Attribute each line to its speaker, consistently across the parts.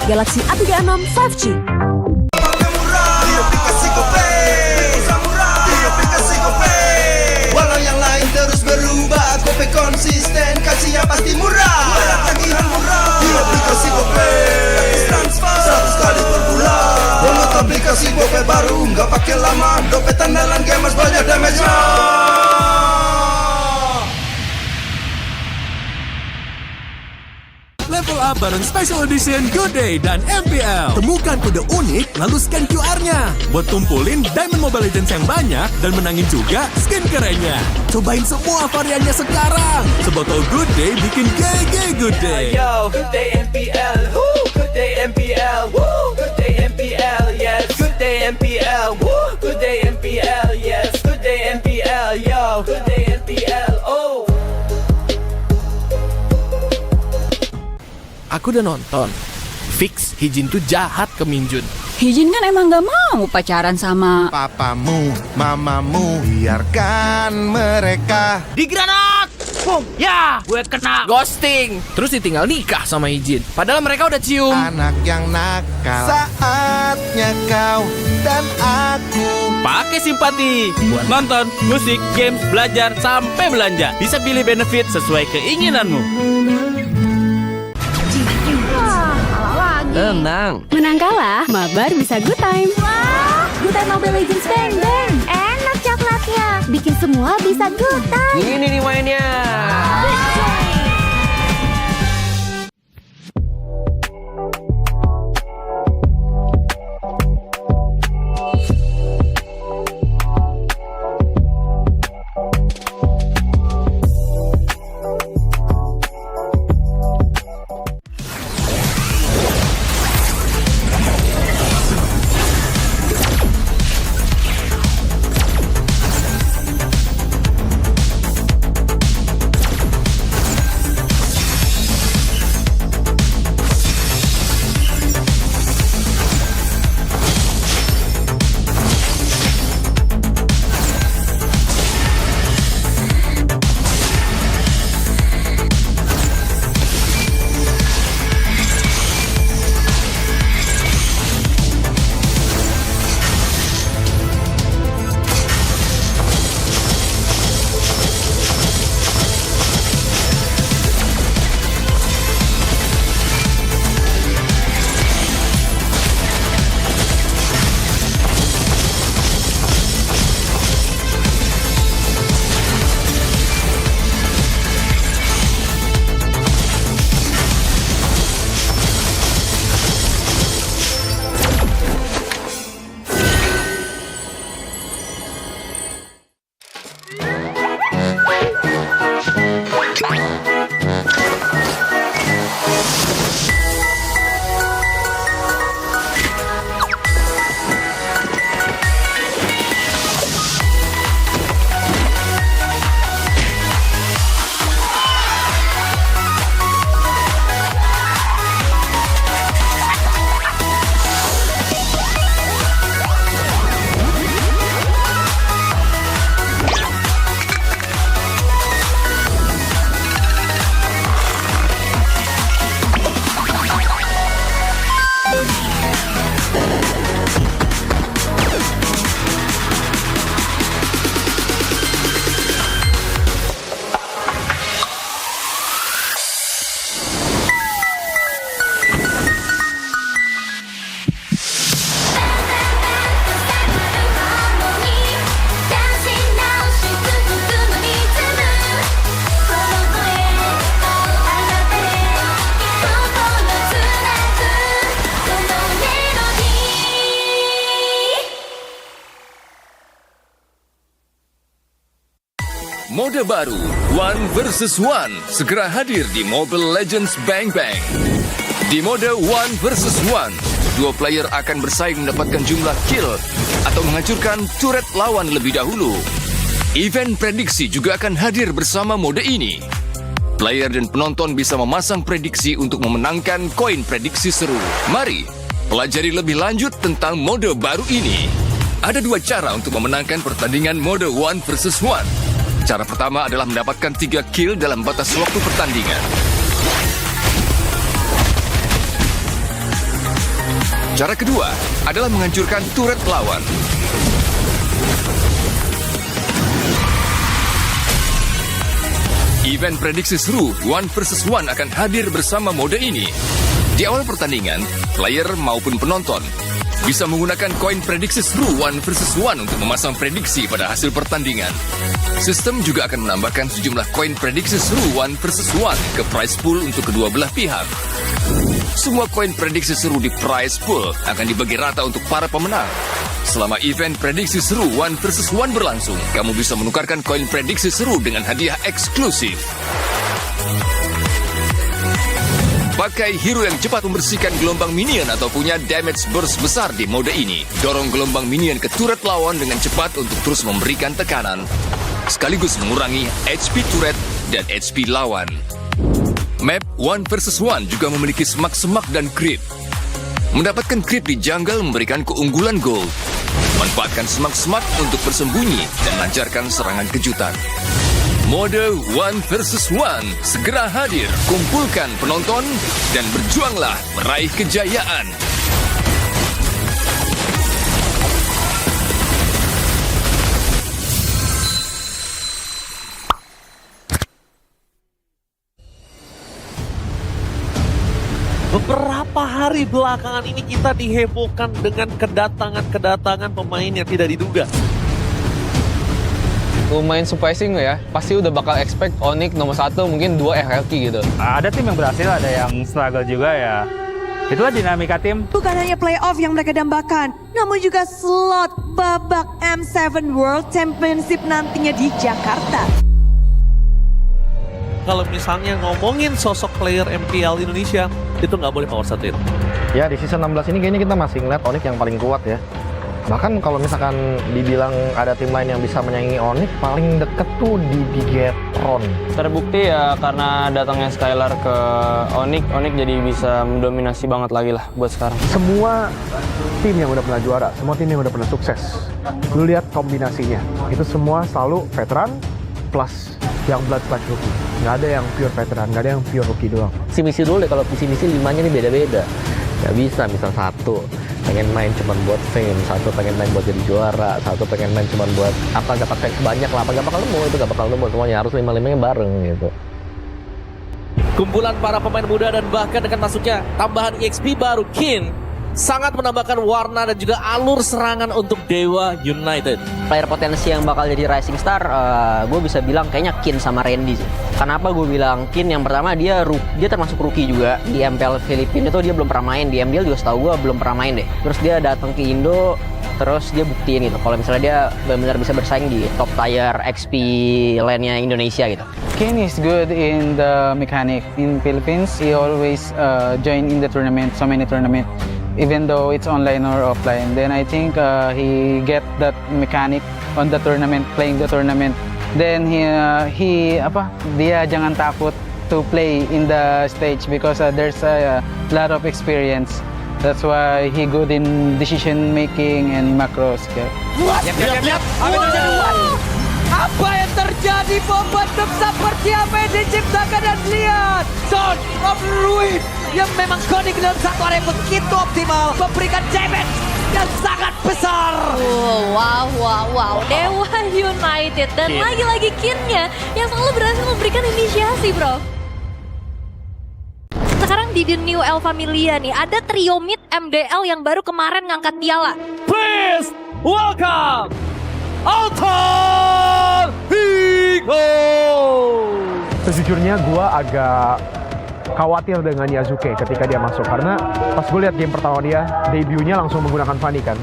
Speaker 1: Galaxy A36 5G.
Speaker 2: Walau yang lain terus berubah, Gope konsisten, kasihnya pasti murah. Tagihan murah di aplikasi Gope, transfer 100 kali per bulan. Download aplikasi Gope baru, nggak pakai lama. Dompet andalan gamers banyak damage-nya.
Speaker 3: Level up bareng Special Edition Good Day dan MPL. Temukan kode unik, lalu scan QR-nya. Buat tumpulin Diamond Mobile Legends yang banyak dan menangin juga skin kerennya. Cobain semua variannya sekarang. Sebotol Good Day bikin GG Good Day.
Speaker 4: Yo, Good Day MPL. Woo, Good Day MPL. Woo, Good Day MPL. Yes, Good Day MPL. Woo, Good Day MPL. Yes, Good Day MPL. Yo, Good Day MPL. Oh.
Speaker 5: Aku udah nonton. Fix, Hijin tuh jahat ke Minjun.
Speaker 6: Hijin kan emang gak mau pacaran sama
Speaker 2: Papamu, mamamu, biarkan mereka.
Speaker 5: Digranat! Bung, ya, gue kena ghosting. Terus ditinggal nikah sama Hijin. Padahal mereka udah cium.
Speaker 2: Anak yang nakal, saatnya kau dan aku.
Speaker 7: Pakai simpati buat nonton, musik, games, belajar, sampai belanja. Bisa pilih benefit sesuai keinginanmu.
Speaker 5: Tenang.
Speaker 1: Menang kalah, mabar bisa good time.
Speaker 8: Wah, good time Mobile Legends Bang Bang. Enak coklatnya, bikin semua bisa good time.
Speaker 5: Ini nih mainnya.
Speaker 9: Mode baru, One versus One, segera hadir di Mobile Legends Bang Bang. Di mode One versus One, dua player akan bersaing mendapatkan jumlah kill atau menghancurkan turret lawan lebih dahulu. Event prediksi juga akan hadir bersama mode ini. Player dan penonton bisa memasang prediksi untuk memenangkan koin prediksi seru. Mari, pelajari lebih lanjut tentang mode baru ini. Ada dua cara untuk memenangkan pertandingan mode One versus One. Cara pertama adalah mendapatkan 3 kill dalam batas waktu pertandingan. Cara kedua adalah menghancurkan turret lawan. Event prediksi seru 1 vs 1 akan hadir bersama mode ini. Di awal pertandingan, player maupun penonton bisa menggunakan koin prediksi seru 1 vs 1 untuk memasang prediksi pada hasil pertandingan. Sistem juga akan menambahkan sejumlah koin prediksi seru 1 vs 1 ke prize pool untuk kedua belah pihak. Semua koin prediksi seru di prize pool akan dibagi rata untuk para pemenang. Selama event prediksi seru 1 vs 1 berlangsung, kamu bisa menukarkan koin prediksi seru dengan hadiah eksklusif. Pakai hero yang cepat membersihkan gelombang minion atau punya damage burst besar di mode ini. Dorong gelombang minion ke turret lawan dengan cepat untuk terus memberikan tekanan, sekaligus mengurangi HP turret dan HP lawan. Map 1 vs 1 juga memiliki semak-semak dan creep. Mendapatkan creep di jungle memberikan keunggulan gold. Manfaatkan semak-semak untuk bersembunyi dan lancarkan serangan kejutan. Mode 1 vs 1 segera hadir. Kumpulkan penonton dan berjuanglah meraih kejayaan.
Speaker 10: Beberapa hari belakangan ini kita dihebohkan dengan kedatangan pemain yang tidak diduga.
Speaker 11: Lumayan surprising ya, pasti udah bakal expect Onyx nomor 1, mungkin 2 RLQ gitu.
Speaker 7: Ada tim yang berhasil, ada yang struggle juga ya. Itulah dinamika tim.
Speaker 12: Bukan hanya playoff yang mereka dambakan, namun juga slot babak M7 World Championship nantinya di Jakarta.
Speaker 10: Kalau misalnya ngomongin sosok player MPL Indonesia, itu nggak boleh power satuin.
Speaker 13: Ya di season 16 ini kayaknya kita masih ngeliat Onyx yang paling kuat ya. Bahkan kalau misalkan dibilang ada tim lain yang bisa menyaingi Onyx, paling deket tuh di Bigetron.
Speaker 11: Terbukti ya karena datangnya Skylar ke Onyx jadi bisa mendominasi banget lagi lah buat sekarang.
Speaker 13: Semua tim yang udah pernah juara, semua tim yang udah pernah sukses, lu lihat kombinasinya, itu semua selalu veteran plus yang blood plus rookie. Nggak ada yang pure veteran, nggak ada yang pure rookie doang.
Speaker 14: Misi dulu deh, kalau misi 5-nya ini beda-beda. Nggak bisa, misal 1 pengen main cuma buat fame, 1 pengen main buat jadi juara, 1 pengen main cuma buat apa, dapat teks banyak lah, apa nggak bakal nemu, itu nggak bakal nemu, semuanya harus 5-5-nya bareng gitu.
Speaker 10: Kumpulan para pemain muda dan bahkan dengan masuknya tambahan EXP baru Kin sangat menambahkan warna dan juga alur serangan untuk Dewa United.
Speaker 14: Player potensi yang bakal jadi rising star, gue bisa bilang kayaknya Kin sama Randy sih. Kenapa gue bilang Kin? Yang pertama dia termasuk rookie juga di MPL Filipina itu dia belum pernah main, di MPL juga setahu gue belum pernah main deh. Terus dia datang ke Indo, terus dia buktiin gitu kalau misalnya dia benar-benar bisa bersaing di top tier XP lane-nya Indonesia gitu.
Speaker 15: Kin is good in the mechanic in Philippines. He always join in the tournament, so many tournament. Even though it's online or offline, then I think he get that mechanic on the tournament, playing the tournament. Then dia jangan takut to play in the stage because there's a lot of experience. That's why he good in decision making and macros.
Speaker 10: Lihat. Apa yang terjadi? Momentum seperti apa yang diciptakan dan lihat Son of Louis yang memang coding dalam satu area begitu optimal, memberikan damage yang sangat besar.
Speaker 8: Wow. Dewa United dan lagi-lagi Kinnya yang selalu berhasil memberikan inisiasi, bro. Sekarang di The New L Familia nih, ada trio mid MDL yang baru kemarin ngangkat piala.
Speaker 10: Please welcome Alton Higo.
Speaker 13: Sejujurnya gue agak khawatir dengan Yasuke ketika dia masuk, karena pas gue lihat game pertama dia, debutnya langsung menggunakan Fanny kan.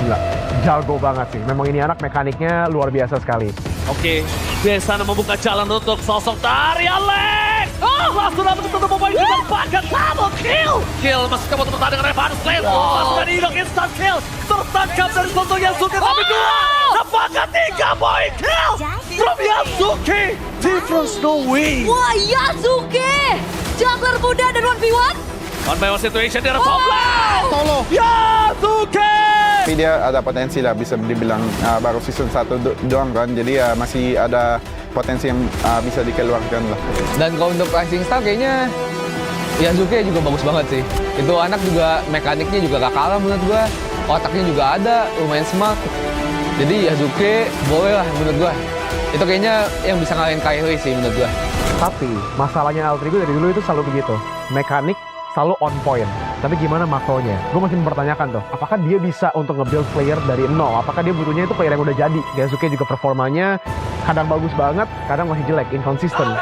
Speaker 13: Gila, jago banget sih. Memang ini anak mekaniknya luar biasa sekali.
Speaker 10: Oke, Desana membuka jalan untuk sosok dari Alex. Langsung dapat untuk pemain juga bahkan double kill. Kill masih kamu tepuk tangan dengan Revan Slate. Langsung dari Hidok instant kill. Tertangkap dari sosok Yasuke tapi 2. Apakah 3 poin kill from Yasuke? Difference no way.
Speaker 8: Wah, Yasuke! Jungler muda dan 1v1.
Speaker 10: One by one situation di top lane. Solo. Yasuke!
Speaker 16: Tapi dia ada potensi lah, bisa dibilang baru season 1 doang kan, jadi ya masih ada potensi yang bisa dikeluarkan lah.
Speaker 11: Dan kalau untuk rising star kayaknya
Speaker 17: Yasuke juga bagus banget sih. Itu anak juga mekaniknya juga gak kalah menurut gue. Otaknya juga ada, lumayan smart. Jadi Yasuke boleh lah menurut gue. Itu kayaknya yang bisa ngalahin Kyrie sih menurut gue.
Speaker 13: Tapi masalahnya Altrigo dari dulu itu selalu begitu. Mekanik selalu on point. Tapi gimana makronya? Gue masih mempertanyakan tuh, apakah dia bisa untuk nge-build player dari nol? Apakah dia butuhnya itu player yang udah jadi? Yasuke juga performanya kadang bagus banget, kadang masih jelek, inconsistent.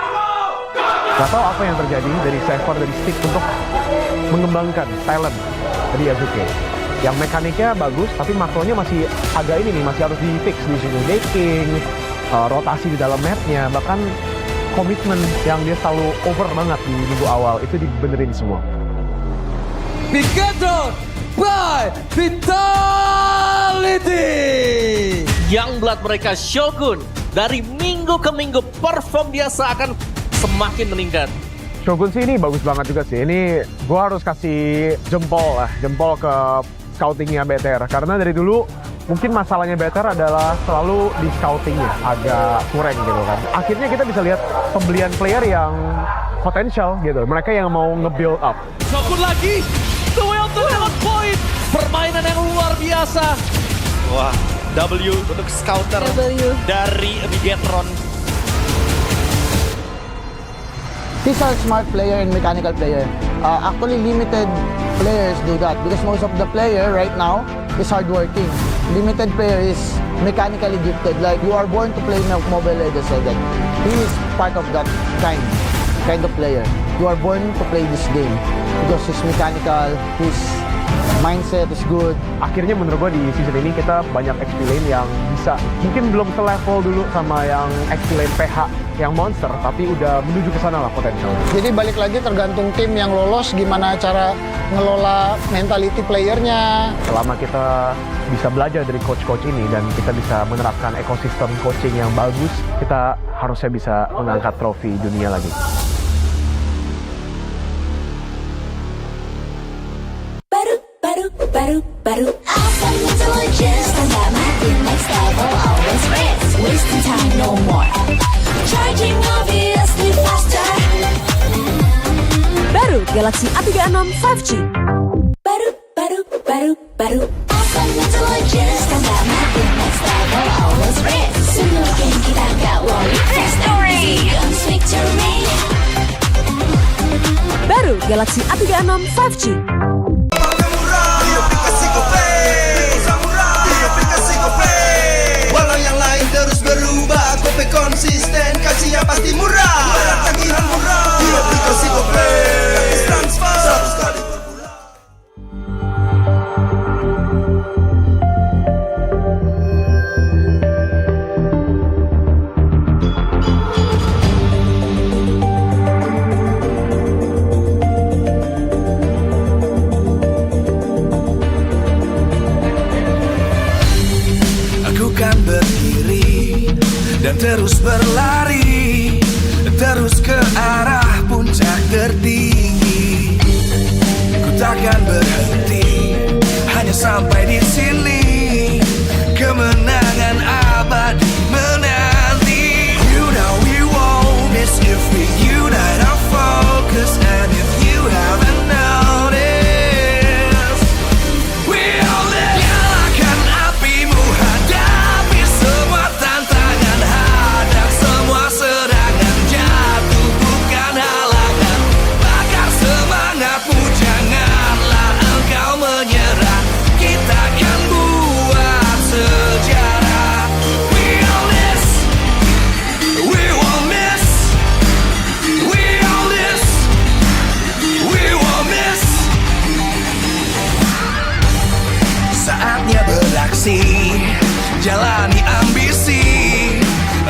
Speaker 13: Gak tau apa yang terjadi dari Cypher, dari Stick untuk mengembangkan talent dari Yasuke. Yang mekaniknya bagus, tapi makronya masih agak ini nih, masih harus di-fix. Decision making, rotasi di dalam mapnya, bahkan komitmen yang dia selalu over banget di minggu awal, itu dibenerin semua.
Speaker 18: Dikontrol by Vitality.
Speaker 10: Youngblood mereka Shogun dari minggu ke minggu perform dia seakan semakin meningkat.
Speaker 13: Shogun sih ini bagus banget juga sih. Ini gue harus kasih jempol ke scoutingnya BTR. Karena dari dulu mungkin masalahnya BTR adalah selalu di scoutingnya agak kurang gitu kan. Akhirnya kita bisa lihat pembelian player yang potensial gitu. Mereka yang mau nge-build up.
Speaker 10: Shogun lagi, duel point, permainan yang luar biasa.
Speaker 7: Wah, W untuk scouter dari Bigetron.
Speaker 19: He's a smart player and mechanical player. Actually, limited players do that because most of the player right now is hardworking. Limited player is mechanically gifted. Like you are born to play Mobile Legends like that. He is part of that kind of player. You are born to play this game because he's mechanical, his mindset is good.
Speaker 13: Akhirnya menurut gue di season ini kita banyak XP lane yang bisa, mungkin belum selevel dulu sama yang XP lane PH yang monster, tapi udah menuju ke sana lah potensial.
Speaker 19: Jadi balik lagi tergantung tim yang lolos, gimana cara ngelola mentality playernya.
Speaker 13: Selama kita bisa belajar dari coach-coach ini dan kita bisa menerapkan ekosistem coaching yang bagus, kita harusnya bisa mengangkat trofi dunia lagi.
Speaker 20: Baru awesome intelligence, tanda mati next level, always race, wasting time no more, charging obviously faster.
Speaker 1: Baru Galaxy A36 5G.
Speaker 20: Baru awesome intelligence, tanda mati next level, always race, semua game kita gak worry, victory, guns victory.
Speaker 1: Baru Galaxy A36 5G.
Speaker 2: Walau yang lain terus berubah, Gope konsisten, kasihnya pasti murah. Tagihan murah, di aplikasi Gope, transfer 100 kali per bulan. Kan berdiri dan terus berlari, terus ke arah puncak tertinggi. Ku takkan berhenti, hanya sampai di sini. Kemenangan abadi menanti. You know we won't miss if we unite our focus. And if you haven't noticed, we all live. Nyalakan apimu, hadapi semua tantangan, hadang semua serangan, jatuh bukan halangan. Bakar semangatmu, janganlah engkau menyerah. Kita akan buat sejarah. We all this, we won't miss. We all this, we won't miss. Saatnya beraksi, jalani ambisi.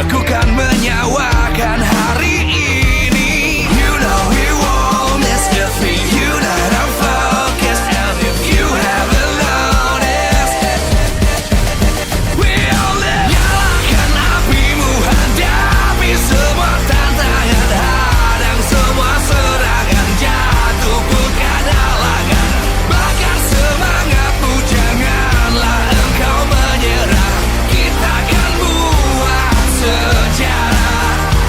Speaker 2: Aku kan menyawakan hari ini. You know we won't miss if we unite our focus. And if you haven't noticed, we all live. Nyalakan apimu, hadapi semua tantangan, hadang semua serangan, jatuh bukan halangan. Bakar semangatmu, janganlah engkau menyerah. Kita akan buat sejarah.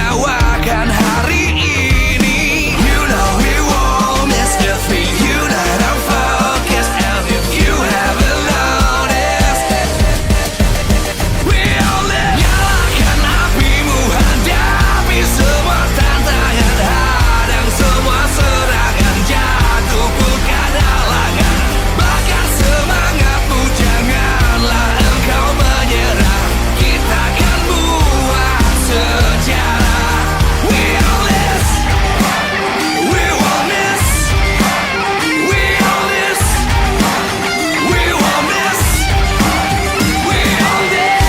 Speaker 2: menyawakan hari ini. You know we won't miss a thing. Unite our focus as if you haven't noticed. We'll live. Nyalakan apimu, hadapi semua tantangan, hadang semua serangan, jatuh bukan halangan. Bakar semangatmu, janganlah engkau menyerah. Kita akan buat sejarah. We all this, we won't miss. We all this, we won't miss. We all this.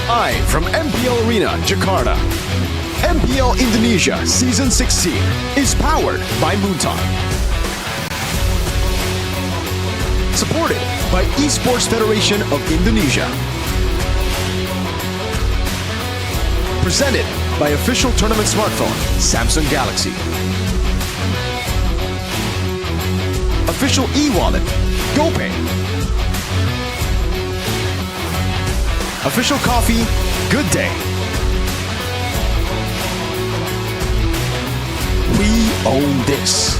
Speaker 21: Live from MPL Arena, Jakarta. MPL Indonesia Season 16 is powered by Moontalk. Supported by Esports Federation of Indonesia. Presented by official tournament smartphone, Samsung Galaxy. Official e-wallet, GoPay. Official coffee, Good Day. We own this.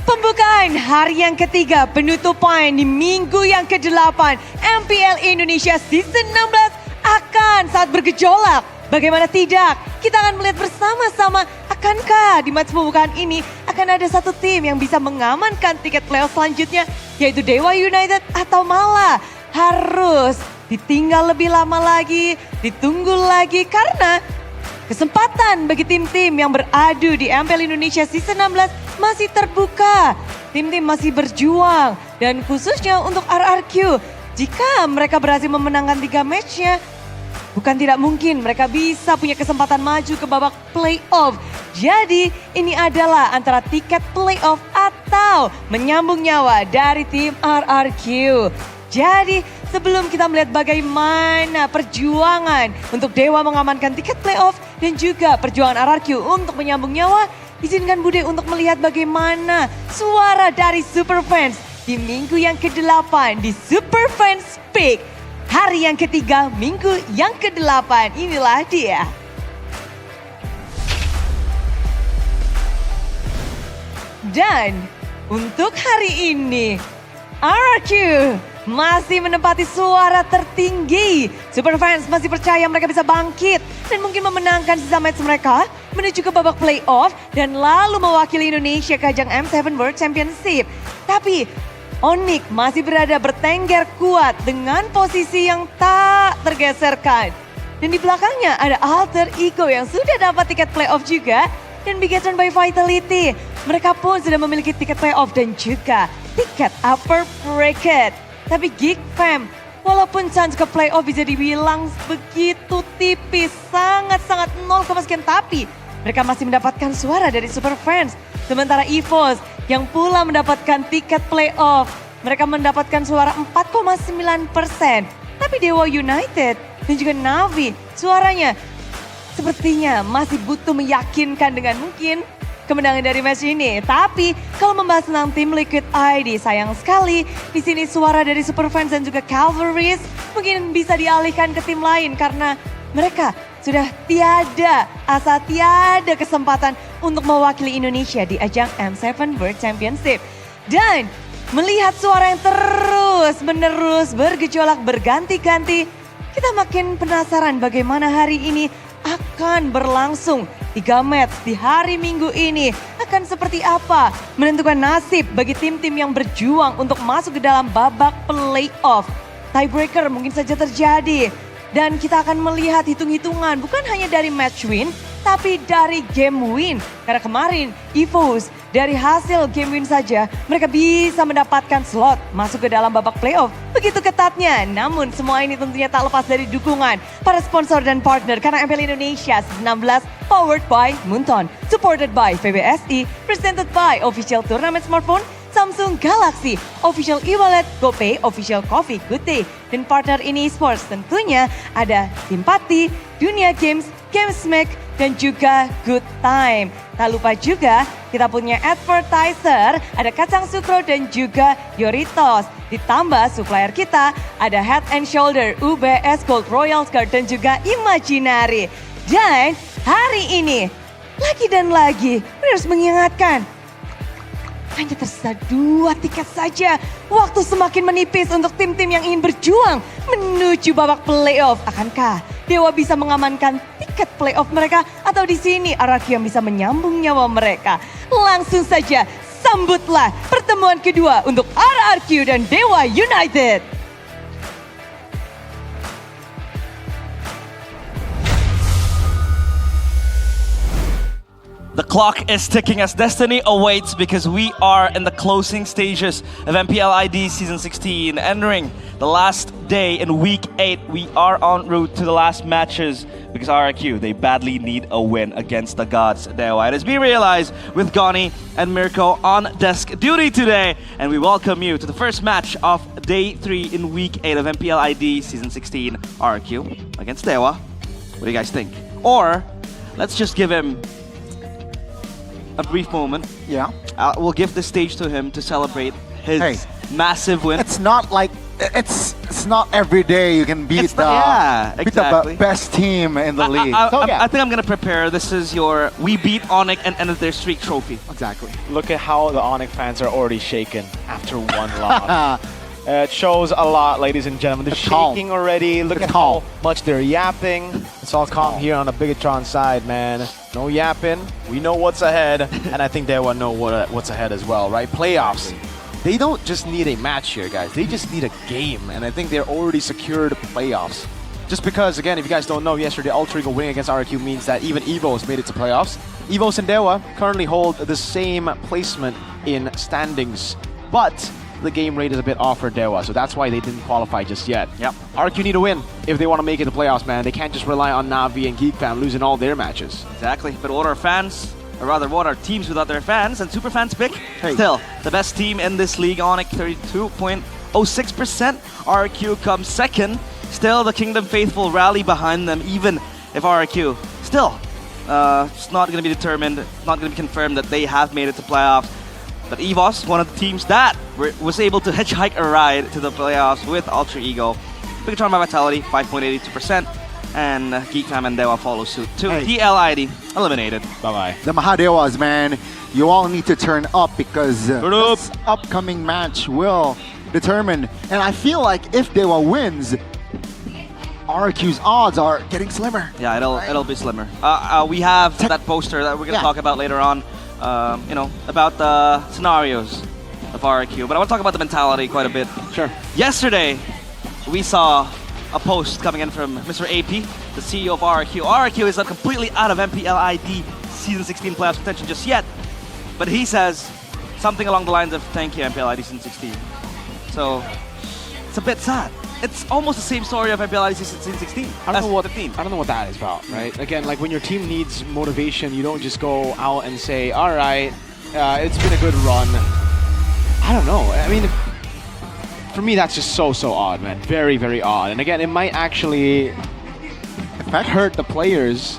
Speaker 12: Pembukaan hari yang ketiga, penutupan di minggu yang ke-8 MPL Indonesia Season 16 akan saat bergejolak. Bagaimana tidak? Kita akan melihat bersama-sama akankah di match pembukaan ini akan ada satu tim yang bisa mengamankan tiket playoff selanjutnya, yaitu Dewa United, atau malah harus ditinggal lebih lama lagi, ditunggu lagi karena kesempatan bagi tim-tim yang beradu di MPL Indonesia Season 16 masih terbuka. Tim-tim masih berjuang dan khususnya untuk RRQ, jika mereka berhasil memenangkan 3 matchnya, bukan tidak mungkin mereka bisa punya kesempatan maju ke babak playoff. Jadi ini adalah antara tiket playoff atau menyambung nyawa dari tim RRQ. Jadi sebelum kita melihat bagaimana perjuangan untuk Dewa mengamankan tiket playoff dan juga perjuangan RRQ untuk menyambung nyawa, izinkan Bude untuk melihat bagaimana suara dari Superfans di minggu yang ke-8 di Superfans Speak. Hari yang ketiga, minggu yang ke-8, inilah dia. Dan untuk hari ini, RRQ masih menempati suara tertinggi. Superfans masih percaya mereka bisa bangkit dan mungkin memenangkan sisa match mereka menuju ke babak playoff dan lalu mewakili Indonesia ke ajang M7 World Championship. Tapi Onyx masih berada bertengger kuat dengan posisi yang tak tergeserkan. Dan di belakangnya ada Alter Ego yang sudah dapat tiket playoff juga. Dan Bigetron by Vitality, mereka pun sudah memiliki tiket playoff dan juga tiket upper bracket. Tapi Geek Fam, walaupun chance ke playoff bisa dibilang begitu tipis, sangat-sangat 0, sekian, tapi mereka masih mendapatkan suara dari Superfans. Sementara EVOS yang pula mendapatkan tiket playoff, mereka mendapatkan suara 4,9%. Tapi Dewa United dan juga Navi suaranya sepertinya masih butuh meyakinkan dengan mungkin kemenangan dari match ini. Tapi kalau membahas tentang tim Liquid ID, sayang sekali di sini suara dari Superfans dan juga Cavalries mungkin bisa dialihkan ke tim lain karena mereka sudah tiada asa, tiada kesempatan untuk mewakili Indonesia di ajang M7 World Championship. Dan melihat suara yang terus menerus bergejolak berganti-ganti, kita makin penasaran bagaimana hari ini akan berlangsung. 3 match di hari Minggu ini akan seperti apa? Menentukan nasib bagi tim-tim yang berjuang untuk masuk ke dalam babak playoff. Tiebreaker mungkin saja terjadi. Dan kita akan melihat hitung-hitungan bukan hanya dari match win, tapi dari game win. Karena kemarin EVOS dari hasil game win saja mereka bisa mendapatkan slot masuk ke dalam babak playoff. Begitu ketatnya, namun semua ini tentunya tak lepas dari dukungan para sponsor dan partner. Karena MPL Indonesia S16 powered by Munton, supported by VBSI, presented by official turnamen smartphone Samsung Galaxy, official e-wallet, GoPay, official coffee, Good Day. Dan partner ini esports tentunya ada Simpati, Dunia Games, Gamesmack, dan juga Good Time. Tak lupa juga kita punya advertiser, ada Kacang Sukro dan juga Yoritos. Ditambah supplier kita ada Head and Shoulder, UBS Gold, Royal Guard, dan juga Imaginary. Dan hari ini, lagi dan lagi, harus mengingatkan, hanya tersisa 2 tiket saja. Waktu semakin menipis untuk tim-tim yang ingin berjuang menuju babak playoff. Akankah Dewa bisa mengamankan tiket playoff mereka? Atau di sini RRQ yang bisa menyambung nyawa mereka? Langsung saja sambutlah pertemuan kedua untuk RRQ dan Dewa United.
Speaker 7: The clock is ticking as destiny awaits because we are in the closing stages of MPL ID Season 16. Entering the last day in Week 8, we are en route to the last matches because RRQ, they badly need a win against the gods. Dewa. It is being realized with Goni and Mirko on desk duty today. And we welcome you to the first match of Day 3 in Week 8 of MPL ID Season 16. RRQ against Dewa. What do you guys think? Or, let's just give him a brief moment.
Speaker 3: Yeah.
Speaker 7: We'll give the stage to him to celebrate his massive win.
Speaker 3: It's not like it's not every day you can beat beat the best team in the league.
Speaker 7: I think I'm gonna prepare. This is your we beat Onyx and ended their streak trophy.
Speaker 3: Exactly.
Speaker 22: Look at how the Onyx fans are already shaken after one loss. It shows a lot, ladies and gentlemen. They're shaking already. Look at how much they're yapping. It's all calm here on the Bigatron side, man. No yapping. We know what's ahead, and I think they will know what's ahead as well, right? Playoffs. They don't just need a match here, guys. They just need a game, and I think they're already secured playoffs. Just because, again, if you guys don't know, yesterday Ultra Eagle winning against RRQ means that even EVOS made it to playoffs. EVOS and Dewa currently hold the same placement in standings, but the game rate is a bit off for Dewa, so that's why they didn't qualify just yet.
Speaker 7: Yep.
Speaker 22: RRQ need to win if they want to make it to playoffs, man. They can't just rely on Navi and GeekFam losing all their matches.
Speaker 7: Exactly. But what our fans, or rather what our teams without their fans and super fans pick? Still, the best team in this league, Onyx 32.06%. RRQ comes second. Still, the Kingdom Faithful rally behind them, even if RRQ still it's not going to be determined, not going to be confirmed that they have made it to playoffs. But EVOS, one of the teams that was able to hitchhike a ride to the playoffs with Ultra Ego. Bigatron by Vitality, 5.82%. And GeekFam and Dewa follow suit too. DLID, eliminated.
Speaker 3: Bye-bye. The Mahadewas, man, you all need to turn up because this upcoming match will determine. And I feel like if Dewa wins, RRQ's odds are getting slimmer.
Speaker 7: Yeah, it'll be slimmer. We have that poster that we're going to talk about later on. About the scenarios of RRQ. But I want to talk about the mentality quite a bit.
Speaker 22: Sure.
Speaker 7: Yesterday, we saw a post coming in from Mr. AP, the CEO of RRQ. RRQ is not completely out of MPL ID Season 16 playoffs contention just yet, but he says something along the lines of thank you MPL ID Season 16. So, it's a bit sad. It's almost the same story of MPL ID Season 16.
Speaker 22: I don't know what that is about, right? Again, like when your team needs motivation, you don't just go out and say, all right, it's been a good run. I don't know. I mean, for me, that's just so odd, man. Very, very odd. And again, it might actually hurt the players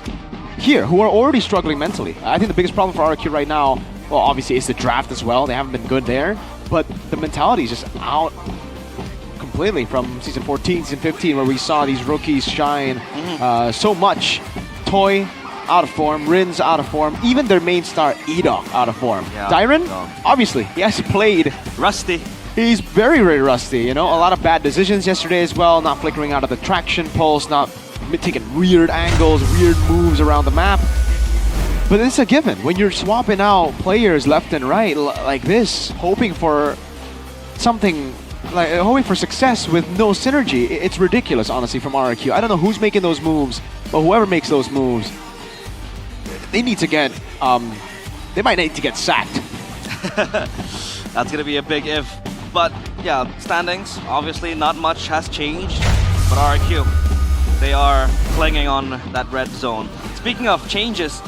Speaker 22: here who are already struggling mentally. I think the biggest problem for RRQ right now, well, obviously, is the draft as well. They haven't been good there. But the mentality is just out completely from Season 14, Season 15, where we saw these rookies shine so much. Toy, out of form. Rin's out of form. Even their main star, Edok, out of form.
Speaker 7: Yeah.
Speaker 22: Dyron, obviously, he has played
Speaker 7: rusty
Speaker 22: He's very, very rusty, you know, a lot of bad decisions yesterday as well, not flickering out of the traction pulse, not taking weird angles, weird moves around the map. But it's a given. When you're swapping out players left and right like this, hoping for something, like hoping for success with no synergy, it's ridiculous, honestly, from RRQ. I don't know who's making those moves, but whoever makes those moves, they need to get, they might need to get sacked.
Speaker 7: That's going to be a big if. But yeah, standings, obviously not much has changed. But RRQ, they are clinging on that red zone. Speaking of changes,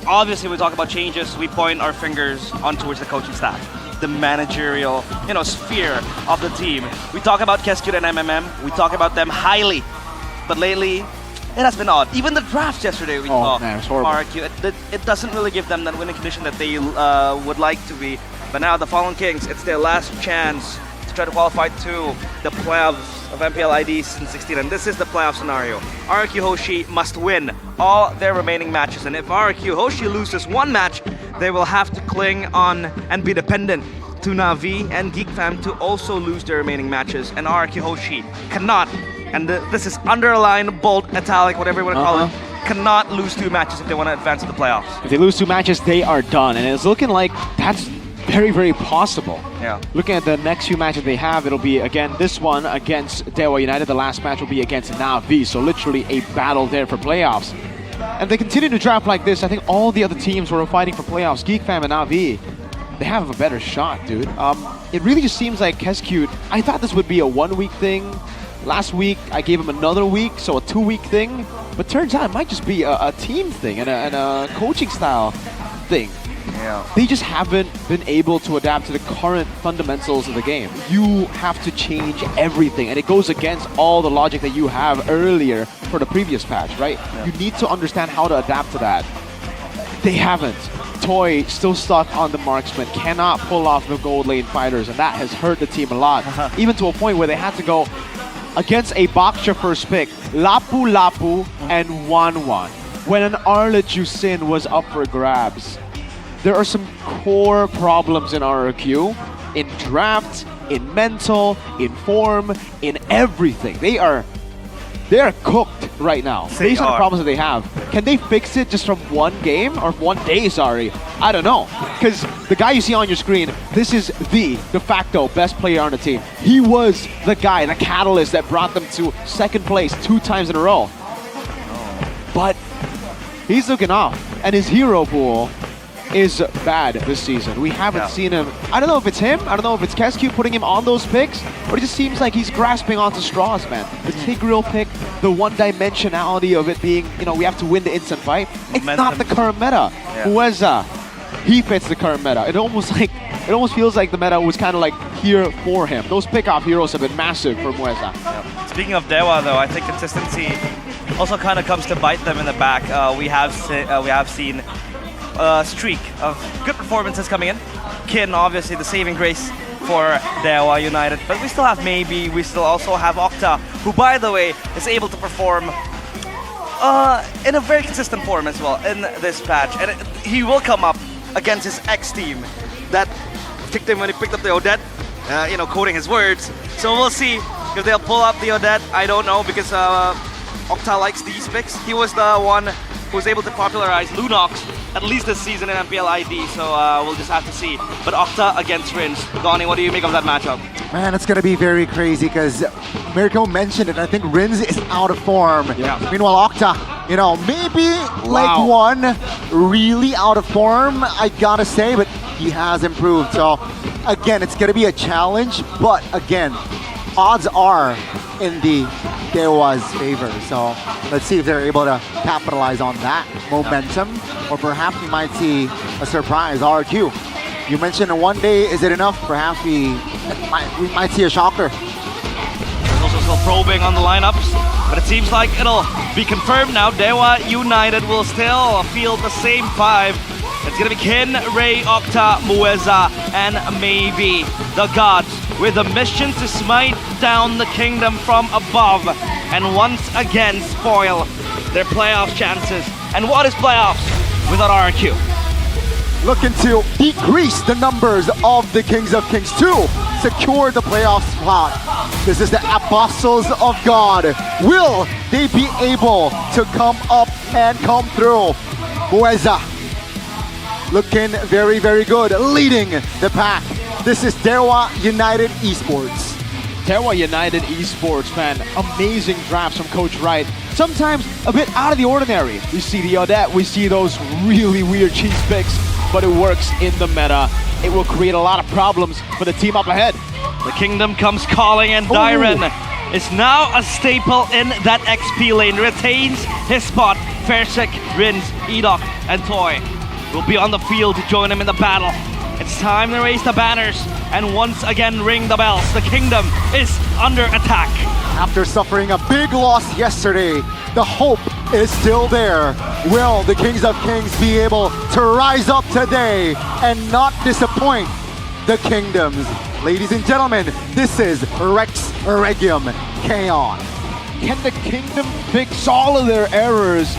Speaker 7: obviously we talk about changes, we point our fingers on towards the coaching staff, the managerial, you know, sphere of the team. We talk about Keskut and MMM, we talk about them highly. But lately, it has been odd. Even the draft yesterday we saw RRQ, it doesn't really give them that winning condition that they would like to be. But now the Fallen Kings, it's their last chance to try to qualify to the playoffs of MPL ID Season 16, and this is the playoff scenario. RRQ Hoshi must win all their remaining matches, and if RRQ Hoshi loses one match, they will have to cling on and be dependent to Na'Vi and GeekFam to also lose their remaining matches, and RRQ Hoshi cannot, and this is underlined, bold, italic, whatever you want to call it, cannot lose 2 matches if they want to advance to the playoffs.
Speaker 22: If they lose 2 matches, they are done, and it's looking like that's very, very possible.
Speaker 7: Yeah.
Speaker 22: Looking at the next few matches they have, it'll be, again, this one against Dewa United. The last match will be against Na'Vi, so literally a battle there for playoffs. And they continue to draft like this. I think all the other teams who are fighting for playoffs, GeekFam and Na'Vi, they have a better shot, dude. It really just seems like Keskut, I thought this would be a 1-week thing. Last week, I gave him another week, so a 2-week thing. But turns out it might just be a team thing and a coaching style thing.
Speaker 7: Yeah.
Speaker 22: They just haven't been able to adapt to the current fundamentals of the game. You have to change everything, and it goes against all the logic that you have earlier for the previous patch, right? Yeah. You need to understand how to adapt to that. They haven't. Toy still stuck on the marksman, cannot pull off the gold lane fighters, and that has hurt the team a lot. Even to a point where they had to go against a Baksha first pick, Lapu Lapu and Wan Wan, when an Arla Jusin was up for grabs. There are some core problems in RRQ, in draft, in mental, in form, in everything. They are cooked right now. Based on the problems that they have. Can they fix it just from one game or one day, sorry? I don't know. Because the guy you see on your screen, this is the de facto best player on the team. He was the guy, the catalyst that brought them to second place 2 times in a row. But he's looking off, and his hero pool is bad this season. We haven't seen him. I don't know if it's him. I don't know if it's Keskut putting him on those picks, or it just seems like he's grasping onto straws, man. The Tigreal pick, the one-dimensionality of it being, you know, we have to win the instant fight. It's not the current meta. Mueza, he fits the current meta. It almost feels like the meta was kind of like here for him. Those pick-off heroes have been massive for Mueza.
Speaker 7: Yeah. Speaking of Dewa, though, I think consistency also kind of comes to bite them in the back. We have seen streak of good performances coming in. Kin, obviously, the saving grace for Dewa United. But we still have Maybe, we still also have Octa, who, by the way, is able to perform in a very consistent form as well in this patch. And he will come up against his ex-team that kicked him when he picked up the Odette, you know, quoting his words. So we'll see if they'll pull up the Odette. I don't know, because Octa likes these picks. He was the one who was able to popularize Lunox, at least this season in MPL ID, so we'll just have to see. But Octa against Rins. Donnie, what do you make of that matchup?
Speaker 3: Man, it's going to be very crazy because Mirko mentioned it. I think Rins is out of form.
Speaker 22: Yeah.
Speaker 3: Meanwhile, Octa, you know, maybe like one really out of form, I gotta say, but he has improved. So again, it's going to be a challenge, but again, odds are in the Dewa's favor. So let's see if they're able to capitalize on that momentum, or perhaps we might see a surprise. RQ, you mentioned in one day, is it enough? Perhaps we might see a shocker.
Speaker 7: There's also still probing on the lineups, but it seems like it'll be confirmed now. Dewa United will still field the same 5. It's gonna be Kin, Ray, Octa, Mueza, and Maybe the gods, with a mission to smite down the kingdom from above and once again spoil their playoff chances. And what is playoffs without RRQ?
Speaker 3: Looking to decrease the numbers of the Kings of Kings to secure the playoff spot. This is the Apostles of God. Will they be able to come up and come through? Bueza looking very, very good, leading the pack. This is Dewa United Esports.
Speaker 22: Dewa United Esports, man, amazing drafts from Coach Wright. Sometimes a bit out of the ordinary. We see the Odette, we see those really weird cheese picks, but it works in the meta. It will create a lot of problems for the team up ahead.
Speaker 7: The Kingdom comes calling, and Dyren is now a staple in that XP lane. Retains his spot. Fersik, Rins, Edok, and Toy will be on the field to join him in the battle. It's time to raise the banners and once again ring the bells. The Kingdom is under attack.
Speaker 3: After suffering a big loss yesterday, the hope is still there. Will the Kings of Kings be able to rise up today and not disappoint the Kingdoms? Ladies and gentlemen, this is Rex Regium Kaon.
Speaker 22: Can the Kingdom fix all of their errors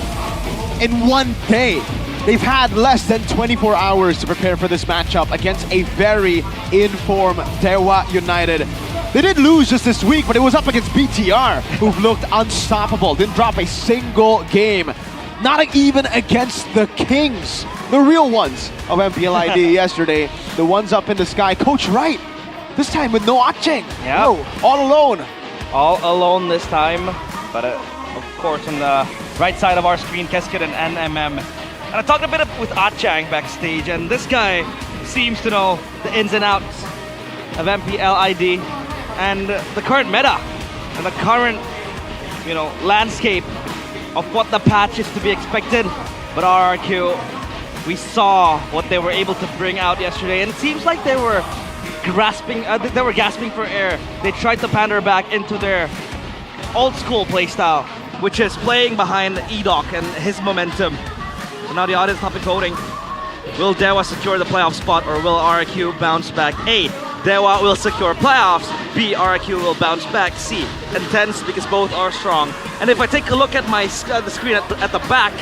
Speaker 22: in one day? They've had less than 24 hours to prepare for this matchup against a very in-form Dewa United. They did lose just this week, but it was up against BTR, who've looked unstoppable. Didn't drop a single game. Not even against the Kings, the real ones of MPL ID yesterday. The ones up in the sky. Coach Wright, this time with no Acheng.
Speaker 7: Yeah.
Speaker 22: No, all alone.
Speaker 7: All alone this time, but of course on the right side of our screen, Keskid and NMM. And I talked a bit with Achang backstage, and this guy seems to know the ins and outs of MPL ID and the current meta and the current, landscape of what the patch is to be expected. But RRQ, we saw what they were able to bring out yesterday, and it seems like they were gasping for air. They tried to pander back into their old school playstyle, which is playing behind Edok and his momentum. So now the audience topic voting. Will Dewa secure the playoff spot, or will RRQ bounce back? A, Dewa will secure playoffs. B, RRQ will bounce back. C, intense because both are strong. And if I take a look at the screen at the back,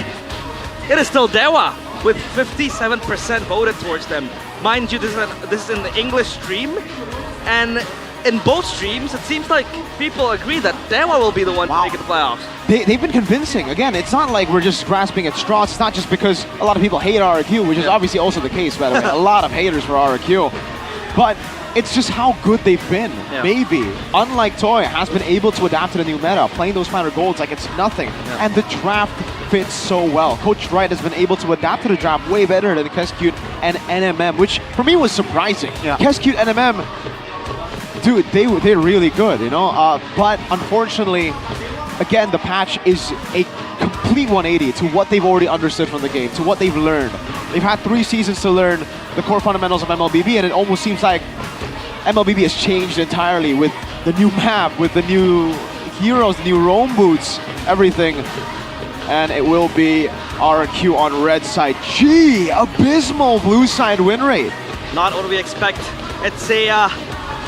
Speaker 7: it is still Dewa with 57% voted towards them. Mind you, this is in the English stream, and in both streams, it seems like people agree that Dewa will be the one to make it the playoffs.
Speaker 22: They've been convincing. Again, it's not like we're just grasping at straws. It's not just because a lot of people hate RRQ, which is obviously also the case, by the way. A lot of haters for RRQ. But it's just how good they've been.
Speaker 7: Yeah.
Speaker 22: Maybe, unlike Toy, has been able to adapt to the new meta, playing those final golds like it's nothing.
Speaker 7: Yeah.
Speaker 22: And the draft fits so well. Coach Wright has been able to adapt to the draft way better than Keskute and NMM, which for me was surprising.
Speaker 3: Yeah.
Speaker 22: Keskute and NMM, dude, they're really good, but unfortunately, again, the patch is a complete 180 to what they've already understood from the game, to what they've learned. They've had 3 seasons to learn the core fundamentals of MLBB, and it almost seems like MLBB has changed entirely with the new map, with the new heroes, the new roam boots, everything. And it will be RQ on red side. Gee, abysmal blue side win rate.
Speaker 7: Not what we expect. It's a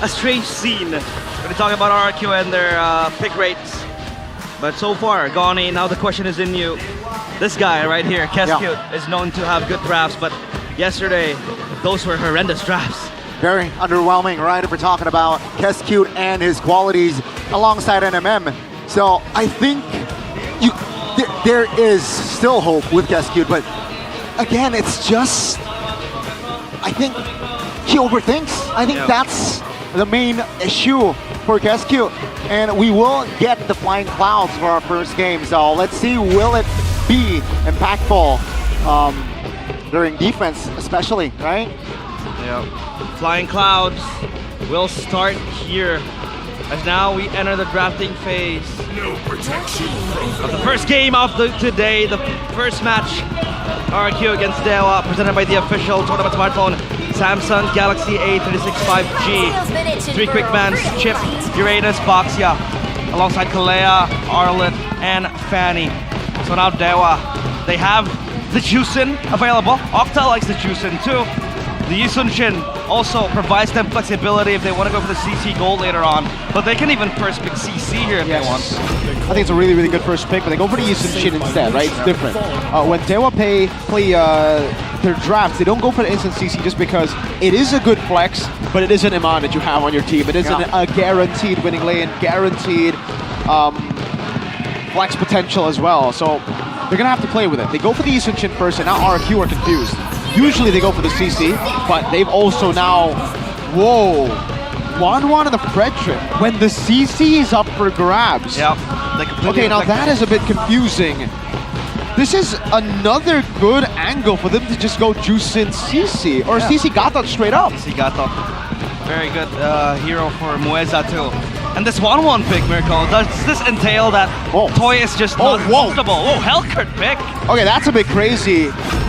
Speaker 7: strange scene when we talk about RRQ and their pick rates. But so far, Gani, now the question is in you. This guy right here, Keskute, is known to have good drafts, but yesterday, those were horrendous drafts.
Speaker 3: Very underwhelming, right? If we're talking about Keskute and his qualities alongside NMM. So I think there is still hope with Keskute, but again, it's just, I think he overthinks. I think that's the main issue for Keskute. And we will get the Flying Clouds for our first game. So let's see, will it be impactful during defense especially, right?
Speaker 7: Yeah. Flying Clouds will start here, as now we enter the drafting phase.
Speaker 9: No protection
Speaker 7: Of the first game of today, the first match, RQ against Dewa, presented by the official tournament smartphone, Samsung Galaxy A36 5G. 3 quick bans, Chip, Uranus, Boxia, alongside Kalea, Arlet, and Fanny. So now Dewa, they have the Juicin available. Octa likes the Juicin too. The Yusunshin also provides them flexibility if they want to go for the CC gold later on. But they can even first pick CC here if they want.
Speaker 22: I think it's a really, really good first pick, but they go for the Yusunshin instead, right? It's different. When Dewa play their drafts, they don't go for the instant CC just because it is a good flex, but it is an Iman that you have on your team. It isn't a guaranteed winning lane, guaranteed flex potential as well. So they're gonna have to play with it. They go for the Eastern Shin first, and now RQ are confused. Usually they go for the CC, but they've also now, whoa, 1-1 in the Frederick when the CC is up for grabs.
Speaker 7: Yeah.
Speaker 22: Okay, now that is a bit confusing. This is another good angle for them to just go juice in CC, or CC Gata straight up.
Speaker 7: CC Gata. Very good hero for Mueza too. And this 1-1 pick, Miracle, does this entail that Toy is just not comfortable? Oh, Hellcurt pick.
Speaker 22: Okay, that's a bit crazy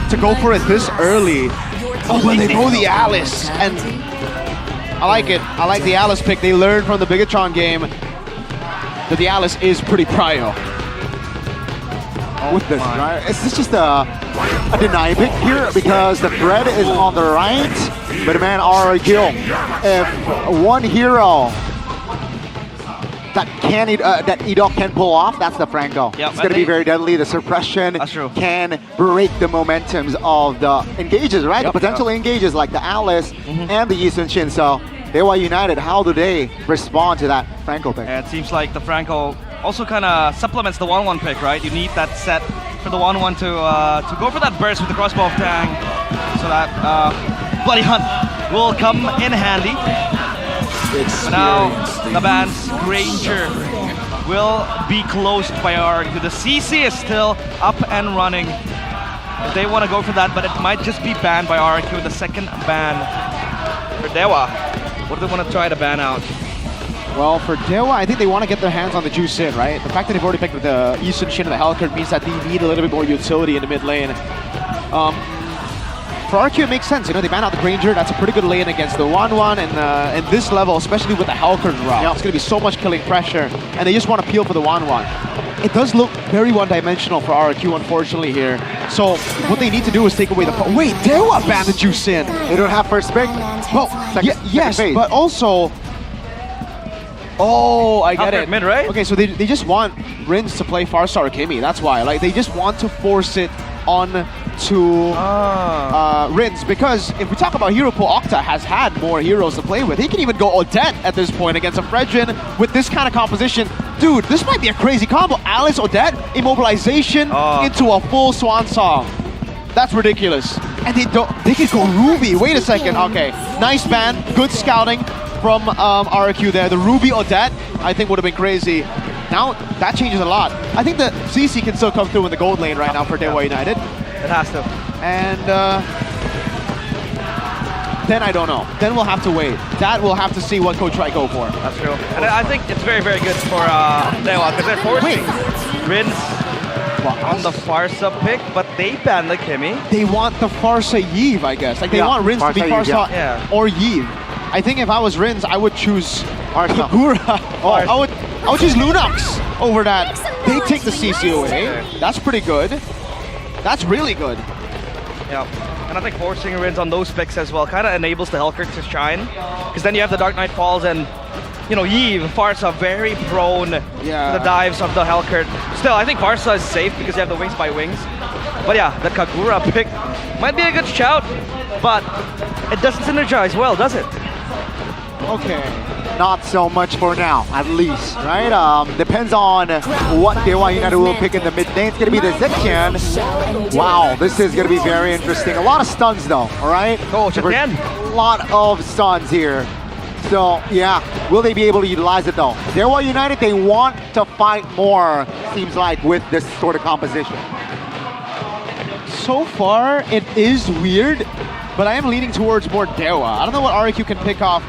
Speaker 22: to go for it this early. Oh, when they go the Alice, and I like it. I like the Alice pick. They learned from the Bigatron game that the Alice is pretty prio.
Speaker 3: With this, right? Is this just a deny pick here? Because the thread is on the right, but man, RQ, if one hero that Edok can pull off, that's the Franco.
Speaker 7: Yep,
Speaker 3: it's going to be very deadly. The suppression can break the momentums of the engages, right? The potential engages like the Alice and the Eastern Shin. So, Dewa United, how do they respond to that Franco pick?
Speaker 7: Yeah, it seems like the Franco also kind of supplements the 1-1 pick, right? You need that set for the 1-1 to go for that burst with the crossbow of Tang, so that Bloody Hunt will come in handy. But now the band's Granger will be closed by RQ. The CC is still up and running. If they want to go for that, but it might just be banned by RQ. The second ban for Dewa. What do they want to try to ban out?
Speaker 22: Well, for Dewa, I think they want to get their hands on the juice in, right? The fact that they've already picked the Eastern Shin and the Hellcurt means that they need a little bit more utility in the mid lane. For RQ, it makes sense. You know, they ban out the Granger. That's a pretty good lane against the 1-1, and in this level, especially with the Hellcurt route, it's going to be so much killing pressure, and they just want to peel for the 1-1. It does look very one-dimensional for RQ, unfortunately, here. So what they need to do is take away the... Wait, Dewa banned the juice in.
Speaker 3: They don't have first pick?
Speaker 22: Well, yes, but also... Oh, I get it.
Speaker 7: Mid, right?
Speaker 22: Okay, so they just want Rins to play Farsa or Kimi. That's why. Like, they just want to force it on to Rins, because if we talk about hero pool, Octa has had more heroes to play with. He can even go Odette at this point against a Fredrin with this kind of composition. Dude, this might be a crazy combo. Alice, Odette, immobilization into a full swan song. That's ridiculous. And they could go Ruby. Wait a second. Okay, nice ban, good scouting from RQ there. The Ruby Odette, I think, would have been crazy. Now, that changes a lot. I think the CC can still come through in the gold lane right now for Dewa United.
Speaker 7: It has to.
Speaker 22: And then I don't know. Then we'll have to wait. That we'll have to see what Coach Rai go for.
Speaker 7: That's true. And I think it's very, very good for Dewa, because they're forcing Rins on the Farsa pick, but they banned the Kimi.
Speaker 22: They want the Farsa Yeve, I guess. Like, they want Rins to be Farsa or Yeve. I think if I was Rins, I would choose Kagura. I would choose Lunox over that. They take the CC away. That's pretty good. That's really good.
Speaker 7: Yeah. And I think forcing Rins on those picks as well kind of enables the Hellcurt to shine. Because then you have the Dark Knight Falls and, you know, Yeve, Farsa very prone to the dives of the Hellcurt. Still, I think Farsa is safe because you have the Wings by Wings. But yeah, the Kagura pick might be a good shout, but it doesn't synergize well, does it?
Speaker 22: Okay.
Speaker 3: Not so much for now, at least, right? Depends on what Dewa United will pick in the mid lane. It's going to be the Zekian. Wow, this is going to be very interesting. A lot of stuns, though, all right?
Speaker 7: Oh, again.
Speaker 3: A lot of stuns here. So, yeah, will they be able to utilize it, though? Dewa United, they want to fight more, seems like, with this sort of composition.
Speaker 22: So far, it is weird, but I am leaning towards more Dewa. I don't know what RQ can pick up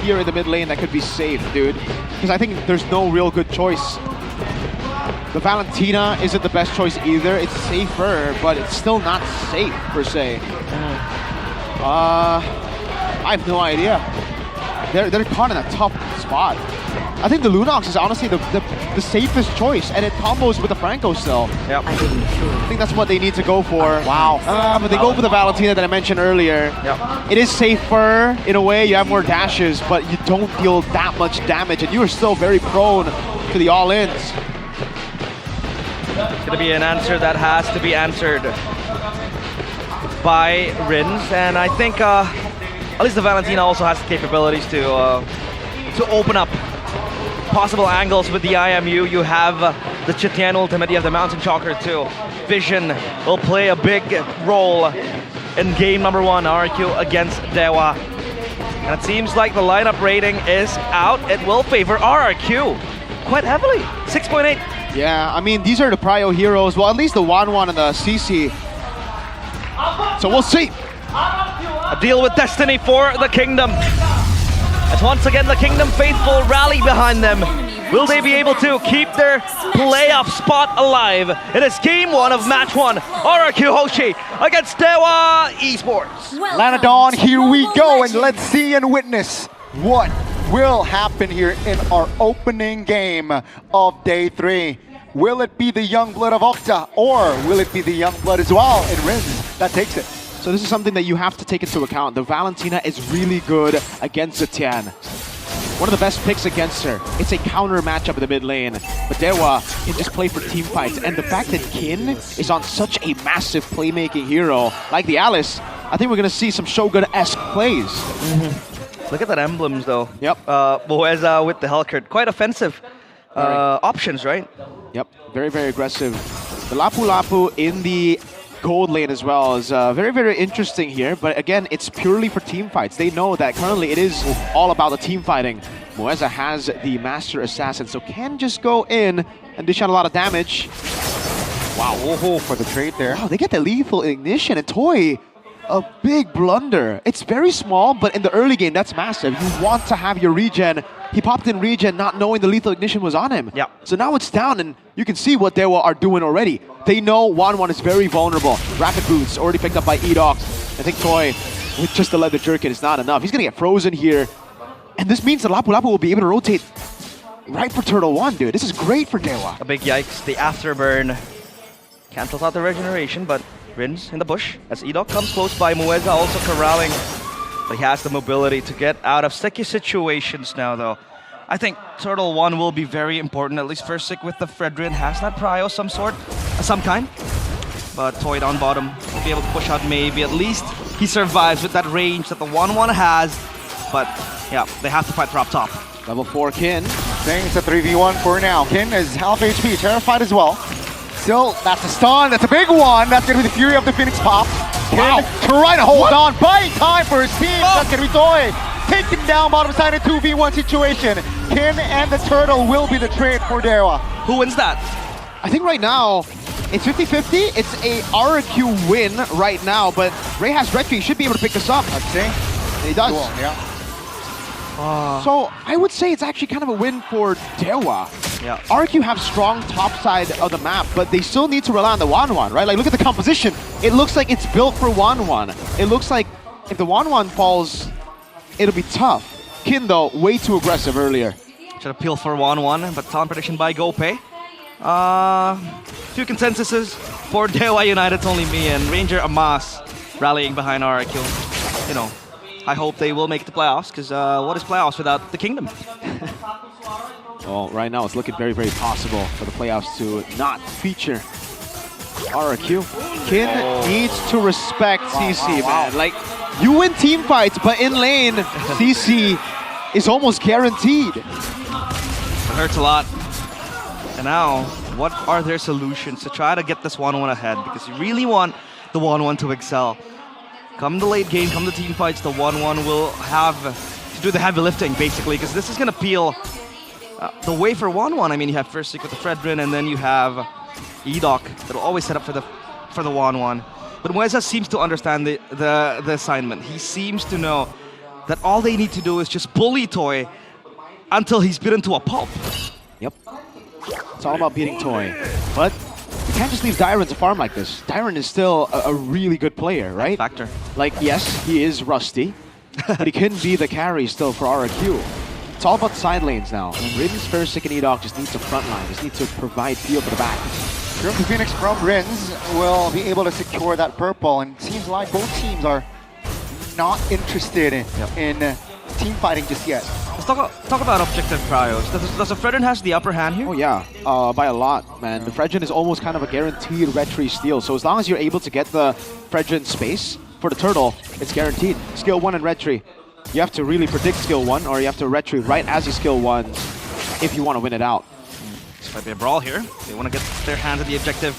Speaker 22: here in the mid lane that could be safe, dude. Because I think there's no real good choice. The Valentina isn't the best choice either. It's safer, but it's still not safe, per se. I have no idea. They're caught in a tough spot. I think the Lunox is honestly the safest choice, and it combos with the Franco still.
Speaker 7: Yep.
Speaker 22: I think that's what they need to go for. Wow. But they go for the Valentina that I mentioned earlier.
Speaker 7: Yep.
Speaker 22: It is safer in a way. You have more dashes, but you don't deal that much damage, and you are still very prone to the all-ins.
Speaker 7: It's going to be an answer that has to be answered. by Rins, and I think at least the Valentina also has the capabilities to open up possible angles with the IMU. You have the Chitian ultimate, you have the Mountain Chalker too. Vision will play a big role in game number 1, RRQ against Dewa. And it seems like the lineup rating is out. It will favor RRQ quite heavily, 6.8.
Speaker 22: Yeah, I mean, these are the prio heroes. Well, at least the 1-1 and the CC. So we'll see.
Speaker 7: A deal with destiny for the Kingdom. As once again, the Kingdom faithful rally behind them. Will they be able to keep their playoff spot alive? It is game 1 of match 1. RRQ Hoshi against Dewa Esports.
Speaker 3: Lanadon, here we go, and let's see and witness what will happen here in our opening game of day 3. Will it be the young blood of Octa, or will it be the young blood as well in Rins that takes it?
Speaker 22: So this is something that you have to take into account. The Valentina is really good against Zetian. One of the best picks against her. It's a counter matchup in the mid lane. But Dewa can just play for team fights. And the fact that Kin is on such a massive playmaking hero like the Alice, I think we're going to see some Shogun-esque plays.
Speaker 7: Look at that emblems though.
Speaker 22: Yep.
Speaker 7: Moeza with the Hellcurt. Quite offensive options, right?
Speaker 22: Yep, very, very aggressive. The Lapu Lapu in the gold lane as well is very, very interesting here. But again, it's purely for team fights. They know that currently it is all about the team fighting. Moeza has the Master Assassin, so can just go in and dish out a lot of damage.
Speaker 3: Wow, whoa, for the trade there.
Speaker 22: Wow, they get the lethal ignition, and Toy, a big blunder. It's very small, but in the early game, that's massive. You want to have your regen. He popped in regen not knowing the lethal ignition was on him.
Speaker 7: Yeah.
Speaker 22: So now it's down, and you can see what Dewa are doing already. They know 1-1 is very vulnerable. Rapid boots already picked up by Edox. I think Toy, with just the leather jerkin, is not enough. He's gonna get frozen here. And this means that Lapu Lapu will be able to rotate right for Turtle 1, dude. This is great for Dewa.
Speaker 7: A big yikes. The afterburn cancels out the regeneration, but Rins in the bush as Edoc comes close by. Moeza also corralling. But he has the mobility to get out of sticky situations now, though. I think Turtle 1 will be very important, at least Versik with the Fredrin has that prio some sort, some kind. But Toy down bottom will be able to push out maybe. At least he survives with that range that the 1-1 has. But yeah, they have to fight for up top.
Speaker 22: Level 4 Kin.
Speaker 3: Saying it's a 3v1 for now. Kin is half HP, terrified as well. Still, that's a stun, that's a big one. That's gonna be the Fury of the Phoenix pop. Kin trying to hold on, buying time for his team. That's gonna be Toy. Taken down bottom side in 2v1 situation. Kin and the Turtle will be the trade for Dewa.
Speaker 7: Who wins that?
Speaker 22: I think right now, it's 50-50. It's a RRQ win right now, but Ray has Red Tree. He should be able to pick this up.
Speaker 3: I'd say.
Speaker 22: And he does.
Speaker 3: Cool, yeah.
Speaker 22: So I would say it's actually kind of a win for Dewa.
Speaker 7: Yeah.
Speaker 22: RRQ have strong top side of the map, but they still need to rely on the 1-1, right? Like, look at the composition. It looks like it's built for 1-1. It looks like if the 1-1 falls, it'll be tough. Kin, though, way too aggressive earlier.
Speaker 7: Should appeal for 1-1, but talent prediction by GoPay. Few consensuses for Dewa United. It's only me and Ranger Amas rallying behind RRQ. You know, I hope they will make the playoffs, because what is playoffs without the Kingdom?
Speaker 22: Well, right now it's looking very, very possible for the playoffs to not feature RRQ. Kin needs to respect CC, man. Like, you win team fights, but in lane, CC is almost guaranteed.
Speaker 7: It hurts a lot. And now, what are their solutions to try to get this 1-1 ahead? Because you really want the 1-1 to excel. Come the late game, come the team fights, the 1-1 will have to do the heavy lifting, basically, because this is going to peel the way for 1-1. I mean, you have Versik with the Fredrin, and then you have Edoc that will always set up for the 1-1. But Moeza seems to understand the assignment. He seems to know that all they need to do is just bully Toy until he's beaten to a pulp.
Speaker 22: Yep. It's all about beating Toy. But you can't just leave Dyron to farm like this. Dyron is still a really good player, right?
Speaker 7: Factor.
Speaker 22: Like, yes, he is rusty, but he can be the carry still for RRQ. It's all about the side lanes now. Rins, Versik, and Edoc just need to frontline, just need to provide feel for the back.
Speaker 3: Sure, the Phoenix from Rins will be able to secure that purple, and it seems like both teams are not interested in team fighting just yet.
Speaker 7: talk about objective prios. Does the Fredrin has the upper hand here?
Speaker 22: Oh yeah, by a lot, man. The Fredrin is almost kind of a guaranteed retry steal. So as long as you're able to get the Fredrin space for the turtle, it's guaranteed. Skill 1 and retry. You have to really predict skill 1, or you have to retry right as you skill 1 if you want to win it out.
Speaker 7: This might be a brawl here. They want to get their hands at the objective.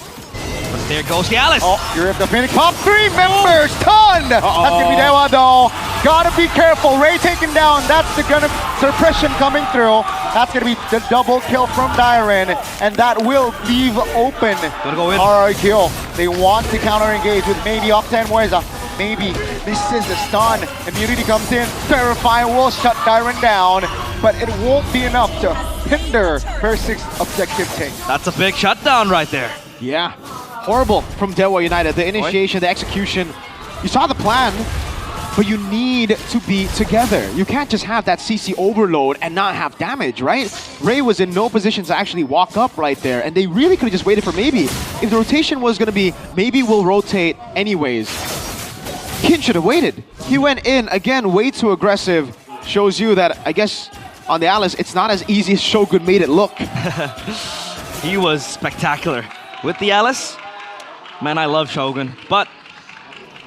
Speaker 7: But there goes the Alice.
Speaker 3: Oh, you're at the Phoenix. Top 3 members, ton! That's gonna be Dewa though. Gotta be careful. Ray taken down. That's the gonna suppression coming through. That's gonna be the double kill from Dyren, and that will leave open RRQ. They want to counter engage with maybe Octane Moeza. Maybe misses the stun. Immunity comes in. Terrify will shut Dyren down, but it won't be enough to hinder Versick's objective take.
Speaker 7: That's a big shutdown right there.
Speaker 22: Yeah. Horrible from Dewa United. The initiation, the execution. You saw the plan, but you need to be together. You can't just have that CC overload and not have damage, right? Ray was in no position to actually walk up right there, and they really could have just waited for maybe. If the rotation was going to be, maybe we'll rotate anyways. Kin should have waited. He went in, again, way too aggressive. Shows you that, I guess, on the Alice, it's not as easy as Shogun made it look.
Speaker 7: He was spectacular. With the Alice, man, I love Shogun. But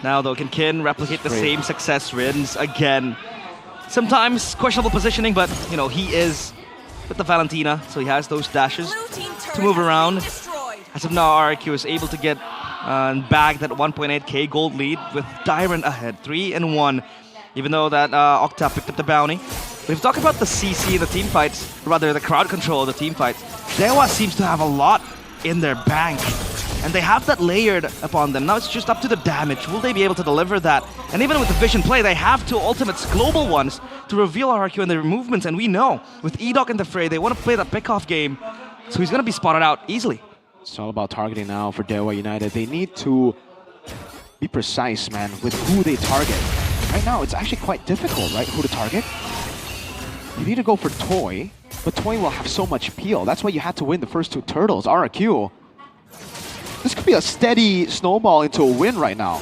Speaker 7: now, though, can Kin replicate the same success? Rins again. Sometimes questionable positioning, but, you know, he is with the Valentina, so he has those dashes to move around. As of now, RRQ is able to get bag that 1.8k gold lead with Dyren ahead, 3-1. Even though that Octa picked up the bounty. We've talked about the CC in the team fights, rather the crowd control of the team fights. Dewa seems to have a lot in their bank, and they have that layered upon them. Now it's just up to the damage. Will they be able to deliver that? And even with the vision play, they have two ultimates, global ones, to reveal RRQ and their movements. And we know, with Edok in the fray, they want to play that pick-off game, so he's going to be spotted out easily.
Speaker 22: It's all about targeting now for Dewa United. They need to be precise, man, with who they target. Right now, it's actually quite difficult, right, who to target. You need to go for Toy, but Toy will have so much peel. That's why you had to win the first two turtles, RRQ. This could be a steady snowball into a win right now.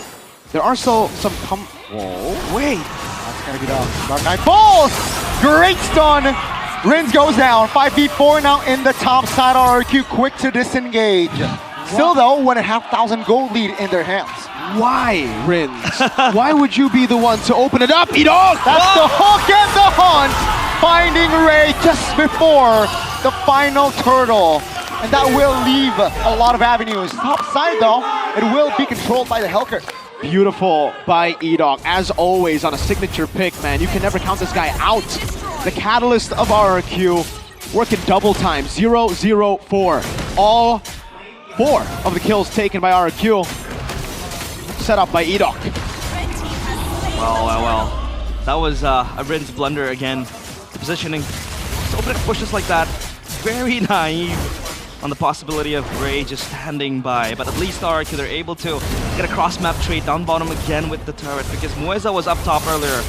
Speaker 22: There are some whoa, wait. That's gonna be the Dark Knight falls! Great stun! Rins goes down, 5v4 now in the top side. RRQ quick to disengage. Still though, 1,500 gold lead in their hands. Why, Rins? Why would you be the one to open it up? Edok!
Speaker 3: That's the hook and the hunt! Finding Ray just before the final turtle. And that will leave a lot of avenues. Top side though, it will be controlled by the Helker.
Speaker 22: Beautiful by Edok. As always on a signature pick, man. You can never count this guy out. The catalyst of RRQ, working double time, 0-0-4. All 4 of the kills taken by RRQ, set up by Edok.
Speaker 7: Well. That was a Rins blunder again. The positioning, so many pushes like that. Very naive on the possibility of Ray just standing by, but at least RRQ, they're able to get a cross-map trade down bottom again with the turret, because Moeza was up top earlier.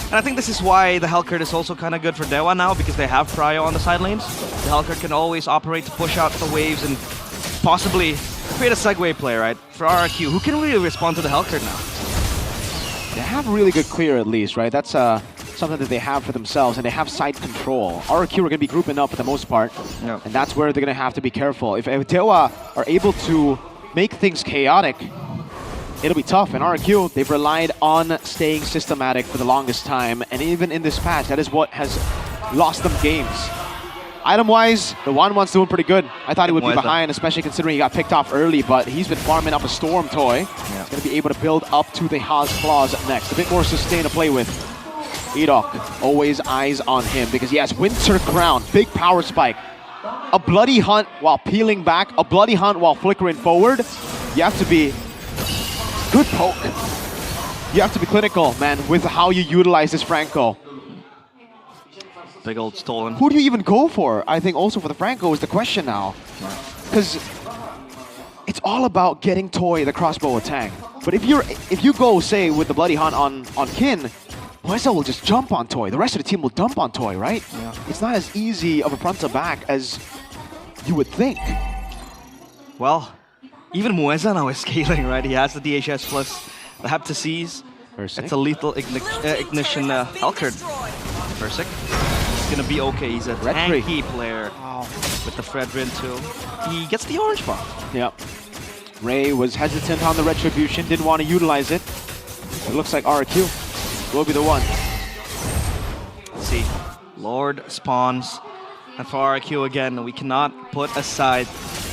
Speaker 7: And I think this is why the Hellcurt is also kind of good for Dewa now, because they have Prio on the side lanes. The Hellcurt can always operate to push out the waves and possibly create a segue play, right? For RRQ, who can really respond to the Hellcurt now?
Speaker 22: They have really good clear at least, right? That's something that they have for themselves, and they have side control. RRQ are going to be grouping up for the most part, and that's where they're going to have to be careful. If Dewa are able to make things chaotic, it'll be tough. And RRQ, they've relied on staying systematic for the longest time, and even in this patch, that is what has lost them games. Item-wise, the 1-1's doing pretty good. I thought he would be behind, especially considering he got picked off early, but he's been farming up a Storm Toy. He's going to be able to build up to the Haas Claws next. A bit more sustain to play with. Edok, always eyes on him, because he has Winter Crown, big power spike. A bloody hunt while peeling back, a bloody hunt while flickering forward. You have to be good poke. You have to be clinical, man, with how you utilize this Franco.
Speaker 7: Big old stolen.
Speaker 22: Who do you even go for? I think also for the Franco is the question now. Because it's all about getting Toy the crossbow attack. But if you go, say, with the bloody hunt on Kin, Moeza will just jump on Toy. The rest of the team will dump on Toy, right? Yeah. It's not as easy of a front to back as you would think.
Speaker 7: Well, even Moeza now is scaling, right? He has the DHS plus the Heptases. It's a lethal ignition Hellcurt. Versick. gonna be okay. He's a
Speaker 22: Red
Speaker 7: tanky player with the Fredrin too. He gets the orange buff.
Speaker 22: Yep. Ray was hesitant on the Retribution, didn't want to utilize it. It looks like RRQ will be the one.
Speaker 7: Let's see. Lord spawns. And for RRQ again, we cannot put aside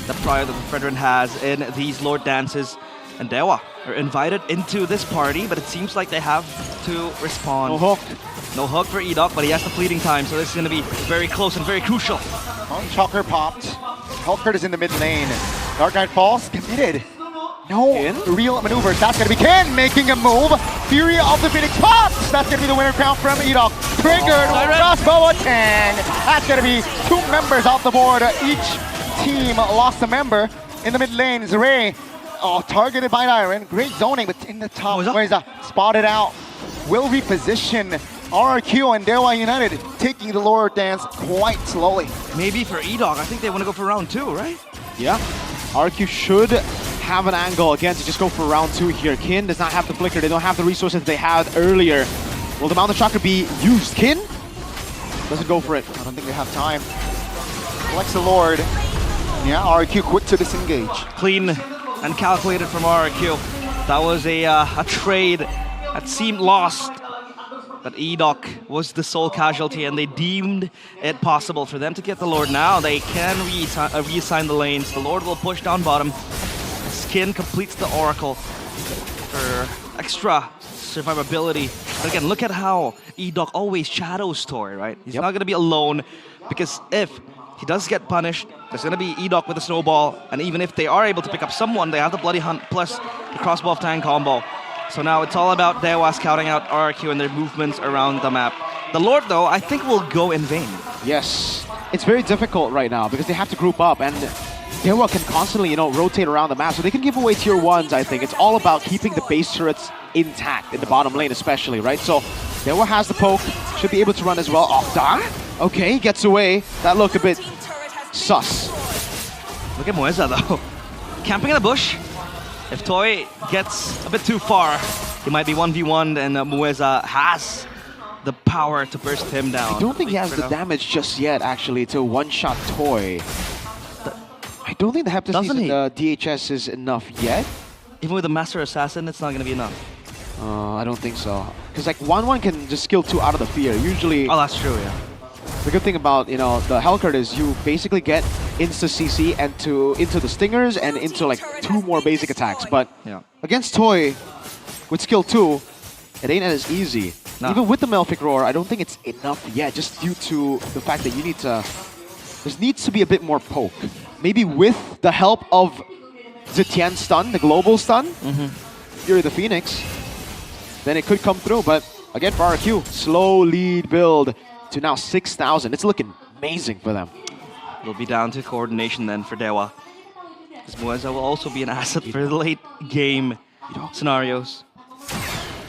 Speaker 7: the pride that the Fredrin has in these Lord dances. And Dewa are invited into this party, but it seems like they have to respond.
Speaker 22: No hook.
Speaker 7: No hook for Edok, but he has the fleeting time, so this is going to be very close and very crucial.
Speaker 3: Chalker popped. Hellcurt is in the mid lane. Dark Knight falls, committed. No real maneuvers. That's going to be Ken making a move. Fury of the Phoenix pops. That's going to be the winner crown from Edok. Triggered crossbow attack. That's going to be 2 members off the board. Each team lost a member. In the mid lane is Ray. Oh, targeted by Iron. Great zoning, but in the top, Mueza spotted out. Will reposition RRQ and Dewa United taking the Lord dance quite slowly.
Speaker 7: Maybe for Edok, I think they want to go for round 2, right?
Speaker 22: Yeah. RRQ should have an angle again to just go for round 2 here. Kin does not have the flicker. They don't have the resources they had earlier. Will the Mountain Chakra be used? Kin doesn't go for it.
Speaker 3: I don't think they have time. Flex the Lord. Yeah, RRQ quick to disengage.
Speaker 7: Clean and calculated from RRQ. That was a trade that seemed lost. But Edok was the sole casualty, and they deemed it possible for them to get the Lord. Now they can reassign the lanes. The Lord will push down bottom. Skin completes the Oracle for extra survivability. But again, look at how Edok always shadows Toy, right? He's not going to be alone, because if he does get punished, there's going to be Edok with a snowball, and even if they are able to pick up someone, they have the Bloody Hunt plus the Crossbow of Tang combo. So now it's all about Dewa scouting out RRQ and their movements around the map. The Lord, though, I think will go in vain.
Speaker 22: Yes. It's very difficult right now because they have to group up, and Dewa can constantly, rotate around the map, so they can give away tier 1s, I think. It's all about keeping the base turrets intact in the bottom lane especially, right? So Dewa has the poke, should be able to run as well. Octa, okay, gets away. That looked a bit sus.
Speaker 7: Look at Mueza, though. Camping in the bush. If Toy gets a bit too far, he might be 1v1, and Mueza has the power to burst him down.
Speaker 22: I don't think he has the damage just yet, actually, to one-shot Toy. I don't think the Heptasis and the DHS is enough yet.
Speaker 7: Even with the Master Assassin, it's not going to be enough.
Speaker 22: I don't think so. Because like 1-1 can just kill 2 out of the fear. Usually...
Speaker 7: Oh, that's true, yeah.
Speaker 22: The good thing about, the Hellcurt is you basically get insta CC and into the stingers and into like 2 more basic attacks. But against Toy, with skill 2, it ain't as easy. Nah. Even with the Malefic Roar, I don't think it's enough yet, just due to the fact that you need to... There needs to be a bit more poke. Maybe with the help of Zetian's stun, the global stun, Fury the Phoenix, then it could come through. But again, for RRQ, slow lead build to now 6,000. It's looking amazing for them.
Speaker 7: It'll be down to coordination then for Dewa. Because Mueza will also be an asset for the late game scenarios.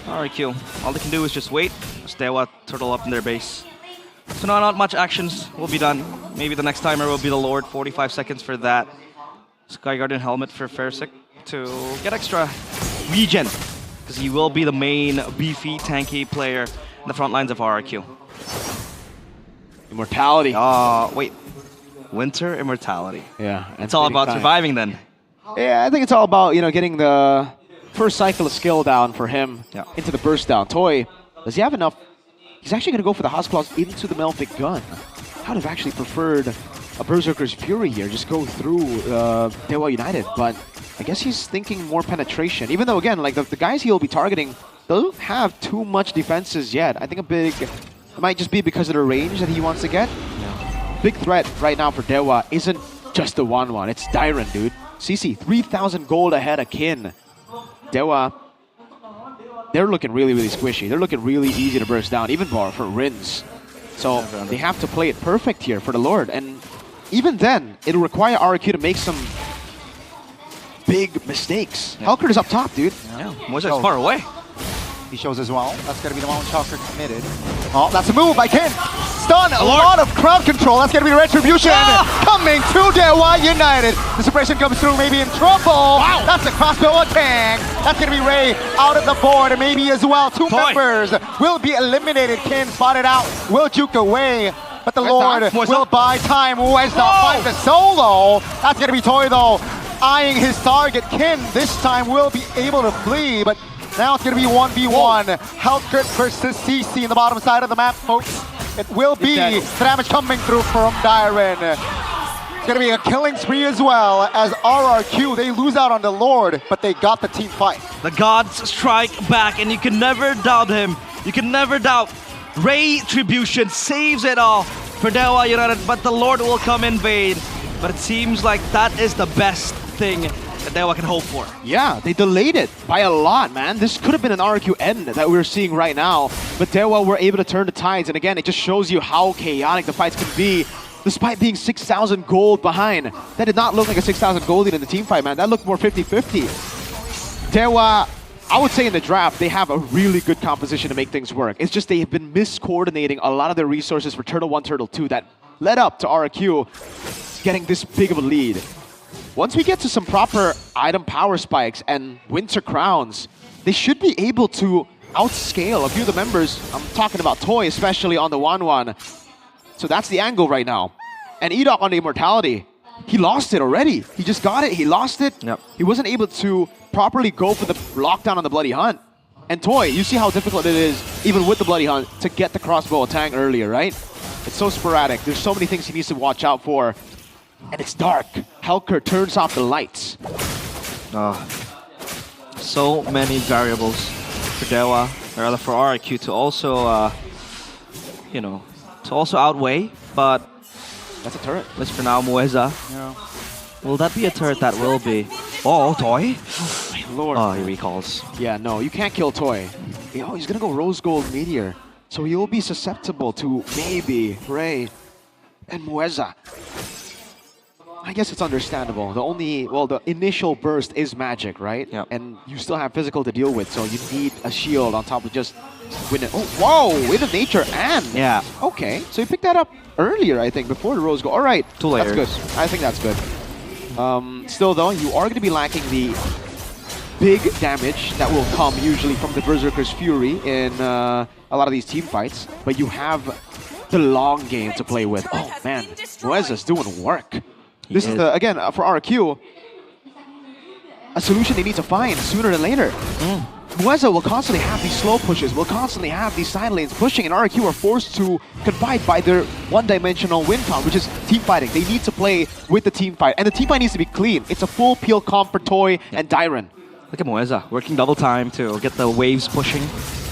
Speaker 7: RRQ, all they can do is just wait. As Dewa turtle up in their base. So now not much actions will be done. Maybe the next timer will be the Lord. 45 seconds for that. Sky Guardian helmet for Fairsick to get extra regen. Because he will be the main beefy, tanky player in the front lines of RRQ.
Speaker 22: Immortality.
Speaker 7: Wait. Winter Immortality.
Speaker 22: Yeah.
Speaker 7: It's all about surviving then.
Speaker 22: Yeah, I think it's all about, getting the first cycle of skill down for him into the burst down. Toy, does he have enough? He's actually going to go for the House Claws into the Malefic Gun. I would have actually preferred a Berserker's Fury here, just go through Dewa United, but I guess he's thinking more penetration. Even though, again, like the guys he'll be targeting don't have too much defenses yet. I think it might just be because of the range that he wants to get. Big threat right now for Dewa isn't just the 1-1, it's Dyron, dude. CC, 3,000 gold ahead of Kin. Dewa, they're looking really, really squishy. They're looking really easy to burst down, even for Rins. So they have to play it perfect here for the Lord. And even then, it'll require RRQ to make some big mistakes. Hellcurt is up top, dude.
Speaker 7: Yeah, Moisa's far away.
Speaker 3: He shows as well. That's going to be the Mountain Chakra committed. Oh, that's a move by Ken. Stun, a lot of crowd control. That's going to be Retribution coming to Dewa United. The suppression comes through, maybe in trouble. Wow. That's a crossbow attack. That's going to be Ray out of the board, and maybe as well. 2 members will be eliminated. Ken spotted out, will juke away. But the Lord will buy time. Mueza finds the solo. That's going to be Toy, though, eyeing his target. Kin this time will be able to flee, but now it's going to be 1v1. Helkert versus CC in the bottom side of the map, folks. It will be the damage coming through from Dyren. It's going to be a killing spree as well as RRQ. They lose out on the Lord, but they got the team fight.
Speaker 7: The gods strike back, and you can never doubt him. You can never doubt. Retribution saves it all for Dewa United, but the Lord will come in vain. But it seems like that is the best thing that Dewa can hope for.
Speaker 22: Yeah, they delayed it by a lot, man. This could have been an RQ end that we're seeing right now, but Dewa were able to turn the tides, and again, it just shows you how chaotic the fights can be, despite being 6,000 gold behind. That did not look like a 6,000 gold lead in the team fight, man. That looked more 50-50. Dewa, I would say in the draft, they have a really good composition to make things work. It's just they have been miscoordinating a lot of their resources for Turtle 1, Turtle 2 that led up to RQ getting this big of a lead. Once we get to some proper item power spikes and winter crowns, they should be able to outscale a few of the members. I'm talking about Toy, especially on the 1-1. So that's the angle right now. And Edok on the Immortality, he lost it already. He just got it, he lost it.
Speaker 7: Yep.
Speaker 22: He wasn't able to properly go for the lockdown on the Bloody Hunt. And Toy, you see how difficult it is, even with the Bloody Hunt, to get the crossbow attack earlier, right? It's so sporadic. There's so many things he needs to watch out for. And it's dark. Helker turns off the lights.
Speaker 7: So many variables for Dewa, or rather for RRQ to also, you know, to also outweigh, but
Speaker 22: that's a turret.
Speaker 7: At least for now, Mueza.
Speaker 22: Yeah.
Speaker 7: Will that be a turret? That will be. Oh, Toy.
Speaker 22: My lord.
Speaker 7: Oh, he recalls.
Speaker 22: Yeah, no, you can't kill Toy. Oh, he's gonna go Rose Gold Meteor. So you'll be susceptible to maybe Ray and Mueza. I guess it's understandable. The initial burst is magic, right?
Speaker 7: Yep.
Speaker 22: And you still have physical to deal with, so you need a shield on top of just Wind. Oh, whoa! Wind of Nature and...
Speaker 7: Yeah.
Speaker 22: Okay, so you picked that up earlier, I think, before the Rose Gold. All right.
Speaker 7: 2 layers.
Speaker 22: That's good. I think that's good. Still, though, you are going to be lacking the big damage that will come usually from the Berserker's Fury in a lot of these team fights, but you have the long game to play with. Oh, man. Mueza's doing work. This is, again, for RQ, a solution they need to find sooner than later. Mueza will constantly have these slow pushes, will constantly have these side lanes pushing, and RQ are forced to confide by their one-dimensional win count, which is team fighting. They need to play with the team fight, and the team fight needs to be clean. It's a full peel comp for Toy and Dyren.
Speaker 7: Look at Mueza, working double time to get the waves pushing.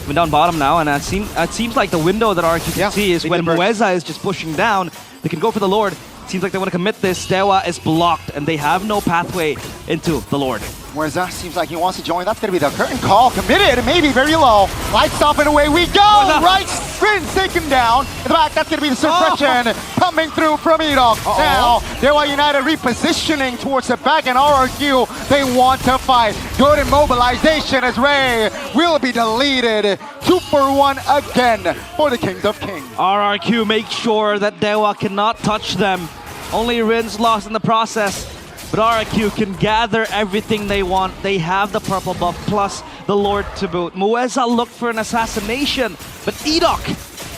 Speaker 7: Even down bottom now, and it seems like the window that RQ can see is when Mueza is just pushing down, they can go for the Lord. Seems like they want to commit this. Dewa is blocked, and they have no pathway into the Lord.
Speaker 3: Mueza seems like he wants to join. That's going to be the curtain call. Committed, maybe very low. Lights off and away we go. Right spin taken down. In the back, that's going to be the suppression coming through from Edok. Now, Dewa United repositioning towards the back, and RRQ, they want to fight. Good immobilization as Ray will be deleted. 2 for 1 again for the King of Kings.
Speaker 7: RRQ make sure that Dewa cannot touch them. Only Rin's lost in the process. But RRQ can gather everything they want. They have the purple buff plus the Lord to boot. Mueza looked for an assassination, but Edok,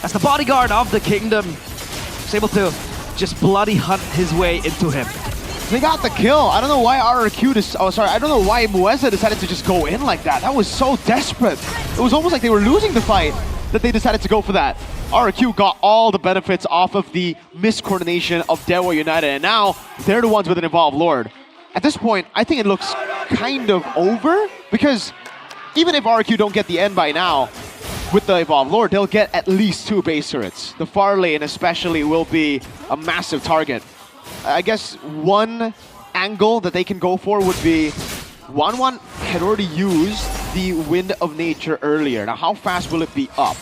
Speaker 7: as the bodyguard of the kingdom, is able to just bloody hunt his way into him.
Speaker 22: They got the kill. I don't know why RRQ, I don't know why Mueza decided to just go in like that. That was so desperate. It was almost like they were losing the fight that they decided to go for that. RRQ got all the benefits off of the miscoordination of Dewa United, and now they're the ones with an Evolved Lord. At this point, I think it looks kind of over, because even if RRQ don't get the end by now, with the Evolved Lord, they'll get at least 2 base turrets. The far lane especially will be a massive target. I guess one angle that they can go for would be 1-1 had already used the Wind of Nature earlier. Now, how fast will it be up?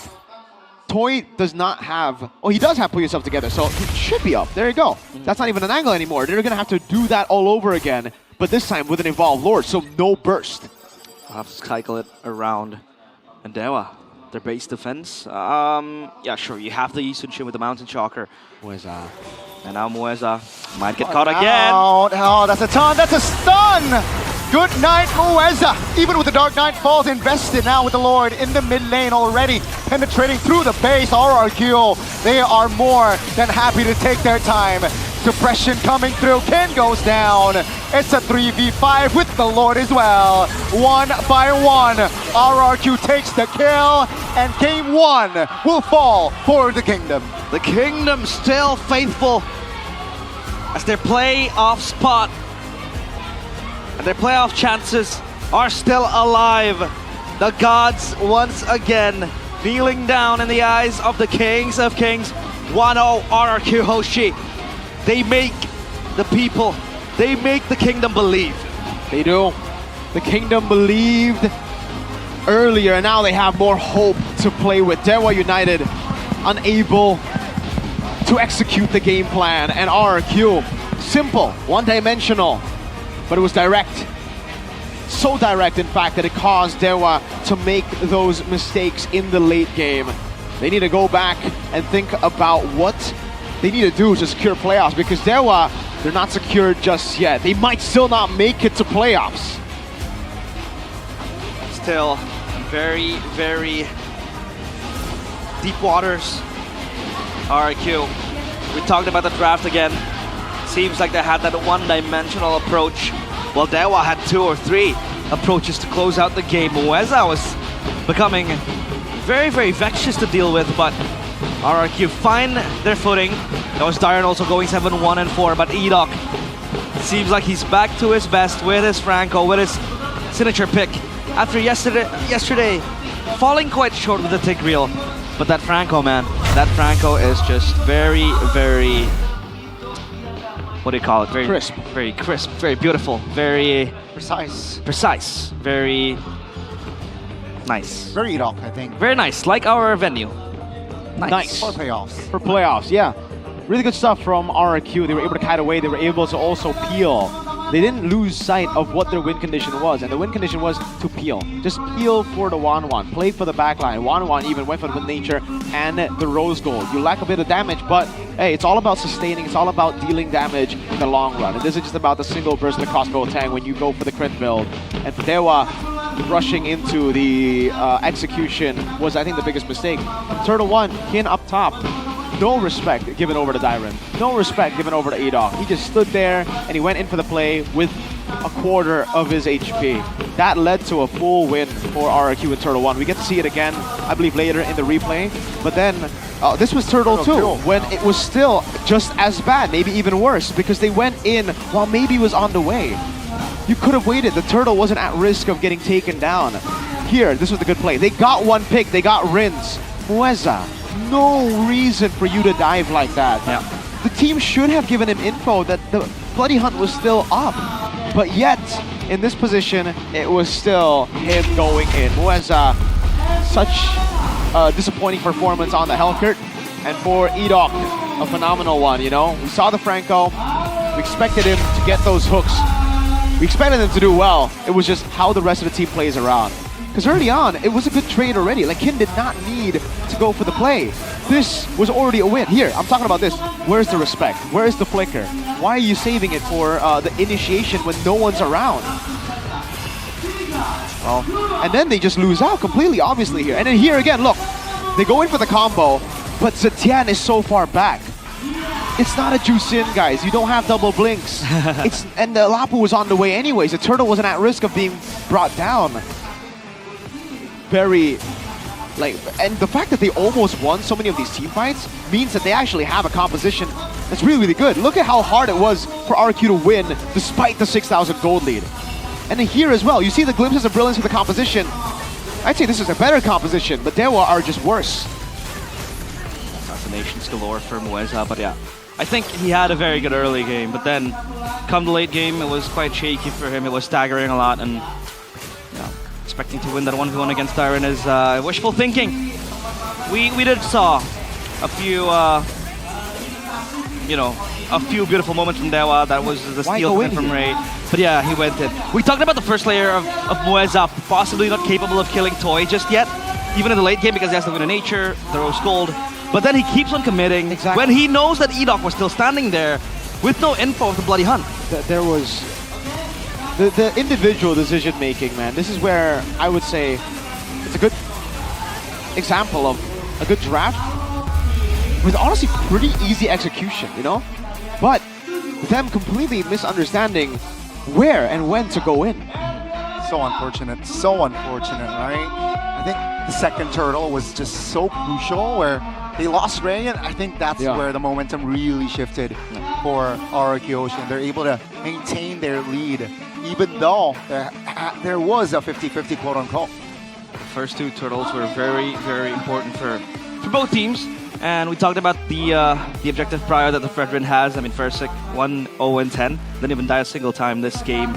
Speaker 22: Toy does not have... Oh, he does have Put Yourself Together, so it should be up. There you go. That's not even an angle anymore. They're going to have to do that all over again, but this time with an Evolved Lord, so no burst.
Speaker 7: I'll have to cycle it around. And Dewa, their base defense. Yeah, sure, you have the Yisun with the Mountain Shocker.
Speaker 22: Mueza.
Speaker 7: And now Mueza might get caught again.
Speaker 3: Oh, that's a ton. That's a stun. Good night, Mueza. Even with the Dark Knight Falls invested now with the Lord in the mid lane already, penetrating through the base. RRQ, they are more than happy to take their time. Suppression coming through. Ken goes down. It's a 3v5 with the Lord as well. 1 by 1. RRQ takes the kill, and game 1 will fall for the Kingdom.
Speaker 7: The Kingdom still faithful as their playoff spot and their playoff chances are still alive. The gods once again kneeling down in the eyes of the Kings of Kings. 1-0 RRQ Hoshi. They make the people, they make the Kingdom believe.
Speaker 22: They do. The Kingdom believed earlier, and now they have more hope to play with. Dewa United unable to execute the game plan, and RRQ, simple, one-dimensional, but it was direct. So direct, in fact, that it caused Dewa to make those mistakes in the late game. They need to go back and think about what they need to do to secure playoffs, because Dewa, they're not secured just yet. They might still not make it to playoffs.
Speaker 7: Still very, very deep waters. RRQ. We talked about the draft again. Seems like they had that one-dimensional approach, while Dewa had 2 or 3 approaches to close out the game. Mueza was becoming very, very vexed to deal with, but RRQ find their footing. That was Darren also going 7-1 and 4, but Edok seems like he's back to his best with his Franco, with his signature pick. After yesterday falling quite short with the Tigreal, but that Franco, man, that Franco is just very, very, what do you call it? Very
Speaker 22: crisp.
Speaker 7: Very crisp, very beautiful, very
Speaker 3: precise,
Speaker 7: very nice.
Speaker 3: Very Edok, I think.
Speaker 7: Very nice, like our venue.
Speaker 22: Nice.
Speaker 3: For playoffs.
Speaker 22: For playoffs, yeah. Really good stuff from RRQ. They were able to kite away. They were able to also peel. They didn't lose sight of what their win condition was, and the win condition was to peel. Just peel for the 1-1. Play for the backline. 1-1 even went for the nature and the rose gold. You lack a bit of damage, but hey, it's all about sustaining. It's all about dealing damage in the long run. And this is just about the single burst of the crossbow tang when you go for the crit build. And for Dewa, rushing into the execution was, I think, the biggest mistake. Turtle 1, Kin up top. No respect given over to Dyron. No respect given over to Edok. He just stood there and he went in for the play with a quarter of his HP. That led to a full win for RRQ and Turtle 1. We get to see it again, I believe, later in the replay. But then, this was Turtle 2, when it was still just as bad, maybe even worse, because they went in while maybe was on the way. You could have waited. The Turtle wasn't at risk of getting taken down. Here, this was the good play. They got one pick. They got Rins. Mueza, no reason for you to dive like that.
Speaker 7: Yeah.
Speaker 22: The team should have given him info that the Bloody Hunt was still up. But yet, in this position, it was still him going in. Mueza, such a disappointing performance on the Hellcurt. And for Edok, a phenomenal one, you know? We saw the Franco. We expected him to get those hooks. We expected him to do well. It was just how the rest of the team plays around. Because early on, it was a good trade already. Like, Kin did not need to go for the play. This was already a win. Here, I'm talking about this. Where's the respect? Where's the flicker? Why are you saving it for the initiation when no one's around? Well, and then they just lose out completely, obviously, here. And then here again, look. They go in for the combo, but Zetian is so far back. It's not a juice in, guys. You don't have double blinks. And the Lapu was on the way anyways. The Turtle wasn't at risk of being brought down. Very, like, and the fact that they almost won so many of these team fights means that they actually have a composition that's really, really good. Look at how hard it was for RQ to win despite the 6,000 gold lead. And then here as well, you see the glimpses of brilliance of the composition. I'd say this is a better composition, but Dewa are just worse.
Speaker 7: Assassinations galore for Mueza, but yeah. I think he had a very good early game, but then come the late game, it was quite shaky for him. It was staggering a lot, and expecting to win that 1v1 against Dyron is wishful thinking. We did saw a few, a few beautiful moments from Dewa. That was the steal from Ray. But yeah, he went in. We talked about the first layer of Mueza, possibly not capable of killing Toy just yet, even in the late game, because he has to win a nature, the Rose Gold. But then he keeps on committing when he knows that Edok was still standing there with no info of the Bloody Hunt.
Speaker 22: There was the individual decision making, man. This is where I would say it's a good example of a good draft with honestly pretty easy execution, you know? But them completely misunderstanding where and when to go in.
Speaker 3: So unfortunate, right? I think the second turtle was just so crucial where they lost Ray, and I think that's where the momentum really shifted for RRQ Ocean. They're able to maintain their lead, even though there was a 50-50 quote-unquote.
Speaker 7: The first two turtles were very, very important for both teams. And we talked about the objective prior that the Fredrin has. I mean, Versik 1-0-10, didn't even die a single time this game.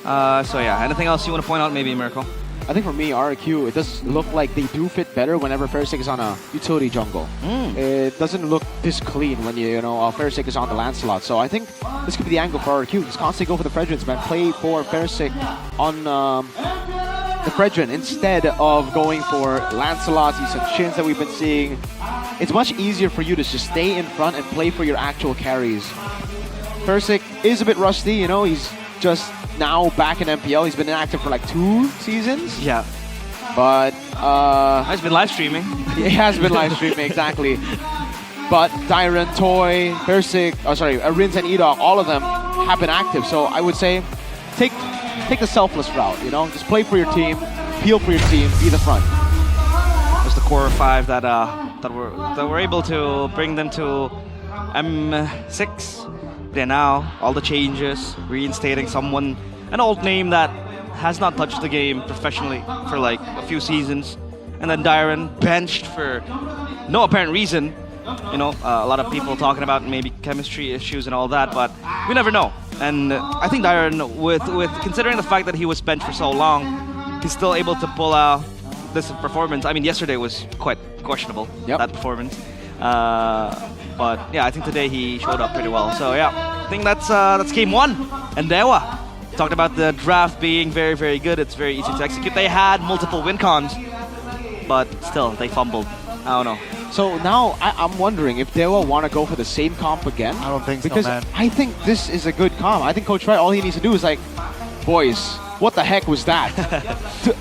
Speaker 7: So yeah, anything else you want to point out, maybe, Miracle?
Speaker 22: I think for me, RRQ, it does look like they do fit better whenever Versik is on a utility jungle. It doesn't look this clean when Versik is on the Lancelot. So I think this could be the angle for RRQ. Just constantly go for the Fredrins, man. Play for Versik on the Fredrin instead of going for Lancelots, these Shins that we've been seeing. It's much easier for you to just stay in front and play for your actual carries. Versik is a bit rusty, you know, he's just now back in MPL. He's been inactive for like 2 seasons.
Speaker 7: Yeah.
Speaker 22: But
Speaker 7: he's been live streaming.
Speaker 22: He has been live streaming, exactly. But Dyron, Toy, Versik, Rins and Edok, all of them have been active. So I would say take the selfless route, you know, just play for your team, peel for your team, be the front.
Speaker 7: There's the core 5 that were able to bring them to M6. They're now all the changes, reinstating an old name that has not touched the game professionally for like a few seasons, and then Dyron benched for no apparent reason. You know, a lot of people talking about maybe chemistry issues and all that, but we never know. And I think Dyron, with considering the fact that he was benched for so long, he's still able to pull out this performance. I mean, yesterday was quite questionable, that performance. But yeah, I think today he showed up pretty well. So yeah, I think that's game 1. And Dewa talked about the draft being very, very good. It's very easy to execute. They had multiple win cons, but still they fumbled. I don't know.
Speaker 22: So now I'm wondering if Dewa want to go for the same comp again.
Speaker 3: I don't think so,
Speaker 22: because
Speaker 3: man.
Speaker 22: I think this is a good comp. I think Coach Wright, all he needs to do is like, boys, what the heck was that?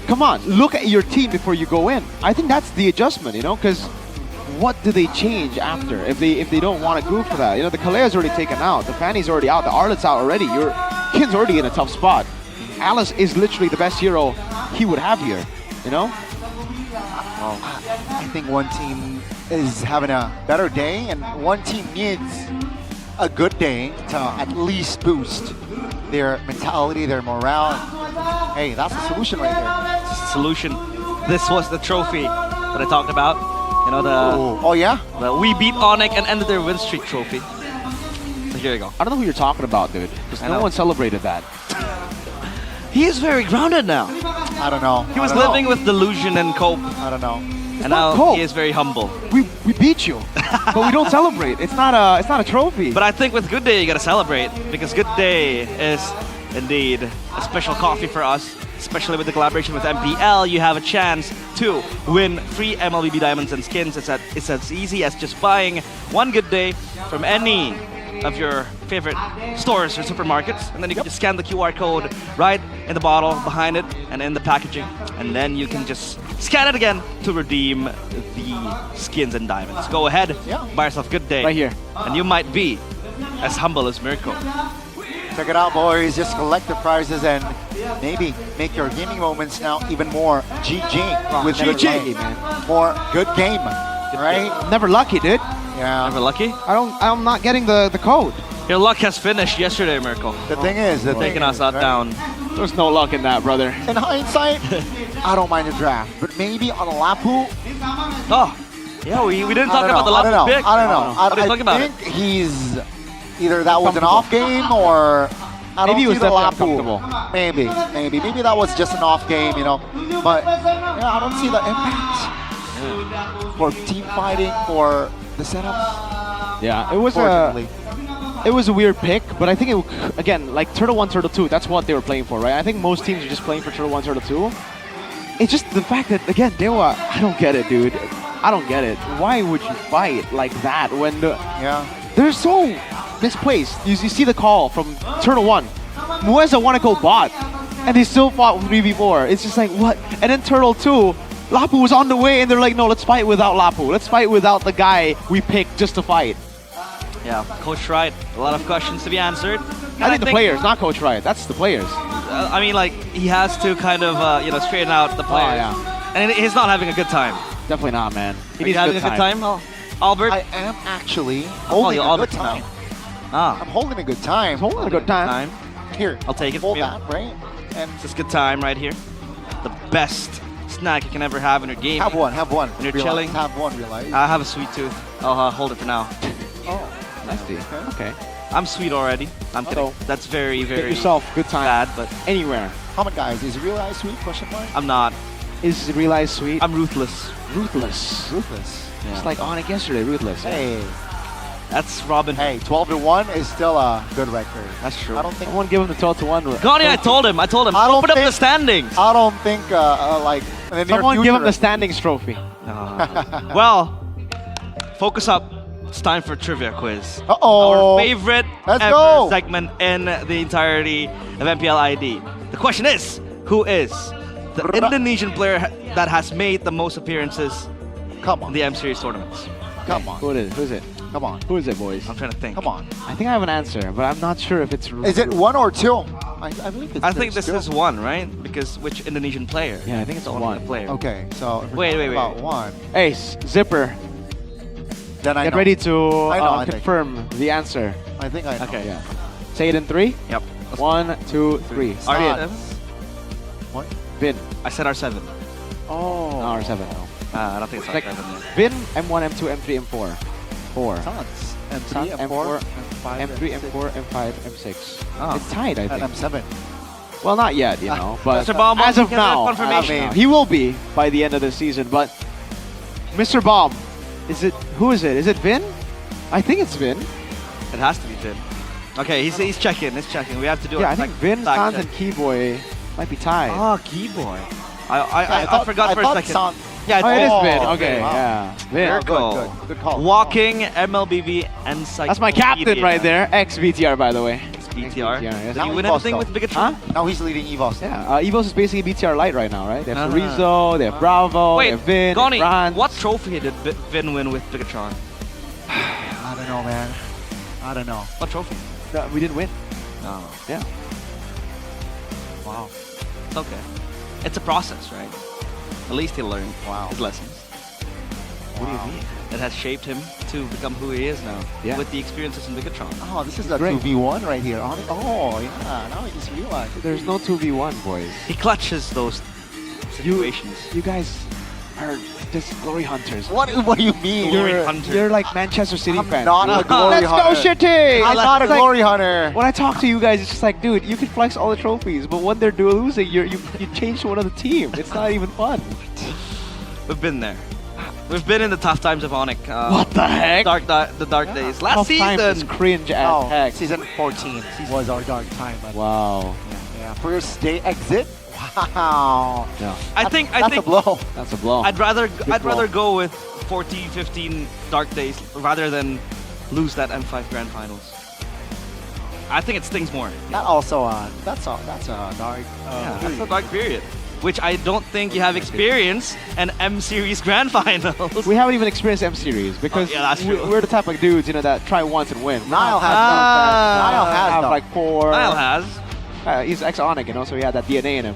Speaker 22: Come on, look at your team before you go in. I think that's the adjustment, you know, because what do they change after if they don't want to go for that? You know, the Kalea's already taken out, the Fanny's already out, the Arlet's out already. Your Kin's already in a tough spot. Alice is literally the best hero he would have here, you know?
Speaker 3: Well, I think one team is having a better day, and one team needs a good day to at least boost their mentality, their morale. Hey, that's the solution right there.
Speaker 7: Solution. This was the trophy that I talked about. You know, the we beat Onyx and ended their win streak trophy. So here you go.
Speaker 22: I don't know who you're talking about, dude, because no one celebrated that.
Speaker 7: He is very grounded now.
Speaker 3: I don't know.
Speaker 7: He was living with delusion and cope.
Speaker 3: I don't know.
Speaker 7: And now he is very humble.
Speaker 22: We beat you, but we don't celebrate. It's not a trophy.
Speaker 7: But I think with Good Day you gotta celebrate, because Good Day is indeed a special coffee for us. Especially with the collaboration with MPL, you have a chance to win free MLBB diamonds and skins. It's as easy as just buying one Good Day from any of your favorite stores or supermarkets, and then you can just scan the QR code right in the bottle, behind it, and in the packaging, and then you can just scan it again to redeem the skins and diamonds. Go ahead, buy yourself Good Day.
Speaker 22: Right here.
Speaker 7: And you might be as humble as Mirko.
Speaker 3: Check it out, boys. Just collect the prizes and maybe make your gaming moments now even more GG. With
Speaker 22: GG, man.
Speaker 3: More good game, right?
Speaker 22: Never lucky, dude.
Speaker 3: Yeah.
Speaker 7: Never lucky?
Speaker 22: I'm not getting the code.
Speaker 7: Your luck has finished yesterday, Mirko.
Speaker 3: The thing is,
Speaker 7: taking us out down.
Speaker 22: There's no luck in that, brother.
Speaker 3: In hindsight, I don't mind the draft, but maybe on a Lapu.
Speaker 7: Oh, yeah, we didn't talk about the Lapu pick.
Speaker 3: I don't know.
Speaker 7: What do you think about it?
Speaker 3: I think he's either that was an off game or I don't
Speaker 22: maybe he was
Speaker 3: see the
Speaker 22: definitely
Speaker 3: Lapu. Maybe that was just an off game, you know. But yeah, I don't see the impact for team fighting, for the setups.
Speaker 22: Yeah, it was a weird pick, but I think it, again, like Turtle 1, Turtle 2, that's what they were playing for, right? I think most teams are just playing for Turtle 1, Turtle 2. It's just the fact that, again, Dewa, I don't get it, dude. I don't get it. Why would you fight like that when they're so misplaced? You see the call from Turtle 1. Mueza want to go bot, and they still fought 3v4. It's just like, what? And then Turtle 2, Lapu was on the way, and they're like, no, let's fight without Lapu. Let's fight without the guy we picked just to fight.
Speaker 7: Yeah, Coach Wright, a lot of questions to be answered.
Speaker 22: I think the players, not Coach Wright. That's the players.
Speaker 7: I mean, like, he has to kind of, straighten out the players.
Speaker 22: yeah.
Speaker 7: And he's not having a good time.
Speaker 22: Definitely not, man.
Speaker 7: Are you having a good time, Albert?
Speaker 3: I am actually
Speaker 7: call
Speaker 3: holding
Speaker 7: you
Speaker 3: a
Speaker 7: Albert
Speaker 3: good time.
Speaker 7: Ah.
Speaker 3: I'm holding a good time.
Speaker 22: Holding a good time.
Speaker 3: Here,
Speaker 7: I'll take it
Speaker 3: hold
Speaker 7: from you.
Speaker 3: that, right? And
Speaker 7: It's just good time right here. The best snack you can ever have in your game.
Speaker 3: have one.
Speaker 7: When you're chilling.
Speaker 3: Have one, realize.
Speaker 7: I have a sweet tooth. I'll hold it for now.
Speaker 22: Oh, nasty. Okay.
Speaker 7: I'm sweet already. I'm kidding. That's very,
Speaker 22: Get
Speaker 7: very
Speaker 22: yourself good time.
Speaker 7: bad, but
Speaker 22: Anywhere.
Speaker 3: How many guys? Is realize sweet? Question mark.
Speaker 7: I'm not.
Speaker 22: Is Realize sweet?
Speaker 7: I'm ruthless.
Speaker 22: Ruthless.
Speaker 3: Ruthless.
Speaker 22: Just like Onyx yesterday, Ruthless.
Speaker 3: Hey,
Speaker 7: That's Robin.
Speaker 3: hey, 12-1 is still a good record.
Speaker 7: That's true.
Speaker 3: I don't think.
Speaker 22: I won't give him the 12-1.
Speaker 7: Goni, I told him.
Speaker 3: I don't
Speaker 7: Open up
Speaker 3: think-
Speaker 7: the standings.
Speaker 3: I don't think like in the near
Speaker 22: Someone give
Speaker 3: future-
Speaker 22: him the standings trophy.
Speaker 7: Well, focus up. It's time for trivia quiz.
Speaker 3: Uh-oh.
Speaker 7: Our favorite
Speaker 3: Let's
Speaker 7: ever
Speaker 3: go.
Speaker 7: segment in the entirety of MPL ID. The question is, who is the Indonesian player that has made the most appearances in the M Series tournaments?
Speaker 3: Come on.
Speaker 22: Who is it? Who's it?
Speaker 3: Come on.
Speaker 22: Who is it, boys?
Speaker 7: I'm trying to think.
Speaker 3: Come on.
Speaker 22: I think I have an answer, but I'm not sure if it's.
Speaker 3: Is it 1 or 2? I believe it's.
Speaker 7: I think
Speaker 3: there's
Speaker 7: this
Speaker 3: two.
Speaker 7: is one, right? Because which Indonesian player?
Speaker 22: Yeah, I think it's
Speaker 7: Only
Speaker 22: one.
Speaker 7: the player.
Speaker 3: Okay, so if we're
Speaker 7: Wait,
Speaker 3: talking
Speaker 7: wait.
Speaker 3: about 1,
Speaker 22: Ace, Zipper,
Speaker 3: then I
Speaker 22: get
Speaker 3: know.
Speaker 22: ready to
Speaker 3: I know, I think.
Speaker 22: confirm the answer.
Speaker 3: I think I know.
Speaker 7: Okay.
Speaker 22: Yeah. Say it in 3.
Speaker 7: Yep.
Speaker 22: 1, 2, 3.
Speaker 7: R7.
Speaker 3: What?
Speaker 22: Vin.
Speaker 7: I said R7.
Speaker 22: Oh. R7. No.
Speaker 7: I don't think it's
Speaker 22: Like-
Speaker 7: R7. yet.
Speaker 22: Vin, M1, M2, M3, M4. 4.
Speaker 3: Sans.
Speaker 22: Sans,
Speaker 3: M3,
Speaker 22: M4,
Speaker 3: M5,
Speaker 22: M3, M4, M5, M6.
Speaker 7: Oh.
Speaker 22: It's tied, I
Speaker 3: and
Speaker 22: think.
Speaker 3: M7.
Speaker 22: Well, not yet, you know. But
Speaker 7: Mr. Baum,
Speaker 22: as of
Speaker 7: can I have
Speaker 22: now,
Speaker 7: confirmation?
Speaker 22: he will be by the end of the season. But Mr. Baum, who is it? Is it Vin? I think it's Vin.
Speaker 7: It has to be Vin. Okay, he's checking. He's checking. We have to do
Speaker 22: Yeah,
Speaker 7: a
Speaker 22: I think Vin,
Speaker 7: fact
Speaker 22: Sans,
Speaker 7: check.
Speaker 22: and Keyboy might be tied.
Speaker 7: Oh, Keyboy. I forgot for a second.
Speaker 3: Sans.
Speaker 7: Yeah,
Speaker 22: Oh, it is
Speaker 3: Oh,
Speaker 22: Vin.
Speaker 3: okay,
Speaker 22: Okay,
Speaker 3: wow.
Speaker 22: yeah. Vin.
Speaker 7: There you go.
Speaker 3: Good, good call.
Speaker 7: Walking MLBB Encyclopedia.
Speaker 22: That's my captain right there. Ex-VTR, by the way.
Speaker 7: BTR.
Speaker 22: yes.
Speaker 7: Did
Speaker 3: Now
Speaker 7: you
Speaker 3: he
Speaker 7: win
Speaker 3: lost,
Speaker 7: anything
Speaker 3: though.
Speaker 7: with Bigatron?
Speaker 22: Huh?
Speaker 3: Now he's leading EVOS.
Speaker 22: Yeah, EVOS is basically BTR Lite right now, right? They have
Speaker 7: Uh-huh.
Speaker 22: Chorizo, they have Bravo, they
Speaker 7: Wait,
Speaker 22: have Vin,
Speaker 7: Goni,
Speaker 22: Franz.
Speaker 7: what trophy did Vin win with Bigatron?
Speaker 3: I don't know, man. I don't know.
Speaker 7: What trophy?
Speaker 22: We didn't win.
Speaker 7: Oh,
Speaker 22: Yeah.
Speaker 7: wow. It's okay. It's a process, right? At least he learned his lessons.
Speaker 22: What do you mean?
Speaker 7: It has shaped him to become who he is now.
Speaker 22: Yeah.
Speaker 7: With the experiences in Bigatron.
Speaker 3: Oh, this is the
Speaker 22: Great.
Speaker 3: 2v1 right here. Oh, yeah. Now I just realized.
Speaker 22: There's no 2v1, boys.
Speaker 7: He clutches those situations.
Speaker 22: You guys are just glory hunters.
Speaker 3: What do you mean?
Speaker 7: Glory hunter.
Speaker 22: You're like Manchester City
Speaker 3: I'm
Speaker 22: fans.
Speaker 3: not a glory
Speaker 22: Let's
Speaker 3: hunter.
Speaker 22: go, Shitty!
Speaker 3: I'm not a
Speaker 22: It's like-
Speaker 3: glory hunter.
Speaker 22: When I talk to you guys, it's just like, dude, you can flex all the trophies, but when they're losing, you change to another team. It's not even fun.
Speaker 7: We've been there. We've been in the tough times of Onyx.
Speaker 22: What the heck?
Speaker 7: The dark days. Last
Speaker 22: Tough times is
Speaker 7: season.
Speaker 22: cringe as
Speaker 3: Oh,
Speaker 22: heck.
Speaker 3: season 14 was our dark time. But
Speaker 22: Wow.
Speaker 3: yeah, first day exit. Wow.
Speaker 22: Yeah.
Speaker 7: I think
Speaker 3: That's a blow.
Speaker 22: That's a blow.
Speaker 7: I'd rather
Speaker 22: blow.
Speaker 7: go with 14, 15 dark days rather than lose that M5 Grand Finals. I think it stings more.
Speaker 3: That also that's a dark.
Speaker 7: Yeah, that's a dark period, which I don't think you have experienced an M Series Grand Finals.
Speaker 22: We haven't even experienced M Series because
Speaker 7: yeah, that's true.
Speaker 22: we're the type of dudes, that try once and win.
Speaker 3: Niall has
Speaker 22: Niall
Speaker 3: has
Speaker 22: have
Speaker 3: though.
Speaker 22: like 4.
Speaker 7: Niall has.
Speaker 22: He's ex-Onic, so he had that DNA in him.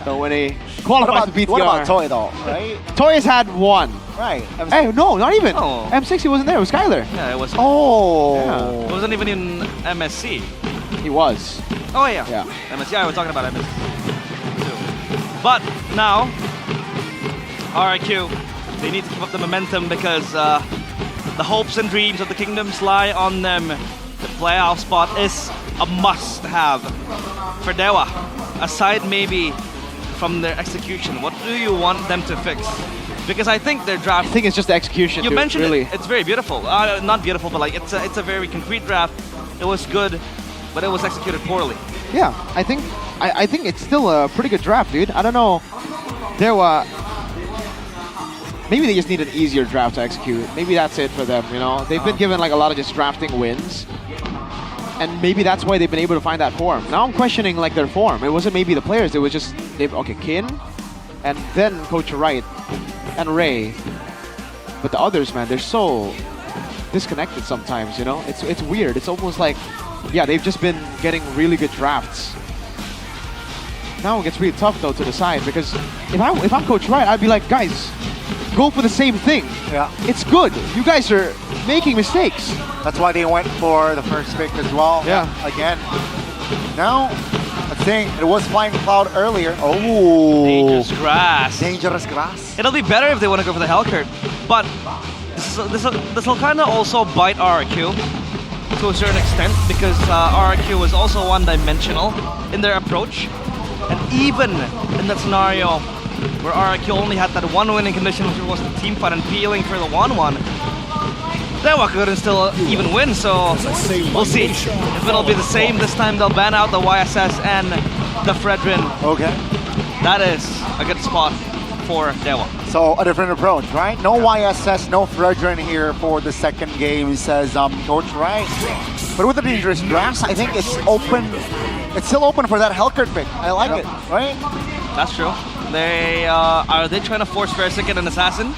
Speaker 22: So when he
Speaker 3: What
Speaker 22: qualifies
Speaker 3: about,
Speaker 22: for BTR,
Speaker 3: what about Toy though? Right.
Speaker 22: Toy has had 1.
Speaker 3: Right.
Speaker 22: Hey, no, not even.
Speaker 7: Oh.
Speaker 22: M6 he wasn't there. It was Skyler.
Speaker 7: Yeah, it was.
Speaker 3: Oh.
Speaker 7: It wasn't even in MSC.
Speaker 22: He was.
Speaker 7: Oh yeah.
Speaker 22: Yeah.
Speaker 7: MSC. I was talking about MSC too. But now, RIQ, they need to keep up the momentum because the hopes and dreams of the Kingdoms lie on them. The playoff spot is a must-have for Dewa. Aside maybe from their execution, what do you want them to fix? Because I think their draft.
Speaker 22: I think it's just the execution.
Speaker 7: You
Speaker 22: dude,
Speaker 7: mentioned
Speaker 22: really.
Speaker 7: it's very beautiful. Not beautiful, but like it's a very concrete draft. It was good, but it was executed poorly.
Speaker 22: Yeah, I think it's still a pretty good draft, dude. I don't know. Maybe they just need an easier draft to execute. Maybe that's it for them. They've been given like a lot of just drafting wins. And maybe that's why they've been able to find that form. Now I'm questioning like their form. It wasn't maybe the players. It was just okay, Kin, and then Coach Wright and Ray. But the others, man, they're so disconnected sometimes. You know, it's weird. It's almost like, yeah, they've just been getting really good drafts. Now it gets really tough though to decide, because if I'm Coach Wright, I'd be like, guys, go for the same thing.
Speaker 3: Yeah,
Speaker 22: it's good. You guys are making mistakes.
Speaker 3: That's why they went for the first pick as well.
Speaker 22: Yeah.
Speaker 3: Again. Now, I think it was Flying Cloud earlier. Oh.
Speaker 7: Dangerous grass.
Speaker 3: Dangerous grass.
Speaker 7: It'll be better if they want to go for the Hellcurt, but this will kind of also bite RRQ to a certain extent, because RRQ was also one-dimensional in their approach, and even in that scenario where RRQ only had that one winning condition, which was the team fight and peeling for the 1-1, Dewa couldn't still even win, so we'll see if it'll be the same. This time they'll ban out the YSS and the Fredrin.
Speaker 3: Okay.
Speaker 7: That is a good spot for Dewa.
Speaker 3: So a different approach, right? No YSS, no Fredrin here for the second game, says Coach Wright. But with the dangerous grass, I think it's open. It's still open for that Hellcurt pick. I like it, right?
Speaker 7: That's true. Are they trying to force Fersic and an assassin?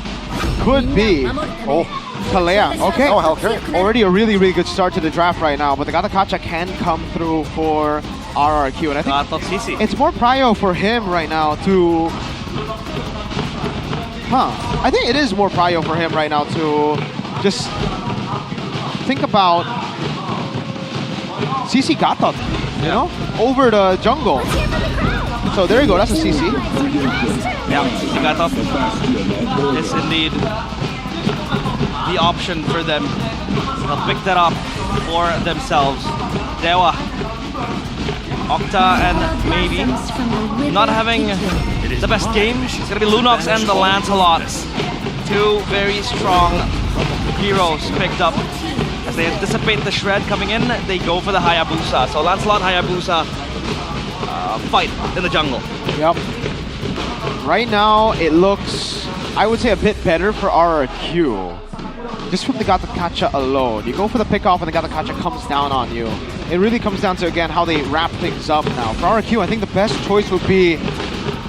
Speaker 22: Could be. Oh, Kalea. Okay.
Speaker 3: Oh, Hellcurt.
Speaker 22: Already a really, really good start to the draft right now, but the Gatakacha can come through for RRQ, and I think it's more prio for him right now to. I think it is more prio for him right now to just think about CC Gatot, you know, over the jungle. So there you go, that's a CC.
Speaker 7: Yeah, CC Gatot is indeed the option for them. They'll pick that up for themselves. Dewa, Octa, and maybe not having the best game. It's gonna be Lunox and the Lancelot. Two very strong heroes picked up. As they anticipate the shred coming in, they go for the Hayabusa. So Lancelot, Hayabusa fight in the jungle.
Speaker 22: Yep. Right now, it looks, I would say, a bit better for RRQ. Just from the Gatakacha alone. You go for the pickoff and the Gatakacha comes down on you. It really comes down to, again, how they wrap things up now. For RRQ, I think the best choice would be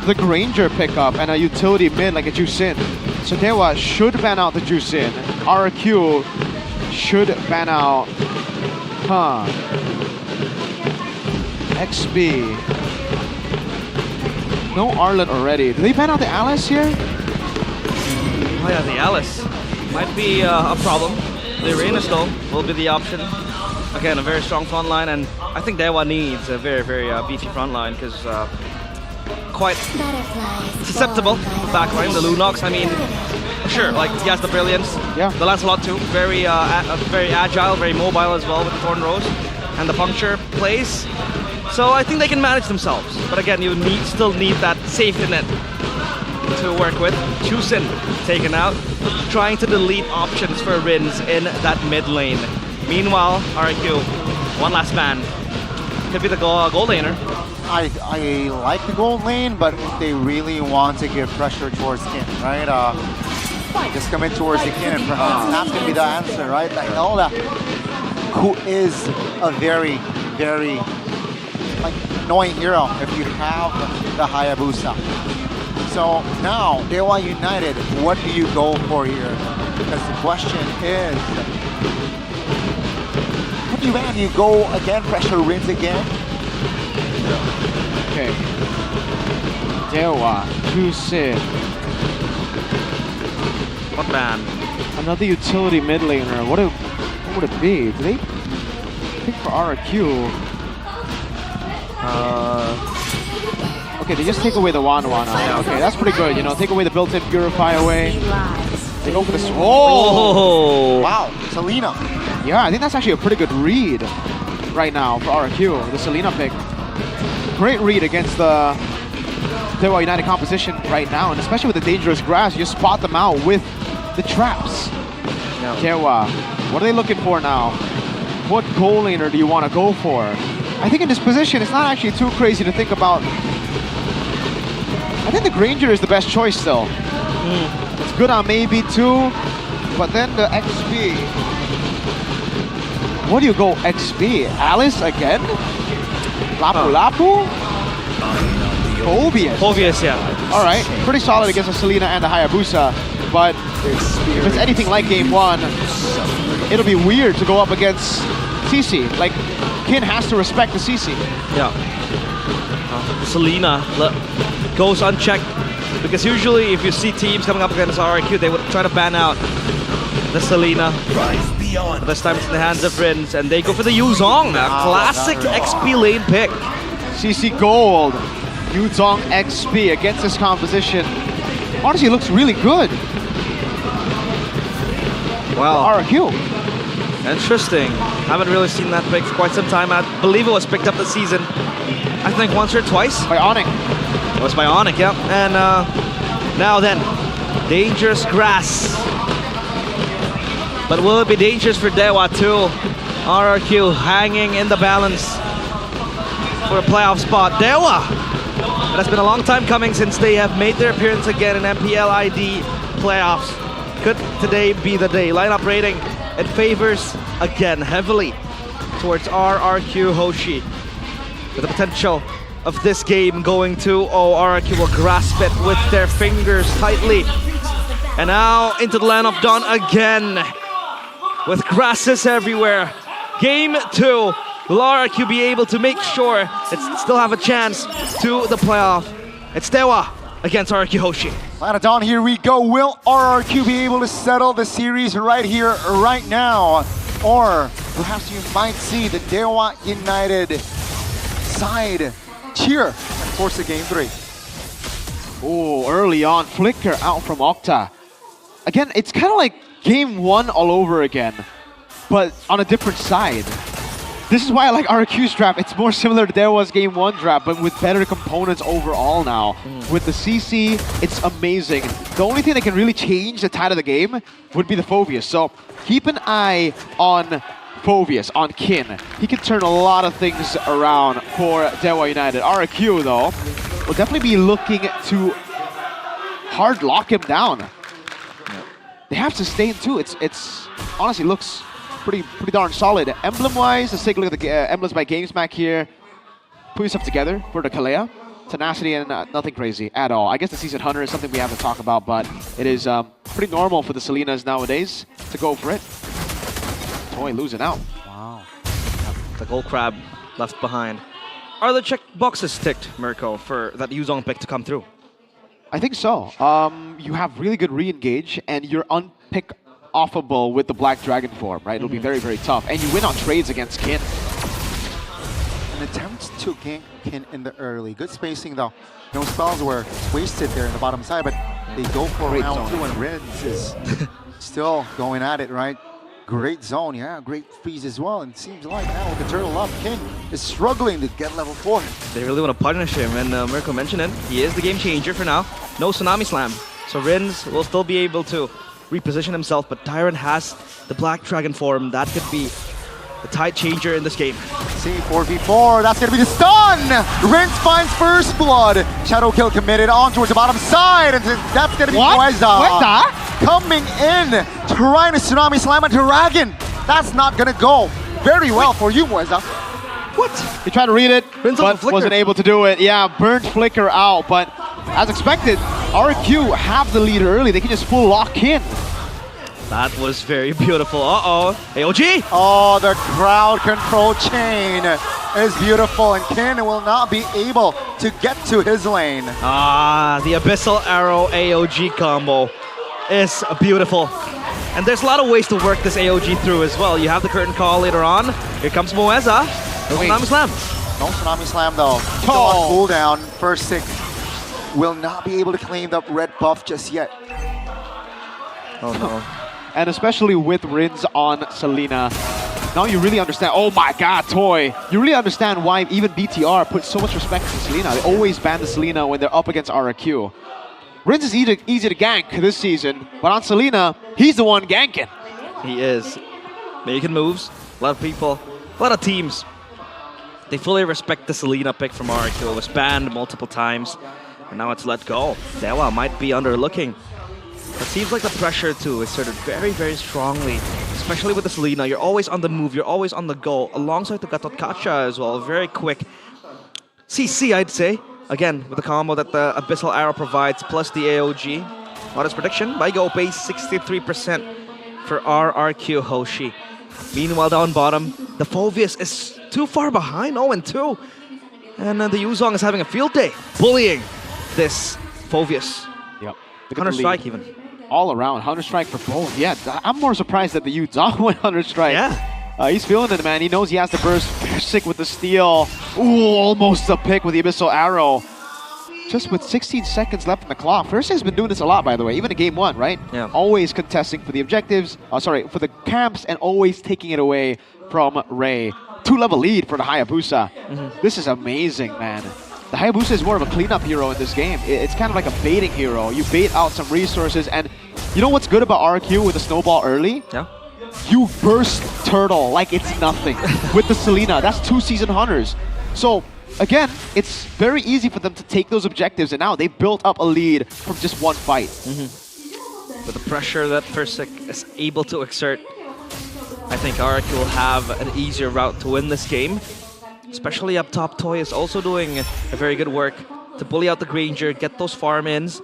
Speaker 22: the Granger pickup and a utility mid like a Jusin. So Dewa should ban out the Jusin. RRQ should ban out... XB. No Arlet already. Do they ban out the Alice here?
Speaker 7: Oh yeah, the Alice. Might be a problem. The Arena though will be the option. Again, a very strong front line, and I think Dewa needs a very, very beefy front line, because quite susceptible backline. The Lunox, I mean, sure, like he has the brilliance.
Speaker 22: Yeah.
Speaker 7: The Lancelot too, very agile, very mobile as well with the Thorn Rose and the puncture plays. So I think they can manage themselves. But again, you still need that safety net to work with. Chusin taken out, trying to delete options for Rins in that mid lane. Meanwhile, RRQ, one last man. Could be the gold laner.
Speaker 3: I like the gold lane, but if they really want to give pressure towards Kin, right? Just come in towards the Kin, and perhaps that's going to be the answer, right? Like Elda, who is a very, very annoying hero if you have the Hayabusa. So now, Dewa United, what do you go for here? Because the question is, what do you ban? You go again, pressure Rins again?
Speaker 22: Okay. Dewa, Jusin.
Speaker 7: What ban?
Speaker 22: Another utility mid laner. What would it be? Do they pick for RRQ? Okay, they just take away the Wanwan. Okay, that's pretty good. You know, take away the built-in Purify away. They go for this. Oh!
Speaker 3: Wow, Selena.
Speaker 22: Yeah, I think that's actually a pretty good read right now for RRQ. The Selena pick. Great read against the Dewa United composition right now, and especially with the dangerous grass, you spot them out with the traps. Dewa, what are they looking for now? What goal laner do you want to go for? I think in this position, it's not actually too crazy to think about. I think the Granger is the best choice still. It's good on maybe 2, but then the XP. What do you go XP? Alice again? Lapu Lapu? Phobius.
Speaker 7: Phobius, yeah.
Speaker 22: Alright, pretty solid against the Selena and the Hayabusa, but if it's anything like game 1, it'll be weird to go up against CC. Like, Kin has to respect the CC.
Speaker 7: Yeah. Selena goes unchecked, because usually if you see teams coming up against RRQ, they would try to ban out the Selena. This time it's in the hands of Rins, and they go for the Yuzong, a classic XP lane pick.
Speaker 22: CC Gold, Yuzong XP against this composition. Honestly, looks really good.
Speaker 7: Wow.
Speaker 22: RRQ.
Speaker 7: Interesting. Haven't really seen that pick for quite some time. I believe it was picked up this season, I think once or twice.
Speaker 22: By Onyx.
Speaker 7: It was by Onyx, yeah. And now then, dangerous grass. But will it be dangerous for Dewa too? RRQ hanging in the balance for a playoff spot. Dewa! It has been a long time coming since they have made their appearance again in MPL ID playoffs. Could today be the day? Lineup rating, it favors again heavily towards RRQ Hoshi. With the potential of this game going to RRQ will grasp it with their fingers tightly. And now into the land of Dawn again, with grasses everywhere. Game 2, will RRQ be able to make sure it still have a chance to the playoff? It's Dewa against RRQ Hoshi.
Speaker 3: Land of Dawn, here we go. Will RRQ be able to settle the series right here, right now? Or perhaps you might see the Dewa United side cheer and force the game 3.
Speaker 22: Oh, early on, Flicker out from Octa. Again, it's kind of like game 1 all over again, but on a different side. This is why I like RRQ's draft. It's more similar to Dewa's game 1 draft, but with better components overall now. With the CC, it's amazing. The only thing that can really change the tide of the game would be the Phobius. So keep an eye on Phobius, on Kin. He can turn a lot of things around for Dewa United. RRQ, though, will definitely be looking to hard lock him down. They have sustain too. It's honestly looks pretty darn solid. Emblem-wise, let's take a look at the emblems by GamesMack here. Put yourself together for the Kalea. Tenacity and nothing crazy at all. I guess the Season Hunter is something we have to talk about, but it is pretty normal for the Selenas nowadays to go for it. Toy losing out.
Speaker 3: Wow.
Speaker 7: The gold crab left behind. Are the check boxes ticked, Mirko, for that Yuzong pick to come through?
Speaker 22: I think so. You have really good re-engage, and you're unpick-offable with the Black Dragon form, right? It'll be very, very tough. And you win on trades against Kin.
Speaker 3: An attempt to gank Kin in the early. Good spacing, though. No spells were wasted there in the bottom side, but they go for round 2, and Rins is still going at it, right? Great zone, yeah, great freeze as well. And it seems like now with the turtle up, Kin is struggling to get level 4.
Speaker 7: They really want to punish him, and Mirko mentioned it. He is the game changer for now. No Tsunami Slam. So Rins will still be able to reposition himself, but Tyrant has the Black Dragon form. That could be the tide changer in this game.
Speaker 3: See, 4v4, that's gonna be the stun! Rins finds first blood. Shadow kill committed on towards the bottom side, and that's gonna be Moeza coming in, trying to Tsunami Slam a Dragon. That's not gonna go very well for you, Moeza.
Speaker 22: What? He tried to read it, but wasn't able to do it. Yeah, burnt Flicker out, but as expected, RRQ have the lead early. They can just full lock in.
Speaker 7: That was very beautiful. Uh-oh. AOG!
Speaker 3: Oh, the crowd control chain is beautiful, and Kin will not be able to get to his lane.
Speaker 7: Ah, the Abyssal Arrow AOG combo is beautiful. And there's a lot of ways to work this AOG through as well. You have the curtain call later on. Here comes Moeza. No Tsunami Slam.
Speaker 3: No Tsunami Slam, though. Still on cooldown. First Sick will not be able to claim the red buff just yet.
Speaker 22: Oh, no. And especially with Rins on Selena, now you really understand. Oh my god, Toy! You really understand why even BTR put so much respect to Selena. They always ban the Selena when they're up against RRQ. Rins is easy to gank this season, but on Selena, he's the one ganking.
Speaker 7: He is. Making moves. A lot of people, a lot of teams, they fully respect the Selena pick from RRQ. It was banned multiple times, and now it's let go. Dewa might be underlooking It seems like the pressure too is exerted very, very strongly, especially with the Selena. You're always on the move, you're always on the go, alongside the Gatotkacha as well. Very quick CC, I'd say. Again, with the combo that the Abyssal Arrow provides, plus the AOG. Modest prediction by Go Pace, 63% for RRQ Hoshi. Meanwhile, down bottom, the Phoveus is too far behind, 0-2. And the Yuzong is having a field day, bullying this Phoveus.
Speaker 22: Yep.
Speaker 7: Counter-Strike even.
Speaker 22: All around, Counter-Strike for both. Yeah, I'm more surprised that the Yuzong went Counter-Strike.
Speaker 7: Yeah.
Speaker 22: He's feeling it, man. He knows he has the burst. Sick with the steal. Ooh, almost a pick with the Abyssal Arrow. Just with 16 seconds left in the clock. First has been doing this a lot, by the way, even in game 1, right?
Speaker 7: Yeah.
Speaker 22: Always contesting for the objectives, for the camps, and always taking it away from Ray. 2-level lead for the Hayabusa. This is amazing, man. The Hayabusa is more of a cleanup hero in this game. It's kind of like a baiting hero. You bait out some resources, and you know what's good about RQ with the snowball early?
Speaker 7: Yeah.
Speaker 22: You burst Turtle like it's nothing with the Selena. That's 2 Season Hunters. So, again, it's very easy for them to take those objectives, and now they built up a lead from just one fight.
Speaker 7: With the pressure that Versik is able to exert, I think RRQ will have an easier route to win this game. Especially up top, Toy is also doing a very good work to bully out the Granger, get those farm-ins.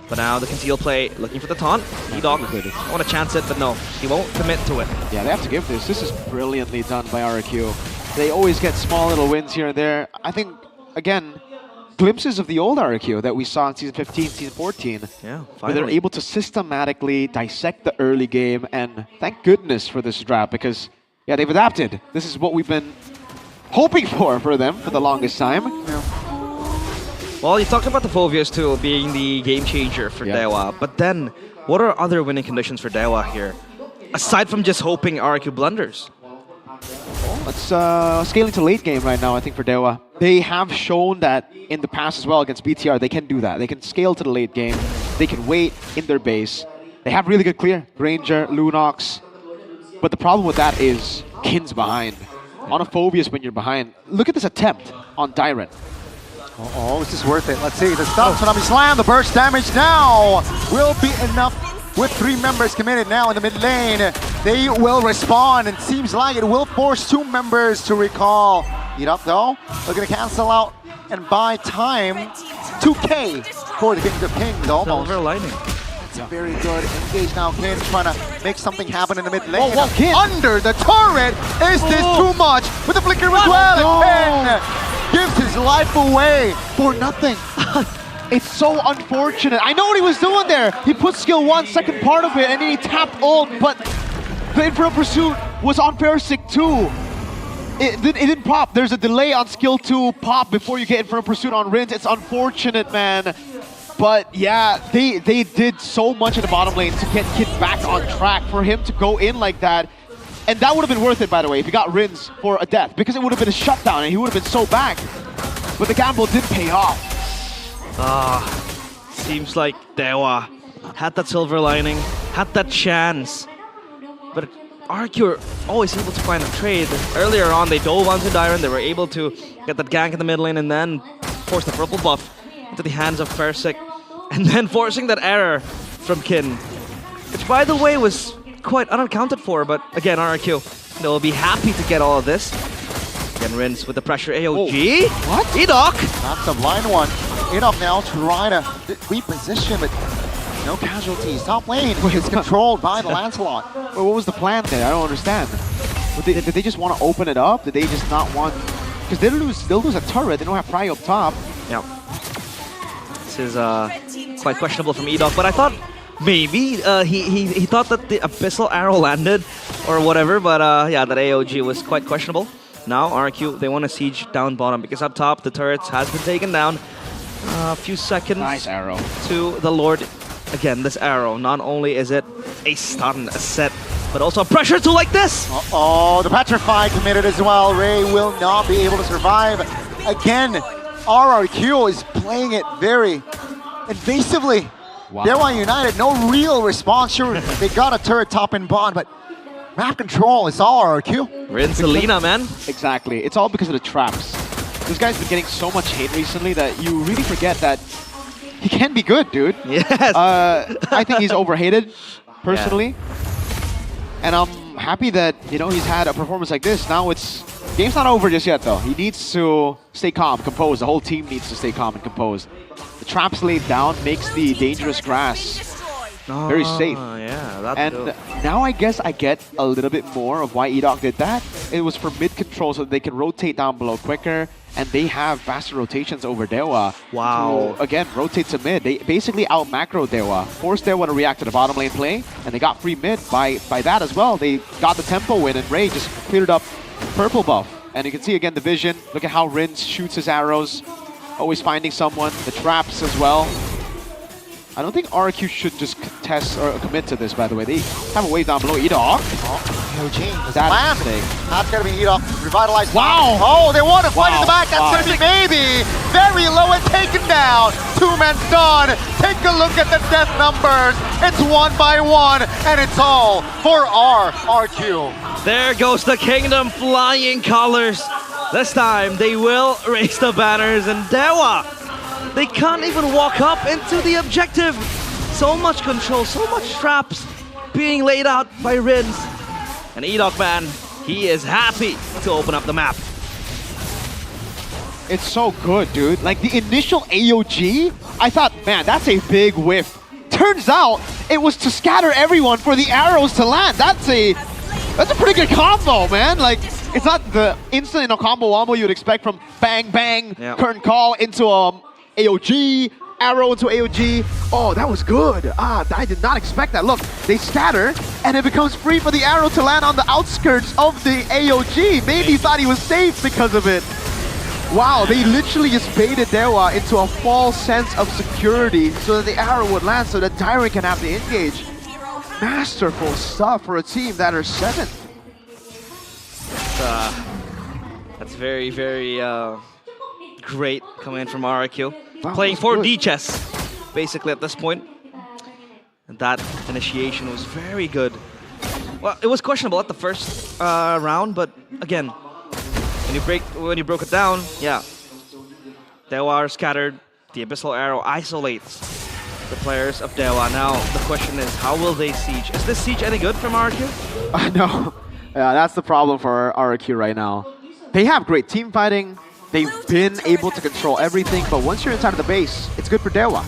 Speaker 7: But now the conceal play, looking for the taunt. E-Dog, I want to chance it, but no, he won't commit to it.
Speaker 22: Yeah, they have to give this. This is brilliantly done by RQ. They always get small little wins here and there. I think, again, glimpses of the old RQ that we saw in Season 15, Season 14.
Speaker 7: Yeah,
Speaker 22: where
Speaker 7: finally.
Speaker 22: they're able to systematically dissect the early game, and thank goodness for this draft, because, yeah, they've adapted. This is what we've been hoping for them for the longest time.
Speaker 7: Well, you talked about the Phoveus too being the game changer for Dewa, but then what are other winning conditions for Dewa here? Aside from just hoping RQ blunders.
Speaker 22: It's scaling to late game right now, I think, for Dewa. They have shown that in the past as well against BTR, they can do that. They can scale to the late game. They can wait in their base. They have really good clear. Granger, Lunox. But the problem with that is Kin's behind. On a Phoveus when you're behind. Look at this attempt on Dyrant.
Speaker 3: Oh, is this worth it? Let's see. The stun tsunami slam, the burst damage now will be enough. With 3 members committed now in the mid lane, they will respond, and seems like it will force 2 members to recall. E-Dog though, they're gonna cancel out and buy time. 2K for the Kings almost.
Speaker 7: Silver lining.
Speaker 3: It's very good. Engage now, Kin trying to make something happen in the mid lane.
Speaker 22: Whoa, Kin!
Speaker 3: Under the turret! Is this too much? With the flicker as well, and Kin gives his life away for nothing.
Speaker 22: It's so unfortunate. I know what he was doing there. He put skill 1, second part of it, and then he tapped ult, but the Infernal Pursuit was on Versik too. It didn't pop. There's a delay on skill 2 pop before you get Infernal Pursuit on Rins. It's unfortunate, man. But yeah, they did so much in the bottom lane to get Kid back on track. For him to go in like that, and that would have been worth it, by the way, if he got Rins for a death, because it would have been a shutdown and he would have been so back. But the gamble did pay off.
Speaker 7: Seems like Dewa had that silver lining, had that chance. But RQ are always able to find a trade. Earlier on, they dove onto Dyrant, they were able to get that gank in the mid lane and then force the purple buff into the hands of Versik. And then forcing that error from Kin. Which, by the way, was quite unaccounted for, but again, RQ, they'll be happy to get all of this. Again, Rins with the pressure AOG.
Speaker 3: What?
Speaker 7: E-Dog!
Speaker 3: That's a blind one. E-Dog now trying to reposition, but no casualties. Top lane is controlled by the Lancelot.
Speaker 22: Well, what was the plan there? I don't understand. Did they just want to open it up? Did they just not want... Because they'll lose a turret. They don't have Pry up top.
Speaker 7: Yeah. This is quite questionable from E-Dog, but I thought maybe he thought that the Abyssal Arrow landed or whatever, but yeah, that AOG was quite questionable. Now RQ, they want to siege down bottom because up top the turrets has been taken down. A few seconds.
Speaker 22: Nice arrow.
Speaker 7: To the Lord. Again, this arrow, not only is it a stun, a set, but also a pressure tool like this.
Speaker 3: Uh-oh, the Petrify committed as well. Ray will not be able to survive. Again, RRQ is playing it very invasively.
Speaker 22: Wow.
Speaker 3: Dewa United, no real response. Sure, they got a turret top and bottom, but map control is all RRQ.
Speaker 7: Rin Selena, man.
Speaker 22: Exactly. It's all because of the traps. This guy's been getting so much hate recently that you really forget that he can be good, dude.
Speaker 7: Yes.
Speaker 22: I think he's overhated, personally. And I'm happy that, you know, he's had a performance like this. Now game's not over just yet, though. He needs to stay calm, composed. The whole team needs to stay calm and composed. The traps laid down makes the dangerous grass very safe.
Speaker 7: Yeah, that's
Speaker 22: and
Speaker 7: dope.
Speaker 22: now I guess I get a little bit more of why Edok did that. It was for mid control so that they can rotate down below quicker, and they have faster rotations over Dewa.
Speaker 7: Wow.
Speaker 22: To, again, rotate to mid. They basically out macro Dewa, forced Dewa to react to the bottom lane play, and they got free mid by that as well. They got the tempo win, and Ray just cleared up purple buff. And you can see again the vision. Look at how Rins shoots his arrows, always finding someone. The traps as well. I don't think RQ should just contest or commit to this, by the way. They have a wave down below. Edok.
Speaker 3: That's going to be Edok. Revitalized.
Speaker 22: Wow.
Speaker 3: Oh, they want to fight in the back. That's going to be maybe. Very low and taken down. 2-man done. Take a look at the death numbers. It's 1 by 1, and it's all for RQ.
Speaker 7: There goes the Kingdom flying colors. This time, they will raise the banners, and Dewa, they can't even walk up into the objective. So much control, so much traps being laid out by Rins. And Edok, man, he is happy to open up the map.
Speaker 22: It's so good, dude. Like the initial AOG, I thought, man, that's a big whiff. Turns out it was to scatter everyone for the arrows to land. That's a pretty good combo, man. Like, it's not the instant combo wombo you'd expect from bang bang, curtain call into AOG, arrow into AOG. Oh, that was good. I did not expect that. Look, they scatter, and it becomes free for the arrow to land on the outskirts of the AOG. Maybe he thought he was safe because of it. Wow, they literally just baited Dewa into a false sense of security so that the arrow would land so that Tyrant can have the engage. Masterful stuff for a team that are 7th.
Speaker 7: That's very, very great coming from RQ. Playing 4D chess, basically, at this point. And that initiation was very good. Well, it was questionable at the first round, but again, when you broke it down, yeah. Dewa are scattered. The Abyssal Arrow isolates the players of Dewa. Now, the question is, how will they siege? Is this siege any good from RQ?
Speaker 22: No. Yeah, that's the problem for RQ right now. They have great team fighting. They've been able to control everything, but once you're inside of the base, it's good for Dewa.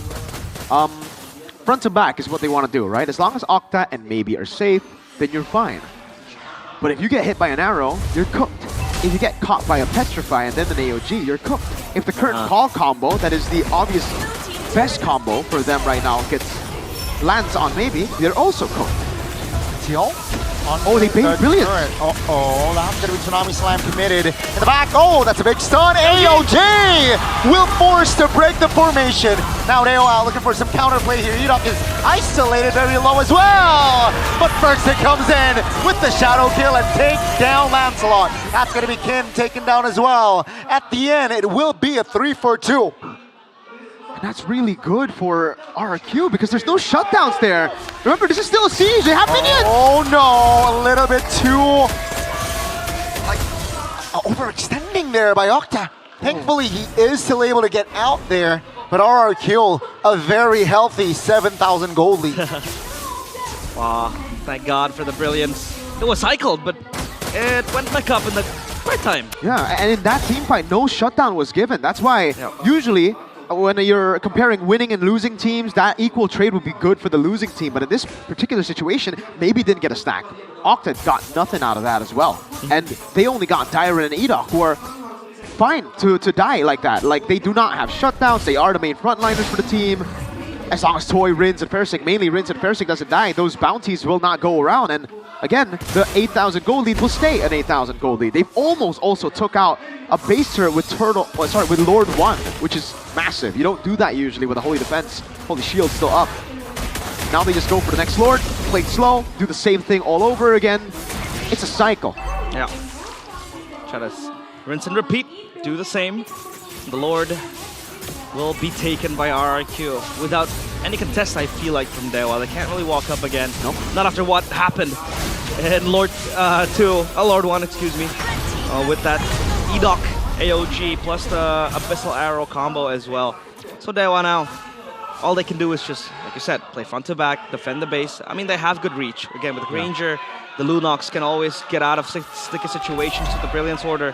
Speaker 22: Front to back is what they want to do, right? As long as Octa and maybe are safe, then you're fine. But if you get hit by an arrow, you're cooked. If you get caught by a Petrify and then an AOG, you're cooked. If the current call combo, that is the obvious best combo for them right now, lands on maybe, they're also cooked.
Speaker 3: Teal?
Speaker 22: Oh, they bait brilliant.
Speaker 3: Uh-oh, that's going to be Tsunami Slam committed. In the back, oh, that's a big stun. AOG will force to break the formation. Now Dewa looking for some counterplay here. Edok is isolated very low as well. But first it comes in with the shadow kill and takes down Lancelot. That's going to be Kim taken down as well. At the end, it will be a 3-4-2.
Speaker 22: And that's really good for RQ because there's no shutdowns there. Remember, this is still a siege. They have minions.
Speaker 3: Oh no, a little bit too overextending there by Octa. Thankfully, he is still able to get out there. But RRQ, a very healthy 7,000 gold lead.
Speaker 7: Wow, thank God for the brilliance. It was cycled, but it went back up in the right time.
Speaker 22: Yeah, and in that team fight, no shutdown was given. That's why usually when you're comparing winning and losing teams, that equal trade would be good for the losing team. But in this particular situation, maybe didn't get a stack. Octa got nothing out of that as well. And they only got Dyrun and Edok, who are fine to die like that. Like, they do not have shutdowns. They are the main frontliners for the team. As long as Toy, Rins, and Persik, mainly Rins and Persik doesn't die, those bounties will not go around. And again, the 8,000 gold lead will stay an 8,000 gold lead. They've almost also took out a base turret with with Lord 1, which is massive. You don't do that usually with a Holy Defense. Holy Shield's still up. Now they just go for the next Lord, play it slow, do the same thing all over again. It's a cycle.
Speaker 7: Yeah. Try to rinse and repeat, do the same. The Lord will be taken by RRQ without any contest, I feel like, from Dewa. They can't really walk up again. Nope. Not after what happened in Lord 1, excuse me, with that Edok AOG plus the Abyssal Arrow combo as well. So Dewa now all they can do is just, like you said, play front to back, defend the base. I mean, they have good reach. Again, with Granger, the Lunox can always get out of sticky situations with the Brilliance Order.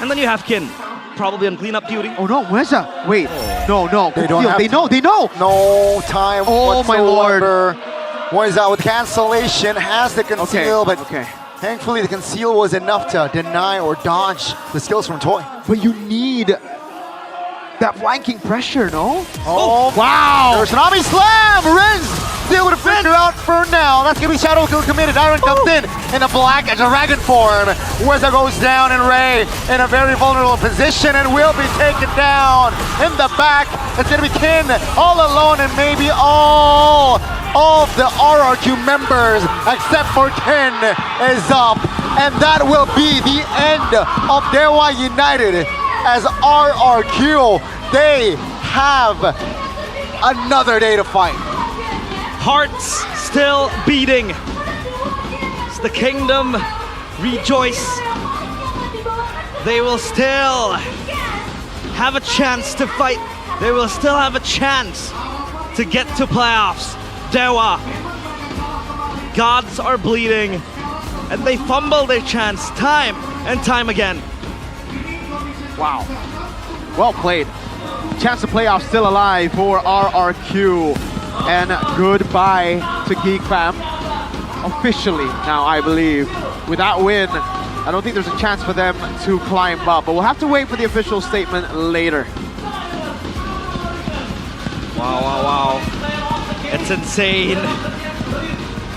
Speaker 7: And then you have Kin, probably on cleanup duty.
Speaker 3: Oh no, where's that? Wait, no. They don't have
Speaker 7: They know.
Speaker 3: No time
Speaker 7: Oh, my
Speaker 3: whatsoever. What is that with cancellation? Has the conceal, but thankfully the conceal was enough to deny or dodge the skills from Toy.
Speaker 22: But you need that flanking pressure, no?
Speaker 3: Oh, wow! There's an Ami Slam! Renz still with a figure out for now. That's gonna be Shadow Kill committed. Iron comes in a black dragon form. Weza goes down and Ray in a very vulnerable position and will be taken down. In the back, it's gonna be Kin all alone and maybe all of the RRQ members except for Kin is up. And that will be the end of Dewa United as RRQ. They have another day to fight.
Speaker 7: Hearts still beating. As the kingdom rejoice. They will still have a chance to fight. They will still have a chance to get to playoffs. Dewa. Gods are bleeding. And they fumble their chance time and time again.
Speaker 22: Wow. Well played. Chance to playoff still alive for RRQ. And goodbye to Geek Fam. Officially now, I believe. With that win, I don't think there's a chance for them to climb up. But we'll have to wait for the official statement later.
Speaker 7: Wow. It's insane.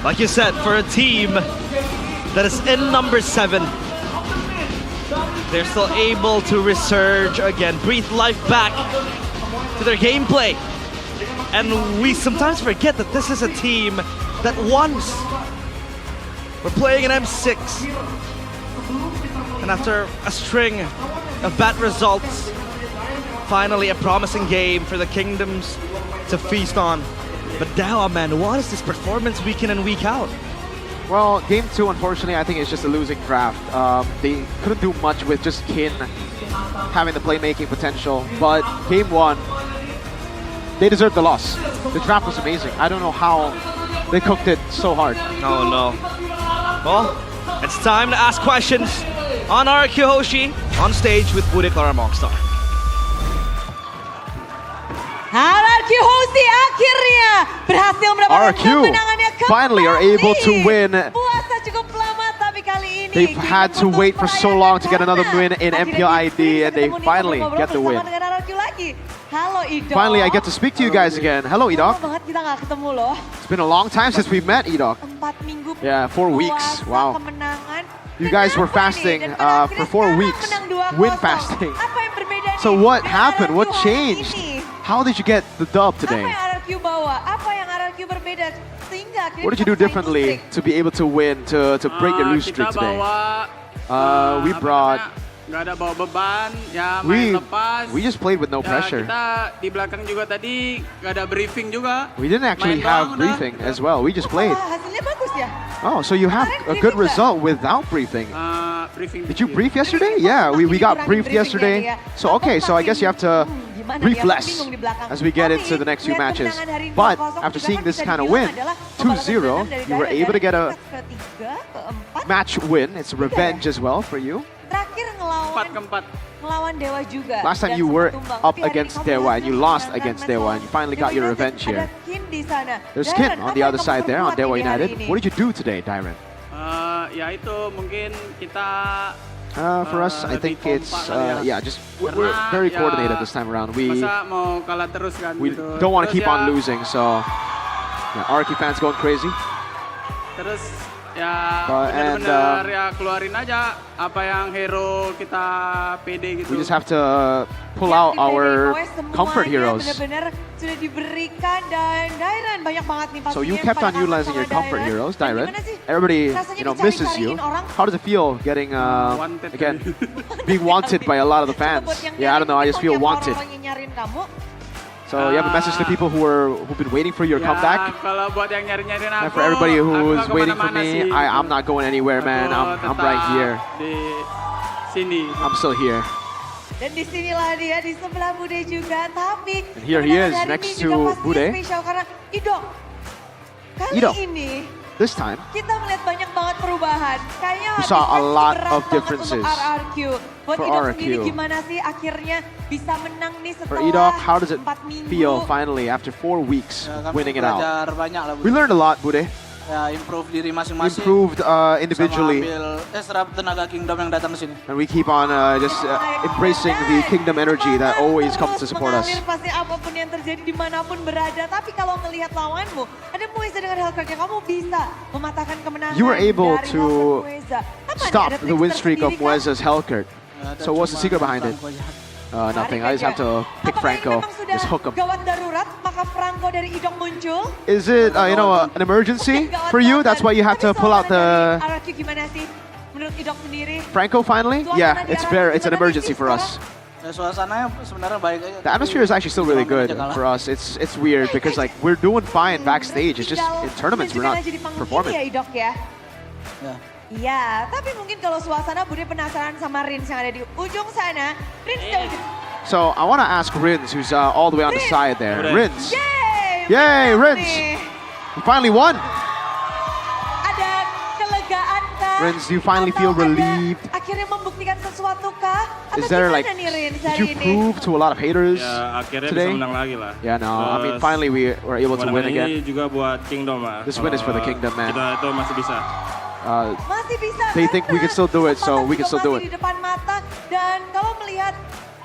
Speaker 7: Like you said, for a team that is in number 7, they're still able to resurge again, breathe life back to their gameplay. And we sometimes forget that this is a team that once were playing an M6. And after a string of bad results, finally a promising game for the Kingdoms to feast on. But Dewa, man, what is this performance week in and week out?
Speaker 22: Well, game 2, unfortunately, I think it's just a losing draft. They couldn't do much with just Kin having the playmaking potential. But game 1, they deserved the loss. The draft was amazing. I don't know how they cooked it so hard.
Speaker 7: Oh no. Well, it's time to ask questions on RRQ Hoshi on stage with Budik Lara Mongstar.
Speaker 12: RRQ Hoshi akhirnya berhasil mendapatkan kemenangannya kembali.
Speaker 22: Finally are able to win.
Speaker 12: Puasa cukup lama, tapi kali ini
Speaker 22: They've had to wait for so long to get another win in MPL ID, and they finally get the win.
Speaker 12: Halo Idok.
Speaker 22: Finally, I get to speak to you guys again. Hello, Idok.
Speaker 12: Lama banget kita nggak ketemu loh.
Speaker 22: It's been a long time since we met, Idok.
Speaker 12: 4 minggu.
Speaker 22: Yeah, 4 weeks. Wow.
Speaker 12: Kemenangan.
Speaker 22: You guys were fasting for 4 weeks. Win fasting.
Speaker 12: Apa yang berbeda nih?
Speaker 22: So what happened? What changed? How did you get the dub today?
Speaker 12: Apa yang RRQ bawa? Apa yang RRQ berbeda sehingga akhirnya
Speaker 22: What did you do differently to be able to win, to break your lose streak today? We brought...
Speaker 15: Nggak ada bawa beban, ya main lepas.
Speaker 22: We just played with no pressure.
Speaker 15: Kita di belakang juga tadi nggak ada briefing juga.
Speaker 22: We didn't actually have briefing as well. We just played.
Speaker 12: Hasilnya bagus ya?
Speaker 22: Oh, so you have a good result without briefing. Did you brief yesterday? Yeah, we got briefed yesterday. So okay, so I guess you have to brief less as we get into the next few matches. But after seeing this kind of win, 2-0, you were able to get a match win. It's a revenge as well for you.
Speaker 12: Terakhir ngelawan Dewa juga.
Speaker 22: Last time you were up against Dewa and you lost against Dewa and you finally got your revenge here. There's Kin on the other side there on Dewa United. What did you do today, Dairen?
Speaker 15: Ya itu mungkin kita
Speaker 22: for us, I think it's just we're very coordinated this time around. We don't want to keep on losing, so RRQ fans going crazy.
Speaker 15: Terus ya benar-benar ya keluarin aja apa yang hero kita pede gitu.
Speaker 22: We just have to pull out our comfort heroes.
Speaker 12: Benar-benar sudah diberikan dan Dairen banyak banget nih pastinya.
Speaker 22: So you kept on utilizing your comfort heroes, Dairen. Everybody, misses you. How does it feel getting again being wanted by a lot of the fans? Yeah, I don't know. I just feel wanted. So you have a message to people who've been waiting for your comeback.
Speaker 15: Kalau buat yang nyari-nyariin aku,
Speaker 22: and for everybody who is waiting for me, I'm not going anywhere, man. I'm right here.
Speaker 15: Di sini.
Speaker 22: I'm still here.
Speaker 12: Dan disinilah dia di sebelah Bude juga, tapi
Speaker 3: And here he is
Speaker 12: kemenangan hari
Speaker 3: next
Speaker 12: ini
Speaker 3: to
Speaker 12: juga pastinya
Speaker 3: Bude.
Speaker 12: spesial karena Idok. Kali
Speaker 3: Idok.
Speaker 12: ini
Speaker 3: This time,
Speaker 12: kita melihat banyak banget perubahan. Kayaknya
Speaker 3: we saw a lot
Speaker 12: berat
Speaker 3: of
Speaker 12: banget
Speaker 3: differences
Speaker 12: untuk RRQ. Buat
Speaker 3: for
Speaker 12: Idok sendiri
Speaker 3: RRQ.
Speaker 12: gimana sih akhirnya bisa menang nih
Speaker 3: For
Speaker 12: setelah
Speaker 3: Idok, how does it
Speaker 12: 4 minggu?
Speaker 3: feel finally after 4 weeks winning it out?
Speaker 15: Belajar banyak lah,
Speaker 3: We learned a lot, Bude.
Speaker 15: Ya, improve diri
Speaker 3: We
Speaker 15: masing-masing.
Speaker 3: improved individually.
Speaker 15: Sama ambil serap tenaga Kingdom yang datang ke sini.
Speaker 3: And we keep on just embracing the kingdom energy that always comes to support us.
Speaker 12: Mengalir pasti apapun yang terjadi dimanapun berada. Tapi kalau melihat lawanmu, ada Mueza dengan Hellcrack yang kamu bisa mematahkan kemenangan
Speaker 3: You were able
Speaker 12: dari
Speaker 3: to
Speaker 12: Hellcrack Mueza. Apa nih,
Speaker 3: stop
Speaker 12: ada
Speaker 3: the
Speaker 12: trik
Speaker 3: win streak of
Speaker 12: tersendiri kah?
Speaker 3: Mueza's Hellcurt. So what's the secret behind it? Nothing. I just have to pick Franco. Just hook him.
Speaker 12: Gawat darurat, maka Franco dari Idok muncul.
Speaker 3: Is it, an emergency for you? That's why you have to pull out the
Speaker 12: RRQ gimana sih? Menurut Idok sendiri?
Speaker 3: Franco finally? Yeah, it's an emergency for us.
Speaker 15: Ya, suasananya sebenarnya baik aja.
Speaker 3: The atmosphere is actually still really good for us. It's weird because like we're doing fine backstage. It's just in tournaments we're not
Speaker 12: Jadi panggung
Speaker 3: performing.
Speaker 12: ya Idok ya?
Speaker 15: Ya.
Speaker 12: Iya, tapi mungkin kalau suasana Bude penasaran sama Rins yang ada di ujung sana. Rins jauh.
Speaker 3: So I want to ask Rins, who's all the way on the side there. Rins.
Speaker 12: Yay!
Speaker 3: Yay,
Speaker 12: menang
Speaker 3: Rins.
Speaker 12: nih.
Speaker 3: You finally won.
Speaker 12: Ada kelegaan kah?
Speaker 3: Rins, do you finally feel relieved?
Speaker 12: Akhirnya membuktikan sesuatu kah? Atau
Speaker 3: Is there
Speaker 12: gimana
Speaker 3: like,
Speaker 12: nih Rins
Speaker 3: did
Speaker 12: hari
Speaker 3: you
Speaker 12: ini?
Speaker 3: prove to a lot of haters
Speaker 4: Ya akhirnya bisa
Speaker 3: today?
Speaker 4: menang lagi lah.
Speaker 3: Yeah, no, I mean
Speaker 4: Terus,
Speaker 3: finally we were able to win
Speaker 4: kemenangan
Speaker 3: again.
Speaker 4: Ini juga buat Kingdom lah.
Speaker 3: This win is for the
Speaker 4: Kalau
Speaker 3: Kingdom, man.
Speaker 4: Kita itu masih bisa.
Speaker 12: Masih bisa.
Speaker 3: They think we can still do it, so we can still do
Speaker 12: Masih
Speaker 3: it.
Speaker 12: di depan mata dan kalau melihat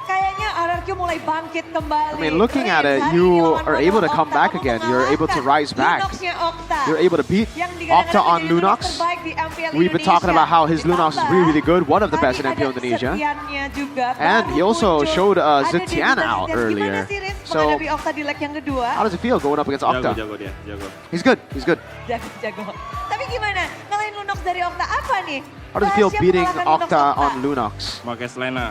Speaker 12: kayaknya RRQ mulai bangkit kembali.
Speaker 3: I mean, looking at it, you are able to come back again. You're able to rise back.
Speaker 12: Lunoxnya Okta.
Speaker 3: You're able to beat
Speaker 12: Yang digadang-gadang
Speaker 3: Octa on
Speaker 12: menjadi
Speaker 3: Lunox.
Speaker 12: terbaik di MPL
Speaker 3: We've been talking about how his Lunox is really, really good. One of the best in MPL Indonesia.
Speaker 12: Kesetiaannya juga.
Speaker 3: And he
Speaker 12: Baru
Speaker 3: also
Speaker 12: muncul.
Speaker 3: showed
Speaker 12: Ada
Speaker 3: Zetiana
Speaker 12: Dennis
Speaker 3: out
Speaker 12: Zetian.
Speaker 3: earlier.
Speaker 12: Gimana sih Riz
Speaker 3: So,
Speaker 12: menghadapi Okta di leg yang kedua?
Speaker 3: how does it feel going up against Octa?
Speaker 4: Jago dia, jago.
Speaker 3: He's good. He's good.
Speaker 12: Jago. Tapi gimana? Ngalahin Lunox dari Okta apa nih?
Speaker 3: How does it feel
Speaker 12: Rahasia
Speaker 3: beating
Speaker 12: mengalahkan Lunox
Speaker 3: Octa on Lunox?
Speaker 4: Pakai Selena.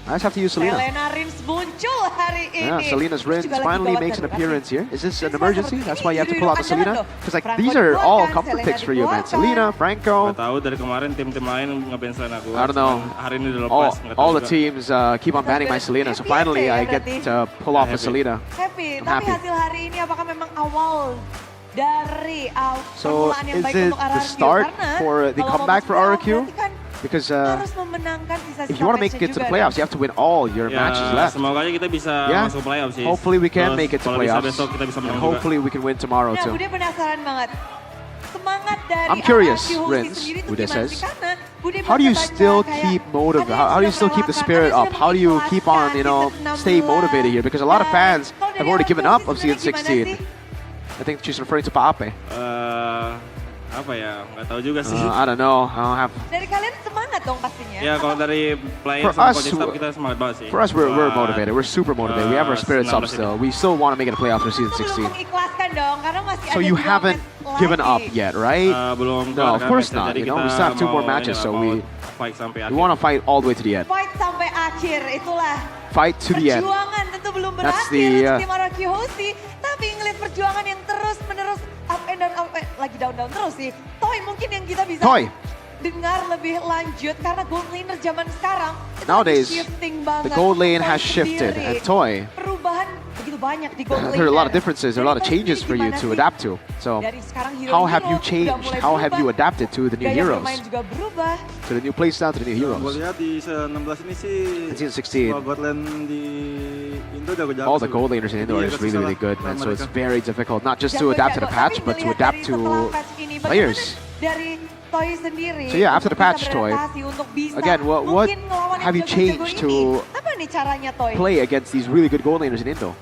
Speaker 3: I just have to use Selena.
Speaker 12: Selena Rins muncul hari ini.
Speaker 3: Yeah, Selena's
Speaker 12: Terus
Speaker 3: Rins
Speaker 12: juga lagi
Speaker 3: finally
Speaker 12: gawat
Speaker 3: makes an
Speaker 12: darurat
Speaker 3: appearance here. Is this an
Speaker 12: Rins
Speaker 3: emergency?
Speaker 12: seperti
Speaker 3: That's
Speaker 12: ini,
Speaker 3: why you have to
Speaker 12: Yuri
Speaker 3: pull out the
Speaker 12: akan jalan
Speaker 3: Selena?
Speaker 12: tuh.
Speaker 3: Because like
Speaker 12: Franco
Speaker 3: these are all
Speaker 12: dikeluarkan,
Speaker 3: comfort
Speaker 12: Selena
Speaker 3: picks for you, man.
Speaker 12: dikeluarkan.
Speaker 3: Selena, Franco.
Speaker 4: Gak tahu dari kemarin tim-tim lain nge-ban Selena gue.
Speaker 3: I don't know.
Speaker 4: Hari ini udah lepas. nggak tahu
Speaker 3: All the
Speaker 4: juga.
Speaker 3: teams keep on banning my Selena, so finally I get to pull off a Selena.
Speaker 12: Happy.
Speaker 3: I'm
Speaker 12: Tapi
Speaker 3: happy.
Speaker 12: hasil hari ini apakah memang awal dari
Speaker 3: So
Speaker 12: permulaan yang
Speaker 3: is
Speaker 12: baik
Speaker 3: it
Speaker 12: untuk
Speaker 3: the
Speaker 12: RRQ?
Speaker 3: start
Speaker 12: Karena
Speaker 3: for the
Speaker 12: kalau mau
Speaker 3: comeback for
Speaker 12: masuk playoff
Speaker 3: RRQ?
Speaker 12: berarti kan
Speaker 3: Because
Speaker 12: harus memenangkan sisa-sisa
Speaker 3: if you want to make
Speaker 12: match-nya
Speaker 3: it to the
Speaker 12: juga
Speaker 3: playoffs, you
Speaker 12: dong.
Speaker 3: have to win all your
Speaker 4: Ya,
Speaker 3: matches left.
Speaker 4: semoga aja kita bisa
Speaker 3: Yeah.
Speaker 4: masuk playoff sih.
Speaker 3: Hopefully we can
Speaker 4: Terus
Speaker 3: make it to
Speaker 4: kalau bisa
Speaker 3: playoffs.
Speaker 4: besok kita bisa
Speaker 3: And
Speaker 4: menang juga.
Speaker 3: hopefully we can win tomorrow
Speaker 12: Nah,
Speaker 3: too.
Speaker 12: Bude penasaran banget. Semangat dari
Speaker 3: I'm curious,
Speaker 12: RRQ Hosti
Speaker 3: Rins,
Speaker 12: sendiri tuh
Speaker 3: Bude
Speaker 12: gimana
Speaker 3: says.
Speaker 12: sih? Karena Bude
Speaker 3: How do you
Speaker 12: baca-baca
Speaker 3: still
Speaker 12: kayak
Speaker 3: keep motivated?
Speaker 12: ada yang
Speaker 3: How do you still
Speaker 12: sudah
Speaker 3: keep the
Speaker 12: merelakan,
Speaker 3: spirit
Speaker 12: ada yang
Speaker 3: up? How do you keep on,
Speaker 12: mengikhlaskan
Speaker 3: stay motivated here? Because a lot of fans
Speaker 12: kalau
Speaker 3: have
Speaker 12: dari
Speaker 3: already given
Speaker 12: RRQ
Speaker 3: up of
Speaker 12: sendiri
Speaker 3: season
Speaker 12: gimana
Speaker 3: 16.
Speaker 12: sih?
Speaker 3: I think she's referring to Paape.
Speaker 4: Apa ya? Nggak tahu juga sih.
Speaker 3: I don't know. I don't have.
Speaker 12: Dari kalian semangat dong pastinya.
Speaker 4: Ya kalau dari player
Speaker 3: For
Speaker 4: sama
Speaker 3: us,
Speaker 4: coaching staff kita semangat banget sih.
Speaker 3: For us, we're
Speaker 4: Buat,
Speaker 3: motivated. We're super motivated. We have our spirits up
Speaker 4: 19
Speaker 3: still. We still want to make it a playoff for season
Speaker 12: Itu belum
Speaker 3: 16.
Speaker 12: mengikhlaskan dong, karena masih
Speaker 3: So
Speaker 12: ada
Speaker 3: you
Speaker 12: 2
Speaker 3: haven't
Speaker 12: match
Speaker 3: given up
Speaker 12: lagi.
Speaker 3: yet, right?
Speaker 4: Belum
Speaker 3: No, of
Speaker 4: kelar kan
Speaker 3: course
Speaker 4: match-nya.
Speaker 3: not.
Speaker 4: Jadi
Speaker 3: You know, we
Speaker 4: kita
Speaker 3: still have 2 more
Speaker 4: mau
Speaker 3: matches,
Speaker 4: ini
Speaker 3: so
Speaker 4: lah,
Speaker 3: we
Speaker 4: mau fight sampai akhir.
Speaker 3: want to fight all the way to the end.
Speaker 12: Fight sampai akhir, itulah
Speaker 3: Fight to the end.
Speaker 12: perjuangan tentu belum
Speaker 3: That's
Speaker 12: berakhir
Speaker 3: the,
Speaker 12: untuk tim RRQ Hosti. Tapi ngeliat perjuangan yang terus-menerus up and down, lagi down-down terus sih. Toy mungkin yang kita bisa
Speaker 3: Toy.
Speaker 12: dengar lebih lanjut karena gold laner zaman sekarang itu
Speaker 3: Nowadays,
Speaker 12: lagi shifting
Speaker 3: the
Speaker 12: banget.
Speaker 3: gold lane
Speaker 12: Toy
Speaker 3: has shifted,
Speaker 12: sendiri.
Speaker 3: and Toy,
Speaker 12: Perubahan begitu banyak di gold lane.
Speaker 3: there are a lot of differences, there are a lot of changes for you to adapt to. So,
Speaker 12: Dari sekarang
Speaker 3: how have
Speaker 12: hero-hero
Speaker 3: you
Speaker 12: udah
Speaker 3: changed?
Speaker 12: mulai
Speaker 3: How have you
Speaker 12: berubah.
Speaker 3: adapted to the new
Speaker 12: Gaya
Speaker 3: heroes?
Speaker 12: bermain juga berubah.
Speaker 3: To the new playstyle, to the new
Speaker 6: Gue
Speaker 3: heroes?
Speaker 6: lihat di 16 ini sih
Speaker 3: In season 16,
Speaker 6: semua god lane di Indo jago-jago.
Speaker 3: all the gold laners in Indo are just really, really good, man. So it's very difficult, not just to adapt to the patch, but to adapt to players.
Speaker 12: Dari Toy sendiri.
Speaker 3: So yeah, after the
Speaker 12: untuk
Speaker 3: patch,
Speaker 12: bisa
Speaker 3: Toy,
Speaker 12: beradaptasi, untuk bisa
Speaker 3: again, what
Speaker 12: mungkin ngelawan yang
Speaker 3: have you
Speaker 12: jago-jago
Speaker 3: changed
Speaker 12: ini.
Speaker 3: to
Speaker 12: Apa nih caranya Toy?
Speaker 3: play against these really good gold laners in Indo?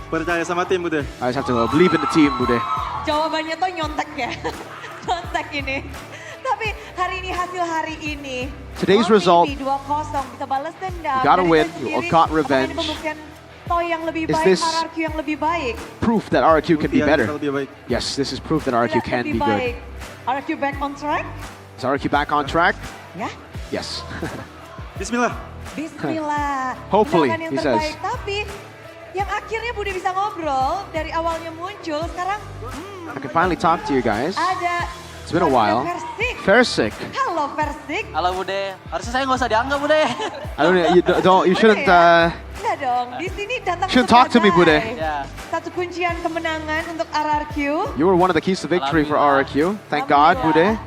Speaker 6: Percaya sama tim, Bude.
Speaker 3: I just have to believe in the team, Bude.
Speaker 12: Jawabannya Toy nyontek ya. Nyontek ini. Tapi hari ini hasil hari ini.
Speaker 3: Today's
Speaker 12: Gold
Speaker 3: result,
Speaker 12: TV 2-0 bisa balas dendam.
Speaker 3: you gotta
Speaker 12: Dari
Speaker 3: win,
Speaker 12: Toy
Speaker 3: you
Speaker 12: sendiri,
Speaker 3: got
Speaker 12: apakah
Speaker 3: revenge.
Speaker 12: ini pembuktian Toy yang lebih
Speaker 3: Is
Speaker 12: baik,
Speaker 3: this
Speaker 12: RRQ yang lebih baik.
Speaker 3: Proof that RRQ can be
Speaker 6: Bukti yang
Speaker 3: better.
Speaker 6: kita lebih baik.
Speaker 3: Yes, this is proof that RRQ
Speaker 12: Lihat
Speaker 3: can
Speaker 12: lebih
Speaker 3: be good.
Speaker 12: baik. RRQ back on track?
Speaker 3: Is RRQ back on track?
Speaker 12: Ya.
Speaker 3: Yes.
Speaker 6: Bismillah.
Speaker 12: Bismillah.
Speaker 3: Hopefully,
Speaker 12: Undangan yang
Speaker 3: he says.
Speaker 12: terbaik. Tapi yang akhirnya Budi bisa ngobrol dari awalnya muncul sekarang
Speaker 3: I can finally talk to you guys.
Speaker 12: ada
Speaker 3: It's been a while.
Speaker 12: Persik
Speaker 3: Versik.
Speaker 12: Halo Versik.
Speaker 7: Halo Bude, harusnya saya nggak usah dianggap Bude.
Speaker 3: I don't. You shouldn't.
Speaker 12: Enggak dong, di sini datang
Speaker 3: Shouldn't talk to me, Bude.
Speaker 12: Satu kuncian kemenangan untuk RRQ.
Speaker 3: You were one of the keys to victory for RRQ. Thank God, Bude.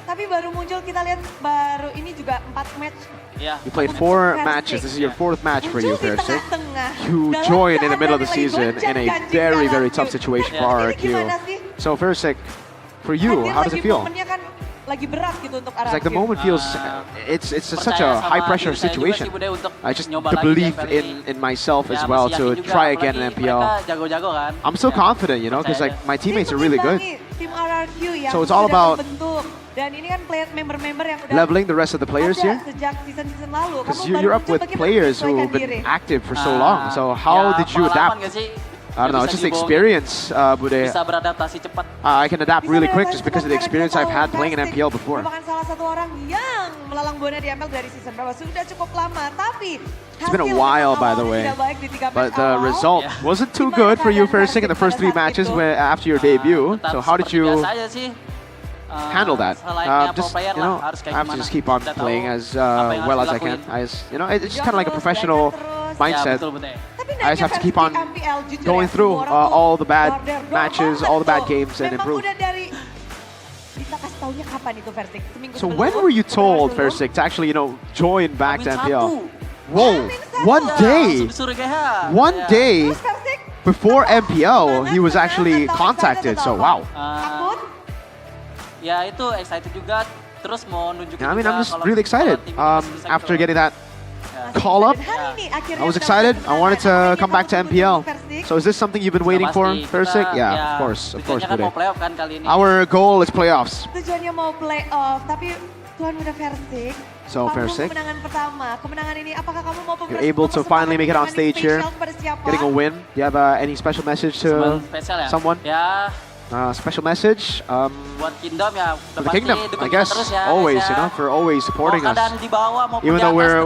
Speaker 12: Tapi baru muncul, kita lihat baru ini juga 4 match.
Speaker 3: You played 4 matches. This is your 4th match for you, Versik. You joined in the middle of the season in a very, very tough situation for RRQ. So, Versik, for you, how does it feel?
Speaker 12: Momennya kan lagi berat gitu untuk RRQ.
Speaker 3: It's like the moment feels, it's such a high pressure situation. I just to believe in myself as well to try again in MPL. I'm so confident, you know, because like my teammates are really good.
Speaker 12: Tim RRQ yang
Speaker 3: So it's all about
Speaker 12: dan ini kan member-member yang udah
Speaker 3: leveling the rest of the players here.
Speaker 12: Sejak season lalu.
Speaker 3: Because you're up with players who have been active for so long. So how did you adapt? I don't know, it's just the experience, Bude.
Speaker 7: Bisa beradaptasi cepat.
Speaker 3: I can adapt really quick just because of the experience I've had playing in MPL before.
Speaker 12: Merupakan salah satu orang yang melalang buana di MPL dari season berapa? Sudah cukup lama, tapi
Speaker 3: It's been a while, by the way, but the result wasn't too good for you Versik in the first 3 matches after your debut. So how did you handle that? Just, you know, I have to just keep on playing as well as I can. It's just kind of like a professional mindset. I just have to keep on going through all the bad matches, all the bad games, and improve. So when were you told, Versik, to actually, join back to MPL? Whoa, 1 day! 1 day before MPL, he was actually contacted, so wow.
Speaker 7: Ya itu excited juga, terus mau nunjukin.
Speaker 3: I mean, I'm just really excited. After getting that call up, I was excited. I wanted to come back to MPL. So is this something you've been waiting for, Versik? Yeah, of course, Bude. Our goal is playoffs.
Speaker 12: Tujuannya mau playoff, tapi Tuhan muda Versik.
Speaker 3: So Versik,
Speaker 12: Kemenangan pertama, kemenangan ini apakah kamu mau
Speaker 3: you're able to finally make it on stage here, getting a win. Do you have any special message to someone?
Speaker 7: Ya.
Speaker 3: Special message
Speaker 7: buat Kingdom ya,
Speaker 3: for the Kingdom, I guess, always, for always supporting us. Even though we're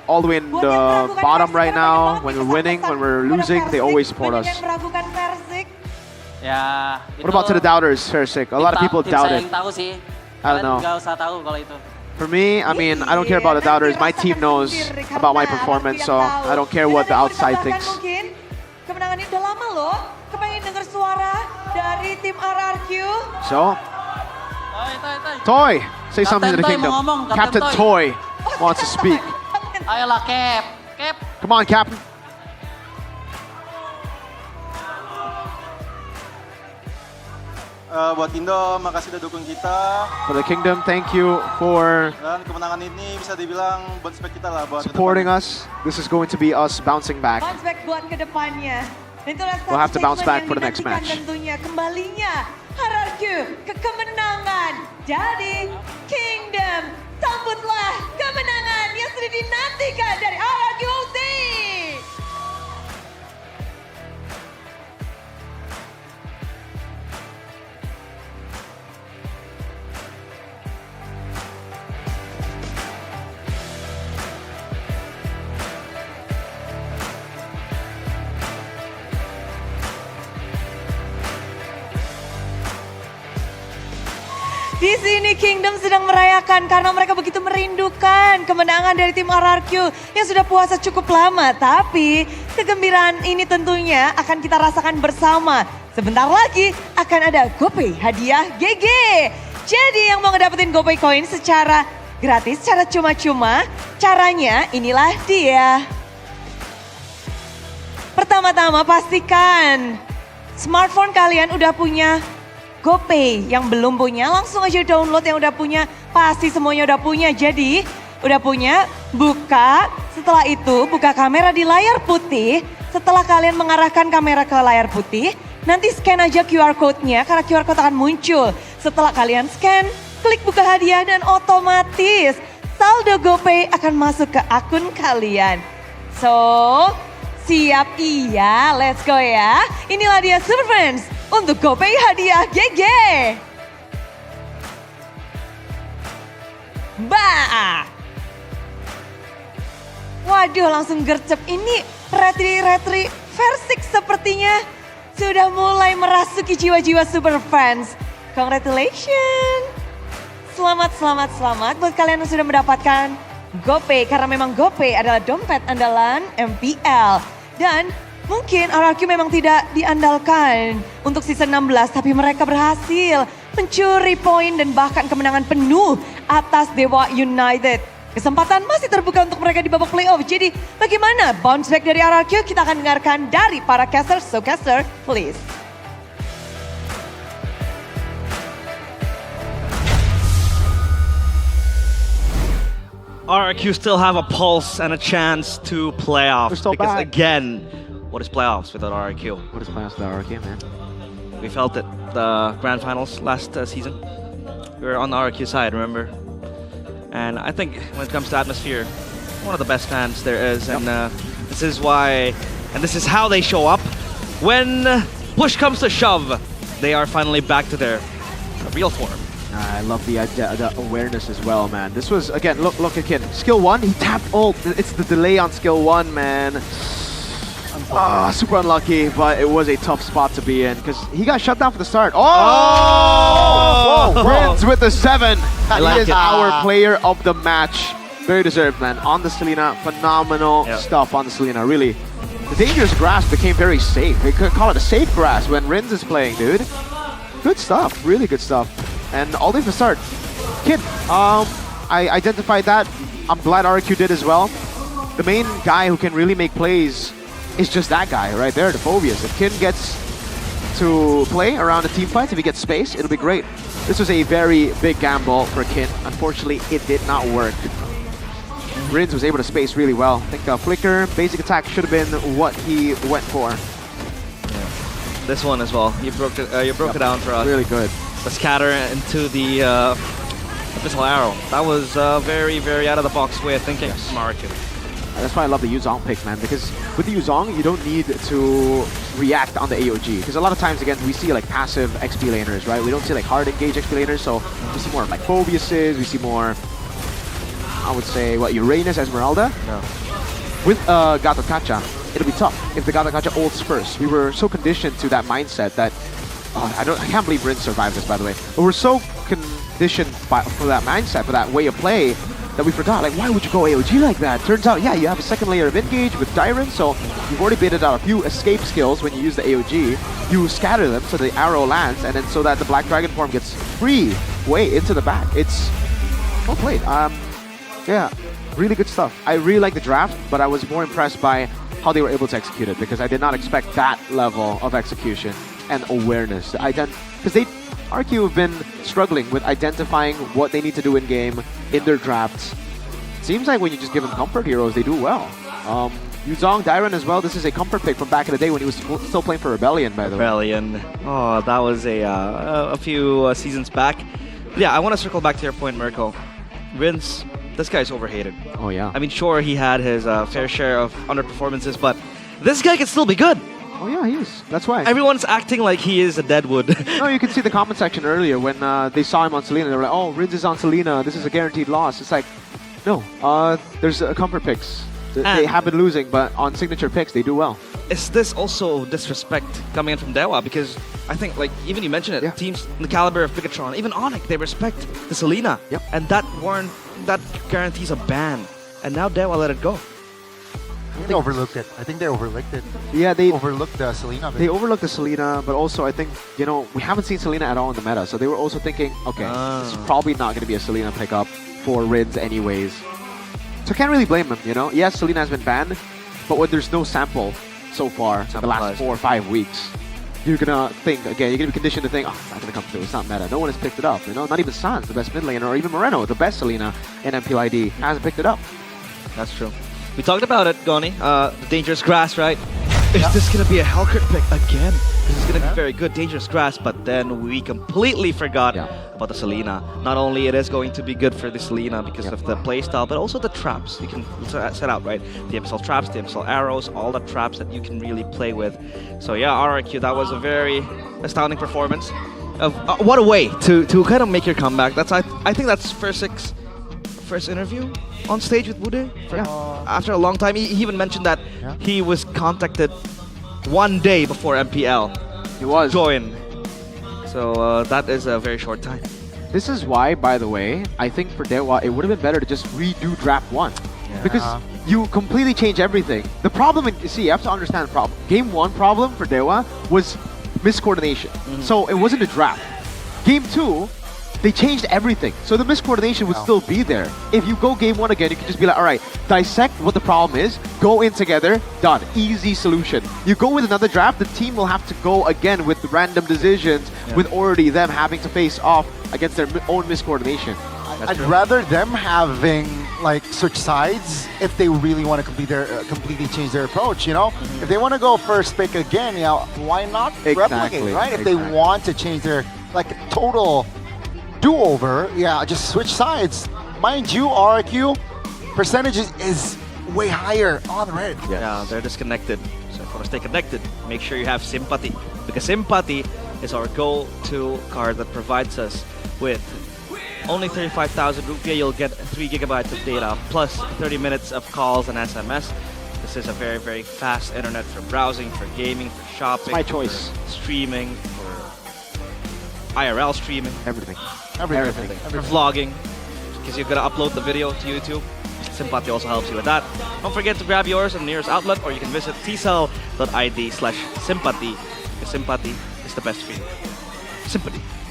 Speaker 3: all the way in the bottom right now, when we're winning, when we're losing, they always support us. What about to the doubters, Versik? A lot of people doubted. I don't know. For me, I mean, I don't care about the doubters. My team knows about my performance, so I don't care what the outside thinks.
Speaker 12: Kemenangan ini udah lama loh. Kepengen dengar suara dari tim RRQ.
Speaker 3: So, Toy, say something to the Kingdom. Captain Toy wants to speak.
Speaker 7: Ayolah, Cap.
Speaker 3: Come on, Captain.
Speaker 6: Buat Indo, makasih udah dukung kita.
Speaker 3: For the Kingdom, thank you for
Speaker 6: Dan kemenangan ini bisa dibilang bounce back kita lah buat
Speaker 3: supporting us. This is going to be us bouncing back.
Speaker 12: Bounce back buat kedepannya.
Speaker 3: We'll have to bounce back for the next match.
Speaker 12: Tentunya kembalinya RRQ ke kemenangan. Jadi Kingdom, sambutlah kemenangan yang sudah dinantikan dari RRQ OC. Di sini Kingdom sedang merayakan karena mereka begitu merindukan kemenangan dari tim RRQ yang sudah puasa cukup lama. Tapi kegembiraan ini tentunya akan kita rasakan bersama. Sebentar lagi akan ada GoPay hadiah GG. Jadi yang mau ngedapetin GoPay Coin secara gratis, secara cuma-cuma, caranya inilah dia. Pertama-tama pastikan smartphone kalian udah punya GoPay. Yang belum punya langsung aja download, yang udah punya pasti semuanya udah punya. Jadi udah punya, buka, setelah itu buka kamera di layar putih. Setelah kalian mengarahkan kamera ke layar putih, nanti scan aja QR code-nya karena QR code akan muncul. Setelah kalian scan, klik buka hadiah dan otomatis saldo GoPay akan masuk ke akun kalian. So, siap iya, let's go ya. Inilah dia Super Friends untuk GoPay hadiah GG. Bah. Waduh, langsung gercep. Ini retri Versik sepertinya sudah mulai merasuki jiwa-jiwa Super Fans. Congratulations. selamat buat kalian yang sudah mendapatkan GoPay. Karena memang GoPay adalah dompet andalan MPL. Dan mungkin RRQ memang tidak diandalkan untuk season 16. Tapi mereka berhasil mencuri poin dan bahkan kemenangan penuh atas Dewa United. Kesempatan masih terbuka untuk mereka di babak playoff. Jadi bagaimana bounce back dari RRQ? Kita akan dengarkan dari para caster. So caster, please.
Speaker 7: RRQ still have a pulse and a chance to playoffs.
Speaker 13: They're still
Speaker 7: because
Speaker 13: back.
Speaker 7: again, what is playoffs without RRQ?
Speaker 13: What is playoffs without RRQ, man?
Speaker 7: We felt it the grand finals last season. We were on the RRQ side, remember? And I think when it comes to atmosphere, one of the best fans there is, and this is why, and this is how they show up. When push comes to shove, they are finally back to their real form.
Speaker 13: I love the awareness as well, man. This was, again, look at Kin. Skill 1, he tapped ult. It's the delay on skill 1, man. Super unlucky, but it was a tough spot to be in because he got shut down for the start. Oh! Rins with the 7. He is our player of the match. Very deserved, man. On the Selena, phenomenal stuff on the Selena, really. The dangerous grass became very safe. They could call it a safe grass when Rins is playing, dude. Good stuff, really good stuff. And all day for start. Kid, I identified that. I'm glad RQ did as well. The main guy who can really make plays is just that guy right there, the Phobias. If Kin gets to play around the team fights, if he gets space, it'll be great. This was a very big gamble for Kin. Unfortunately, it did not work. Rins was able to space really well. I think Flicker, basic attack should have been what he went for.
Speaker 7: This one as well. You broke it down for us.
Speaker 13: Really good.
Speaker 7: The scatter into the Abyssal Arrow. That was very, very out of the box way of thinking from RQ.
Speaker 13: That's why I love the Yuzong pick, man, because with the Yuzong, you don't need to react on the AOG. Because a lot of times, again, we see like passive XP laners, right? We don't see like hard engage XP laners, so we see more of like Phobiuses, we see more, I would say, what, Uranus, Esmeralda?
Speaker 7: No.
Speaker 13: With Gato Kacha, it'll be tough if the Gato Kacha ults first. We were so conditioned to that mindset that, I can't believe Rin survived this, by the way, but we're so conditioned for that mindset, for that way of play, that we forgot, like, why would you go AOG like that? Turns out, yeah, you have a second layer of engage with Dyran, so you've already baited out a few escape skills when you use the AOG. You scatter them so the arrow lands, and then so that the Black Dragon form gets free way into the back. It's well played. Yeah, really good stuff. I really like the draft, but I was more impressed by how they were able to execute it, because I did not expect that level of execution and awareness. Because RQ have been struggling with identifying what they need to do in game in their drafts. Seems like when you just give them comfort heroes, they do well. Yuzong, Dyran as well. This is a comfort pick from back in the day when he was still playing for Rebellion, by the way.
Speaker 7: Rebellion. Oh, that was a few seasons back. But yeah, I want to circle back to your point, Mirko. Rins, this guy's overhated.
Speaker 13: Oh, yeah.
Speaker 7: I mean, sure, he had his fair share of underperformances, but this guy can still be good.
Speaker 13: Oh yeah, he is. That's why.
Speaker 7: Everyone's acting like he is a deadwood.
Speaker 13: No, you can see the comment section earlier when they saw him on Selena. They were like, oh, Rins is on Selena. This is a guaranteed loss. It's like, no, there's comfort picks. They have been losing, but on signature picks, they do well.
Speaker 7: Is this also disrespect coming in from Dewa? Because I think, like, even you mentioned it, teams in the caliber of Bigatron, even Onyx, they respect the Selena.
Speaker 13: Yep.
Speaker 7: And that guarantees a ban. And now Dewa let it go.
Speaker 3: They overlooked it. I think they overlooked it.
Speaker 13: Yeah, they
Speaker 3: overlooked the Selena.
Speaker 13: They overlooked the Selena, but also I think, you know, we haven't seen Selena at all in the meta. So they were also thinking, okay, this is probably not going to be a Selena pickup for Rins anyways. So I can't really blame them, you know? Yes, Selena has been banned, but when there's no sample so far, the last 4 or 5 weeks, you're going to think, again, you're going to be conditioned to think, oh, it's not going to come through, it's not meta. No one has picked it up, you know? Not even Sans, the best mid laner, or even Moreno, the best Selena in MPL ID, hasn't picked it up.
Speaker 7: That's true. We talked about it, Goni, the dangerous grass, right? Is this going to be a Hellcurt pick again? This is going to be very good, dangerous grass, but then we completely forgot about the Selena. Not only it is going to be good for the Selena because of the playstyle, but also the traps you can set out, right? The MSL traps, the MSL arrows, all the traps that you can really play with. So yeah, RRQ, that was a very astounding performance. What a way to kind of make your comeback. That's I think that's first interview on stage with Bude. After a long time, he even mentioned that he was contacted 1 day before MPL.
Speaker 13: He was.
Speaker 7: Join. So that is a very short time.
Speaker 13: This is why, by the way, I think for Dewa, it would have been better to just redo draft 1. Because you completely change everything. The problem, you have to understand the problem. Game 1 problem for Dewa was miscoordination. So it wasn't a draft. Game 2, they changed everything. So the miscoordination would still be there. If you go game 1 again, you can just be like, all right, dissect what the problem is, go in together, done. Easy solution. You go with another draft, the team will have to go again with random decisions, with already them having to face off against their own miscoordination.
Speaker 3: I'd rather them having like switch sides if they really want to completely change their approach. You know, if they want to go first pick again, why not replicate, right? If they want to change their total do-over, just switch sides. Mind you, RQ percentages is way higher on red.
Speaker 7: Yeah, they're disconnected. So if you want to stay connected, make sure you have Sympathy, because Sympathy is our go-to card that provides us with only 35,000 rupiah. You'll get 3 gigabytes of data plus 30 minutes of calls and SMS. This is a very, very fast internet for browsing, for gaming, for shopping.
Speaker 13: My choice.
Speaker 7: For streaming, for IRL streaming.
Speaker 13: Everything.
Speaker 7: For vlogging, because you're gonna upload the video to YouTube. Sympathy also helps you with that. Don't forget to grab yours at the nearest outlet, or you can visit tcell.id/sympathy, because Sympathy is the best for you.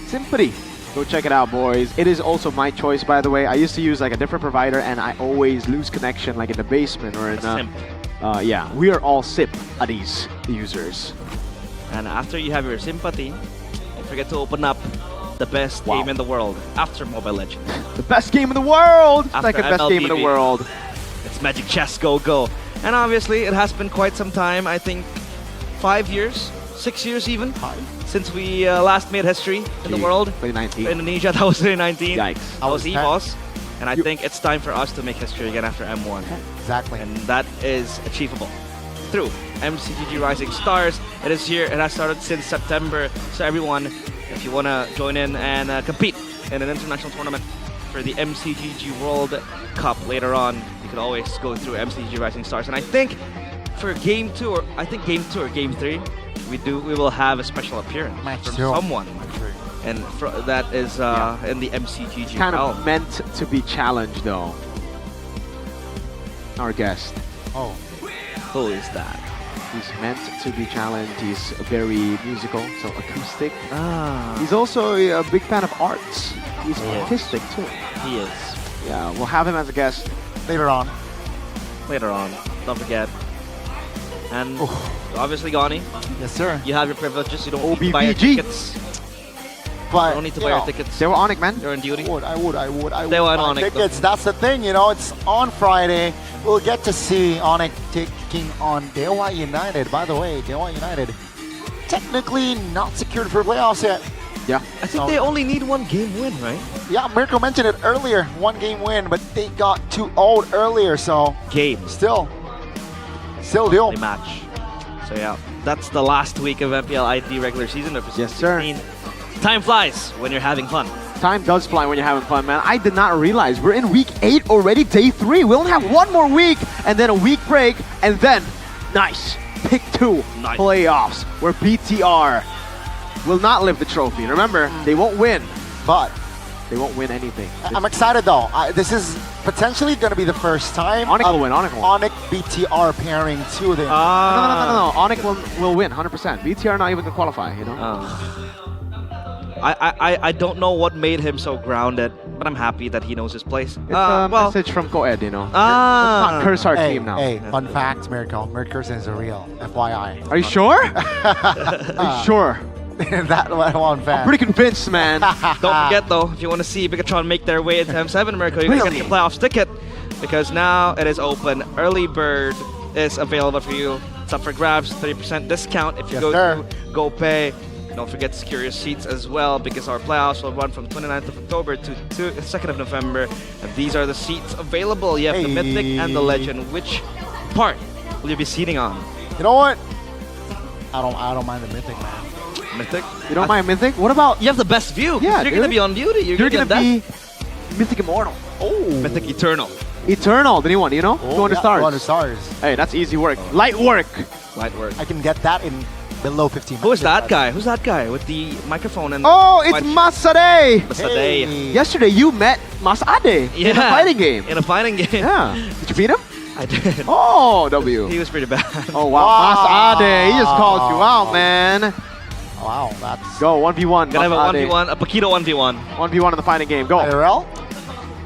Speaker 13: Sympathy. Go check it out, boys. It is also my choice, by the way. I used to use a different provider, and I always lose connection, in the basement or in we are all SIP these users.
Speaker 7: And after you have your Sympathy, don't forget to open up the best game in the world after Mobile Legends.
Speaker 13: The best game in the world!
Speaker 7: After
Speaker 13: Second best game in the world.
Speaker 7: It's Magic Chess Go. And obviously, it has been quite some time. I think 5 years, 6 years even, since we last made history in the world.
Speaker 13: 2019.
Speaker 7: Indonesia, that was 2019.
Speaker 13: Yikes.
Speaker 7: That was EVOS. And I think it's time for us to make history again after M1.
Speaker 3: Exactly.
Speaker 7: And that is achievable through MCGG Rising Stars. It is here. It has started since September. So everyone, if you want to join in and compete in an international tournament for the MCGG World Cup later on, you can always go through MCGG Rising Stars. And I think for Game 2 or Game 3, we will have a special appearance from someone. And that is in the MCGG
Speaker 13: Kind
Speaker 7: realm.
Speaker 13: of meant to be challenged, though. Our guest.
Speaker 3: Oh.
Speaker 7: Who is that?
Speaker 13: He's meant to be challenged. He's very musical, so acoustic. He's also a big fan of arts. He's artistic, too.
Speaker 7: He is.
Speaker 13: Yeah, we'll have him as a guest
Speaker 3: later on.
Speaker 7: Don't forget. And obviously, Gani.
Speaker 3: Yes, sir.
Speaker 7: You have your privileges. You don't need to buy your tickets.
Speaker 3: But
Speaker 7: you don't need to buy your tickets.
Speaker 13: They were on it, man.
Speaker 7: They're on duty.
Speaker 3: I would
Speaker 7: They were on
Speaker 3: buy
Speaker 7: Onyx,
Speaker 3: tickets. That's the thing, it's on Friday. We'll get to see Onyx taking on Dewa United. By the way, Dewa United technically not secured for playoffs yet.
Speaker 13: Yeah.
Speaker 7: I think they only need 1 game win, right?
Speaker 3: Yeah, Mirko mentioned it earlier. 1 game win, but they got 2 old earlier, so Still deal.
Speaker 7: Match. So yeah, that's the last week of MPL ID regular season of
Speaker 13: Yes, sir.
Speaker 7: Time flies when you're having fun.
Speaker 13: Time does fly when you're having fun, man. I did not realize we're in week 8 already, day 3. We only have 1 more week, and then a week break, and then, pick 2 playoffs, where BTR will not lift the trophy. Remember, they won't win, but they won't win anything.
Speaker 3: I'm excited though. This is potentially going to be the first time
Speaker 13: Onyx will win.
Speaker 3: Onyx BTR pairing 2.
Speaker 13: No. Onyx will win 100%. BTR not even going to qualify,
Speaker 7: I don't know what made him so grounded, but I'm happy that he knows his place.
Speaker 13: It's a message from Coed, Let's not curse our team now.
Speaker 3: Hey, fun fact, Mirko is a real FYI.
Speaker 13: Are you sure? Are you sure?
Speaker 3: That one fan.
Speaker 13: I'm pretty convinced, man.
Speaker 7: Don't forget though, if you want to see Bigatron make their way into M7, Mirko, you're going to get your playoffs ticket, because now it is open. Early bird is available for you. It's up for grabs, 30% discount if you go to GoPay. Don't forget to secure your seats as well, because our playoffs will run from 29th of October to 2nd of November. And these are the seats available. You have the Mythic and the Legend. Which part will you be seating on?
Speaker 3: You know what? I don't mind the Mythic, man.
Speaker 7: Mythic?
Speaker 13: You don't mind Mythic? What about...
Speaker 7: You have the best view.
Speaker 13: Yeah,
Speaker 7: you're going to be on duty. You're going to
Speaker 13: be Mythic Immortal.
Speaker 3: Oh.
Speaker 7: Mythic Eternal.
Speaker 13: Eternal, the new one, 200 stars.
Speaker 3: 200 stars.
Speaker 13: Hey, that's easy work. Light work.
Speaker 7: Light work.
Speaker 3: I can get that in below 15.
Speaker 7: Who's that guy? Who's that guy with the microphone and?
Speaker 22: Oh, it's
Speaker 7: white shirt?
Speaker 22: Masade.
Speaker 7: Masade.
Speaker 3: Hey.
Speaker 22: Yesterday you met Masade in a fighting game.
Speaker 7: In a fighting game.
Speaker 22: Yeah. Did you beat him?
Speaker 7: I did.
Speaker 22: Oh, W.
Speaker 7: He was pretty bad.
Speaker 22: Oh, wow. Masade. He just called you out, man.
Speaker 3: Wow, that's...
Speaker 22: Go, 1v1.
Speaker 7: Gonna have a
Speaker 22: Masade.
Speaker 7: 1v1, a Paquito 1v1.
Speaker 22: 1v1 in the fighting game. Go.
Speaker 3: IRL?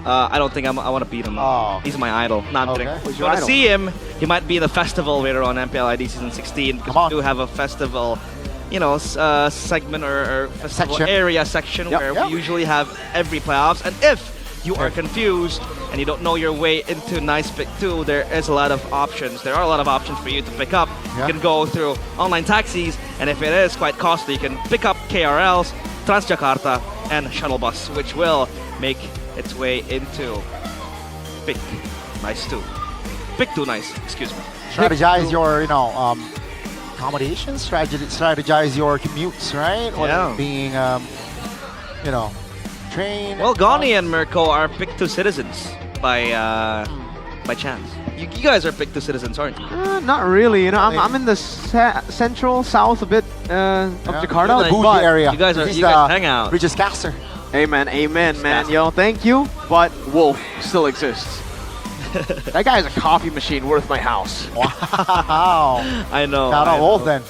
Speaker 7: I don't think I want to beat him.
Speaker 3: Oh.
Speaker 7: He's my idol. No, I'm kidding.
Speaker 22: Who's
Speaker 7: If
Speaker 22: your
Speaker 7: you want
Speaker 22: idol?
Speaker 7: to see him, he might be in the festival later on MPL ID Season 16.
Speaker 3: Come
Speaker 7: Because
Speaker 3: on.
Speaker 7: we do have a festival, you know, segment or festival
Speaker 3: Section.
Speaker 7: area section
Speaker 22: Yep,
Speaker 7: where
Speaker 3: yep.
Speaker 7: we usually have every playoffs. And if you are confused and you don't know your way into Nice Pick 2, there is a lot of options. There are a lot of options for you to pick up.
Speaker 3: Yeah.
Speaker 7: You can go through online taxis, and if it is quite costly, you can pick up KRLs, Transjakarta, and shuttle bus, which will make its way into Pick Nice 2. Pick 2 Nice, excuse me.
Speaker 3: Strategize your, accommodations, strategize your commutes, right? Or
Speaker 7: Yeah.
Speaker 3: being, train.
Speaker 7: Well, Goni and Mirko are Pick 2 citizens by chance. You guys are Pick 2 citizens, aren't you?
Speaker 22: Not really. I'm in the central, south a bit of Jakarta.
Speaker 3: The bougie
Speaker 22: but
Speaker 3: area.
Speaker 7: You guys
Speaker 3: He's
Speaker 7: hang out.
Speaker 3: Richest caster.
Speaker 22: Amen, man. Yo, thank you. But Wolf still exists. That guy is a coffee machine worth my house.
Speaker 3: Wow.
Speaker 7: I know.
Speaker 3: Shout out Wolf then.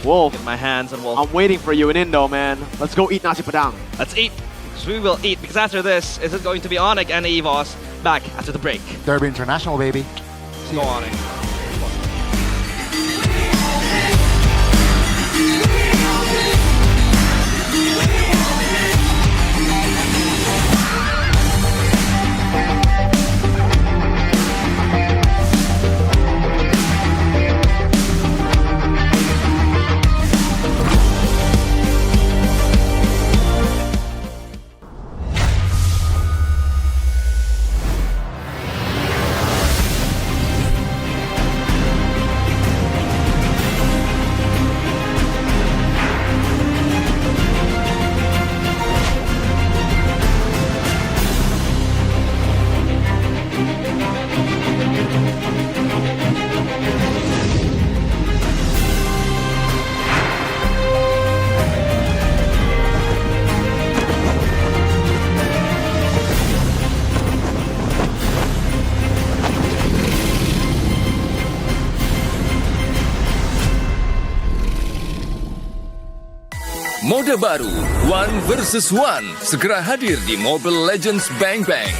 Speaker 7: Wolf. Get my hands on Wolf.
Speaker 22: I'm waiting for you in Indo, man. Let's go eat nasi padang.
Speaker 7: Let's eat. Because we will eat. Because after this, is it going to be Onyx and Evos back after the break?
Speaker 3: Derby International, baby.
Speaker 7: Go Onyx.
Speaker 9: Mode baru One vs One segera hadir di Mobile Legends Bang Bang.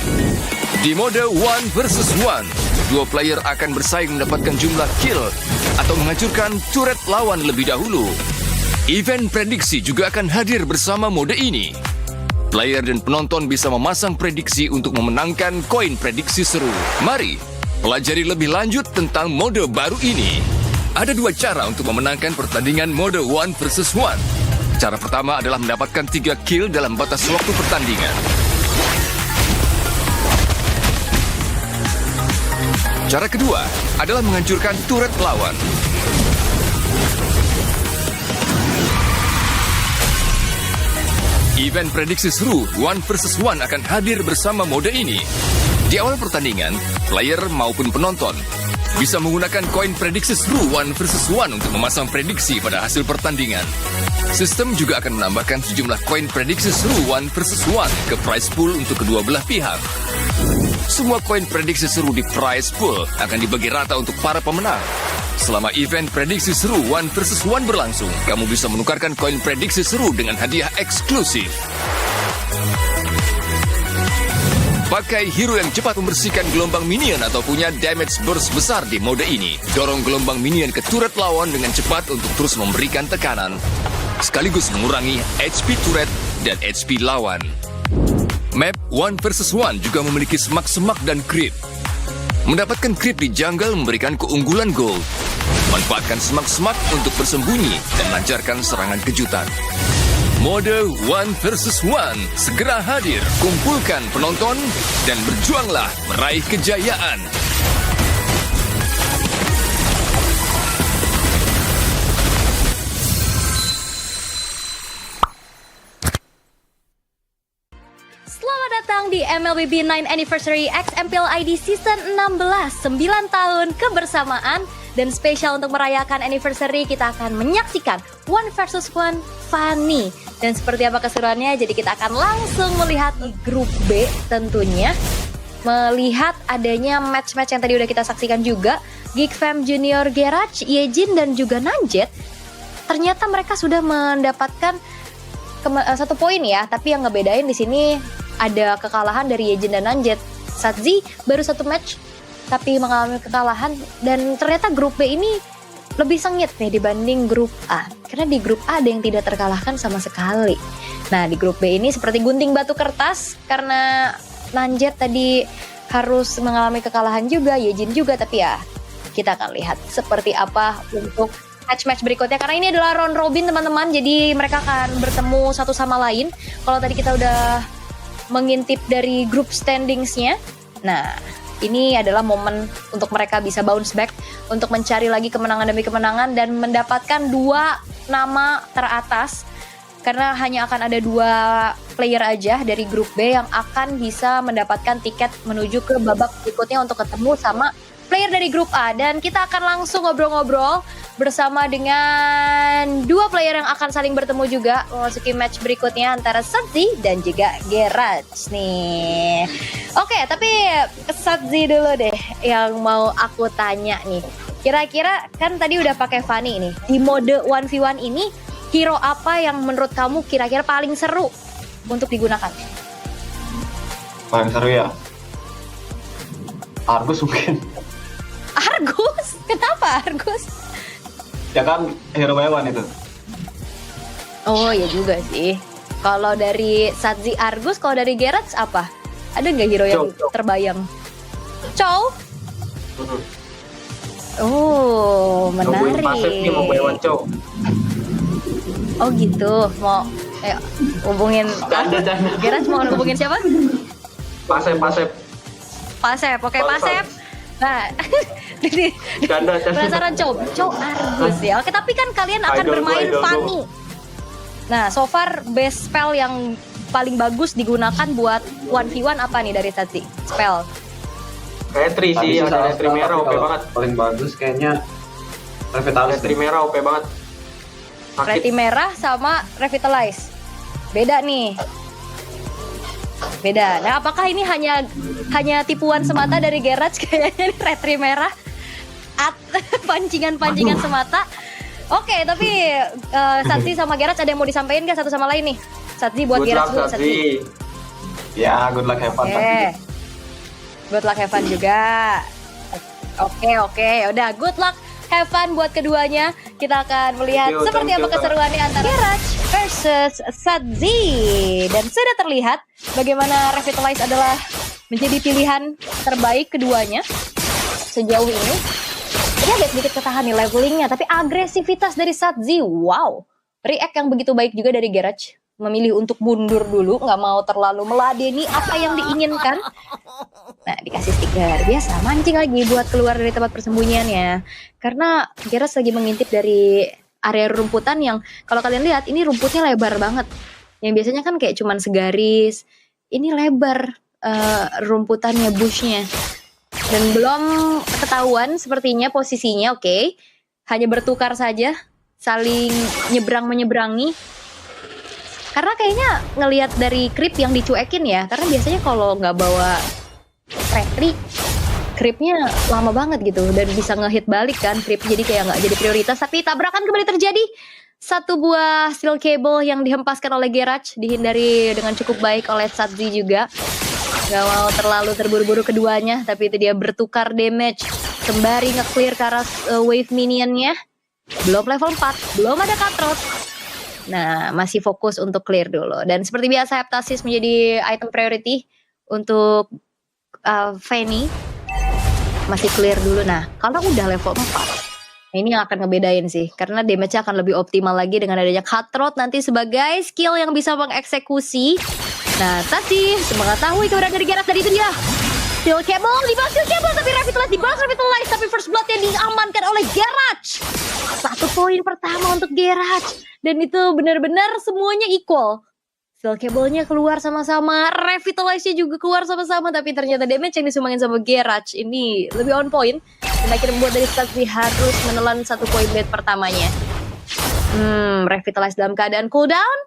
Speaker 9: Di mode One vs One, dua player akan bersaing mendapatkan jumlah kill atau menghancurkan turret lawan lebih dahulu. Event prediksi juga akan hadir bersama mode ini. Player dan penonton bisa memasang prediksi untuk memenangkan koin prediksi seru. Mari pelajari lebih lanjut tentang mode baru ini. Ada dua cara untuk memenangkan pertandingan mode One vs One. Cara pertama adalah mendapatkan 3 kill dalam batas waktu pertandingan. Cara kedua adalah menghancurkan turret lawan. Event prediksi seru One vs One akan hadir bersama mode ini. Di awal pertandingan, player maupun penonton bisa menggunakan koin prediksi seru One vs One untuk memasang prediksi pada hasil pertandingan. Sistem juga akan menambahkan sejumlah koin prediksi seru One vs One ke prize pool untuk kedua belah pihak. Semua koin prediksi seru di prize pool akan dibagi rata untuk para pemenang. Selama event prediksi seru One vs One berlangsung, kamu bisa menukarkan koin prediksi seru dengan hadiah eksklusif. Pakai hero yang cepat membersihkan gelombang minion atau punya damage burst besar di mode ini. Dorong gelombang minion ke turret lawan dengan cepat untuk terus memberikan tekanan, sekaligus mengurangi HP turret dan HP lawan. Map One vs One juga memiliki semak-semak dan creep. Mendapatkan creep di jungle memberikan keunggulan gold. Manfaatkan semak-semak untuk bersembunyi dan lancarkan serangan kejutan. Mode One vs One segera hadir. Kumpulkan penonton dan berjuanglah meraih kejayaan.
Speaker 8: Selamat datang di MLBB 9 Anniversary X MPL ID Season 16. 9 tahun kebersamaan Dan spesial untuk merayakan anniversary, kita akan menyaksikan 1 versus 1 Fanny. Dan seperti apa keseruannya, jadi kita akan langsung melihat grup B tentunya. Melihat adanya match-match yang tadi udah kita saksikan juga. Geek Fam Junior Garage, Yejin dan juga Nanjet. Ternyata mereka sudah mendapatkan 1 poin ya, tapi yang ngebedain di sini ada kekalahan dari Yejin dan Nanjet. Satzi baru 1 match tapi mengalami kekalahan, dan ternyata grup B ini lebih sengit nih dibanding grup A. Karena di grup A ada yang tidak terkalahkan sama sekali. Nah, di grup B ini seperti gunting batu kertas karena Nanjet tadi harus mengalami kekalahan juga, Yejin juga, tapi ya kita akan lihat seperti apa untuk match-match berikutnya, karena ini adalah round robin teman-teman, jadi mereka akan bertemu satu sama lain. Kalau tadi kita udah mengintip dari group standings-nya, nah ini adalah momen untuk mereka bisa bounce back untuk mencari lagi kemenangan demi kemenangan dan mendapatkan 2 nama teratas, karena hanya akan ada 2 player aja dari grup B yang akan bisa mendapatkan tiket menuju ke babak berikutnya untuk ketemu sama player dari grup A. Dan kita akan langsung ngobrol-ngobrol bersama dengan 2 player yang akan saling bertemu juga memasuki match berikutnya antara Satzi dan juga Garage nih. Oke, tapi Satzi dulu deh yang mau aku tanya nih. Kira-kira kan tadi udah pakai Fanny nih. Di mode 1v1 ini hero apa yang menurut kamu kira-kira paling seru untuk digunakan?
Speaker 5: Paling seru ya? Argus mungkin.
Speaker 8: Argus? Kenapa Argus?
Speaker 5: Ya kan hero hewan itu.
Speaker 8: Oh ya juga sih. Kalau dari Satzi Argus, kalau dari Gerrits apa? Ada nggak hero yang terbayang? Chow? Oh, menarik.
Speaker 5: Pasif nih mau hewan Chow.
Speaker 8: Oh gitu, mau hubungin Gerrits mau hubungin siapa?
Speaker 5: Pasif.
Speaker 8: Pasef, oke Pasef. Nah, penasaran Chow Argus ya. Oke, tapi kan kalian akan bermain Fanny. Nah, so far best spell yang paling bagus digunakan buat 1v1 apa nih dari Satzi? Spell?
Speaker 5: Retri sih, ada Retri merah OP banget. Paling bagus kayaknya Revitalize. Retri merah OP banget.
Speaker 8: Retri merah sama Revitalize. Beda nih. Beda. Nah, apakah ini hanya tipuan semata dari Garage kayaknya nih Retri merah? Pancingan-pancingan semata. Oke, tapi Satzi sama Garage ada yang mau disampaikan gak satu sama lain nih? Satzi buat Garage dulu, Satzi.
Speaker 5: Ya, good luck have fun.
Speaker 8: Good luck have fun juga. Oke, udah good luck have fun buat keduanya. Kita akan melihat seperti apa keseruannya antara Garage versus Satzi. Dan sudah terlihat bagaimana Revitalize adalah menjadi pilihan terbaik keduanya sejauh ini. Ini agak sedikit ketahan nih levelingnya, tapi agresivitas dari Satzi, wow. React yang begitu baik juga dari Garage. Memilih untuk mundur dulu, nggak mau terlalu meladeni apa yang diinginkan. Nah, dikasih stiker. Biasa, mancing lagi buat keluar dari tempat persembunyiannya. Karena Garage lagi mengintip dari area rumputan yang, kalau kalian lihat, ini rumputnya lebar banget. Yang biasanya kan kayak cuman segaris. Ini lebar rumputannya, bushnya. Dan belum ketahuan sepertinya posisinya, oke. Hanya bertukar saja, saling nyebrang-menyeberangi. Karena kayaknya ngelihat dari creep yang dicuekin ya, karena biasanya kalau nggak bawa retri, creepnya lama banget gitu, dan bisa ngehit balik kan creep, jadi kayak nggak jadi prioritas. Tapi tabrakan kembali terjadi. Satu buah steel cable yang dihempaskan oleh Garage, dihindari dengan cukup baik oleh Satzi juga. Gak mau terlalu terburu-buru keduanya, tapi itu dia bertukar damage sembari nge-clear ke arah wave minionnya. Belum level 4, belum ada cutthroat. Nah, masih fokus untuk clear dulu. Dan seperti biasa, Heptasis menjadi item priority untuk Fanny. Masih clear dulu. Nah, kalau udah level 4, ini yang akan ngebedain sih. Karena damage-nya akan lebih optimal lagi dengan adanya cutthroat nanti sebagai skill yang bisa mengeksekusi. Nah, Satzi mengetahui keberadaan dari Garage, tadi itu dia. Steel cable, dibalas steel cable, tapi Revitalize dibalas Revitalize, tapi first blood-nya diamankan oleh Garage. 1 poin pertama untuk Garage. Dan itu benar-benar semuanya equal. Steel Cable-nya keluar sama-sama, Revitalize-nya juga keluar sama-sama, tapi ternyata damage yang disumbangin sama Garage ini lebih on point. Dan akhirnya membuat dari Satzi harus menelan 1 poin lead pertamanya. Revitalize dalam keadaan cooldown.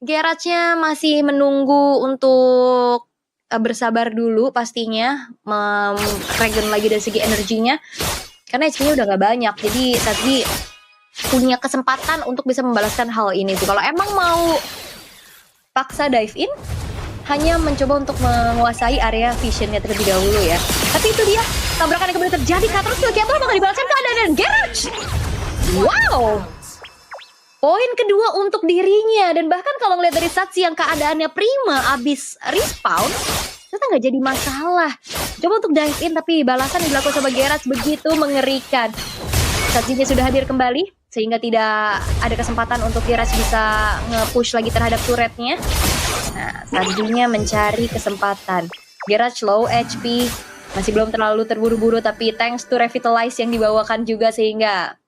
Speaker 8: Garage-nya masih menunggu untuk bersabar dulu pastinya. Regen lagi dari segi energinya. Karena HP-nya udah gak banyak, jadi Satzi punya kesempatan untuk bisa membalaskan hal ini sih. Kalau emang mau paksa dive in, hanya mencoba untuk menguasai area visionnya terlebih dahulu ya. Tapi itu dia, tabrakan yang kembali terjadi. Terus Steel Cable bakal dibalaskan keadaan dan Garage. Wow, poin kedua untuk dirinya. Dan bahkan kalau ngeliat dari Satzi yang keadaannya prima abis respawn, ternyata nggak jadi masalah. Coba untuk dive in, tapi balasan yang dilakukan sama Garage begitu mengerikan. Satzinya sudah hadir kembali, sehingga tidak ada kesempatan untuk Garage bisa nge-push lagi terhadap turretnya. Nah, Satzinya mencari kesempatan. Garage low HP, masih belum terlalu terburu-buru, tapi thanks to Revitalize yang dibawakan juga, sehingga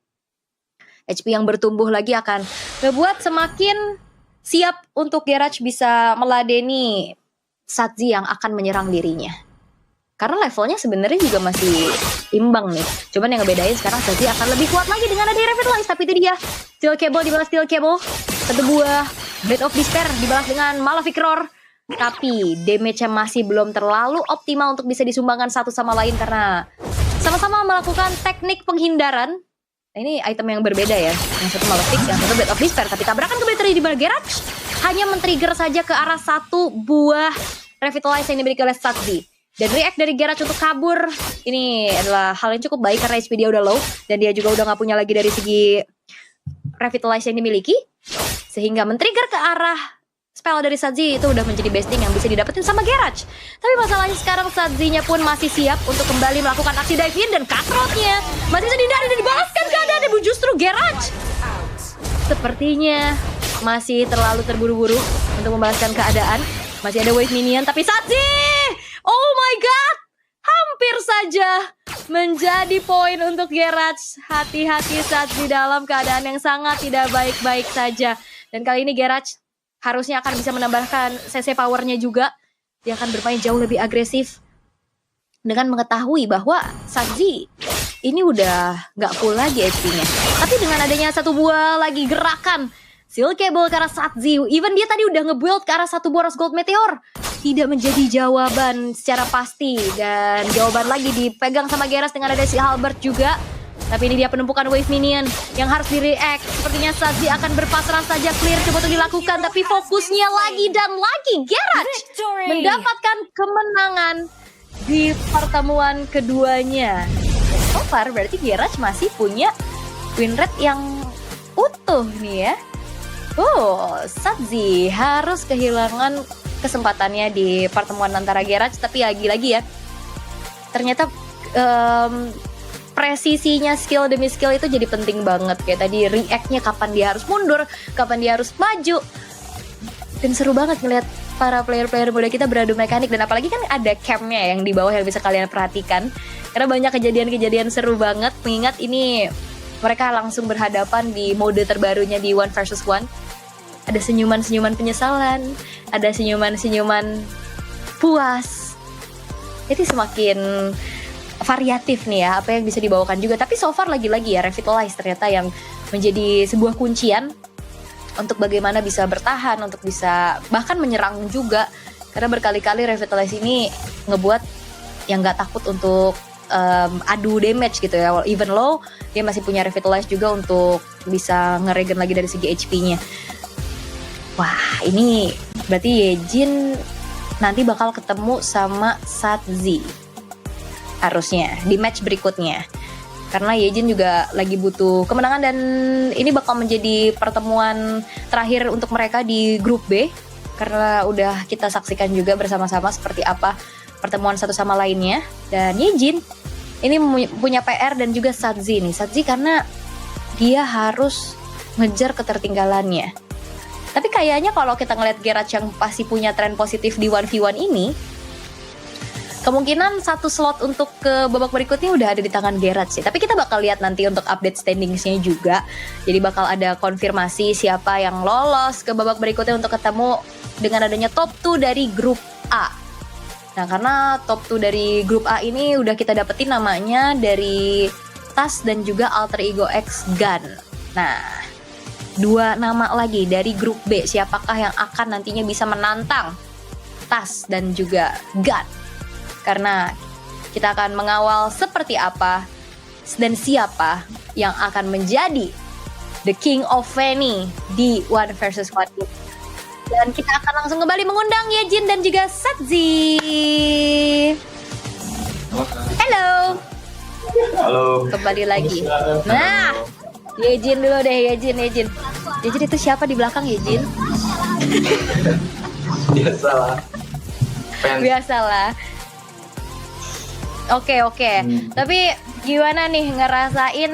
Speaker 8: HP yang bertumbuh lagi akan ngebuat semakin siap untuk Garage bisa meladeni Satzi yang akan menyerang dirinya. Karena levelnya sebenarnya juga masih imbang nih. Cuman yang ngebedain sekarang Satzi akan lebih kuat lagi dengan ada Revitalize. Tapi itu dia, Steel Cable dibalas Steel Cable. 1 buah Blade of Despair dibalas dengan Malefic Roar. Tapi damage-nya masih belum terlalu optimal untuk bisa disumbangkan satu sama lain karena sama-sama melakukan teknik penghindaran. Nah, ini item yang berbeda ya. Yang satu Malefic, yang satu Blade of Despair. Tapi tabrakan kembali terjadi di Garage. Hanya men-trigger saja ke arah 1 buah Revitalize yang dimiliki oleh Satzi. Dan react dari Garage untuk kabur, ini adalah hal yang cukup baik karena HP dia udah low. Dan dia juga udah gak punya lagi dari segi Revitalize yang dimiliki. Sehingga men-trigger ke arah spell dari Satzi itu udah menjadi besting yang bisa didapetin sama Garage. Tapi masalahnya sekarang Satzinya pun masih siap untuk kembali melakukan aksi dive in. Dan cutthroat-nya masih bisa dihindari dan dibalaskan keadaan. Dan justru Garage sepertinya masih terlalu terburu-buru untuk membalaskan keadaan. Masih ada wave minion, tapi Satzi, oh my god, hampir saja menjadi poin untuk Garage. Hati-hati Satzi dalam keadaan yang sangat tidak baik-baik saja. Dan kali ini Garage harusnya akan bisa menambahkan CC powernya juga. Dia akan bermain jauh lebih agresif dengan mengetahui bahwa Satzi ini udah gak full lagi HP-nya. Tapi dengan adanya 1 buah lagi gerakan Steel Cable ke arah Satzi, even dia tadi udah nge-build ke arah 1 boros Gold Meteor, tidak menjadi jawaban secara pasti. Dan jawaban lagi dipegang sama Garage dengan ada si Halberd juga. Tapi ini dia penumpukan wave minion yang harus di-react. Sepertinya Satzi akan berpasrah saja, clear coba untuk dilakukan. Tapi fokusnya lagi dan lagi Garage mendapatkan kemenangan di pertemuan keduanya. So far berarti Garage masih punya win rate yang utuh nih ya. Satzi harus kehilangan kesempatannya di pertemuan antara Garage. Tapi lagi-lagi ya, ternyata presisinya skill demi skill itu jadi penting banget. Kayak tadi react-nya kapan dia harus mundur, kapan dia harus maju. Dan seru banget ngeliat para player-player muda kita beradu mekanik. Dan apalagi kan ada camp-nya yang di bawah yang bisa kalian perhatikan. Karena banyak kejadian-kejadian seru banget. Mengingat ini mereka langsung berhadapan di mode terbarunya di 1 versus 1. Ada senyuman-senyuman penyesalan, ada senyuman-senyuman puas. Jadi semakin variatif nih ya apa yang bisa dibawakan juga. Tapi so far lagi-lagi ya Revitalize ternyata yang menjadi sebuah kuncian untuk bagaimana bisa bertahan, untuk bisa bahkan menyerang juga. Karena berkali-kali Revitalize ini ngebuat yang gak takut untuk adu damage gitu ya. Even low dia masih punya Revitalize juga untuk bisa ngeregen lagi dari segi HP-nya. Wah, ini berarti Yejin nanti bakal ketemu sama Satzi harusnya di match berikutnya. Karena Yejin juga lagi butuh kemenangan dan ini bakal menjadi pertemuan terakhir untuk mereka di grup B. Karena udah kita saksikan juga bersama-sama seperti apa pertemuan satu sama lainnya. Dan Yejin ini punya PR dan juga Satzi nih. Satzi karena dia harus ngejar ketertinggalannya. Tapi kayaknya kalau kita ngeliat Garage yang pasti punya tren positif di 1v1 ini, Kemungkinan satu slot untuk ke babak berikutnya udah ada di tangan Gerard sih. Tapi kita bakal lihat nanti untuk update standingsnya juga. Jadi bakal ada konfirmasi siapa yang lolos ke babak berikutnya untuk ketemu dengan adanya top 2 dari grup A. Nah, karena top 2 dari grup A ini udah kita dapetin namanya dari Tas dan juga Alter Ego X Gun. Nah, 2 nama lagi dari grup B. Siapakah yang akan nantinya bisa menantang Tas dan juga Gun? Karena kita akan mengawal seperti apa dan siapa yang akan menjadi the King of Fanny di One versus One. Dan kita akan langsung kembali mengundang Yejin dan juga Satzi. Halo.
Speaker 5: Halo.
Speaker 8: Kembali lagi. Nah, Yejin dulu deh, Yejin. Yejin itu siapa di belakang Yejin?
Speaker 5: Biasalah.
Speaker 8: Biasalah. Oke. Tapi gimana nih ngerasain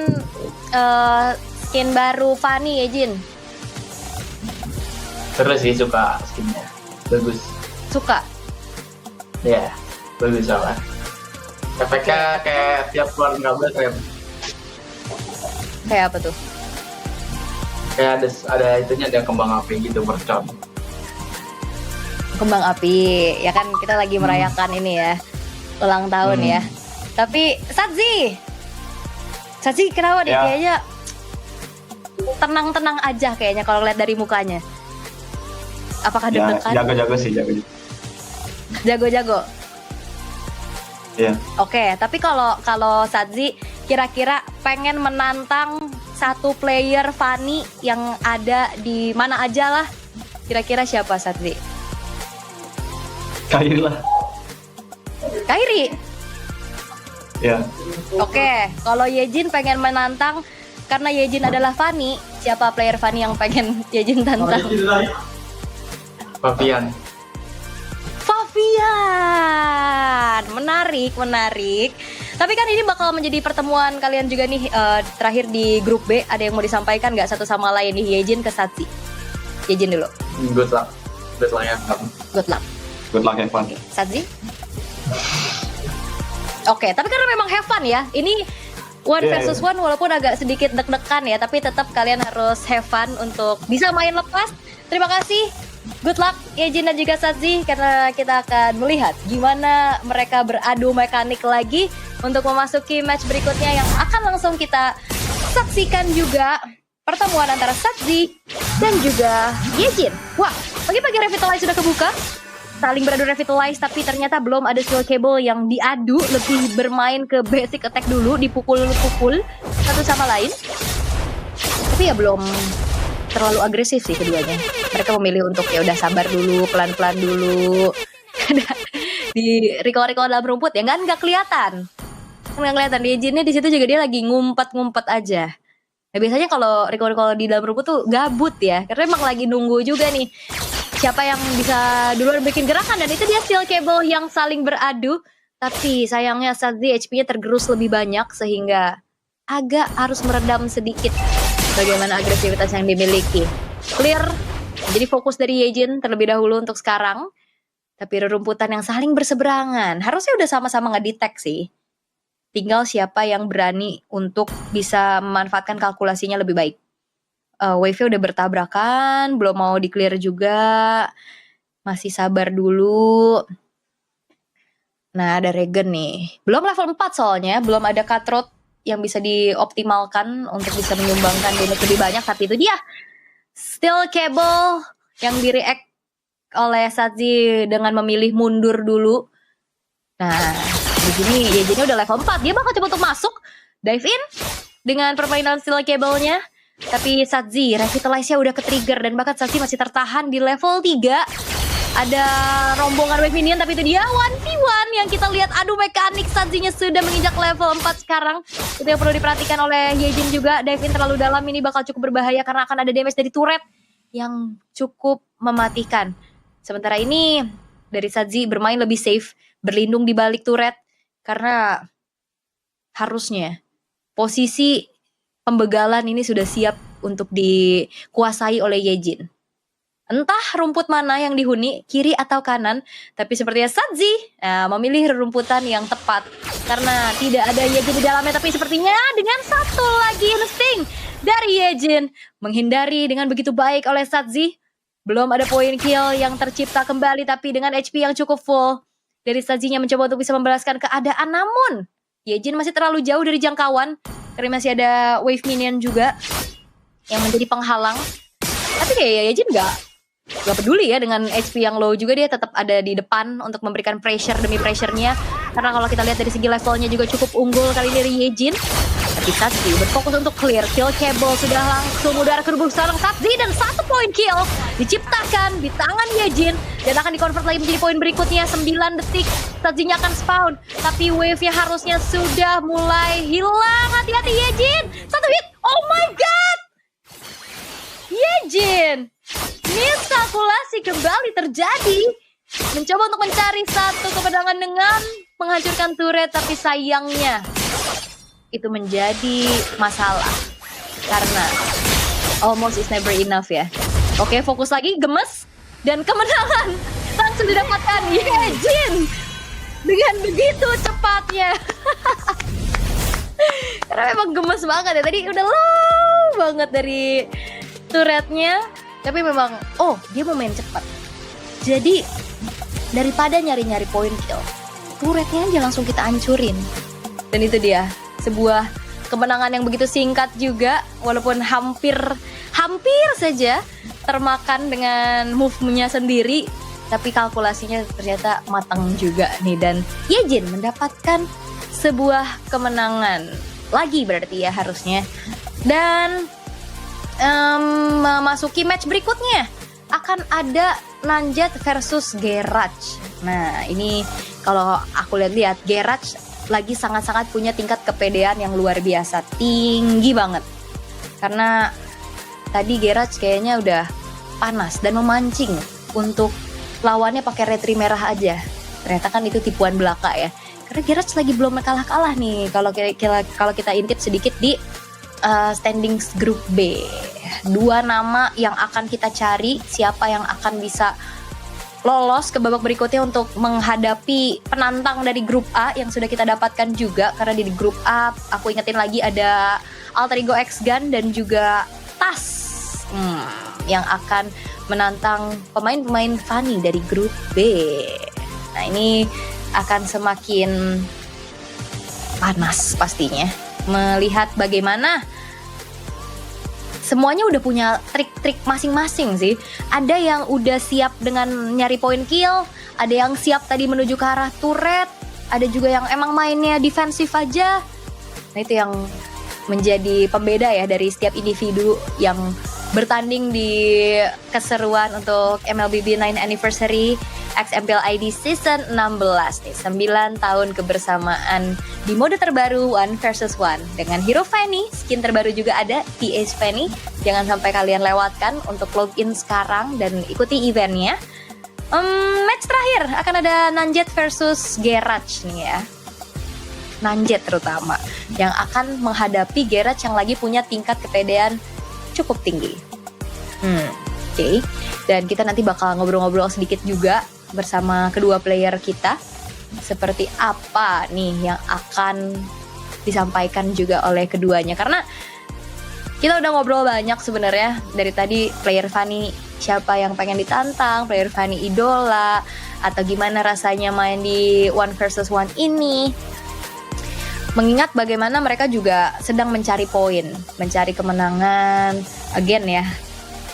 Speaker 8: skin baru Fanny ya Jin?
Speaker 5: Seru sih, suka skinnya. Bagus.
Speaker 8: Suka?
Speaker 5: Ya, bagus soalnya. Efeknya kayak tiap keluar kabel keren.
Speaker 8: Kayak apa tuh?
Speaker 5: Kayak ada itunya, ada kembang api gitu mercon.
Speaker 8: Kembang api, ya kan kita lagi merayakan ini ya, ulang tahun ya. Tapi Satzi kenapa nih kayaknya tenang-tenang aja kayaknya kalau lihat dari mukanya. Apakah deg-degan?
Speaker 5: Jago-jago sih,
Speaker 8: Jago-jago.
Speaker 5: Iya.
Speaker 8: Oke, tapi kalau Satzi kira-kira pengen menantang satu player Fanny yang ada di mana aja lah, kira-kira siapa Satzi?
Speaker 5: Kairi lah.
Speaker 8: Kairi?
Speaker 5: Ya.
Speaker 8: Oke, kalau Yejin pengen menantang karena Yejin adalah Fanny, siapa player Fanny yang pengen Yejin tantang?
Speaker 5: Fabian.
Speaker 8: Menarik. Tapi kan ini bakal menjadi pertemuan kalian juga nih, terakhir di grup B. Ada yang mau disampaikan nggak satu sama lain nih, Yejin ke Satzi? Yejin dulu.
Speaker 5: Good luck ya. Good luck have fun.
Speaker 8: Satzi? Oke, tapi karena memang have fun ya. Ini One versus One walaupun agak sedikit deg-degan ya, tapi tetap kalian harus have fun untuk bisa main lepas. Terima kasih. Good luck Yejin dan juga Satzi, karena kita akan melihat gimana mereka beradu mekanik lagi untuk memasuki match berikutnya yang akan langsung kita saksikan juga. Pertemuan antara Satzi dan juga Yejin. Wah, pagi-pagi Revitalize sudah kebuka. Saling beradu Revitalize, tapi ternyata belum ada skill cable yang diadu. Lebih bermain ke basic attack dulu, dipukul-pukul satu sama lain. Tapi ya belum terlalu agresif sih keduanya. Mereka memilih untuk ya udah sabar dulu, pelan-pelan dulu. Di recall dalam rumput ya nggak kelihatan. Nggak kelihatan. Di Yejinnya di situ juga dia lagi ngumpet-ngumpet aja. Nah, biasanya kalau recall di dalam rumput tuh gabut ya, karena emang lagi nunggu juga nih siapa yang bisa duluan bikin gerakan, dan itu dia steel cable yang saling beradu. Tapi sayangnya Satzi HP-nya tergerus lebih banyak sehingga agak harus meredam sedikit bagaimana agresivitas yang dimiliki. Clear, jadi fokus dari Yejin terlebih dahulu untuk sekarang. Tapi rerumputan yang saling berseberangan harusnya udah sama-sama ngedetek sih. Tinggal siapa yang berani untuk bisa memanfaatkan kalkulasinya lebih baik. Wave-nya udah bertabrakan, belum mau di-clear juga. Masih sabar dulu. Nah, ada Regen nih. Belum level 4 soalnya, belum ada cutthroat yang bisa dioptimalkan untuk bisa menyumbangkan damage lebih banyak. Tapi itu dia, steel cable yang di-react oleh Satzi dengan memilih mundur dulu. Nah, di sini Yejinnya udah level 4. Dia bakal coba untuk masuk, dive in dengan permainan steel cable-nya. Tapi Satzi, Revitalize-nya udah ke-trigger dan bahkan Satzi masih tertahan di level 3. Ada rombongan wave minion, tapi itu dia 1v1 yang kita lihat adu mekanik. Satzinya sudah menginjak level 4 sekarang. Itu yang perlu diperhatikan oleh Yejin juga. Dive in terlalu dalam ini bakal cukup berbahaya karena akan ada damage dari turret yang cukup mematikan. Sementara ini dari Satzi bermain lebih safe, berlindung di balik turret karena harusnya posisi pembegalan ini sudah siap untuk dikuasai oleh Yejin. Entah rumput mana yang dihuni, kiri atau kanan, tapi sepertinya Sadzi memilih rumputan yang tepat karena tidak ada Yejin di dalamnya, tapi sepertinya dengan satu lagi insting dari Yejin menghindari dengan begitu baik oleh Sadzi. Belum ada poin kill yang tercipta kembali, tapi dengan HP yang cukup full dari Sadzi-nya mencoba untuk bisa membalaskan keadaan, namun Yejin masih terlalu jauh dari jangkauan karena masih ada wave minion juga yang menjadi penghalang. Tapi kayak Yejin gak peduli ya dengan HP yang low juga, dia tetap ada di depan untuk memberikan pressure demi pressure-nya. Karena kalau kita lihat dari segi levelnya juga cukup unggul kali ini dari Yejin. Tapi Sadzi berfokus untuk clear kill cable, sudah langsung udara ke tubuh seorang Sadzi dan 1 poin kill diciptakan di tangan Yejin dan akan di-convert lagi menjadi poin berikutnya. 9 detik Sadzi-nya akan spawn, tapi wave-nya harusnya sudah mulai hilang. Hati-hati Yejin, 1 hit, oh my god! Yejin miskalkulasi kembali terjadi, mencoba untuk mencari satu kemenangan dengan menghancurkan turret, tapi sayangnya itu menjadi masalah karena almost is never enough ya. Oke, fokus lagi, gemes, dan kemenangan langsung didapatkan Yejin dengan begitu cepatnya. Karena memang gemes banget ya, tadi udah low banget dari turretnya. Tapi memang, dia mau main cepat. Jadi, daripada nyari-nyari poin kill, turretnya aja langsung kita hancurin. Dan itu dia, sebuah kemenangan yang begitu singkat juga, walaupun hampir saja termakan dengan move-nya sendiri, tapi kalkulasinya ternyata matang juga nih. Dan Yejin mendapatkan sebuah kemenangan lagi berarti ya harusnya. Dan memasuki match berikutnya akan ada Nanjat versus Garage. Nah ini kalau aku lihat Garage lagi sangat-sangat punya tingkat kepedean yang luar biasa, tinggi banget. Karena tadi Garage kayaknya udah panas dan memancing untuk lawannya pakai retri merah aja. Ternyata kan itu tipuan belaka ya. Karena Garage lagi belum kalah-kalah nih kalau kita intip sedikit di standings grup B. 2 nama yang akan kita cari, siapa yang akan bisa lolos ke babak berikutnya untuk menghadapi penantang dari grup A yang sudah kita dapatkan juga. Karena di grup A aku ingetin lagi ada Alter Ego X Gun dan juga Tas yang akan menantang pemain-pemain Fanny dari grup B. Nah ini akan semakin panas pastinya, melihat bagaimana semuanya udah punya trik-trik masing-masing sih. Ada yang udah siap dengan nyari poin kill, ada yang siap tadi menuju ke arah turret, ada juga yang emang mainnya defensif aja. Nah itu yang menjadi pembeda ya dari setiap individu yang bertanding di keseruan untuk MLBB 9 Anniversary X MPL ID Season 16 nih. 9 tahun kebersamaan di mode terbaru 1 versus 1 dengan hero Fanny. Skin terbaru juga ada, TH Fanny. Jangan sampai kalian lewatkan untuk login sekarang dan ikuti eventnya. Match terakhir akan ada Nanjat versus Garage nih ya. Nanjat terutama yang akan menghadapi Garage yang lagi punya tingkat kepedean cukup tinggi. Oke. Dan kita nanti bakal ngobrol-ngobrol sedikit juga bersama kedua player kita. Seperti apa nih yang akan disampaikan juga oleh keduanya. Karena kita udah ngobrol banyak sebenarnya dari tadi, player Fanny siapa yang pengen ditantang, player Fanny idola, atau gimana rasanya main di 1 versus 1 ini. Mengingat bagaimana mereka juga sedang mencari poin, mencari kemenangan, again ya,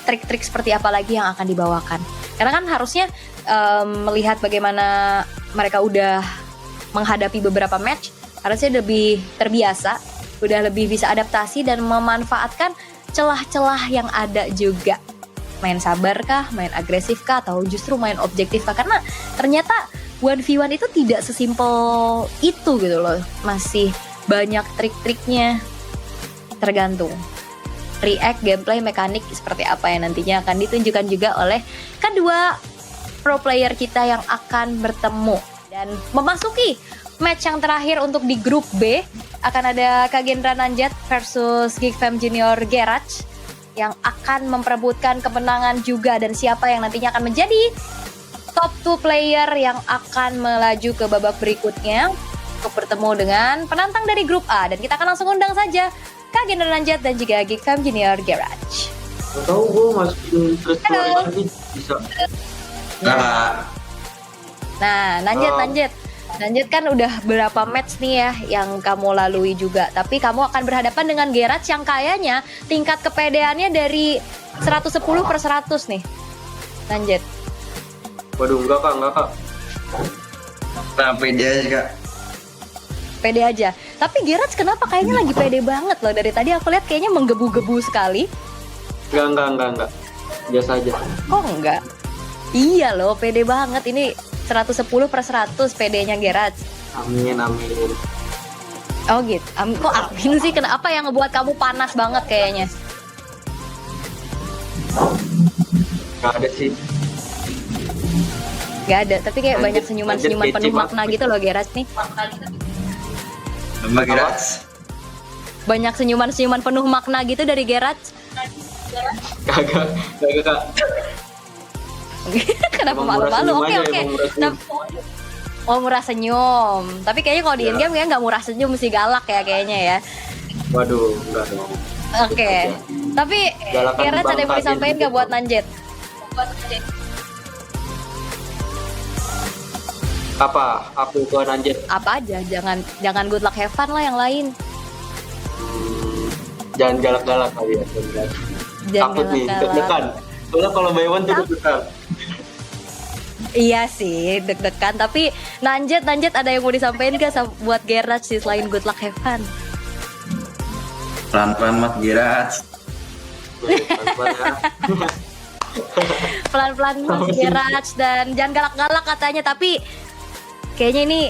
Speaker 8: trik-trik seperti apa lagi yang akan dibawakan. Karena kan harusnya melihat bagaimana mereka udah menghadapi beberapa match, harusnya lebih terbiasa, udah lebih bisa adaptasi dan memanfaatkan celah-celah yang ada juga. Main sabar kah, main agresif kah, atau justru main objektif kah? Karena ternyata 1v1 itu tidak sesimpel itu gitu loh. Masih banyak trik-triknya, tergantung react, gameplay, mekanik seperti apa yang nantinya akan ditunjukkan juga oleh kedua pro player kita yang akan bertemu. Dan memasuki match yang terakhir untuk di grup B, akan ada Kagendra Nanjat versus Geek Fam Junior Garage. yang akan memperebutkan kemenangan juga, dan siapa yang nantinya akan menjadi top 2 player yang akan melaju ke babak berikutnya untuk bertemu dengan penantang dari grup A. Dan kita akan langsung undang saja Kak Gendra Nanjat dan juga Geekfam Junior Garage.
Speaker 5: Tahu gue masukin terus keluar lagi bisa.
Speaker 8: Nah, Nanjat kan udah berapa match nih ya yang kamu lalui juga. Tapi kamu akan berhadapan dengan Garage yang kayaknya tingkat kepedeannya dari 110/100 nih, Nanjat.
Speaker 5: Waduh, enggak kak.
Speaker 2: Nah, pede aja kak.
Speaker 8: Pede aja. Tapi Garage kenapa kayaknya lagi pede banget loh. Dari tadi aku lihat kayaknya menggebu-gebu sekali.
Speaker 5: Enggak. Biasa aja.
Speaker 8: Kok enggak? Iya loh, pede banget. Ini 110/100 PD-nya Garage.
Speaker 5: Amin.
Speaker 8: Oh gitu. Kok amin sih? Kenapa yang ngebuat kamu panas banget kayaknya?
Speaker 5: Gak ada sih.
Speaker 8: Gak ada, tapi kayak banyak senyuman-senyuman penuh makna gitu loh Garage nih.
Speaker 2: Mbak Garage.
Speaker 8: Banyak senyuman-senyuman penuh makna gitu dari Garage.
Speaker 5: Kagak kak.
Speaker 8: Kenapa malu-malu? Oke. Oh, murah senyum. Tapi kayaknya kalau di in-game kayaknya nggak murah senyum, mesti galak ya kayaknya ya.
Speaker 5: Waduh, enggak dong.
Speaker 8: Oke. Tapi Garage ada yang mau disampaikan nggak buat Nanjat?
Speaker 5: Apa? Aku ke Nanjat.
Speaker 8: Apa aja, jangan good luck have fun lah yang lain.
Speaker 5: Jangan galak-galak kali ya. Takut nih, deg-degan. Soalnya kalau by one tuh deg-degan.
Speaker 8: Iya sih, deg-degan. Tapi Nanjat ada yang mau disampaikan gak buat Garage sih selain good luck have fun?
Speaker 2: Pelan-pelan Mas Garage.
Speaker 8: Pelan-pelan Mas Garage, dan jangan galak-galak katanya. Tapi kayaknya ini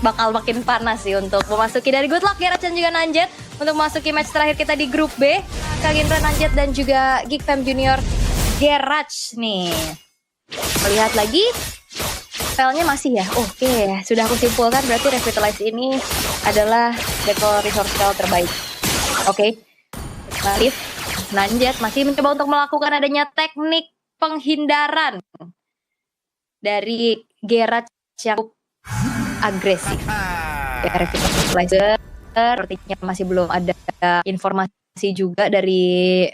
Speaker 8: bakal makin panas sih untuk memasuki dari good luck Garage dan juga Nanjat untuk memasuki match terakhir kita di grup B. Kak Gendra Nanjat dan juga Geekfam Junior Garage nih. Melihat lagi spellnya masih ya. Oke, sudah aku simpulkan berarti Revitalize ini adalah battle resource spell terbaik. Oke. Latif Nanjat masih mencoba untuk melakukan adanya teknik penghindaran dari Garage yang agresif. Ya, Revitalizer artinya masih belum ada informasi juga dari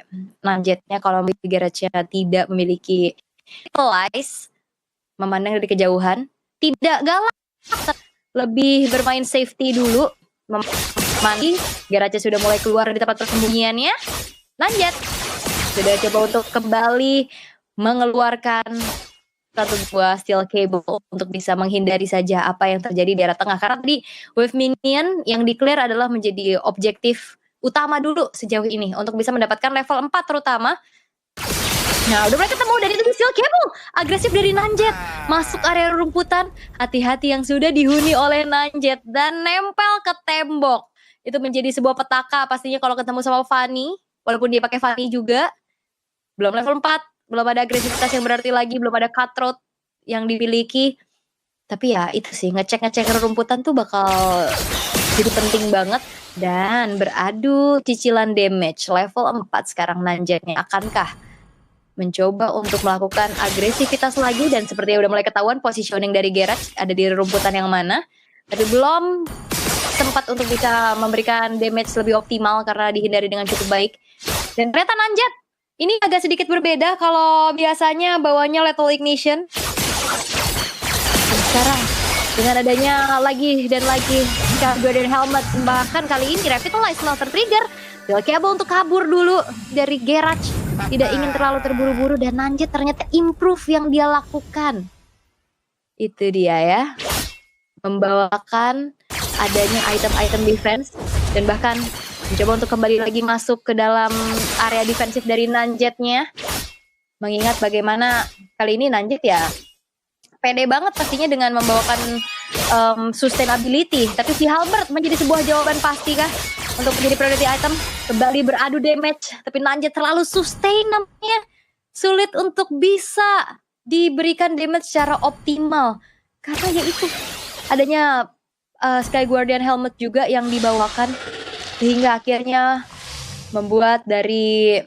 Speaker 8: Nanjatnya kalau Garage-nya tidak memiliki Revitalize, memandang dari kejauhan, tidak galak, lebih bermain safety dulu. Mandi, Garage sudah mulai keluar dari tempat persembunyiannya. Nanjat sudah coba untuk kembali mengeluarkan satu buah steel cable untuk bisa menghindari saja apa yang terjadi di arah tengah. Karena tadi wave minion yang declare adalah menjadi objektif utama dulu sejauh ini untuk bisa mendapatkan level 4 terutama. Nah, udah mulai ketemu dari itu steel cable agresif dari Nanjat masuk area rumputan. Hati-hati yang sudah dihuni oleh Nanjat dan nempel ke tembok. Itu menjadi sebuah petaka pastinya kalau ketemu sama Fanny, walaupun dia pakai Fanny juga. Belum level 4, belum ada agresivitas yang berarti lagi, belum ada cutthroat yang dimiliki. Tapi ya itu sih, ngecek rumputan tuh bakal jadi penting banget. Dan beradu cicilan damage level 4 sekarang Nanjatnya. Akankah mencoba untuk melakukan agresivitas lagi? Dan sepertinya udah mulai ketahuan positioning dari Garage ada di rumputan yang mana, tapi belum sempat untuk bisa memberikan damage lebih optimal karena dihindari dengan cukup baik. Dan ternyata Nanjat ini agak sedikit berbeda. Kalau biasanya bawanya Lethal Ignition, dan sekarang dengan adanya lagi dan lagi Guardian Helmet, bahkan kali ini Revitalize malah tertrigger. Steel Cable untuk kabur dulu dari Garage, tidak ingin terlalu terburu-buru, dan Nanjat ternyata improve yang dia lakukan. Itu dia ya, membawakan adanya item-item defense dan bahkan mencoba untuk kembali lagi masuk ke dalam area defensif dari Nanjatnya. Mengingat bagaimana kali ini Nanjat ya pede banget pastinya dengan membawakan sustainability. Tapi si Halbert menjadi sebuah jawaban pasti kah untuk menjadi priority item. Kembali beradu damage, tapi Nanjat terlalu sustain namanya. Sulit untuk bisa diberikan damage secara optimal. Karena ya itu, adanya Sky Guardian Helmet juga yang dibawakan. Sehingga akhirnya membuat dari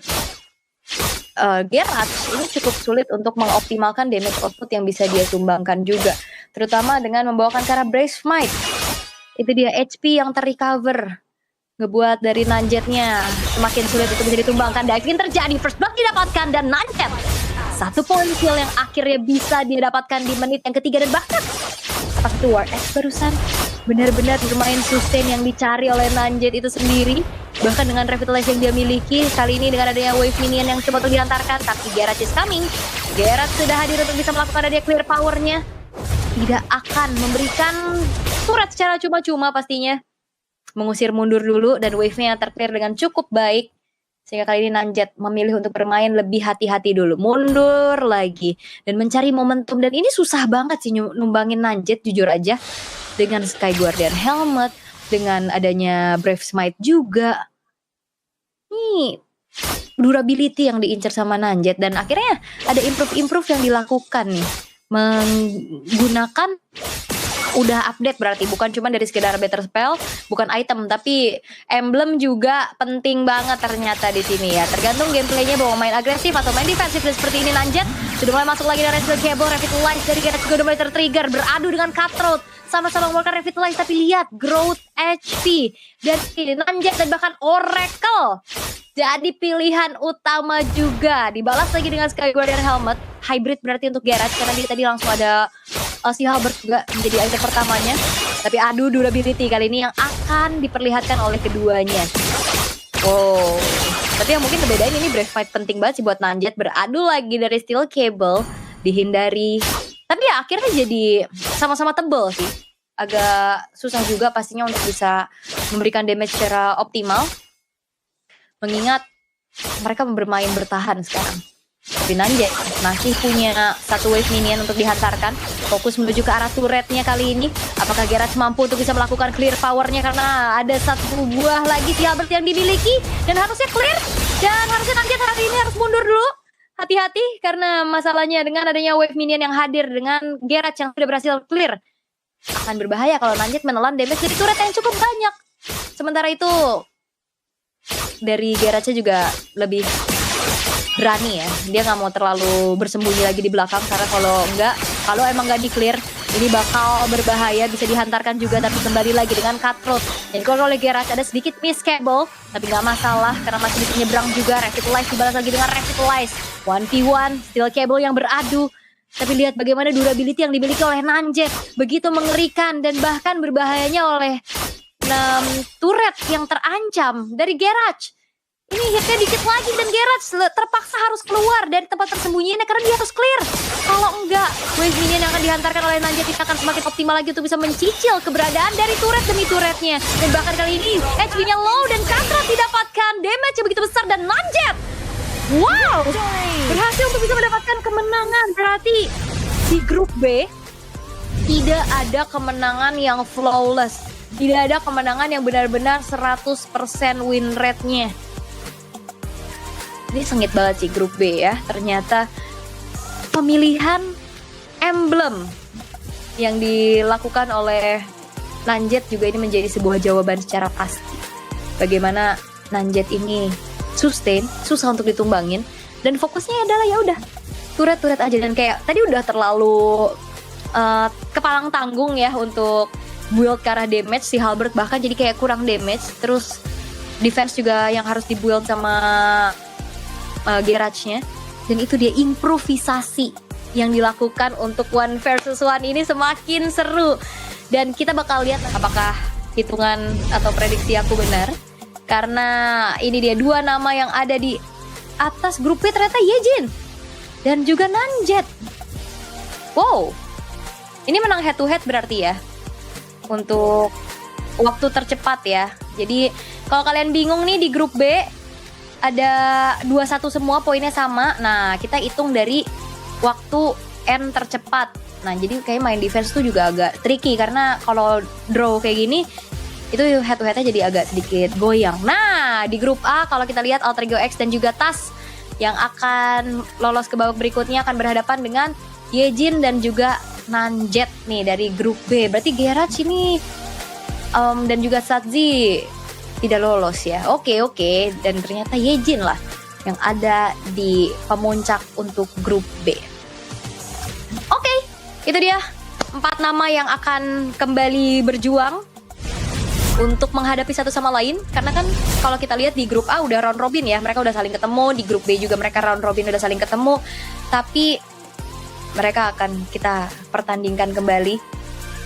Speaker 8: Gerard ini cukup sulit untuk mengoptimalkan damage output yang bisa dia sumbangkan juga, terutama dengan membawakan ke arah Brave Smite. Itu dia HP yang terrecover, ngebuat dari Nanjetnya semakin sulit untuk bisa ditumbangkan. Dan akhirnya terjadi first blood didapatkan dan Nanjet 1 poin kill yang akhirnya bisa dia dapatkan di menit yang ketiga. Dan bahkan apakah itu War X barusan benar-benar bermain sustain yang dicari oleh Nanjet itu sendiri. Bahkan dengan revitalize yang dia miliki kali ini dengan adanya wave minion yang coba untuk diantarkan, tapi Gerard is coming. Gerard sudah hadir untuk bisa melakukan dia clear powernya. Tidak akan memberikan turret secara cuma-cuma pastinya. Mengusir mundur dulu dan wave-nya terclear dengan cukup baik. Sehingga kali ini Nanjet memilih untuk bermain lebih hati-hati dulu. Mundur lagi. Dan mencari momentum. Dan ini susah banget sih numbangin Nanjet jujur aja. Dengan Sky Guardian Helmet. Dengan adanya Brave Smite juga. Nih durability yang diincar sama Nanjet. Dan akhirnya ada improve-improve yang dilakukan nih. Menggunakan udah update berarti, bukan cuma dari sekedar better spell, bukan item, tapi emblem juga penting banget ternyata di sini ya. Tergantung gameplaynya mau main agresif atau main defensif. Dan seperti ini Nanjet sudah mulai masuk lagi dari skill cable, revitalize dari Gerard juga udah mulai tertrigger, beradu dengan cutthroat, sama-sama mengeluarkan revitalize. Tapi lihat growth HP dari Nanjet dan bahkan Oracle jadi pilihan utama juga. Dibalas lagi dengan Sky Guardian Helmet, hybrid berarti untuk Gerard karena dia tadi langsung ada si Halberd juga menjadi item pertamanya. Tapi adu durability kali ini yang akan diperlihatkan oleh keduanya. Oh, tapi yang mungkin ngebedain ini Brave Fight penting banget sih buat Nanjet. Beradu lagi dari Steel Cable, dihindari. Tapi ya akhirnya jadi sama-sama tebel sih. Agak susah juga pastinya untuk bisa memberikan damage secara optimal. Mengingat mereka bermain bertahan sekarang. Tapi Nanjet masih punya 1 wave minion untuk dihantarkan. Fokus menuju ke arah turretnya kali ini. Apakah Gerard mampu untuk bisa melakukan clear powernya, karena ada 1 buah lagi si Albert yang dimiliki. Dan harusnya clear. Dan harusnya Nanjet hari ini harus mundur dulu. Hati-hati karena masalahnya dengan adanya wave minion yang hadir dengan Gerard yang sudah berhasil clear. Akan berbahaya kalau Nanjet menelan damage dari turret yang cukup banyak. Sementara itu dari Gerardnya juga lebih berani ya, dia nggak mau terlalu bersembunyi lagi di belakang, karena kalau emang nggak di clear ini bakal berbahaya, bisa dihantarkan juga. Tapi kembali lagi dengan cutthroat yang kalau oleh Gerard ada sedikit miss cable, tapi nggak masalah karena masih bisa nyebrang juga. Revitalize dibalas lagi dengan revitalize 1v1 steel cable yang beradu. Tapi lihat bagaimana durability yang dimiliki oleh Nanjet, begitu mengerikan dan bahkan berbahayanya oleh turret yang terancam dari Gerard. Ini hitnya dikit lagi dan Gerard terpaksa harus keluar dari tempat tersembunyinya karena dia harus clear. Kalau enggak, wave minion yang akan dihantarkan oleh Nanjet ini akan semakin optimal lagi untuk bisa mencicil keberadaan dari turret demi turretnya. Dan bahkan kali ini HP-nya low dan cutthroat didapatkan, damage yang begitu besar dan Nanjet, wow, berhasil untuk bisa mendapatkan kemenangan. Berarti di grup B tidak ada kemenangan yang flawless. Tidak ada kemenangan yang benar-benar 100% win rate-nya. Ini sengit banget sih grup B ya. Ternyata pemilihan emblem yang dilakukan oleh Nanjet juga ini menjadi sebuah jawaban secara pasti. Bagaimana Nanjet ini sustain, susah untuk ditumbangin, dan fokusnya adalah ya udah turret aja. Dan kayak tadi udah terlalu kepalang tanggung ya untuk build ke arah damage si Halbert, bahkan jadi kayak kurang damage. Terus defense juga yang harus dibuild sama Gerard-nya. Dan itu dia improvisasi yang dilakukan untuk 1 versus 1 ini semakin seru. Dan kita bakal lihat apakah hitungan atau prediksi aku benar. Karena ini dia 2 nama yang ada di atas grup B ternyata Yejin dan juga Nanjet. Wow, ini menang head to head berarti ya untuk waktu tercepat ya. Jadi kalau kalian bingung nih, di grup B ada 2-1 semua, poinnya sama. Nah, kita hitung dari waktu N tercepat. Nah, jadi kayak main defense tuh juga agak tricky, karena kalau draw kayak gini itu head to headnya jadi agak sedikit goyang. Nah, di grup A kalau kita lihat Alter Ego X dan juga Tas yang akan lolos ke babak berikutnya akan berhadapan dengan Yejin dan juga Nanjet nih dari grup B. Berarti Gerard ini dan juga Satzi tidak lolos ya. Oke. Dan ternyata Yejin lah yang ada di pemuncak untuk grup B. Oke, itu dia 4 nama yang akan kembali berjuang untuk menghadapi satu sama lain. Karena kan kalau kita lihat di grup A udah round robin ya, mereka udah saling ketemu. Di grup B juga mereka round robin udah saling ketemu. Tapi mereka akan kita pertandingkan kembali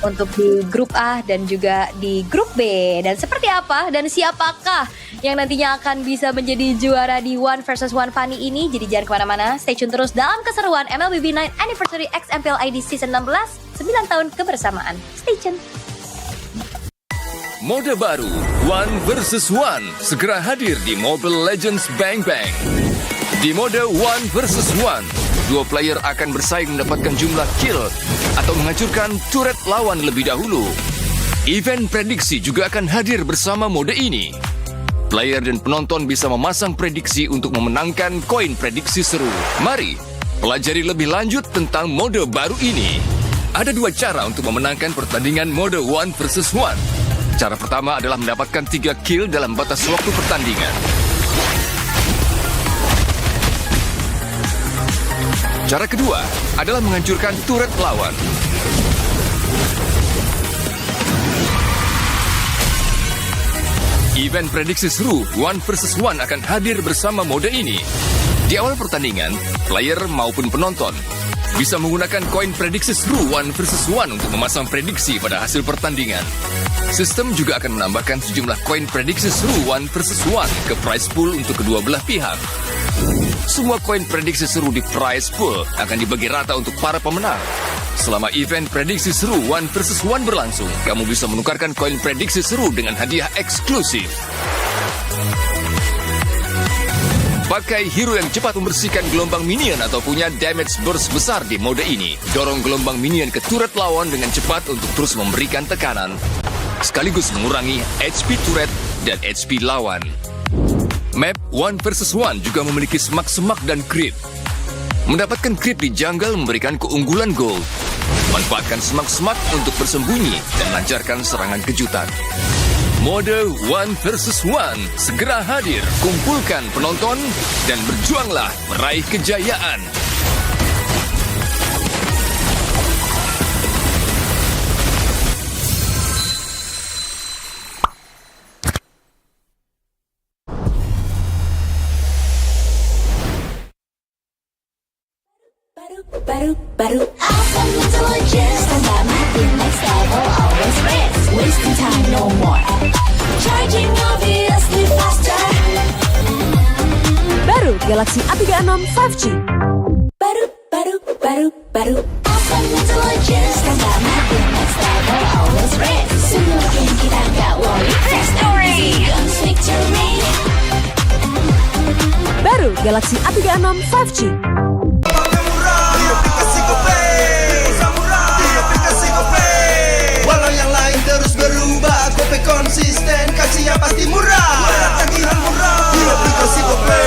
Speaker 8: untuk di grup A dan juga di grup B. Dan seperti apa dan siapakah yang nantinya akan bisa menjadi juara di 1 vs 1 Funny ini? Jadi jangan kemana-mana, stay tune terus dalam keseruan MLBB 9 Anniversary X MPL ID Season 16, 9 tahun kebersamaan. Stay tune.
Speaker 9: Mode baru 1 vs 1 segera hadir di Mobile Legends Bang Bang. Di mode 1 vs 1, 2 player akan bersaing mendapatkan jumlah kill atau menghancurkan turret lawan lebih dahulu. Event prediksi juga akan hadir bersama mode ini. Player dan penonton bisa memasang prediksi untuk memenangkan koin prediksi seru. Mari pelajari lebih lanjut tentang mode baru ini. Ada 2 cara untuk memenangkan pertandingan mode 1 vs 1. Cara pertama adalah mendapatkan 3 kill dalam batas waktu pertandingan. Cara kedua adalah menghancurkan turret lawan. Event prediksi seru 1 vs 1 akan hadir bersama mode ini. Di awal pertandingan, player maupun penonton bisa menggunakan koin prediksi seru 1 vs 1 untuk memasang prediksi pada hasil pertandingan. Sistem juga akan menambahkan sejumlah koin prediksi seru 1 vs 1 ke prize pool untuk kedua belah pihak. Semua koin prediksi seru di prize pool akan dibagi rata untuk para pemenang. Selama event prediksi seru 1 vs 1 berlangsung, kamu bisa menukarkan koin prediksi seru dengan hadiah eksklusif. Pakai hero yang cepat membersihkan gelombang minion atau punya damage burst besar di mode ini. Dorong gelombang minion ke turret lawan dengan cepat untuk terus memberikan tekanan, sekaligus mengurangi HP turret dan HP lawan. Map 1 vs 1 juga memiliki semak-semak dan creep. Mendapatkan creep di jungle memberikan keunggulan gold. Manfaatkan semak-semak untuk bersembunyi dan lancarkan serangan kejutan. Mode 1 vs 1 segera hadir. Kumpulkan penonton dan berjuanglah meraih kejayaan.
Speaker 20: Baru awesome intelligence, tanda mati next level, always risk, wasting time no more, charging obviously faster.
Speaker 1: Baru Galaxy A36 5G.
Speaker 20: Baru awesome intelligence, tanda mati next level, always risk, semakin kita gak worry, fast and easy guns victory.
Speaker 1: Baru Galaxy A36 5G.
Speaker 2: Walau yang lain terus berubah, Gope konsisten, kasih yang pasti murah. Bayar tagihan murah di aplikasi Gope,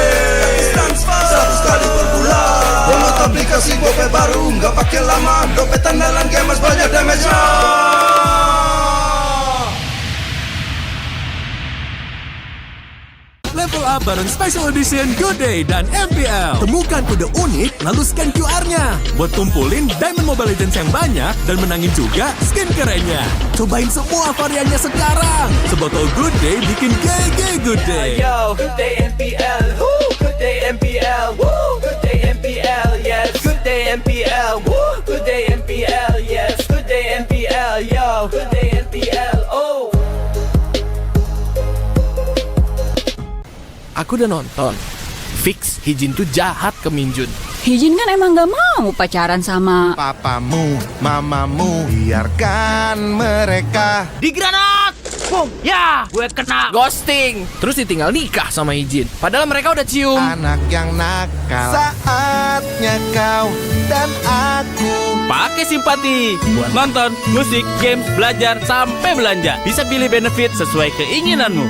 Speaker 2: transfer 100 kali per bulan. Download aplikasi Gope baru, nggak pakai lama. Dompet andalan gamers banyak damage-nya.
Speaker 14: Level up bareng Special Edition Good Day dan MPL. Temukan kode unik, lalu scan QR-nya. Buat kumpulin Diamond Mobile Legends yang banyak dan menangin juga skin kerennya. Cobain semua variannya sekarang. Sebotol Good Day bikin GG Good Day.
Speaker 16: Yo, Good Day MPL. Woo, Good Day MPL. Woo, Good Day MPL. Yes, Good Day MPL. Woo, Good Day MPL. Yes, Good Day MPL. Yo, Good Day MPL. Oh.
Speaker 23: Aku udah nonton. Fix, Hijin tuh jahat ke Minjun.
Speaker 24: Hijin kan emang gak mau pacaran sama
Speaker 25: papamu, mamamu. Biarkan mereka
Speaker 23: di granat. Boom, ya, gue kena ghosting. Terus ditinggal nikah sama Hijin. Padahal mereka udah cium.
Speaker 25: Anak yang nakal. Saatnya kau dan aku
Speaker 23: pakai simpati buat nonton, musik, games, belajar, sampai belanja. Bisa pilih benefit sesuai keinginanmu.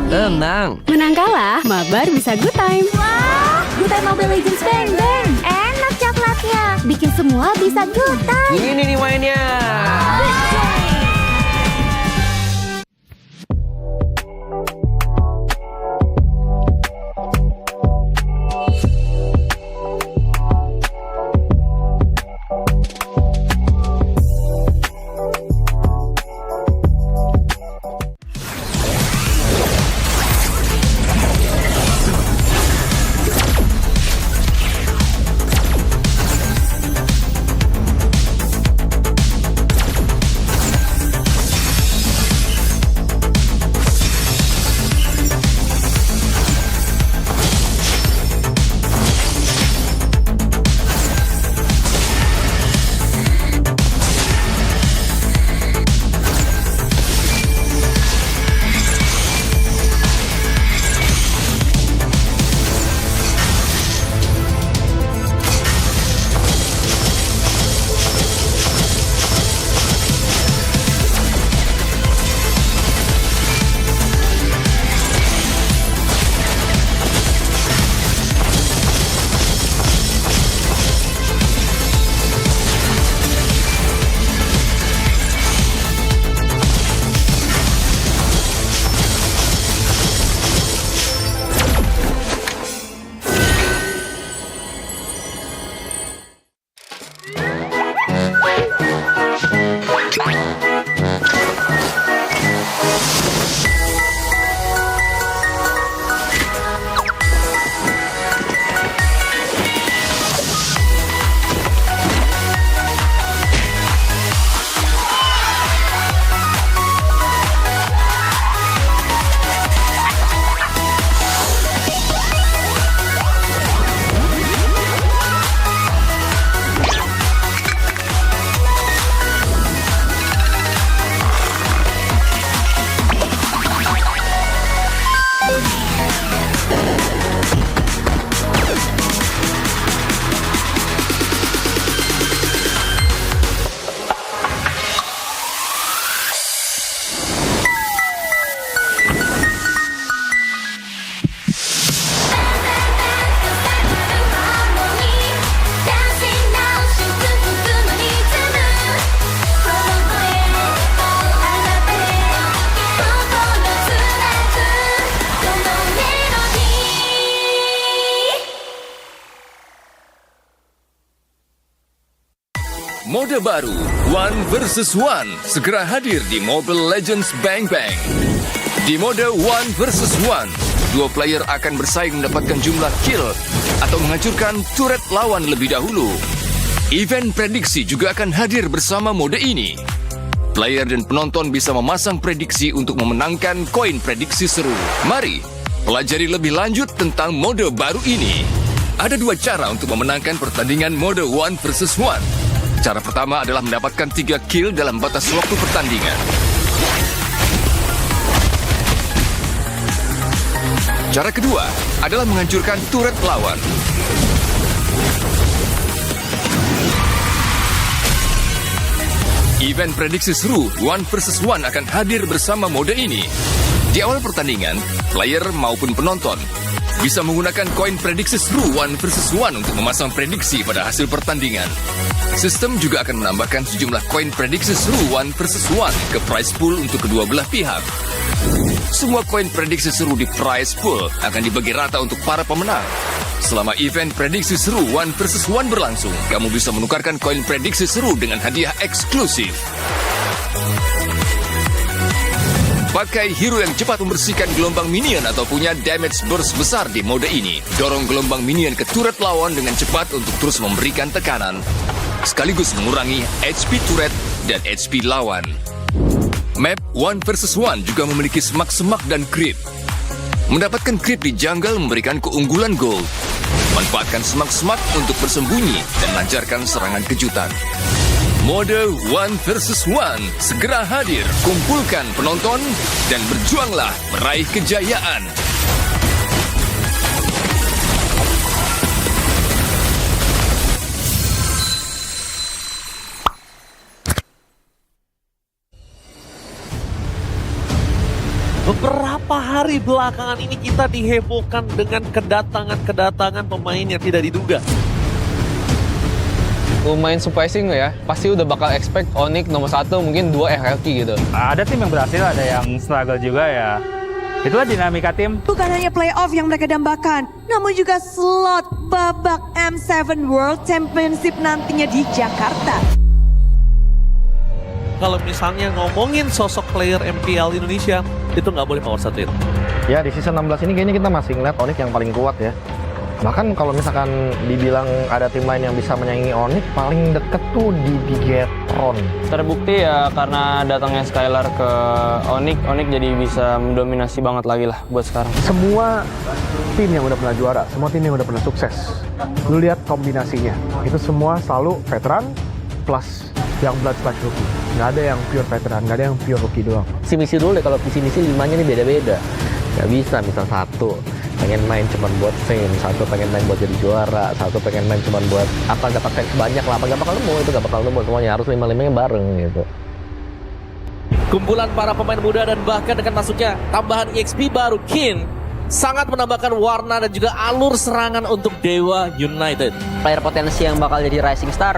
Speaker 24: Tenang. Menang kalah, mabar bisa good time.
Speaker 20: Wah, good time Mobile Legends Bang Bang. Enak coklatnya, bikin semua bisa good time.
Speaker 23: Ini nih mainnya.
Speaker 9: Mode baru, One versus One, segera hadir di Mobile Legends Bang Bang. Di mode One versus One, 2 player akan bersaing mendapatkan jumlah kill atau menghancurkan turret lawan lebih dahulu. Event prediksi juga akan hadir bersama mode ini. Player dan penonton bisa memasang prediksi untuk memenangkan koin prediksi seru. Mari pelajari lebih lanjut tentang mode baru ini. Ada 2 cara untuk memenangkan pertandingan mode One versus One. Cara pertama adalah mendapatkan 3 kill dalam batas waktu pertandingan. Cara kedua adalah menghancurkan turret lawan. Event prediksi seru One versus One akan hadir bersama mode ini. Di awal pertandingan, player maupun penonton bisa menggunakan koin prediksi seru One versus One untuk memasang prediksi pada hasil pertandingan. Sistem juga akan menambahkan sejumlah koin prediksi seru One versus One ke prize pool untuk kedua belah pihak. Semua koin prediksi seru di prize pool akan dibagi rata untuk para pemenang. Selama event prediksi seru One versus One berlangsung, kamu bisa menukarkan koin prediksi seru dengan hadiah eksklusif. Pakai hero yang cepat membersihkan gelombang minion atau punya damage burst besar di mode ini. Dorong gelombang minion ke turret lawan dengan cepat untuk terus memberikan tekanan, sekaligus mengurangi HP turret dan HP lawan. Map One versus One juga memiliki semak-semak dan creep. Mendapatkan creep di jungle memberikan keunggulan gold. Manfaatkan semak-semak untuk bersembunyi dan lancarkan serangan kejutan. Mode One versus One segera hadir. Kumpulkan penonton dan berjuanglah meraih kejayaan.
Speaker 10: Beberapa hari belakangan ini kita dihebohkan dengan kedatangan pemain yang tidak diduga.
Speaker 11: Lumayan surprising ya, pasti udah bakal expect Onyx nomor 1, mungkin 2 RRQ gitu.
Speaker 17: Ada tim yang berhasil, ada yang struggle juga ya. Itulah dinamika tim.
Speaker 12: Bukan hanya playoff yang mereka dambakan, namun juga slot babak M7 World Championship nantinya di Jakarta.
Speaker 10: Kalau misalnya ngomongin sosok player MPL Indonesia, itu nggak boleh power satelit.
Speaker 13: Ya di season 16 ini kayaknya kita masih ngeliat Onyx yang paling kuat ya. Bahkan kalau misalkan dibilang ada tim lain yang bisa menyaingi Onyx, paling deket tuh di Bigetron.
Speaker 15: Terbukti ya karena datangnya Skylar ke Onyx jadi bisa mendominasi banget lagi lah buat sekarang.
Speaker 13: Semua tim yang udah pernah juara, semua tim yang udah pernah sukses, lu lihat kombinasinya. Itu semua selalu veteran plus yang blood slash rookie. Nggak ada yang pure veteran, nggak ada yang pure rookie doang.
Speaker 18: Misi dulu deh, kalau misi 5-nya nih beda-beda. Nggak bisa, misal 1 pengen main cuma buat fame, 1 pengen main buat jadi juara, 1 pengen main cuma buat apa dapat fans banyak lah, apa nggak bakal nemu, itu nggak bakal nemu, semuanya harus 5-5-nya bareng gitu.
Speaker 10: Kumpulan para pemain muda dan bahkan dengan masuknya tambahan EXP baru Kin sangat menambahkan warna dan juga alur serangan untuk Dewa United.
Speaker 19: Player potensi yang bakal jadi rising star,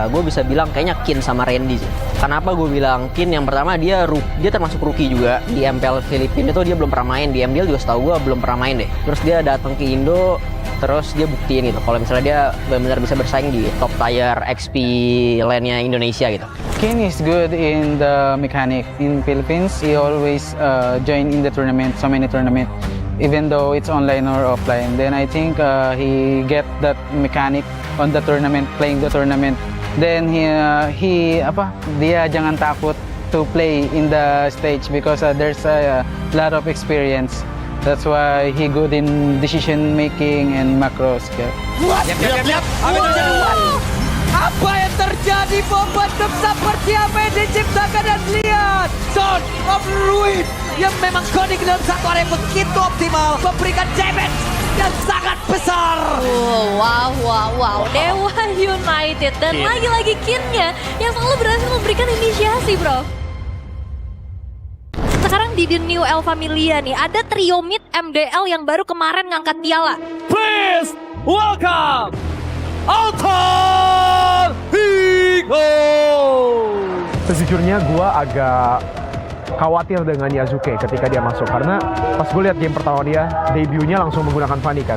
Speaker 19: gue bisa bilang kayaknya Kin sama Randy sih. Kenapa gue bilang Kin? Yang pertama dia termasuk rookie juga di MPL Filipina itu dia belum pernah main, di MPL juga setahu gue belum pernah main deh. Terus dia datang ke Indo, terus dia buktiin gitu kalau misalnya dia benar-benar bisa bersaing di top tier XP lane-nya Indonesia gitu.
Speaker 15: Kin is good in the mechanic. In Philippines, he always join in the tournament, so many tournament. Even though it's online or offline, then I think he get that mechanic on the tournament, playing the tournament. Then dia jangan takut to play in the stage because there's a lot of experience. That's why he good in decision making and macros.
Speaker 10: Lihat. Apa yang terjadi? Momentum seperti apa yang diciptakan dan lihat Son of Ruin yang memang coding dalam satu area begitu optimal, memberikan damage yang sangat besar.
Speaker 8: Wow. Dewa United dan lagi-lagi Kinnya yang selalu berhasil memberikan inisiasi, bro. Sekarang di The New El Familia nih, ada trio mid MDL yang baru kemarin ngangkat piala.
Speaker 10: Please welcome Altar Higo.
Speaker 13: Sejujurnya gue agak khawatir dengan Yazuke ketika dia masuk. Karena pas gue lihat game pertama dia, debutnya langsung menggunakan Fanny kan.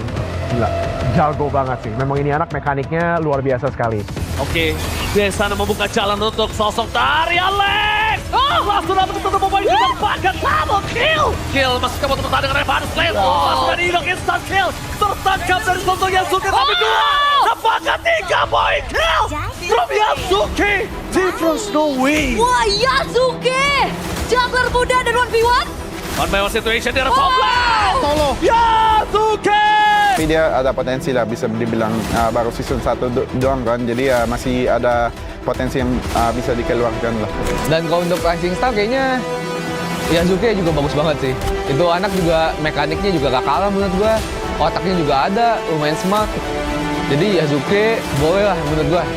Speaker 13: Gila, jago banget sih. Memang ini anak mekaniknya luar biasa sekali.
Speaker 10: Oke,
Speaker 23: Desana membuka jalan untuk sosok dari Alex. Langsung dapat tutup pemain ditempatkan double kill. Kill masih kamu pertandingan Revanus Lane. Langsung dari Inok instant kill. Tertangkap dari sosok Yasuke tapi 2. Apakah 3 poin kill from Yasuke? Difference no way.
Speaker 8: Wah, Yasuke! Juggler muda dan 1v1.
Speaker 23: On my own situation di top lane.
Speaker 25: Solo.
Speaker 23: Yasuke!
Speaker 3: Tapi dia ada potensi lah, bisa dibilang baru season 1 doang kan, jadi ya masih ada potensi yang bisa dikeluarkan lah.
Speaker 11: Dan kalau untuk Rising Star kayaknya Yasuke juga bagus banget sih. Itu anak juga mekaniknya juga gak kalah menurut gua. Otaknya juga ada, lumayan smart. Jadi Yasuke boleh lah menurut gua.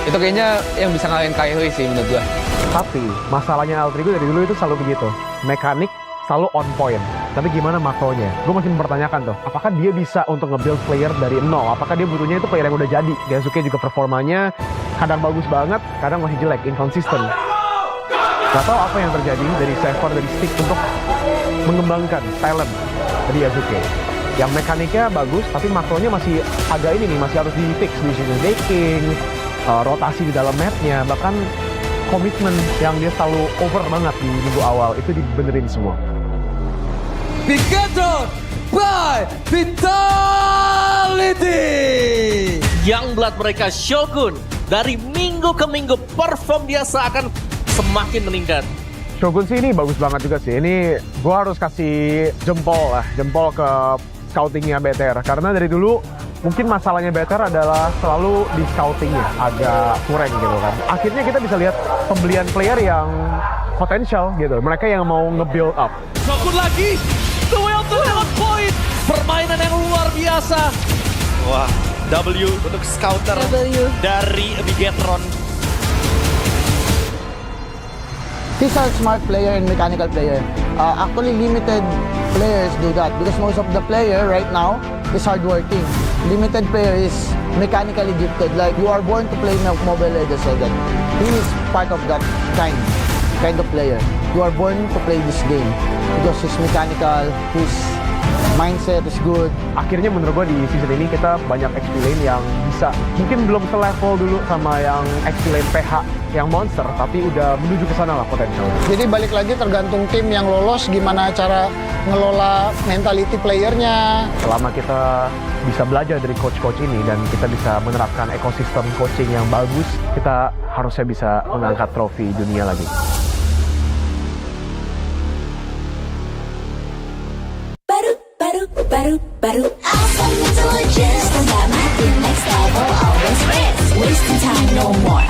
Speaker 11: Itu kayaknya yang bisa ngalahin Kairi sih menurut gua.
Speaker 13: Tapi masalahnya Altrigo dari dulu itu selalu begitu. Mekanik selalu on point. Tapi gimana makronya? Gue masih mempertanyakan tuh, apakah dia bisa untuk nge-build player dari nol? Apakah dia butuhnya itu player yang udah jadi? Yasuke juga performanya kadang bagus banget, kadang masih jelek, inconsistent. Gak tau apa yang terjadi dari server, dari stick untuk mengembangkan talent dari Yasuke. Yang mekaniknya bagus, tapi makronya masih agak ini nih, masih harus di-fix. Decision making, rotasi di dalam mapnya, bahkan komitmen yang dia selalu over banget di minggu awal, itu dibenerin semua.
Speaker 10: Digator by Vitality.
Speaker 23: Youngblood mereka Shogun dari minggu ke minggu perform dia seakan semakin meningkat.
Speaker 13: Shogun sih ini bagus banget juga sih. Ini gue harus kasih jempol ke scoutingnya BTR. Karena dari dulu mungkin masalahnya BTR adalah selalu di scoutingnya agak kurang gitu kan. Akhirnya kita bisa lihat pembelian player yang potensial gitu. Mereka yang mau nge-build up.
Speaker 23: Shogun lagi, duel to lewat point. Permainan yang luar biasa. Wah, W untuk scouter dari Bigetron.
Speaker 4: He's a smart player and mechanical player. Actually, limited players do that because most of the player right now is hardworking. Limited player is mechanically gifted. Like you are born to play Mobile Legends like that. He is part of that kind of player. You are born to play this game because he's mechanical, his mindset is good.
Speaker 13: Akhirnya menurut gue di season ini kita banyak XP lane yang bisa, mungkin belum selevel dulu sama yang XP lane PH yang monster, tapi udah menuju ke sana lah potensial.
Speaker 4: Jadi balik lagi tergantung tim yang lolos, gimana cara ngelola mentality playernya.
Speaker 13: Selama kita bisa belajar dari coach-coach ini dan kita bisa menerapkan ekosistem coaching yang bagus, kita harusnya bisa mengangkat trofi dunia lagi.
Speaker 20: Baru awesome intelligence Tengah mati next level always wins Wasting time no more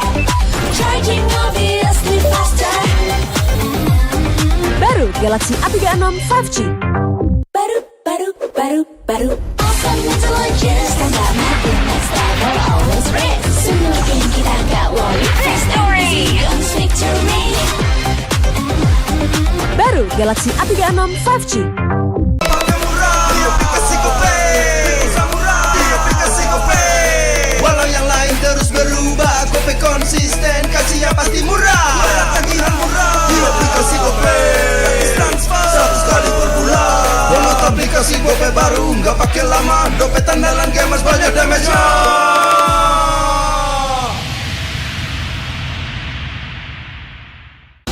Speaker 20: Charging obviously faster
Speaker 1: Baru Galaxy A36 5G.
Speaker 20: Baru awesome intelligence Tengah mati next level always wins Semua game kita gak worry Victory comes victory
Speaker 1: Baru Galaxy A36 5G.
Speaker 2: Walau yang lain terus berubah, Gope konsisten, kasih yang pasti murah. Tagihan murah di aplikasi Gope, transfer 100 kali per bulan. Download aplikasi Gope baru, nggak pakai lama. Dompet andalan gamers banyak damage-nya.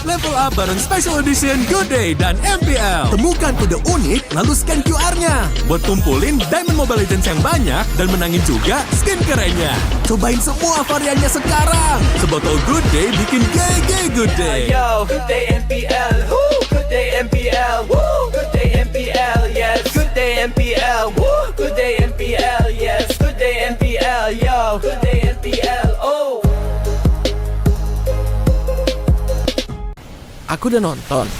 Speaker 14: Level up bareng Special Edition Good Day dan MPL. Temukan kode unik lalu scan QR-nya. Buat kumpulin Diamond Mobile Legends yang banyak dan menangin juga skin kerennya. Cobain semua variannya sekarang. Sebotol Good Day bikin GG Good Day.
Speaker 16: Yo, Good Day MPL. Woo, Good Day MPL. Woo, Good Day MPL. Yes, Good Day MPL. Woo, Good Day MPL. Yes, Good Day MPL. Yo, Good Day MPL. Oh.
Speaker 6: Aku udah nonton.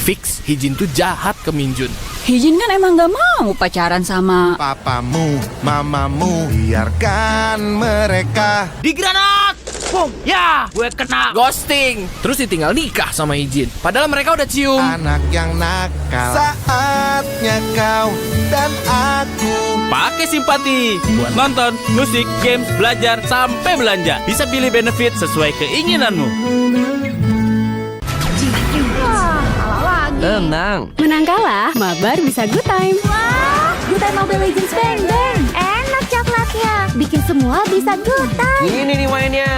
Speaker 6: Fix Hijin tuh jahat ke Minjun.
Speaker 24: Hijin kan emang gak mau pacaran sama
Speaker 25: papamu, mamamu. Biarkan mereka.
Speaker 6: Di granat! Boom! Ya, gue kena ghosting. Terus ditinggal nikah sama Hijin. Padahal mereka udah cium.
Speaker 25: Anak yang nakal. Saatnya kau dan aku
Speaker 23: Pakai simpati buat nonton, musik, games, belajar, sampai belanja. Bisa pilih benefit sesuai keinginanmu.
Speaker 24: Tenang. Menang kalah, mabar bisa good time.
Speaker 20: Wah, Good Time Mobile Legends Bang Bang. Enak coklatnya.
Speaker 24: bikin semua bisa good time.
Speaker 6: Ini nih mainnya.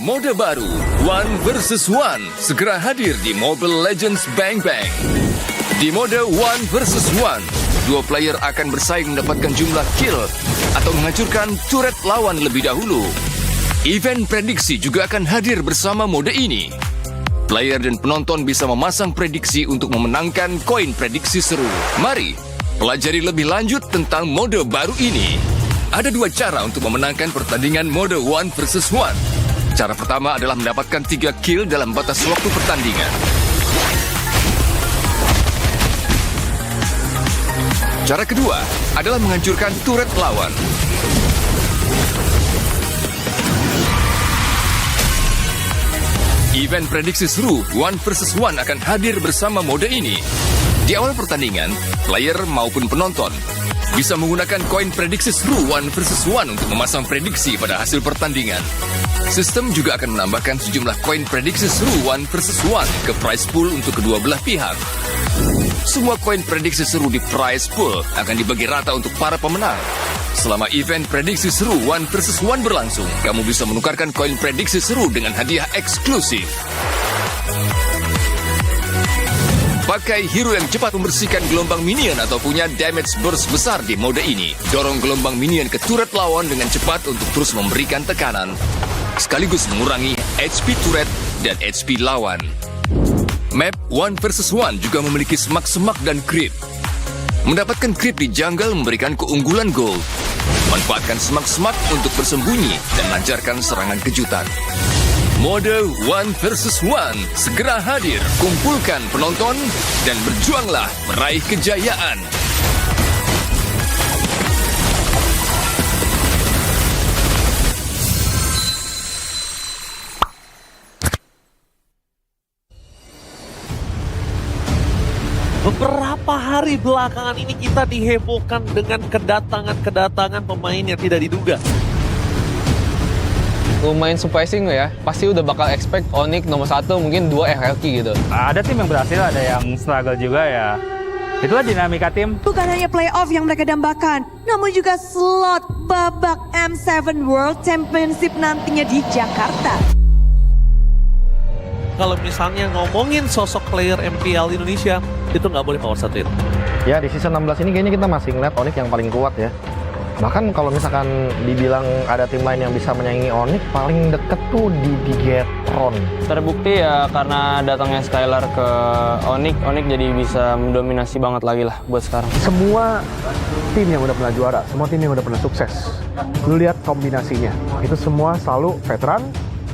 Speaker 5: Mode baru, One vs One, segera hadir di Mobile Legends Bang Bang. Di mode One vs One, dua player akan bersaing mendapatkan jumlah kill atau menghancurkan turret lawan lebih dahulu. Event prediksi juga akan hadir bersama mode ini. Player dan penonton bisa memasang prediksi untuk memenangkan koin prediksi seru. Mari, pelajari lebih lanjut tentang mode baru ini. Ada dua cara untuk memenangkan pertandingan mode One vs One. Cara pertama adalah mendapatkan 3 kill dalam batas waktu pertandingan. Cara kedua adalah menghancurkan turret lawan. Event prediksi seru One vs One akan hadir bersama mode ini. Di awal pertandingan, player maupun penonton bisa menggunakan koin prediksi seru One vs One untuk memasang prediksi pada hasil pertandingan. Sistem juga akan menambahkan sejumlah koin prediksi seru One vs One ke prize pool untuk kedua belah pihak. Semua koin prediksi seru di prize pool akan dibagi rata untuk para pemenang. Selama event prediksi seru One vs One berlangsung, kamu bisa menukarkan koin prediksi seru dengan hadiah eksklusif. Pakai hero yang cepat membersihkan gelombang minion atau punya damage burst besar di mode ini. Dorong gelombang minion ke turret lawan dengan cepat untuk terus memberikan tekanan, sekaligus mengurangi HP turret dan HP lawan. Map One vs One juga memiliki semak-semak dan creep. Mendapatkan creep di jungle memberikan keunggulan gold. Manfaatkan semak-semak untuk bersembunyi dan lancarkan serangan kejutan. Mode One vs One segera hadir. Kumpulkan penonton dan berjuanglah meraih kejayaan.
Speaker 23: Beberapa hari belakangan ini kita dihebohkan dengan kedatangan pemain yang tidak diduga.
Speaker 11: lumayan surprising ya. Pasti udah bakal expect Onyx nomor 1, mungkin 2 RRQ gitu.
Speaker 7: Ada tim yang berhasil, ada yang struggle juga ya. Itulah dinamika tim.
Speaker 12: Bukan hanya playoff yang mereka dambakan, namun juga slot babak M7 World Championship nantinya di Jakarta.
Speaker 23: Kalau misalnya ngomongin sosok player MPL Indonesia, itu nggak boleh power satuin.
Speaker 18: Ya di season 16 ini kayaknya kita masih ngeliat Onyx yang paling kuat ya. Bahkan kalau misalkan dibilang ada tim lain yang bisa menyaingi Onyx, paling deket tuh di Bigetron.
Speaker 9: Terbukti ya karena datangnya Skylar ke Onyx jadi bisa mendominasi banget lagi lah buat sekarang.
Speaker 13: Semua tim yang udah pernah juara, semua tim yang udah pernah sukses, lu lihat kombinasinya, itu semua selalu veteran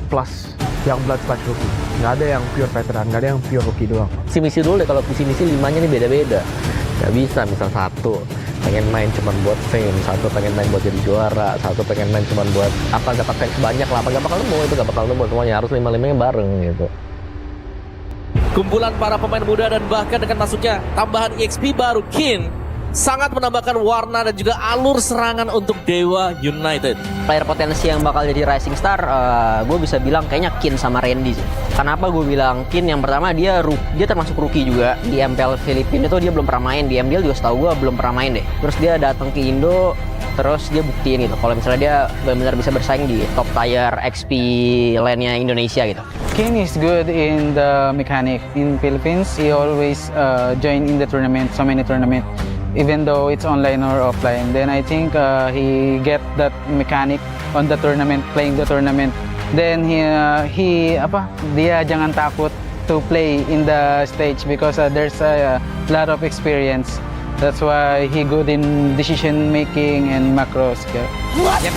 Speaker 13: plus yang blood slash rookie. Nggak ada yang pure veteran, nggak ada yang pure rookie doang.
Speaker 18: Visi misi dulu deh, kalau visi misi 5-nya nih beda-beda. Nggak bisa, misal 1 pengen main cuman buat fame, 1 pengen main buat jadi juara, 1 pengen main cuman buat apa dapatkan sebanyak lah, apa nggak bakal nemu, itu nggak bakal nemu, semuanya harus 5-5-nya bareng gitu.
Speaker 23: Kumpulan para pemain muda dan bahkan dengan masuknya tambahan EXP baru Kin sangat menambahkan warna dan juga alur serangan untuk Dewa United.
Speaker 19: Player potensi yang bakal jadi rising star, gue bisa bilang kayaknya Kin sama Randy sih. Kenapa gue bilang Kin? Yang pertama dia termasuk rookie juga di MPL Filipina itu dia belum pernah main, di MPL juga setahu gue belum pernah main deh. Terus dia datang ke Indo, terus dia buktiin gitu kalau misalnya dia benar-benar bisa bersaing di top tier XP lane-nya Indonesia gitu.
Speaker 15: Kin is good in the mechanic. In Philippines, he always join in the tournament, so many tournament. Even though it's online or offline, then I think he get that mechanic on the tournament, playing the tournament. Then dia jangan takut to play in the stage because there's a lot of experience. That's why he good in decision making and macros.
Speaker 10: Lihat.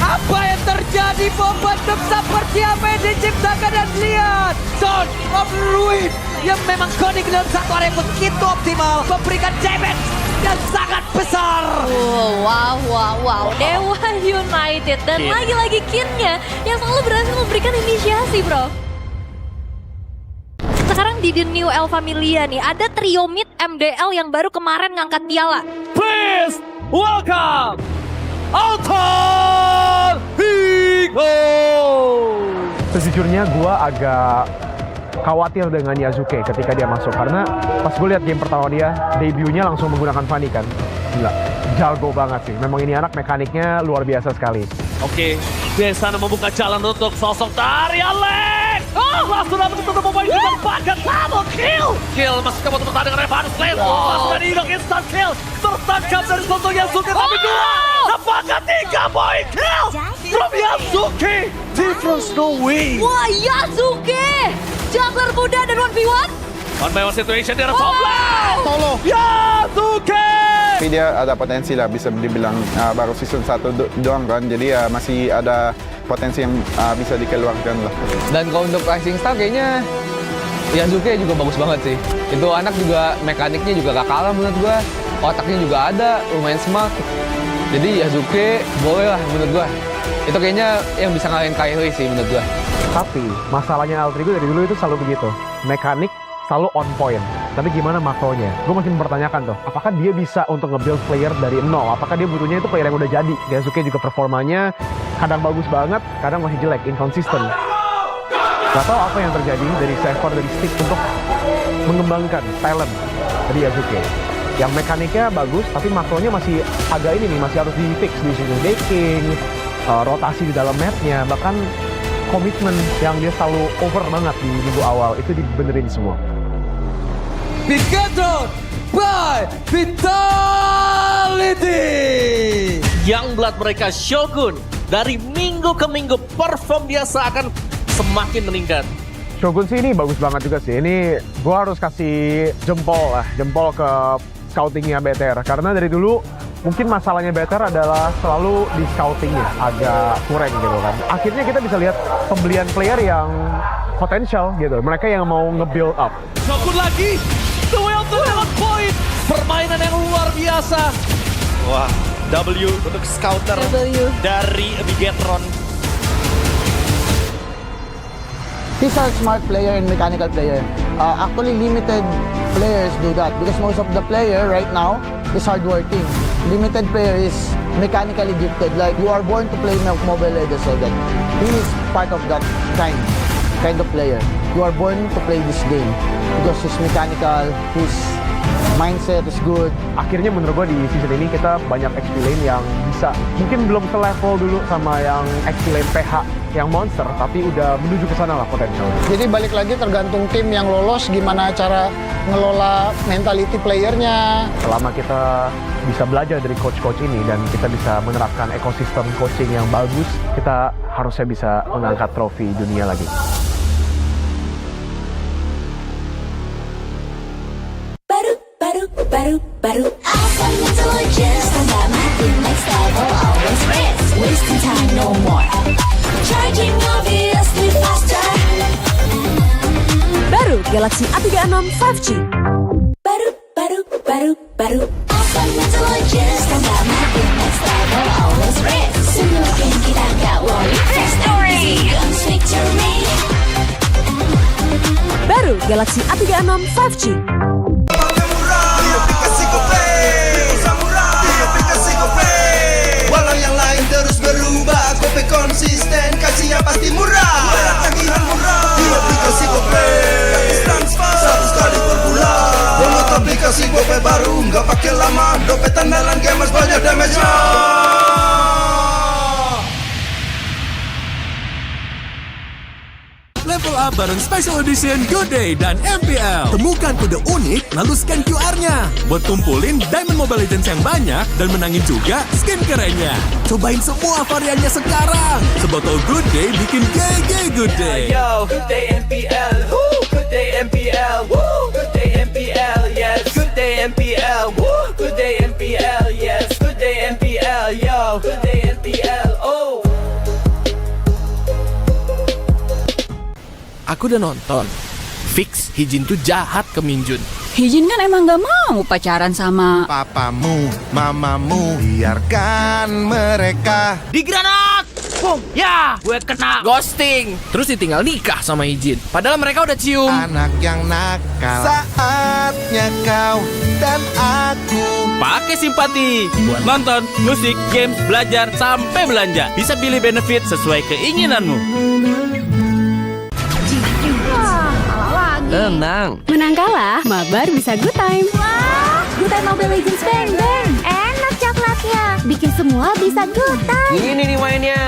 Speaker 10: Apa yang terjadi? Momentum seperti apa yang diciptakan dan lihat Zone of Ruin yang memang konik dalam satu area begitu optimal memberikan damage yang sangat besar.
Speaker 8: Wow. Dewa United dan lagi-lagi Kinnya yang selalu berhasil memberikan inisiasi, bro. Sekarang di The New El Familia nih ada trio mid MDL yang baru kemarin ngangkat piala.
Speaker 23: Please welcome Alton Higo.
Speaker 13: Sejujurnya gue agak khawatir dengan Yazuke ketika dia masuk, karena pas gue lihat game pertama dia, debutnya langsung menggunakan Fanny kan. Gila, jago banget sih. Memang ini anak mekaniknya luar biasa sekali.
Speaker 23: Oke, Desana membuka jalan untuk sosok dari Alex. Langsung dapat tutup pemain dengan bahkan double kill. Masih kamu untuk pertandingan Revanus Lane. Masuk dari Hidok instant kill. Tertangkap dari sosok Yazuke tapi 2. Apakah 3 poin kill from Yazuke? Difference no way.
Speaker 8: Wah, Yazuke! Juggler muda dan 1v1.
Speaker 23: One by one situation di top lane.
Speaker 3: Solo.
Speaker 23: Yazuke!
Speaker 3: Tapi dia ada potensi lah, bisa dibilang baru season 1 doang kan, jadi ya masih ada potensi yang bisa dikeluarkan lah.
Speaker 11: Dan kalau untuk rising star kayaknya Yazuke juga bagus banget sih. Itu anak juga mekaniknya juga gak kalah menurut gua. Otaknya juga ada, lumayan smart. Jadi Yazuke boleh lah menurut gua. Itu kayaknya yang bisa ngalahin Kairi sih menurut gua.
Speaker 13: Tapi masalahnya Altrigo dari dulu itu selalu begitu. Mekanik selalu on point. Tapi gimana makronya? Gue masih mempertanyakan tuh, apakah dia bisa untuk nge-build player dari nol? Apakah dia butuhnya itu player yang udah jadi? Yazuke juga performanya kadang bagus banget, kadang masih jelek, inconsistent. Gak tau apa yang terjadi dari server, dari stick untuk mengembangkan talent dari Yazuke. Yang mekaniknya bagus, tapi makronya masih agak ini nih, masih harus di-fix di sini. Baking, rotasi di dalam mapnya, bahkan komitmen yang dia selalu over banget di minggu awal, itu dibenerin semua.
Speaker 10: Bigetron by Vitality.
Speaker 23: Young blood mereka Shogun dari minggu ke minggu perform dia seakan semakin meningkat.
Speaker 13: Shogun sih ini bagus banget juga sih. Ini gua harus kasih jempol ke scoutingnya BTR, karena dari dulu mungkin masalahnya BTR adalah selalu di scoutingnya agak kurang gitu kan. Akhirnya kita bisa lihat pembelian player yang potensial gitu, mereka yang mau nge-build up.
Speaker 23: Shogun lagi, duel to point, permainan yang luar biasa. Wah, W untuk scouter dari Bigetron.
Speaker 4: He's a smart player and mechanical player. Actually, limited players do that because most of the player right now is hardworking. Limited player is mechanically gifted. Like, you are born to play Mobile Legends, so that he is part of that kind of player. You are born to play this game because he's mechanical, his mindset is good.
Speaker 13: Akhirnya menurut gue di season ini kita banyak XP lane yang bisa, mungkin belum selevel dulu sama yang XP lane PH yang monster, tapi udah menuju ke sana lah potensialnya.
Speaker 1: Jadi balik lagi tergantung tim yang lolos, gimana cara ngelola mentality playernya.
Speaker 13: Selama kita bisa belajar dari coach-coach ini dan kita bisa menerapkan ekosistem coaching yang bagus, kita harusnya bisa mengangkat trofi dunia lagi.
Speaker 20: Baru Alpha Intelligence, tanda mati next level, always risk, wasting time no more, charging obviously faster.
Speaker 12: Baru Galaxy A36 5G.
Speaker 20: Baru Alpha Intelligence, tanda mati next level, always risk, semua game kita gak worry, fast and easy comes victory.
Speaker 12: Baru Galaxy A36 5G.
Speaker 25: Walau yang lain terus berubah, Gope konsisten, kasih yang pasti murah. Tagihan murah di aplikasi Gope, transfer 100 kali per bulan. Download aplikasi Gope baru, nggak pakai lama. Dompet andalan gamers banyak damage-nya.
Speaker 14: Level up bareng Special Edition Good Day dan MPL. Temukan kode unik, lalu scan QR-nya. Buat kumpulin Diamond Mobile Legends yang banyak dan menangin juga skin kerennya. Cobain semua variannya sekarang. Sebotol Good Day bikin GG Good Day.
Speaker 16: Yo, Good Day MPL, woo, Good Day MPL, woo, Good Day MPL, yes, Good Day MPL, woo, Good Day MPL, yes, Good Day MPL, yo, Good Day MPL, oh.
Speaker 6: Aku udah nonton. Fix Hijin tuh jahat ke Minjun.
Speaker 2: Hijin kan emang gak mau pacaran sama
Speaker 25: papamu, mamamu, biarkan mereka.
Speaker 6: Di granat! Boom! Ya! Gue kena ghosting. Terus ditinggal nikah sama Hijin. Padahal mereka udah cium.
Speaker 25: Anak yang nakal, saatnya kau dan aku
Speaker 17: pakai simpati buat nonton, musik, games, belajar, sampai belanja. Bisa pilih benefit sesuai keinginanmu.
Speaker 2: Tenang.
Speaker 24: Menang kalah, mabar bisa good time. Wah, good time Mobile Legends Bang Bang. Enak coklatnya, bikin semua bisa good time.
Speaker 19: Ini nih mainnya.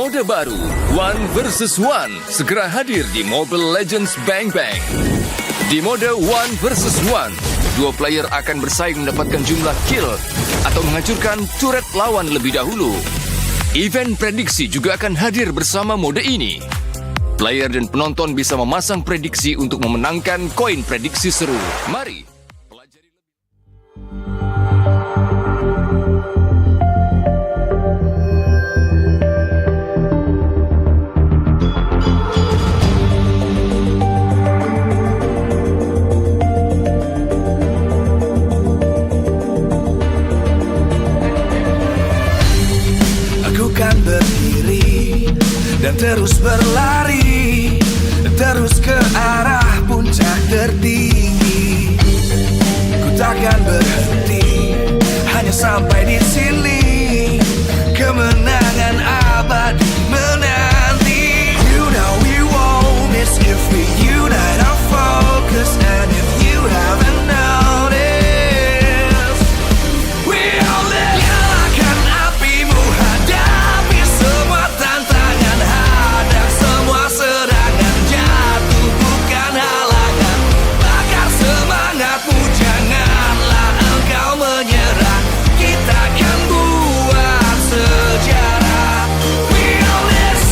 Speaker 5: Mode baru, One versus One, segera hadir di Mobile Legends Bang Bang. Di mode One versus One, dua player akan bersaing mendapatkan jumlah kill atau menghancurkan turret lawan lebih dahulu. Event prediksi juga akan hadir bersama mode ini. Player dan penonton bisa memasang prediksi untuk memenangkan koin prediksi seru. Mari.
Speaker 25: Dan terus berlari, terus ke arah puncak tertinggi. Ku takkan berhenti, hanya sampai di sini. Kemenangan abadi menanti. You know we won't miss if we unite our focus. And if you haven't noticed, we all live. Nyalakan apimu, hadapi semua tantangan. Hadang semua serangan, jatuh bukan halangan. Bakar semangatmu, janganlah engkau menyerah. Kita akan buat sejarah. We all this,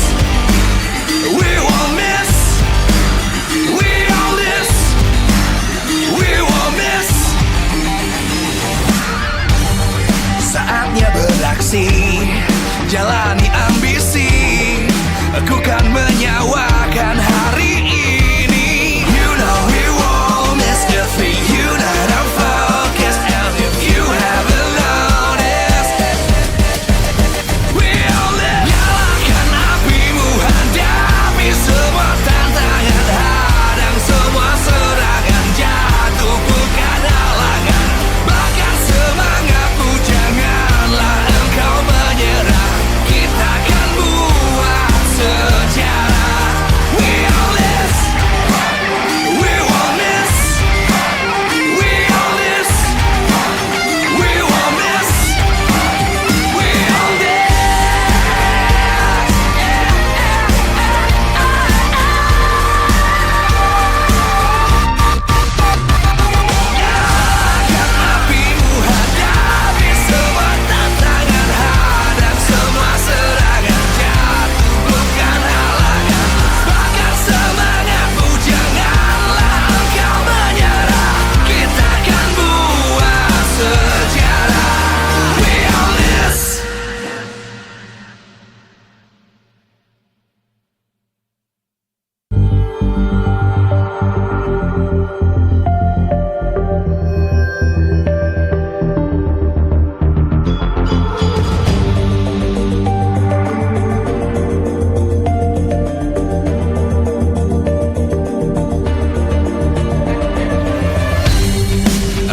Speaker 25: we won't miss. We all this, we won't miss. Saatnya beraksi, jalani ambisi. Aku kan menyawakan hari ini. You know we won't miss if we unite our focus. And if you haven't noticed, we all live. Nyalakan apimu, hadapi semua tantangan. Hadang semua serangan, jatuh bukan halangan. Bakar semangatmu, janganlah engkau menyerah. Kita akan buat sejarah. We all this, we won't miss. We all this, we won't miss. We all this. Nyalakan apimu, hadapi semua tantangan. Hadang semua serangan, jatuh bukan halangan. Bakar semangatmu, janganlah engkau menyerah. Kita akan buat sejarah. We all this.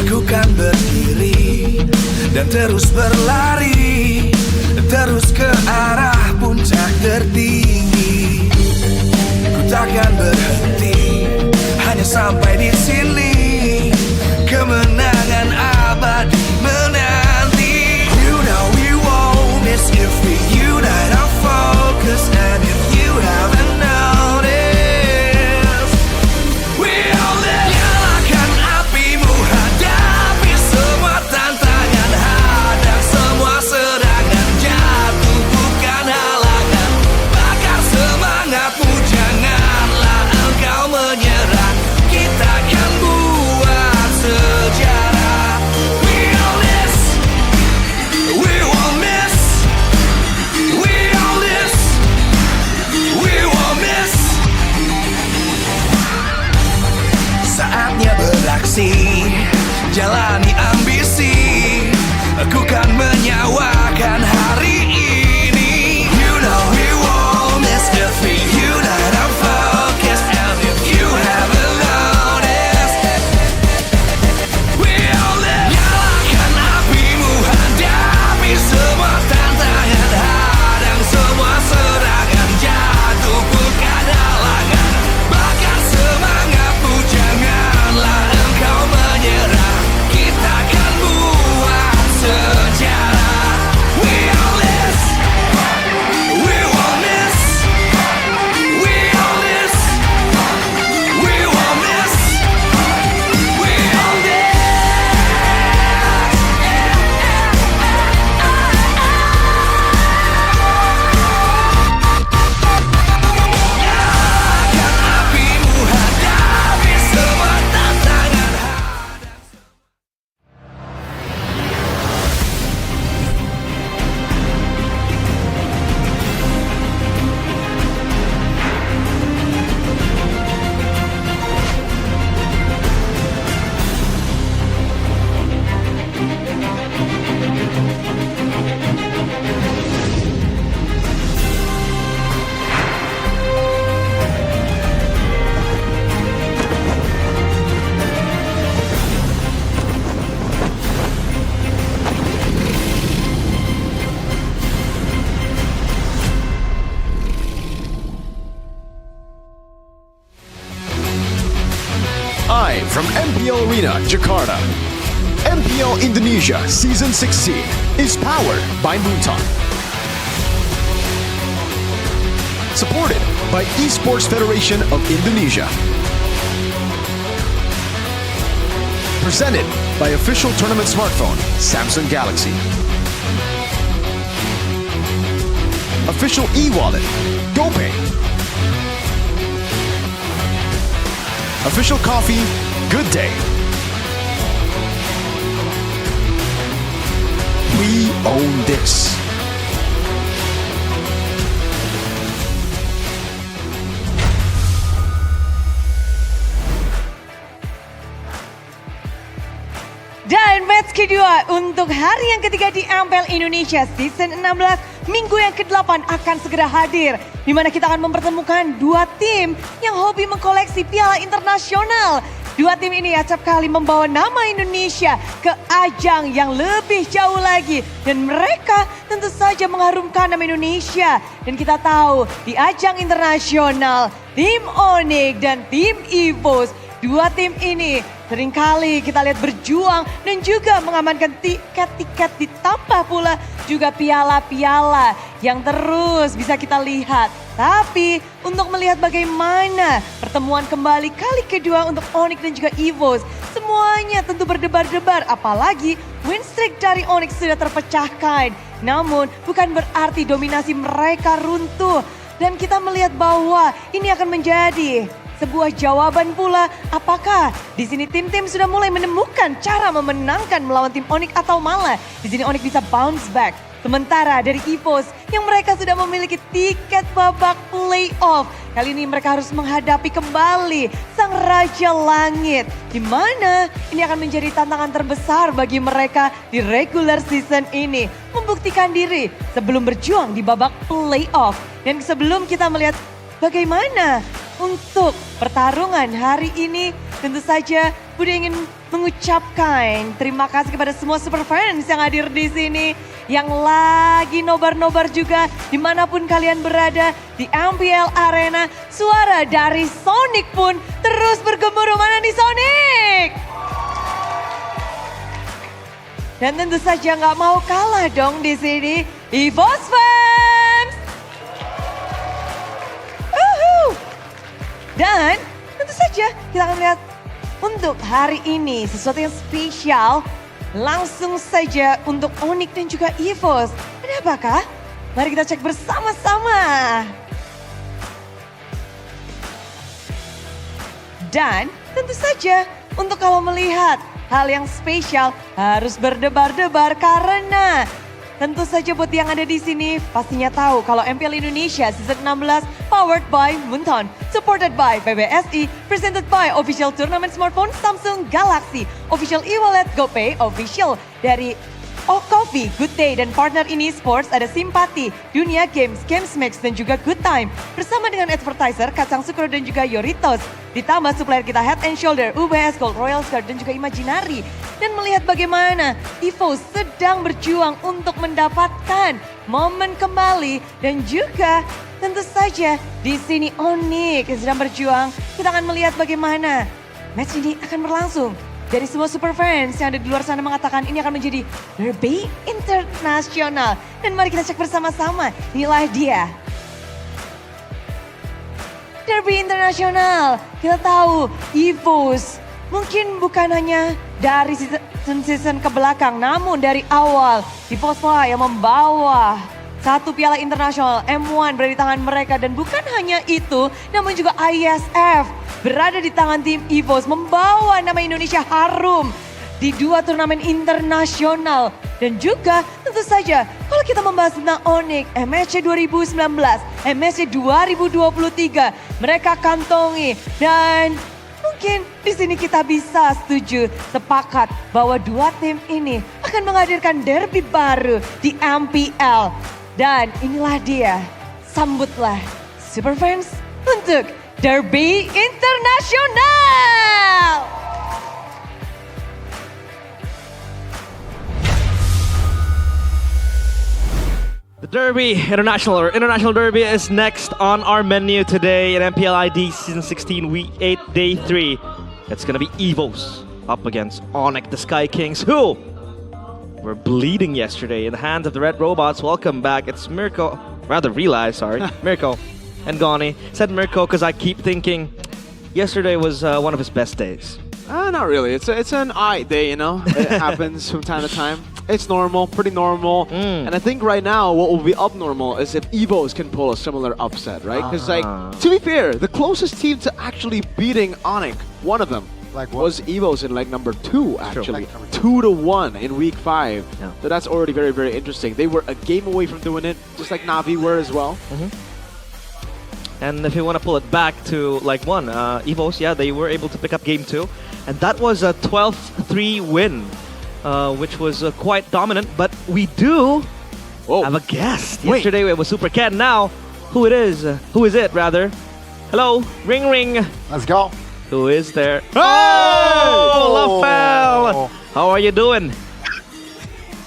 Speaker 25: Aku kan berdiri dan terus berlari, terus ke arah puncak tertinggi. Ku takkan berhenti, hanya sampai di sini. Kemenangan abadi menanti. You know we won't miss if we unite our focus. And if you haven't noticed, we all live. Nyalakan apimu, hadapi semua tantangan. Hadang semua serangan, jatuh bukan halangan. Bakar semangatmu, janganlah engkau menyerah. Kita akan buat sejarah. We all this, we won't miss. We all this, we won't miss. Saatnya beraksi, jalani ambisi. Aku kan menyawakan hari ini. You know we won't miss if we unite our focus. And if you haven't noticed, we all live. Nyalakan apimu, hadapi semua tantangan. Hadang semua serangan, jatuh bukan halangan. Bakar semangatmu, janganlah engkau menyerah. Kita
Speaker 7: MPL Arena, Jakarta. MPL Indonesia Season 16 is powered by Moonton. Supported by Esports Federation of Indonesia. Presented by official tournament smartphone, Samsung Galaxy. Official e-wallet, GoPay. Official coffee, Good Day. We own this.
Speaker 12: Dan match kedua untuk hari yang ketiga di MPL Indonesia Season 16 minggu yang ke-8 akan segera hadir. Di mana kita akan mempertemukan dua tim yang hobi mengkoleksi piala internasional. Dua tim ini acap kali membawa nama Indonesia ke ajang yang lebih jauh lagi. Dan mereka tentu saja mengharumkan nama Indonesia. Dan kita tahu di ajang internasional, tim Onyx dan tim EVOS, dua tim ini seringkali kita lihat berjuang dan juga mengamankan tiket-tiket, ditambah pula juga piala-piala yang terus bisa kita lihat. Tapi untuk melihat bagaimana pertemuan kembali kali kedua untuk Onyx dan juga EVOS, semuanya tentu berdebar-debar. Apalagi win streak dari Onyx sudah terpecahkan. Namun bukan berarti dominasi mereka runtuh. Dan kita melihat bahwa ini akan menjadi sebuah jawaban pula, apakah di sini tim-tim sudah mulai menemukan cara memenangkan melawan tim Onyx atau malah di sini Onyx bisa bounce back. Sementara dari EVOS yang mereka sudah memiliki tiket babak playoff, kali ini mereka harus menghadapi kembali Sang Raja Langit, di mana ini akan menjadi tantangan terbesar bagi mereka di regular season ini, membuktikan diri sebelum berjuang di babak playoff. Dan sebelum kita melihat bagaimana untuk pertarungan hari ini, tentu saja Budi ingin mengucapkan terima kasih kepada semua super fans yang hadir di sini, yang lagi nobar-nobar juga dimanapun kalian berada di MPL Arena. Suara dari Sonic pun terus bergemuruh. Mana nih Sonic? Dan tentu saja nggak mau kalah dong di sini, EVOS fans. Dan tentu saja kita akan melihat untuk hari ini sesuatu yang spesial. Langsung saja untuk Onyx dan juga EVOS. Ada apakah? Mari kita cek bersama-sama. Dan tentu saja untuk kalau melihat hal yang spesial harus berdebar-debar karena tentu saja buat yang ada di sini pastinya tahu kalau MPL Indonesia Season 16 powered by Moonton, supported by PBSI, presented by official tournament smartphone Samsung Galaxy, official e-wallet GoPay, official dari Coffee, Good Day, dan partner ini sports ada Simpati, Dunia Games, Games Max, dan juga Good Time. Bersama dengan advertiser Kacang Sukro dan juga Yoritos. Ditambah supplier kita Head and Shoulder, UBS Gold, Royal Star, dan juga Imaginary. Dan melihat bagaimana EVOS sedang berjuang untuk mendapatkan momen kembali. Dan juga tentu saja di sini Onyx sedang berjuang. Kita akan melihat bagaimana match ini akan berlangsung. Dari semua super fans yang ada di luar sana mengatakan ini akan menjadi derby internasional. Dan mari kita cek bersama-sama. Inilah dia. Derby internasional. Kita tahu EVOS mungkin bukan hanya dari season ke belakang. Namun dari awal EVOS lah yang membawa satu piala internasional M1 berada di tangan mereka. Dan bukan hanya itu, namun juga ISF berada di tangan tim EVOS, membawa nama Indonesia harum di dua turnamen internasional. Dan juga tentu saja kalau kita membahas tentang Onyx, MSC 2019, MSC 2023, mereka kantongi. Dan mungkin di sini kita bisa setuju, sepakat bahwa dua tim ini akan menghadirkan derby baru di MPL. Dan inilah dia, sambutlah super fans untuk Derby Internasional.
Speaker 17: The Derby International Derby is next on our menu today in MPL ID Season 16 Week 8 Day 3.
Speaker 9: It's gonna be Evos up against Onyx, the Sky Kings, who were bleeding yesterday in the hands of the Red Robots. Welcome back. It's Mirko, rather Realize, sorry, Mirko and Goni. Said Mirko because I keep thinking yesterday was one of his best days.
Speaker 13: Not really. It's an alright day, you know. It happens from time to time. It's normal, pretty normal. And I think right now what will be abnormal is if Evos can pull a similar upset, right? Because like, to be fair, the closest team to actually beating Onyx, one of them, was Evos in leg number 2 actually. 2-1 in week 5.
Speaker 9: Yeah.
Speaker 13: So that's already very, very interesting. They were a game away from doing it, just like Na'Vi were as well.
Speaker 9: And if you want to pull it back to like 1, Evos, yeah, they were able to pick up game 2. And that was a 12-3 win, which was quite dominant. But we do have a guest. Yesterday it was Super Ken. Now, who it is? Who is it, rather? Hello, ring ring.
Speaker 15: Let's go.
Speaker 9: Who is there? Oh, LaFell. How are you doing?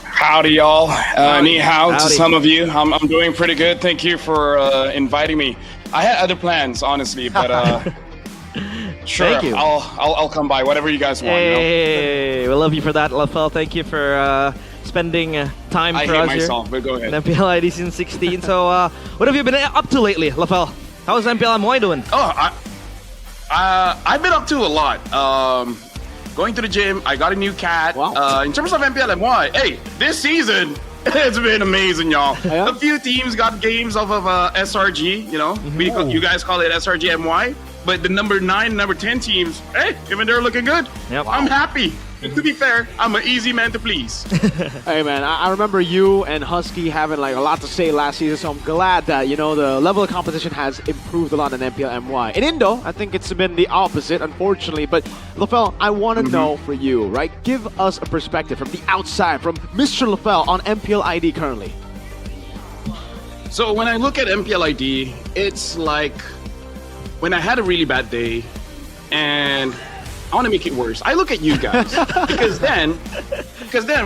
Speaker 18: Howdy, y'all. Ni hao to
Speaker 9: Howdy.
Speaker 18: some of you. I'm doing pretty good. Thank you for inviting me. I had other plans, honestly, but sure,
Speaker 9: Thank you.
Speaker 18: I'll come by. Whatever you guys want. You know?
Speaker 9: Hey, we love you for that, LaFell. Thank you for spending time
Speaker 18: I
Speaker 9: for
Speaker 18: hate
Speaker 9: us
Speaker 18: myself,
Speaker 9: here.
Speaker 18: but go ahead.
Speaker 9: In MPL ID Season 16. So, what have you been up to lately, LaFell? How's MPL MY doing?
Speaker 18: Oh, I've been up to a lot. Going to the gym. I got a new cat. In terms of MPL MY, hey, this season it's been amazing, y'all. A few teams got games off of SRG. You know, you guys call it SRG MY, but the number 9, number 10 teams, hey, even they're looking good.
Speaker 9: Yep.
Speaker 18: I'm happy. To be fair, I'm an easy man to please.
Speaker 13: Hey man, I remember you and Husky having like a lot to say last season, so I'm glad that, you know, the level of competition has improved a lot in MPL MY. In Indo, I think it's been the opposite, unfortunately, but LaFell, I want to know for you, right? Give us a perspective from the outside, from Mr. LaFell on MPL ID currently.
Speaker 18: So when I look at MPL ID, it's like when I had a really bad day and I want to make it worse. I look at you guys because then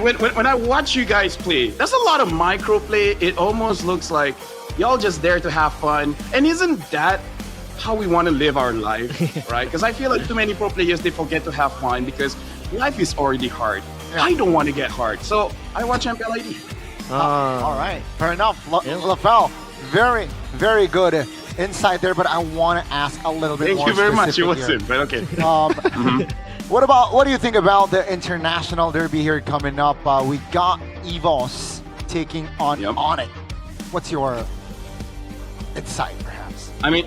Speaker 18: when I watch you guys play, there's a lot of micro play. It almost looks like y'all just there to have fun. And isn't that how we want to live our life, right? Because I feel like too many pro players, they forget to have fun because life is already hard. I don't want to get hard. So I watch MPL ID.
Speaker 15: All right, fair enough. LaFell, very, very good insight there, but I want to ask a little bit
Speaker 18: Thank
Speaker 15: more.
Speaker 18: you very much. It
Speaker 15: specific
Speaker 18: wasn't,
Speaker 15: here.
Speaker 18: but okay.
Speaker 15: What do you think about the international derby here coming up? We got Evos taking on Onyx. What's your insight, perhaps?
Speaker 18: I mean,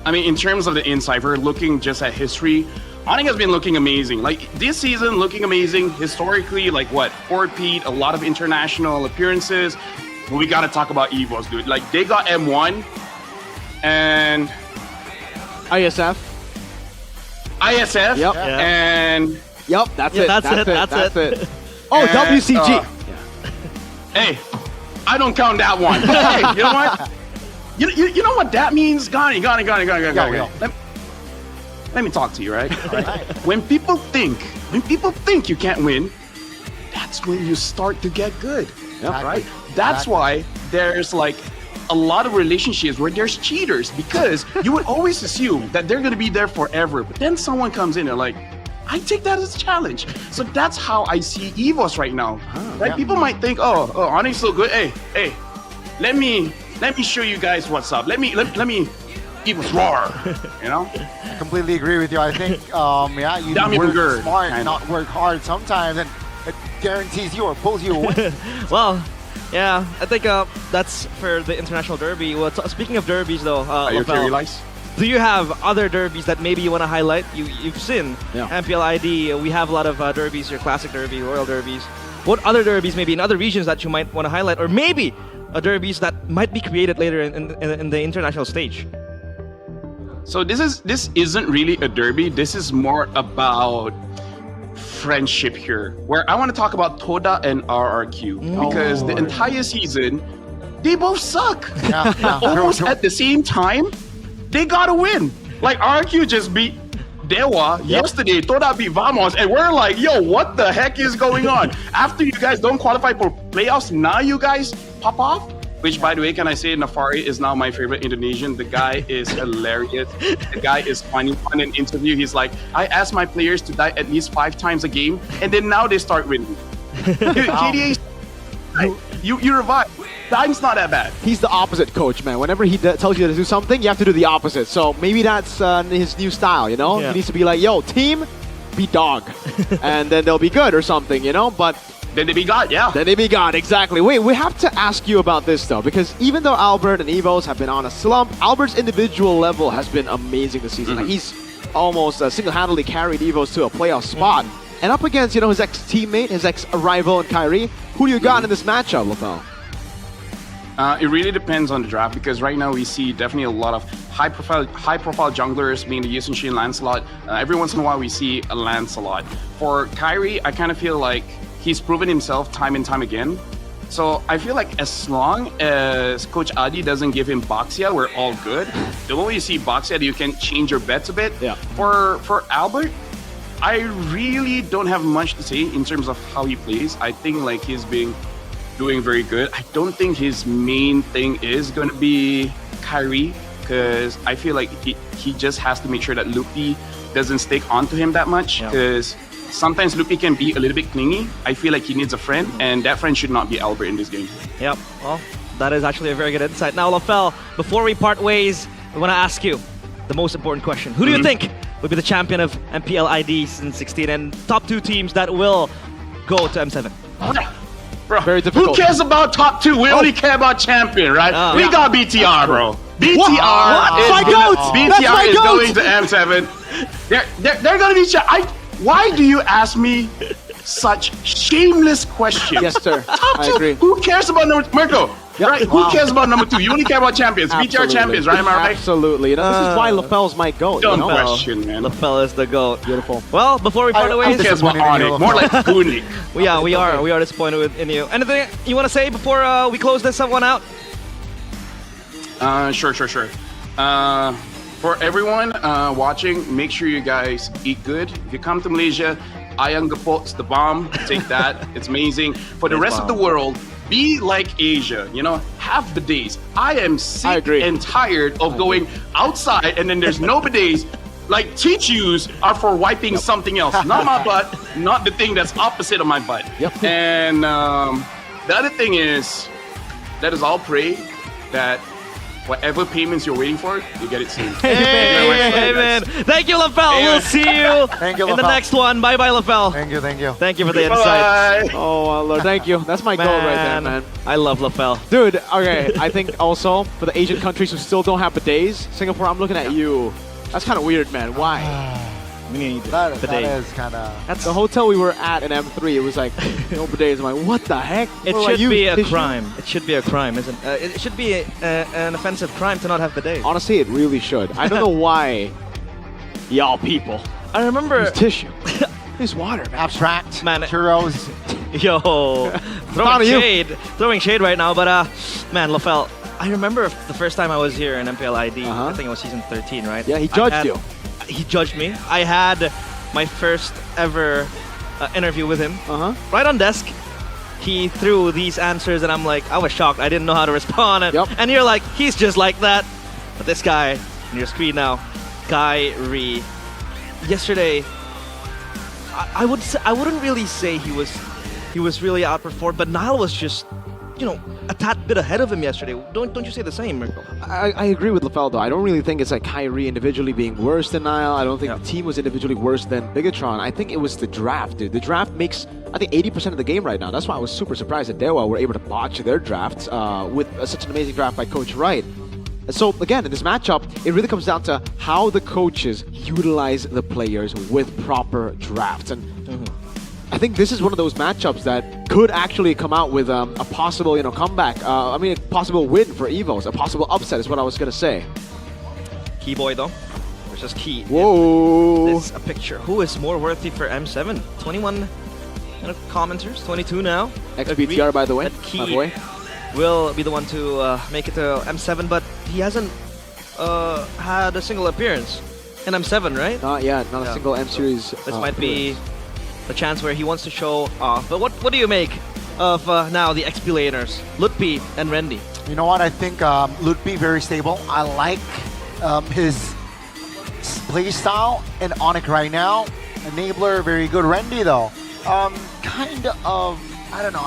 Speaker 18: in terms of the insight, we're looking just at history. Onyx has been looking amazing. Like this season, looking amazing. Historically, like what? 4-peat, a lot of international appearances. But we gotta talk about Evos, dude. Like they got M1 and
Speaker 13: ISF.
Speaker 18: Yep.
Speaker 13: Yeah.
Speaker 18: And
Speaker 13: that's it. That's it. Oh,
Speaker 18: And,
Speaker 13: WCG.
Speaker 18: Hey, I don't count that one. Hey, you know what? You know what that means? Gani. Let me talk to you, right? When people think you can't win, that's when you start to get good. Right? That's why there's like a lot of relationships where there's cheaters, because you would always assume that they're gonna be there forever, but then someone comes in and like, I take that as a challenge. So that's how I see Evos right now. Right? People might think, oh, Onyx so good. Hey, let me show you guys what's up. Let me Evos roar. You know?
Speaker 15: I completely agree with you. I think, you
Speaker 18: Damn
Speaker 15: work
Speaker 18: good,
Speaker 15: smart,
Speaker 18: kinda.
Speaker 15: not work hard sometimes, and it guarantees you or pulls you away.
Speaker 9: Well, yeah, I think that's for the international derby. Well, speaking of derbies, though,
Speaker 18: Are you okay,
Speaker 9: LaFell,
Speaker 18: Realize?
Speaker 9: do you have other derbies that maybe you want to highlight? You've seen MPL ID. We have a lot of derbies, your classic derby, royal derbies. What other derbies, maybe in other regions, that you might want to highlight, or maybe derbies that might be created later in the international stage?
Speaker 18: So this isn't really a derby. This is more about friendship here, where I want to talk about Toda and RRQ because the entire season they both suck. Almost at the same time, they gotta win. Like RRQ just beat Dewa yesterday, Toda beat Vamos, and we're like, yo, what the heck is going on? After you guys don't qualify for playoffs, now you guys pop off? Which, by the way, can I say Nafari is now my favorite Indonesian. The guy is hilarious. The guy is funny. On an interview, he's like, I ask my players to die at least 5 times a game, and then now they start winning. KDA, you revive. Time's not that bad.
Speaker 13: He's the opposite coach, man. Whenever he tells you to do something, you have to do the opposite. So maybe that's his new style, you know?
Speaker 9: Yeah.
Speaker 13: He needs to be like, yo, team, be dog. And then they'll be good or something, you know? But
Speaker 18: then they be God, yeah.
Speaker 13: Then they be God, exactly. Wait, we have to ask you about this, though, because even though Albert and Evos have been on a slump, Albert's individual level has been amazing this season. Like, he's almost single-handedly carried Evos to a playoff spot. And up against, you know, his ex-teammate, his ex-rival in Kyrie, who do you got in this matchup, LaFell?
Speaker 18: It really depends on the draft, because right now we see definitely a lot of high-profile junglers being the Yusun Shin Lancelot. Every once in a while we see a Lancelot. For Kyrie, I kind of feel like he's proven himself time and time again. So I feel like as long as Coach Adi doesn't give him Baxia, we're all good. The moment you see Baxia, you can change your bets a bit.
Speaker 13: Yeah.
Speaker 18: For Albert, I really don't have much to say in terms of how he plays. I think like he's been doing very good. I don't think his main thing is going to be Kyrie, because I feel like he just has to make sure that Lupi doesn't stick onto him that much, because sometimes Lupi can be a little bit clingy. I feel like he needs a friend, and that friend should not be Albert in this game.
Speaker 9: Yep, well, that is actually a very good insight. Now, LaFell, before we part ways, I want to ask you the most important question. Who do you think will be the champion of MPL ID season 16 and top 2 teams that will go to M7?
Speaker 18: Bro,
Speaker 13: very difficult.
Speaker 18: Who cares about top 2? We only care about champion, right? We got BTR, bro. BTR is
Speaker 13: my goat! That's my
Speaker 18: BTR is
Speaker 13: goat!
Speaker 18: going to M7. They're going to be... Why do you ask me such shameless questions?
Speaker 13: Yes, sir.
Speaker 18: Top
Speaker 13: I
Speaker 18: 2,
Speaker 13: agree.
Speaker 18: who cares about number... Mirko, right? Who cares about number 2? You only care about champions. BTR champions, right? Am I right?
Speaker 13: Absolutely. You know, this is why LaFell's my GOAT.
Speaker 18: Dumb
Speaker 13: you know?
Speaker 18: question, man.
Speaker 9: LaFell is the GOAT.
Speaker 13: Beautiful.
Speaker 9: Well, before we part ways...
Speaker 18: Who cares about Onyx? More like Kunik.
Speaker 9: We are disappointed in you. Anything you want to say before we close this one out?
Speaker 18: Sure. For everyone watching, make sure you guys eat good. If you come to Malaysia, ayam gepot's the bomb. Take that. It's amazing. For the rest of the world, be like Asia. You know, have bidets. I am sick and tired of going outside and then there's no bidets. Like Chichus are for wiping something else, not my butt, not the thing that's opposite of my butt. And the other thing is, let us all pray that whatever payments you're waiting for, you get it soon.
Speaker 9: Amen. Thank you, LaFell. We'll see you, in the next one. Bye-bye, LaFell.
Speaker 15: Thank you.
Speaker 9: Thank you for the insight.
Speaker 13: Oh, Lord, thank you. That's my goal right there, man.
Speaker 9: I love LaFell.
Speaker 13: Dude, okay, I think also for the Asian countries who still don't have bidets, Singapore, I'm looking at you. That's kind of weird, man. Why?
Speaker 15: That is kind of...
Speaker 13: That's the hotel we were at in M3. It was like, no bidets. I'm like, what the heck?
Speaker 9: It should be a crime. It should be a crime, isn't it? It should be an offensive crime to not have bidets.
Speaker 13: Honestly, it really should. I don't know why y'all people.
Speaker 9: I remember...
Speaker 13: Use tissue. Use water, man.
Speaker 15: Abstract.
Speaker 9: Man.
Speaker 15: Churros.
Speaker 9: Yo. Throwing shade right now, but man, LaFell, I remember the first time I was here in MPL ID. I think it was season 13, right?
Speaker 13: Yeah, he judged you.
Speaker 9: He judged me. I had my first ever interview with him. Right on desk. He threw these answers and I'm like, I was shocked. I didn't know how to respond. And you're like, he's just like that. But this guy on your screen now, Kyrie. Yesterday, I wouldn't really say he was really outperformed, but Nile was just, you know, a tad bit ahead of him yesterday. Don't you say the same, Mirko?
Speaker 13: I agree with LaFell, though. I don't really think it's like Kyrie individually being worse than Nile. I don't think the team was individually worse than Bigatron. I think it was the draft, dude. The draft makes, I think, 80% of the game right now. That's why I was super surprised that Dewa were able to botch their drafts with such an amazing draft by Coach Wright. And so, again, in this matchup, it really comes down to how the coaches utilize the players with proper drafts. And I think this is one of those matchups that could actually come out with a possible, comeback. I mean, a possible win for Evos. A possible upset is what I was going to say.
Speaker 9: Keyboy, though, versus Key.
Speaker 13: Whoa.
Speaker 9: This a picture. Who is more worthy for M7? 21 commenters, 22 now.
Speaker 13: XBTR, by the way,
Speaker 9: Key
Speaker 13: my boy.
Speaker 9: Will be the one to make it to M7, but he hasn't had a single appearance in M7, right?
Speaker 13: Not yet. Not a single M-Series.
Speaker 9: This might be the chance where he wants to show off. But what do you make of now the XP laners, Lutpi and Rendy?
Speaker 15: You know what? I think Lutpi very stable. I like his play style in Onyx right now. Enabler very good. Rendy though, kind of. I don't know.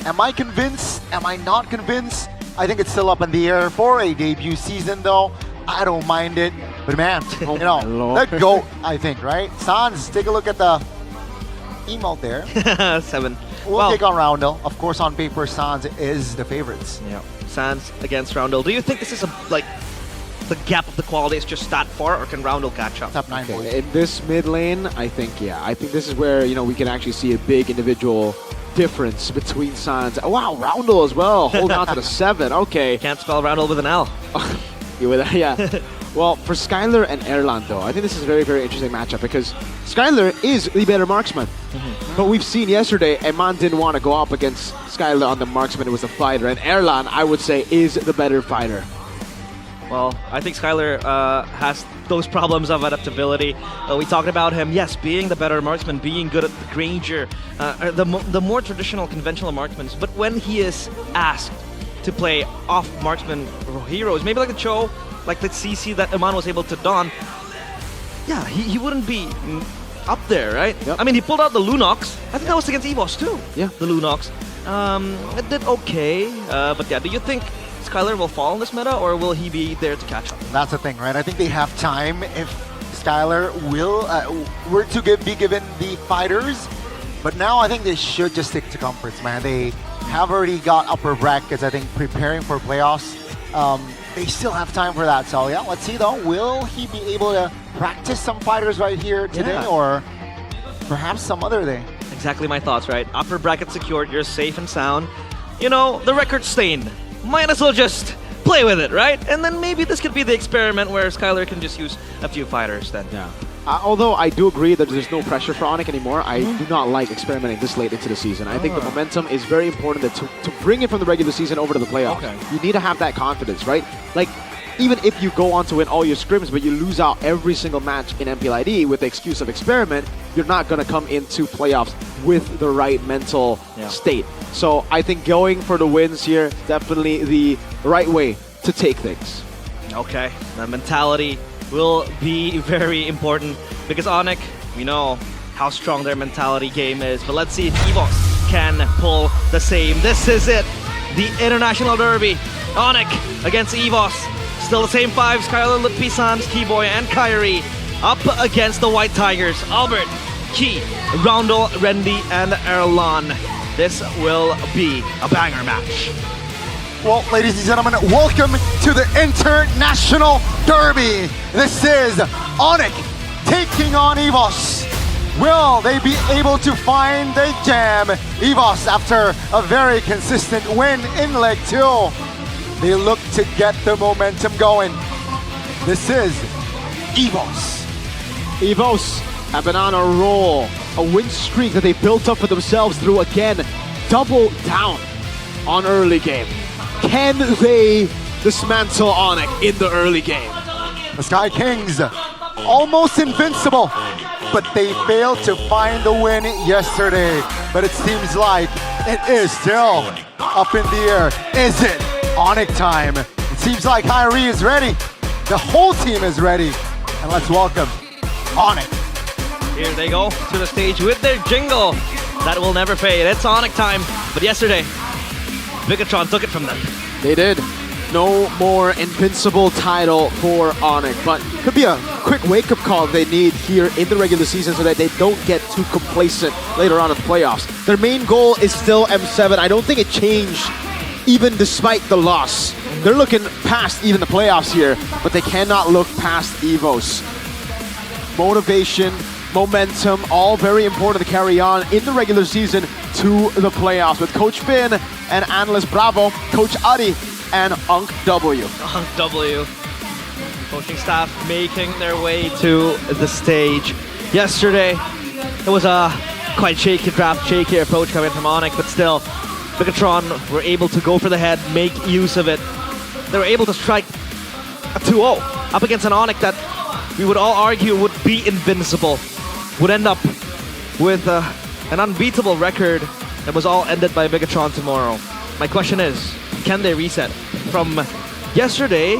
Speaker 15: Am I convinced? Am I not convinced? I think it's still up in the air for a debut season though. I don't mind it. But man, you know, let go. I think right. Sans, take a look at the emote there.
Speaker 9: 7.
Speaker 15: We'll take on Roundel. Of course, on paper, Sans is the favorites.
Speaker 9: Yeah. Sans against Roundel. Do you think this is the gap of the quality is just that far, or can Roundel catch up?
Speaker 15: Top 9 points.
Speaker 13: In this mid lane, I think this is where we can actually see a big individual difference between Sans. Oh, wow, Roundel as well, holding on to the 7. Okay.
Speaker 9: Can't spell Roundel with an L.
Speaker 13: Yeah. Well, for Skylar and Erlan, though, I think this is a very, very interesting matchup because Skylar is the better marksman. But we've seen yesterday, Eman didn't want to go up against Skylar on the marksman. It was the fighter. And Erlan, I would say, is the better fighter.
Speaker 9: Well, I think Skylar has those problems of adaptability. We talked about him, yes, being the better marksman, being good at the Granger, the more traditional, conventional marksmen. But when he is asked to play off marksman heroes, maybe like the Cho, like the CC that Eman was able to don, yeah, he wouldn't be up there, right?
Speaker 13: Yep.
Speaker 9: I mean, he pulled out the Lunox. I think that was against EVOS too.
Speaker 13: Yeah.
Speaker 9: The Lunox. It did okay, but yeah, do you think Skylar will fall in this meta, or will he be there to catch up?
Speaker 15: That's the thing, right? I think they have time if Skylar were to be given the fighters. But now I think they should just stick to comforts, man. They have already got upper brackets, I think, preparing for playoffs. They still have time for that. So yeah, let's see though. Will he be able to practice some fighters right here today, or perhaps some other day?
Speaker 9: Exactly my thoughts, right? Upper bracket secured, you're safe and sound. You know, the record's stained. Might as well just play with it, right? And then maybe this could be the experiment where Skylar can just use a few fighters then.
Speaker 13: Yeah. Although I do agree that there's no pressure for Onyx anymore, I do not like experimenting this late into the season. I think the momentum is very important to bring it from the regular season over to the playoffs.
Speaker 6: Okay.
Speaker 13: You need to have that confidence, right? Like, even if you go on to win all your scrims, but you lose out every single match in MPLID with the excuse of experiment, you're not going to come into playoffs with the right mental state. So I think going for the wins here, definitely the right way to take things.
Speaker 9: Okay, the mentality will be very important because Onyx, we know how strong their mentality game is, but let's see if EVOS can pull the same. This is it, the International Derby. Onyx against EVOS. Still the same 5, Skylar, Lutpi, Sans, Keyboy, and Kyrie up against the White Tigers. Albert, Key, Roundel, Rendy, and Erlan. This will be a banger match.
Speaker 15: Well, ladies and gentlemen, welcome to the International Derby. This is Onyx taking on EVOS. Will they be able to find the jam? EVOS, after a very consistent win in Leg 2, they look to get the momentum going. This is EVOS.
Speaker 13: EVOS have been on a roll, a win streak that they built up for themselves through, again, double down on early game. Can they dismantle Onyx in the early game?
Speaker 15: The Sky Kings, almost invincible, but they failed to find the win yesterday. But it seems like it is still up in the air. Is it Onyx time? It seems like Kyrie is ready. The whole team is ready. And let's welcome Onyx.
Speaker 9: Here they go to the stage with their jingle. That will never fade. It's Onyx time. But yesterday, Bigatron took it from them.
Speaker 13: They did. No more invincible title for Onyx, but could be a quick wake-up call they need here in the regular season so that they don't get too complacent later on in the playoffs. Their main goal is still M7. I don't think it changed even despite the loss. They're looking past even the playoffs here, but they cannot look past EVOS. Motivation, momentum, all very important to carry on in the regular season to the playoffs with Coach Finn and Analyst Bravo, Coach Adi, and Unk W.
Speaker 9: Unk W. Coaching staff making their way to the stage. Yesterday, it was a quite shaky draft, shaky approach coming from Onyx, but still, Bigatron were able to go for the head, make use of it. They were able to strike a 2-0 up against an Onyx that we would all argue would be invincible, would end up with an unbeatable record It was all ended by Bigatron tomorrow. My question is, can they reset? From yesterday,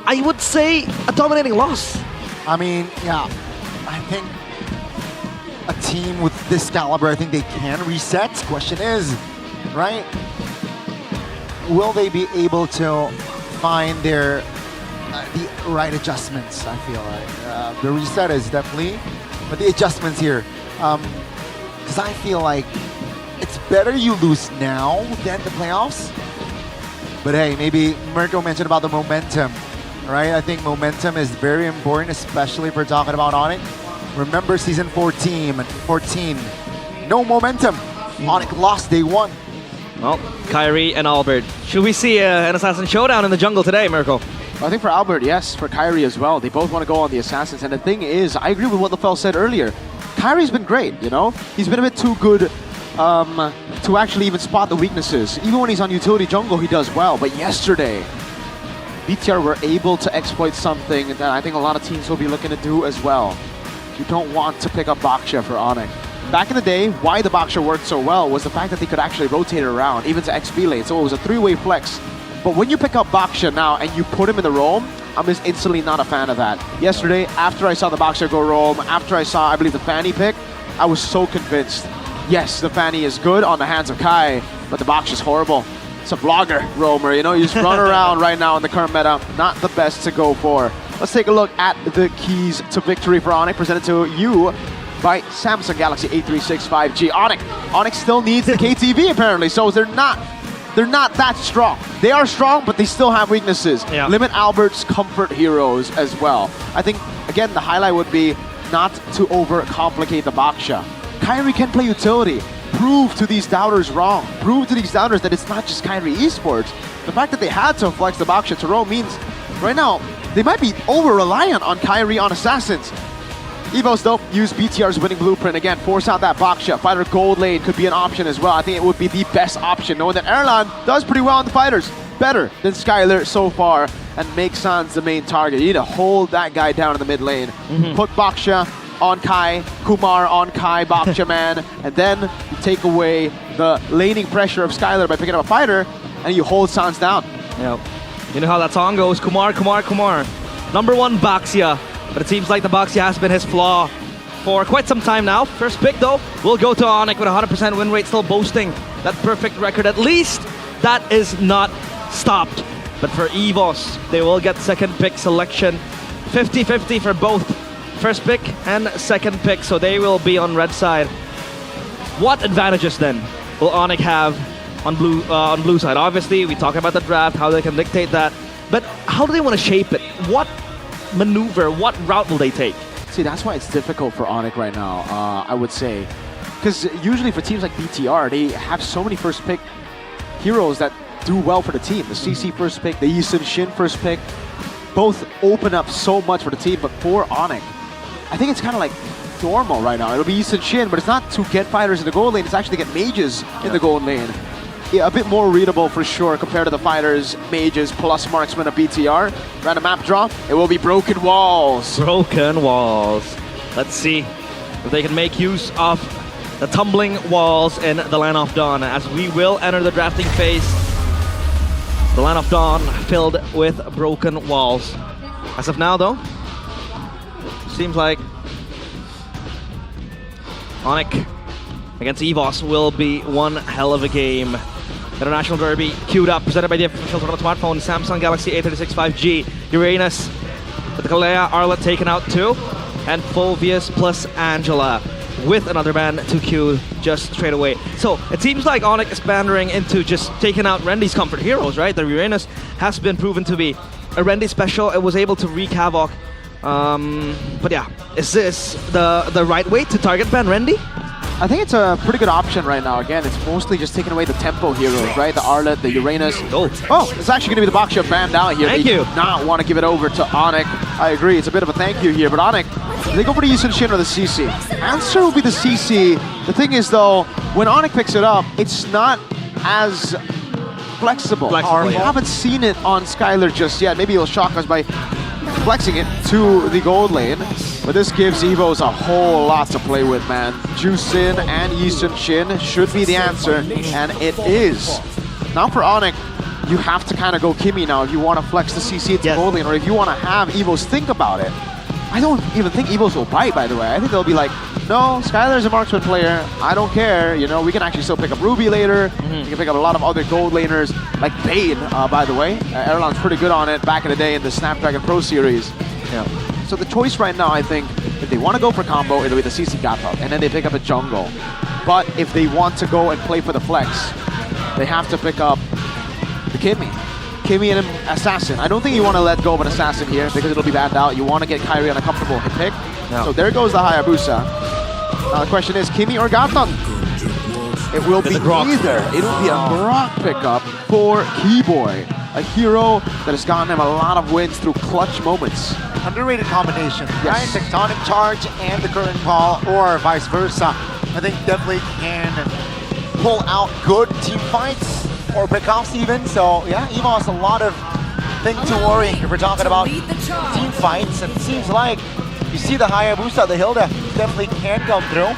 Speaker 9: I would say a dominating loss.
Speaker 15: I mean, yeah, I think a team with this caliber, I think they can reset. Question is, right, will they be able to find their the right adjustments? I feel like the reset is definitely, but the adjustments here, because I feel like it's better you lose now than the playoffs. But hey, maybe Mirko mentioned about the momentum, right? I think momentum is very important, especially if we're talking about Onyx. Remember season 14, no momentum. Onyx lost day one.
Speaker 9: Well, Kyrie and Albert. Should we see an Assassin showdown in the jungle today, Mirko?
Speaker 13: I think for Albert, yes. For Kyrie as well. They both want to go on the Assassins. And the thing is, I agree with what LaFell said earlier. Kyrie's been great, you know? He's been a bit too good to actually even spot the weaknesses. Even when he's on utility jungle, he does well. But yesterday, BTR were able to exploit something that I think a lot of teams will be looking to do as well. You don't want to pick up Baksha for Onyx. Back in the day, why the Baksha worked so well was the fact that they could actually rotate it around, even to XP lane, so it was a three-way flex. But when you pick up Baksha now and you put him in the roam, I'm just instantly not a fan of that. Yesterday, after I saw the Baksha go roam, after I saw, I believe, the Fanny pick, I was so convinced. Yes, the Fanny is good on the hands of Kai, but the Baksha's horrible. It's a vlogger roamer, you know, you just run around right now in the current meta, not the best to go for. Let's take a look at the keys to victory for Onyx, presented to you by Samsung Galaxy A36 5G. Onyx still needs the KTV apparently, so they're not that strong. They are strong, but they still have weaknesses. Yeah. Limit Albert's comfort heroes as well. I think, again, the highlight would be not to overcomplicate the Baksha. Kyrie can play utility. Prove to these doubters wrong. Prove to these doubters that it's not just Kyrie Esports. The fact that they had to flex the Baksha to roam means right now they might be over-reliant on Kyrie on Assassins. Evos, though, use BTR's winning blueprint again, force out that Baksha. Fighter gold lane could be an option as well. I think it would be the best option, knowing that Erlan does pretty well on the fighters. Better than Skyler so far, and make Sans the main target. You need to hold that guy down in the mid lane. Put Baksha on Kai, Kumar on Kai, Baksha man, and then you take away the laning pressure of Skyler by picking up a fighter, and you hold Sans down.
Speaker 9: Yep. You know how that song goes, Kumar, Kumar, Kumar. Number one, Baxia. But it seems like the Baxia has been his flaw for quite some time now. First pick, though, will go to Onyx with a 100% win rate, still boasting that perfect record. At least that is not stopped. But for EVOS, they will get second pick selection. 50-50 for both first pick and second pick, so they will be on red side. What advantages then will Onyx have on blue side? Obviously, we talk about the draft, how they can dictate that. But how do they want to shape it? What maneuver, what route will they take?
Speaker 13: See, that's why it's difficult for Onyx right now, I would say. Because usually for teams like BTR, they have so many first pick heroes that do well for the team. The CC first pick, the Yisun Shin first pick, both open up so much for the team. But for Onyx, I think it's kind of like normal right now. It'll be Yisun Shin, but it's not to get fighters in the gold lane, it's actually to get mages in the gold lane. Yeah, a bit more readable for sure compared to the fighters, mages, plus marksman of BTR. Random map draw, it will be broken walls.
Speaker 9: Broken walls. Let's see if they can make use of the tumbling walls in the Land of Dawn, as we will enter the drafting phase. The Land of Dawn filled with broken walls. As of now, though, seems like Onyx against EVOS will be one hell of a game. International Derby queued up, presented by the official smartphone, Samsung Galaxy A36 5G. Uranus with the Kalea, Arlet taken out too, and Fulvius plus Angela with another man to queue just straight away. So it seems like Onyx is pandering into just taking out Rendi's comfort heroes, right? The Uranus has been proven to be a Rendi special. It was able to wreak havoc. But yeah, is this the right way to target ban Rendi?
Speaker 13: I think it's a pretty good option right now. Again, it's mostly just taking away the tempo heroes, right? The Arlet, the Uranus. Oh, it's actually going to be the Baksha banned out here.
Speaker 9: Thank
Speaker 13: they
Speaker 9: you.
Speaker 13: do not want to give it over to Onyx. I agree, it's a bit of a thank you here, but Onyx, they go for the Yisun Shin or the CC. Answer will be the CC. The thing is, though, when Onyx picks it up, it's not as flexible. We haven't seen it on Skyler just yet. Maybe he'll shock us by flexing it to the gold lane.
Speaker 3: But this gives Evos a whole lot to play with, man. Jusin and Eastern Shin should be the answer, and it is. Now for Onyx, you have to kind of go Kimmy now if you want to flex the CC to gold lane, or if you want to have Evos think about it. I don't even think Evos will bite, by the way. I think they'll be like, no, Skylar's a marksman player. I don't care. You know, we can actually still pick up Ruby later. We can pick up a lot of other gold laners, like Bane, by the way. Erlan's pretty good on it back in the day in the Snapdragon Pro series. Yeah. So the choice right now, I think, if they want to go for combo, it'll be the CC Gappa, and then they pick up a jungle. But if they want to go and play for the flex, they have to pick up the Kimmy. Kimmy and an Assassin. I don't think you want to let go of an Assassin here because it'll be banned out. You want to get Kyrie on a comfortable hit pick. No. So there goes the Hayabusa. Now the question is, Kimmy or Gaton? It will be either. It will be a Grok pickup for Keyboy, a hero that has gotten him a lot of wins through clutch moments.
Speaker 15: Underrated combination, right? Tectonic Charge and the Current Call, or vice versa. I think definitely can pull out good team fights or pickoffs even. So yeah, Evo has a lot of things to worry if we're talking about team fights. And it seems like you see the Hayabusa, the Hilda definitely can come through.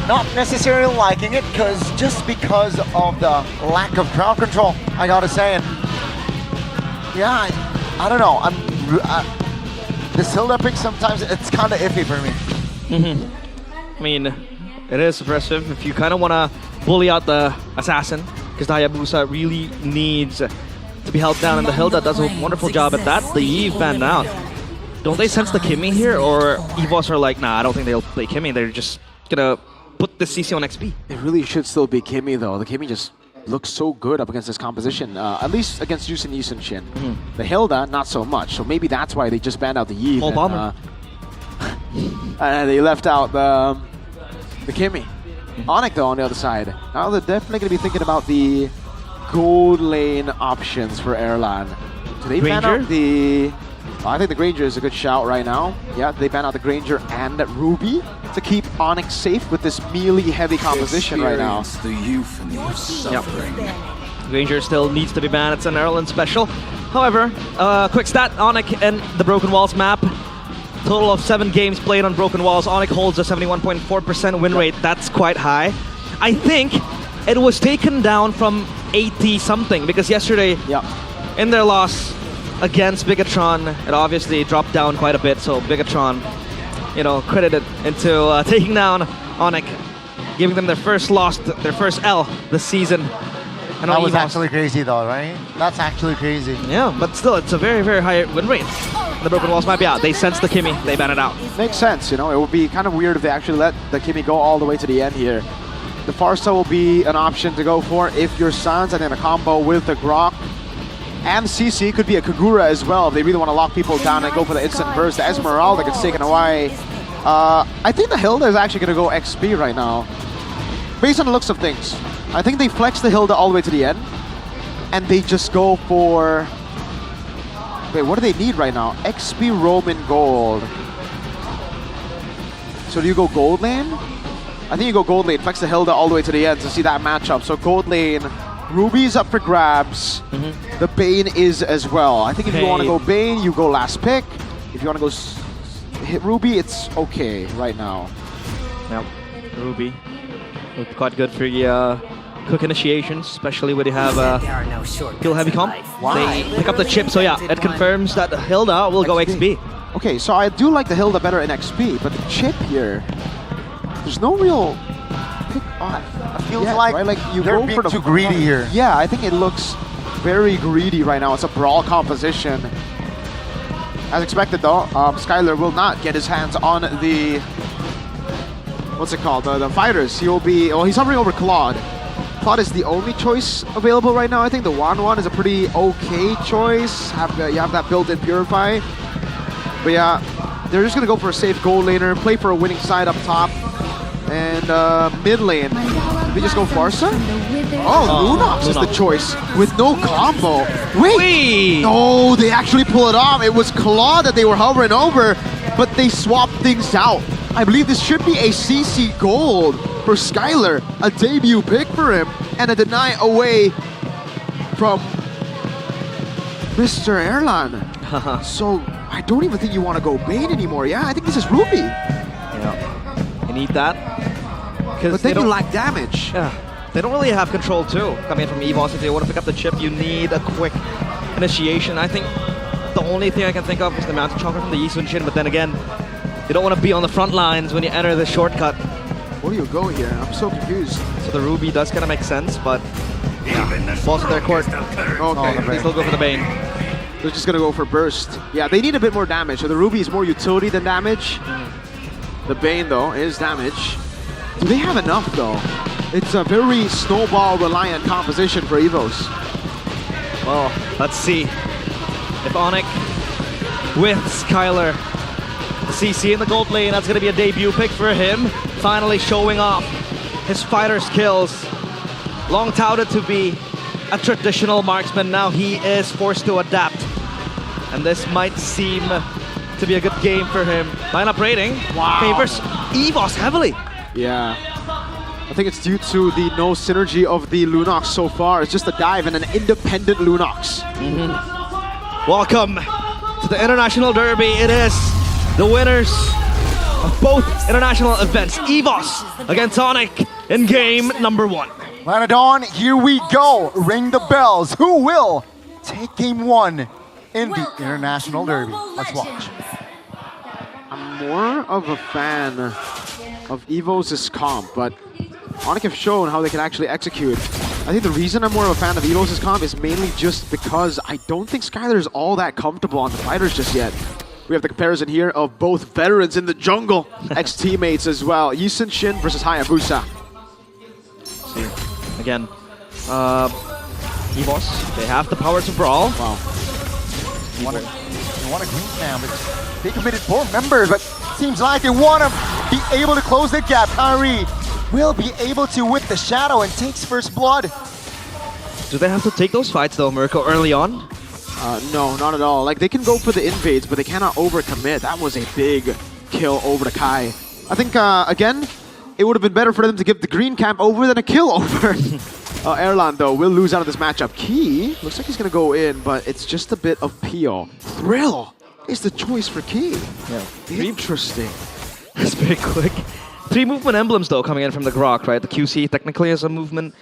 Speaker 15: Not necessarily liking it just because of the lack of crowd control, I gotta say. And yeah, I don't know. This Hilda pick sometimes it's kind of iffy for me.
Speaker 9: I mean, it is impressive if you kind of want to bully out the Assassin, because the Hayabusa really needs to be held down, and the Hilda does a wonderful job at that. The Eve banned out. Don't they sense the Kimmy here, or Evos are like, nah, I don't think they'll play Kimmy. They're just gonna put the CC on XP.
Speaker 3: It really should still be Kimmy though. The Kimmy just looks so good up against this composition, at least against Jusin Yushin Shin. The Hilda, not so much. So maybe that's why they just banned out the Eve. And they left out the Kimmy. Onyx though on the other side. Now they're definitely going to be thinking about the gold lane options for Erlan. Do they ban out the... I think the Granger is a good shout right now. Yeah, they ban out the Granger and Ruby to keep Onyx safe with this melee-heavy composition right now.
Speaker 5: The euphony of suffering.
Speaker 9: Granger still needs to be banned. It's an Erlan special. However, quick stat, Onyx and the Broken Walls map. Total of 7 games played on Broken Walls. Onyx holds a 71.4% win rate. That's quite high. I think it was taken down from 80-something because yesterday, in their loss against Bigatron, it obviously dropped down quite a bit. So Bigatron, you know, credited into taking down Onyx, giving them their first loss, their first L this season. And
Speaker 15: that was actually crazy though, right? That's actually crazy.
Speaker 9: Yeah, but still, it's a very, very high win rate. The Broken Walls might be out. They sense the Kimmy. They ban it out.
Speaker 3: Makes sense, you know. It would be kind of weird if they actually let the Kimmy go all the way to the end here. The Farsa will be an option to go for if you're Sans, and then a combo with the Grok. And CC could be a Kagura as well if they really want to lock people down and go for the instant burst. The Esmeralda gets taken away. I think the Hilda is actually going to go XP right now. Based on the looks of things. I think they flex the Hilda all the way to the end. And they just go for... Wait, what do they need right now? XP, Roman, Gold. So do you go gold lane? I think you go gold lane, flex the Hilda all the way to the end to see that matchup. So gold lane, Ruby's up for grabs. The Bane is as well. I think if you want to go Bane, you go last pick. If you want to go hit Ruby, it's okay right now.
Speaker 9: Yep, Ruby looked quite good for the quick initiations, especially when you have kill heavy comp. They pick up the chip, so yeah, it confirms that the Hilda will go XP.
Speaker 3: Okay, so I do like the Hilda better in XP, but the chip here, there's no real pick off.
Speaker 15: It feels like,
Speaker 3: right? Like you
Speaker 15: they're
Speaker 3: go
Speaker 15: being
Speaker 3: for the
Speaker 15: too greedy here.
Speaker 3: Yeah, I think it looks very greedy right now. It's a brawl composition. As expected though, Skylar will not get his hands on the, what's it called, the fighters. He will be, well, he's hovering over Claude. Claude is the only choice available right now. I think the 1-1 is a pretty okay choice. You have that built-in Purify. But yeah, they're just going to go for a safe gold laner, play for a winning side up top. And mid lane, they just go Farsa? Oh, Lunox is the choice with no combo. Wait! No, they actually pull it off. It was Claude that they were hovering over, but they swapped things out. I believe this should be a CC gold for Skylar, a debut pick for him, and a deny away from Mr. Erlan. So I don't even think you want to go Bane anymore. Yeah, I think this is Ruby.
Speaker 9: Yeah, you need that.
Speaker 3: But then you lack damage.
Speaker 9: Yeah, they don't really have control too. Coming in from EVOS, if they want to pick up the chip, you need a quick initiation. I think the only thing I can think of is the Mountain Chocolate from the Yi Sun Shin, but then again, you don't want to be on the front lines when you enter the shortcut.
Speaker 3: Where do you go here? I'm so confused.
Speaker 9: So the Ruby does kind of make sense, but yeah, falls to their court.
Speaker 3: Okay,
Speaker 9: they still go for the Bane.
Speaker 3: They're just gonna go for burst. Yeah, they need a bit more damage. So the Ruby is more utility than damage. The Bane though is damage. Do they have enough though? It's a very snowball reliant composition for EVOS.
Speaker 9: Well, let's see if Onyx with Skylar, the CC in the gold lane, that's gonna be a debut pick for him. Finally showing off his fighter skills. Long touted to be a traditional marksman, now he is forced to adapt. And this might seem to be a good game for him. Lineup rating favors EVOS heavily.
Speaker 3: Yeah. I think it's due to the no synergy of the Lunox so far. It's just a dive and an independent Lunox.
Speaker 9: Welcome to the International Derby. It is the winners of both international events. EVOS against Onyx in game number 1.
Speaker 15: Lanadon, here we go. Ring the bells. Who will take game 1 in the International Derby? Let's watch.
Speaker 3: I'm more of a fan of EVOS' comp, but Onyx have shown how they can actually execute. I think the reason I'm more of a fan of EVOS' comp is mainly just because I don't think Skylar is all that comfortable on the fighters just yet. We have the comparison here of both veterans in the jungle, ex-teammates as well. Yi Sun Shin versus Hayabusa.
Speaker 9: Again, EVOS, they have the power to brawl.
Speaker 3: Wow.
Speaker 15: They want a green cam, but they committed 4 members, but seems like they want to be able to close the gap. Kyrie will be able to with the shadow and takes first blood.
Speaker 9: Do they have to take those fights though, Mirko, early on?
Speaker 3: No, not at all. Like, they can go for the invades, but they cannot overcommit. That was a big kill over to Kai. I think, again, it would have been better for them to give the green camp over than a kill over. Erlan, though, will lose out of this matchup. Key looks like he's going to go in, but it's just a bit of peel. Thrill is the choice for Key.
Speaker 9: Yeah.
Speaker 3: Interesting.
Speaker 9: That's very quick. 3 movement emblems, though, coming in from the Grok, right? The QC technically is a movement.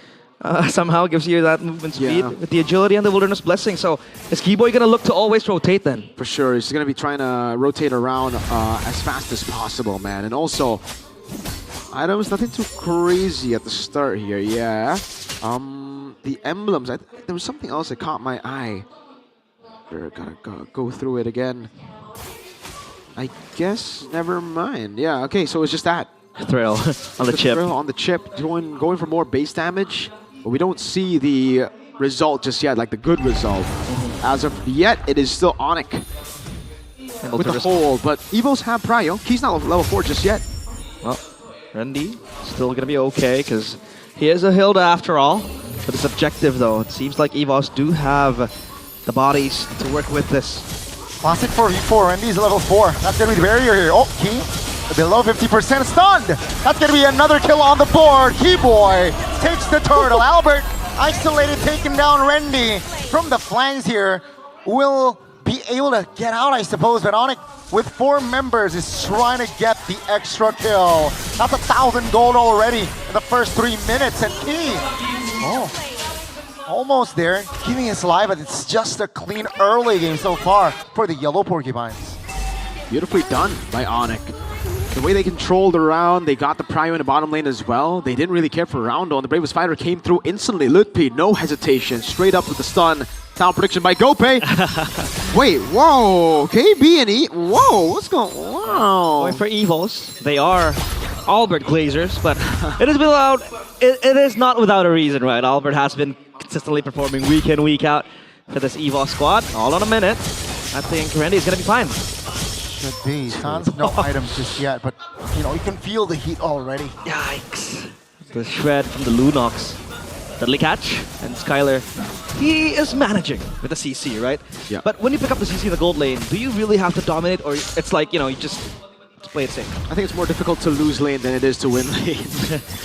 Speaker 9: Somehow gives you that movement speed with the agility and the Wilderness Blessing. So is Keyboy going to look to always rotate then?
Speaker 3: For sure. He's going to be trying to rotate around as fast as possible, man. And also, items, nothing too crazy at the start here. Yeah. The emblems. There was something else that caught my eye. We're going to go through it again. I guess, never mind. Yeah, okay, so it's just that.
Speaker 9: Thrill on the chip.
Speaker 3: Thrill on the chip, going for more base damage. But we don't see the result just yet, like the good result. As of yet, it is still Onyx with the hold, but Evos have Prio. He's not level 4 just yet.
Speaker 9: Well, Randy still going to be okay, because he is a Hilda after all. But it's objective, though. It seems like Evos do have the bodies to work with this.
Speaker 15: Classic 4v4, Randy's level 4. That's going to be the barrier here. Oh, Key, below 50% stunned. That's going to be another kill on the board. Keyboy takes the turtle. Albert, isolated, taking down Randy from the flanks here. Will be able to get out, I suppose, but Onyx with 4 members is trying to get the extra kill. That's 1,000 gold already in the first 3 minutes, and Key, almost there, keeping his life, but it's just a clean early game so far for the Yellow Porcupines.
Speaker 3: Beautifully done by Onyx. The way they controlled around, they got the Prio in the bottom lane as well. They didn't really care for Roundo, and the Bravest Fighter came through instantly. Lutpi, no hesitation, straight up with the stun. Sound prediction by Gope. Wait, whoa, KB and E, whoa, what's going on? Wow.
Speaker 9: Going for Evos. They are Albert Glazers, but it is without, it is not without a reason, right? Albert has been consistently performing week in, week out for this Evos squad. All on a minute. I think Randy is going to be fine.
Speaker 15: Should be. Sans no items just yet, but you know, you can feel the heat already.
Speaker 9: Yikes. The shred from the Lunox. Deadly catch, and Skylar, he is managing with the CC, right?
Speaker 3: Yeah.
Speaker 9: But when you pick up the CC in the gold lane, do you really have to dominate, or it's like, you know, you just play it safe?
Speaker 3: I think it's more difficult to lose lane than it is to win lane.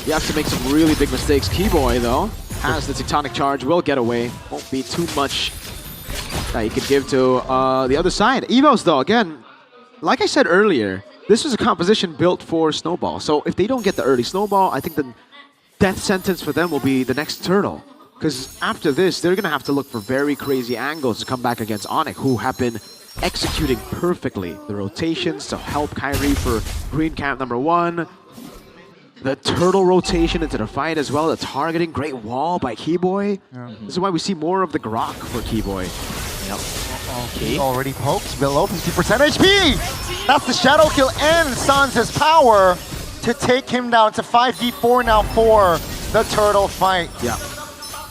Speaker 3: You have to make some really big mistakes. Keyboy, though, has the Tectonic Charge, will get away. Won't be too much that you could give to the other side. Evos, though, again, like I said earlier, this was a composition built for Snowball. So if they don't get the early Snowball, I think the death sentence for them will be the next turtle. Because after this, they're going to have to look for very crazy angles to come back against Onyx, who have been executing perfectly the rotations to help Kyrie for green camp number 1. The turtle rotation into the fight as well. The targeting, great wall by Keyboy. This is why we see more of the grok for Keyboy.
Speaker 15: Okay. Already poked below 50% HP. That's the shadow kill and Sans' power to take him down to 5v4 now for the turtle fight.
Speaker 3: Yeah.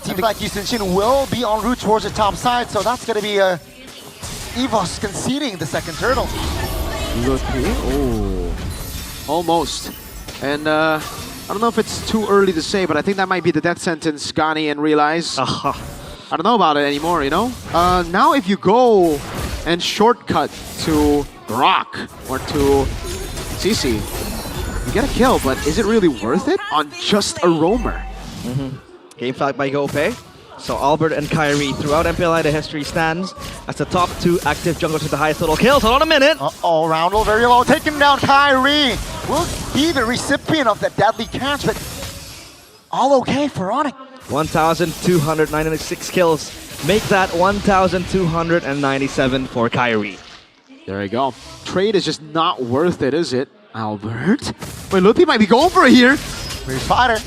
Speaker 15: Seems like Yushin Shin will be en route towards the top side, so that's going to be Evos conceding the second turtle.
Speaker 3: Oh, almost. And I don't know if it's too early to say, but I think that might be the death sentence Gani and Realize. I don't know about it anymore, you know? Now if you go and shortcut to Grok or to CC, you get a kill, but is it really worth it on just a roamer?
Speaker 9: Game flagged by Gope. So Albert and Kyrie throughout MPL the history stands as the top 2 active junglers with the highest total kills. Hold on a minute.
Speaker 15: Uh-oh, Roundel very low, taking down Kyrie. Will be the recipient of that deadly catch, but all okay for Onyx.
Speaker 9: 1,296 kills. Make that 1,297 for Kyrie.
Speaker 3: There you go. Trade is just not worth it, is it, Albert? Wait, Lupi might be going for it here.
Speaker 15: Here's Fighter.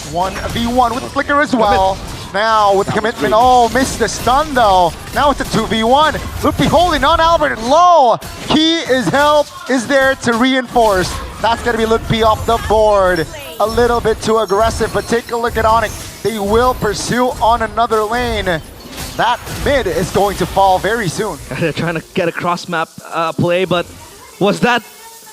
Speaker 15: 1v1 with the flicker as well. Now with the commitment. Oh, missed the stun though. Now it's a 2v1. Lupi holding on Albert low. Key is help is there to reinforce. That's going to be Lupi off the board. A little bit too aggressive, but take a look at Onyx. They will pursue on another lane. That mid is going to fall very soon.
Speaker 9: They're trying to get a cross-map play, but was that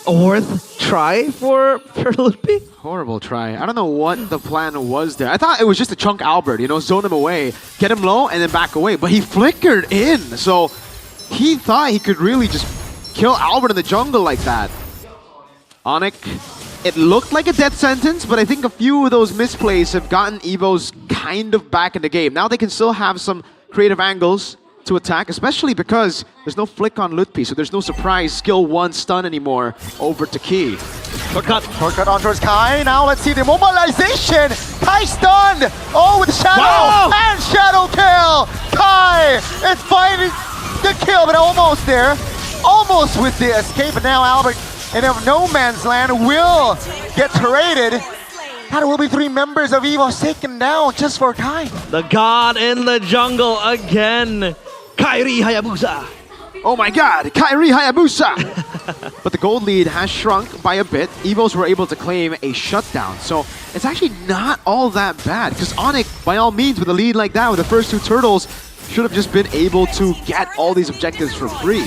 Speaker 9: a worth try for Lupi?
Speaker 3: Horrible try. I don't know what the plan was there. I thought it was just to chunk Albert, you know, zone him away, get him low, and then back away. But he flickered in, so he thought he could really just kill Albert in the jungle like that. Onyx, it looked like a death sentence, but I think a few of those misplays have gotten Evos kind of back in the game. Now they can still have some creative angles to attack, especially because there's no flick on Lutpi, so there's no surprise skill 1 stun anymore over to Key.
Speaker 15: Shortcut on towards Kai. Now let's see the mobilization. Kai stunned. Oh, with the shadow and shadow kill. Kai is finding the kill, but almost there. Almost with the escape, but now Albert in no man's land will get traded. That will be 3 members of Evos taken down just for Kai.
Speaker 9: The god in the jungle again. Kyrie Hayabusa.
Speaker 3: Oh my god, Kyrie Hayabusa! But the gold lead has shrunk by a bit. Evos were able to claim a shutdown. So it's actually not all that bad. Because Onyx, by all means, with a lead like that, with the first 2 turtles, should have just been able to get all these objectives for free.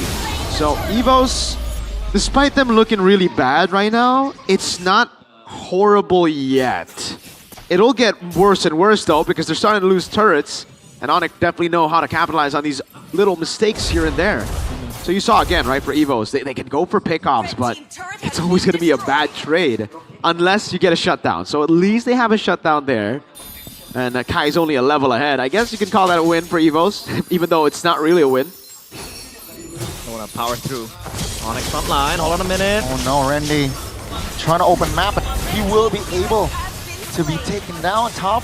Speaker 3: So Evos, despite them looking really bad right now, it's not horrible yet. It'll get worse and worse though, because they're starting to lose turrets. And Onyx definitely know how to capitalize on these little mistakes here and there. So you saw again, right, for Evos, they can go for pickoffs, but it's always going to be a bad trade unless you get a shutdown. So at least they have a shutdown there. And Kai's only a level ahead. I guess you can call that a win for Evos, even though it's not really a win.
Speaker 9: I want to power through. Onyx front line, hold on a minute.
Speaker 15: Oh no, Randy trying to open map, but he will be able to be taken down top.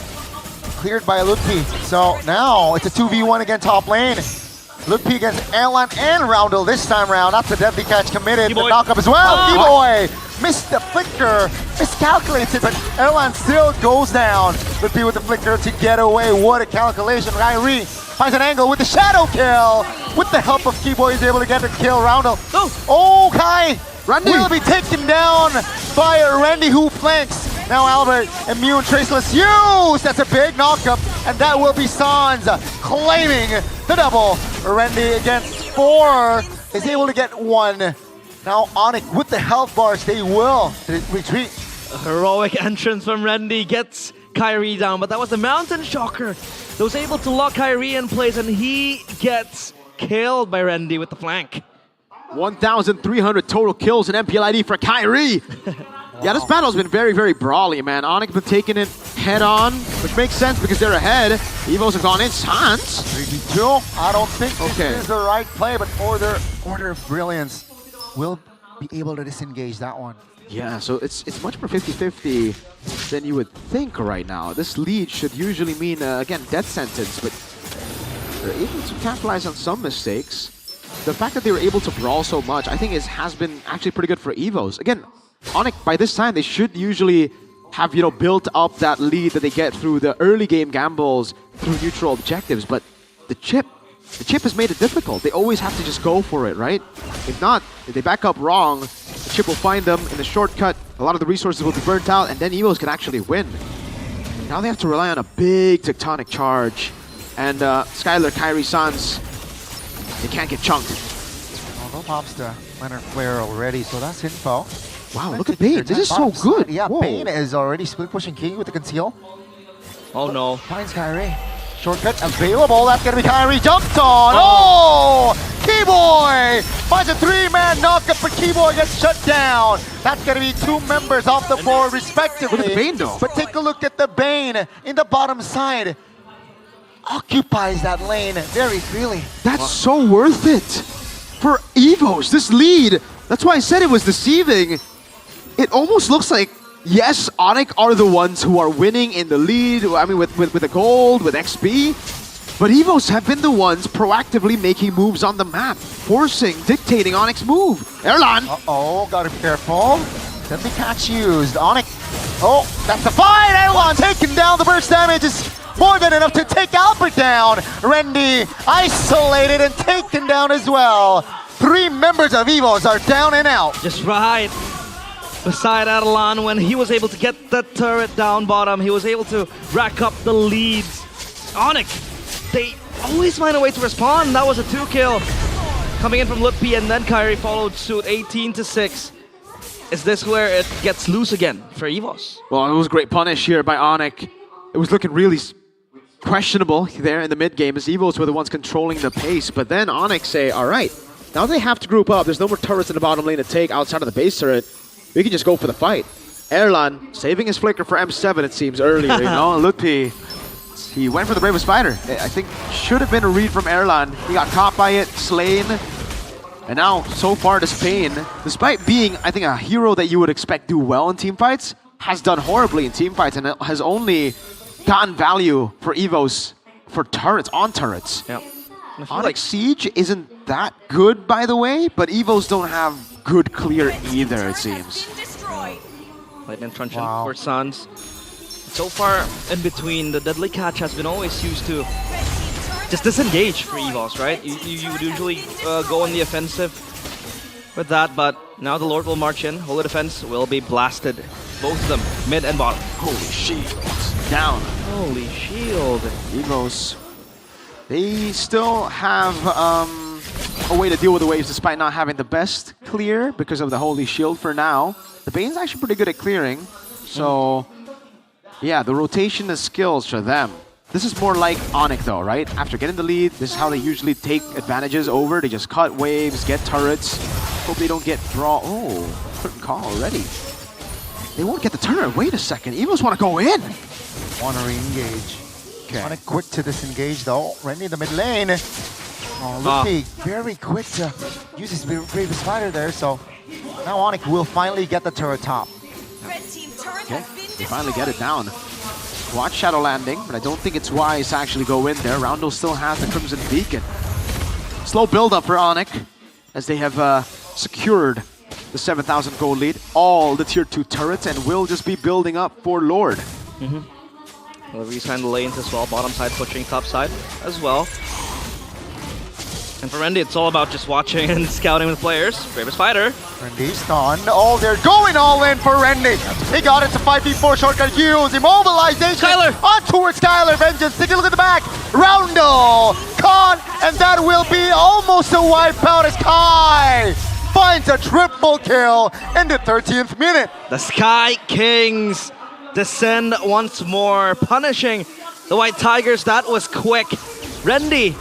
Speaker 15: Cleared by Lutpi. So now it's a 2v1 again top lane. Lutpi against Airline and Roundel this time round. That's a deadly catch committed. The knockup as well. E-Boy missed the flicker. Miscalculated, but Airline still goes down. Lutpi with the flicker to get away. What a calculation. Kyrie finds an angle with the shadow kill. With the help of Keyboy, he's able to get the kill. Roundel. Oh, Kai will be taken down by Randy who flanks. Now Albert, immune, traceless use! That's a big knockup, and that will be Sans claiming the double. Randy against 4 is able to get 1. Now Onyx with the health bars, they will retreat.
Speaker 9: A heroic entrance from Randy gets Kyrie down, but that was the Mountain Shocker that was able to lock Kyrie in place, and he gets killed by Randy with the flank.
Speaker 3: 1,300 total kills in MPL ID for Kyrie. Yeah, this battle has been very, very brawly, man. Onyx been taking it head on, which makes sense because they're ahead. Evos have gone in. Sans.
Speaker 15: 3v2. I don't think
Speaker 3: Okay.
Speaker 15: this is the right play, but Order of Brilliance will be able to disengage that one.
Speaker 3: Yeah, so it's much more 50-50 than you would think right now. This lead should usually mean, again, death sentence, but they're able to capitalize on some mistakes. The fact that they were able to brawl so much, I think has been actually pretty good for Evos. Again, Onyx, by this time, they should usually have, built up that lead that they get through the early game gambles, through neutral objectives, but the chip has made it difficult. They always have to just go for it, right? If not, if they back up wrong, the chip will find them in the shortcut, a lot of the resources will be burnt out, and then Evos can actually win. Now they have to rely on a big tectonic charge, and Skylar, Kyrie, Sans, they can't get chunked.
Speaker 15: No pops to Leonard Flare already, so that's info.
Speaker 3: Wow, look at Bane. This is so good.
Speaker 15: Yeah,
Speaker 3: Whoa.
Speaker 15: Bane is already split pushing King with the conceal.
Speaker 9: Oh no.
Speaker 15: Finds Kyrie. Shortcut available. That's going to be Kyrie. Jumped on. Oh! Keyboy finds a 3-man knockup, but Keyboy gets shut down. That's going to be 2 members off the board respectively.
Speaker 3: Look at the Bane though.
Speaker 15: But take a look at the Bane in the bottom side. Occupies that lane very freely.
Speaker 3: That's so worth it for Evos. This lead, that's why I said it was deceiving. It almost looks like, yes, Onyx are the ones who are winning in the lead, I mean, with the gold, with XP, but Evos have been the ones proactively making moves on the map, forcing, dictating Onyx move. Erlan!
Speaker 15: Uh-oh, gotta be careful. Deadly catch used. Onyx. Oh, that's the fight! Erlan taking down. The burst damage is more than enough to take Albert down. Rendy isolated and taken down as well. 3 members of Evos are down and out.
Speaker 9: Just right beside Adelan when he was able to get the turret down bottom. He was able to rack up the leads. Onyx, they always find a way to respond. That was a 2-kill coming in from Lutpi, and then Kyrie followed suit, 18-6. Is this where it gets loose again for Evos?
Speaker 3: Well, it was a great punish here by Onyx. It was looking really questionable there in the mid game as Evos were the ones controlling the pace, but then Onyx say, all right, now they have to group up. There's no more turrets in the bottom lane to take outside of the base turret. We can just go for the fight. Erlan saving his flicker for M7, it seems, earlier. Lutpi, he went for the Bravest Spider. I think should have been a read from Erlan. He got caught by it, slain. And now, so far, this Pain, despite being, I think, a hero that you would expect do well in teamfights, has done horribly in teamfights and has only gotten value for Evos for turrets, on turrets.
Speaker 9: Yeah.
Speaker 3: Onyx Siege isn't that good, by the way, but Evos don't have good clear either, it seems.
Speaker 9: Lightning Truncheon for Sans. So far, in between, the Deadly Catch has been always used to just disengage for Evos, right? You would usually go on the offensive with that, but now the Lord will march in. Holy Defense will be blasted. Both of them, mid and bottom.
Speaker 3: Holy shield. Down.
Speaker 9: Holy shield.
Speaker 3: Evos, they still have a way to deal with the waves despite not having the best clear because of the Holy Shield for now. The Bane's actually pretty good at clearing, so yeah, the rotation of skills for them. This is more like Onyx though, right? After getting the lead, this is how they usually take advantages over. They just cut waves, get turrets, hope they don't get draw. Oh, couldn't call already. They won't get the turret. Wait a second, Evos want to go in.
Speaker 15: Want to re-engage. Okay. Onyx quick to disengage though. Rendy in the mid lane. Oh, Lutpi very quick to use his Bravest Spider there, so now Onyx will finally get the turret top.
Speaker 3: Okay, they finally get it down. Watch Shadow Landing, but I don't think it's wise to actually go in there. Roundel still has the Crimson Beacon. Slow build-up for Onyx as they have secured the 7,000 gold lead, all the tier 2 turrets, and will just be building up for Lord.
Speaker 9: We'll resign the lanes as well, bottom side pushing, top side as well. And for Rendy, it's all about just watching and scouting with players. Bravest Fighter.
Speaker 15: Rendy's stunned. Oh, they're going all in for Rendy. He got it to 5v4 shortcut use. Immobilization.
Speaker 9: Skylar.
Speaker 15: On towards Skylar. Vengeance. Take a look at the back. Roundel. Caught. And that will be almost a wipeout as Kai finds a triple kill in the 13th minute.
Speaker 9: The Sky Kings descend once more, punishing the White Tigers. That was quick. Rendy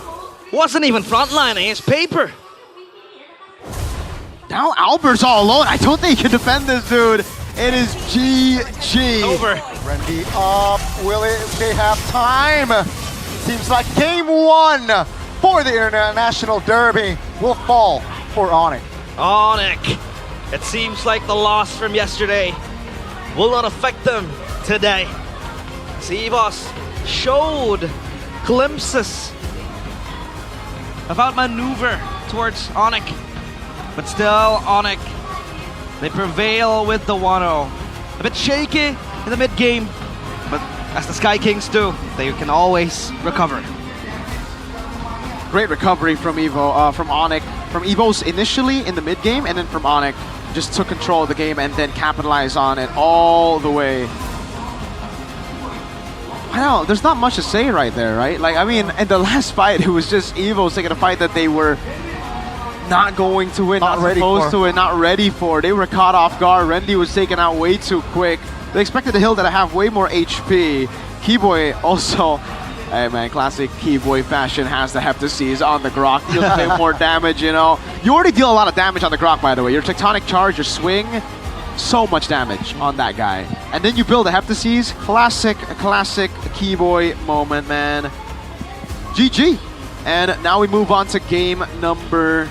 Speaker 9: wasn't even frontlining his paper.
Speaker 3: Now Albert's all alone. I don't think he can defend this dude. It is GG.
Speaker 6: Over.
Speaker 15: Randy up. They have time? Seems like game 1 for the International Derby will fall for Onyx.
Speaker 9: Onyx. It seems like the loss from yesterday will not affect them today. EVOS showed glimpses of outmaneuver towards Onyx, but still Onyx, they prevail with the 1-0. A bit shaky in the mid game, but as the Sky Kings do, they can always recover.
Speaker 3: Great recovery from from Onyx, from EVOS initially in the mid game, and then from Onyx just took control of the game and then capitalized on it all the way. I know, there's not much to say right there, right? Like, I mean, in the last fight, it was just EVOS taking a fight that they were not going to win, not supposed to win, not ready for. They were caught off guard. Randy was taken out way too quick. They expected the Hilda to have way more HP. Keyboy also, hey man, classic Keyboy fashion, has the Heptases on the Grok. Deals a bit more damage, you know. You already deal a lot of damage on the Grok, by the way. Your Tectonic Charge, your swing, so much damage on that guy. And then you build the Heptases. Classic Keyboy moment, man. GG. And now we move on to game number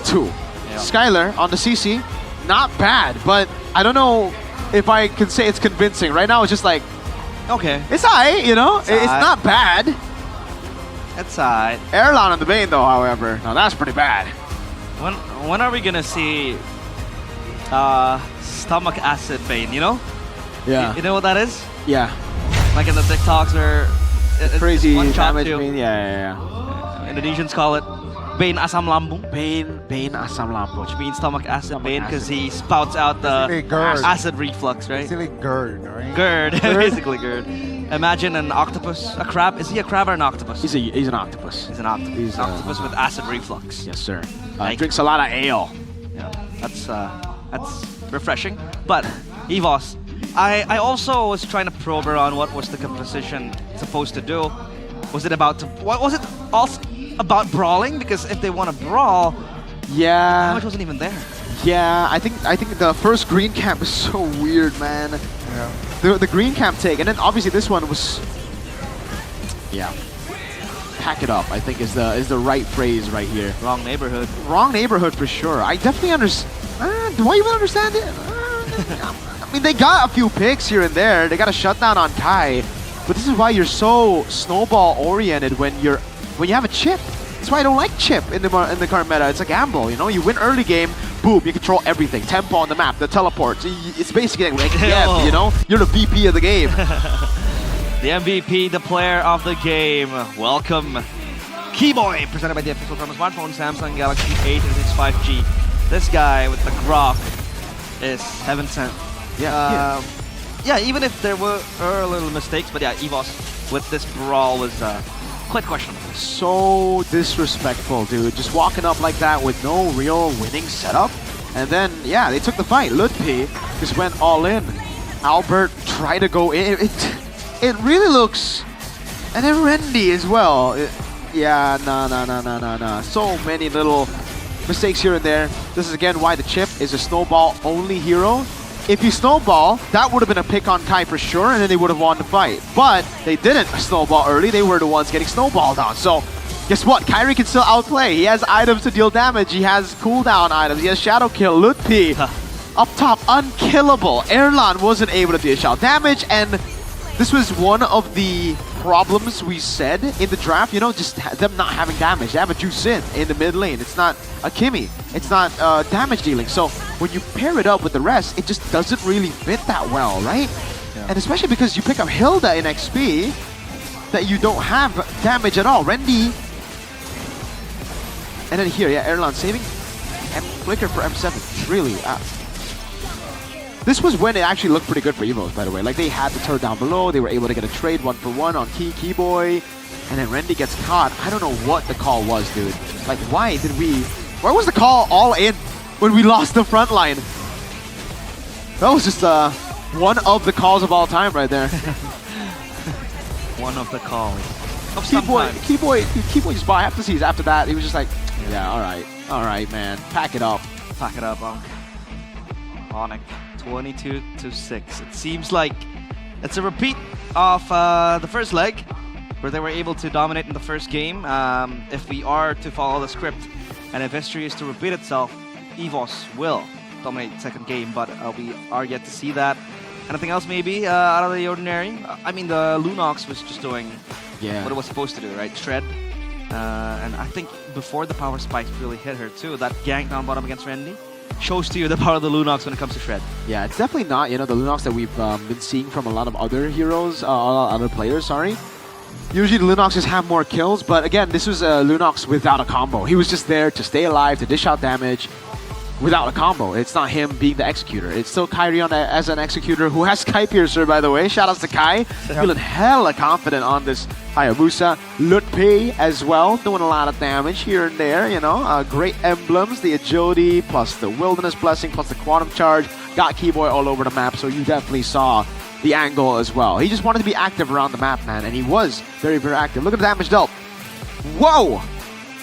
Speaker 3: 2. Yeah. Skylar on the CC. Not bad, but I don't know if I can say it's convincing. Right now it's just like,
Speaker 9: okay,
Speaker 3: it's alright, you know? It's not bad.
Speaker 9: It's alright.
Speaker 3: Erlan on the Bane though, however. Now that's pretty bad.
Speaker 9: When are we gonna see stomach acid Bane, you know?
Speaker 3: Yeah.
Speaker 9: You know what that is?
Speaker 3: Yeah.
Speaker 9: Like in the TikToks or
Speaker 3: crazy
Speaker 9: one shot
Speaker 3: damage
Speaker 9: to-
Speaker 3: Bane. Yeah.
Speaker 9: Indonesians call it Bane asam lambung.
Speaker 3: Bane asam lambung.
Speaker 9: Which means stomach acid Bane because he spouts out the acid reflux, right?
Speaker 15: Basically GERD, right?
Speaker 9: GERD, basically GERD. Imagine an octopus, a crab. Is he a crab or an octopus?
Speaker 3: He's an octopus.
Speaker 9: He's an octopus.
Speaker 3: He's
Speaker 9: octopus with acid reflux.
Speaker 3: Yes, sir. Drinks a lot of ale.
Speaker 9: Yeah, that's refreshing. But EVOS, I also was trying to probe her on what was the composition supposed to do. Was it about what was it also about brawling? Because if they want to brawl,
Speaker 3: yeah,
Speaker 9: damage wasn't even there.
Speaker 3: Yeah, I think the first green camp is so weird, man. Yeah. The green camp take, and then obviously this one was, yeah. Pack it up, I think is the right phrase right here.
Speaker 9: Wrong neighborhood.
Speaker 3: Wrong neighborhood for sure. I definitely understand. Do I even understand it? I mean, they got a few picks here and there. They got a shutdown on Kai, but this is why you're so snowball oriented when you have a chip. That's why I don't like chip in the current meta. It's a gamble, you know. You win early game, boom, you control everything. Tempo on the map, the teleports. It's basically like yeah, you know. You're the VP of the game.
Speaker 9: The MVP, the player of the game. Welcome, Keyboy, presented by the official from smartphone Samsung Galaxy 8 and its 5G. This guy with the Grok is heaven sent.
Speaker 3: Yeah.
Speaker 9: Yeah, even if there were little mistakes, but yeah, EVOS with this brawl was quite questionable.
Speaker 3: So disrespectful, dude. Just walking up like that with no real winning setup. And then, yeah, they took the fight. Ludpi just went all in. Albert tried to go in. It really looks... And then Randy as well. Yeah, no. So many little mistakes here and there. This is again why the chip is a snowball-only hero. If you snowball, that would have been a pick on Kai for sure, and then they would have won the fight. But they didn't snowball early. They were the ones getting snowballed on. So guess what? Kyrie can still outplay. He has items to deal damage. He has cooldown items. He has shadow kill. Ludpi up top, unkillable. Erlan wasn't able to dish out damage, and this was one of the problems we said in the draft, you know, just them not having damage. They have a Jusin in the mid lane. It's not a Kimmy. It's not damage dealing. So when you pair it up with the rest, it just doesn't really fit that well, right? Yeah. And especially because you pick up Hilda in XP, that you don't have damage at all. Randy. And then here, yeah, Erlan saving. And Flicker for M7. Really. This was when it actually looked pretty good for EVOS, by the way. Like, they had the turret down below. They were able to get a trade 1-for-1 on Keyboy. And then Randy gets caught. I don't know what the call was, dude. Like, why was the call all in when we lost the front line? That was just one of the calls of all time right there.
Speaker 9: One of the calls.
Speaker 3: Keyboy just bought Heptases after that. He was just like, yeah, all right, man. Pack it up.
Speaker 9: Pack it up, Onyx, 22-6. It seems like it's a repeat of the first leg, where they were able to dominate in the first game. If we are to follow the script, and if history is to repeat itself, EVOS will dominate the second game, but we are yet to see that. Anything else maybe out of the ordinary? I mean, the Lunox was just doing what it was supposed to do, right? Shred. And I think before the power spikes really hit her too, that gank down bottom against Randy shows to you the power of the Lunox when it comes to Shred.
Speaker 3: Yeah, it's definitely not, the Lunox that we've been seeing from a lot of other heroes, other players, sorry. Usually the Lunox just have more kills, but again, this was a Lunox without a combo. He was just there to stay alive, to dish out damage without a combo. It's not him being the executor. It's still Kyrie as an executor who has Sky Piercer, by the way. Shoutouts to Kai. Feeling hella confident on this Hayabusa. Lutpi as well, doing a lot of damage here and there, great emblems, the agility, plus the wilderness blessing, plus the quantum charge. Got Keyboy all over the map, so you definitely saw the angle as well. He just wanted to be active around the map, man, and he was very, very active. Look at the damage dealt. Whoa!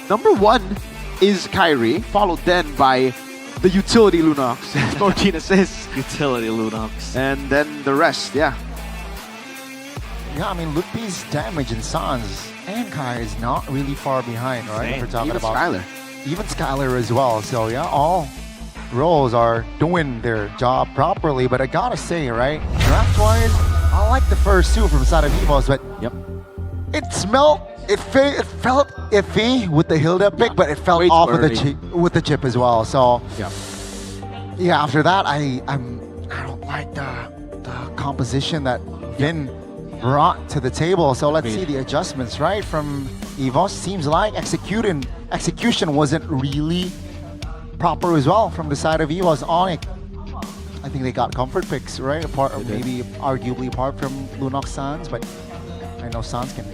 Speaker 3: Number 1 is Kyrie, followed then by the utility Lunox, 14 assists.
Speaker 9: Utility Lunox.
Speaker 3: And then the rest, yeah.
Speaker 15: Yeah, I mean, Lutpi's damage in Sans and Kai is not really far behind, right?
Speaker 3: Same.
Speaker 15: We're talking
Speaker 3: Even
Speaker 15: about
Speaker 3: Skylar.
Speaker 15: Even Skylar as well. So yeah, all roles are doing their job properly. But I gotta say, right, draft-wise, I like the first two from side of EVOS, but it felt iffy with the Hilda pick, but it felt off with the chip as well. So yeah, after that, I don't like the composition that Vin brought to the table. So let's see the adjustments, right? From EVOS, seems like execution wasn't really proper as well from the side of EVOS. Onyx, I think they got comfort picks, right? Maybe arguably apart from Lunox Sans, but I know Sans can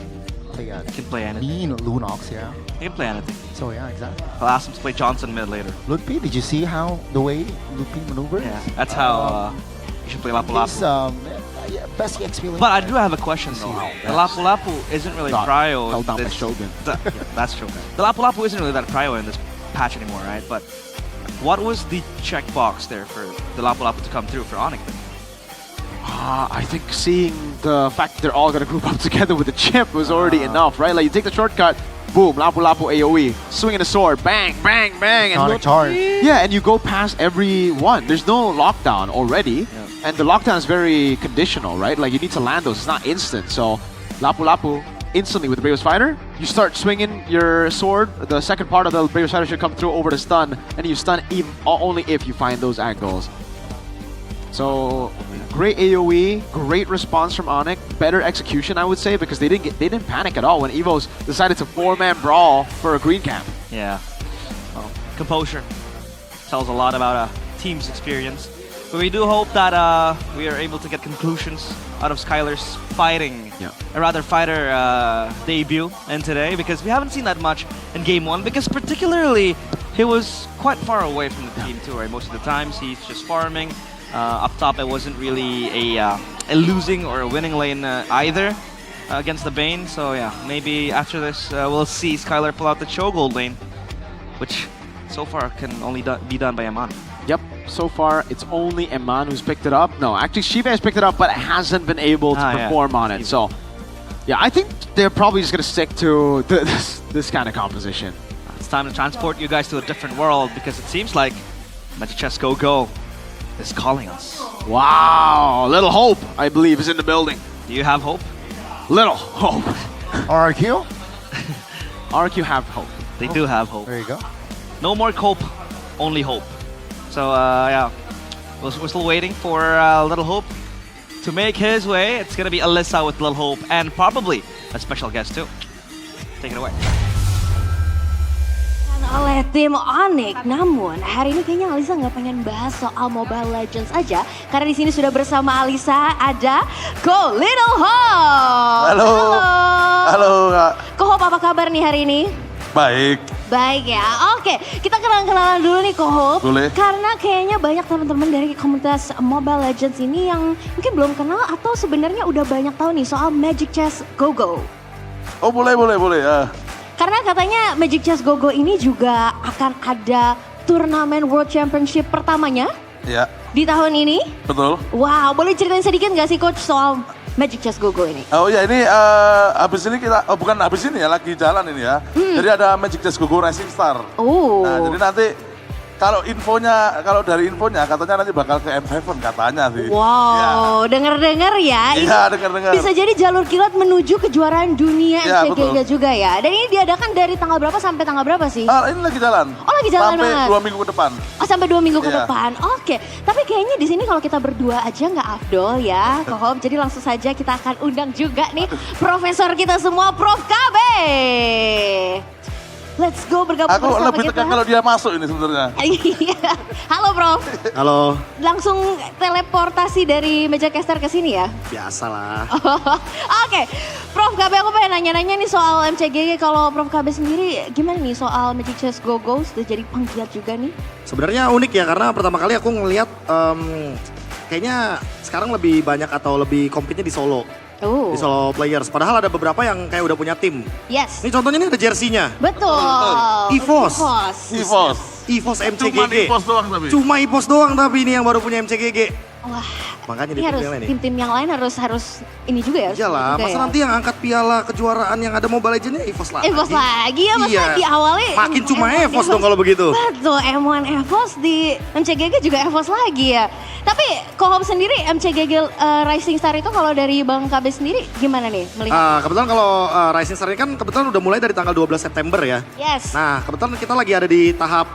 Speaker 15: play
Speaker 9: anything.
Speaker 15: Mean Lunox, yeah.
Speaker 9: He can play anything.
Speaker 15: So yeah, exactly.
Speaker 9: I'll ask him to play Johnson mid later.
Speaker 15: Lutpi, did you see how the way Lutpi maneuvers?
Speaker 9: Yeah, that's how you should play Lapu Lapu.
Speaker 15: Best experience.
Speaker 9: But I do have a question though. The Lapu Lapu isn't really prio.
Speaker 3: Held down by Shogun.
Speaker 9: That's true. The Lapu Lapu isn't really that prio in this patch anymore, right? But what was the checkbox there for the Lapu Lapu to come through for Onyx?
Speaker 3: I think seeing the fact that they're all going to group up together with the chip was already enough, right? Like you take the shortcut, boom, Lapu Lapu AoE, swinging a sword, bang, bang, bang.
Speaker 15: And charge.
Speaker 3: Yeah, and you go past every one. There's no lockdown already, and the lockdown is very conditional, right? Like you need to land those, it's not instant. So Lapu Lapu, instantly with the Bravest Fighter, you start swinging your sword, the second part of the Bravest Fighter should come through over the stun, and you stun only if you find those angles. So great AoE, great response from Onyx, better execution I would say, because they didn't panic at all when EVOS decided to 4-man brawl for a green camp.
Speaker 9: Yeah. Well, composure tells a lot about a team's experience. But we do hope that we are able to get conclusions out of Skylar's fighting, or rather fighter debut in today, because we haven't seen that much in game 1, because particularly he was quite far away from the team too, right? Most of the times he's just farming. Up top, it wasn't really a losing or a winning lane either against the Bane. So yeah, maybe after this we'll see Skylar pull out the Cho'Gold lane, which so far can only be done by Eman.
Speaker 3: Yep, so far it's only Eman who's picked it up. No, actually Shiva has picked it up, but hasn't been able to perform on it. So yeah, I think they're probably just going to stick to this kind of composition.
Speaker 9: It's time to transport you guys to a different world, because it seems like Magic Chess Go is calling us.
Speaker 3: Wow, Little Hope, I believe, is in the building.
Speaker 9: Do you have hope?
Speaker 3: Little Hope.
Speaker 15: RQ?
Speaker 3: RQ have hope.
Speaker 9: They do have hope.
Speaker 15: There you go.
Speaker 9: No more cope, only hope. So yeah, we're still waiting for Little Hope to make his way. It's gonna be Alyssa with Little Hope, and probably a special guest too. Take it away.
Speaker 24: Oleh tim Onyx. Namun hari ini kayaknya Alisa nggak pengen bahas soal Mobile Legends aja, karena di sini sudah bersama Alisa ada Ko Little Hope.
Speaker 8: Halo. Halo Kak.
Speaker 24: Ko Hope, apa kabar nih hari ini?
Speaker 8: Baik.
Speaker 24: Baik ya. Oke, kita kenalan dulu nih Ko Hope.
Speaker 8: Boleh.
Speaker 24: Karena kayaknya banyak teman-teman dari komunitas Mobile Legends ini yang mungkin belum kenal atau sebenarnya udah banyak tahu nih soal Magic Chess Go-Go.
Speaker 8: Oh boleh ya.
Speaker 24: Karena katanya Magic Chess Go-Go ini juga akan ada turnamen World Championship pertamanya.
Speaker 8: Ya.
Speaker 24: di tahun ini.
Speaker 8: Betul.
Speaker 24: Wow, boleh ceritain sedikit nggak sih Coach soal Magic Chess Go Go ini?
Speaker 8: Oh iya, ini habis ini kita, bukan habis ini ya, lagi jalan ini ya. Jadi ada Magic Chess Go Go Rising Star. Nah, jadi nanti kalau dari infonya katanya nanti bakal ke M7 katanya sih.
Speaker 24: Wow, dengar-dengar ya.
Speaker 8: Iya, dengar-dengar.
Speaker 24: Bisa jadi jalur kilat menuju kejuaraan dunia
Speaker 8: Iya,
Speaker 24: MCGG juga ya. Dan ini diadakan dari tanggal berapa sampai tanggal berapa sih?
Speaker 8: Ini lagi jalan.
Speaker 24: Oh, lagi jalan
Speaker 8: sampai
Speaker 24: banget.
Speaker 8: 2 minggu ke depan.
Speaker 24: Oh, sampai 2 minggu ke
Speaker 8: Iya.
Speaker 24: depan. Oke, tapi kayaknya di sini kalau kita berdua aja nggak afdol ya, Kohom. Jadi langsung saja kita akan undang juga nih profesor kita semua, Prof. KB. Let's go bergabung
Speaker 8: Aku
Speaker 24: bersama
Speaker 8: lebih
Speaker 24: kita.
Speaker 8: tekan kalau dia masuk ini sebenarnya.
Speaker 24: Iya. Halo Prof.
Speaker 10: Halo.
Speaker 24: Langsung teleportasi dari meja caster ke sini ya?
Speaker 10: Biasalah.
Speaker 24: Oke, Prof KB aku pengen nanya-nanya nih soal MCGG. Kalau Prof KB sendiri gimana nih soal Magic Chess Go Go? Sudah jadi penggiat juga nih?
Speaker 10: Sebenarnya unik ya karena pertama kali aku ngelihat kayaknya sekarang lebih banyak atau lebih compete-nya di solo. Di solo players. Padahal ada beberapa yang kayak udah punya tim.
Speaker 24: Yes.
Speaker 10: Ini contohnya ini ada jersey-nya.
Speaker 24: Betul.
Speaker 10: EVOS.
Speaker 8: EVOS
Speaker 10: MCGG.
Speaker 8: Cuma EVOS doang tapi.
Speaker 10: Cuma EVOS doang tapi ini yang baru punya MCGG.
Speaker 24: Wah,
Speaker 10: Makanya
Speaker 24: ini
Speaker 10: di
Speaker 24: harus
Speaker 10: tim yang lain nih.
Speaker 24: tim-tim yang lain harus ini juga ya? harus
Speaker 10: Iyalah,
Speaker 24: ini juga
Speaker 10: masa
Speaker 24: ya?
Speaker 10: nanti yang angkat piala kejuaraan yang ada Mobile Legends-nya EVOS lagi.
Speaker 24: EVOS lagi ya, masa
Speaker 10: Iya.
Speaker 24: di awalnya
Speaker 10: Makin cuma
Speaker 24: M1
Speaker 10: EVOS dong kalau begitu.
Speaker 24: Betul, M1 EVOS di MCGG juga EVOS lagi ya. Tapi Kohom sendiri MCGG Rising Star itu kalau dari Bang KB sendiri gimana nih melihat?
Speaker 10: Kebetulan kalau Rising Star ini kan kebetulan udah mulai dari tanggal 12 September ya.
Speaker 24: Yes.
Speaker 10: Nah, kebetulan kita lagi ada di tahap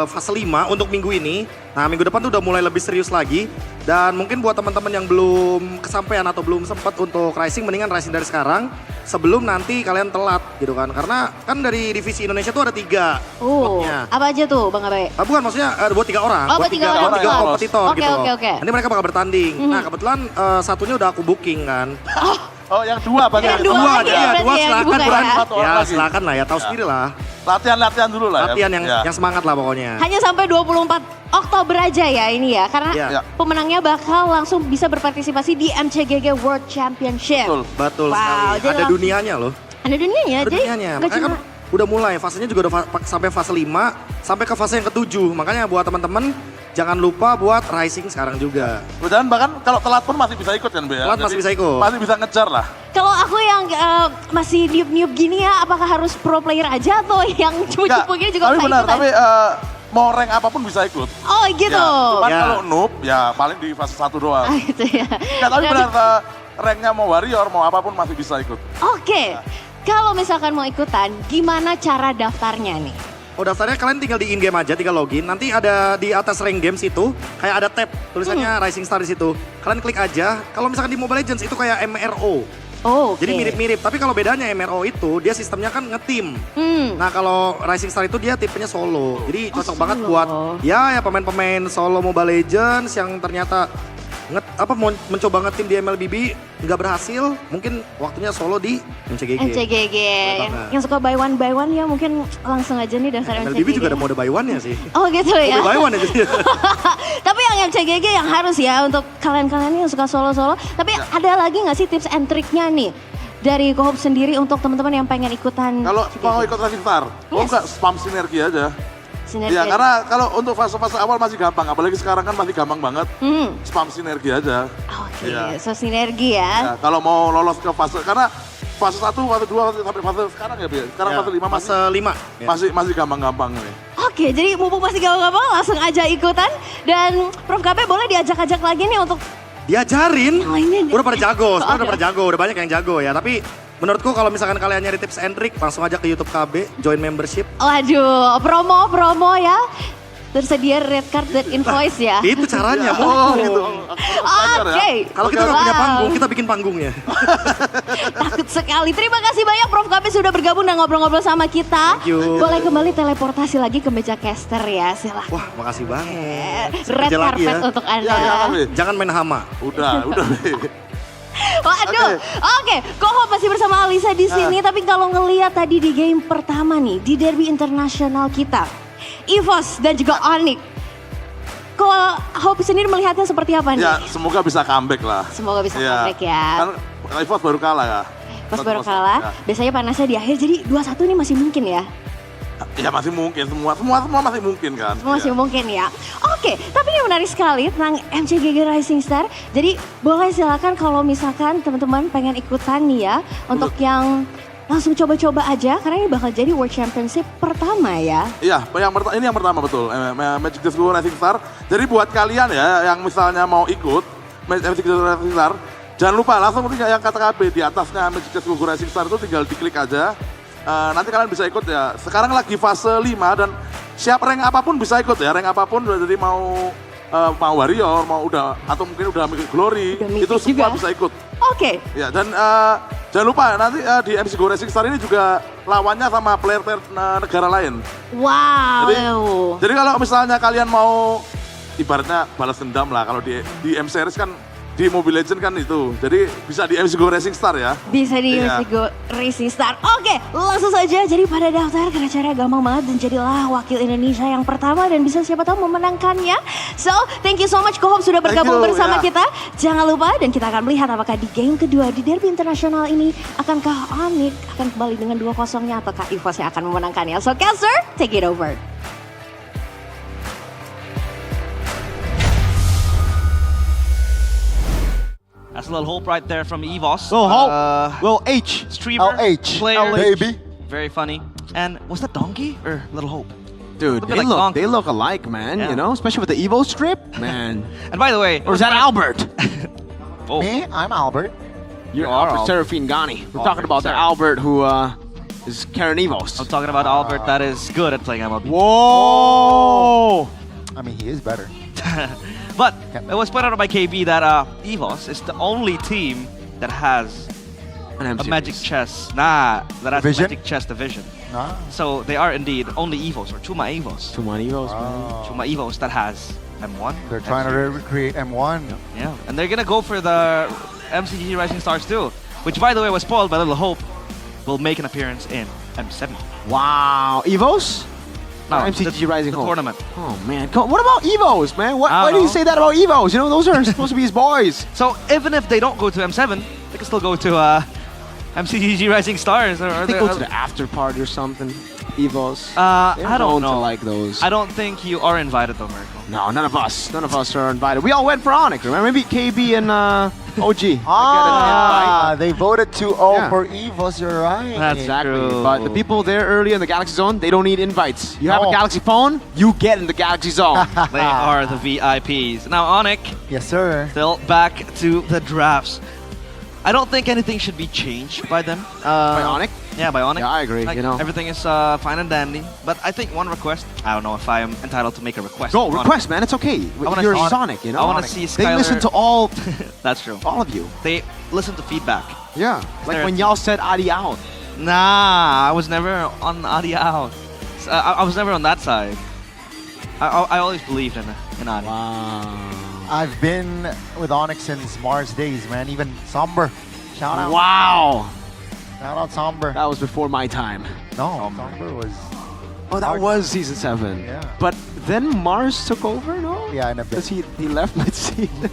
Speaker 10: fase 5 untuk minggu ini. Nah, minggu depan tuh udah mulai lebih serius lagi. Dan mungkin buat teman-teman yang belum kesampaian atau belum sempat untuk Rising, mendingan Rising dari sekarang. Sebelum nanti kalian telat gitu kan. Karena kan dari divisi Indonesia tuh ada 3 slotnya.
Speaker 24: Apa aja tuh Bang Abe?
Speaker 10: Bukan, maksudnya buat 3 orang.
Speaker 24: Oh, buat 3 orang.
Speaker 10: Buat 3 kompetitor
Speaker 24: Oke,
Speaker 10: gitu.
Speaker 24: oke.
Speaker 10: Nanti mereka bakal bertanding.
Speaker 24: Mhm.
Speaker 10: Nah, kebetulan satunya udah aku booking kan.
Speaker 8: Oh, yang 2 Bang.
Speaker 24: Yang dua lagi ya, berarti
Speaker 10: dua
Speaker 24: yang
Speaker 10: silakan
Speaker 24: dibuka
Speaker 10: berani.
Speaker 24: ya?
Speaker 8: Satu orang
Speaker 10: Ya,
Speaker 8: lagi.
Speaker 10: silakan lah ya, tahu sendiri lah.
Speaker 8: Latihan dulu lah
Speaker 10: Latihan
Speaker 8: ya.
Speaker 10: yang semangat lah pokoknya.
Speaker 24: Hanya sampai 24 Oktober aja ya ini ya. Karena
Speaker 10: Iya.
Speaker 24: pemenangnya bakal langsung bisa berpartisipasi di MCGG World Championship.
Speaker 10: Betul
Speaker 24: Wow,
Speaker 10: sekali.
Speaker 24: jadi
Speaker 10: Ada
Speaker 24: langsung-
Speaker 10: dunianya loh.
Speaker 24: Ada dunianya,
Speaker 10: Ada
Speaker 24: jadi
Speaker 10: dunianya.
Speaker 24: nggak
Speaker 10: Makanya kan
Speaker 24: cuma
Speaker 10: udah mulai, fasenya juga udah sampai fase 5, sampai ke fase yang ke-7. Makanya buat teman-teman jangan lupa buat Rising sekarang juga.
Speaker 8: Dan bahkan kalau telat pun masih bisa ikut kan, Be?
Speaker 10: Telat masih bisa ikut.
Speaker 8: Masih bisa ngejar lah.
Speaker 24: kalau aku yang masih niup-niup gini ya, apakah harus pro player aja atau yang cupu-cupu gini juga
Speaker 8: Tapi
Speaker 24: bisa
Speaker 8: benar,
Speaker 24: ikutan?
Speaker 8: tapi mau rank apapun bisa ikut.
Speaker 24: Oh gitu.
Speaker 8: Ya, cuman kalau noob ya paling di fase 1 doang.
Speaker 24: Ah, gitu ya.
Speaker 8: Ya, tapi benar ranknya mau warrior mau apapun masih bisa ikut.
Speaker 24: Oke, kalau misalkan mau ikutan, gimana cara daftarnya nih?
Speaker 10: Oh, daftarnya kalian tinggal di in-game aja, tinggal login. Nanti ada di atas rank games itu, kayak ada tab tulisannya Rising Star di situ. Kalian klik aja. Kalau misalkan di Mobile Legends itu kayak MRO.
Speaker 24: Oh,
Speaker 10: Jadi mirip-mirip, tapi kalau bedanya MRO itu dia sistemnya kan nge-team. Nah, kalau Rising Star itu dia tipenya solo. Jadi cocok banget buat ya pemain-pemain solo Mobile Legends yang ternyata mencoba nge-team di MLBB nggak berhasil, mungkin waktunya solo di MCGG.
Speaker 24: MCGG, yang suka buy one ya mungkin langsung aja nih daftar MCGG.
Speaker 10: MLBB juga ada mode buy one-nya sih.
Speaker 24: Oh gitu ya?
Speaker 10: Mode buy one ya jadi.
Speaker 24: Tapi yang MCGG yang harus ya untuk kalian-kalian yang suka solo-solo. Tapi ada lagi nggak sih tips and triknya nih? Dari Kohop sendiri untuk teman-teman yang pengen ikutan.
Speaker 8: Kalau mau ikut Rising Star, enggak spam sinergi aja.
Speaker 24: Sinergi.
Speaker 8: Ya karena kalau untuk fase-fase awal masih gampang, apalagi sekarang kan masih gampang banget. Spam sinergi aja.
Speaker 24: Oke,
Speaker 8: Ya.
Speaker 24: so sinergi ya.
Speaker 8: Ya, kalau mau lolos ke fase, karena fase 1, fase 2, sampai fase sekarang ya, Bi? Sekarang
Speaker 10: Ya,
Speaker 8: fase 5
Speaker 10: fase 5.
Speaker 8: masih gampang-gampang nih.
Speaker 24: Oke, jadi mumpung masih gampang-gampang langsung aja ikutan. Dan Prof KP boleh diajak-ajak lagi nih untuk
Speaker 10: Diajarin, udah pada jago, sebenarnya
Speaker 24: Oke.
Speaker 10: udah pada jago, udah banyak yang jago ya. Tapi menurutku kalau misalkan kalian nyari tips and trick, langsung aja ke YouTube KB, join membership.
Speaker 24: Waduh, promo ya. Tersedia red card dan invoice ya.
Speaker 10: Itu caranya, Bu.
Speaker 8: Oh, gitu.
Speaker 24: Oke.
Speaker 10: Kalau kita nggak punya panggung, kita bikin panggungnya.
Speaker 24: Takut sekali. Terima kasih banyak Prof KP sudah bergabung dan ngobrol-ngobrol sama kita.
Speaker 10: Thank you.
Speaker 24: Boleh kembali teleportasi lagi ke meja caster ya, silahkan.
Speaker 10: Wah, makasih banget.
Speaker 24: Red
Speaker 10: Kerja lagi
Speaker 24: carpet
Speaker 10: ya.
Speaker 24: untuk Anda.
Speaker 10: Jangan main hama.
Speaker 8: Udah.
Speaker 24: Waduh, oke. Kohop masih bersama Alisa di sini. Tapi kalau ngelihat tadi di game pertama nih, di derby internasional kita, EVOS dan juga Onyx. Kok Hope sendiri melihatnya seperti apa nih?
Speaker 8: Ya, semoga bisa comeback lah.
Speaker 24: Semoga bisa comeback ya.
Speaker 8: Kan EVOS baru kalah ya.
Speaker 24: Pas baru kalah, biasanya panasnya di akhir, jadi 2-1 ini masih mungkin ya?
Speaker 8: Ya masih mungkin, semua masih mungkin kan.
Speaker 24: Semua masih mungkin ya. Oke, tapi ini menarik sekali tentang MCGG Rising Star. Jadi boleh silakan kalau misalkan teman-teman pengen ikutan nih ya. Untuk yang langsung coba-coba aja karena ini bakal jadi World Championship pertama ya.
Speaker 8: Iya, ini yang pertama betul. Magic the School Rising Star. Jadi buat kalian ya yang misalnya mau ikut Magic the Rising Star, jangan lupa langsung yang kata KB di atasnya Magic the School Rising Star itu tinggal diklik aja. Nanti kalian bisa ikut ya. Sekarang lagi fase 5 dan siap rank apapun bisa ikut ya. Rank apapun jadi mau warrior, mau udah atau mungkin udah Mythic Glory, itu semua bisa ikut.
Speaker 24: Oke.
Speaker 8: Ya dan jangan lupa nanti di MC Go Racing Star ini juga lawannya sama player-player negara lain.
Speaker 24: Wow.
Speaker 8: Jadi kalau misalnya kalian mau ibaratnya balas dendam lah, kalau di M Series kan di Mobile Legends kan itu. Jadi bisa di MC Go Racing Star ya.
Speaker 24: Bisa di MC Go Racing Star. Oke, langsung saja. Jadi pada daftar karena caranya gampang banget dan jadilah wakil Indonesia yang pertama dan bisa siapa tahu memenangkannya. So, thank you so much Kohop sudah bergabung bersama kita. Jangan lupa dan kita akan melihat apakah di game kedua di Derby Internasional ini akankah Onyx akan kembali dengan 2-0-nya ataukah EVOS yang akan memenangkannya. So, Caster, take it over.
Speaker 9: That's a little hope right there from EVOS.
Speaker 3: Little hope. Little H.
Speaker 9: Streamer.
Speaker 3: LH.
Speaker 9: Player.
Speaker 3: Baby.
Speaker 9: Very funny. And was that Donkey or Little Hope?
Speaker 3: Dude, they look alike, man.
Speaker 9: Yeah.
Speaker 3: You know, especially with the Evo strip, man.
Speaker 9: And by the way,
Speaker 3: or is that Albert?
Speaker 15: Me? I'm Albert.
Speaker 3: You're Albert Serafine Ghani. We're talking about the Albert who is carrying Evos.
Speaker 9: I'm talking about Albert that is good at playing MLB.
Speaker 3: Whoa!
Speaker 15: I mean, he is better.
Speaker 9: But it was pointed out by KB that EVOS is the only team that has a Magic Chess. That has a Magic Chess division. So they are indeed only EVOS or Chuma EVOS.
Speaker 3: Chuma EVOS, man.
Speaker 9: Chuma EVOS that has M1.
Speaker 15: They're trying to recreate M1.
Speaker 9: Yeah, and they're gonna go for the MCG Rising Stars too, which by the way was spoiled by Little Hope, will make an appearance in M7.
Speaker 3: Wow, EVOS?
Speaker 9: No,
Speaker 3: MCG Rising Hope.
Speaker 9: Tournament.
Speaker 3: Oh man, what about Evos, man? Why do you say that about Evos? You know, those are supposed to be his boys.
Speaker 9: So even if they don't go to M7, they can still go to MCG Rising Stars. Or
Speaker 3: they go to the after party or something. Evos.
Speaker 9: I don't know.
Speaker 3: Like those.
Speaker 9: I don't think you are invited though, Mirko.
Speaker 3: No, none of us. None of us are invited. We all went for Onyx, remember? Maybe KB and OG.
Speaker 15: They voted 2-0 for EVOS, you're right.
Speaker 3: That's exactly. True. But the people there early in the Galaxy Zone, they don't need invites. You have a Galaxy phone, you get in the Galaxy Zone.
Speaker 9: They are the VIPs. Now, Onyx.
Speaker 15: Yes, sir.
Speaker 9: Still back to the drafts. I don't think anything should be changed by them.
Speaker 3: By Onyx?
Speaker 9: Yeah, by Onyx.
Speaker 3: Yeah, I agree.
Speaker 9: Like,
Speaker 3: you know,
Speaker 9: everything is fine and dandy. But I think one request. I don't know if I am entitled to make a request.
Speaker 3: Go request, man. It's okay. You're Sonic, you know.
Speaker 9: I want to see Skylar.
Speaker 3: They listen to all.
Speaker 9: That's true.
Speaker 3: All of you.
Speaker 9: They listen to feedback.
Speaker 3: Yeah, like when y'all said Adi out.
Speaker 9: Nah, I was never on Adi out. I was never on that side. I always believed in Adi.
Speaker 3: Wow.
Speaker 15: I've been with Onyx since Mars days, man. Even Somber. Shout out.
Speaker 3: Wow.
Speaker 15: Shout out Somber.
Speaker 3: That was before my time.
Speaker 15: No, Somber was...
Speaker 3: Oh, that was Season 7.
Speaker 15: Yeah.
Speaker 3: But then Mars took over, no?
Speaker 15: Yeah, in a bit.
Speaker 3: Because he left mid-season.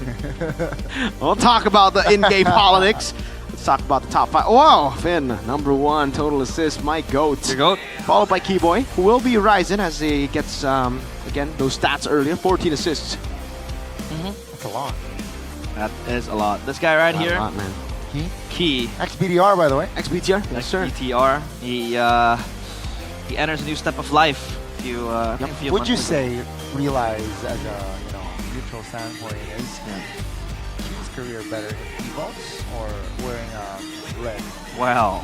Speaker 3: We'll talk about the in-game politics. Let's talk about the top 5. Whoa, Finn, #1, total assist, my GOAT.
Speaker 9: Your GOAT.
Speaker 3: Followed by Keyboy, who will be rising as he gets, again, those stats earlier, 14 assists.
Speaker 15: That's a lot.
Speaker 9: That is a lot. This guy right here.
Speaker 3: A lot, man.
Speaker 9: Key.
Speaker 15: XBTR, by the way.
Speaker 3: XBTR, yes, sir.
Speaker 9: XBTR. He enters a new step of life.
Speaker 15: Would you say, realize as a neutral standpoint, is his career better in EVOS or wearing red?
Speaker 9: Well.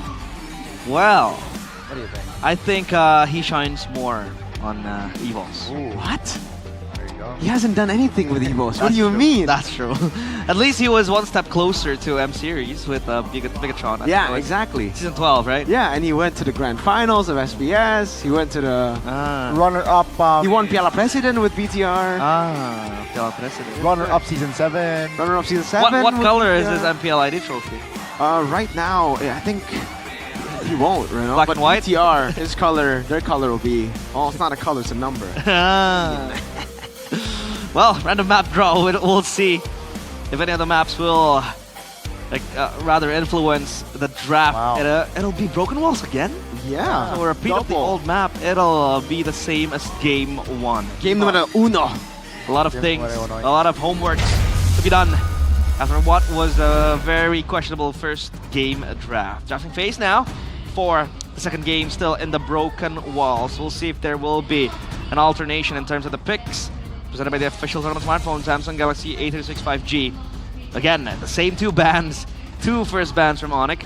Speaker 15: What do you think?
Speaker 9: I think he shines more on EVOS.
Speaker 15: Ooh.
Speaker 3: What?
Speaker 15: There you go.
Speaker 3: He hasn't done anything with EVOS. What do you mean?
Speaker 9: That's true. At least he was one step closer to M Series with Bigatron.
Speaker 3: Yeah, exactly.
Speaker 9: Season 12, right?
Speaker 3: Yeah, and he went to the grand finals of SBS. He went to the
Speaker 15: runner-up.
Speaker 3: He won Piala President with BTR.
Speaker 9: Piala President.
Speaker 15: Runner-up Season 7.
Speaker 3: Runner-up Season 7.
Speaker 9: What color is this MPL ID trophy?
Speaker 3: Right now, I think he won't, you know.
Speaker 9: Black
Speaker 3: but
Speaker 9: and white?
Speaker 3: BTR, their color will be. Oh, it's not a color, it's a number.
Speaker 9: Well, random map draw. We'll see if any of the maps will rather influence the draft.
Speaker 15: Wow.
Speaker 9: It'll be Broken Walls again?
Speaker 3: Yeah.
Speaker 9: So a repeat of the old map. It'll be the same as Game 1.
Speaker 3: Game number 1.
Speaker 9: A lot of things, a lot of homework to be done after what was a very questionable first game draft. Drafting phase now for the second game, still in the broken walls. We'll see if there will be an alternation in terms of the picks. Presented by the official tournament smartphone, Samsung Galaxy A36 5G. Again, the same two bans, two first bans from Onyx,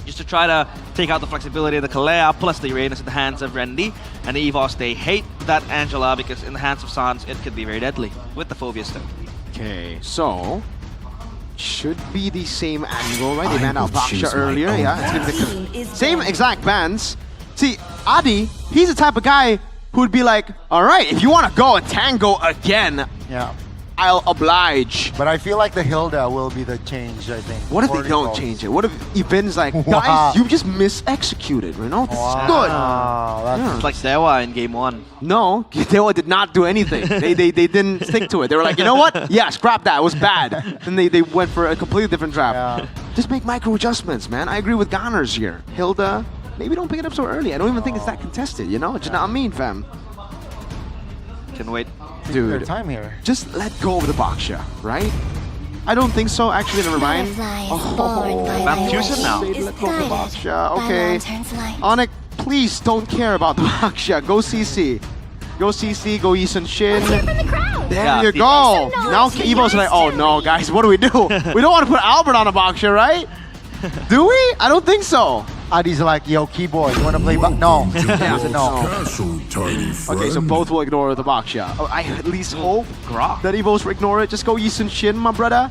Speaker 9: just to try to take out the flexibility of the Kalea plus the Uranus in the hands of Rendy. And the EVOS, they hate that Angela because in the hands of Sans, it could be very deadly with the Phobia Stone.
Speaker 3: Okay, so should be the same angle, right? They banned out Baksha earlier, yeah. It's gonna be the same exact bans. See, Adi, he's the type of guy who would be like, all right, if you want to go and tango again,
Speaker 15: yeah,
Speaker 3: I'll oblige.
Speaker 15: But I feel like the Hilda will be the change, I think.
Speaker 3: What if they don't change it? What if Evin's like, guys, you just mis-executed, you know? This is good.
Speaker 9: Yeah. It's like Dewa in game 1.
Speaker 3: No, Dewa did not do anything. they didn't stick to it. They were like, you know what? Yeah, scrap that. It was bad. Then they went for a completely different draft.
Speaker 15: Yeah.
Speaker 3: Just make micro adjustments, man. I agree with Goners here. Hilda, maybe don't pick it up so early. I don't even think it's that contested, you know? Just not mean, fam.
Speaker 9: Can wait.
Speaker 3: Dude,
Speaker 15: time here.
Speaker 3: Just let go of the Baksha, right? I don't think so. Actually, never mind.
Speaker 9: I'm choosing now.
Speaker 3: Let go of the Baksha. Okay. Onyx, please don't care about the Baksha. Go CC. Go CC, go Eason Shin. There you go. Now Evo's like, oh no, guys, what do? We don't want to put Albert on a Baksha, right? Do we? I don't think so.
Speaker 15: Adi's like, yo, keyboard, you want to play? No.
Speaker 3: Yeah.
Speaker 15: No.
Speaker 3: Okay, so both will ignore the Baksha. Oh, I at least hope that Evos will ignore it. Just go Eason Shin, my brother.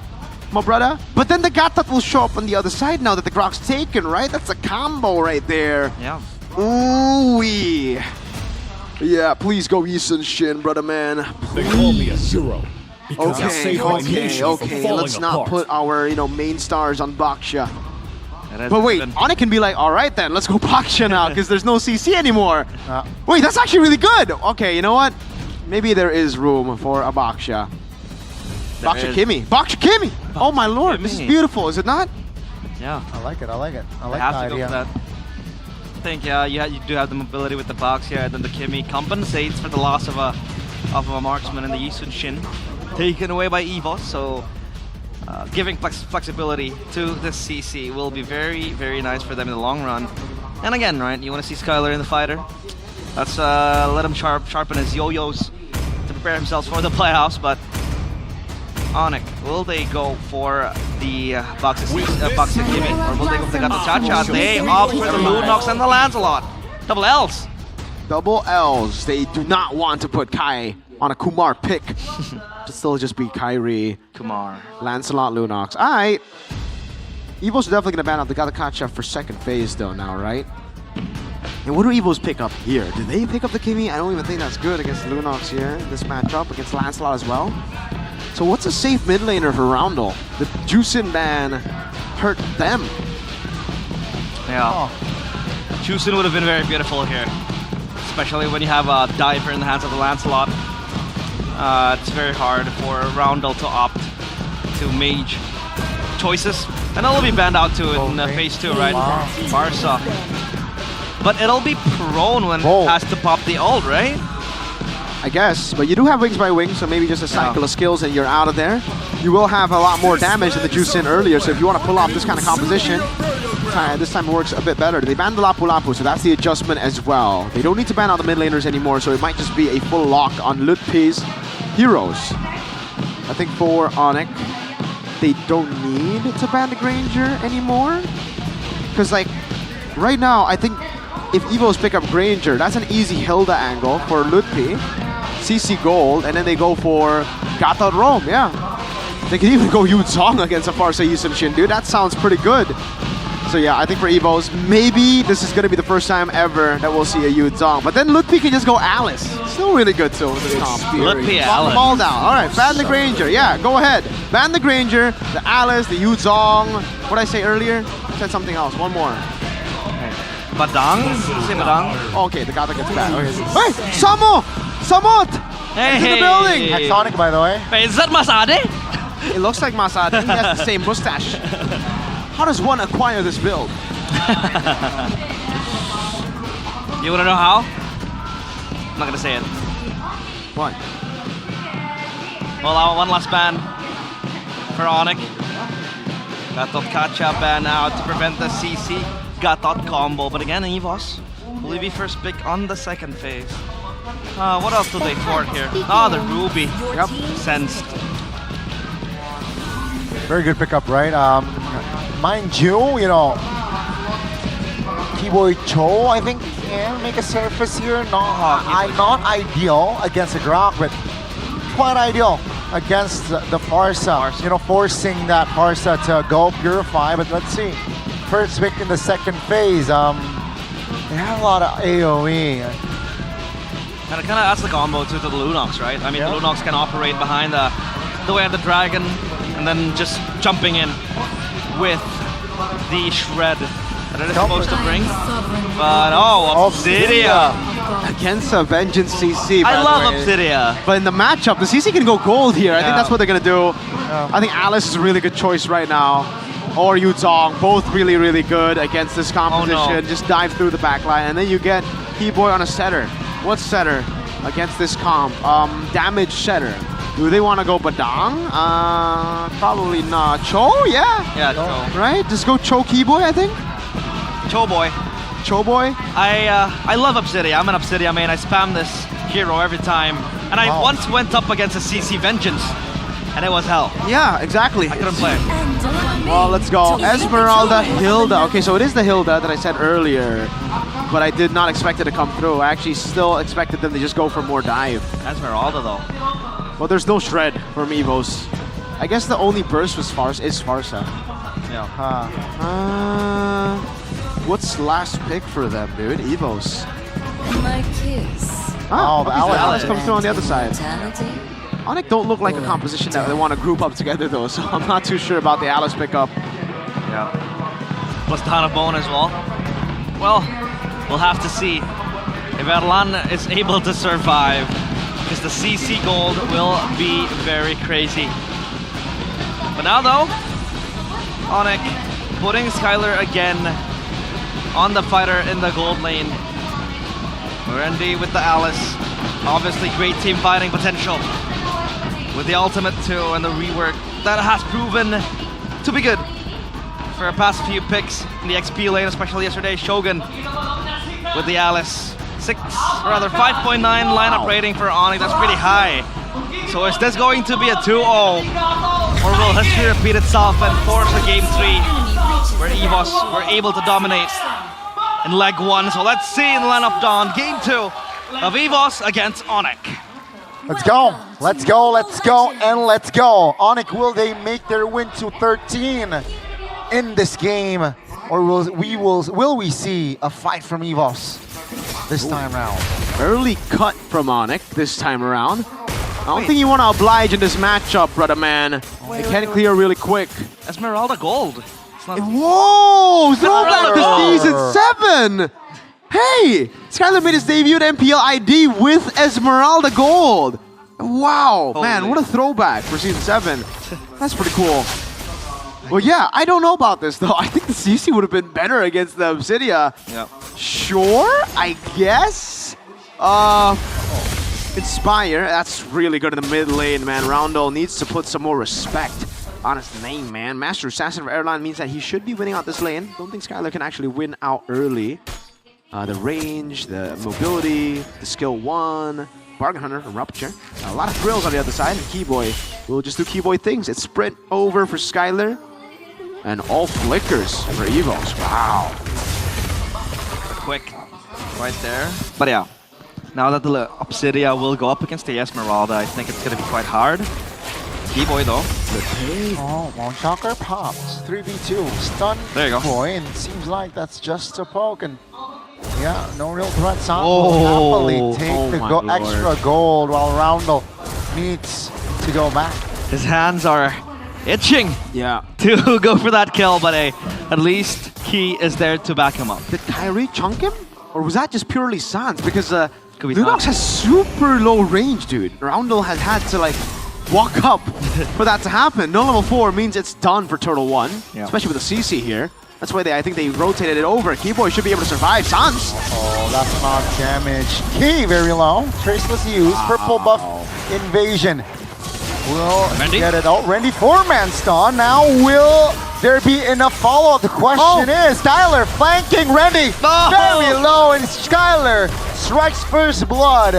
Speaker 3: My brother. But then the Gatat will show up on the other side now that the Grok's taken, right? That's a combo right there.
Speaker 9: Yeah.
Speaker 3: Ooh-wee. Yeah, please go Eason Shin, brother man.
Speaker 14: They call me a hero.
Speaker 3: Okay. Let's not put our, main stars on Baksha. But wait, Onyx can be like, all right then, let's go Baksha now, because there's no CC anymore. Wait, that's actually really good. Okay, you know what? Maybe there is room for a Baksha. Baksha Kimi. Baksha Kimi! Oh my lord, this is beautiful, is it not?
Speaker 9: Yeah.
Speaker 15: I like it. I like
Speaker 9: I
Speaker 15: the
Speaker 9: have to
Speaker 15: idea.
Speaker 9: go for that. I think you do have the mobility with the Baksha, and then the Kimi compensates for the loss of a marksman in the Eason Shin, taken away by EVOS. So giving flexibility to the CC will be very, very nice for them in the long run. And again, right, you want to see Skylar in the fighter. Let's let him sharpen his yo-yos to prepare themselves for the playoffs. But Onyx, will they go for the Baksha Kimi, or will they go for the Cha-Cha? They opt for the Lunox and the Lancelot. Double L's.
Speaker 3: Double L's. They do not want to put Kai on a Kumar pick. Still just be Kyrie,
Speaker 9: Kumar,
Speaker 3: Lancelot, Lunox. Alright. Evos are definitely going to ban out the Gatakacha for second phase though now, right? And what do Evos pick up here? Do they pick up the Kimi? I don't even think that's good against Lunox here. This matchup against Lancelot as well. So what's a safe mid laner for Roundel? The Juicin ban hurt them.
Speaker 9: Yeah. Juicin would have been very beautiful here. Especially when you have a diver in the hands of the Lancelot. It's very hard for Roundel to opt to mage choices. And it'll be banned out too in phase 2, right? Barca. But it'll be prone when it has to pop the ult, right?
Speaker 3: I guess, but you do have Wings by Wings, so maybe just a cycle of skills and you're out of there. You will have a lot more damage than the Juicin earlier, so if you want to pull off this kind of composition, this time it works a bit better. They banned the Lapu Lapu, so that's the adjustment as well. They don't need to ban out the mid laners anymore, so it might just be a full lock on Lutpi's heroes. I think for Onyx, they don't need to ban the Granger anymore. Because like, right now, I think if Evos pick up Granger, that's an easy Hilda angle for Lutpi. CC gold, and then they go for Gatot Rome, yeah. They can even go Yu Zhong against a Farsa Eason Shin, dude. That sounds pretty good. So yeah, I think for Evos, maybe this is gonna be the first time ever that we'll see a Yu Zhong. But then Lutpi can just go Alice. Still really good too with this comp.
Speaker 9: Lutpi
Speaker 3: Lock
Speaker 9: Alice.
Speaker 3: them all down. All right, ban the Granger. Yeah, go ahead. Ban the Granger, the Alice, the Yu Zhong. What did I say earlier? I said something else. One more.
Speaker 9: Badang? Say Badang?
Speaker 3: Okay, the Gata gets banned. Okay. Hey, Samo! Samot!
Speaker 9: Hey,
Speaker 3: in the building!
Speaker 15: Hexonic, by the way.
Speaker 9: Wait, is that Masade?
Speaker 3: It looks like Masade. He has the same mustache. How does one acquire this build?
Speaker 9: You wanna know how? I'm not gonna say it.
Speaker 3: What?
Speaker 9: Well, one last ban for Onyx. Gatot catch-up ban out to prevent the CC Gatot combo. But again, EVOS will be first pick on the second phase. What else do they fort here? The Ruby. Yep. Sensed.
Speaker 15: Very good pickup, right? Mind you, Keyboy Cho, I think, can make a surface here. Not ideal against the Grok, but quite ideal against the Farsa. Forcing that Farsa to go Purify. But let's see. First pick in the second phase. They have a lot of AoE.
Speaker 9: And it kind of adds the combo to the Lunox, right? I mean, the Lunox can operate behind the way of the Dragon, and then just jumping in with the Shred that it is supposed to bring. But Obsidia
Speaker 3: against a Vengeance CC.
Speaker 9: I love Obsidia.
Speaker 3: But in the matchup, the CC can go gold here. I think that's what they're gonna do. I think Alice is a really good choice right now. Or Yutong, both really, really good against this composition. Just dive through the backline, and then you get Keyboy on a setter. What setter against this comp? Damage setter. Do they want to go Badang? Probably not. Cho? Yeah,
Speaker 9: Cho.
Speaker 3: Right? Just go Cho Keyboy, I think.
Speaker 9: Cho boy.
Speaker 3: Cho boy.
Speaker 9: I love Obsidia. I'm an Obsidia main. I spam this hero every time, and I once went up against a CC Vengeance, and it was hell.
Speaker 3: Yeah, exactly.
Speaker 9: I couldn't play.
Speaker 3: Well, let's go. Esmeralda, Hilda. Okay, so it is the Hilda that I said earlier, but I did not expect it to come through. I actually still expected them to just go for more dive.
Speaker 9: Esmeralda, though.
Speaker 3: Well, there's no Shred from EVOS. I guess the only burst was Farsa.
Speaker 9: Yeah.
Speaker 3: What's last pick for them, dude? EVOS.
Speaker 20: My kiss.
Speaker 3: The Alice comes through on the other side. Onyx don't look like a composition that they want to group up together though, so I'm not too sure about the Alice pickup.
Speaker 9: Yeah. Plus Dana Bone as well. Well, we'll have to see if Erlan is able to survive, because the CC gold will be very crazy. But now though, Onyx putting Skylar again on the fighter in the gold lane. Randy with the Alice. Obviously great team fighting potential. With the ultimate too and the rework that has proven to be good for the past few picks in the XP lane, especially yesterday. Shogun with the Alice. 5.9 lineup rating for Onyx. That's pretty high. So is this going to be a 2-0? Or will history repeat itself and force a game 3 where EVOS were able to dominate in leg 1? So let's see in the lineup dawn. Game 2 of EVOS against Onyx.
Speaker 15: Let's go, let's go, let's go, and let's go. Onyx, will they make their win to 13 in this game? Or will we see a fight from EVOS this time around?
Speaker 3: Early cut from Onyx this time around. I don't think you want to oblige in this matchup, brother man. They can clear really quick.
Speaker 9: Esmeralda gold.
Speaker 3: Whoa! Throwback to Season 7! Hey! Skylar made his debut at MPL ID with Esmeralda Gold! Wow! Man, what a throwback for Season 7. That's pretty cool. Well, yeah, I don't know about this, though. I think the CC would have been better against the Obsidia.
Speaker 9: Yeah.
Speaker 3: Sure, I guess. Inspire, that's really good in the mid lane, man. Roundel needs to put some more respect on his name, man. Master Assassin of Airline means that he should be winning out this lane. Don't think Skylar can actually win out early. The range, the mobility, the skill 1, Bargain Hunter, Rupture. A lot of thrills on the other side, and Keyboy will just do Keyboy things. It's sprint over for Skylar, and all flickers for EVOS. Wow.
Speaker 9: Quick right there. But yeah, now that the Obsidia will go up against the Esmeralda, I think it's going to be quite hard. Keyboy though.
Speaker 15: Oh, Monchakar pops. 3v2. Stun.
Speaker 9: There you go.
Speaker 15: Boy, and it seems like that's just a poke. And yeah, no real threat. Sam will happily take the extra gold while Roundel needs to go back.
Speaker 9: His hands are itching to go for that kill, but at least Key is there to back him up.
Speaker 3: Did Kyrie chunk him? Or was that just purely Sans? Because Lunox has super low range, dude. Roundel has had to like walk up for that to happen. No level 4 means it's done for Turtle 1, especially with the CC here. That's why I think they rotated it over. Keyboy should be able to survive. Sans!
Speaker 15: Oh, that's not damage. Key very low. Traceless use. Purple buff invasion. Will
Speaker 17: Randy?
Speaker 15: get it out. Randy 4-man stun. Now will there be enough follow-up? The question is, Skylar flanking Randy. Very low, and Skylar strikes first blood.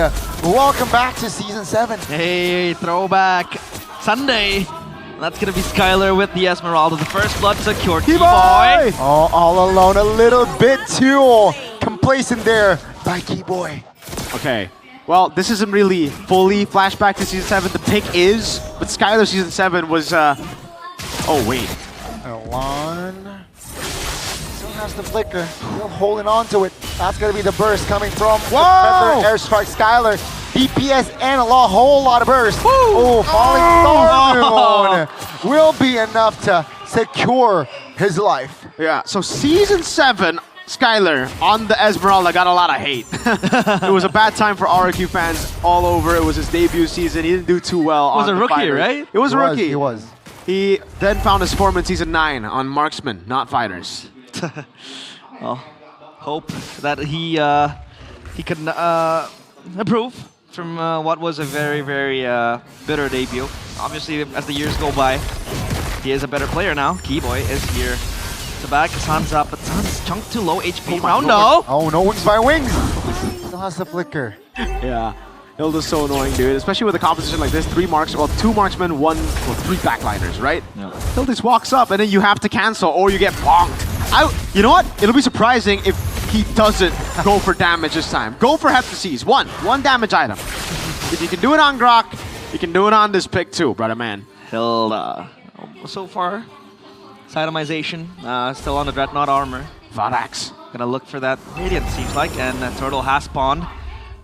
Speaker 15: Welcome back to Season 7.
Speaker 9: Hey, throwback Sunday. That's gonna be Skylar with the Esmeralda. The first blood secured. Key Boy.
Speaker 15: Oh, all alone, a little bit too complacent there by Key Boy.
Speaker 3: Okay. Well, this isn't really fully flashback to Season 7. The pick is, but Skylar Season 7 was, oh, wait.
Speaker 15: Alon still has the flicker, still holding on to it. That's gonna be the burst coming from the Feather Airstrike. Skylar, DPS and a whole lot of burst. Oh, falling Thorn will be enough to secure his life.
Speaker 3: Yeah, so Season 7, Skylar on the Esmeralda got a lot of hate. It was a bad time for RRQ fans all over. It was his debut season. He didn't do too well.
Speaker 9: It was
Speaker 3: on
Speaker 9: a
Speaker 3: the
Speaker 9: rookie,
Speaker 3: fighters.
Speaker 9: right?
Speaker 3: It was a rookie.
Speaker 15: He was.
Speaker 3: He then found his form in Season 9 on Marksman, not Fighters.
Speaker 9: Well, hope that he can improve from what was a very, very bitter debut. Obviously, as the years go by, he is a better player now. Keyboy is here to back his hands up, but Sun's chunked too low HP. Roundo!
Speaker 15: Oh, no wings by wings. Still has the flicker.
Speaker 3: Yeah. Hilda's so annoying, dude. Especially with a composition like this. 2 marksmen, 3 backliners, right?
Speaker 9: Yeah.
Speaker 3: Hilda just walks up and then you have to cancel or you get bonked. You know what? It'll be surprising if he doesn't go for damage this time. Go for Heptases. One damage item. If you can do it on Grok, you can do it on this pick too, brother man.
Speaker 9: Hilda. So far, Cytomization still on the Dreadnought armor.
Speaker 3: Vadax.
Speaker 9: Gonna look for that Radiant, seems like, and Turtle has spawned.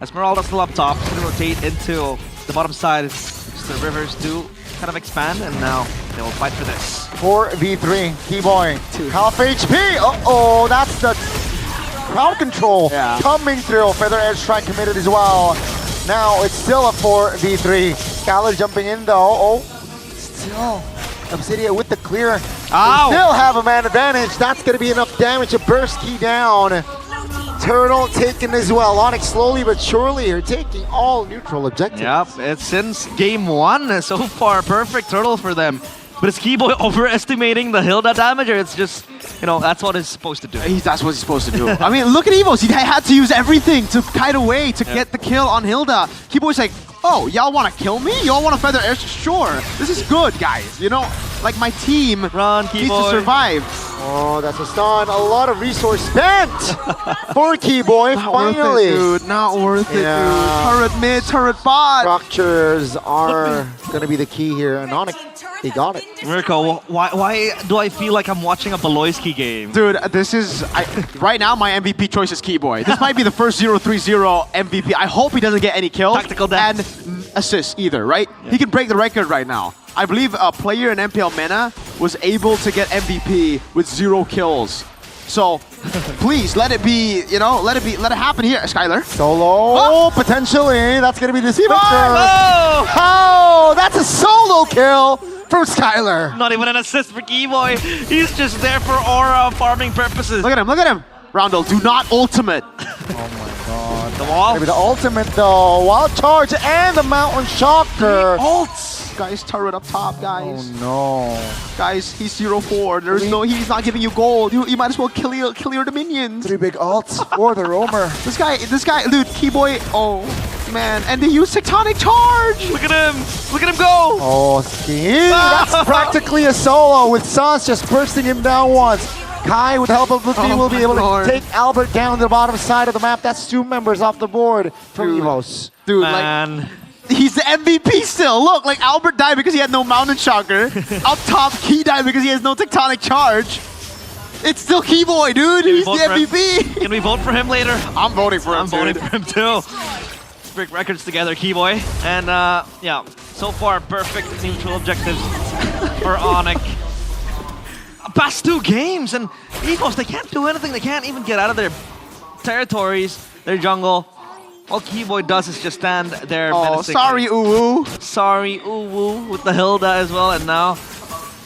Speaker 9: Esmeralda still up top, gonna rotate into the bottom side. The rivers do kind of expand, and now they will fight for this.
Speaker 15: 4v3, Keyboy, half HP. Uh-oh, that's the crowd control coming through. Feather Airstrike committed as well. Now it's still a 4v3. Skylar jumping in though. Oh, still Obsidia with the clear.
Speaker 9: Ow.
Speaker 15: They still have a man advantage. That's going to be enough damage to burst Key down. Turtle taken as well. Onyx slowly but surely are taking all neutral objectives.
Speaker 9: Yep, it's since game 1 so far. Perfect Turtle for them. But is Keyboy overestimating the Hilda damage, or it's just, you know, that's what he's supposed to do?
Speaker 3: That's what he's supposed to do. I mean, look at Evos. He had to use everything to kite away to get the kill on Hilda. Keyboy's like, oh, y'all want to kill me? Y'all want to feather air? Sure. This is good, guys. You know, like my team needs to survive.
Speaker 15: Oh, that's a stun. A lot of resource spent for Keyboy. Finally.
Speaker 3: Worth it, dude. Not worth it, dude. Turret mid, turret bot.
Speaker 15: Structures are going to be the key here. And Onyx, they got it.
Speaker 9: Mirko, why do I feel like I'm watching a Beloyski game?
Speaker 3: Dude, this is... right now, my MVP choice is Keyboy. This might be the first 0-3-0 MVP. I hope he doesn't get any kills.
Speaker 9: Tactical death.
Speaker 3: And assists either, right? Yeah. He can break the record right now. I believe a player in MPL MENA was able to get MVP with 0 kills. So, please, let it be, you know, let it happen here, Skylar.
Speaker 15: Solo, potentially. That's going to be the specter. Oh, that's a solo kill from Skylar.
Speaker 9: Not even an assist for Keyboy. He's just there for aura farming purposes.
Speaker 3: Look at him, look at him. Roundel, do not ultimate.
Speaker 15: Oh my god.
Speaker 9: The wall.
Speaker 15: Maybe the ultimate though. Wild charge and the mountain shocker.
Speaker 3: Ults. Guys, turret up top, guys.
Speaker 15: Oh no.
Speaker 3: Guys, he's 0-4. There's he's not giving you gold. You might as well kill your minions.
Speaker 15: 3 big ults for the roamer.
Speaker 3: This guy, dude, Keyboy. Oh man, and they use tectonic charge.
Speaker 9: Look at him. Look at him go.
Speaker 15: Oh, Ski. That's practically a solo with Sans just bursting him down once. Kai, with help of the team, will be able to take Albert down to the bottom side of the map. That's 2 members off the board from Evos.
Speaker 3: Dude,
Speaker 9: man.
Speaker 3: Like, he's the MVP still. Look, like Albert died because he had no mountain shocker. Up top, Key died because he has no tectonic charge. It's still Keyboy, dude. He's the MVP.
Speaker 9: Can we vote for him later?
Speaker 3: I'm voting for him.
Speaker 9: I'm voting for him too. Break records together, Keyboy. And yeah, so far perfect neutral objectives for Onyx. Past 2 games, and Evos, they can't do anything. They can't even get out of their territories, their jungle. All Keyboy does is just stand there menacing.
Speaker 3: Sorry, Uwu.
Speaker 9: Sorry, Uwu, with the Hilda as well. And now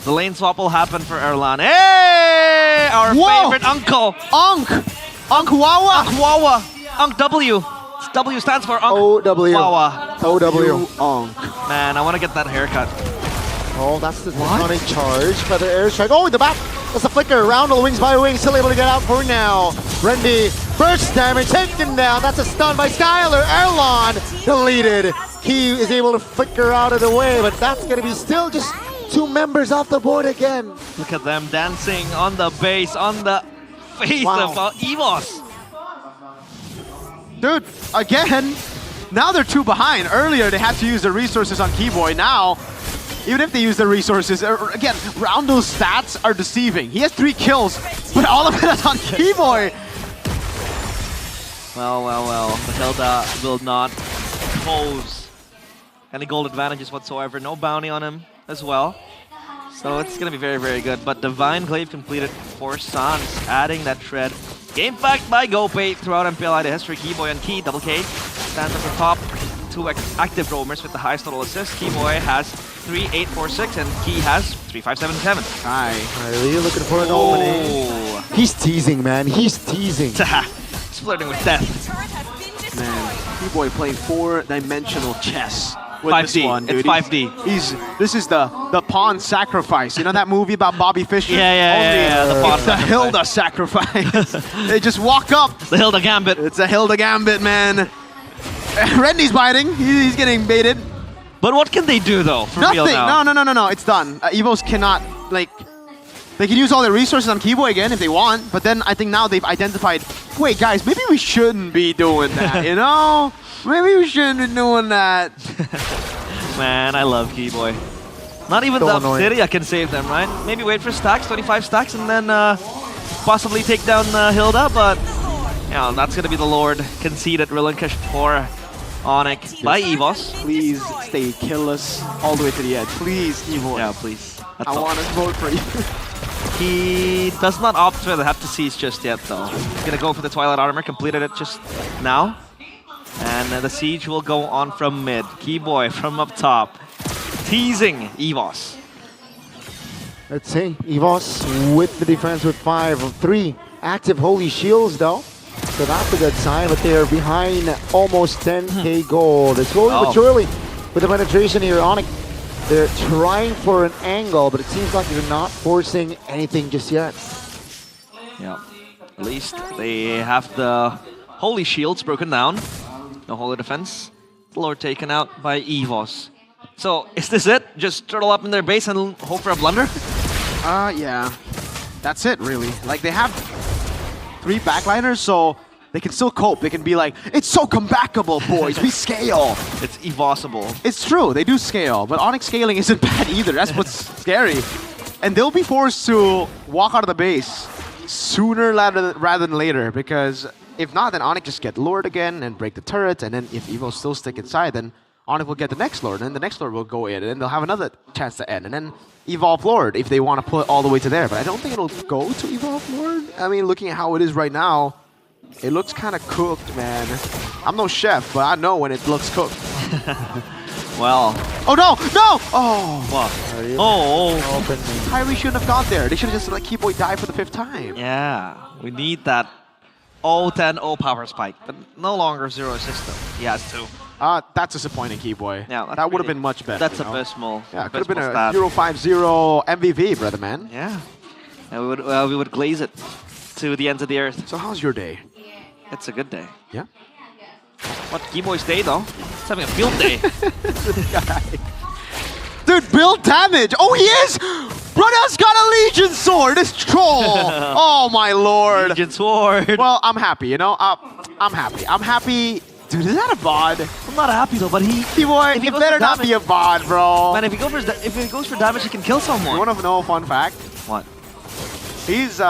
Speaker 9: the lane swap will happen for Erlan. Hey! Our favorite uncle.
Speaker 3: Unk Wawa.
Speaker 9: Unk Wawa. Unk W. W stands for Unk
Speaker 15: O-W.
Speaker 9: Wawa.
Speaker 15: O-W.
Speaker 3: Unk.
Speaker 9: Man, I want to get that haircut.
Speaker 15: Oh, that's the iconic charge. Feather airstrike. Oh, in the back. That's a flicker. Round the wings by wings. Still able to get out for now. Rendy, burst damage, taken down. That's a stun by Skylar. Erlon deleted. He is able to flicker out of the way, but that's going to be still just 2 members off the board again.
Speaker 9: Look at them dancing on the base, on the face of EVOS.
Speaker 3: Dude, again, now they're 2 behind. Earlier, they had to use the resources on Keyboy. Now, even if they use the resources, again, Roundel's stats are deceiving. He has 3 kills, but all of it is on Keyboy.
Speaker 9: Well. The Hilda will not pose any gold advantages whatsoever. No bounty on him as well. So it's going to be very, very good. But Divine Glaive completed for Sans, adding that shred. Game backed by GoPay throughout MPL ID history. Keyboy on Key, double K, stands at the top. 2 active roamers with the highest total assists. Keyboy has 3-8-4-6 and Key has 3-5-7-7.
Speaker 3: Hi.
Speaker 15: Really looking for an opening. He's teasing, man. He's teasing.
Speaker 9: He's flirting with death.
Speaker 3: Man, Keyboy playing 4-dimensional chess. With
Speaker 9: 5D.
Speaker 3: This one, dude.
Speaker 9: It's 5D.
Speaker 3: This is the pawn sacrifice. You know that movie about Bobby Fischer?
Speaker 9: Yeah. The pawn
Speaker 3: it's the Hilda sacrifice. They just walk up.
Speaker 9: The Hilda Gambit.
Speaker 3: It's a Hilda Gambit, man. Rendy's biting. He's getting baited.
Speaker 9: But what can they do though? For
Speaker 3: Nothing.
Speaker 9: real now?
Speaker 3: No. It's done. EVOS cannot, like, they can use all their resources on Keyboy again if they want. But then I think now they've identified, wait, guys, maybe we shouldn't be doing that, you know? Maybe we shouldn't be doing that.
Speaker 9: Man, I love Keyboy. Not even
Speaker 15: So
Speaker 9: the
Speaker 15: annoying.
Speaker 9: Obsidia can save them, right? Maybe wait for stacks, 25 stacks, and then possibly take down Hilda, but yeah, that's gonna be the Lord conceded relinquished for Onyx by EVOS.
Speaker 3: Please stay killless all the way to the edge. Please, Keyboy.
Speaker 9: Yeah, please.
Speaker 3: I want to vote for you.
Speaker 9: He does not opt for the Have to Seize just yet, though. He's gonna go for the Twilight Armor, completed it just now. And the siege will go on from mid. Keyboy from up top, teasing EVOS.
Speaker 15: Let's see. EVOS with the defense with 3 active Holy Shields, though. So that's a good sign, but they are behind almost 10k gold. It's slowly but surely with the penetration here. Onyx, they're trying for an angle, but it seems like they're not forcing anything just yet.
Speaker 9: Yeah, at least they have the Holy Shields broken down. No Holy Defense. Lord taken out by EVOS. So, is this it? Just turtle up in their base and hope for a blunder?
Speaker 3: Yeah. That's it, really. Like, they have 3 backliners, so they can still cope. They can be like, it's so comebackable, boys. We scale.
Speaker 9: It's EVOSable.
Speaker 3: It's true. They do scale, but Onyx scaling isn't bad either. That's what's scary. And they'll be forced to walk out of the base sooner rather than later, because if not, then Onyx just get lured again and break the turret, and then if EVO still stick inside, then Onyx will get the next Lord, and then the next Lord will go in, and then they'll have another chance to end, and then Evolve Lord if they want to pull it all the way to there. But I don't think it'll go to Evolve Lord. I mean, looking at how it is right now, it looks kind of cooked, man. I'm no chef, but I know when it looks cooked.
Speaker 9: Well.
Speaker 3: Oh, no! No! Oh.
Speaker 9: What? Oh.
Speaker 3: Kyrie shouldn't have got there. They should have just let Keyboy die for the 5th time.
Speaker 9: Yeah, we need that 0-10-0 power spike, but no longer 0 system. He has 2.
Speaker 3: That's disappointing, Keyboy.
Speaker 9: Yeah,
Speaker 3: that would have been much better.
Speaker 9: That's
Speaker 3: you know?
Speaker 9: abysmal.
Speaker 3: Yeah, it could have been a
Speaker 9: stat.
Speaker 3: 0-5-0 MVP, brother man.
Speaker 9: Yeah, and we would glaze it to the ends of the earth.
Speaker 3: So how's your day?
Speaker 9: It's a good day.
Speaker 3: Yeah.
Speaker 9: What Keyboy's day though? It's having a field day.
Speaker 3: Dude, build damage. Oh, he is. Brother's got a Legion sword. This troll. Oh my lord.
Speaker 9: Legion sword.
Speaker 3: Well, I'm happy. You know, I'm happy. I'm happy. Dude, is that a bod?
Speaker 9: I'm not happy though, but
Speaker 3: Keyboy, it better not be a bod, bro.
Speaker 9: Man, if he goes for damage, he can kill someone.
Speaker 3: You want to know a fun fact?
Speaker 9: What?
Speaker 3: He's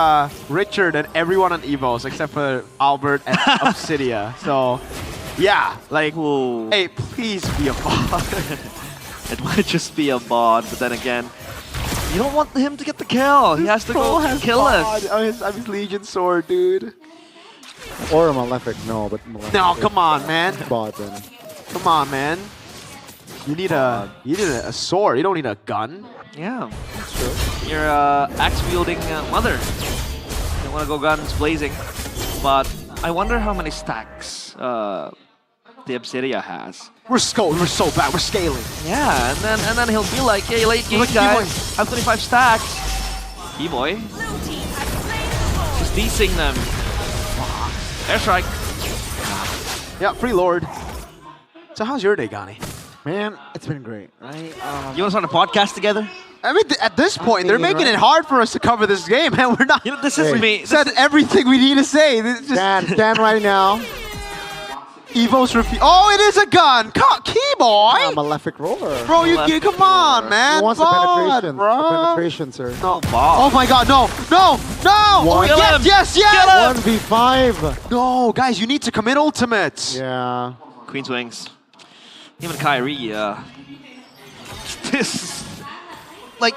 Speaker 3: richer than everyone on EVOS except for Albert and Obsidia. So, yeah, like, hey, please be a bod.
Speaker 9: It might just be a bod, but then again, you don't want him to get the kill. He has to go kill us.
Speaker 3: I have his Legion sword, dude.
Speaker 15: Or a Malefic, no, but Malefic.
Speaker 3: No, come on, man.
Speaker 15: Bot then.
Speaker 3: Come on, man. You need a sword. You don't need a gun.
Speaker 9: Yeah, that's true. You're axe-wielding mother. You want to go guns blazing, but I wonder how many stacks the Obsidia has.
Speaker 3: We're so bad. We're scaling.
Speaker 6: Yeah, and then he'll be like, hey, late game guys, I have 25 stacks. Keyboy. Just DCing them. Airstrike.
Speaker 3: Yeah, free Lord. So how's your day, Gani?
Speaker 15: Man, it's been great, right?
Speaker 6: You want to start a podcast together?
Speaker 3: I mean, at this point, they're making it hard for us to cover this game, and we're not.
Speaker 6: You know, this is me.
Speaker 3: Said everything we need to say.
Speaker 15: Stand right now.
Speaker 3: Evo's repeat. Oh, it is a gun. Keyboy.
Speaker 15: I'm a malefic roller.
Speaker 3: Bro, come on, man.
Speaker 15: He wants the penetration.
Speaker 3: Bro.
Speaker 15: The penetration, sir.
Speaker 3: No. Oh my God, no. Oh, yes.
Speaker 15: 1v5.
Speaker 3: No, guys, you need to commit ultimates.
Speaker 15: Yeah.
Speaker 6: Queen's Wings. Even Kyrie, this, like,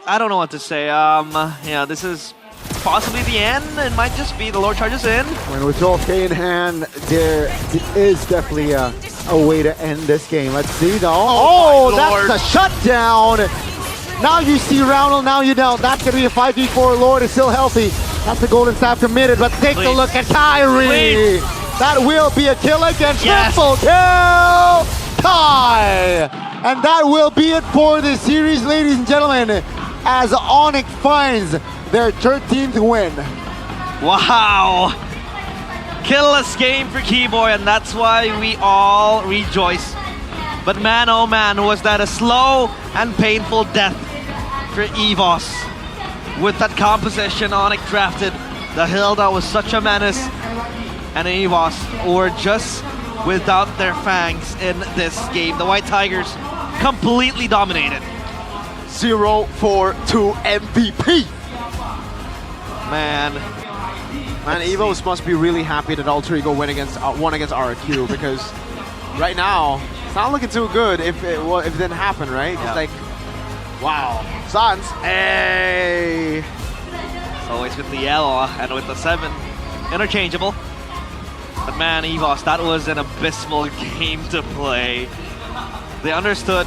Speaker 6: I don't know what to say. Yeah, this is possibly the end. It might just be the Lord charges in.
Speaker 15: When with 12K in hand, there is definitely a way to end this game. Let's see though. Oh, that's a shutdown. Now you see Roundel, now you don't. That's going to be a 5v4. Lord is still healthy. That's the golden staff committed, but take a look at Kyrie. That will be a kill again. Triple kill! Tie! And that will be it for this series, ladies and gentlemen, as Onyx finds their 13th win.
Speaker 6: Wow! Killless game for Keyboy, and that's why we all rejoice. But man, oh man, was that a slow and painful death for EVOS. With that composition Onyx drafted, the Hilda was such a menace, and EVOS were just without their fangs in this game. The White Tigers completely dominated.
Speaker 3: 0-4-2 MVP.
Speaker 6: Man,
Speaker 3: Evos must be really happy that Alter Ego won against RQ because right now it's not looking too good if it didn't happen, right?
Speaker 6: Yeah.
Speaker 3: It's like, wow. Sans, hey.
Speaker 6: It's always with the yellow and with the 7 interchangeable. But man, EVOS, that was an abysmal game to play. They understood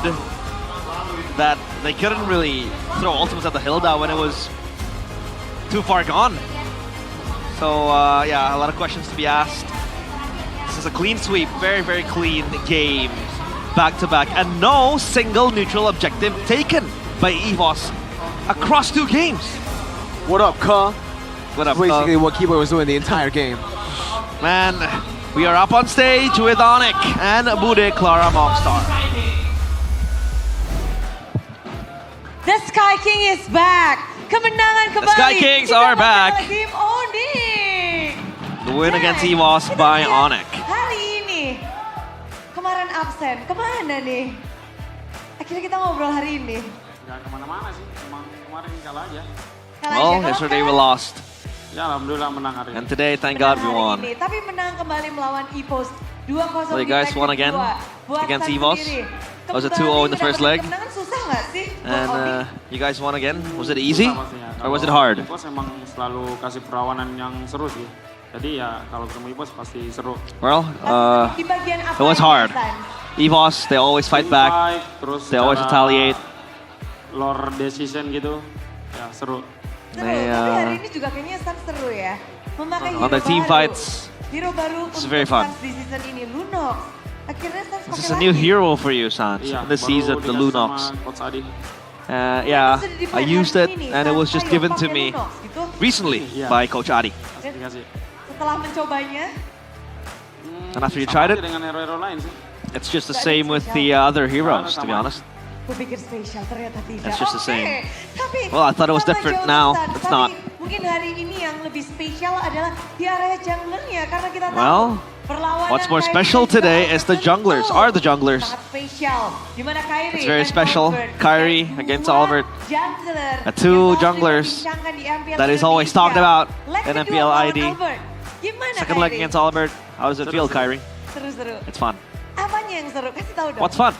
Speaker 6: that they couldn't really throw ultimates at the Hilda when it was too far gone. So yeah, a lot of questions to be asked. This is a clean sweep, very, very clean game, back to back, and no single neutral objective taken by EVOS across 2 games.
Speaker 3: What up, Ka?
Speaker 6: What up,
Speaker 3: That's basically what Keyboy was doing the entire game.
Speaker 6: Man, we are up on stage with Onyx and Bude Clara Mongstar.
Speaker 12: The Sky King is back. Kemenangan kembali.
Speaker 6: The Sky Kings are back.
Speaker 12: Tim Onyx.
Speaker 6: The win against EVOS by Onyx.
Speaker 12: Hari ini, kemarin absen. Kemana nih? Akhirnya kita ngobrol hari ini.
Speaker 4: Nggak kemana-mana sih, emang kemarin kalah aja.
Speaker 6: Well, yesterday we lost.
Speaker 4: Ya, alhamdulillah menang hari ini.
Speaker 6: And today, thank God we won.
Speaker 12: Tapi menang kembali melawan EVOS 2-0.
Speaker 6: So you guys won again against EVOS. Was it 2-0 in the first leg?
Speaker 12: Kemenangan susah nggak sih?
Speaker 6: And you guys won again. Was it easy or was it hard?
Speaker 4: EVOS emang selalu kasih perlawanan yang seru sih. Jadi ya kalau ketemu EVOS pasti seru.
Speaker 6: Well, it was hard. EVOS, they always fight back. They always retaliate.
Speaker 4: Lore decision gitu, ya seru.
Speaker 12: Tapi hari ini juga kayaknya Suns seru ya. Memakai hero
Speaker 6: on their team
Speaker 12: baru.
Speaker 6: fights.
Speaker 12: Hero baru
Speaker 6: It's
Speaker 12: untuk
Speaker 6: very fun.
Speaker 12: Suns di season ini, Lunox. Akhirnya Suns
Speaker 6: This is
Speaker 12: pakai
Speaker 6: a new
Speaker 12: lagi.
Speaker 6: hero for you, Sans.
Speaker 4: Iya,
Speaker 6: This
Speaker 4: baru
Speaker 6: season, the
Speaker 4: dikasih
Speaker 6: Lunox.
Speaker 4: sama Coach Adi.
Speaker 6: Yeah, I used it and it was just given to me recently
Speaker 4: Iya.
Speaker 6: by Coach Adi.
Speaker 4: Dikasih.
Speaker 12: Setelah mencobanya,
Speaker 6: And after you tried it,
Speaker 4: Sama aja dengan hero-hero lain sih.
Speaker 6: it's just the same with the other heroes, to be honest.
Speaker 12: kupikir spesial ternyata tidak.
Speaker 6: It's just the same.
Speaker 12: Oke, tapi
Speaker 6: Well, I thought it was
Speaker 12: sama
Speaker 6: different.
Speaker 12: jauh
Speaker 6: Now,
Speaker 12: Suns.
Speaker 6: it's
Speaker 12: Tapi
Speaker 6: not.
Speaker 12: mungkin hari ini yang lebih spesial adalah di area junglernya karena kita tahu
Speaker 6: Well,
Speaker 12: perlawanan
Speaker 6: what's more
Speaker 12: Kyrie
Speaker 6: special
Speaker 12: dan juga
Speaker 6: today
Speaker 12: Albert
Speaker 6: is the
Speaker 12: tentu
Speaker 6: junglers, are the junglers.
Speaker 12: sangat spesial. Dimana Kyrie
Speaker 6: It's very
Speaker 12: dan
Speaker 6: special.
Speaker 12: Albert,
Speaker 6: Kyrie against Albert.
Speaker 12: jungler
Speaker 6: Two
Speaker 12: yang
Speaker 6: junglers
Speaker 12: diperbincangkan di MPL
Speaker 6: that is always
Speaker 12: Indonesia.
Speaker 6: talked about
Speaker 12: Leg
Speaker 6: in
Speaker 12: kedua
Speaker 6: MPL
Speaker 12: melawan
Speaker 6: ID.
Speaker 12: Albert. Gimana
Speaker 6: Second leg
Speaker 12: Kyrie?
Speaker 6: against Albert. How does it feel, Kyrie?
Speaker 12: Seru-seru.
Speaker 6: It's fun.
Speaker 12: Apanya yang seru? Kasih tahu dong.
Speaker 6: What's fun?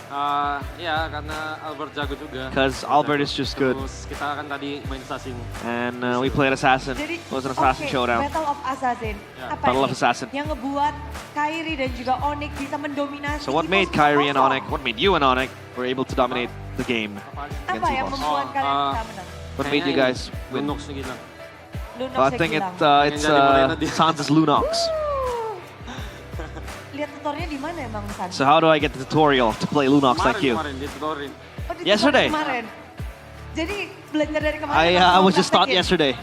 Speaker 4: Ya karena Albert jago juga.
Speaker 6: Because Albert is just good.
Speaker 4: Terus kita kan tadi main assassin.
Speaker 6: And we played Assassin.
Speaker 12: Jadi,
Speaker 6: It was an Assassin
Speaker 12: oke,
Speaker 6: showdown.
Speaker 12: Battle of Assassin. Apa
Speaker 6: Battle
Speaker 12: nih
Speaker 6: of Assassin.
Speaker 12: yang ngebuat Kyrie dan juga Onyx bisa mendominasi?
Speaker 6: So what made Kyrie and Onyx, what made you and Onyx were able to dominate the game
Speaker 12: Apa
Speaker 6: against
Speaker 12: yang
Speaker 6: EVOS?
Speaker 12: membuat kalian bisa menang?
Speaker 6: What made you guys win?
Speaker 4: Lunox gila.
Speaker 12: Lunox
Speaker 6: Well, I
Speaker 12: yang
Speaker 6: think
Speaker 12: bilang.
Speaker 6: it's Sans' Lunox.
Speaker 12: lihat tutorialnya di mana emang San?
Speaker 6: So how do I get the tutorial to play Lunox like you?
Speaker 4: Kemarin, ditutorin.
Speaker 12: Oh, di
Speaker 6: Yesterday.
Speaker 12: Kemarin. Jadi belajar dari kemarin.
Speaker 6: I was just taught yesterday.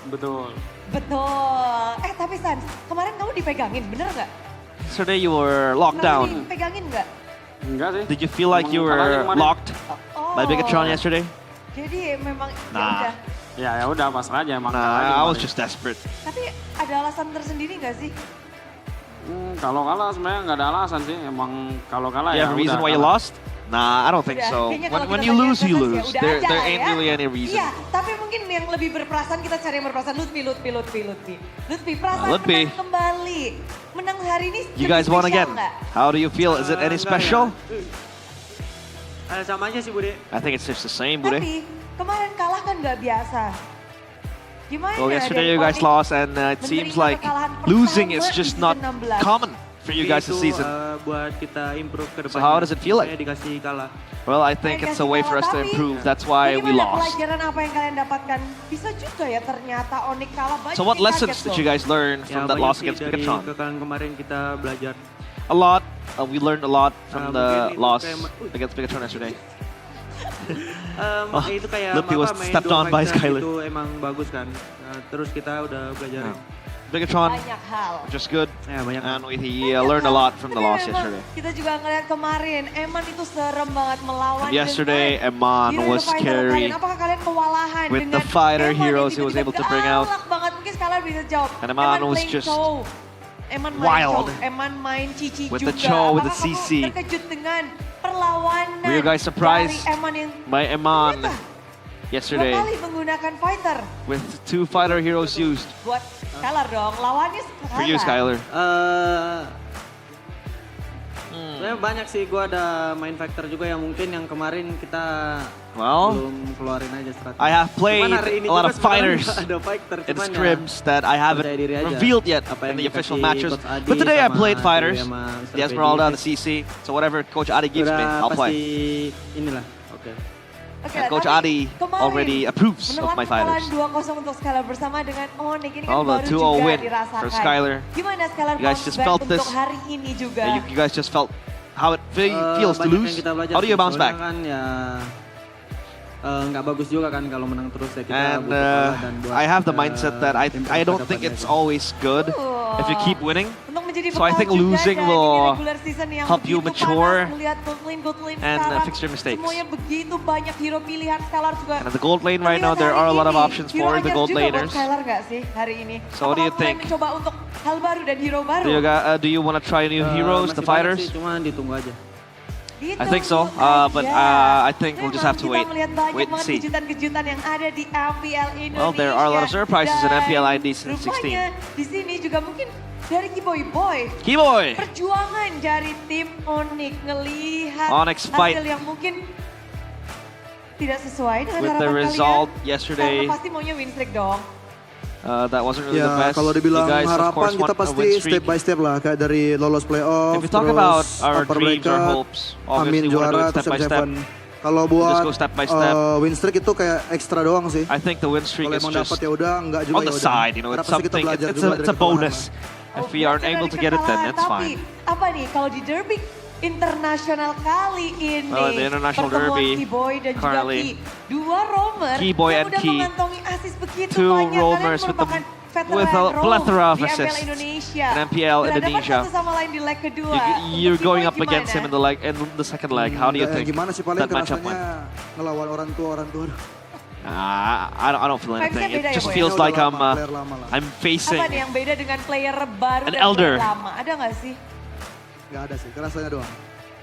Speaker 4: Betul.
Speaker 12: Betul. Tapi San, kemarin kamu dipegangin, bener nggak?
Speaker 6: Yesterday you were locked down.
Speaker 12: Dipegangin nggak?
Speaker 4: Enggak sih.
Speaker 6: Did you feel like you were locked by Bigatron yesterday?
Speaker 12: Jadi memang
Speaker 6: Nah.
Speaker 12: ya udah.
Speaker 4: Ya udah pasrah aja emang.
Speaker 6: Nah, I was just desperate.
Speaker 12: Tapi ada alasan tersendiri nggak sih?
Speaker 4: Kalau kalah sebenarnya nggak ada alasan sih. Emang kalau kalah
Speaker 6: You
Speaker 4: ya
Speaker 6: have a reason
Speaker 4: udah
Speaker 6: why you
Speaker 4: kalah.
Speaker 6: lost? Nah, I don't think
Speaker 12: Udah,
Speaker 6: so.
Speaker 12: kayaknya kalau
Speaker 6: When
Speaker 12: kita
Speaker 6: you
Speaker 12: bagian
Speaker 6: lose, you
Speaker 12: prestasi
Speaker 6: lose.
Speaker 12: udah
Speaker 6: There
Speaker 12: aja lah
Speaker 6: ain't
Speaker 12: ya.
Speaker 6: really any reason.
Speaker 12: Iya, tapi mungkin yang lebih berperasaan kita cari yang berperasaan. Lutfi, perasaan
Speaker 6: Lutfi.
Speaker 12: menang kembali. Menang hari ini
Speaker 6: You
Speaker 12: lebih
Speaker 6: guys won
Speaker 12: spesial
Speaker 6: again.
Speaker 12: nggak?
Speaker 6: How do you feel? Is it any special?
Speaker 1: Sama aja sih Bude.
Speaker 6: I think it's just the same, Bude.
Speaker 12: Tapi kemarin kalah kan nggak biasa. Gimana
Speaker 6: Well, yesterday
Speaker 12: dari
Speaker 6: you guys
Speaker 12: Onyx
Speaker 6: lost, and it seems like losing is just not common for you guys this season.
Speaker 1: Buat kita improve ke
Speaker 6: So
Speaker 1: depannya.
Speaker 6: how does it feel like?
Speaker 1: Saya dikasih kalah.
Speaker 6: Well, I think it's a way for us to improve. That's why we
Speaker 12: Bagaimana
Speaker 6: lost.
Speaker 12: pelajaran apa yang kalian dapatkan? Bisa juga ya ternyata Onyx kalah banyak.
Speaker 6: So what
Speaker 12: yang
Speaker 6: lessons
Speaker 12: kaget
Speaker 6: did
Speaker 12: loh.
Speaker 6: you guys learn from that
Speaker 1: banyak
Speaker 6: loss
Speaker 1: sih
Speaker 6: against
Speaker 1: dari
Speaker 6: Bigatron?
Speaker 1: kekalahan kemarin kita belajar.
Speaker 6: A lot. We learned a lot from the
Speaker 1: mungkin itu
Speaker 6: loss
Speaker 1: kayak-
Speaker 6: against Bigatron yesterday.
Speaker 1: Itu kayak
Speaker 6: Lutfi was
Speaker 1: main
Speaker 6: stepped
Speaker 1: dual
Speaker 6: on by
Speaker 1: fighter
Speaker 6: Skyler.
Speaker 1: Itu emang bagus kan. Terus kita udah belajar.
Speaker 6: Bigatron,
Speaker 12: Banyak hal.
Speaker 6: just good.
Speaker 1: Ya, banyak
Speaker 6: And he learned a lot from the loss
Speaker 12: Memang
Speaker 6: yesterday.
Speaker 12: Kita juga ngeliat kemarin, Eman itu serem banget melawan.
Speaker 6: And yesterday, Eman
Speaker 12: hero
Speaker 6: was
Speaker 12: fighter
Speaker 6: scary.
Speaker 12: kalian. Apakah kalian kewalahan
Speaker 6: With
Speaker 12: dengan
Speaker 6: the fighter
Speaker 12: Eman
Speaker 6: heroes
Speaker 12: yang
Speaker 6: he was
Speaker 12: tiba-tiba
Speaker 6: able to bring out.
Speaker 12: galak banget, mungkin kalian bisa jawab.
Speaker 6: And Eman was
Speaker 12: playing
Speaker 6: just
Speaker 12: Chow. Eman main
Speaker 6: wild.
Speaker 12: Chow. Eman main Cici
Speaker 6: With
Speaker 12: juga.
Speaker 6: the Chow, with the
Speaker 12: Apakah
Speaker 6: CC.
Speaker 12: kamu terkejut dengan perlawanan
Speaker 6: Were you guys surprised
Speaker 12: dari Eman yang
Speaker 6: by Eman
Speaker 12: dua
Speaker 6: yesterday
Speaker 12: kali menggunakan fighter?
Speaker 6: with 2 fighter heroes used?
Speaker 12: Buat Skylar dong, lawannya
Speaker 6: For you, Skyler.
Speaker 1: Sebenarnya banyak sih, gue ada main factor juga yang mungkin yang kemarin kita
Speaker 6: Well,
Speaker 1: belum keluarin aja strategi.
Speaker 6: I have played
Speaker 1: Cuman hari ini
Speaker 6: a lot
Speaker 1: juga
Speaker 6: of
Speaker 1: sebenarnya
Speaker 6: fighters
Speaker 1: ada fighter,
Speaker 6: in
Speaker 1: cuman ya
Speaker 6: scrims that I haven't
Speaker 1: percaya diri aja.
Speaker 6: revealed yet
Speaker 1: Apa
Speaker 6: in
Speaker 1: yang
Speaker 6: the official
Speaker 1: dikasih
Speaker 6: matches.
Speaker 1: Coach Adi
Speaker 6: But today I
Speaker 1: sama
Speaker 6: played
Speaker 1: Dewi
Speaker 6: fighters,
Speaker 1: sama
Speaker 6: the
Speaker 1: Mr.
Speaker 6: Esmeralda,
Speaker 1: Pedi.
Speaker 6: the CC. So whatever Coach Adi gives me,
Speaker 1: Udah
Speaker 6: I'll play.
Speaker 1: pasti inilah, oke.
Speaker 12: Oke,
Speaker 6: And Coach
Speaker 12: tapi
Speaker 6: Adi
Speaker 12: kemarin
Speaker 6: already approves of
Speaker 12: menelan
Speaker 6: my fighters.
Speaker 12: kekalahan 2-0 untuk Skylar bersama dengan Onyx. Ini kan
Speaker 6: Well, the
Speaker 12: baru
Speaker 6: 2-0
Speaker 12: juga
Speaker 6: win
Speaker 12: dirasakan.
Speaker 6: for Skylar.
Speaker 12: Gimana Skylar
Speaker 6: You guys
Speaker 12: bounce
Speaker 6: just
Speaker 12: back
Speaker 6: felt
Speaker 12: untuk
Speaker 6: this?
Speaker 12: hari ini juga?
Speaker 6: You guys just felt how it feels to
Speaker 1: Banyak
Speaker 6: lose.
Speaker 1: yang kita belajar
Speaker 6: How do you
Speaker 1: sih,
Speaker 6: bounce back?
Speaker 1: soalnya kan ya nggak bagus juga kan kalau menang terus ya, kita
Speaker 6: And
Speaker 1: butuh kalah dan buat
Speaker 6: I have the mindset that I don't think it's always good if you keep winning.
Speaker 12: Untuk menjadi
Speaker 6: So I
Speaker 12: bekal
Speaker 6: think
Speaker 12: juga
Speaker 6: losing
Speaker 12: dan
Speaker 6: will
Speaker 12: ini regular season yang
Speaker 6: help you
Speaker 12: begitu
Speaker 6: mature
Speaker 12: panas, melihat gold lane
Speaker 6: and
Speaker 12: sekarang,
Speaker 6: fix your mistakes.
Speaker 12: semuanya begitu banyak hero pilihan Skylar juga.
Speaker 6: And at the gold lane right now, there are a lot of options for the gold laners.
Speaker 12: Skylar nggak sih hari ini?
Speaker 6: So what do you
Speaker 12: Apakah kalian
Speaker 6: think?
Speaker 12: mencoba untuk hal baru dan hero baru?
Speaker 6: Do you want to try new heroes, the
Speaker 1: masih banyak
Speaker 6: fighters?
Speaker 1: sih, cuma ditunggu aja.
Speaker 6: I think so, but I think we'll just have to wait and see.
Speaker 12: Kejutan-kejutan yang ada di MPL Indonesia.
Speaker 6: Well, there are a lot of surprises in
Speaker 12: Dan
Speaker 6: MPL ID 16.
Speaker 12: Rupanya di sini juga mungkin dari Keyboy Boy.
Speaker 6: Keyboy.
Speaker 12: Perjuangan dari tim Onyx ngelihat
Speaker 6: Onyx fight.
Speaker 12: hasil yang mungkin tidak sesuai dengan
Speaker 6: With
Speaker 12: harapan
Speaker 6: the result
Speaker 12: kalian.
Speaker 6: yesterday,
Speaker 12: Karena pasti maunya win streak dong.
Speaker 6: that wasn't really the
Speaker 10: Ya
Speaker 6: best.
Speaker 10: kalau dibilang
Speaker 6: You guys, of
Speaker 10: harapan
Speaker 6: course,
Speaker 10: kita
Speaker 6: want a
Speaker 10: pasti
Speaker 6: win streak.
Speaker 10: step by step lah, kayak dari lolos playoff,
Speaker 6: If we talk
Speaker 10: terus
Speaker 6: about our
Speaker 10: upper
Speaker 6: dreams,
Speaker 10: bracket,
Speaker 6: our hopes,
Speaker 10: amin
Speaker 6: obviously we wanna do
Speaker 10: juara,
Speaker 6: it step
Speaker 10: terus
Speaker 6: by step.
Speaker 10: seven. Kalau
Speaker 6: Just
Speaker 10: buat
Speaker 6: go step by step.
Speaker 10: win streak itu kayak ekstra doang sih.
Speaker 6: I think the win streak
Speaker 10: Kalau
Speaker 6: is
Speaker 10: emang
Speaker 6: just
Speaker 10: dapat ya udah, enggak juga
Speaker 6: on the
Speaker 10: ya udah.
Speaker 6: side, you know,
Speaker 10: Karena
Speaker 6: it's
Speaker 10: pasti kita
Speaker 6: something,
Speaker 10: belajar
Speaker 6: it's
Speaker 10: juga
Speaker 6: a
Speaker 10: dari
Speaker 6: bonus.
Speaker 12: Oh,
Speaker 6: If we aren't
Speaker 12: belajar
Speaker 6: able
Speaker 12: dari
Speaker 6: to get it, then
Speaker 12: kekalahan.
Speaker 6: it's
Speaker 12: Tapi,
Speaker 6: fine.
Speaker 12: apa nih kalau di derby internasional kali ini,
Speaker 6: Oh, the international
Speaker 12: pertemuan
Speaker 6: derby
Speaker 12: Keyboy dan juga
Speaker 6: currently.
Speaker 12: Key, dua roamer
Speaker 6: Keyboy
Speaker 12: yang
Speaker 6: and
Speaker 12: udah
Speaker 6: Key.
Speaker 12: mengantongi asis begitu
Speaker 6: Two
Speaker 12: banyak.
Speaker 6: roamers
Speaker 12: Kalian
Speaker 6: with the-
Speaker 12: merupakan veteran
Speaker 6: with a
Speaker 12: roam
Speaker 6: plethora of
Speaker 12: di MPL
Speaker 6: assists
Speaker 12: Indonesia.
Speaker 6: in MPL
Speaker 12: Berhadapan
Speaker 6: Indonesia.
Speaker 12: satu sama lain di leg kedua.
Speaker 6: You're
Speaker 12: Untuk
Speaker 6: going
Speaker 12: Keyboy
Speaker 6: up against him
Speaker 12: gimana?
Speaker 6: in the second leg. How do you think
Speaker 10: Gimana sih paling
Speaker 6: that matchup went?
Speaker 10: kerasanya ngelawan orang tua.
Speaker 6: I don't feel anything.
Speaker 12: Vibes-nya beda
Speaker 6: It
Speaker 12: ya,
Speaker 6: just
Speaker 12: Boy?
Speaker 6: feels
Speaker 10: Udah
Speaker 6: like
Speaker 10: lama, player lama lah.
Speaker 6: I'm facing.
Speaker 12: Apa nih yang beda dengan player baru
Speaker 6: An
Speaker 12: dan
Speaker 6: elder.
Speaker 12: player lama? Ada nggak sih?
Speaker 10: Gak ada sih, kerasanya doang.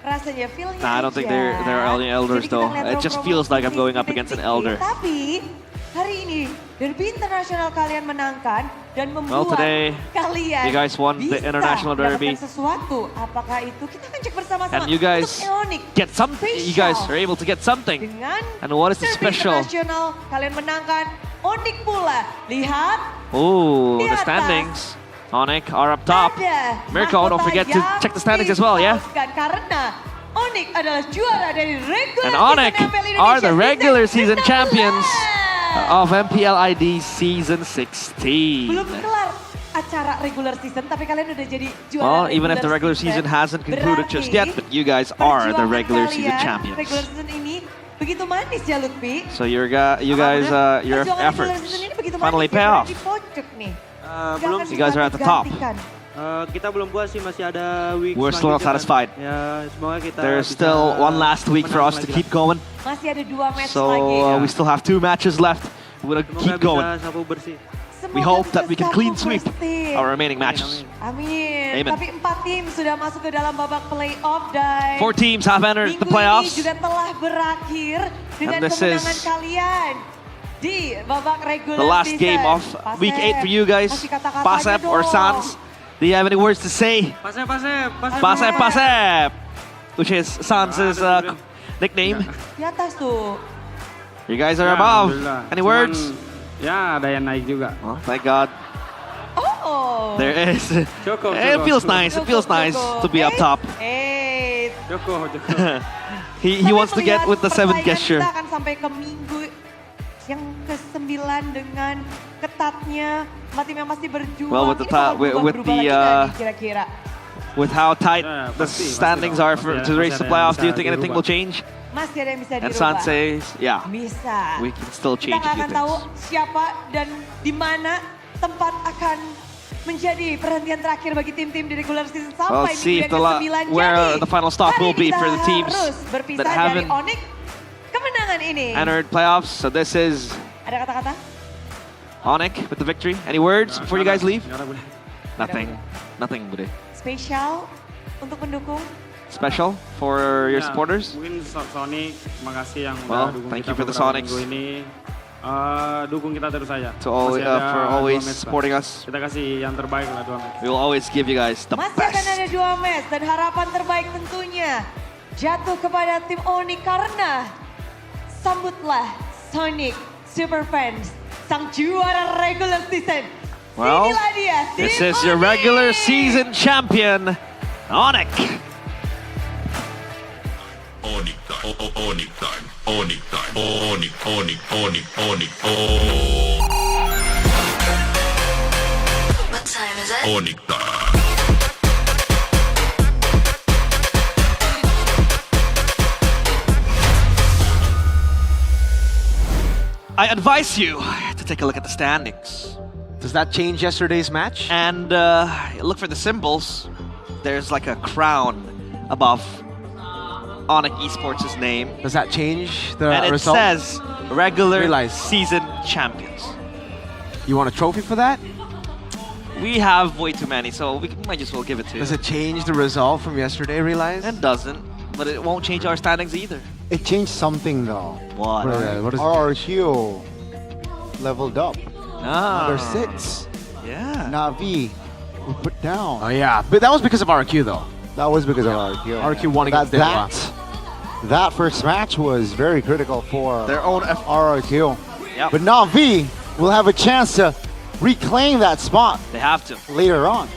Speaker 12: Rasanya feel-nya
Speaker 6: Nah, I don't think
Speaker 12: aja.
Speaker 6: there are any elders
Speaker 12: Jadi kita
Speaker 6: though.
Speaker 12: ngeliat
Speaker 6: It just
Speaker 12: roam-roam
Speaker 6: feels like I'm going up
Speaker 12: sedikit,
Speaker 6: against an
Speaker 12: sedikit.
Speaker 6: elder.
Speaker 12: Tapi hari ini derby internasional kalian menangkan dan membuat
Speaker 6: today,
Speaker 12: kalian
Speaker 6: you guys won the
Speaker 12: bisa
Speaker 6: international derby.
Speaker 12: mendapatkan sesuatu. Apakah itu? Kita akan cek bersama-sama.
Speaker 6: And you guys
Speaker 12: Untuk Onyx
Speaker 6: get something. You guys are able to get something.
Speaker 12: dengan
Speaker 6: And what is the
Speaker 12: derby
Speaker 6: special?
Speaker 12: internasional kalian menangkan Onyx pula. Lihat
Speaker 6: Oh,
Speaker 12: Di
Speaker 6: the
Speaker 12: atas.
Speaker 6: standings. Onyx are up top.
Speaker 12: ada
Speaker 6: Mirko, don't
Speaker 12: mahkota
Speaker 6: forget to
Speaker 12: yang
Speaker 6: check the standings as well, yeah?
Speaker 12: dihauskan karena Onyx adalah juara dari regular
Speaker 6: And
Speaker 12: season
Speaker 6: Onyx
Speaker 12: MPL Indonesia
Speaker 6: are the regular season
Speaker 12: 16.
Speaker 6: champions of MPL ID Season 16.
Speaker 12: Belum kelar. acara regular season, tapi kalian udah jadi juara.
Speaker 6: Well, even if the regular season hasn't concluded just yet, but you guys are the regular season champions.
Speaker 12: Regular season ini begitu manis ya, Lutfi.
Speaker 6: So you guys, your efforts finally pay off.
Speaker 12: Di pojok nih.
Speaker 1: Belum.
Speaker 6: You guys are at the top.
Speaker 1: Kita belum puas sih, masih ada week.
Speaker 6: We're still not satisfied.
Speaker 1: Ya, semoga kita
Speaker 6: There's still one last week for us to keep going.
Speaker 12: Masih ada 2 match
Speaker 6: So
Speaker 12: lagi.
Speaker 6: we still have 2 matches left. We're gonna keep going.
Speaker 1: Sapu bersih.
Speaker 6: We hope that we can clean sweep our remaining matches.
Speaker 12: Amin.
Speaker 6: Amen.
Speaker 12: Tapi 4 tim sudah masuk ke dalam babak playoff dan
Speaker 6: 4 teams have entered the
Speaker 12: minggu
Speaker 6: playoffs.
Speaker 12: ini juga telah berakhir dengan
Speaker 6: this
Speaker 12: kemenangan
Speaker 6: is
Speaker 12: kalian di babak regular
Speaker 6: The last
Speaker 12: season.
Speaker 6: game of week 8 for you guys.
Speaker 12: Kasih kata-kata
Speaker 6: Pasep
Speaker 12: aja
Speaker 6: or
Speaker 12: dong.
Speaker 6: Sans, do you have any words to say? Pasep, which is Sans' nickname.
Speaker 12: Di atas tuh.
Speaker 6: You guys are
Speaker 4: Ya,
Speaker 6: above.
Speaker 4: alhamdulillah.
Speaker 6: Any
Speaker 4: Cuman,
Speaker 6: words?
Speaker 4: Ya, ada yang naik juga.
Speaker 6: Oh, thank God.
Speaker 12: Oh.
Speaker 6: There is.
Speaker 4: Cukup,
Speaker 6: It
Speaker 4: cukup.
Speaker 6: feels nice. It feels nice to be up top.
Speaker 4: Joko.
Speaker 6: He wants to get with the 7th
Speaker 12: Persaingan
Speaker 6: gesture.
Speaker 12: Kita akan sampai ke minggu yang ke-9 dengan ketatnya tim yang masih berjuang.
Speaker 6: Well, with the
Speaker 12: Ini bakal
Speaker 6: with
Speaker 12: berubah-berubah
Speaker 6: the
Speaker 12: lagi nggak nih kira-kira.
Speaker 6: with how tight the standings are to race the playoffs, do you think anything will change?
Speaker 12: Masih ada yang bisa
Speaker 6: And
Speaker 12: dirubah.
Speaker 6: Sans says, yeah,
Speaker 12: Bisa.
Speaker 6: we can still
Speaker 12: Kita
Speaker 6: change a
Speaker 12: nggak
Speaker 6: few
Speaker 12: akan tahu
Speaker 6: things.
Speaker 12: siapa dan di mana tempat akan menjadi perhentian terakhir bagi tim-tim di regular season
Speaker 6: Well,
Speaker 12: sampai
Speaker 6: see if
Speaker 12: minggu yang ke-9.
Speaker 6: where
Speaker 12: Jadi,
Speaker 6: the final stop will be
Speaker 12: hari
Speaker 6: for
Speaker 12: ini
Speaker 6: the
Speaker 12: kita
Speaker 6: teams
Speaker 12: harus berpisah
Speaker 6: that
Speaker 12: dari
Speaker 6: haven't
Speaker 12: Onyx kemenangan ini.
Speaker 6: entered playoffs. So this is
Speaker 12: Ada kata-kata?
Speaker 6: Onyx with the victory. Any words before you guys leave? Nothing. Nothing, Bude.
Speaker 12: Spesial untuk pendukung.
Speaker 6: Special for your
Speaker 4: Ya,
Speaker 6: supporters?
Speaker 4: Mungkin Sonic, makasih yang
Speaker 6: Well,
Speaker 4: udah dukung
Speaker 6: thank
Speaker 4: kita
Speaker 6: you for the
Speaker 4: beberapa
Speaker 6: Sonics.
Speaker 4: minggu ini. Dukung kita terus aja.
Speaker 6: To always,
Speaker 4: Masih ada
Speaker 6: for
Speaker 4: 2
Speaker 6: always
Speaker 4: match lah.
Speaker 6: supporting us.
Speaker 4: Kita kasih yang terbaik lah 2 match.
Speaker 6: We will always give you guys the
Speaker 12: Masih akan ada 2 match dan harapan terbaik tentunya jatuh kepada tim Onyx karena sambutlah Sonic Superfans, sang juara regular season.
Speaker 6: Well,
Speaker 12: Inilah dia, tim
Speaker 6: this is your regular season champion, Onyx.
Speaker 11: Onyx time. Onyx time. Onyx time. Onyx. Onyx. Onyx. Onyx.
Speaker 20: What time is it?
Speaker 11: Onyx time.
Speaker 6: I advise you to take a look at the standings.
Speaker 3: Does that change yesterday's match?
Speaker 6: And look for the symbols. There's like a crown above Onyx Esports' name.
Speaker 3: Does that change the
Speaker 6: And it
Speaker 3: result?
Speaker 6: says regular
Speaker 3: Realize.
Speaker 6: season champions.
Speaker 3: You want a trophy for that?
Speaker 6: We have way too many, so we might just well give it to you.
Speaker 3: Does it change the result from yesterday, Realize?
Speaker 6: It doesn't, but it won't change our standings either.
Speaker 15: It changed something though.
Speaker 6: What?
Speaker 3: What is it?
Speaker 15: RRQ leveled up.
Speaker 6: Ah.
Speaker 15: Number 6.
Speaker 6: Yeah.
Speaker 15: Navi we put down.
Speaker 3: Oh yeah, but that was because of RQ though.
Speaker 15: That was because of RQ.
Speaker 3: RQ won against
Speaker 15: that first match was very critical for
Speaker 6: their own
Speaker 15: RRQ.
Speaker 6: Yep.
Speaker 15: But Navi will have a chance to reclaim that spot
Speaker 6: They have to.
Speaker 15: later on.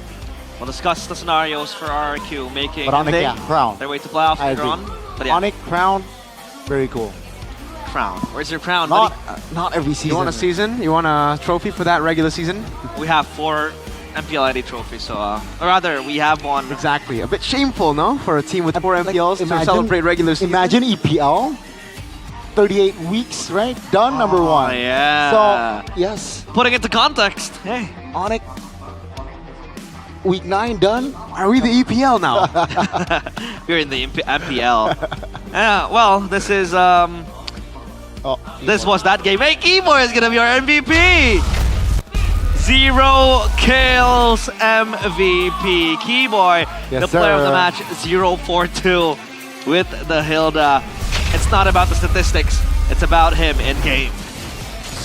Speaker 6: We'll discuss the scenarios for RRQ making
Speaker 15: But Onyx, yeah, Crown.
Speaker 6: their way to playoffs
Speaker 15: I
Speaker 6: later
Speaker 15: agree.
Speaker 6: on. But yeah,
Speaker 15: Onyx, Crown, very cool.
Speaker 6: crown. Where's your crown,
Speaker 15: Not,
Speaker 6: buddy?
Speaker 15: not every season.
Speaker 3: You want a season? You want a trophy for that regular season?
Speaker 6: We have 4 MPL ID trophies, so or rather, we have one.
Speaker 3: Exactly. A bit shameful, no? For a team with 4 MPLs to celebrate regular season.
Speaker 15: Imagine EPL, 38 weeks, right? Done, number 1.
Speaker 6: Yeah.
Speaker 15: So, yes.
Speaker 6: Putting it to context.
Speaker 15: Hey, Onyx, week 9 done.
Speaker 3: Are we the EPL now?
Speaker 6: We're in the MPL. Yeah, well, this is this was that game. Hey, Keyboard is gonna be our MVP. 0 kills MVP. Keyboard,
Speaker 15: Yes,
Speaker 6: the player of the
Speaker 15: sir.
Speaker 6: match, 0-4-2 with the Hilda. It's not about the statistics, it's about him in game.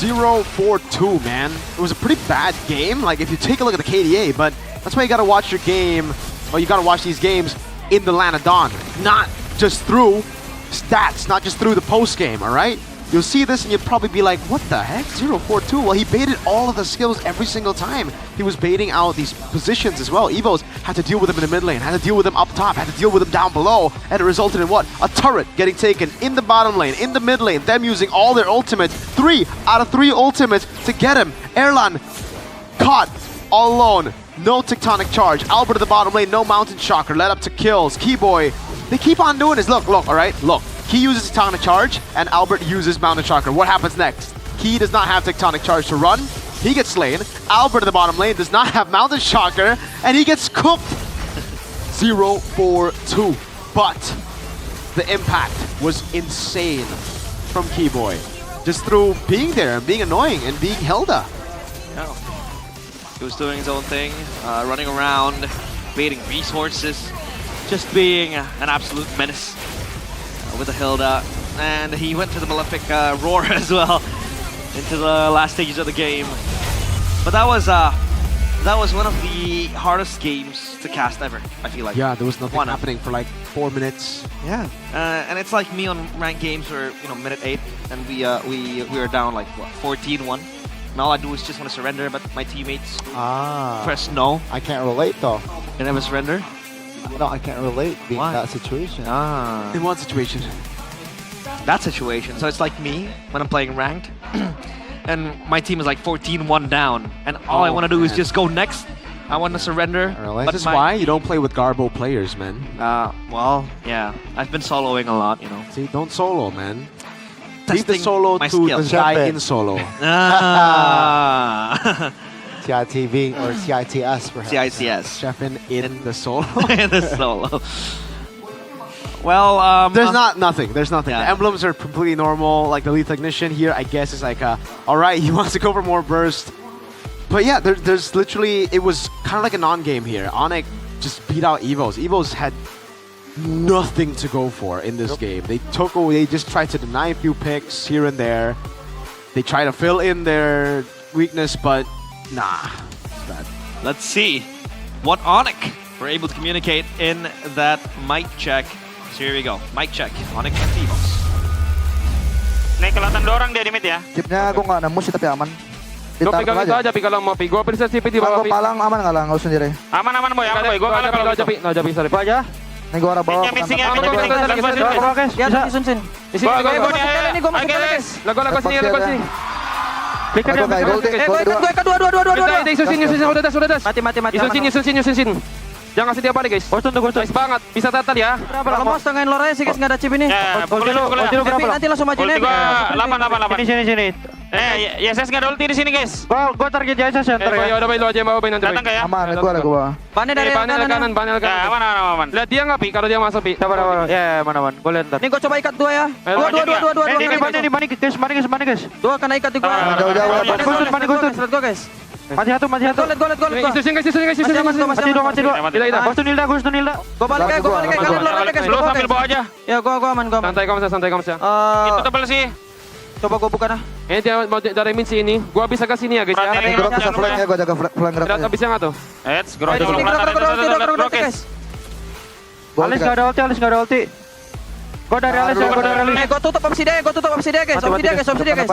Speaker 3: 0-4-2, man. It was a pretty bad game. Like, if you take a look at the KDA, but that's why you gotta watch your game, or you gotta watch these games in the Lana Dawn, not just through stats, not just through the post game, all right? You'll see this and you'll probably be like, what the heck? 0-4-2? Well, he baited all of the skills every single time. He was baiting out these positions as well. Evos had to deal with him in the mid lane, had to deal with him up top, had to deal with him down below, and it resulted in what? A turret getting taken in the bottom lane, in the mid lane, them using all their ultimates. 3 out of 3 ultimates to get him. Erlan caught all alone. No tectonic charge. Albert at the bottom lane, no mountain shocker. Led up to kills. Keyboy, they keep on doing this. Look, all right, look. He uses tectonic charge, and Albert uses mountain shocker. What happens next? Key does not have tectonic charge to run. He gets slain. Albert at the bottom lane does not have mountain shocker, and he gets cooked. 0-4-2. But the impact was insane from Keyboy. Just through being there and being annoying and being Hilda.
Speaker 6: Yeah. He was doing his own thing, running around, baiting resources, just being an absolute menace with the Hilda. And he went to the Malefic Roar as well into the last stages of the game. But that was one of the hardest games to cast ever, I feel like.
Speaker 3: Yeah, there was nothing happening for like 4 minutes.
Speaker 6: Yeah, and it's like me on ranked games where, you know, minute 8, and we were down like, what, 14-1. And all I do is just want to surrender, but my teammates press no.
Speaker 15: I can't relate though.
Speaker 6: You never surrender?
Speaker 15: No, I can't relate being in that situation.
Speaker 3: In what situation?
Speaker 6: That situation. So it's like me when I'm playing ranked, and my team is like 14-1 down, and all I want to do is just go next. I want to surrender.
Speaker 3: Really? This is why you don't play with Garbo players, man.
Speaker 6: Well, yeah. I've been soloing a lot, you know.
Speaker 3: See, don't solo, man. Leave the solo to
Speaker 6: skills.
Speaker 3: the guy in solo.
Speaker 15: CITV or CITS perhaps.
Speaker 6: CITS.
Speaker 3: Chefin in the solo.
Speaker 6: In the solo. Well,
Speaker 3: there's nothing. There's nothing.
Speaker 6: Yeah.
Speaker 3: The emblems are completely normal. Like the lead technician here, I guess is like, all right, he wants to go for more burst. But yeah, there's literally, it was kind of like a non-game here. Onyx just beat out Evos. Evos had nothing to go for in this game. They took away, they just tried to deny a few picks here and there. They try to fill in their weakness, but nah, it's bad.
Speaker 6: Let's see what Onyx were able to communicate in that mic check. So here we go, mic check, Onyx and Evos.
Speaker 4: Nih, kelihatan 2 orang dia di mid ya.
Speaker 2: Chipnya gue nggak nemu sih tapi aman.
Speaker 4: Gue pegang itu aja, Pi, kalau mau Pi. Gue prinsip Pi di bawah, Pi.
Speaker 2: Palang aman nggak lah, nggak usah sendiri.
Speaker 4: Aman, Boy. Aman, Boy. Gue kalah kalau aja, Pi. Aja, Pi. Sorry, Pi.
Speaker 2: aja. Nih gue arah bawah.
Speaker 4: Ya, Sun. Di sini, gue masuk guys. Lagu sini. Flicker dia. Gue Isun das. Mati. Isun. Jangan kasih dia balik, guys. Nice banget. Bisa tatal ya.
Speaker 2: Kalau mau setengahnya lor aja sih guys, nggak ada chip ini.
Speaker 4: Ya, pukul berapa?
Speaker 2: Nanti langsung maju nih.
Speaker 4: 8.
Speaker 2: Sini.
Speaker 4: YSS nggak ada ulti di sini, guys.
Speaker 2: Gue target YSS ya ntar ya.
Speaker 4: Ya udah, Bay, lu aja yang bawa, Bay, nanti. Datang nggak ya?
Speaker 2: Aman, gue ada gue.
Speaker 4: Panel dari kanan. Aman. Lihat dia nggak, Pi? Kalau dia masuk, Pi.
Speaker 2: Sabar. Ya, aman. Gue lihat ntar. Nih gue coba ikat 2 ya. 2. Ini mana guys? 2 kena ikat di gue. Jauh. Mana gue guys. Mati satu. Lihat gue.
Speaker 4: Isusin, guys.
Speaker 2: Masih dua.
Speaker 4: Tidak.
Speaker 2: Gue tuh Nilda. Gue balik guys. Kalian lor aja guys.
Speaker 4: Lu sambil bawa aja.
Speaker 2: Ya, gue aman.
Speaker 4: Santai kamu sih. Itu tebel sih.
Speaker 2: Coba gue buka dah.
Speaker 4: Ini dia mau dari min sini. Gua bisa ke sini ya, guys ya.
Speaker 2: Gue bisa flank ya, gue jaga flank gerak.
Speaker 4: Tidak bisa nggak tuh? Gerak.
Speaker 2: Alis nggak ada ulti. Gue dari Alis. Gue tutup opsi dia guys. Opsi dia guys.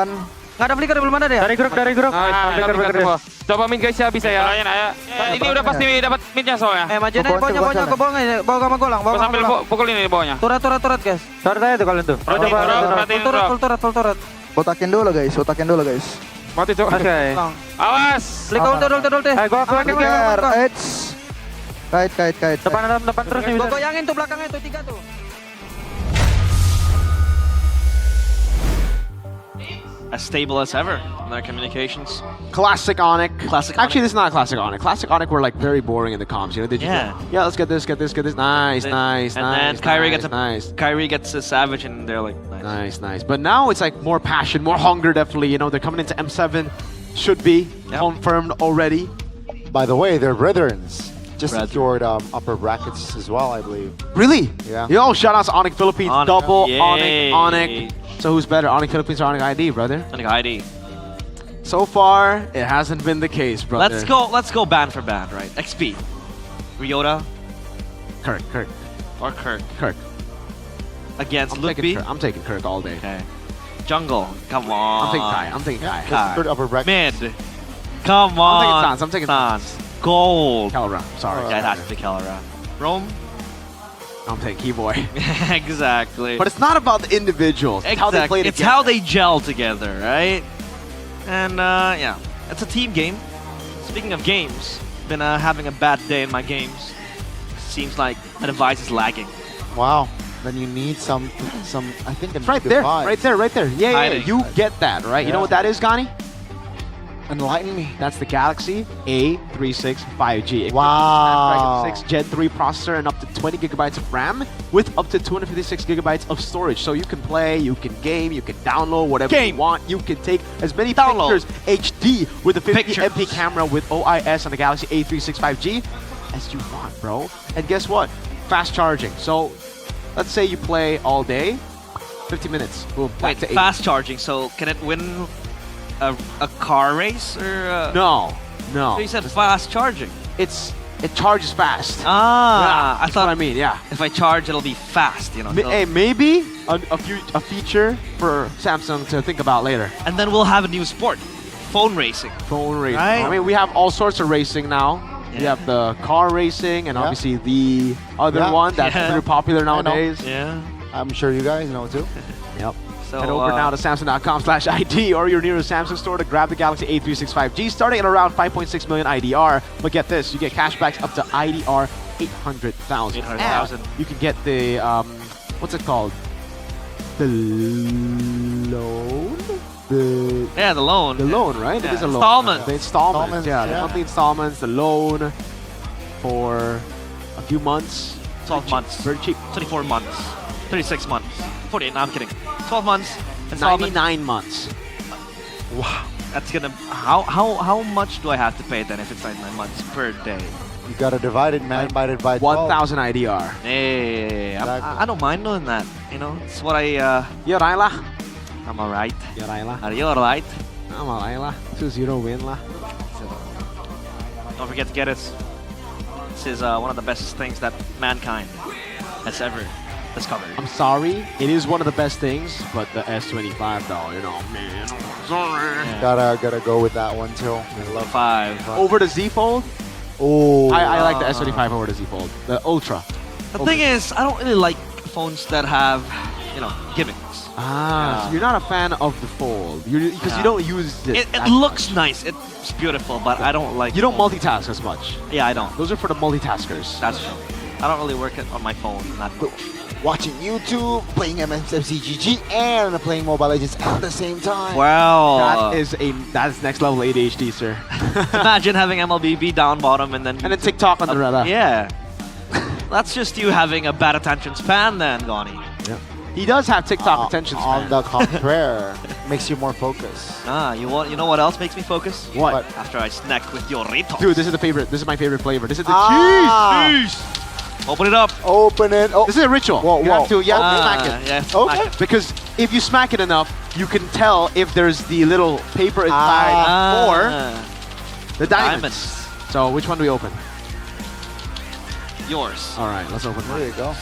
Speaker 2: Nggak ada flicker, belum ada deh. Dari grup.
Speaker 4: Coba mid guys ya, bisa ya. Ini udah pasti dapat midnya soalnya.
Speaker 2: Maju nih, bawahnya ke bawah nggak? Bawa sama golang.
Speaker 4: Gua sambil pukul ini di bawahnya.
Speaker 2: Turret guys. Turret aja tuh kalian tuh. Full turret. Otakin dulu guys.
Speaker 4: Mati cok.
Speaker 2: Oke.
Speaker 4: Awas.
Speaker 2: Klik ulti. Gua kait. Depan terus nih. Gua goyangin tuh belakangnya tuh 3 tuh.
Speaker 6: As stable as ever in their communications.
Speaker 3: Classic Onyx. Actually, this is not classic Onyx. Classic Onyx were like very boring in the comms. You know, they just let's get this. Nice.
Speaker 6: And then Kyrie gets a savage, and they're like,
Speaker 3: nice. But now it's like more passion, more hunger. Definitely, you know, they're coming into M7. Should be confirmed already.
Speaker 15: By the way, they're brethrens. Just secured upper brackets as well, I believe.
Speaker 3: Really?
Speaker 15: Yeah.
Speaker 3: Yo, shout out to Onyx Philippines. Double
Speaker 6: Yay.
Speaker 3: Onyx. So who's better, Onyx Philippines or Onyx ID, brother?
Speaker 6: Onyx ID.
Speaker 3: So far, it hasn't been the case, brother.
Speaker 6: Let's go band for band, right? XP. Ryota.
Speaker 3: Kirk.
Speaker 6: Or Kirk. Against
Speaker 3: Lupi. I'm taking Kirk all day.
Speaker 6: Okay. Jungle. Come on.
Speaker 3: I'm taking Kai.
Speaker 15: Third upper bracket.
Speaker 6: Mid. Come on.
Speaker 3: I'm taking Sans.
Speaker 6: Gold.
Speaker 3: Kelra. Sorry.
Speaker 6: Yeah, it has to be Kelra. Rome.
Speaker 3: I'm taking Keyboy.
Speaker 6: Exactly.
Speaker 3: But it's not about the individuals. It's how they play together.
Speaker 6: It's how they gel together, right? And yeah, it's a team game. Speaking of games, been having a bad day in my games. Seems like my device is lagging.
Speaker 15: Wow. Then you need some. I think a
Speaker 3: Right there,
Speaker 15: device.
Speaker 3: right there. Yeah,
Speaker 6: Hiding.
Speaker 3: you get that, right? You know what that is, Gani?
Speaker 15: Enlighten me.
Speaker 3: That's the Galaxy A36 5G.
Speaker 15: Wow.
Speaker 3: Snapdragon 6 Gen 3 processor and up to 20 gigabytes of RAM with up to 256 gigabytes of storage. So you can play, you can game, you can download whatever you want. You can take as many pictures HD with the 50 MP camera with OIS on the Galaxy A36 5G as you want, bro. And guess what? Fast charging. So let's say you play all day, 50 minutes. Boom, back
Speaker 6: Wait,
Speaker 3: to 80.
Speaker 6: fast charging. So can it win a car race or?
Speaker 3: No.
Speaker 6: So you said fast charging.
Speaker 3: It charges fast.
Speaker 6: Ah,
Speaker 3: Yeah,
Speaker 6: I thought
Speaker 3: what I mean, yeah.
Speaker 6: If I charge, it'll be fast. You know.
Speaker 3: Hey, maybe a feature for Samsung to think about later.
Speaker 6: And then we'll have a new sport, phone racing.
Speaker 3: Phone racing.
Speaker 6: Right?
Speaker 3: I mean, we have all sorts of racing now. We have the car racing and obviously the other one that's very popular nowadays.
Speaker 6: Yeah.
Speaker 15: I'm sure you guys know too.
Speaker 3: Yep.
Speaker 6: So,
Speaker 3: Head over now to Samsung.com/ID or your nearest Samsung store to grab the Galaxy A36 5G starting at around 5.6 million IDR. But get this, you get cashbacks up to IDR 800,000.
Speaker 6: 800,000.
Speaker 3: You can get the, what's it called? The loan? The
Speaker 6: loan.
Speaker 3: The loan, right?
Speaker 6: Yeah.
Speaker 3: It is a loan.
Speaker 6: Installments.
Speaker 3: The installments,
Speaker 15: Installments,
Speaker 3: the
Speaker 15: yeah.
Speaker 3: monthly installments, the loan for a few months.
Speaker 6: 12 months.
Speaker 3: Very cheap.
Speaker 6: 24 months. 36 months. 48. No, I'm kidding. 12 months. Installment.
Speaker 3: 99 months.
Speaker 6: Wow. That's gonna. How much do I have to pay then if it's 99 months per day?
Speaker 15: You gotta divide it, man. Divide it by 12.
Speaker 3: 1,000 IDR.
Speaker 6: Hey,
Speaker 15: Exactly.
Speaker 6: I don't mind doing that. You know, it's what I.
Speaker 3: You're right lah.
Speaker 6: I'm alright.
Speaker 3: You're right lah.
Speaker 6: Are you alright?
Speaker 3: I'm alright lah. 2-0 win lah.
Speaker 6: Don't forget to get it. This is one of the best things that mankind has ever discovered.
Speaker 3: I'm sorry, it is one of the best things, but the S25 though, you know, man. I'm sorry.
Speaker 15: Gotta go with that one too. I love
Speaker 6: 5.
Speaker 3: Over the Z Fold?
Speaker 15: Oh.
Speaker 3: I like the S25 over the Z Fold. The Ultra.
Speaker 6: The thing is, I don't really like phones that have, you know, gimmicks.
Speaker 3: So you're not a fan of the Fold. Because you don't use it.
Speaker 6: It looks nice. It's beautiful, but I don't like.
Speaker 3: You don't multitask as much.
Speaker 6: Yeah, I don't.
Speaker 3: Those are for the multitaskers.
Speaker 6: That's true. I don't really work it on my phone that much.
Speaker 15: Watching YouTube, playing MMCGG, and playing Mobile Legends at the same time.
Speaker 6: Wow.
Speaker 3: That's next level ADHD, sir.
Speaker 6: Imagine having MLBB down bottom and then
Speaker 3: TikTok on the right.
Speaker 6: Yeah. That's just you having a bad attention span then, Gani.
Speaker 3: Yeah. He does have TikTok attention span.
Speaker 15: On the contrary, makes you more focused.
Speaker 6: You know what else makes me focus?
Speaker 3: What?
Speaker 6: After I snacked with Doritos.
Speaker 3: Dude, this is the favorite. This is my favorite flavor. This is the cheese.
Speaker 6: Open it up.
Speaker 15: Open it. Oh.
Speaker 3: This is a ritual.
Speaker 15: Whoa,
Speaker 3: You have to smack it.
Speaker 6: Yeah,
Speaker 15: Okay.
Speaker 3: Because if you smack it enough, you can tell if there's the little paper inside or the diamonds. So which one do we open?
Speaker 6: Yours.
Speaker 3: All right, let's open one.
Speaker 15: There you go.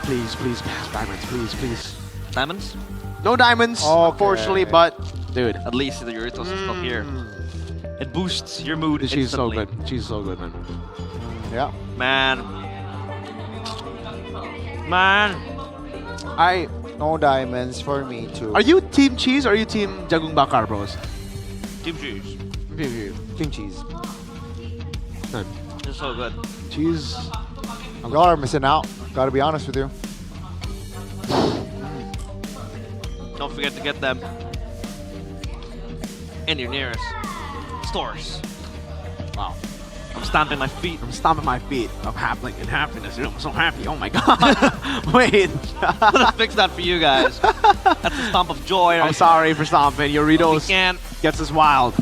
Speaker 3: Please, please, pass diamonds, please, please.
Speaker 6: Diamonds?
Speaker 3: No diamonds, unfortunately, but dude.
Speaker 6: At least the Doritos is still here. It boosts your mood
Speaker 3: The cheese is so
Speaker 6: instantly.
Speaker 3: good. Cheese is so good, man.
Speaker 15: Yeah.
Speaker 6: Man.
Speaker 15: No diamonds for me too.
Speaker 3: Are you team cheese or are you team jagung bakar, bros?
Speaker 6: Team cheese.
Speaker 15: Team cheese?
Speaker 6: It's so good.
Speaker 3: Cheese.
Speaker 15: Y'all are missing out. Gotta be honest with you.
Speaker 6: Don't forget to get them in your nearest stores.
Speaker 3: Wow.
Speaker 6: I'm stamping my feet.
Speaker 3: I'm stomping my feet. I'm happy in happiness. I'm so happy. Oh my god. Wait.
Speaker 6: I'm gonna fix that for you guys. That's a stomp of joy.
Speaker 3: I'm sorry for stomping. Doritos gets us wild.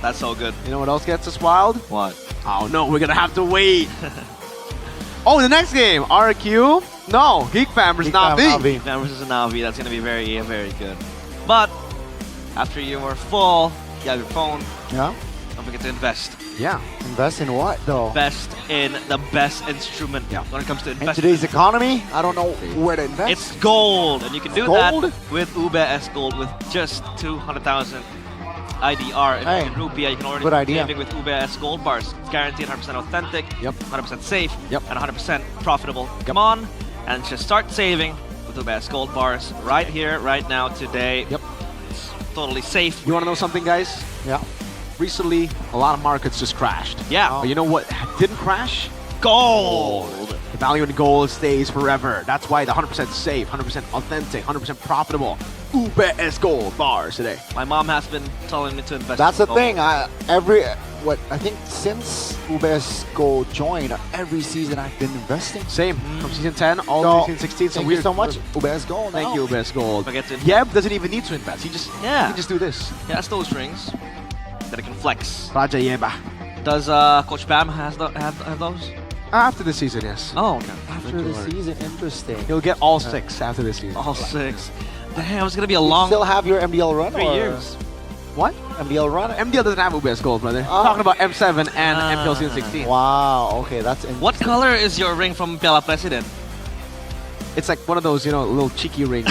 Speaker 6: That's so good.
Speaker 3: You know what else gets us wild?
Speaker 6: What?
Speaker 3: Oh no, we're gonna have to wait. Oh, the next game, RQ. No, Geek Fam versus Navi.
Speaker 6: Geek Fam versus Navi. That's gonna be very, very good. But after you are full, you have your phone.
Speaker 15: Yeah.
Speaker 6: Don't forget to invest.
Speaker 3: Yeah.
Speaker 15: Invest in what though?
Speaker 6: Invest in the best instrument when it comes to
Speaker 15: In
Speaker 6: investment.
Speaker 15: today's economy, I don't know where to invest.
Speaker 6: It's gold, and you can do
Speaker 15: Gold?
Speaker 6: that with UBS Gold with just 200,000 IDR. If
Speaker 15: Hey,
Speaker 6: in Rupiah, you can already
Speaker 15: good
Speaker 6: be
Speaker 15: idea.
Speaker 6: saving with UBS Gold bars. It's guaranteed 100% authentic, 100% safe,
Speaker 3: Yep.
Speaker 6: and 100% profitable. Come on, and just start saving with UBS Gold bars right here, right now, today.
Speaker 3: Yep.
Speaker 6: It's totally safe.
Speaker 3: You wanna know something, guys?
Speaker 15: Yeah.
Speaker 3: recently a lot of markets just crashed.
Speaker 6: Yeah.
Speaker 3: But you know what didn't crash?
Speaker 6: Gold.
Speaker 3: The value in gold stays forever. That's why the 100% safe, 100% authentic, 100% profitable UBS gold bars today.
Speaker 6: My mom has been telling me to invest.
Speaker 15: That's
Speaker 6: in
Speaker 15: the
Speaker 6: gold.
Speaker 15: thing. I think since UBS Gold joined, every season I've been investing.
Speaker 3: Same. From season 10 all the way to season 16.
Speaker 15: Thank you so much, UBS Gold.
Speaker 3: Thank
Speaker 15: now.
Speaker 3: you, UBS Gold.
Speaker 6: Forget to-
Speaker 3: Yeb doesn't even need to invest. He can just do this.
Speaker 6: He has those rings that he can flex.
Speaker 3: Raja Yeba.
Speaker 6: Does Coach Bam have those?
Speaker 3: After the season, yes.
Speaker 6: Oh, okay.
Speaker 15: After the season, interesting.
Speaker 3: He'll get all 6 after this season.
Speaker 6: All 6. Damn, it's gonna be a
Speaker 15: You
Speaker 6: long.
Speaker 15: still have your MDL run?
Speaker 6: 3
Speaker 15: or-
Speaker 6: years.
Speaker 3: What?
Speaker 15: MDL run?
Speaker 3: MDL doesn't have UBS Gold, brother. I'm talking about M7 and MPL season 16.
Speaker 15: Wow, okay, that's interesting.
Speaker 6: What color is your ring from Piala President?
Speaker 3: It's like one of those, little cheeky rings.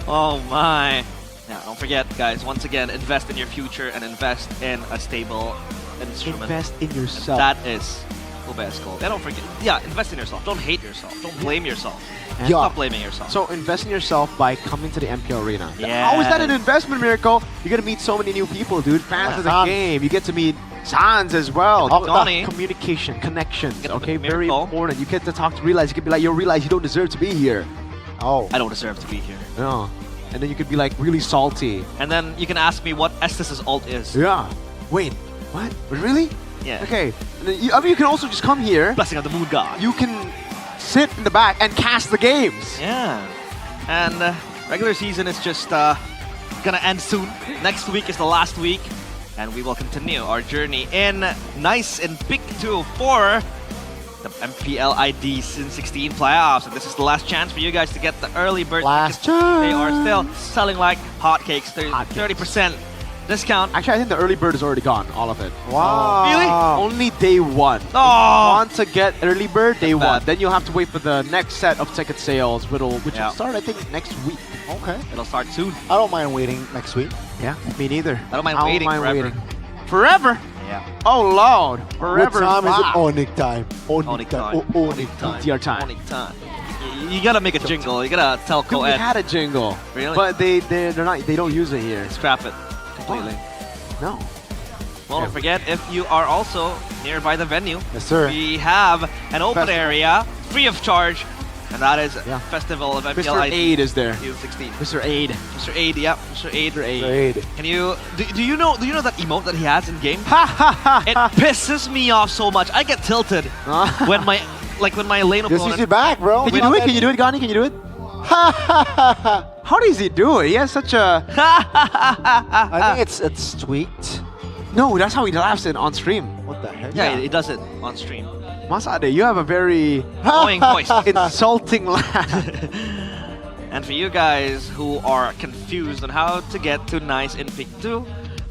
Speaker 6: Oh my. Yeah, don't forget, guys, once again, invest in your future and invest in a stable instrument.
Speaker 3: Invest in yourself.
Speaker 6: That is UBS Gold. And don't forget, invest in yourself. Don't hate yourself. Don't blame yourself.
Speaker 3: Yeah.
Speaker 6: Stop blaming yourself.
Speaker 3: So invest in yourself by coming to the MPL arena.
Speaker 6: Yeah.
Speaker 3: How is that an investment, Miracle? You're gonna meet so many new people, dude. Fans of the
Speaker 15: Sans.
Speaker 3: game. You get to meet Sans as well.
Speaker 6: Donnie.
Speaker 3: Communication, connections.
Speaker 6: Get to
Speaker 3: Okay,
Speaker 6: meet
Speaker 3: very
Speaker 6: Miracle.
Speaker 3: important. You get to talk to realize. You can be like, you realize you don't deserve to be here.
Speaker 15: Oh.
Speaker 6: I don't deserve to be here.
Speaker 3: No. And then you could be like really salty.
Speaker 6: And then you can ask me what S16's ult is.
Speaker 3: Yeah. Wait. What? Really?
Speaker 6: Yeah.
Speaker 3: Okay. And then you can also just come here.
Speaker 6: Blessing of the Moon God.
Speaker 3: You can sit in the back and cast the games.
Speaker 6: Yeah. And regular season is just gonna end soon. Next week is the last week. And we will continue our journey in nice and pick 2 for the MPL ID Season 16 playoffs. And this is the last chance for you guys to get the early bird
Speaker 15: Last
Speaker 6: tickets.
Speaker 15: chance.
Speaker 6: They are still selling like hotcakes. 30% discount.
Speaker 3: Actually, I think the early bird is already gone, all of it.
Speaker 15: Wow.
Speaker 6: Really?
Speaker 3: Only day 1. If you
Speaker 6: Oh!
Speaker 3: want to get early bird, day
Speaker 6: That's
Speaker 3: 1.
Speaker 6: bad.
Speaker 3: Then you'll have to wait for the next set of ticket sales, which will
Speaker 6: Yeah.
Speaker 3: start, I think, next week.
Speaker 15: Okay.
Speaker 6: It'll start soon.
Speaker 15: I don't mind waiting next week.
Speaker 3: Yeah, me neither.
Speaker 6: I don't mind waiting forever.
Speaker 3: Forever?
Speaker 6: Yeah.
Speaker 3: Oh, Lord. Forever.
Speaker 15: What time is it?
Speaker 3: Wow.
Speaker 15: Onic time.
Speaker 6: Onic time.
Speaker 15: Onic time.
Speaker 3: It's your time.
Speaker 6: Only time. You gotta make a jingle. You gotta tell
Speaker 3: Dude, we
Speaker 6: Co-Ed.
Speaker 3: had a jingle.
Speaker 6: Really?
Speaker 3: But they're not, they don't use it here.
Speaker 6: Scrap it completely.
Speaker 3: No.
Speaker 6: Well, don't forget, if you are also nearby the venue,
Speaker 15: Yes, sir.
Speaker 6: we have an open
Speaker 3: Festival.
Speaker 6: area, free of charge, and that is
Speaker 3: Yeah.
Speaker 6: Festival of MPL
Speaker 3: Mr.
Speaker 6: ID
Speaker 3: Aid is there.
Speaker 6: Season 16.
Speaker 3: Mr. Aid.
Speaker 6: Mr. Aid, yeah, Mr. Aid.
Speaker 3: Mr. Aid.
Speaker 15: Great.
Speaker 6: Can you do you know that emote that he has in game?
Speaker 3: Ha ha ha!
Speaker 6: It pisses me off so much. I get tilted when my lane
Speaker 15: This is
Speaker 6: opponent.
Speaker 15: your back, bro.
Speaker 3: Can you do it? Can you do it, Gani? Can you do it? How does he do it? He has such a...
Speaker 15: I think it's tweaked.
Speaker 3: No, that's how he laughs it on stream.
Speaker 15: What the heck?
Speaker 6: Yeah, he does it on stream.
Speaker 3: Masade, you have a very
Speaker 6: Annoying voice.
Speaker 3: insulting laugh.
Speaker 6: And for you guys who are confused on how to get to nice in pick 2,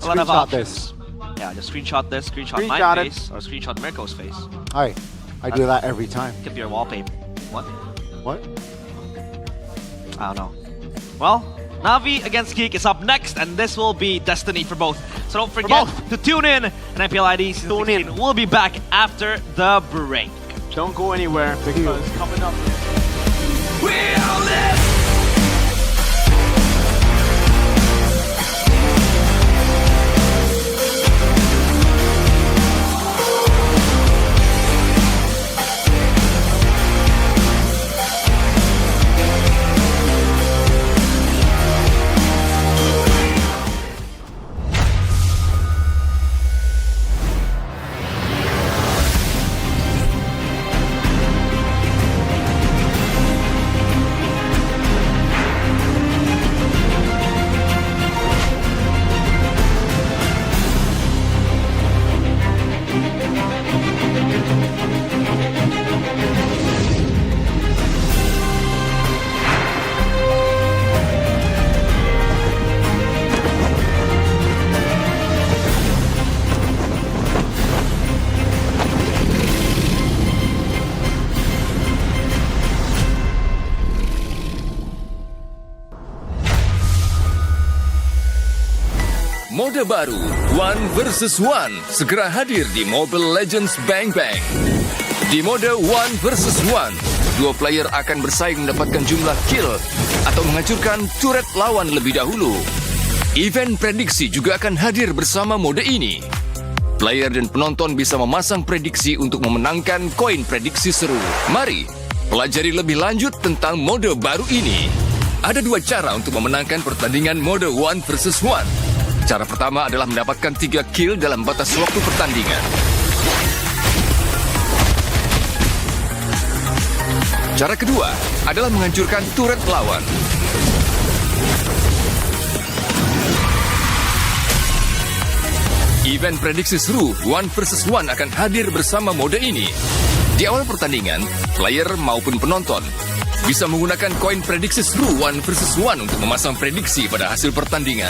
Speaker 6: a lot of
Speaker 15: Screenshot
Speaker 6: options.
Speaker 15: this.
Speaker 6: Yeah, just screenshot this, screenshot my
Speaker 3: Screenshot it.
Speaker 6: face, or screenshot Mirko's face.
Speaker 15: Alright. I do that every time.
Speaker 6: Could be your wallpaper. What?
Speaker 15: What?
Speaker 6: I don't know. Well, Navi against Geek is up next, and this will be destiny for both. So don't forget to tune in, and MPL ID Season 16 will be back after the break.
Speaker 3: Don't go anywhere because coming up...
Speaker 5: Mode baru One versus One segera hadir di Mobile Legends Bang Bang. Di mode One versus One, 2 player akan bersaing mendapatkan jumlah kill atau menghancurkan turret lawan lebih dahulu. Event prediksi juga akan hadir bersama mode ini. Player dan penonton bisa memasang prediksi untuk memenangkan koin prediksi seru. Mari pelajari lebih lanjut tentang mode baru ini. Ada 2 cara untuk memenangkan pertandingan mode 1 versus 1. Cara pertama adalah mendapatkan 3 kill dalam batas waktu pertandingan. Cara kedua adalah menghancurkan turret lawan. Event prediksi seru 1 versus 1 akan hadir bersama mode ini. Di awal pertandingan, player maupun penonton bisa menggunakan koin prediksi seru 1 versus 1 untuk memasang prediksi pada hasil pertandingan.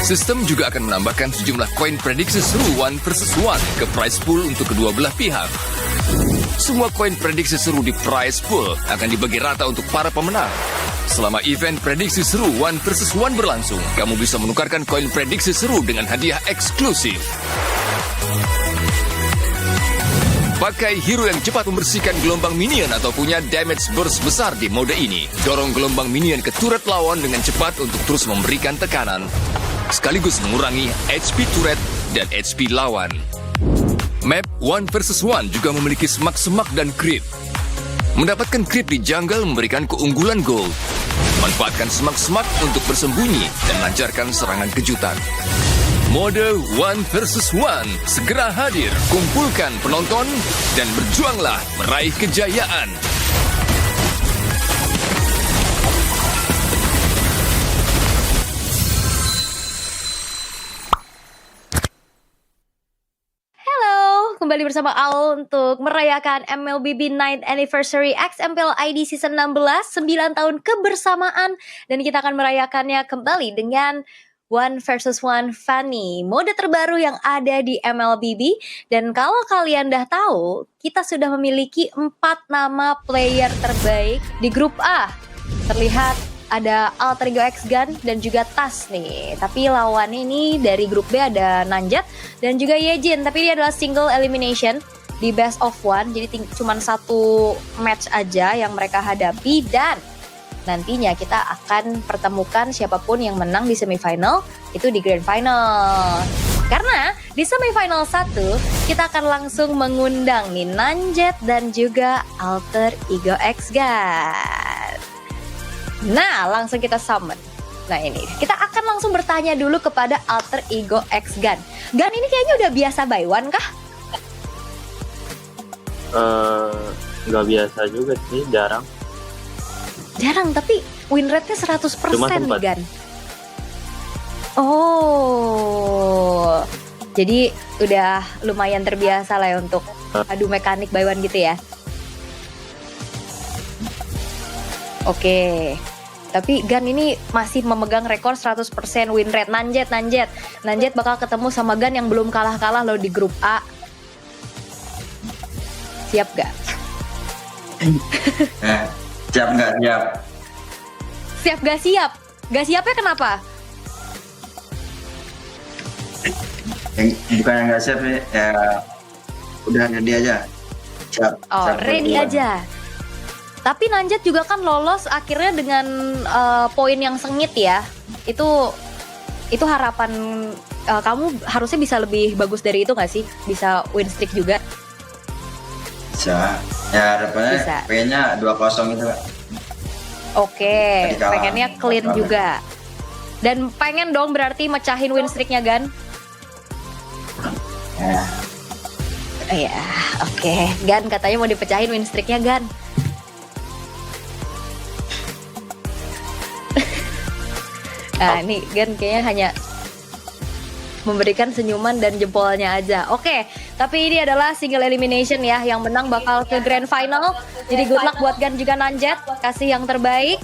Speaker 5: Sistem juga akan menambahkan sejumlah koin prediksi seru 1 versus 1 ke prize pool untuk kedua belah pihak. Semua koin prediksi seru di prize pool akan dibagi rata untuk para pemenang. Selama event prediksi seru 1 versus 1 berlangsung, kamu bisa menukarkan koin prediksi seru dengan hadiah eksklusif. Pakai hero yang cepat membersihkan gelombang minion atau punya damage burst besar di mode ini. Dorong gelombang minion ke turret lawan dengan cepat untuk terus memberikan tekanan, sekaligus mengurangi HP turret dan HP lawan. Map 1 versus 1 juga memiliki semak-semak dan creep. Mendapatkan creep di jungle memberikan keunggulan gold. Manfaatkan semak-semak untuk bersembunyi dan lancarkan serangan kejutan. Mode 1 versus 1 segera hadir. Kumpulkan penonton dan berjuanglah meraih kejayaan.
Speaker 24: Kembali bersama Al untuk merayakan MLBB 9th Anniversary X MPL ID Season 16, 9 tahun kebersamaan, dan kita akan merayakannya kembali dengan 1 versus 1 Funny, mode terbaru yang ada di MLBB. Dan kalau kalian dah tahu, kita sudah memiliki 4 nama player terbaik di grup A. Terlihat ada Alter Ego X Gun dan juga Tas nih. Tapi lawan ini dari grup B ada Nanjat dan juga Yejin. Tapi ini adalah single elimination di best of 1. Jadi cuma 1 match aja yang mereka hadapi. Dan nantinya kita akan pertemukan siapapun yang menang di semifinal itu di grand final. Karena di semifinal 1 kita akan langsung mengundang nih Nanjat dan juga Alter Ego X Gun. Nah, langsung kita summon. Nah ini, kita akan langsung bertanya dulu kepada Alter Ego X Gun. Gun ini kayaknya udah biasa buy one kah?
Speaker 16: Nggak biasa juga sih, jarang.
Speaker 24: Jarang, tapi win rate-nya 100% nih Gun. Oh, jadi udah lumayan terbiasa lah ya untuk adu mekanik buy one gitu ya. Oke. Tapi Gun ini masih memegang rekor 100% win rate. Nanjat bakal ketemu sama Gun yang belum kalah-kalah loh di grup A. Siap gak?
Speaker 16: Siap nggak siap?
Speaker 24: Siap gak siap? Gak siapnya kenapa?
Speaker 16: Bukan yang nggak siap ya, udah ready aja. Siap.
Speaker 24: Oh,
Speaker 16: siap
Speaker 24: ready aja. Tapi Nanjat juga kan lolos akhirnya dengan poin yang sengit ya. Itu harapan kamu harusnya bisa lebih bagus dari itu nggak sih? Bisa win streak juga?
Speaker 16: Bisa. Ya harapannya
Speaker 24: Bisa.
Speaker 16: pengennya 2-0 gitu Kak.
Speaker 24: Oke,
Speaker 16: Tadi kalah.
Speaker 24: pengennya clean juga. Dan pengen dong berarti mecahin win streaknya Gan?
Speaker 16: Ya.
Speaker 24: Iya, oke. Gan katanya mau dipecahin win streaknya Gan. Nah ini Gan kayaknya hanya memberikan senyuman dan jempolnya aja. Oke, tapi ini adalah single elimination ya. Yang menang bakal ke grand final. Jadi good luck buat Gan juga Nanjat. Kasih yang terbaik.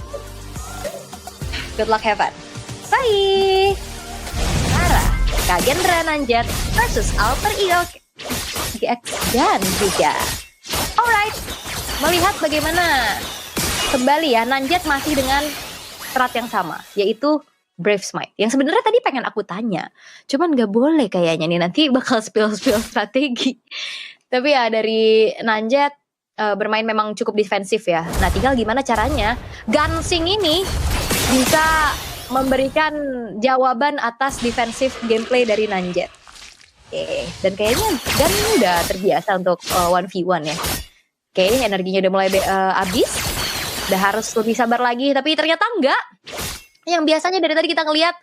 Speaker 24: Good luck, have fun. Bye. Sarah, Kagendra Nanjat versus Alter Ego X Gan juga. Alright, melihat bagaimana kembali ya Nanjat masih dengan strat yang sama, yaitu Brave Smite. Yang sebenarnya tadi pengen aku tanya, cuman nggak boleh kayaknya nih, nanti bakal spill strategi. Tapi ya dari Nanjat bermain memang cukup defensif ya. Nah tinggal gimana caranya Gansing ini bisa
Speaker 19: memberikan jawaban atas defensif gameplay dari Nanjet. Oke, dan kayaknya Gan udah terbiasa untuk 1v1 ya. Oke, energinya udah mulai habis. Udah harus lebih sabar lagi, tapi ternyata enggak. Yang biasanya dari tadi kita ngelihat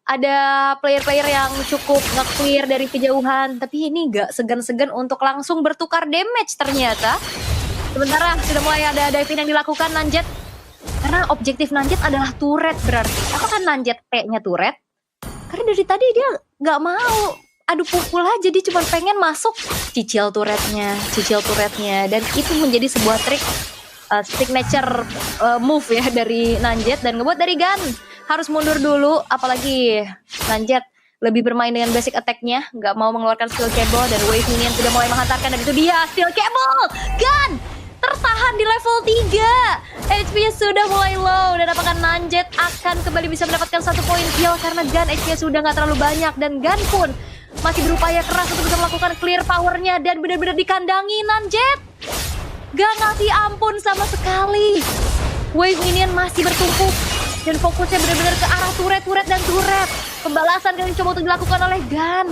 Speaker 19: ada player-player yang cukup nge-clear dari kejauhan, tapi ini enggak segan-segan untuk langsung bertukar damage ternyata. Sementara sudah mulai ada diving yang dilakukan Nanjet. Karena objektif Nanjet adalah turret berarti. Apakah Nanjet P-nya turret? Karena dari tadi dia nggak mau adu pukul aja, dia cuma pengen masuk cicil turretnya, dan itu menjadi sebuah trik signature move ya dari Nanjet, dan ngebuat dari Gan harus mundur dulu, apalagi Nanjet lebih bermain dengan basic attack-nya, nggak mau mengeluarkan skill cable, dan wave minion sudah mulai menghantarkan, dan itu dia skill cable. Gan tertahan di level 3. HP-nya sudah mulai low, dan apakah Nanjet akan kembali bisa mendapatkan 1 poin kill karena Gan HP-nya sudah nggak terlalu banyak, dan Gan pun masih berupaya keras untuk bisa melakukan clear powernya, dan benar-benar dikandangi Nanjet. Gak ngasih ampun sama sekali. Wave minion masih bertumpuk dan fokusnya benar-benar ke arah turret dan turret. Pembalasan kali coba untuk dilakukan oleh Gan.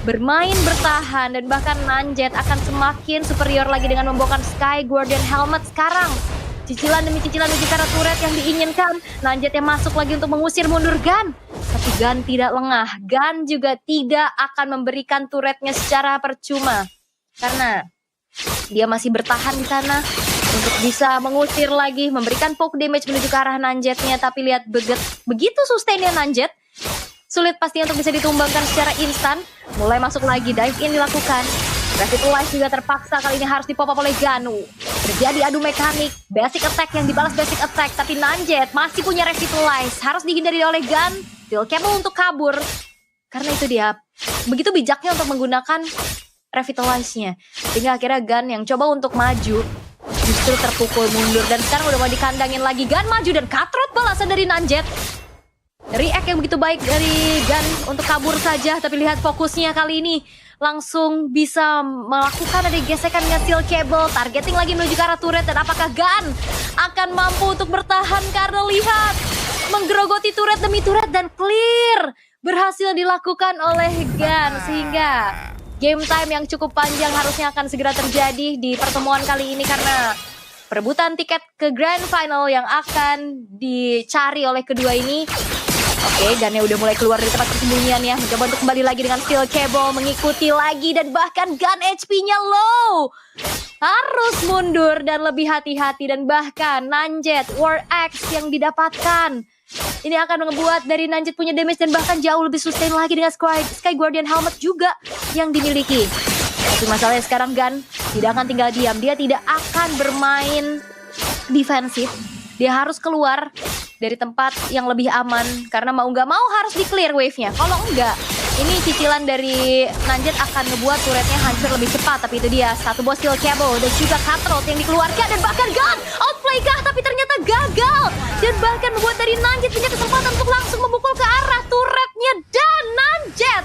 Speaker 19: Bermain bertahan, dan bahkan Nanjet akan semakin superior lagi dengan membawakan Sky Guardian Helmet sekarang. Cicilan demi cicilan menuju ke arah turret yang diinginkan. Nanjet yang masuk lagi untuk mengusir mundur Gan. Tapi Gan tidak lengah. Gan juga tidak akan memberikan turretnya secara percuma. Karena dia masih bertahan di sana untuk bisa mengusir lagi, memberikan poke damage menuju ke arah Nanjetnya. Tapi lihat begitu sustainnya Nanjet, sulit pastinya untuk bisa ditumbangkan secara instan. Mulai masuk lagi, dive in dilakukan. Revitalize juga terpaksa kali ini harus dipop up oleh Ganu. Terjadi adu mekanik, basic attack yang dibalas basic attack, tapi Nanjet masih punya Revitalize. Harus dihindari oleh Gan, Steel Cable untuk kabur. Karena itu dia begitu bijaknya untuk menggunakan Revitalize-nya. Sehingga akhirnya Gan yang coba untuk maju justru terpukul mundur, dan sekarang udah mau dikandangin lagi. Gan maju dan cutthroat balasan dari Nanjet. React yang begitu baik dari Gan untuk kabur saja, tapi lihat fokusnya kali ini langsung bisa melakukan ada gesekan dengan steel cable, targeting lagi menuju ke arah turret, dan apakah Gan akan mampu untuk bertahan karena lihat menggerogoti turret demi turret, dan clear berhasil dilakukan oleh Gan, sehingga game time yang cukup panjang harusnya akan segera terjadi di pertemuan kali ini karena perebutan tiket ke Grand Final yang akan dicari oleh kedua ini. Oke, Gannya udah mulai keluar dari tempat persembunyiannya, mencoba untuk kembali lagi dengan steel cable, mengikuti lagi, dan bahkan Gan HP-nya low. Harus mundur dan lebih hati-hati, dan bahkan Nanjet War Axe yang didapatkan ini akan membuat dari Nanjet punya damage dan bahkan jauh lebih sustain lagi dengan Sky Guardian Helmet juga yang dimiliki. Tapi masalahnya sekarang Gan tidak akan tinggal diam, dia tidak akan bermain defensif. Dia harus keluar dari tempat yang lebih aman karena mau nggak mau harus di clear wave-nya. Kalau enggak, ini cicilan dari Nanjet akan ngebuat turretnya hancur lebih cepat. Tapi itu dia, satu buah steel cable dan juga cutthroat yang dikeluarkan, dan bahkan Gan outplay kah, tapi ternyata gagal. Dan bahkan membuat dari Nanjet punya kesempatan untuk langsung memukul ke arah turretnya, dan Nanjet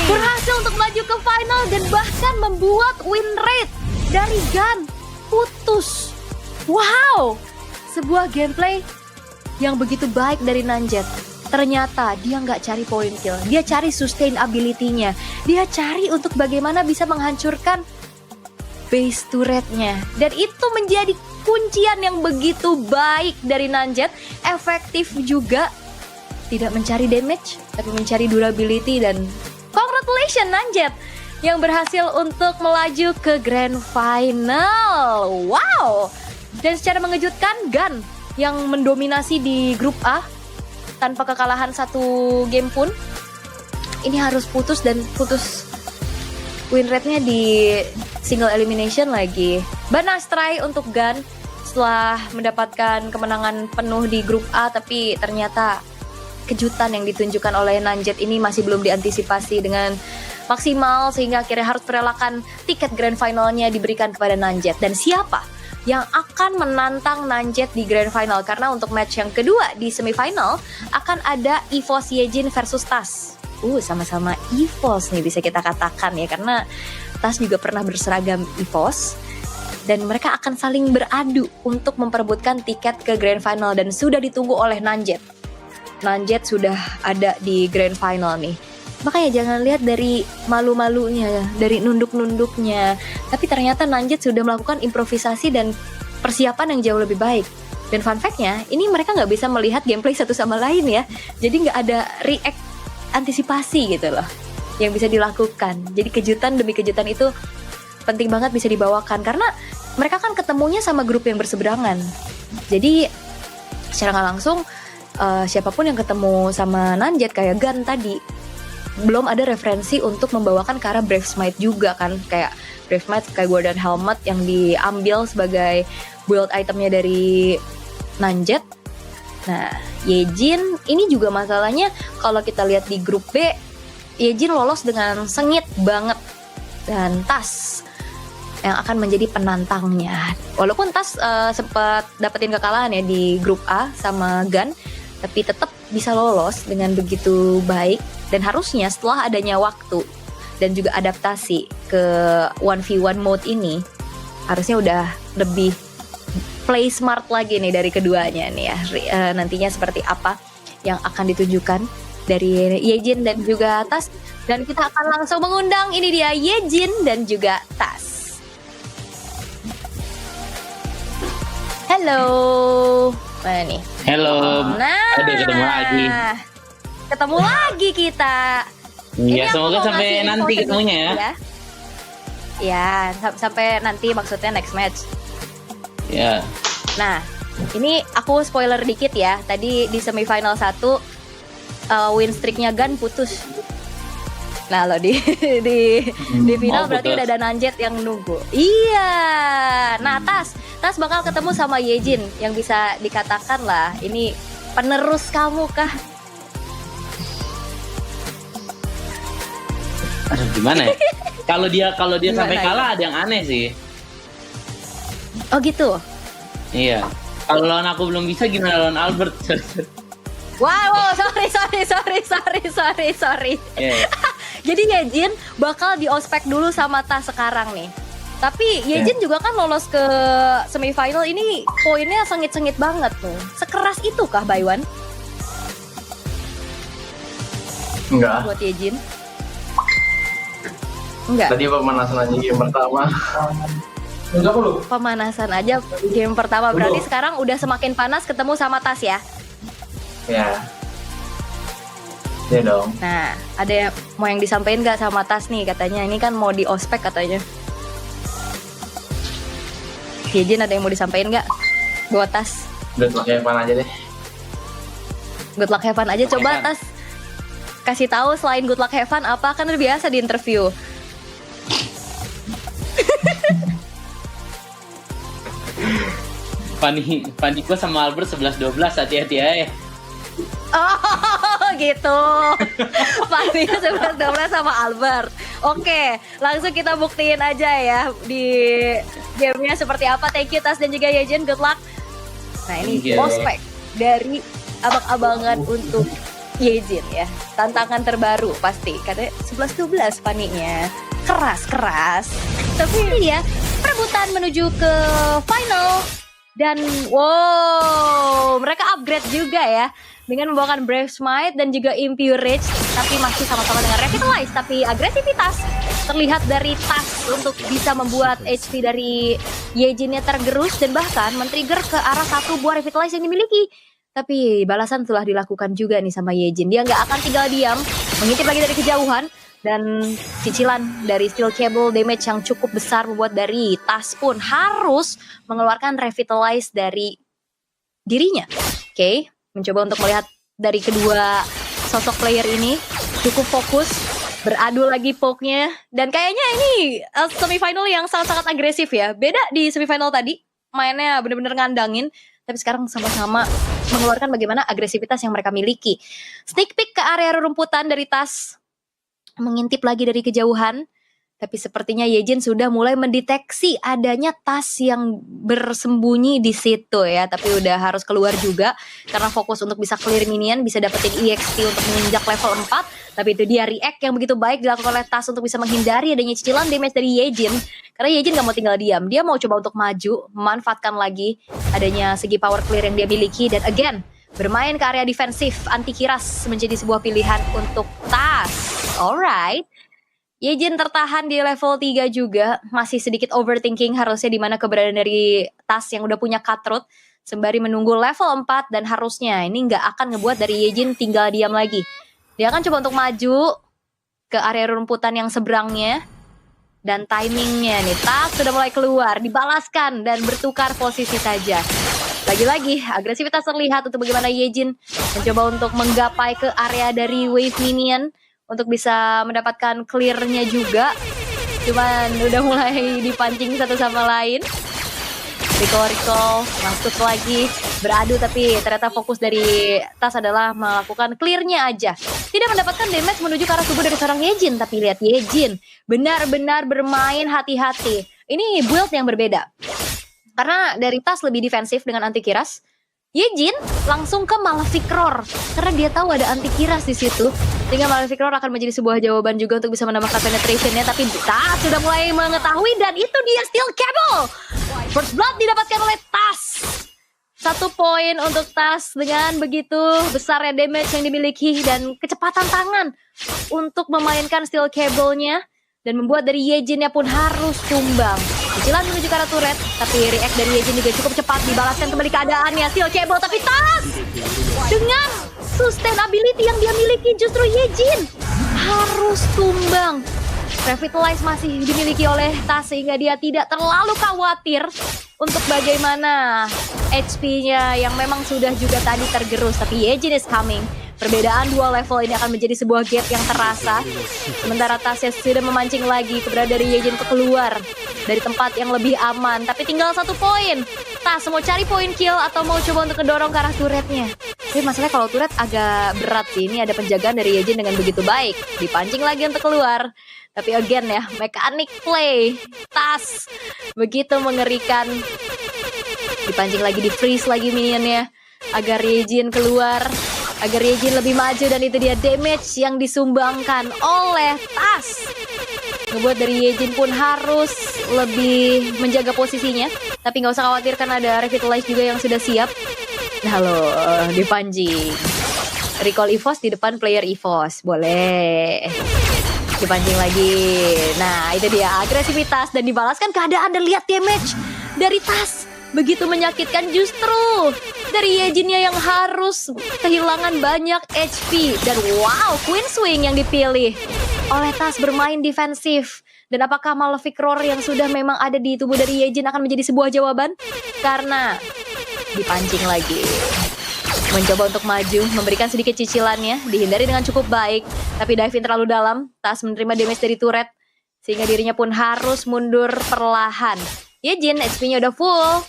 Speaker 19: berhasil untuk melaju ke final dan bahkan membuat win rate dari Gan putus. Wow, sebuah gameplay yang begitu baik dari Nanjet. Ternyata dia nggak cari point kill, dia cari sustainability-nya. Dia cari untuk bagaimana bisa menghancurkan base turretnya. Dan itu menjadi kuncian yang begitu baik dari Nanjet. Efektif juga, tidak mencari damage, tapi mencari durability. Dan congratulations Nanjet yang berhasil untuk melaju ke Grand Final. Wow! Dan secara mengejutkan, Gan yang mendominasi di grup A tanpa kekalahan satu game pun ini harus putus, dan putus win rate-nya di single elimination lagi. But nice try untuk Gan setelah mendapatkan kemenangan penuh di grup A, tapi ternyata kejutan yang ditunjukkan oleh Nanjet ini masih belum diantisipasi dengan maksimal, sehingga akhirnya harus merelakan tiket Grand Final-nya diberikan kepada Nanjet. Dan siapa yang akan menantang Nanjet di Grand Final? Karena untuk match yang kedua di semifinal akan ada EVOS Yejin versus Tas. Sama-sama EVOS nih bisa kita katakan ya, karena Tas juga pernah berseragam EVOS. dan mereka akan saling beradu untuk memperebutkan tiket ke Grand Final dan sudah ditunggu oleh Nanjet. Nanjet sudah ada di Grand Final nih. Makanya jangan lihat dari malu-malunya, dari nunduk-nunduknya. Tapi ternyata Nanjet sudah melakukan improvisasi dan persiapan yang jauh lebih baik. Dan fun fact-nya, ini mereka nggak bisa melihat gameplay satu sama lain ya. Jadi nggak ada react antisipasi gitu loh yang bisa dilakukan. Jadi kejutan demi kejutan itu penting banget bisa dibawakan. Karena mereka kan ketemunya sama grup yang berseberangan. Jadi secara nggak langsung, siapapun yang ketemu sama Nanjet kayak Gun tadi, belum ada referensi untuk membawakan ke arah Brave Smite juga kan. Kayak Brave Smite kayak Golden Helmet yang diambil sebagai build itemnya dari Nanjet. Nah, Yejin ini juga masalahnya kalau kita lihat di grup B, Yejin lolos dengan sengit banget. Dan Tas yang akan menjadi penantangnya. Walaupun Tas sempat dapetin kekalahan ya di grup A sama Gun, tapi tetap bisa lolos dengan begitu baik. Dan harusnya setelah adanya waktu dan juga adaptasi ke 1v1 mode ini, harusnya udah lebih play smart lagi nih dari keduanya nih ya. Nantinya seperti apa yang akan ditunjukkan dari Yejin dan juga Tas. Dan kita akan langsung mengundang, ini dia Yejin dan juga Tas. Halo. Mana nih?
Speaker 17: Halo.
Speaker 19: Nah,
Speaker 17: Aduh, ketemu lagi.
Speaker 19: Ketemu lagi kita.
Speaker 17: Iya,
Speaker 19: Ini
Speaker 17: semoga
Speaker 19: aku mau
Speaker 17: sampai
Speaker 19: ngasih
Speaker 17: nanti
Speaker 19: info
Speaker 17: ketemunya ya.
Speaker 19: sedikit Ya, sampai nanti maksudnya next match.
Speaker 17: Ya.
Speaker 19: Nah, ini aku spoiler dikit ya. Tadi di semifinal 1 win streaknya Gun putus. Nah, lo di final berarti
Speaker 17: putus.
Speaker 19: udah ada Nanjet yang nunggu. Iya. Nah, Tas bakal ketemu sama Yejin yang bisa dikatakan lah ini penerus kamu kah?
Speaker 17: Aduh, gimana ya? Kalau dia
Speaker 19: Gimana
Speaker 17: sampai
Speaker 19: ya?
Speaker 17: kalah ada yang aneh sih.
Speaker 19: Oh gitu.
Speaker 17: Iya. Kalau lawan aku belum bisa, gimana lawan Albert?
Speaker 19: Wow, sorry.
Speaker 17: Yeah.
Speaker 19: Jadi Yejin bakal di ospek dulu sama Tas sekarang nih. Tapi Yejin juga kan lolos ke semifinal ini, poinnya sengit-sengit banget tuh. Sekeras itu kah Baywan?
Speaker 7: Enggak.
Speaker 19: Buat Yejin? Enggak.
Speaker 7: Tadi pemanasan aja game pertama.
Speaker 19: Pemanasan aja game pertama, berarti sekarang udah semakin panas ketemu sama Tas ya?
Speaker 7: Ya. Ya dong.
Speaker 19: Nah, ada yang mau yang disampaikan nggak sama Tas nih katanya? Ini kan mau di ospek katanya. Yejin ada yang mau disampaikan nggak buat Tas?
Speaker 7: Good luck Evan aja deh.
Speaker 19: Good luck Evan aja. Coba Tas kasih tahu selain good luck Evan apa, kan udah biasa di interview.
Speaker 17: Paniko sama Albert 11-12, hati-hati ya.
Speaker 19: Oh gitu. Paniko 11-12 sama Albert. Oke, langsung kita buktiin aja ya di gamenya seperti apa. Thank you Tas dan juga Yejin, good luck. Nah ini prospek dari abang-abangan untuk Yejin ya. Tantangan terbaru pasti. Karena 11-12 Paninya. Keras. Tapi ini dia perebutan menuju ke final. Dan wow, mereka upgrade juga ya dengan membawakan Brave Smite dan juga Impure Rage, tapi masih sama-sama dengan Revitalize. Tapi agresivitas terlihat dari Tas untuk bisa membuat HP dari Yejinnya tergerus dan bahkan men-trigger ke arah satu buah Revitalize yang dimiliki. Tapi balasan telah dilakukan juga nih sama Yejin. Dia nggak akan tinggal diam, mengintip lagi dari kejauhan. Dan cicilan dari steel cable damage yang cukup besar membuat dari Tas pun harus mengeluarkan Revitalize dari dirinya. Oke, mencoba untuk melihat dari kedua sosok player ini. Cukup fokus, beradu lagi poke-nya. Dan kayaknya ini semifinal yang sangat-sangat agresif ya. Beda di semifinal tadi, mainnya bener-bener ngandangin. Tapi sekarang sama-sama mengeluarkan bagaimana agresivitas yang mereka miliki. Sneak peek ke area rerumputan dari Tas. Mengintip lagi dari kejauhan. Tapi sepertinya Yejin sudah mulai mendeteksi adanya tas yang bersembunyi di situ ya. Tapi udah harus keluar juga karena fokus untuk bisa clear minion, bisa dapetin EXP untuk menginjak level 4. Tapi itu dia react yang begitu baik dilakukan oleh tas untuk bisa menghindari adanya cicilan damage dari Yejin. Karena Yejin gak mau tinggal diam, dia mau coba untuk maju, memanfaatkan lagi adanya segi power clear yang dia miliki. Dan again, bermain ke area defensif anti kiras menjadi sebuah pilihan untuk tas. Alright. Yejin tertahan di level 3 juga, masih sedikit overthinking harusnya di mana keberadaan dari tas yang udah punya cutthroat sembari menunggu level 4 dan harusnya ini nggak akan ngebuat dari Yejin tinggal diam lagi. Dia akan coba untuk maju ke area rumputan yang seberangnya dan timingnya nih tas sudah mulai keluar, dibalaskan dan bertukar posisi saja. Lagi-lagi agresivitas terlihat untuk bagaimana Yejin mencoba untuk menggapai ke area dari wave minion untuk bisa mendapatkan clear-nya juga. Cuman udah mulai dipancing satu sama lain. Recall masuk lagi, beradu tapi ternyata fokus dari tas adalah melakukan clear-nya aja. Tidak mendapatkan damage menuju ke arah tubuh dari seorang Yejin, tapi lihat Yejin benar-benar bermain hati-hati. Ini build yang berbeda. Karena dari tas lebih defensif dengan anti kiras, Yejin langsung ke Malefic Roar karena dia tahu ada anti kiras di situ. Sehingga Malefic Roar akan menjadi sebuah jawaban juga untuk bisa menambahkan penetration-nya. Tapi Tas sudah mulai mengetahui dan itu dia Steel Cable. First Blood didapatkan oleh Tas. 1 poin untuk Tas dengan begitu besarnya damage yang dimiliki dan kecepatan tangan untuk memainkan Steel Cable-nya. Dan membuat dari Yejinnya pun harus tumbang. Cicilan menuju ke arah turret, tapi react dari Yejin juga cukup cepat, dibalaskan kembali keadaannya. Steel Cable, tapi Tas dengan sustainability yang dia miliki justru Yejin harus tumbang. Revitalize masih dimiliki oleh Tas sehingga dia tidak terlalu khawatir untuk bagaimana HP-nya yang memang sudah juga tadi tergerus. Tapi Yejin is coming. Perbedaan 2 level ini akan menjadi sebuah gap yang terasa. Sementara Tasya sudah memancing lagi keberadaan dari Yejin untuk keluar dari tempat yang lebih aman. Tapi tinggal 1 poin. Tas mau cari poin kill atau mau coba untuk ngedorong ke arah turretnya. Tapi masalahnya kalau turret agak berat sih. Ini ada penjagaan dari Yejin dengan begitu baik. Dipancing lagi untuk keluar. Tapi again ya, mechanic play. Tas begitu mengerikan. Dipancing lagi, di freeze lagi minionnya. Agar Yejin keluar. Agar Yejin lebih maju dan itu dia damage yang disumbangkan oleh Tas. Ngebuat dari Yejin pun harus lebih menjaga posisinya. Tapi nggak usah khawatir karena ada Revitalize juga yang sudah siap. Nah lo, dipancing. Recall EVOS di depan player EVOS. Boleh. Dipancing lagi. Nah itu dia agresivitas dan dibalaskan keadaan dan lihat damage dari Tas. Begitu menyakitkan justru dari Yejinnya yang harus kehilangan banyak HP. Dan wow, Queen Swing yang dipilih oleh Tas bermain defensif. Dan apakah Malefic Roar yang sudah memang ada di tubuh dari Yejin akan menjadi sebuah jawaban? Karena dipancing lagi. Mencoba untuk maju, memberikan sedikit cicilannya, dihindari dengan cukup baik. Tapi dive-in terlalu dalam, Tas menerima damage dari turret. Sehingga dirinya pun harus mundur perlahan. Yejin HP-nya udah full.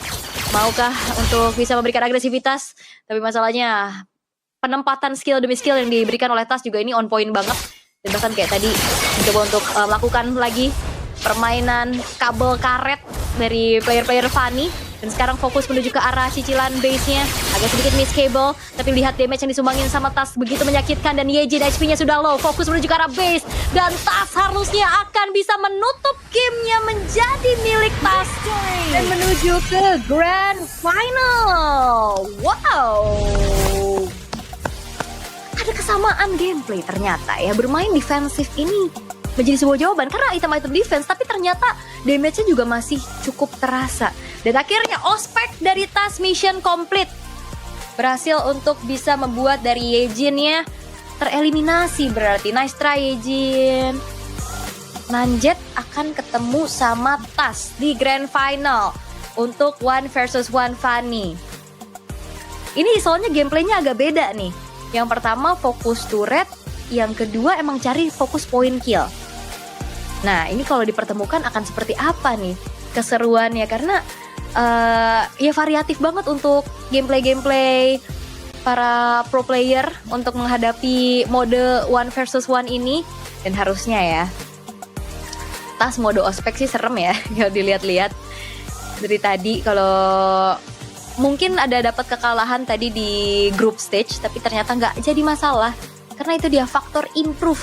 Speaker 19: Maukah untuk bisa memberikan agresivitas? Tapi masalahnya penempatan skill demi skill yang diberikan oleh Tas juga ini on point banget. Dan bahkan kayak tadi mencoba untuk melakukan lagi permainan kabel karet dari player-player Fanny. Dan sekarang fokus menuju ke arah cicilan base-nya. Agak sedikit miss cable. Tapi lihat damage yang disumbangin sama Tas begitu menyakitkan. Dan Yejin HP-nya sudah low. Fokus menuju ke arah base. Dan Tas harusnya akan bisa menutup game-nya menjadi milik Tas. Dan menuju ke Grand Final. Wow. Ada kesamaan gameplay ternyata ya. Bermain defensif ini menjadi sebuah jawaban. Karena item-item defense. Tapi ternyata damage-nya juga masih cukup terasa. Dan akhirnya ospek dari Tas mission complete. Berhasil untuk bisa membuat dari Yejinnya tereliminasi berarti. Nice try Yejin. Nanjet akan ketemu sama Tas di Grand Final. Untuk 1 versus 1 Fanny. Ini soalnya gameplaynya agak beda nih. Yang pertama fokus turret. Yang kedua emang cari fokus point kill. Nah ini kalau dipertemukan akan seperti apa nih keseruannya. Karena ya variatif banget untuk gameplay para pro player untuk menghadapi mode 1 versus 1 ini. Dan harusnya ya Tas mode ospek sih serem ya kalau dilihat-lihat dari tadi. Kalau mungkin ada dapat kekalahan tadi di group stage, tapi ternyata nggak jadi masalah karena itu dia faktor improve.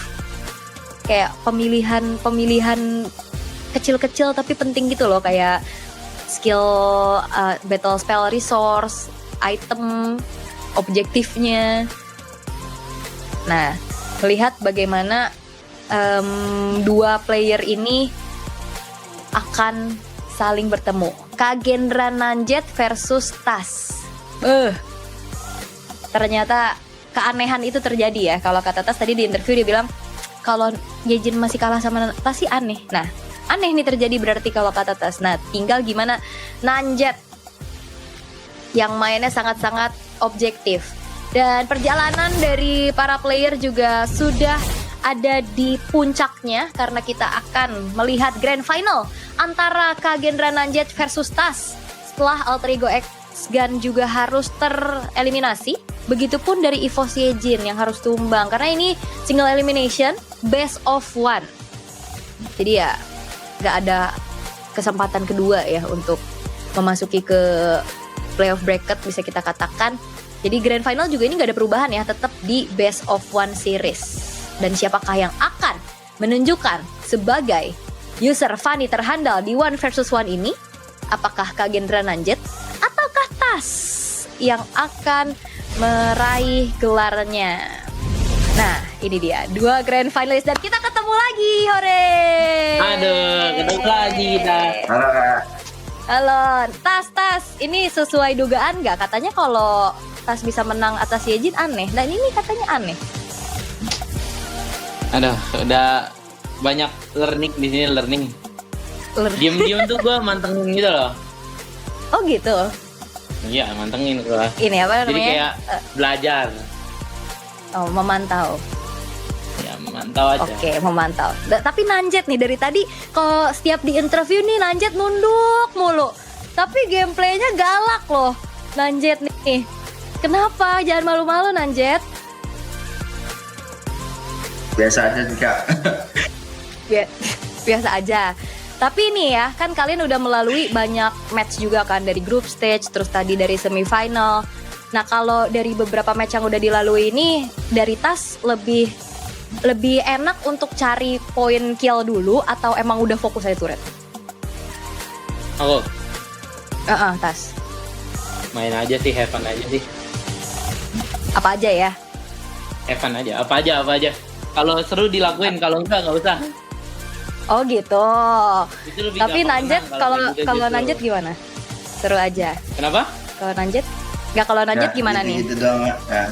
Speaker 19: Kayak pemilihan kecil-kecil tapi penting gitu loh, kayak skill, battle spell resource, item, objektifnya. Nah, melihat bagaimana dua player ini akan saling bertemu. Kagendra Nanjet versus Tas. Ternyata keanehan itu terjadi ya. Kalau kata Tas tadi di interview dia bilang kalau Yejin masih kalah sama Tas sih aneh. Nah, aneh nih terjadi berarti kalau kata Tas. Nah, tinggal gimana Nanjet yang mainnya sangat-sangat objektif. Dan perjalanan dari para player juga sudah ada di puncaknya karena kita akan melihat grand final antara Kagendra Nanjet versus Tas. Setelah Alter Ego X-Gun juga harus tereliminasi, begitupun dari EVOS Yejin yang harus tumbang karena ini single elimination best of one. Jadi ya gak ada kesempatan kedua ya untuk memasuki ke playoff bracket bisa kita katakan. Jadi grand final juga ini gak ada perubahan ya, tetap di best of one series. Dan siapakah yang akan menunjukkan sebagai user Fanny terhandal di one versus one ini? Apakah Kagendra Nanjet ataukah Tas yang akan meraih gelarnya? Nah, ini dia dua grand finalis dan kita ketemu lagi, hore!
Speaker 17: Aduh, ketemu lagi dah.
Speaker 19: Halo, Tas, ini sesuai dugaan nggak? Katanya kalau Tas bisa menang atas Yejin aneh, dan ini katanya aneh.
Speaker 17: Aduh, udah banyak learning di sini, learning. Diam-diam tuh gue mantengin gitu loh.
Speaker 19: Oh gitu?
Speaker 17: Iya, mantengin gue.
Speaker 19: Ini apa namanya?
Speaker 17: Jadi kayak belajar.
Speaker 19: Oh, memantau.
Speaker 17: Ya, memantau aja.
Speaker 19: Oke, memantau. Tapi Nanjet nih dari tadi, kalau setiap di interview nih Nanjet nunduk mulu. Tapi gameplaynya galak loh, Nanjet nih. Kenapa? Jangan malu-malu Nanjet.
Speaker 16: Biasa aja juga.
Speaker 19: Biasa aja. Tapi ini ya, kan kalian udah melalui banyak match juga kan, dari group stage, terus tadi dari semifinal. Nah, kalau dari beberapa match yang udah dilalui ini, dari Tas lebih enak untuk cari poin kill dulu atau emang udah fokus aja turret?
Speaker 17: Aku
Speaker 19: Tas.
Speaker 17: main aja sih, have fun aja sih.
Speaker 19: Apa aja ya?
Speaker 17: Have fun aja, apa aja. Kalau seru dilakuin, kalau enggak usah.
Speaker 19: Oh gitu. Tapi Nanjet, kalau
Speaker 17: justru.
Speaker 19: Nanjet gimana? Seru aja.
Speaker 17: Kenapa?
Speaker 19: Kalau Nanjet? Nggak, kalau Nanjet gimana nih?
Speaker 16: Gitu doang. Ya.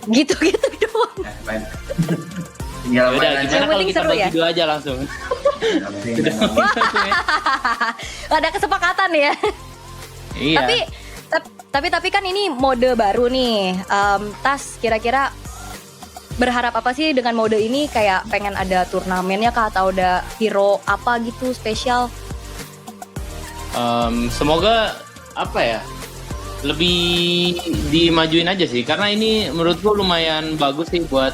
Speaker 19: Gitu doang.
Speaker 16: Main. Tinggal
Speaker 17: Udah,
Speaker 16: main aja.
Speaker 17: gimana kalau kita
Speaker 19: seru
Speaker 17: bagi
Speaker 19: ya?
Speaker 17: dua aja langsung?
Speaker 19: Ada kesepakatan ya.
Speaker 17: Iya.
Speaker 19: Tapi kan ini mode baru nih. Tas kira-kira berharap apa sih dengan mode ini? Kayak pengen ada turnamennya kah atau ada hero apa gitu spesial?
Speaker 17: Semoga apa ya, lebih dimajuin aja sih, karena ini menurutku lumayan bagus sih buat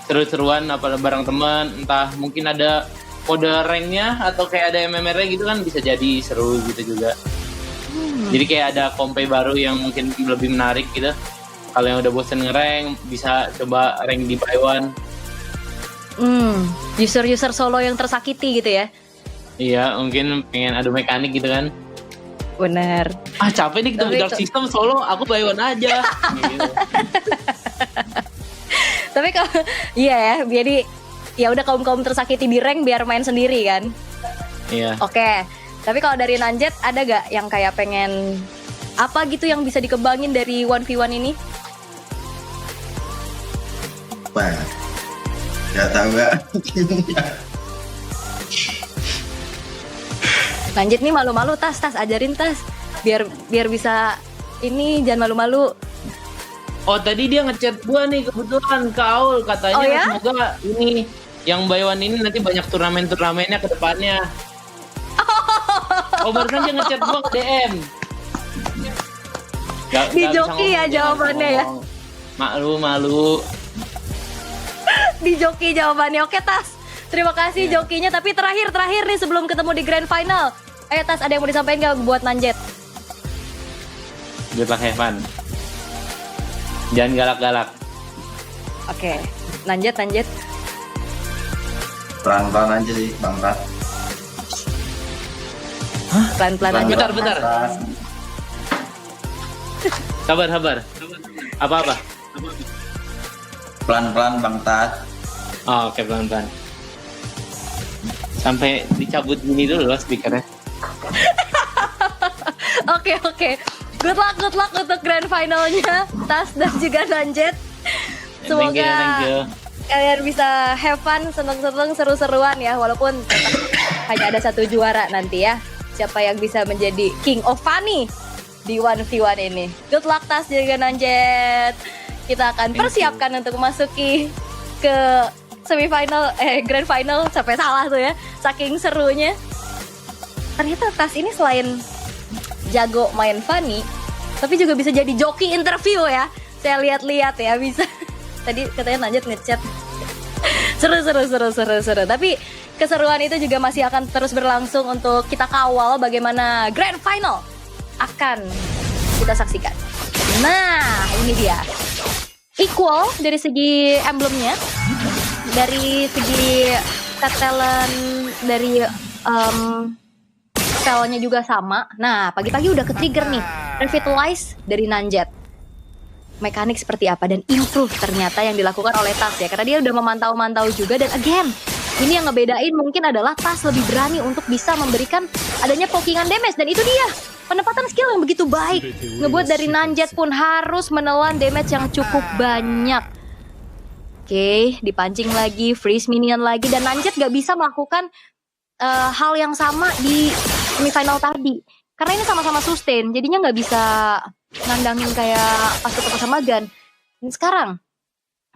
Speaker 17: seru-seruan apa bareng teman, entah mungkin ada kode ranknya atau kayak ada MMR gitu kan bisa jadi seru gitu juga. Jadi kayak ada kompe baru yang mungkin lebih menarik gitu. Kalau yang udah bosen nge-rank bisa coba rank di buy one.
Speaker 19: User solo yang tersakiti gitu ya?
Speaker 17: Iya, mungkin pengen adu mekanik gitu kan.
Speaker 19: Bener.
Speaker 17: Capek nih kita dark system solo, aku buy one aja. Gitu.
Speaker 19: Tapi kalau iya ya, jadi ya udah kaum tersakiti di rank biar main sendiri kan.
Speaker 17: Iya.
Speaker 19: Oke. Tapi kalau dari Nanjet ada gak yang kayak pengen apa gitu yang bisa dikembangin dari 1v1 ini?
Speaker 16: Wah, gak tahu gak.
Speaker 19: Nanjet nih malu-malu, Tas ajarin Tas biar bisa ini, jangan malu-malu.
Speaker 17: Oh, tadi dia ngechat gua nih kebetulan ke Aul, katanya
Speaker 19: Oh, ya?
Speaker 17: semoga ini yang buy one ini nanti banyak turnamen-turnamennya ke depannya. Oh, barusan dia ngechat gua ke DM.
Speaker 19: Di joki ya jawabannya ya.
Speaker 17: Malu.
Speaker 19: Di joki jawabannya. Oke Tas, Terima kasih jokinya. Tapi terakhir nih sebelum ketemu di Grand Final. Ayo Tas, ada yang mau disampaikan nggak buat Nanjet?
Speaker 17: Good luck, have fun. Jangan galak-galak.
Speaker 19: Oke, Nanjet.
Speaker 7: Pelan-pelan aja sih, Bang Rat.
Speaker 19: Pelan-pelan aja.
Speaker 17: Bentar. Sabar. Apa?
Speaker 7: Pelan-pelan Bang Tat.
Speaker 17: Oh, oke, pelan-pelan. Sampai dicabut gini dulu loh speakernya.
Speaker 19: Oke. Good luck untuk grand finalnya Tas dan juga Nanjet. Semoga
Speaker 17: Thank you.
Speaker 19: kalian bisa have fun, seneng-seneng, seru-seruan ya. Walaupun hanya ada satu juara nanti ya. Siapa yang bisa menjadi King of Funny di 1v1 ini. Good luck Tas dan juga Nanjet. Kita akan persiapkan untuk memasuki ke grand final. Sampai salah tuh ya, saking serunya. Ternyata Tas ini selain jago main funny, tapi juga bisa jadi joki interview ya. Saya lihat-lihat ya, bisa. Tadi katanya Nanjet ngechat. Seru. Tapi keseruan itu juga masih akan terus berlangsung untuk kita kawal bagaimana grand final akan kita saksikan. Nah, ini dia. Equal dari segi emblemnya, dari segi set talent, dari spellnya juga sama. Nah, pagi-pagi udah ke-trigger nih. Revitalize dari Nanjet. Mekanik seperti apa dan improve ternyata yang dilakukan oleh Tas ya. Karena dia udah memantau-mantau juga. Dan again, ini yang ngebedain mungkin adalah Tas lebih berani untuk bisa memberikan adanya pokingan damage. Dan itu dia, penempatan skill yang begitu baik. Ngebuat dari Nanjet pun harus menelan damage yang cukup banyak. Oke, dipancing lagi, freeze minion lagi. Dan Nanjet gak bisa melakukan hal yang sama di semifinal tadi. Karena ini sama-sama sustain, jadinya nggak bisa ngandangin kayak pas ketemu sama Gun. Dan sekarang,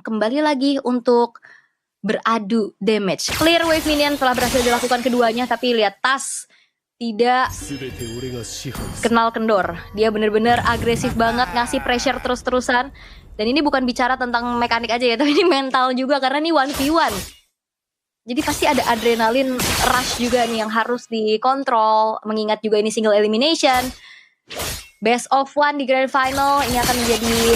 Speaker 19: kembali lagi untuk beradu damage. Clear wave minion telah berhasil dilakukan keduanya, tapi lihat Tas tidak kenal kendor. Dia bener-bener agresif banget, ngasih pressure terus-terusan. Dan ini bukan bicara tentang mekanik aja ya, tapi ini mental juga karena ini 1v1. Jadi pasti ada adrenalin rush juga nih yang harus dikontrol. Mengingat juga ini single elimination. Best of one di grand final. Ini akan menjadi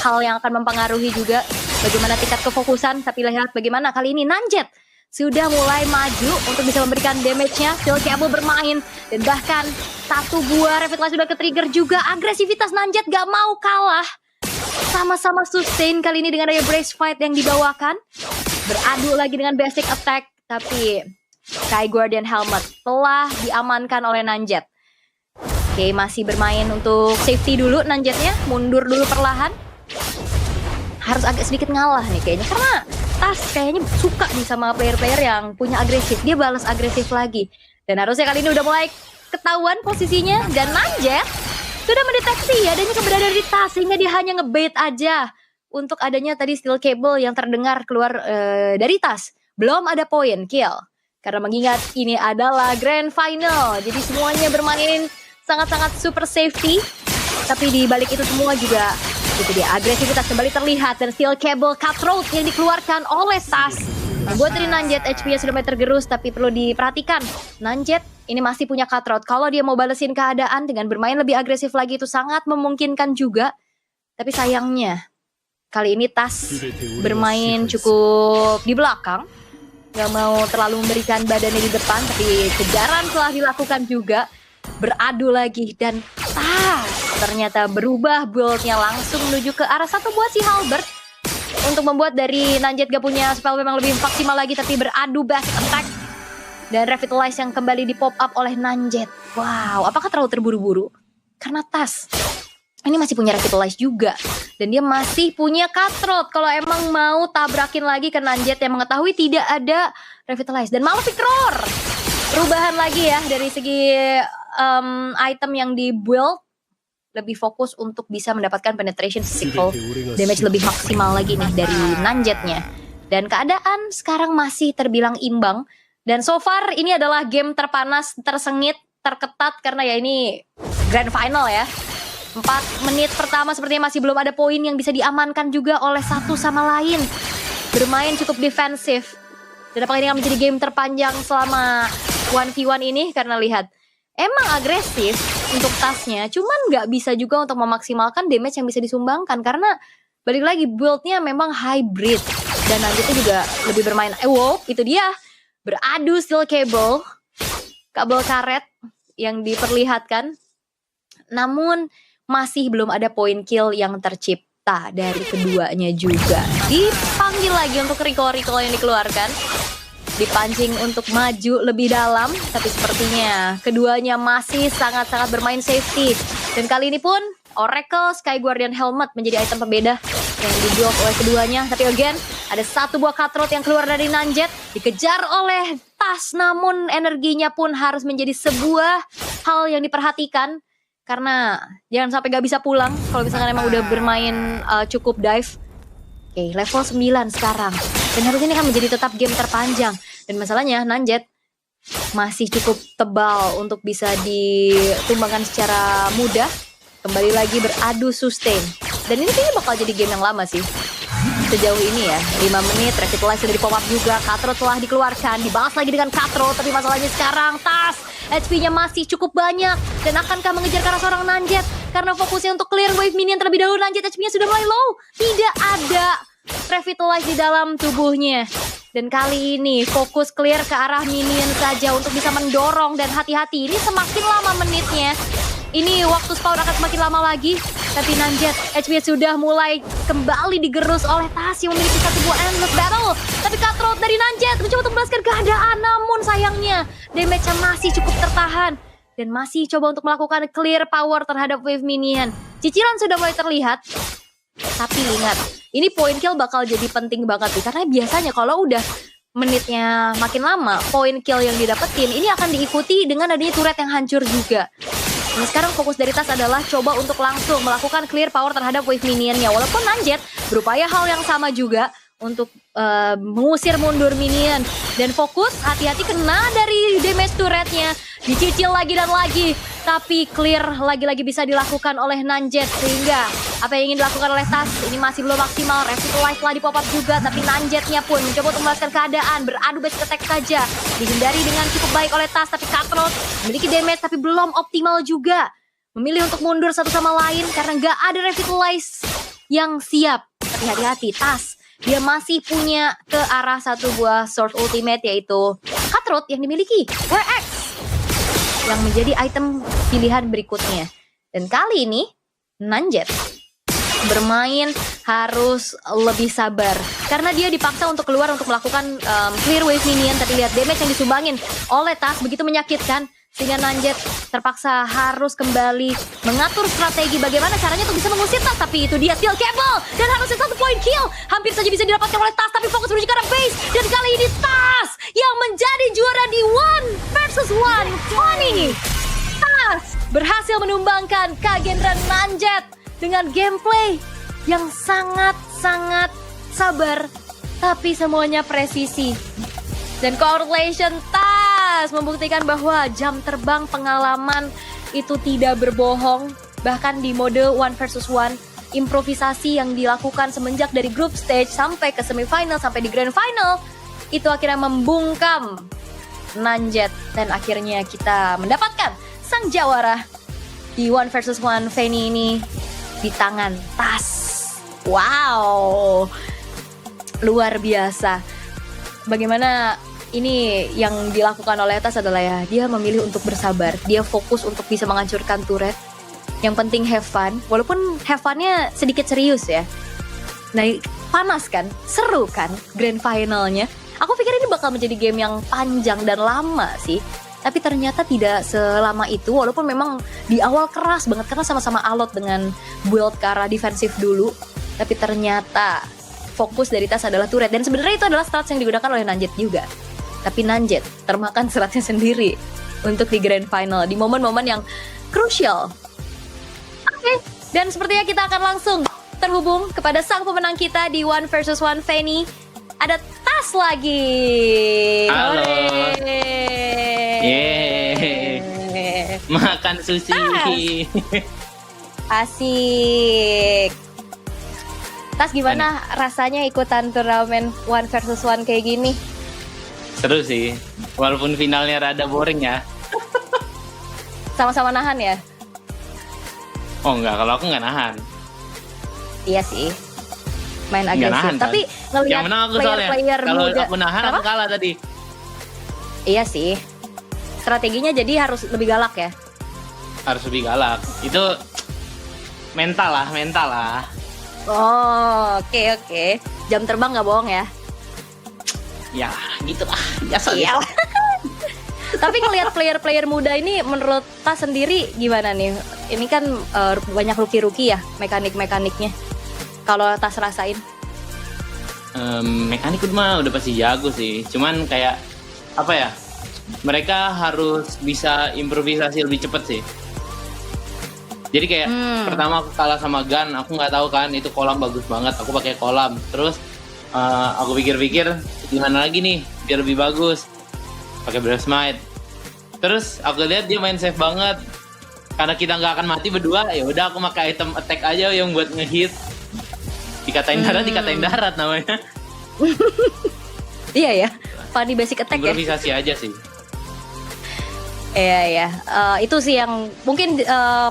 Speaker 19: hal yang akan mempengaruhi juga bagaimana tingkat kefokusan. Tapi lihat bagaimana kali ini Nanjet sudah mulai maju untuk bisa memberikan damage-nya. Still Cable bermain. Dan bahkan satu buah Revitalize sudah ke-trigger juga. Agresivitas Nanjet gak mau kalah. Sama-sama sustain kali ini dengan adanya brace fight yang dibawakan. Beradu lagi dengan basic attack. Tapi Sky Guardian Helmet telah diamankan oleh Nanjet. Oke, masih bermain untuk safety dulu Nanjetnya. Mundur dulu perlahan. Harus agak sedikit ngalah nih kayaknya. Karena Tas kayaknya suka nih sama player-player yang punya agresif. Dia balas agresif lagi. Dan harusnya kali ini udah mulai ketahuan posisinya. Dan Nanjet sudah mendeteksi adanya keberadaan dari Tas. Sehingga dia hanya ngebait aja. Untuk adanya tadi steel cable yang terdengar keluar dari Tas. Belum ada poin kill. Karena mengingat ini adalah grand final. Jadi semuanya bermain sangat-sangat super safety. Tapi di balik itu semua juga itu dia agresivitas kembali terlihat. Dan steel cable cutthroat yang dikeluarkan oleh Tas. Buat dari Nanjet HP-nya sudah mulai tergerus. Tapi perlu diperhatikan. Nanjet ini masih punya cutthroat. Kalau dia mau balesin keadaan dengan bermain lebih agresif lagi itu sangat memungkinkan juga. Tapi sayangnya kali ini Tas bermain cukup di belakang. Gak mau terlalu memberikan badannya di depan. Tapi kejaran telah dilakukan juga. Beradu lagi. Dan Tas ternyata berubah build-nya langsung menuju ke arah satu buah si Halberd. Untuk membuat dari Nanjet gak punya spell memang lebih maksimal lagi. Tapi beradu basic attack. Dan Revitalize yang kembali di pop up oleh Nanjet. Wow, apakah terlalu terburu-buru? Karena Tas ini masih punya Revitalize juga. Dan dia masih punya cutthroat. Kalau emang mau tabrakin lagi ke Nanjet yang mengetahui tidak ada Revitalize. Dan Malefic Roar. Perubahan lagi ya dari segi item yang di-build. Lebih fokus untuk bisa mendapatkan penetration physical damage lebih maksimal lagi nih dari Nanjetnya. Dan keadaan sekarang masih terbilang imbang. Dan so far ini adalah game terpanas, tersengit, terketat. Karena ya ini grand final ya. 4 menit pertama sepertinya masih belum ada poin yang bisa diamankan juga oleh satu sama lain. Bermain cukup defensif. Dan apakah ini akan menjadi game terpanjang selama 1v1 ini? Karena lihat, emang agresif untuk tasnya, cuman nggak bisa juga untuk memaksimalkan damage yang bisa disumbangkan. Karena balik lagi, build-nya memang hybrid. Dan lanjutnya juga lebih bermain, wow, itu dia. Beradu steel cable, kabel karet yang diperlihatkan. Namun masih belum ada point kill yang tercipta dari keduanya juga. Dipanggil lagi untuk recall-recall yang dikeluarkan. Dipancing untuk maju lebih dalam, tapi sepertinya keduanya masih sangat-sangat bermain safety. Dan kali ini pun Oracle Sky Guardian Helmet menjadi item pembeda yang diblok oleh keduanya. Tapi again, ada satu buah cutthroat yang keluar dari Nanjet, dikejar oleh Tas, namun energinya pun harus menjadi sebuah hal yang diperhatikan. Karena jangan sampai gak bisa pulang kalau misalkan emang udah bermain cukup dive. Oke, level 9 sekarang. Dan harusnya ini kan menjadi tetap game terpanjang. Dan masalahnya Nanjet masih cukup tebal untuk bisa ditumbangkan secara mudah. Kembali lagi beradu sustain. Dan ini kayaknya bakal jadi game yang lama sih. Sejauh ini ya, 5 menit, Revitalize sudah di-pop up juga. Cutthroat telah dikeluarkan, dibalas lagi dengan Cutthroat. Tapi masalahnya sekarang Tas, HP-nya masih cukup banyak. Dan akankah mengejar ke arah seorang Nanjet? Karena fokusnya untuk clear wave minion terlebih dahulu. Nanjet HP-nya sudah mulai low. Tidak ada Revitalize di dalam tubuhnya. Dan kali ini fokus clear ke arah minion saja untuk bisa mendorong. Dan hati-hati, ini semakin lama menitnya. Ini waktu spawn akan semakin lama lagi. Tapi Nanjet, HP sudah mulai kembali digerus oleh Tas yang memiliki satu buah endless battle. Tapi cutthroat dari Nanjet mencoba untuk membalaskan keadaan. Namun sayangnya, damage-nya masih cukup tertahan. Dan masih coba untuk melakukan clear power terhadap wave minion. Cicilan sudah mulai terlihat. Tapi ingat, ini point kill bakal jadi penting banget nih. Karena biasanya kalau udah menitnya makin lama, point kill yang didapetin ini akan diikuti dengan adanya turret yang hancur juga. Nah, sekarang fokus dari Tas adalah coba untuk langsung melakukan clear power terhadap wave minionnya. Walaupun Nanjet berupaya hal yang sama juga untuk mengusir mundur minion. Dan fokus, hati-hati kena dari damage turretnya. Dicicil lagi dan lagi. Tapi clear lagi-lagi bisa dilakukan oleh Nanjet. Sehingga apa yang ingin dilakukan oleh Tas ini masih belum maksimal. Revitalize telah di pop up juga. Tapi Nanjetnya pun mencoba untuk membalaskan keadaan. Beradu basic attack saja. Dihindari dengan cukup baik oleh Tas. Tapi Cutthroat memiliki damage tapi belum optimal juga. Memilih untuk mundur satu sama lain karena nggak ada Revitalize yang siap. Tapi hati-hati, Tas dia masih punya ke arah satu buah sword ultimate yaitu Cutthroat yang dimiliki WX yang menjadi item pilihan berikutnya. Dan kali ini Nanjet bermain harus lebih sabar karena dia dipaksa untuk keluar untuk melakukan clear wave minion. Tapi lihat damage yang disumbangin oleh Tas begitu menyakitkan sehingga Nanjet terpaksa harus kembali mengatur strategi bagaimana caranya untuk bisa mengusir Tas. Tapi itu dia steel cable dan harusnya satu point kill hampir saja bisa didapatkan oleh Tas, tapi fokus menuju ke arah base. Dan kali ini Tas yang menjadi juara di 1 versus 1 Tas berhasil menumbangkan Kagendran Nanjet dengan gameplay yang sangat-sangat sabar tapi semuanya presisi. Dan congratulations Tas membuktikan bahwa jam terbang pengalaman itu tidak berbohong. Bahkan di mode 1 versus 1, improvisasi yang dilakukan semenjak dari group stage sampai ke semifinal sampai di grand final itu akhirnya membungkam Nanjet. Dan akhirnya kita mendapatkan sang jawara di 1 versus 1 Fanny ini di tangan Tas. Wow, luar biasa. Bagaimana ini yang dilakukan oleh Tas adalah ya, dia memilih untuk bersabar. Dia fokus untuk bisa menghancurkan turret. Yang penting have fun, walaupun have fun-nya sedikit serius ya. Nah, panas kan, seru kan grand finalnya. Aku pikir ini bakal menjadi game yang panjang dan lama sih. Tapi ternyata tidak selama itu, walaupun memang di awal keras banget karena sama-sama alot dengan build ke arah defensif dulu. Tapi ternyata fokus dari Tas adalah turret. Dan sebenarnya itu adalah strat yang digunakan oleh Nanjet juga. Tapi Nanjet termakan seratnya sendiri untuk di grand final di momen-momen yang krusial. Oke, dan sepertinya kita akan langsung terhubung kepada sang pemenang kita di 1 versus 1 Fanny. Ada Tas lagi.
Speaker 17: Halo. Yeay. Makan sushi.
Speaker 19: Asik. Tas gimana rasanya ikutan turnamen 1 versus 1 kayak gini?
Speaker 17: Seru sih. Walaupun finalnya rada boring ya.
Speaker 19: Sama-sama nahan ya?
Speaker 17: Oh enggak, kalau aku nggak nahan.
Speaker 19: Iya sih. Main
Speaker 17: Nggak
Speaker 19: agresif.
Speaker 17: nahan, kan?
Speaker 19: Tapi ngelihat
Speaker 17: Yang menang aku soalnya.
Speaker 19: player-player
Speaker 17: Kalau
Speaker 19: muda.
Speaker 17: aku nahan, aku kalah tadi.
Speaker 19: Iya sih. Strateginya jadi harus lebih galak ya?
Speaker 17: Harus lebih galak. Itu mental lah.
Speaker 19: Oh, oke. Jam terbang nggak bohong ya?
Speaker 17: Ya, gitu lah. Biasa
Speaker 19: Iya.
Speaker 17: ya.
Speaker 19: Tapi ngelihat player-player muda ini menurut Tas sendiri gimana nih? Ini kan banyak rookie-rookie ya mekanik-mekaniknya. Kalau Tas rasain?
Speaker 17: Mekanik mah udah pasti jago sih. Cuman kayak apa ya? Mereka harus bisa improvisasi lebih cepet sih. Jadi kayak pertama aku kalah sama Gun, aku nggak tahu kan itu kolam bagus banget. Aku pakai kolam. Terus aku pikir-pikir gimana lagi nih biar lebih bagus. Pakai Brave Smite. Terus aku lihat dia main safe banget. Karena kita nggak akan mati berdua, ya udah aku pakai item attack aja yang buat ngehit. Dikatain darat namanya.
Speaker 19: Iya ya, funny basic attack ya.
Speaker 17: Improvisasi aja sih.
Speaker 19: Iya. Itu sih yang mungkin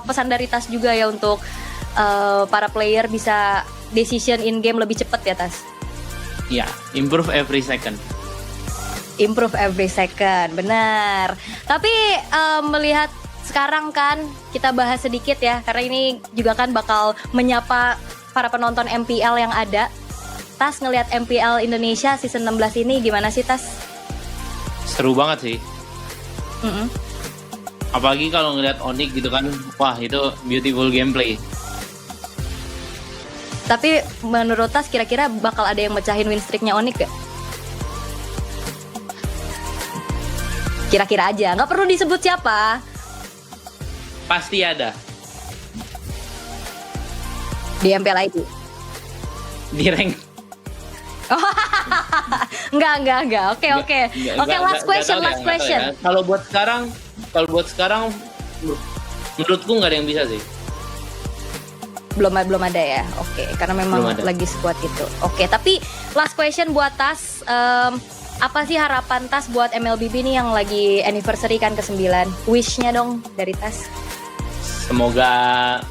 Speaker 19: pesan dari Tas juga ya untuk para player bisa decision in game lebih cepat ya Tas.
Speaker 17: Ya, improve every second.
Speaker 19: Improve every second, benar. Tapi melihat sekarang kan kita bahas sedikit ya, karena ini juga kan bakal menyapa para penonton MPL yang ada. Tas ngelihat MPL Indonesia season 16 ini gimana sih Tas?
Speaker 17: Seru banget sih. Apalagi kalau ngeliat Onyx gitu kan, wah itu beautiful gameplay.
Speaker 19: Tapi menurut Tas kira-kira bakal ada yang mecahin win streaknya Onyx gak? Kira-kira aja, nggak perlu disebut siapa.
Speaker 17: Pasti ada.
Speaker 19: Di MPL itu?
Speaker 17: Di rank.
Speaker 19: Enggak. Oke, last question.
Speaker 17: Ya. Kalau buat sekarang menurutku nggak ada yang bisa sih.
Speaker 19: Belum ada ya. Oke, karena memang lagi squad itu. Oke, tapi last question buat Tas. Apa sih harapan Tas buat MLBB nih yang lagi anniversary kan ke-9? Wish-nya dong dari Tas.
Speaker 17: Semoga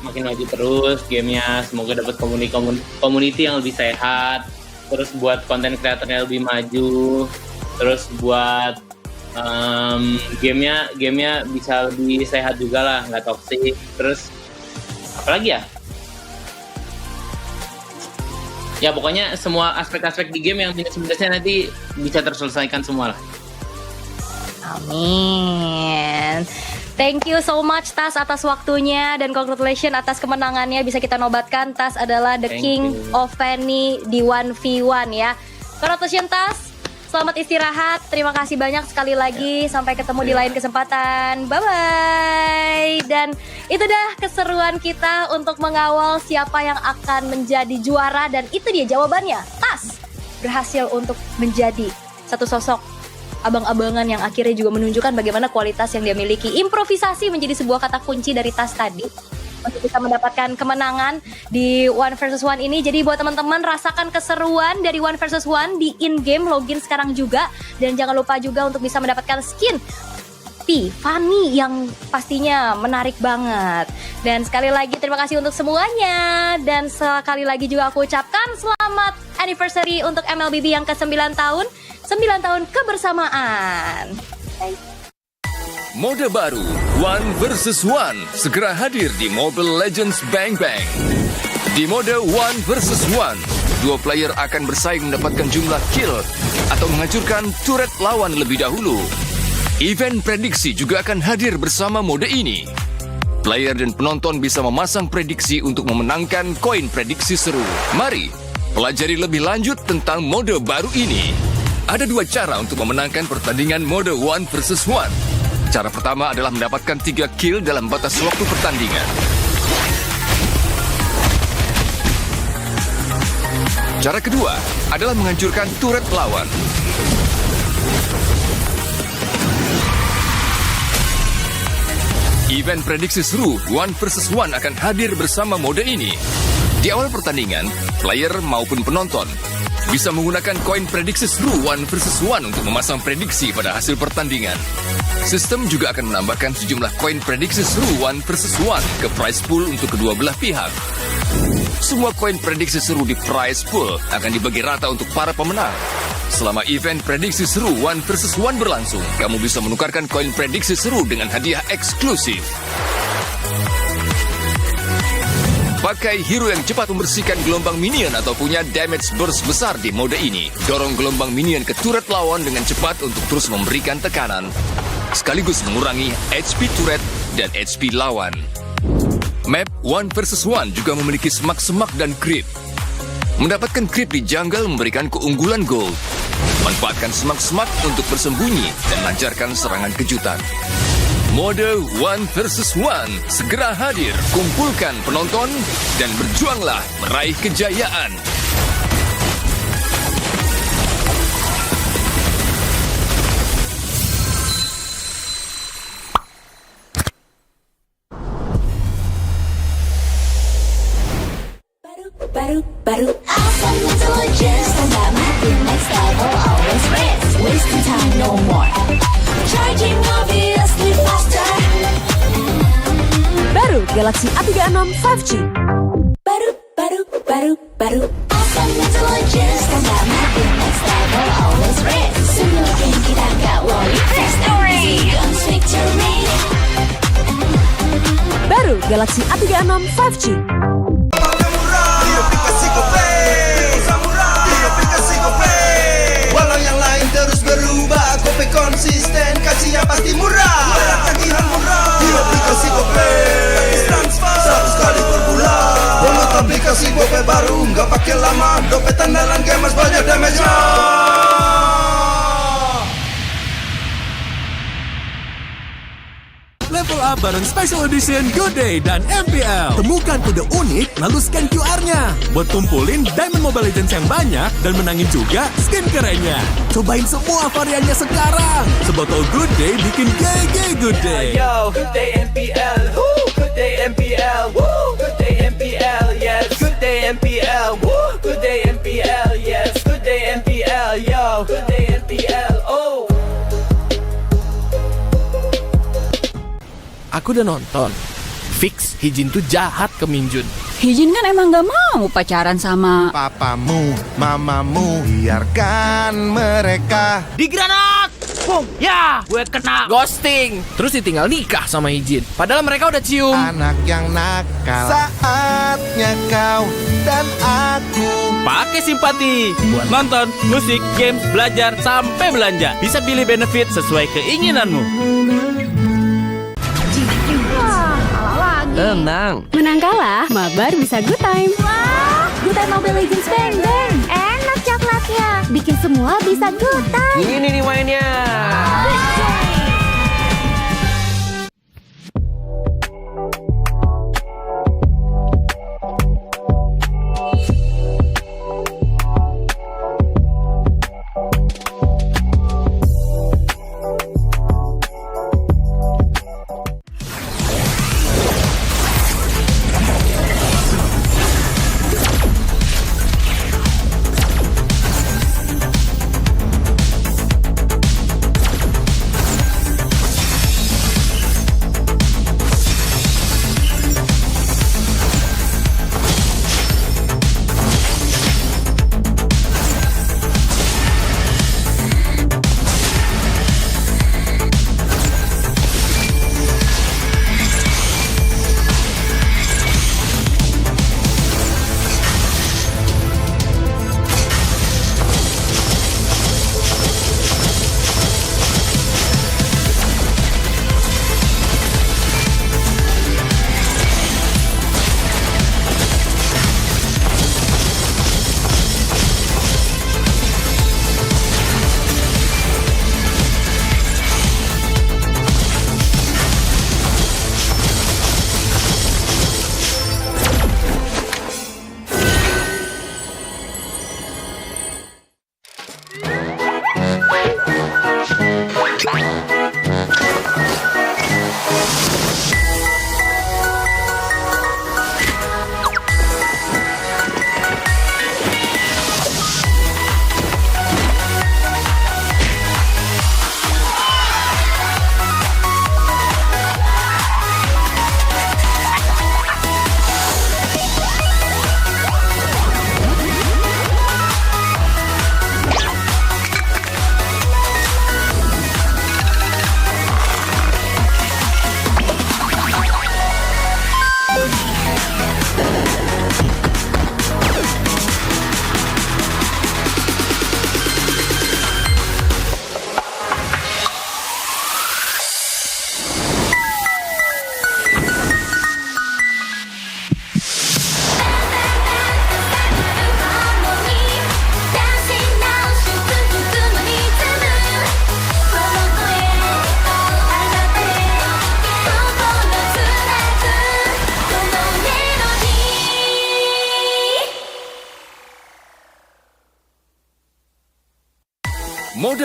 Speaker 17: makin maju terus gamenya, semoga dapat community yang lebih sehat, terus buat konten kreatornya lebih maju, terus buat gamenya bisa lebih sehat juga lah, nggak toxic. Terus apa lagi ya? Ya pokoknya semua aspek-aspek di game yang minus-minusnya nanti bisa terselesaikan semua lah.
Speaker 19: Amin. Thank you so much Tas atas waktunya dan congratulations atas kemenangannya. Bisa kita nobatkan Tas adalah the king of Fanny di 1v1 ya. Congratulations Tas. Selamat istirahat. Terima kasih banyak sekali lagi. Sampai ketemu di lain kesempatan. Bye-bye. Dan itu dah keseruan kita untuk mengawal siapa yang akan menjadi juara. Dan itu dia jawabannya. Tas berhasil untuk menjadi satu sosok abang-abangan yang akhirnya juga menunjukkan bagaimana kualitas yang dia miliki. Improvisasi menjadi sebuah kata kunci dari Tas tadi untuk bisa mendapatkan kemenangan di 1 vs 1 ini. Jadi buat teman-teman rasakan keseruan dari 1 vs 1 di in-game, login sekarang juga. Dan jangan lupa juga untuk bisa mendapatkan skin Fanny yang pastinya menarik banget. Dan sekali lagi terima kasih untuk semuanya. Dan sekali lagi juga aku ucapkan selamat anniversary untuk MLBB yang ke-9 tahun. 9 tahun kebersamaan.
Speaker 5: Mode baru 1 vs 1 segera hadir di Mobile Legends Bang Bang. Di mode 1 vs 1, dua player akan bersaing mendapatkan jumlah kill atau menghancurkan turret lawan lebih dahulu. Event prediksi juga akan hadir bersama mode ini. Player dan penonton bisa memasang prediksi untuk memenangkan koin prediksi seru. Mari pelajari lebih lanjut tentang mode baru ini. Ada dua cara untuk memenangkan pertandingan mode 1 vs 1. Cara pertama adalah mendapatkan 3 kill dalam batas waktu pertandingan. Cara kedua adalah menghancurkan turret lawan. Event prediksi seru 1 vs 1 akan hadir bersama mode ini. Di awal pertandingan, player maupun penonton bisa menggunakan koin prediksi seru 1 versus 1 untuk memasang prediksi pada hasil pertandingan. Sistem juga akan menambahkan sejumlah koin prediksi seru 1 versus 1 ke prize pool untuk kedua belah pihak. Semua koin prediksi seru di prize pool akan dibagi rata untuk para pemenang. Selama event prediksi seru 1 versus 1 berlangsung, kamu bisa menukarkan koin prediksi seru dengan hadiah eksklusif. Pakai hero yang cepat membersihkan gelombang minion atau punya damage burst besar di mode ini. Dorong gelombang minion ke turret lawan dengan cepat untuk terus memberikan tekanan, sekaligus mengurangi HP turret dan HP lawan. Map 1 versus 1 juga memiliki semak-semak dan creep. Mendapatkan creep di jungle memberikan keunggulan gold. Manfaatkan semak-semak untuk bersembunyi dan lancarkan serangan kejutan. Mode 1 versus 1 segera hadir. Kumpulkan penonton dan berjuanglah meraih kejayaan.
Speaker 20: Baru awesome intelligence, tanda mati next level, always race, wasting time no more, charging obviously faster.
Speaker 24: Baru Galaxy A36 5G.
Speaker 20: Baru awesome intelligence, tanda mati next level, always race, simulating kita gak worry, victory, guns victory.
Speaker 24: Baru Galaxy A36 5G.
Speaker 18: Walau yang lain terus berubah, Kope konsisten, kasihnya pasti murah. Tagihan murah di aplikasi Kope, transfer 100 kali per bulan. Download aplikasi Kope baru, nggak pakai lama. Dompet andalan gamers banyak damage-nya.
Speaker 14: Level up bareng Special Edition Good Day dan MPL. Temukan kode unik, lalu scan QR-nya. Buat kumpulin Diamond Mobile Legends yang banyak dan menangin juga skin kerennya. Cobain semua variannya sekarang. Sebotol Good Day bikin GG Good Day.
Speaker 18: Yo, Good Day MPL, woo, Good Day MPL, woo, Good Day MPL, yes, Good Day MPL, woo, Good Day MPL, yes, Good Day MPL, yo, Good Day MPL, oh.
Speaker 21: Aku udah nonton. Fix, Hijin tuh jahat ke Minjun.
Speaker 22: Hijin kan emang gak mau pacaran sama
Speaker 18: Papamu, mamamu, biarkan mereka.
Speaker 21: Di granat! Boom! Ya, gue kena ghosting. Terus ditinggal nikah sama Hijin. Padahal mereka udah cium.
Speaker 18: Anak yang nakal. Saatnya kau dan aku
Speaker 21: Pakai simpati buat nonton, musik, games, belajar, sampai belanja. Bisa pilih benefit sesuai keinginanmu.
Speaker 22: Tenang. Menang kalah, mabar bisa good time.
Speaker 24: Wah, good time Mobile Legends Bang Bang. Enak coklatnya. Bikin semua bisa good time.
Speaker 1: Ini nih mainnya.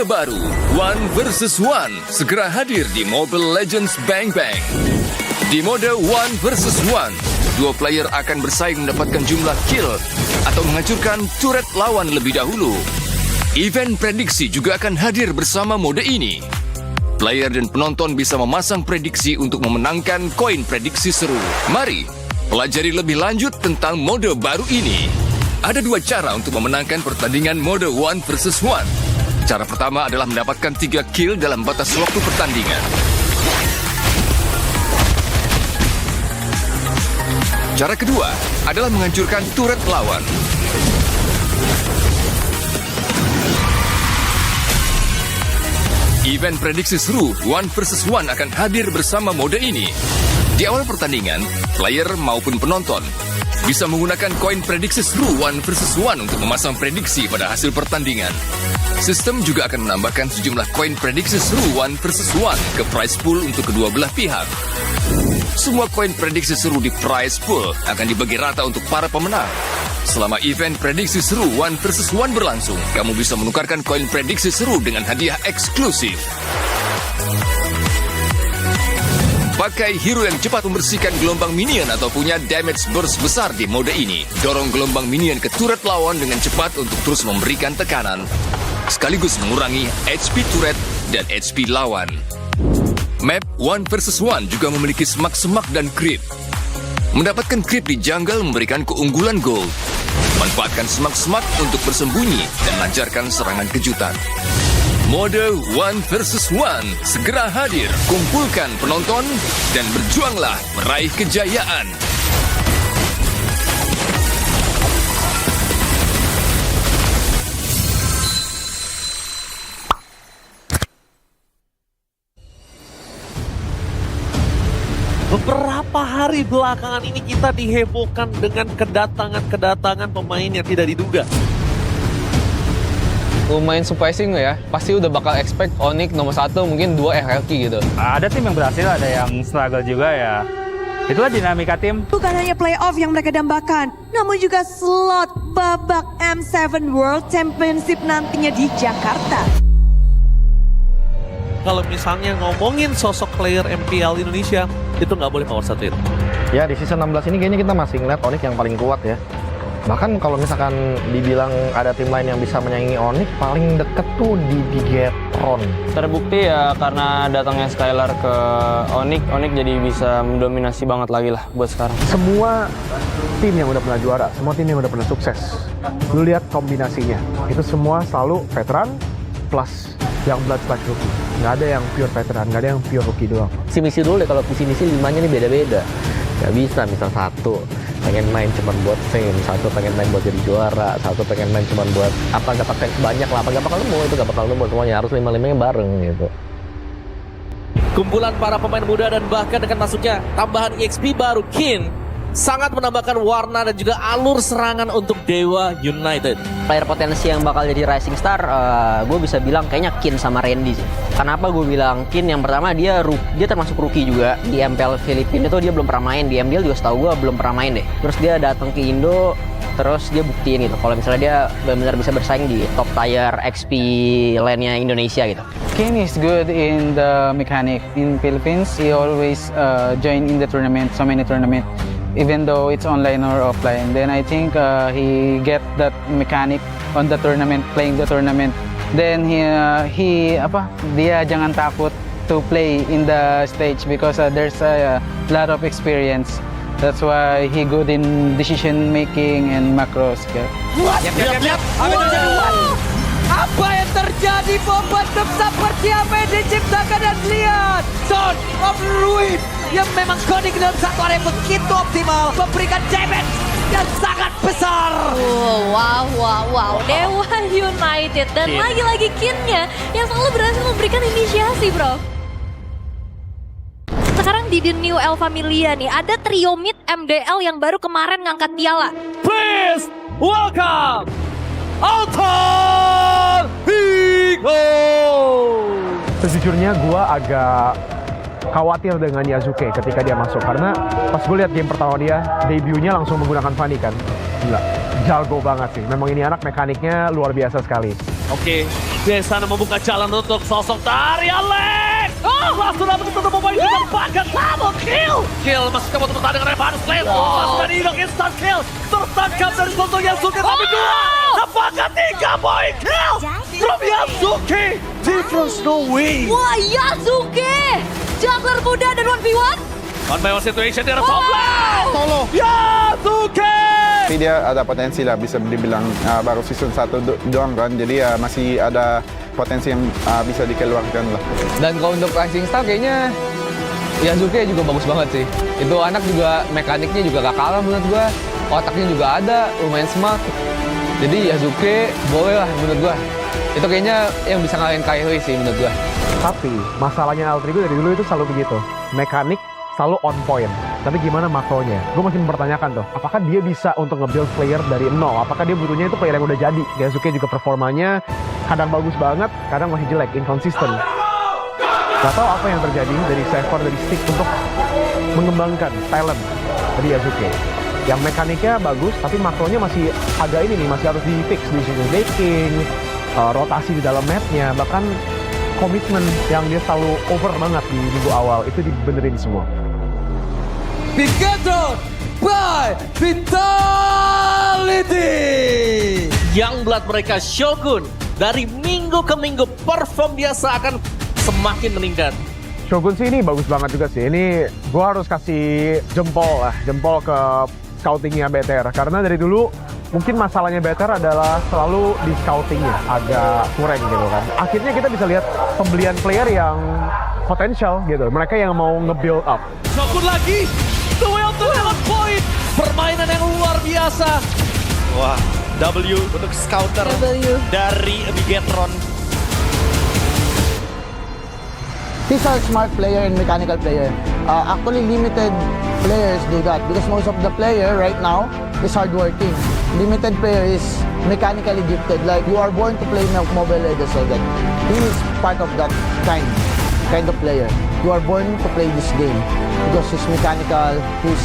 Speaker 5: mode baru, One versus One, segera hadir di Mobile Legends Bang Bang. Di mode One versus One, 2 player akan bersaing mendapatkan jumlah kill atau menghancurkan turret lawan lebih dahulu. Event prediksi juga akan hadir bersama mode ini. Player dan penonton bisa memasang prediksi untuk memenangkan koin prediksi seru. Mari pelajari lebih lanjut tentang mode baru ini. Ada 2 cara untuk memenangkan pertandingan mode One versus One. Cara pertama adalah mendapatkan 3 kill dalam batas waktu pertandingan. Cara kedua adalah menghancurkan turret lawan. Event prediksi seru One versus One akan hadir bersama mode ini. Di awal pertandingan, player maupun penonton bisa menggunakan koin prediksi seru One versus One untuk memasang prediksi pada hasil pertandingan. Sistem juga akan menambahkan sejumlah koin prediksi seru One versus One ke prize pool untuk kedua belah pihak. Semua koin prediksi seru di prize pool akan dibagi rata untuk para pemenang. Selama event prediksi seru One versus One berlangsung, kamu bisa menukarkan koin prediksi seru dengan hadiah eksklusif. Pakai hero yang cepat membersihkan gelombang minion atau punya damage burst besar di mode ini. Dorong gelombang minion ke turret lawan dengan cepat untuk terus memberikan tekanan, sekaligus mengurangi HP turret dan HP lawan. Map One versus One juga memiliki semak-semak dan creep. Mendapatkan creep di jungle memberikan keunggulan gold. Manfaatkan semak-semak untuk bersembunyi dan lancarkan serangan kejutan. Mode One versus One segera hadir. Kumpulkan penonton dan berjuanglah meraih kejayaan.
Speaker 6: Beberapa hari belakangan ini kita dihebohkan dengan kedatangan pemain yang tidak diduga.
Speaker 8: Lumayan surprising ya, pasti udah bakal expect Onyx nomor 1, mungkin 2 RLQ gitu.
Speaker 9: Ada tim yang berhasil, ada yang struggle juga ya. Itulah dinamika tim.
Speaker 12: Bukan hanya playoff yang mereka dambakan, namun juga slot babak M7 World Championship nantinya di Jakarta.
Speaker 6: Kalau misalnya ngomongin sosok player MPL Indonesia, itu nggak boleh power satuin.
Speaker 13: Ya di season 16 ini kayaknya kita masih ngeliat Onyx yang paling kuat ya. Bahkan kalau misalkan dibilang ada tim lain yang bisa menyaingi Onyx, paling deket tuh di Bigetron.
Speaker 8: Terbukti ya karena datangnya Skylar ke Onyx jadi bisa mendominasi banget lagi lah buat sekarang.
Speaker 23: Semua tim yang udah pernah juara, semua tim yang udah pernah sukses, lu lihat kombinasinya. Itu semua selalu veteran plus yang blood plus rookie. Nggak ada yang pure veteran, nggak ada yang pure rookie doang.
Speaker 25: Misi dulu deh, kalau misi 5-nya nih beda-beda. Nggak bisa, misal 1 pengen main cuma buat fame, 1 pengen main buat jadi juara, 1 pengen main cuma buat apa, dapat fans banyak lah, apa nggak bakal nemu, itu nggak bakal nemu semuanya, harus 5-5-nya bareng gitu.
Speaker 6: Kumpulan para pemain muda dan bahkan dengan masuknya tambahan EXP baru Kin sangat menambahkan warna dan juga alur serangan untuk Dewa United.
Speaker 26: Player potensi yang bakal jadi rising star, gue bisa bilang kayaknya Kin sama Randy sih. Kenapa gue bilang Kin? Yang pertama dia termasuk rookie juga di MPL Filipina itu dia belum pernah main, di MPL juga setahu gue belum pernah main deh. Terus dia datang ke Indo, terus dia buktiin gitu kalau misalnya dia benar-benar bisa bersaing di top tier XP lane-nya Indonesia gitu.
Speaker 27: Kin is good in the mechanic. In Philippines, he always join in the tournament, so many tournament. Even though it's online or offline, then I think he get that mechanic on the tournament, playing the tournament. Then dia jangan takut to play in the stage because there's a lot of experience. That's why he good in decision making and macros.
Speaker 12: Lihat. Apa yang terjadi? Momentum seperti apa yang diciptakan dan lihat Zone of Ruin yang memang coding dalam satu area begitu optimal, memberikan damage yang sangat besar.
Speaker 28: Wow. Dewa United dan lagi-lagi Kinnya yang selalu berhasil memberikan inisiasi, bro. Sekarang di The New El Familia nih, ada trio mid MDL yang baru kemarin ngangkat piala.
Speaker 6: Please welcome Alton Higo.
Speaker 23: Sejujurnya gue agak khawatir dengan Yasuke ketika dia masuk. Karena pas gue lihat game pertama dia, debutnya langsung menggunakan Fanny kan. Gila, jago banget sih. Memang ini anak mekaniknya luar biasa sekali.
Speaker 6: Oke,
Speaker 21: Di sana membuka jalan untuk sosok dari Alex. Oh, langsung dapat ditutup pemain dengan bakat double kill. Kill masih kamu pertandingan Evan Slate. Masih dari Inok instant kill. Tertangkap dari sosok Yasuke tapi 2. Apakah 3 poin kill from Yasuke? Difference no way.
Speaker 28: Wah, Yasuke! Jungler muda dan 1v1.
Speaker 21: One by one situation di arah top lane.
Speaker 2: Solo.
Speaker 21: Yasuke!
Speaker 2: Tapi dia ada potensi lah, bisa dibilang baru season 1 doang kan, jadi ya masih ada potensi yang bisa dikeluarkan lah.
Speaker 25: Dan kalau untuk Rising Star kayaknya Yasuke juga bagus banget sih. Itu anak juga mekaniknya juga gak kalah menurut gua. Otaknya juga ada, lumayan smart. Jadi Yasuke boleh lah menurut gua. Itu kayaknya yang bisa ngalahin Kairi sih menurut gua.
Speaker 23: Tapi masalahnya Altrigo dari dulu itu selalu begitu. Mekanik selalu on point. Tapi gimana makronya? Gue masih mempertanyakan tuh, apakah dia bisa untuk nge-build player dari nol? Apakah dia butuhnya itu player yang udah jadi? Yasuke juga performanya kadang bagus banget, kadang masih jelek, inconsistent. Gak tau apa yang terjadi dari Sephor, dari Stick untuk mengembangkan talent dari Yasuke. Yang mekaniknya bagus, tapi makronya masih agak ini nih, masih harus di-fix. Decision making, rotasi di dalam mapnya, bahkan komitmen yang dia selalu over banget di minggu awal, itu dibenerin semua.
Speaker 21: Digator by Vitality. Youngblood mereka Shogun dari minggu ke minggu perform biasa akan semakin meningkat.
Speaker 23: Shogun sih ini bagus banget juga sih. Ini gue harus kasih jempol ke scoutingnya BTR. Karena dari dulu mungkin masalahnya BTR adalah selalu di scoutingnya agak kurang gitu kan. Akhirnya kita bisa lihat pembelian player yang potensial gitu. Mereka yang mau nge-build up.
Speaker 21: Shogun lagi. Duel dengan poin. Permainan yang luar biasa.
Speaker 6: Wah, W untuk scouter dari Bigetron.
Speaker 3: He's a smart player and mechanical player. Actually, limited players do that because most of the player right now is hardworking. Limited player is mechanically gifted. Like you are born to play Mobile Legends like that. He is part of that kind of player. You are born to play this game because he's mechanical, his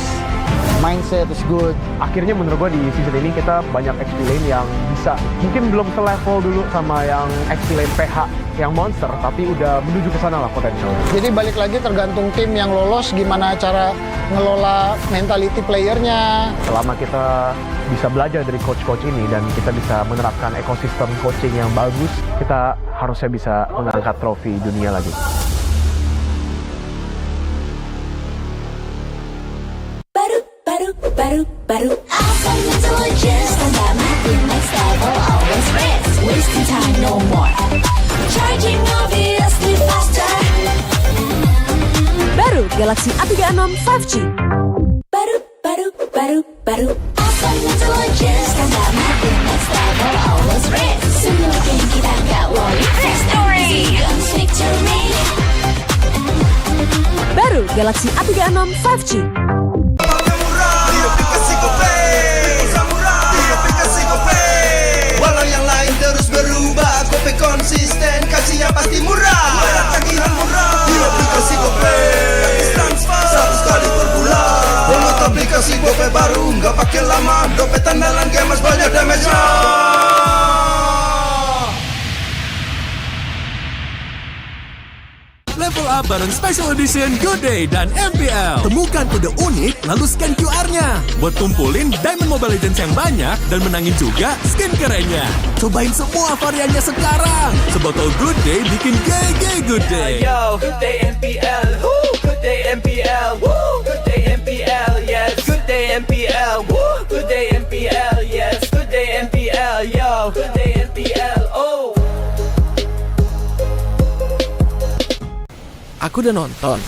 Speaker 3: mindset is good.
Speaker 23: Akhirnya menurut gue di season ini kita banyak XP lane yang bisa, mungkin belum selevel dulu sama yang XP lane PH yang monster, tapi udah menuju ke sana lah potensialnya.
Speaker 3: Jadi balik lagi tergantung tim yang lolos, gimana cara ngelola mentality playernya.
Speaker 23: Selama kita bisa belajar dari coach-coach ini dan kita bisa menerapkan ekosistem coaching yang bagus, kita harusnya bisa mengangkat trofi dunia lagi.
Speaker 20: Baru awesome intelligence, tambah makin next level, always rest, wasting time no more, charging obviously faster.
Speaker 22: Baru Galaxy A36 5G.
Speaker 20: Baru awesome intelligence, tambah makin next level, always rest, semua game kita gak worry, victory, guns victory.
Speaker 22: Baru Galaxy A36 5G.
Speaker 18: Walau yang lain terus berubah, Gope konsisten, kasih yang pasti murah. Tagihan murah di aplikasi Gope, transfer 100 kali per bulan. Download aplikasi Gope baru, nggak pakai lama. Dompet andalan gamers banyak damage-nya.
Speaker 14: Level up bareng Special Edition Good Day dan MPL. Temukan kode unik, lalu scan QR-nya. Buat kumpulin Diamond Mobile Legends yang banyak dan menangin juga skin kerennya. Cobain semua variannya sekarang. Sebotol Good Day bikin gay Good Day.
Speaker 21: Yo, Good Day MPL. Woo, Good Day MPL. Woo, Good Day MPL. Yes, Good Day MPL. Woo, Good Day MPL. Yes, Good Day MPL. Yo, Good Day MPL. Oh.
Speaker 4: Aku udah nonton.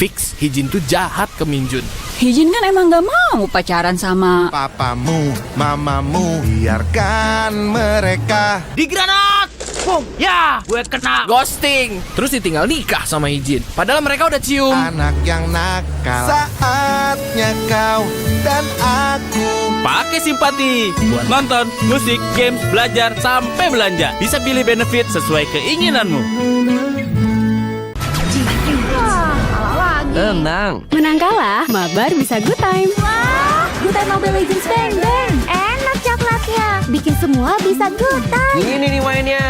Speaker 4: Fix, Hijin tuh jahat ke Minjun.
Speaker 22: Hijin kan emang gak mau pacaran sama
Speaker 18: papamu, mamamu, biarkan mereka
Speaker 4: di granat. Boom, ya, gue kena ghosting. Terus ditinggal nikah sama Hijin. Padahal mereka udah cium.
Speaker 18: Anak yang nakal. Saatnya kau dan aku
Speaker 21: pakai simpati buat nonton, musik, games, belajar, sampai belanja. Bisa pilih benefit sesuai keinginanmu.
Speaker 22: Tenang. Menang kalah, mabar bisa good time.
Speaker 28: Wah, good time Mobile Legends Bang Bang. Enak coklatnya.
Speaker 22: bikin semua bisa good time.
Speaker 26: Ini nih mainnya.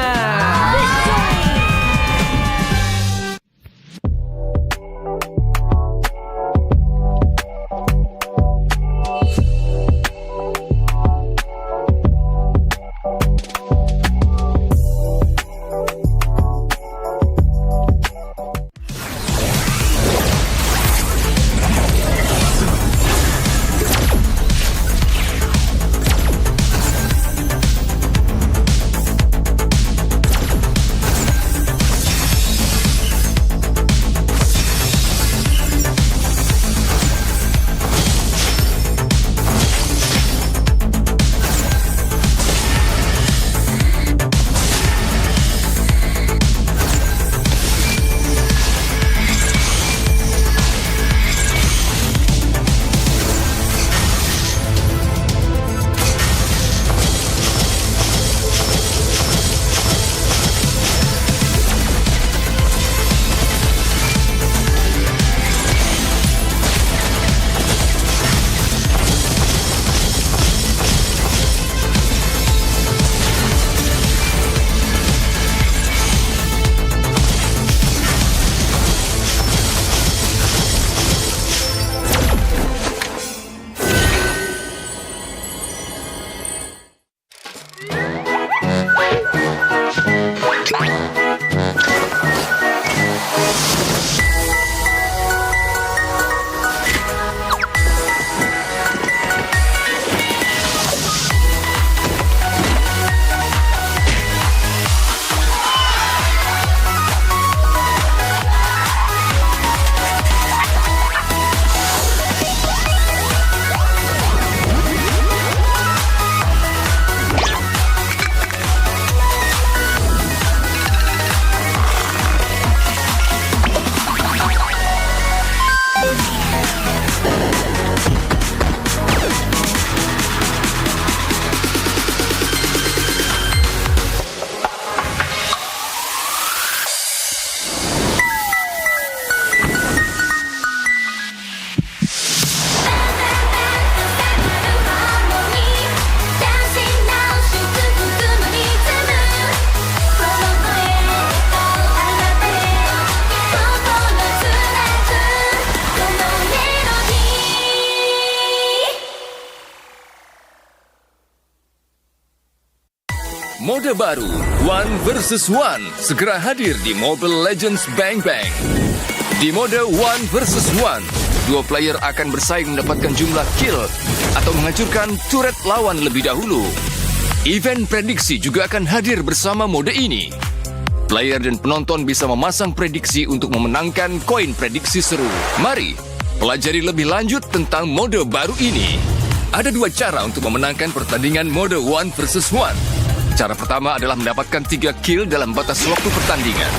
Speaker 5: Mode baru, One versus One, segera hadir di Mobile Legends Bang Bang. Di mode One versus One, dua player akan bersaing mendapatkan jumlah kill atau menghancurkan turret lawan lebih dahulu. Event prediksi juga akan hadir bersama mode ini. Player dan penonton bisa memasang prediksi untuk memenangkan koin prediksi seru. Mari, pelajari lebih lanjut tentang mode baru ini. Ada dua cara untuk memenangkan pertandingan mode One versus One. Cara pertama adalah mendapatkan 3 kill dalam batas waktu pertandingan.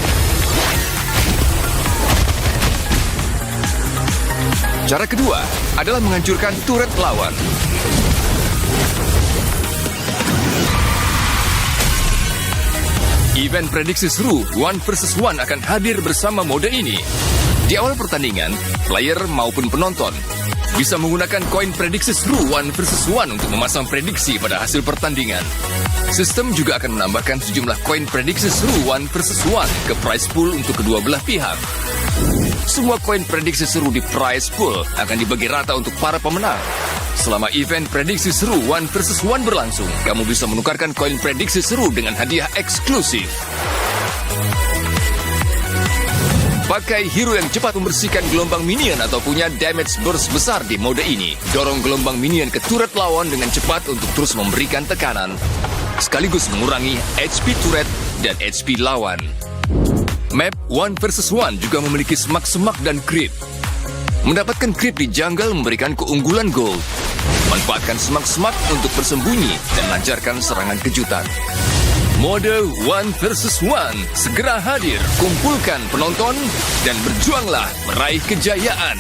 Speaker 5: Cara kedua adalah menghancurkan turret lawan. Event prediksi seru One versus One akan hadir bersama mode ini. Di awal pertandingan, player maupun penonton bisa menggunakan koin prediksi seru One versus One untuk memasang prediksi pada hasil pertandingan. Sistem juga akan menambahkan sejumlah koin prediksi seru One versus One ke prize pool untuk kedua belah pihak. Semua koin prediksi seru di prize pool akan dibagi rata untuk para pemenang. Selama event prediksi seru One versus One berlangsung, kamu bisa menukarkan koin prediksi seru dengan hadiah eksklusif. Pakai hero yang cepat membersihkan gelombang minion atau punya damage burst besar di mode ini. Dorong gelombang minion ke turret lawan dengan cepat untuk terus memberikan tekanan, sekaligus mengurangi HP turret dan HP lawan. Map One versus One juga memiliki semak-semak dan creep. Mendapatkan creep di jungle memberikan keunggulan gold. Manfaatkan semak-semak untuk bersembunyi dan lancarkan serangan kejutan. Mode One versus One segera hadir. Kumpulkan penonton dan berjuanglah meraih kejayaan.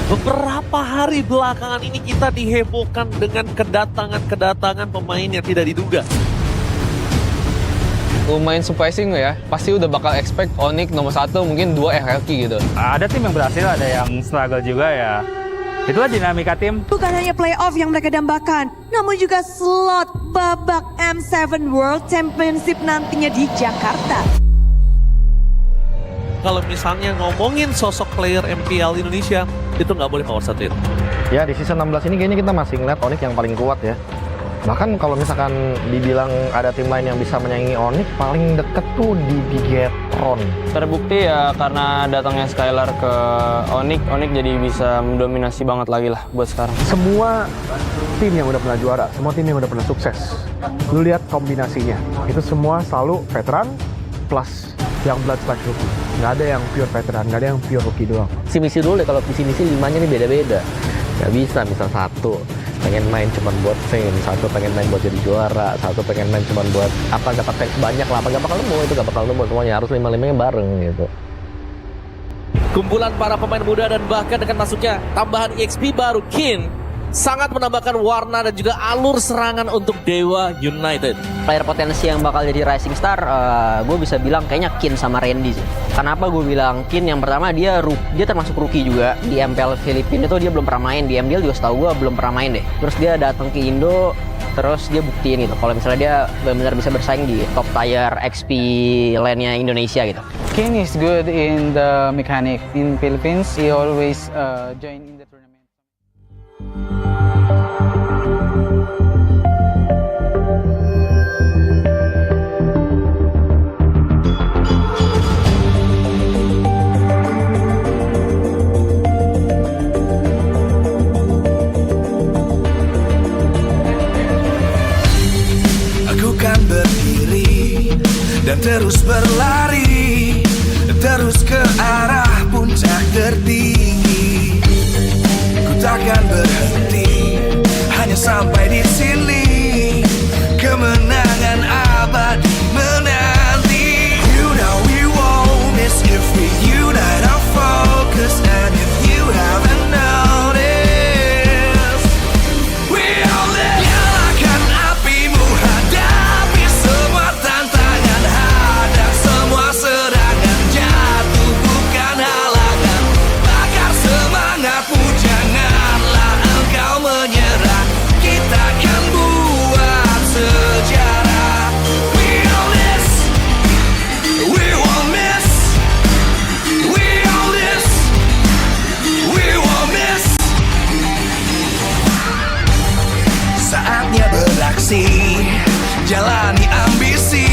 Speaker 21: Beberapa hari belakangan ini kita dihebohkan dengan kedatangan pemain yang tidak diduga.
Speaker 8: lumayan surprising ya. Pasti udah bakal expect Onyx nomor 1, mungkin 2 RRQ gitu.
Speaker 9: Ada tim yang berhasil, ada yang struggle juga ya. Itulah dinamika tim.
Speaker 12: Bukan hanya playoff yang mereka dambakan, namun juga slot babak M7 World Championship nantinya di Jakarta.
Speaker 21: Kalau misalnya ngomongin sosok player MPL Indonesia, itu nggak boleh power satuin.
Speaker 13: Ya di season 16 ini kayaknya kita masih ngeliat Onyx yang paling kuat ya. Bahkan kalau misalkan dibilang ada tim lain yang bisa menyaingi Onyx, paling deket tuh di Bigetron.
Speaker 8: Terbukti ya karena datangnya Skylar ke Onyx jadi bisa mendominasi banget lagi lah buat sekarang.
Speaker 23: Semua tim yang udah pernah juara, semua tim yang udah pernah sukses, lu lihat kombinasinya, itu semua selalu veteran plus yang blood slash rookie. Nggak ada yang pure veteran, nggak ada yang pure rookie doang.
Speaker 25: Visi misi dulu deh, kalau visi misi 5-nya nih beda-beda. Nggak bisa, misal 1 pengen main cuma buat fame, 1 pengen main buat jadi juara, 1 pengen main cuma buat apa dapat fans banyak lah, apa nggak bakal nemu, itu nggak bakal nemu, semuanya harus 5-5-nya bareng gitu.
Speaker 21: Kumpulan para pemain muda dan bahkan dengan masuknya tambahan EXP baru Kin sangat menambahkan warna dan juga alur serangan untuk Dewa United.
Speaker 26: Player potensi yang bakal jadi rising star, gue bisa bilang kayaknya Kin sama Randy sih. Kenapa gue bilang Kin? Yang pertama dia termasuk rookie juga di MPL Filipina itu dia belum pernah main, di MPL juga setahu gue belum pernah main deh. Terus dia datang ke Indo, terus dia buktiin gitu kalau misalnya dia benar-benar bisa bersaing di top tier XP lane-nya Indonesia gitu.
Speaker 27: Kin is good in the mechanic. In Philippines, he always join in the tournament.
Speaker 18: Aku kan berdiri dan terus berlari, terus ke arah puncak tertinggi. Ku takkan berhenti, hanya sampai di sini. Kemenangan abadi menanti. You know we won't miss if we unite our focus. And if you haven't noticed, we all live. Nyalakan apimu, hadapi semua tantangan, hadang semua serangan, jatuh bukan halangan. Bakar semangatmu, janganlah engkau menyerah. Kita akan buat sejarah. We all this, we won't miss. We all this, we won't miss. Saatnya beraksi, jalani ambisi.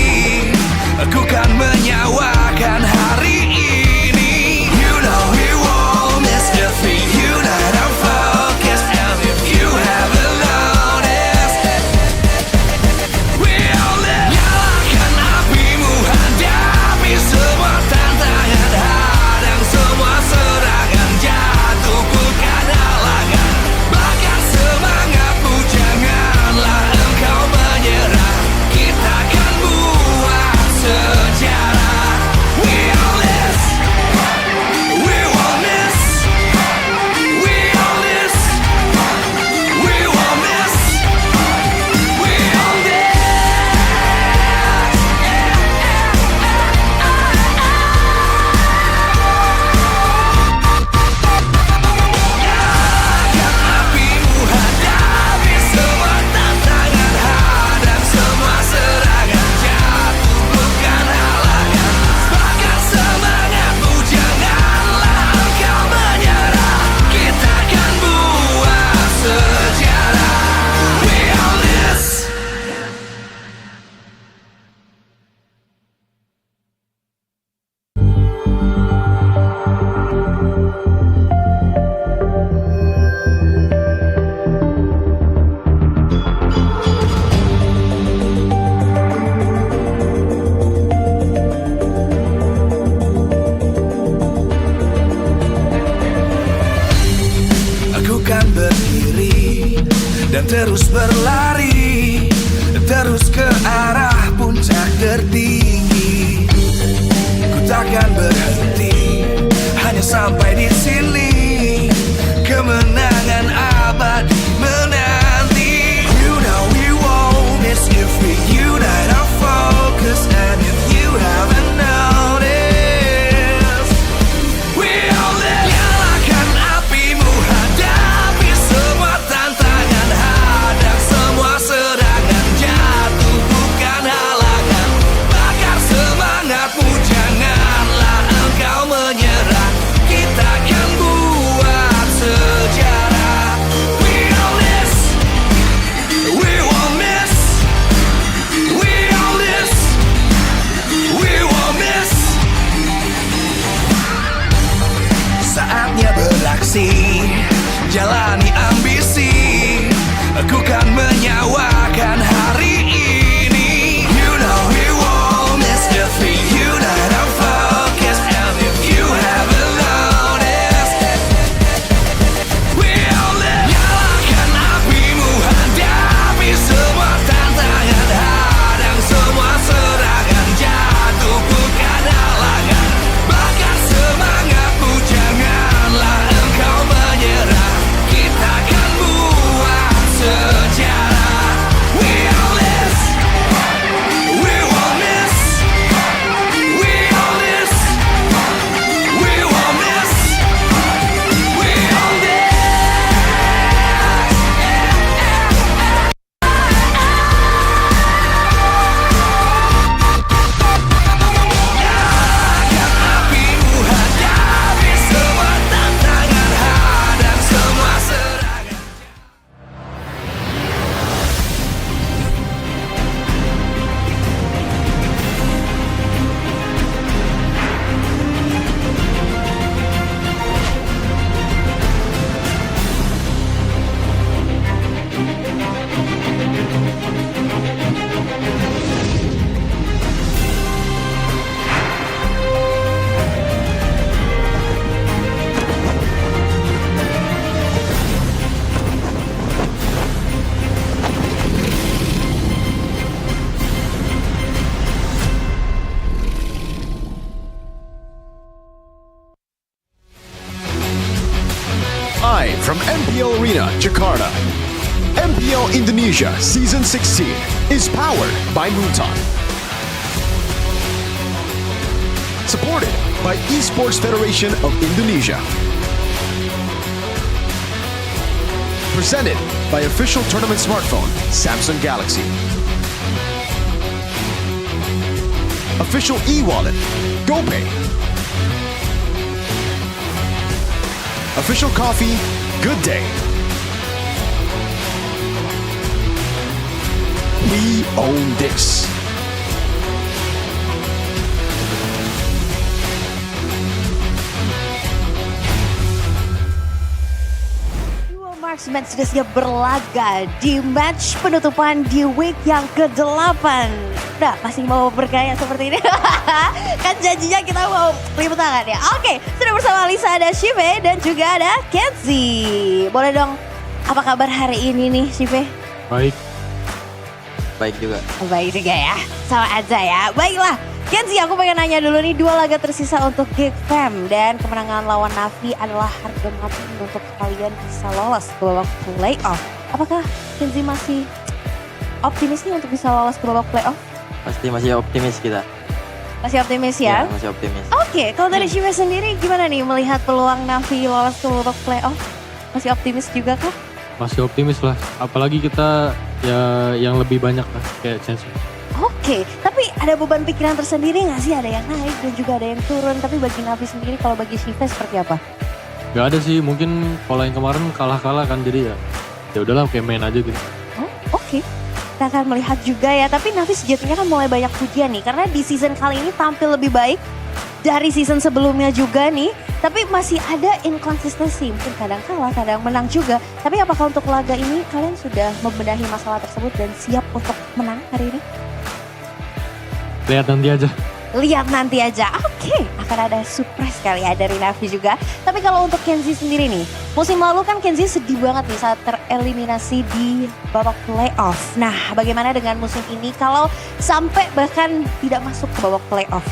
Speaker 18: Aku kan menyawakan hari ini. You know we won't miss if we unite our focus. And if you haven't noticed, we all live. Nyalakan apimu, hadapi semua tantangan, hadang semua serangan, jatuh bukan halangan. Bakar semangatmu, janganlah engkau menyerah. Kita akan buat sejarah. We all this, we won't miss. We all this, we won't miss. We all this. Nyalakan apimu, hadapi semua tantangan, hadang semua serangan, jatuh bukan halangan. Bakar semangatmu, janganlah engkau menyerah. Kita akan buat sejarah. We all this. Aku kan berdiri dan terus berlari, terus ke arah puncak tertinggi. Ku takkan berhenti, hanya sampai di sini. Kemenangan abadi menanti. You know we won't miss if we unite our focus. And
Speaker 14: Live from MPL Arena, Jakarta. MPL Indonesia Season 16 is powered by Muton. Supported by Esports Federation of Indonesia. Presented by official tournament smartphone, Samsung Galaxy. Official e-wallet, GoPay. Official coffee, Good Day. We own this.
Speaker 7: Marksman sudah siap berlaga di match penutupan di week yang ke-8. Udah masih mau bergaya seperti ini. Kan janjinya kita mau liput tangan ya. Oke, sudah bersama Lisa, ada Shive dan juga ada Kenzie. Boleh dong, apa kabar hari ini nih Shive?
Speaker 8: Baik.
Speaker 26: Baik juga.
Speaker 7: Baik juga ya, sama aja ya. Baiklah, Kenzie, aku pengen nanya dulu nih, 2 laga tersisa untuk Geek Fam dan kemenangan lawan Navi adalah harga mati untuk kalian bisa lolos ke babak playoff. Apakah Kenzie masih optimis nih untuk bisa lolos ke babak playoff?
Speaker 26: Pasti masih optimis kita.
Speaker 7: Masih optimis ya?
Speaker 26: Ya, masih optimis.
Speaker 7: Oke, kalau dari Shiva sendiri gimana nih melihat peluang Navi lolos ke babak playoff? Masih optimis juga kah?
Speaker 8: Masih optimis lah. Apalagi kita ya yang lebih banyak lah kayak chance.
Speaker 7: Oke, tapi ada beban pikiran tersendiri nggak sih? Ada yang naik dan juga ada yang turun. Tapi bagi Navi sendiri, kalau bagi Shiva seperti apa?
Speaker 8: Gak ada sih, mungkin kalau yang kemarin kalah-kalah kan, jadi ya udahlah kayak main aja gitu.
Speaker 7: Oh, oke. Kita akan melihat juga ya. Tapi Navi sejatinya kan mulai banyak pujian nih, karena di season kali ini tampil lebih baik dari season sebelumnya juga nih. Tapi masih ada inkonsistensi, mungkin kadang kalah, kadang menang juga. Tapi apakah untuk laga ini kalian sudah membenahi masalah tersebut dan siap untuk menang hari ini?
Speaker 8: Lihat nanti aja.
Speaker 7: Lihat nanti aja. Oke, akan ada surprise kali ya dari Navi juga. Tapi kalau untuk Kenzie sendiri nih, musim lalu kan Kenzie sedih banget nih saat tereliminasi di babak playoff. Nah, bagaimana dengan musim ini kalau sampai bahkan tidak masuk ke babak playoff?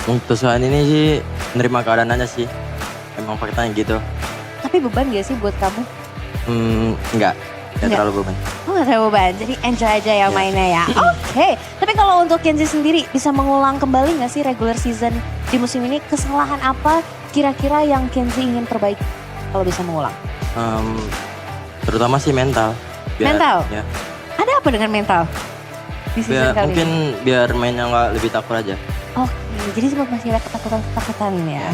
Speaker 26: Untuk soal ini sih nerima keadaan aja sih. Emang faktanya gitu.
Speaker 7: Tapi beban gak sih buat kamu?
Speaker 26: Enggak terlalu beban.
Speaker 7: Oh, gak terlalu beban, jadi enjoy aja ya mainnya ya. Oke, tapi kalau untuk Kenzie sendiri bisa mengulang kembali gak sih regular season di musim ini? Kesalahan apa kira-kira yang Kenzie ingin perbaiki kalau bisa mengulang?
Speaker 26: Terutama sih mental.
Speaker 7: Mental?
Speaker 26: Ya.
Speaker 7: Ada apa dengan mental di season kali
Speaker 26: mungkin
Speaker 7: ini?
Speaker 26: biar mainnya nggak lebih takut aja.
Speaker 7: Oke, jadi sempat masih ada ketakutan ya.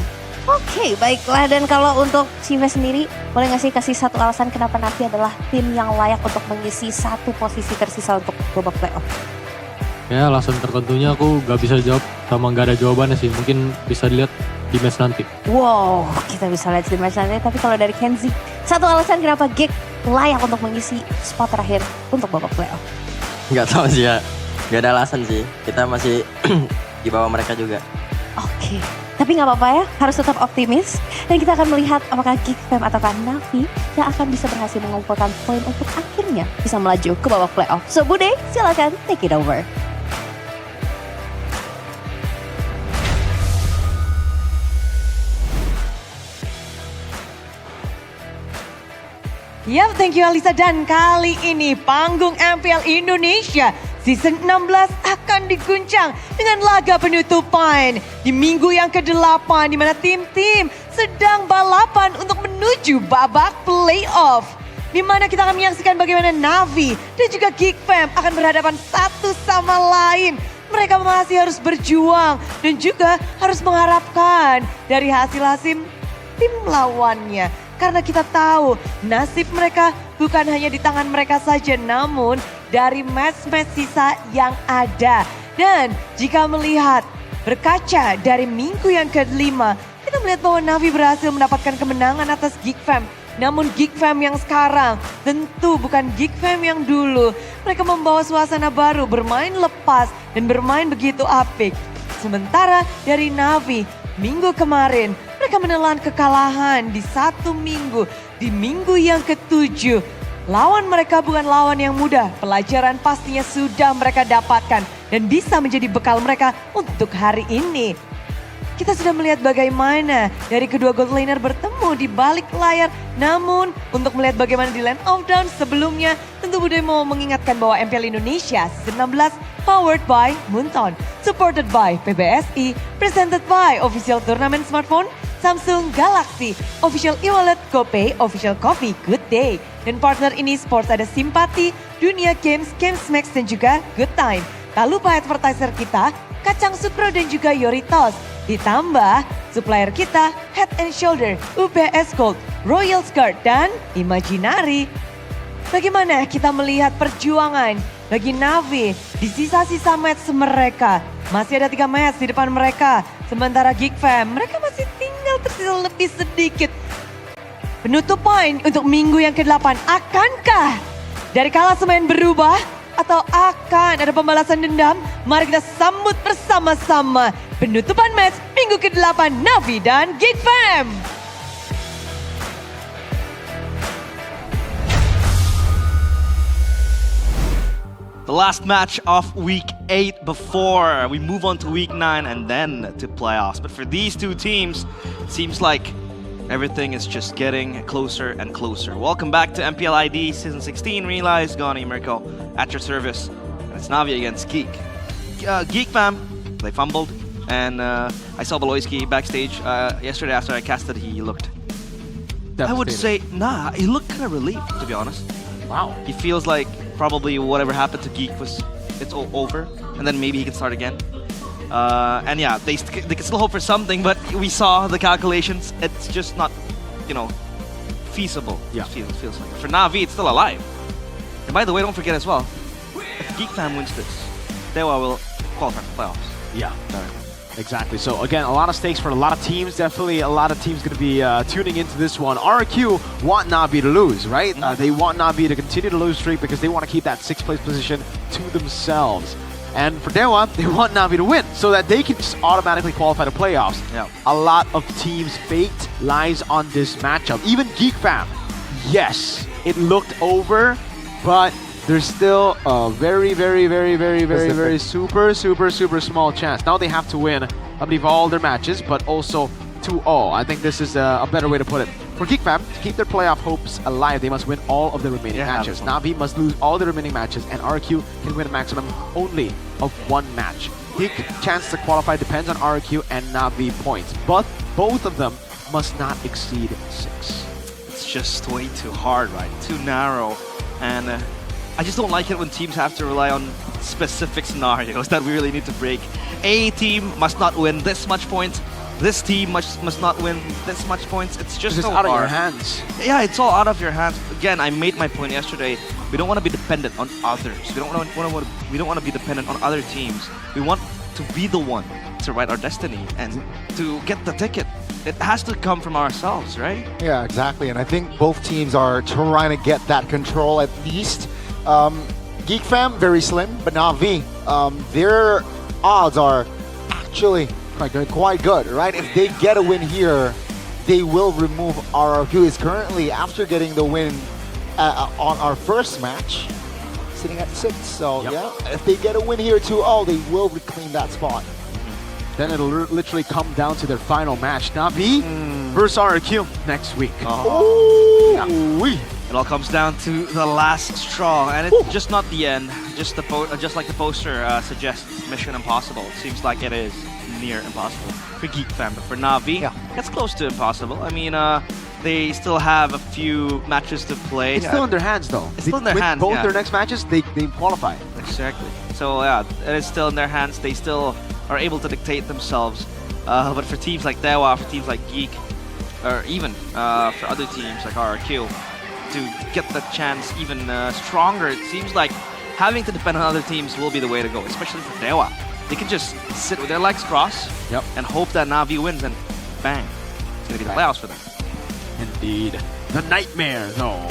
Speaker 7: Oke, baiklah. Dan kalau untuk Shiva sendiri, boleh nggak sih kasih satu alasan kenapa Navi adalah tim yang layak untuk mengisi satu posisi tersisa untuk babak playoff?
Speaker 8: Ya alasan tertentunya aku gak bisa jawab sama gak ada jawabannya sih. Mungkin bisa dilihat di match nanti.
Speaker 7: Wow, kita bisa lihat di match nanti. Tapi kalau dari Kenzie, satu alasan kenapa Geek layak untuk mengisi spot terakhir untuk babak playoff?
Speaker 26: Nggak tahu sih ya. Nggak ada alasan sih. Kita masih di bawah mereka juga.
Speaker 7: Oke, tapi nggak apa-apa ya, harus tetap optimis. Dan kita akan melihat apakah Geek Fam ataukah Navi yang akan bisa berhasil mengumpulkan poin untuk akhirnya bisa melaju ke babak playoff. So Bude, silakan take it over.
Speaker 12: Yap, thank you Alisa. Dan kali ini panggung MPL Indonesia Season 16 akan diguncang dengan laga penutupan di minggu yang ke-8 di mana tim-tim sedang balapan untuk menuju babak playoff. Di mana kita akan menyaksikan bagaimana Navi dan juga Geek Fam akan berhadapan satu sama lain. Mereka masih harus berjuang dan juga harus mengharapkan dari hasil-hasil tim lawannya. Karena kita tahu nasib mereka bukan hanya di tangan mereka saja, namun dari match-match sisa yang ada. Dan jika melihat berkaca dari minggu yang ke-5, kita melihat bahwa Navi berhasil mendapatkan kemenangan atas Geek Fam. Namun Geek Fam yang sekarang tentu bukan Geek Fam yang dulu. Mereka membawa suasana baru, bermain lepas dan bermain begitu apik. Sementara dari Navi, minggu kemarin mereka menelan kekalahan di satu minggu. Di minggu yang ke-7, lawan mereka bukan lawan yang mudah. Pelajaran pastinya sudah mereka dapatkan dan bisa menjadi bekal mereka untuk hari ini. kita sudah melihat bagaimana dari kedua gold laner bertemu di balik layar. Namun, untuk melihat bagaimana di Land of Dawn sebelumnya, tentu Bude mau mengingatkan bahwa MPL Indonesia Season 16 powered by Moonton, supported by PBSI, presented by Official Tournament Smartphone, Samsung Galaxy, Official e-wallet, GoPay, Official Coffee, Good Day. Dan partner ini sports ada Simpati, Dunia Games, Games Max, dan juga Good Time. Tak lupa advertiser kita, Kacang Sukro dan juga Yoritos. Ditambah supplier kita Head and Shoulder, UBS Gold, Royal Skirt, dan Imaginary. Bagaimana kita melihat perjuangan bagi Navi di sisa-sisa match mereka? Masih ada 3 match di depan mereka. Sementara Geek Fam, mereka masih tinggal tersisa lebih sedikit. Penutup poin untuk minggu yang ke-8, akankah dari kalah semain berubah? Atau akan ada pembalasan dendam? Mari kita sambut bersama-sama penutupan match minggu ke-8 Navi dan Geek Fam.
Speaker 6: The last match of week 8 before we move on to week 9 and then to playoffs. But for these two teams, it seems like everything is just getting closer and closer. Welcome back to MPL ID Season 16. Realize, Gani, Mirko, at your service. And it's Navi against Geek. Geek Fam, they fumbled. And I saw Beloyski backstage yesterday after I casted. He looked, I would say, he looked kind of relieved, to be honest.
Speaker 4: Wow.
Speaker 6: He feels like probably whatever happened to Geek it's all over. And then maybe he can start again. And yeah, they can still hope for something, but we saw the calculations. It's just not, feasible.
Speaker 1: Yeah.
Speaker 6: It feels like. For Navi, it's still alive. And by the way, don't forget as well, if Geek Fam wins this, Dewa will qualify for playoffs.
Speaker 1: Yeah. Exactly. So again, a lot of stakes for a lot of teams. Definitely a lot of teams going to be tuning into this one. RQ want Navi to lose, right? They want Navi to continue to lose streak because they want to keep that 6th place position to themselves. And for Dewa, they want Navi to win so that they can just automatically qualify to playoffs.
Speaker 6: Yeah.
Speaker 1: A lot of teams' fate lies on this matchup. Even Geek Fam, yes, it looked over, but there's still a very super small chance. Now they have to win, I believe, all their matches, but also 2-0. I think this is a better way to put it. For Geek Fam, to keep their playoff hopes alive, they must win all of their remaining matches. Navi must lose all their remaining matches, and RQ can win a maximum only of 1 match. Geek chance to qualify depends on RQ and Navi points, but both of them must not exceed 6.
Speaker 6: It's just way too hard, right? Too narrow. And I just don't like it when teams have to rely on specific scenarios that we really need to break. A team must not win this much points. This team must not win this much points. It's just so
Speaker 1: out of
Speaker 6: hard.
Speaker 1: your hands.
Speaker 6: Yeah, it's all out of your hands. Again, I made my point yesterday. We don't want to be dependent on others. We don't want to be dependent on other teams. We want to be the one to write our destiny and to get the ticket. It has to come from ourselves, right?
Speaker 10: Yeah, exactly. And I think both teams are trying to get that control at least. Geek Fam, very slim, but Navi, their odds are actually quite good, right? If they get a win here, they will remove RRQ. Is currently, after getting the win on our first match, sitting at 6. So yeah, if they get a win here 2-0, they will reclaim that spot.
Speaker 1: Then it'll literally come down to their final match. Navi versus RRQ next week.
Speaker 6: It all comes down to the last straw, and it's just not the end. Just like the poster suggests, mission impossible. It seems like it is near impossible for Geek Fam, but for Navi, it's close to impossible. I mean, they still have a few matches to play.
Speaker 1: It's still in their hands, though.
Speaker 6: It's still in their hands.
Speaker 1: Both their next matches, they qualify.
Speaker 6: Exactly. So yeah, it is still in their hands. They still are able to dictate themselves. But for teams like Dewa, for teams like Geek, or even for other teams like RRQ, to get the chance even stronger, it seems like having to depend on other teams will be the way to go, especially for Dewa. They can just sit with their legs crossed and hope that Navi wins, and bang, it's going to be the playoffs for them.
Speaker 1: Indeed. The Nightmare, though.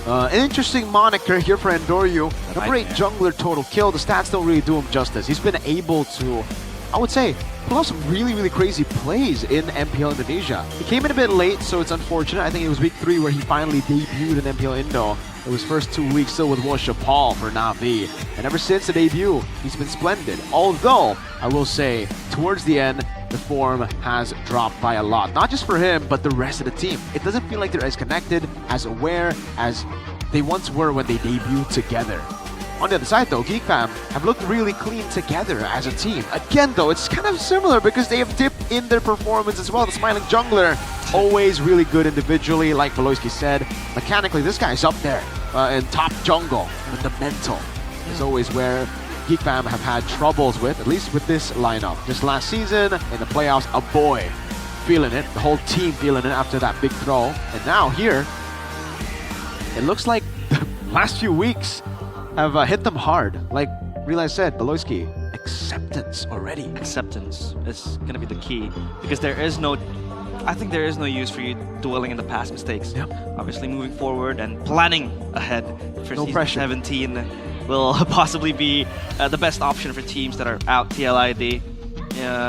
Speaker 1: An interesting moniker here for Endoryu. A great jungler total kill. The stats don't really do him justice. He's been able to, I would say, pull out some really crazy plays in MPL Indonesia. He came in a bit late, so it's unfortunate. I think it was week 3 where he finally debuted in MPL Indo. It was first 2 weeks still with Washa Paul for Navi. And ever since the debut, he's been splendid. Although, I will say, towards the end, the form has dropped by a lot. Not just for him, but the rest of the team. It doesn't feel like they're as connected, as aware as they once were when they debuted together. On the other side though, Geek Fam have looked really clean together as a team. Again though, it's kind of similar because they have dipped in their performance as well. The Smiling Jungler, always really good individually, like Valoisky said. Mechanically, this guy's up there in top jungle, but the mental is always where Geek Fam have had troubles with, at least with this lineup. Just last season, in the playoffs, a boy feeling it, the whole team feeling it after that big throw. And now here, it looks like the last few weeks have hit them hard. Like Relay said, Valoisky, acceptance already.
Speaker 6: Acceptance is going to be the key because I think there is no use for you dwelling in the past mistakes.
Speaker 1: Yep.
Speaker 6: Obviously moving forward and planning ahead for
Speaker 1: No
Speaker 6: season
Speaker 1: pressure.
Speaker 6: 17 will possibly be the best option for teams that are out TLID.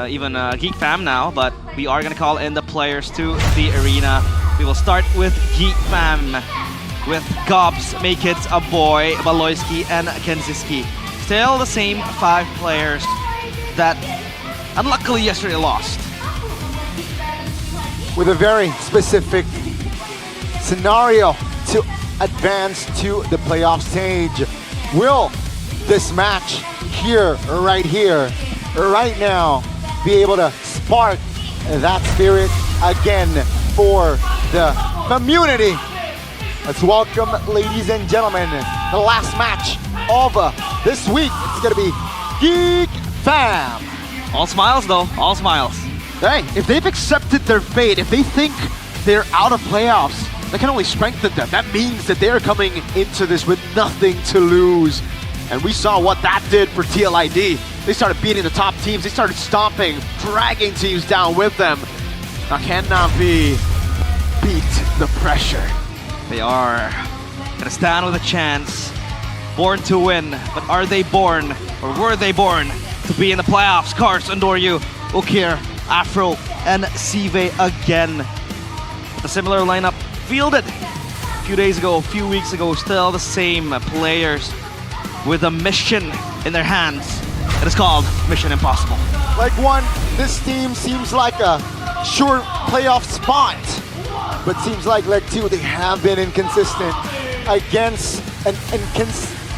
Speaker 6: Even Geek Fam now, but we are going to call in the players to the arena. We will start with Geek Fam, with Gobs, Make It a Boy, Valoisky, and Kenziski. Still the same 5 players that unluckily yesterday lost.
Speaker 10: With a very specific scenario to advance to the playoff stage. Will this match here, right now, be able to spark that spirit again for the community? Let's welcome, ladies and gentlemen, the last match of this week. It's gonna be Geek Fam.
Speaker 6: All smiles though, all smiles.
Speaker 1: Hey, if they've accepted their fate, if they think they're out of playoffs, that can only strengthen them. That means that they're coming into this with nothing to lose. And we saw what that did for TLID. They started beating the top teams. They started stomping, dragging teams down with them. Now can Na'Vi beat the pressure?
Speaker 6: They are gonna stand with a chance. Born to win, but are they born, or were they born to be in the playoffs? Kars, Andoryu, Ukir, Afro, and Sive again. A similar lineup fielded a few days ago, a few weeks ago, still the same players with a mission in their hands. It is called Mission Impossible.
Speaker 10: Leg 1, this team seems like a sure playoff spot. But seems like leg 2, they have been inconsistent against an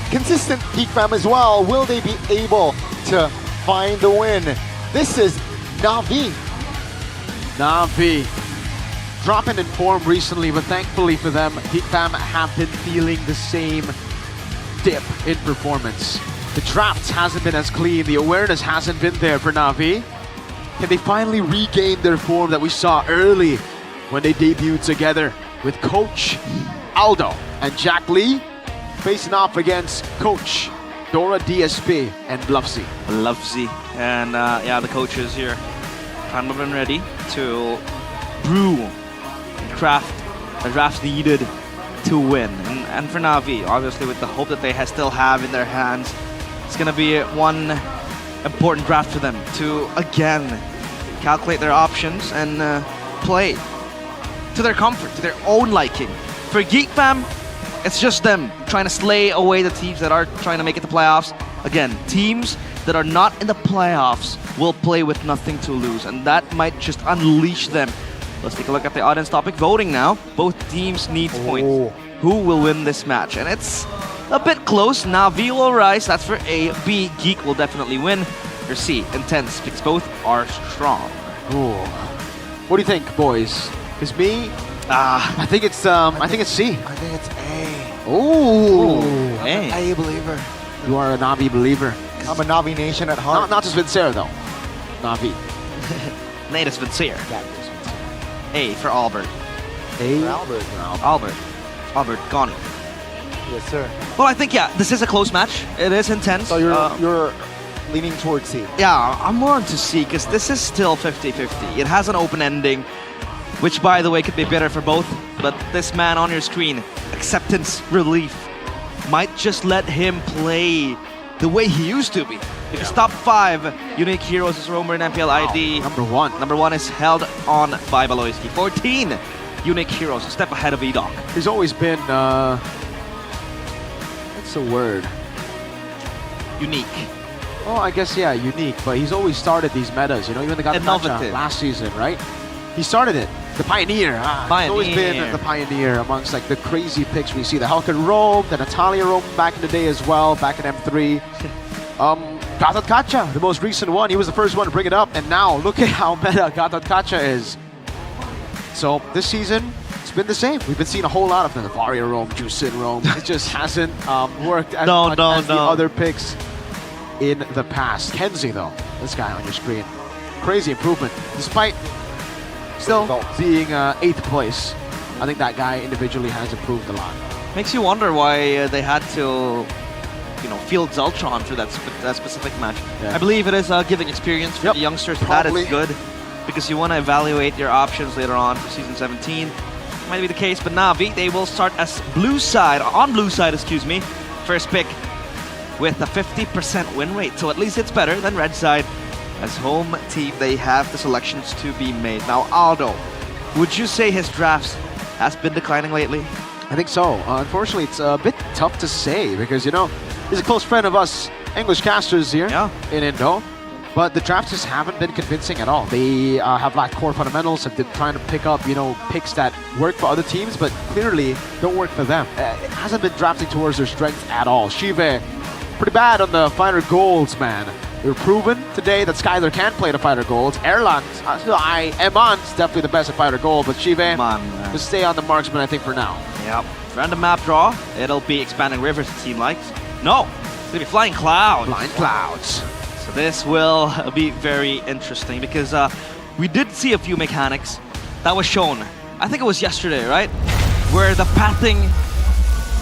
Speaker 10: consistent Geek Fam as well. Will they be able to find the win? This is Na'Vi.
Speaker 1: Na'Vi dropping in form recently, but thankfully for them, Geek Fam have been feeling the same dip in performance. The draft hasn't been as clean, the awareness hasn't been there for Na'Vi. Can they finally regain their form that we saw early when they debuted together with Coach Aldo and Jack Lee facing off against Coach Dora DSP and Bluffsy.
Speaker 6: Bluffsy and the coaches here kind of been ready to brew and craft the draft needed to win. And for Na'Vi, obviously with the hope that they still have in their hands, it's going to be one important draft for them to again calculate their options and play to their comfort, to their own liking. For Geek Fam, it's just them trying to slay away the teams that are trying to make it to playoffs. Again, teams that are not in the playoffs will play with nothing to lose, and that might just unleash them. Let's take a look at the audience topic voting now. Both teams need points. Who will win this match? And it's a bit close. Na'Vi will rise, that's for A. B, Geek will definitely win. Or C, Intense, because both are strong.
Speaker 1: Ooh. What do you think, boys? Because me, I think it's C.
Speaker 10: I think it's A.
Speaker 1: Ooh.
Speaker 10: I'm an A believer.
Speaker 1: You are a Na'Vi believer.
Speaker 10: I'm a Na'Vi nation at heart.
Speaker 1: Not just Vincere though. Na'Vi.
Speaker 6: Natus Vincere. A for Albert.
Speaker 1: A
Speaker 10: for Albert.
Speaker 6: Albert Goni.
Speaker 10: Yes, sir.
Speaker 6: Well, I think, this is a close match. It is intense.
Speaker 10: So you're leaning towards C.
Speaker 6: Yeah, I'm more into C because this is still 50-50. It has an open ending, which, by the way, could be better for both. But this man on your screen, Acceptance Relief, might just let him play the way he used to be. Because top 5 unique heroes is Roamer and MPL ID.
Speaker 1: Number 1.
Speaker 6: Number 1 is held on by Valoisky. 14 unique heroes, a step ahead of Edoc.
Speaker 1: He's always been, what's the word?
Speaker 6: Unique.
Speaker 1: Well, I guess, yeah, unique, but he's always started these metas, you know, even the Gato
Speaker 6: Innovative.
Speaker 1: last season, right? He started it. The Pioneer. He's always been the Pioneer amongst like the crazy picks we see. The Helkin roam, the Natalia roam back in the day as well, back in M3. Gatot Kacha, the most recent one. He was the first one to bring it up, and now look at how meta Gatot Kacha is. So this season, it's been the same. We've been seeing a whole lot of them. The Varia roam, Jusin roam. It just hasn't worked as much as the other picks in the past. Kenzie, though, this guy on your screen, crazy improvement. Despite still being 8th place, I think that guy individually has improved a lot.
Speaker 6: Makes you wonder why they had to, you know, field Zeltron for that specific match.
Speaker 1: Yeah.
Speaker 6: I believe it is giving experience for the youngsters. That is good, because you want to evaluate your options later on for Season 17. Might be the case, but Na'Vi, they will start as blue side, excuse me, first pick with a 50% win rate. So at least it's better than red side. As home team, they have the selections to be made. Now, Aldo, would you say his drafts has been declining lately?
Speaker 1: I think so. Unfortunately, it's a bit tough to say because, you know, he's a close friend of us English casters here in Indo, but the drafts just haven't been convincing at all. They have lacked core fundamentals, have been trying to pick up, you know, picks that work for other teams, but clearly don't work for them. It hasn't been drafting towards their strengths at all. Shive, pretty bad on the fighter golds, man. They're proven today that Skylar can play the fighter golds. Erland, Eman's definitely the best at fighter gold, but Shive, just stay on the marksman, I think, for now.
Speaker 6: Yep. Random map draw. It'll be expanding rivers, it seems like. No, it's gonna be flying clouds.
Speaker 1: Flying clouds.
Speaker 6: So this will be very interesting because we did see a few mechanics that was shown. I think it was yesterday, right? Where the pathing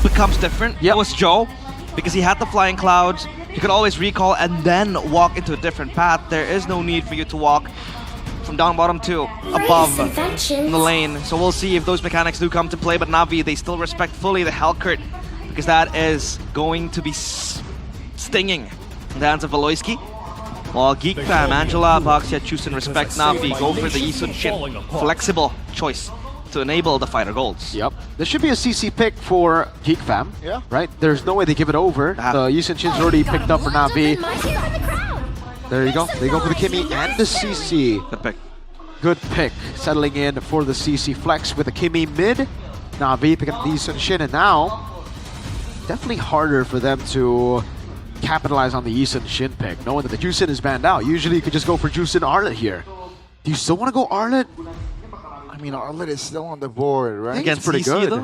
Speaker 6: becomes different. That was Joe, because he had the flying clouds. You could always recall and then walk into a different path. There is no need for you to walk from down bottom to above in the lane. So we'll see if those mechanics do come to play, but Na'Vi, they still respect fully the Hellkurt, because that is going to be stinging in the hands of Valoisky. While Geek Fam, Angela, Baxia, Chusen respect Na'Vi, go for the Yisun Shin. Flexible choice to enable the fighter golds.
Speaker 1: Yep. There should be a CC pick for Geek Fam, right? There's no way they give it over. The Yisun Shin's already picked up for Na'Vi. There you go. They go for the Kimmy and the CC.
Speaker 6: Good pick.
Speaker 1: Good pick. Settling in for the CC flex with the Kimmy mid. Na'Vi picking up the Yisun Shin, and now definitely harder for them to capitalize on the Yisun Shin pick, knowing that the Jusin is banned out. Usually you could just go for Jusin Arlet here. Do you still want to go Arlet?
Speaker 10: I mean, Arlet is still on the board, right?
Speaker 1: I think it's pretty good.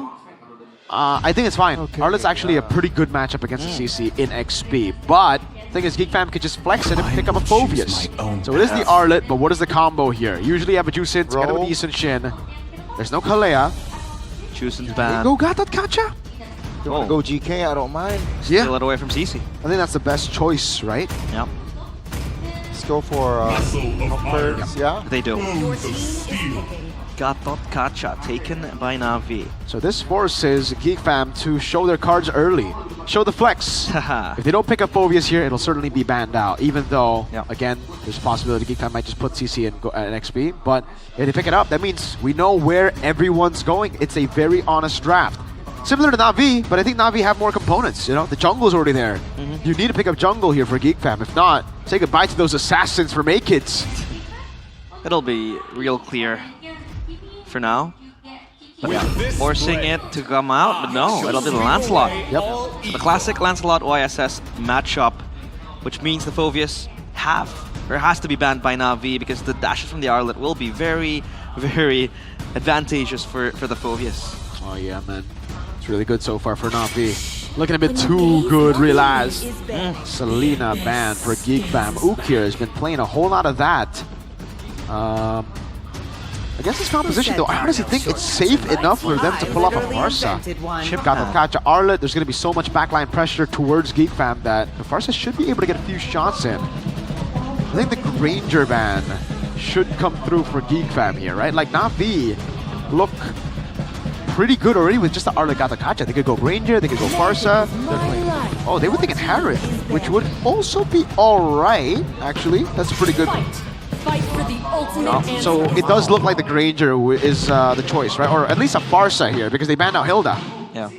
Speaker 1: I think it's fine. Arlet's actually a pretty good matchup against the CC in XP, but the thing is, Geek Fam could just flex it and pick up a Phoveus. So it is the Arlet, but what is the combo here? Usually you have a Jusin together with the Yisun Shin. There's no Kalea.
Speaker 6: Jusin's banned.
Speaker 1: Go Gatot Kacha?
Speaker 10: You want to go GK? I don't mind.
Speaker 6: Steal it away from CC.
Speaker 1: I think that's the best choice, right?
Speaker 6: Yep.
Speaker 10: Let's go for thirds, yeah?
Speaker 6: They do. Gatot Kacha taken by Na'Vi.
Speaker 1: So this forces Geek Fam to show their cards early. Show the flex. If they don't pick up Phoveus here, it'll certainly be banned out. Even though, again, there's a possibility Geek Fam might just put CC in XP. But if they pick it up, that means we know where everyone's going. It's a very honest draft. Similar to Na'Vi, but I think Na'Vi have more components. You know, the jungle's already there. You need to pick up jungle here for Geek Fam. If not, say goodbye to those assassins for Kids.
Speaker 6: It'll be real clear for now. But forcing it to come out, but no, it'll be the Lancelot.
Speaker 1: Yep.
Speaker 6: So the classic Lancelot YSS matchup, which means the Phoveus has to be banned by Na'Vi, because the dashes from the Arlet will be very, very advantageous for the Phoveus.
Speaker 1: Oh yeah, man. It's really good so far for Na'Vi. Looking a bit too good, realize. Selena banned for Geek Fam. Ukir has been playing a whole lot of that. Against this composition, though, I honestly think it's safe enough for them to pull off a Farsa. Chip Gatot Kacha Arlet, there's going to be so much backline pressure towards Geek Fam that the Farsa should be able to get a few shots in. I think the Granger ban should come through for Geek Fam here, right? Like, Na'Vi look pretty good already with just the Arlet Gatot Kacha. They could go Granger, they could go Farsa. Oh, they were thinking Harith, which would also be alright, actually. That's a pretty good. So it does look like the Granger is the choice, right? Or at least a Farsa here, because they banned out Hilda.
Speaker 6: Yeah.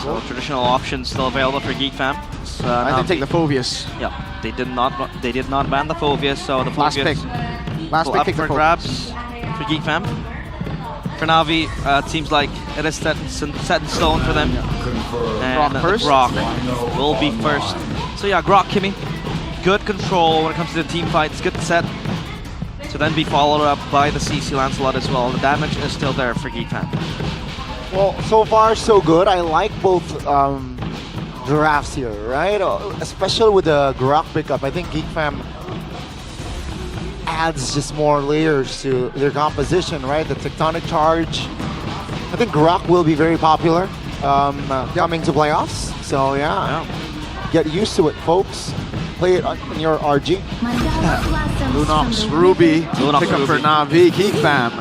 Speaker 6: So traditional options still available for Geek Fam.
Speaker 1: I did take the Phobius.
Speaker 6: Yeah, they did not ban the Phobius, so the
Speaker 1: Last
Speaker 6: Phobius
Speaker 1: pick. Last
Speaker 6: will
Speaker 1: pick,
Speaker 6: up
Speaker 1: take the
Speaker 6: for
Speaker 1: Phobius.
Speaker 6: grabs for Geek Fam. For Na'Vi, it seems like it is set in stone for them. And
Speaker 1: Grok first?
Speaker 6: Grok will be first. So yeah, Grok Kimmy, good control when it comes to the team fights, good set. To then be followed up by the CC Lancelot as well. The damage is still there for Geek Fam.
Speaker 10: Well, so far so good. I like both drafts here, right? Especially with the Grok pickup. I think Geek Fam adds just more layers to their composition, right? The tectonic charge. I think Grok will be very popular coming to playoffs. So yeah, get used to it, folks. Play it in your RG.
Speaker 1: Lunox, Ruby, pick up for Na'Vi, Geek Fam.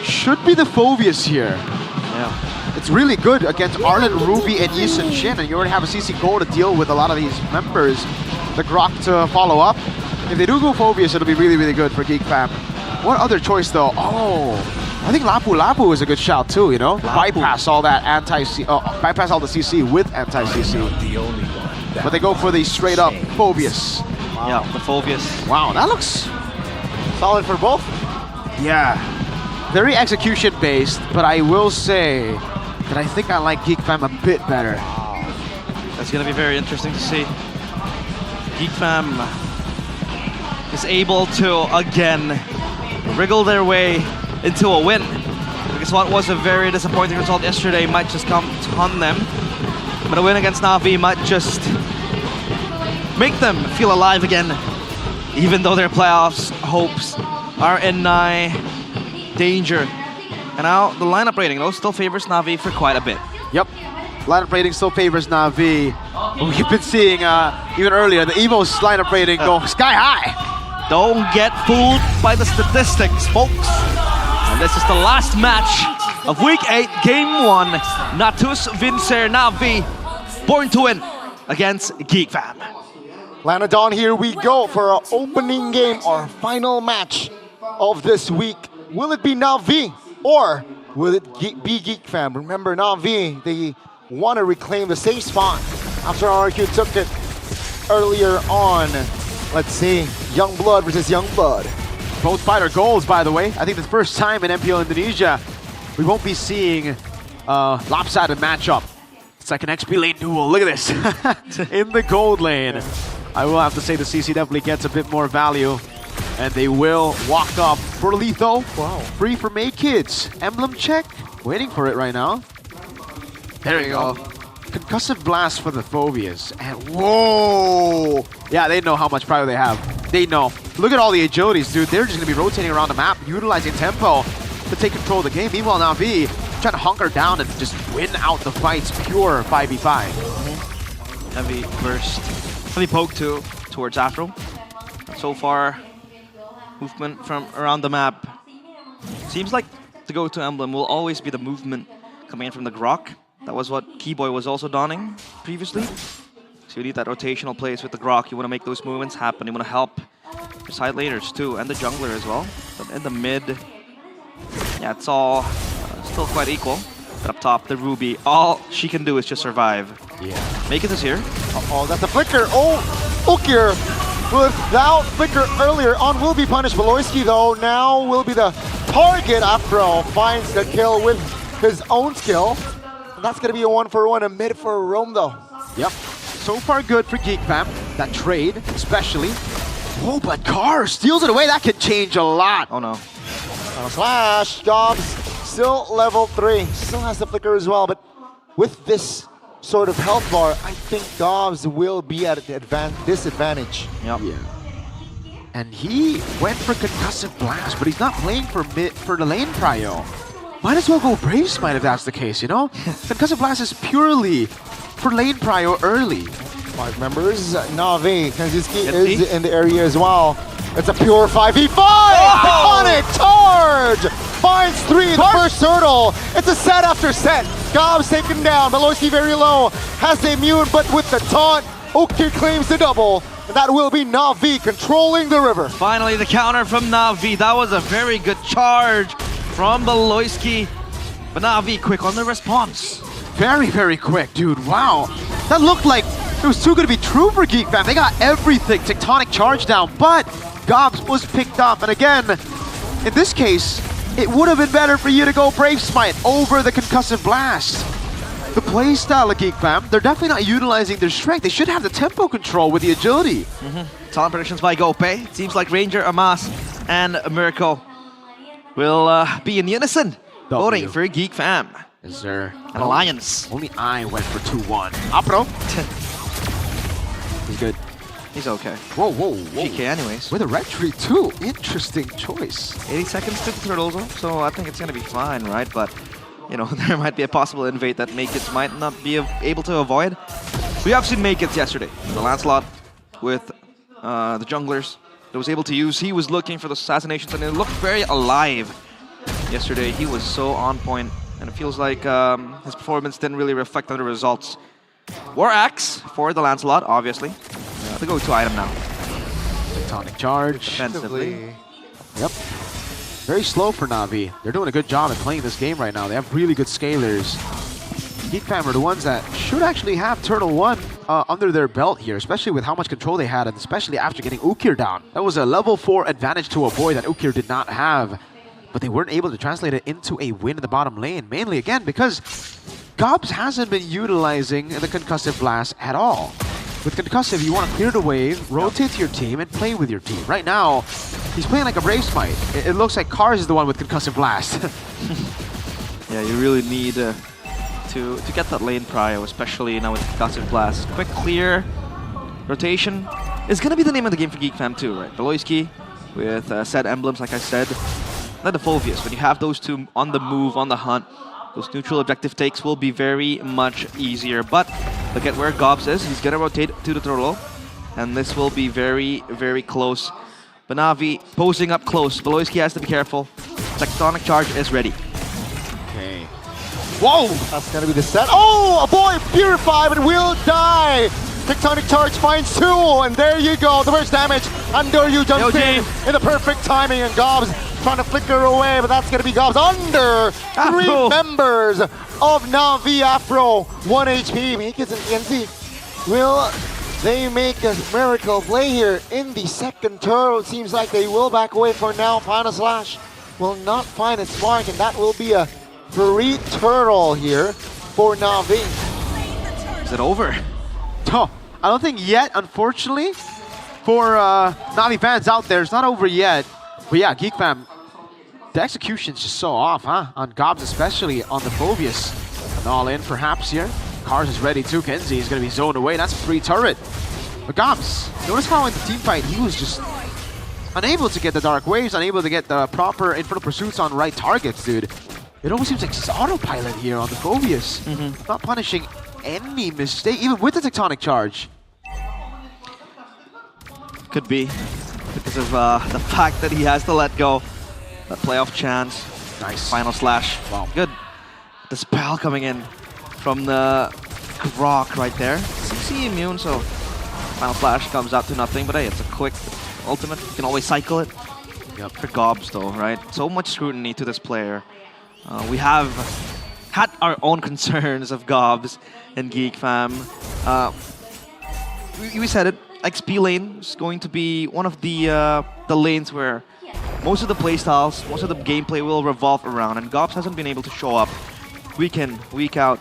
Speaker 1: Should be the Phobius here.
Speaker 6: Yeah.
Speaker 1: It's really good against Arlen, Ruby, and Yisun Shin, and you already have a CC Go to deal with a lot of these members. The Grok to follow up. If they do go Phobius, it'll be really, really good for Geek Fam. What other choice though? Oh, I think Lapu Lapu is a good shout too, you know? Bypass all that bypass all the CC with anti-CC. But they go for the straight up Phobius.
Speaker 6: Wow. Yeah, the Phobius.
Speaker 1: Wow, that looks
Speaker 10: solid for both.
Speaker 1: Yeah. Very execution based, but I will say that I think I like Geek Fam a bit better.
Speaker 6: That's gonna be very interesting to see. Geek Fam is able to again wriggle their way into a win. Because what was a very disappointing result yesterday might just come to haunt them. But a win against Na'Vi might just make them feel alive again, even though their playoffs hopes are in nigh danger. And now the lineup rating though still favors Na'Vi for quite a bit.
Speaker 1: Yep, lineup rating still favors Na'Vi. We've been seeing even earlier the Evo's lineup rating go sky high.
Speaker 6: Don't get fooled by the statistics, folks. And this is the last match of Week 8, Game 1. Natus Vincer Na'Vi, born to win against Geek Fam.
Speaker 10: Lanadon, here we go for our opening game, our final match of this week. Will it be Na'Vi or will it be Geek Fam? Remember, Na'Vi, they want to reclaim the safe spot after RQ took it earlier on. Let's see, Youngblood versus Youngblood.
Speaker 1: Both fighter goals, by the way. I think the first time in MPL Indonesia, we won't be seeing a lopsided matchup. It's like an XP lane duel. Look at this. In the gold lane. I will have to say the CC definitely gets a bit more value. And they will walk up for Letho. Wow. Free for May Kids. Emblem check. Waiting for it right now. There you go. Concussive blast for the Phobias. And whoa! Yeah, they know how much power they have. They know. Look at all the agilities, dude. They're just going to be rotating around the map, utilizing tempo to take control of the game. Meanwhile, Na'Vi trying to hunker down and just win out the fights. Pure 5v5.
Speaker 6: Heavy burst. Heavy poke too towards Afro. So far, movement from around the map. Seems like the go-to emblem will always be the movement coming in from the Grok. That was what Keyboy was also donning previously. So you need that rotational plays with the Grok. You want to make those movements happen. You want to help your side laners too, and the jungler as well. But in the mid, yeah, it's all still quite equal. But up top, the Ruby, all she can do is just survive.
Speaker 1: Yeah.
Speaker 6: Make it this here.
Speaker 10: Oh, that's a flicker. Oh, Ukir without flicker earlier on will be punished. Beloyski though now will be the target after all. Finds the kill with his own skill. And that's going to be a 1-for-1, a mid for a roam though.
Speaker 1: Yep. So far good for Geek Fam. That trade, especially. Oh, but Carr steals it away. That could change a lot.
Speaker 6: Oh no.
Speaker 10: Slash, Dobbs still level 3. Still has the flicker as well, but with this sort of health bar, I think Dobbs will be at an disadvantage.
Speaker 6: Yep.
Speaker 1: Yeah. And he went for Concussive Blast, but he's not playing for the lane prio. Might as well go Brave Smite if that's the case, you know? Concussive Blast is purely for lane prio early.
Speaker 10: 5 members, Na'Vi, Kanzuski is in the area as well. It's a pure 5v5! Oh! Iconic charge! Finds 3, the first hurdle. It's a set after set. Gob's taken down, Beloyski very low. Has the immune, but with the taunt, Ukir claims the double. And that will be Na'Vi controlling the river.
Speaker 6: Finally, the counter from Na'Vi. That was a very good charge from Beloyski. But Na'Vi quick on the response.
Speaker 1: Very, very quick, dude. Wow. That looked like it was too good to be true for Geek Fam. They got everything. Tectonic charge down, but Gobs was picked up. And again, in this case, it would have been better for you to go Brave Smite over the Concussive Blast. The playstyle of Geek Fam, they're definitely not utilizing their strength. They should have the tempo control with the agility.
Speaker 6: Talent predictions by Gope. It seems like Ranger, Amas, and Mirko will be in unison voting for Geek Fam.
Speaker 1: Is there
Speaker 6: an alliance?
Speaker 1: Only I went for 2-1. Apro. He's good.
Speaker 6: He's okay.
Speaker 1: Whoa, whoa, whoa.
Speaker 6: GK anyways.
Speaker 1: With a red tree too. Interesting choice.
Speaker 6: 80 seconds to the turtles, so I think it's gonna be fine, right? But you know, there might be a possible invade that Makeits might not be able to avoid. We have seen Makeits yesterday. The Lancelot with the junglers that was able to use. He was looking for the assassinations and it looked very alive yesterday. He was so on point, and it feels like his performance didn't really reflect on the results. War Axe for the Lancelot, obviously. The go-to item now.
Speaker 1: Tectonic charge.
Speaker 6: Defensively.
Speaker 1: Yep. Very slow for Na'Vi. They're doing a good job at playing this game right now. They have really good scalers. Geek Fam are the ones that should actually have Turtle 1 under their belt here, especially with how much control they had, and especially after getting Ukir down. That was a level 4 advantage to avoid that Ukir did not have, but they weren't able to translate it into a win in the bottom lane, mainly again because Gobs hasn't been utilizing the Concussive Blast at all. With Concussive, you want to clear the wave, rotate to your team, and play with your team. Right now, he's playing like a Brave Smite. It looks like Cars is the one with Concussive Blast.
Speaker 6: Yeah, you really need to get that lane prio, especially now with Concussive Blast. Quick clear, rotation is going to be the name of the game for Geek Fam too, right? Beloyski with set emblems, like I said. Then the Phoveus, when you have those two on the move, on the hunt, those neutral objective takes will be very much easier. But look at where Gobs is. He's going to rotate to the turtle. And this will be very, very close. But Na'Vi posing up close. Beloyski has to be careful. Tectonic charge is ready.
Speaker 10: Okay. Whoa! That's going to be the set. Oh, a boy! Purify, but will die! Tectonic charge finds 2, and there you go. The worst damage. Under you jumps in the perfect timing, and Gobs trying to flicker away, but that's going to be Gobs under 3 members of Na'Vi Afro. 1 HP. Makeits and TNC. Will they make a miracle play here in the second turn? It seems like they will back away for now. Final Slash will not find its mark, and that will be a free turtle here for Na'Vi.
Speaker 6: Is it over?
Speaker 1: Oh, I don't think yet, unfortunately. For Na'Vi fans out there, it's not over yet. But yeah, Geek Fam, the execution's just so off, huh? On Gobs, especially on the Phoveus. An all-in perhaps here. Cars is ready too. Kenzie is going to be zoned away. That's a free turret. But Gobs, notice how in the team fight he was just unable to get the Dark Waves, unable to get the proper Infernal Pursuits on right targets, dude. It almost seems like it's autopilot here on the Phoveus. Not punishing any mistake, even with the Tectonic charge.
Speaker 6: Could be because of the fact that he has to let go. That playoff chance.
Speaker 1: Nice.
Speaker 6: Final Slash. Wow. Good. The spell coming in from the Grok right there. CC immune, so Final Slash comes out to nothing. But hey, it's a quick ultimate. You can always cycle it. Yep. For Gobs though, right? So much scrutiny to this player. We have had our own concerns of Gobs and Geek Fam. We said it. XP lane is going to be one of the lanes where most of the playstyles, most of the gameplay will revolve around, and Gobs hasn't been able to show up week in, week out,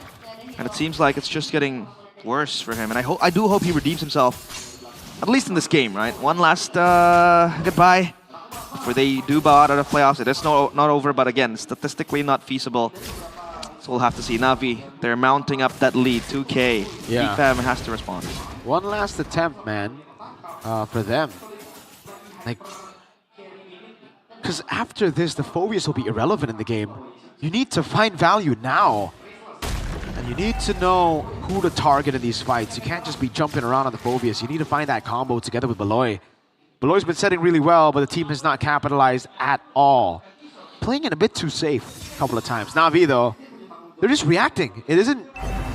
Speaker 6: and it seems like it's just getting worse for him. And I do hope he redeems himself, at least in this game, right? One last goodbye before they do bow out of the playoffs. It is not over, but again, statistically not feasible. So we'll have to see. Na'Vi, they're mounting up that lead, 2K.
Speaker 1: Yeah.
Speaker 6: Geek Fam has to respond.
Speaker 1: One last attempt, man, for them. Like, because after this, the Phoveus will be irrelevant in the game. You need to find value now. And you need to know who to target in these fights. You can't just be jumping around on the Phoveus. You need to find that combo together with Beloy. Beloy's been setting really well, but the team has not capitalized at all. Playing it a bit too safe a couple of times. Na'Vi, though, they're just reacting. It isn't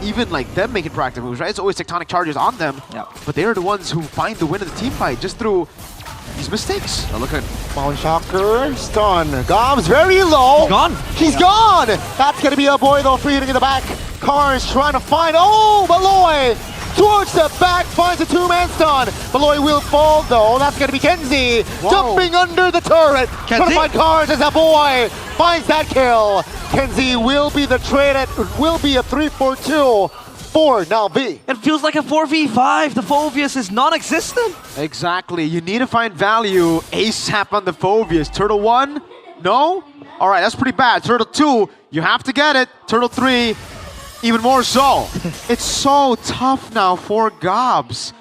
Speaker 1: even like them making proactive moves, right? It's always Tectonic charges on them.
Speaker 6: Yeah.
Speaker 1: But they're the ones who find the win of the team fight just through these mistakes.
Speaker 6: Now look at
Speaker 10: Mount Shocker, stun. Gobs very low.
Speaker 6: Gone.
Speaker 10: He's gone. That's gonna be a boy though, free hitting in the back. Cars trying to find. Oh, Baloy towards the back finds a two-man stun. Baloy will fall though. That's gonna be Kenzie jumping under the turret. Trying to find Cars as a boy finds that kill. Kenzie will be the trade. It will be a 3-4-2 for Na'Vi.
Speaker 6: It feels like a 4v5. The Phobius is non-existent.
Speaker 1: Exactly. You need to find value ASAP on the Phobius. Turtle 1? No? All right, that's pretty bad. Turtle 2, you have to get it. Turtle 3, even more so. It's so tough now for Gobs.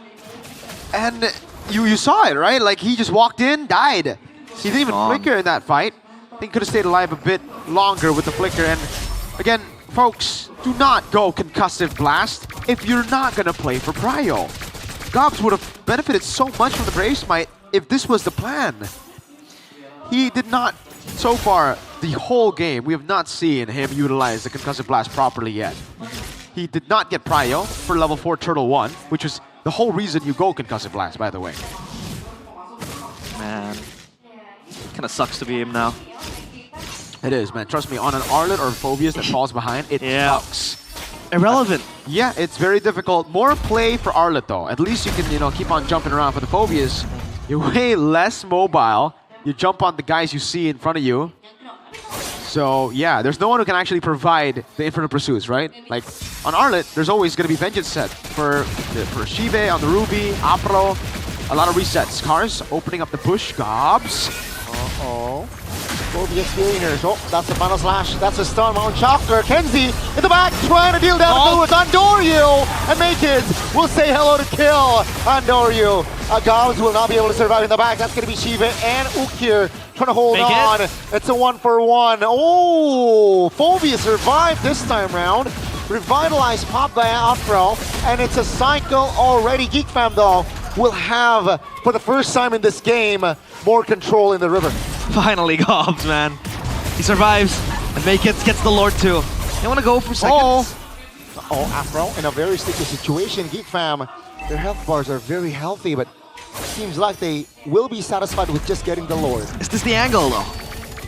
Speaker 1: And you saw it, right? Like, he just walked in, died. He didn't even flicker in that fight. I think could have stayed alive a bit longer with the flicker. And again, folks, do not go Concussive Blast if you're not going to play for Prio. Gobs would have benefited so much from the Brave Smite if this was the plan. He did not, so far, the whole game, we have not seen him utilize the Concussive Blast properly yet. He did not get Prio for level 4 Turtle 1, which was the whole reason you go Concussive Blast, by the way.
Speaker 6: Man, kind of sucks to be him now.
Speaker 1: It is, man. Trust me, on an Arlet or Phobius that falls behind, it sucks.
Speaker 6: Irrelevant.
Speaker 1: Yeah, it's very difficult. More play for Arlet, though. At least you can, keep on jumping around. For the Phobius, you're way less mobile. You jump on the guys you see in front of you. So, yeah, there's no one who can actually provide the Infinite Pursuits, right? Like, on Arlet, there's always going to be Vengeance set. For Shive, on the Ruby, Apro, a lot of resets. Cars opening up the push. Gobs.
Speaker 10: Uh-oh. Phobius gainers. Oh, that's the final slash. That's a stun. Mount Shocker. Kenzie in the back trying to deal down with Andoryu. And Makers will say hello to kill Andoryu. Gobs will not be able to survive in the back. That's going to be Shiva and Ukir trying to hold on. It's a 1-for-1. Oh, Phobia survived this time round. Revitalized pop by Afro. And it's a cycle already. Geek Fam, though, will have, for the first time in this game, more control in the river.
Speaker 6: Finally, Gobs, man. He survives, and Makits gets the Lord too. They want to go for seconds.
Speaker 10: Oh, Afro in a very sticky situation. Geek Fam, their health bars are very healthy, but seems like they will be satisfied with just getting the Lord.
Speaker 6: Is this the angle, though?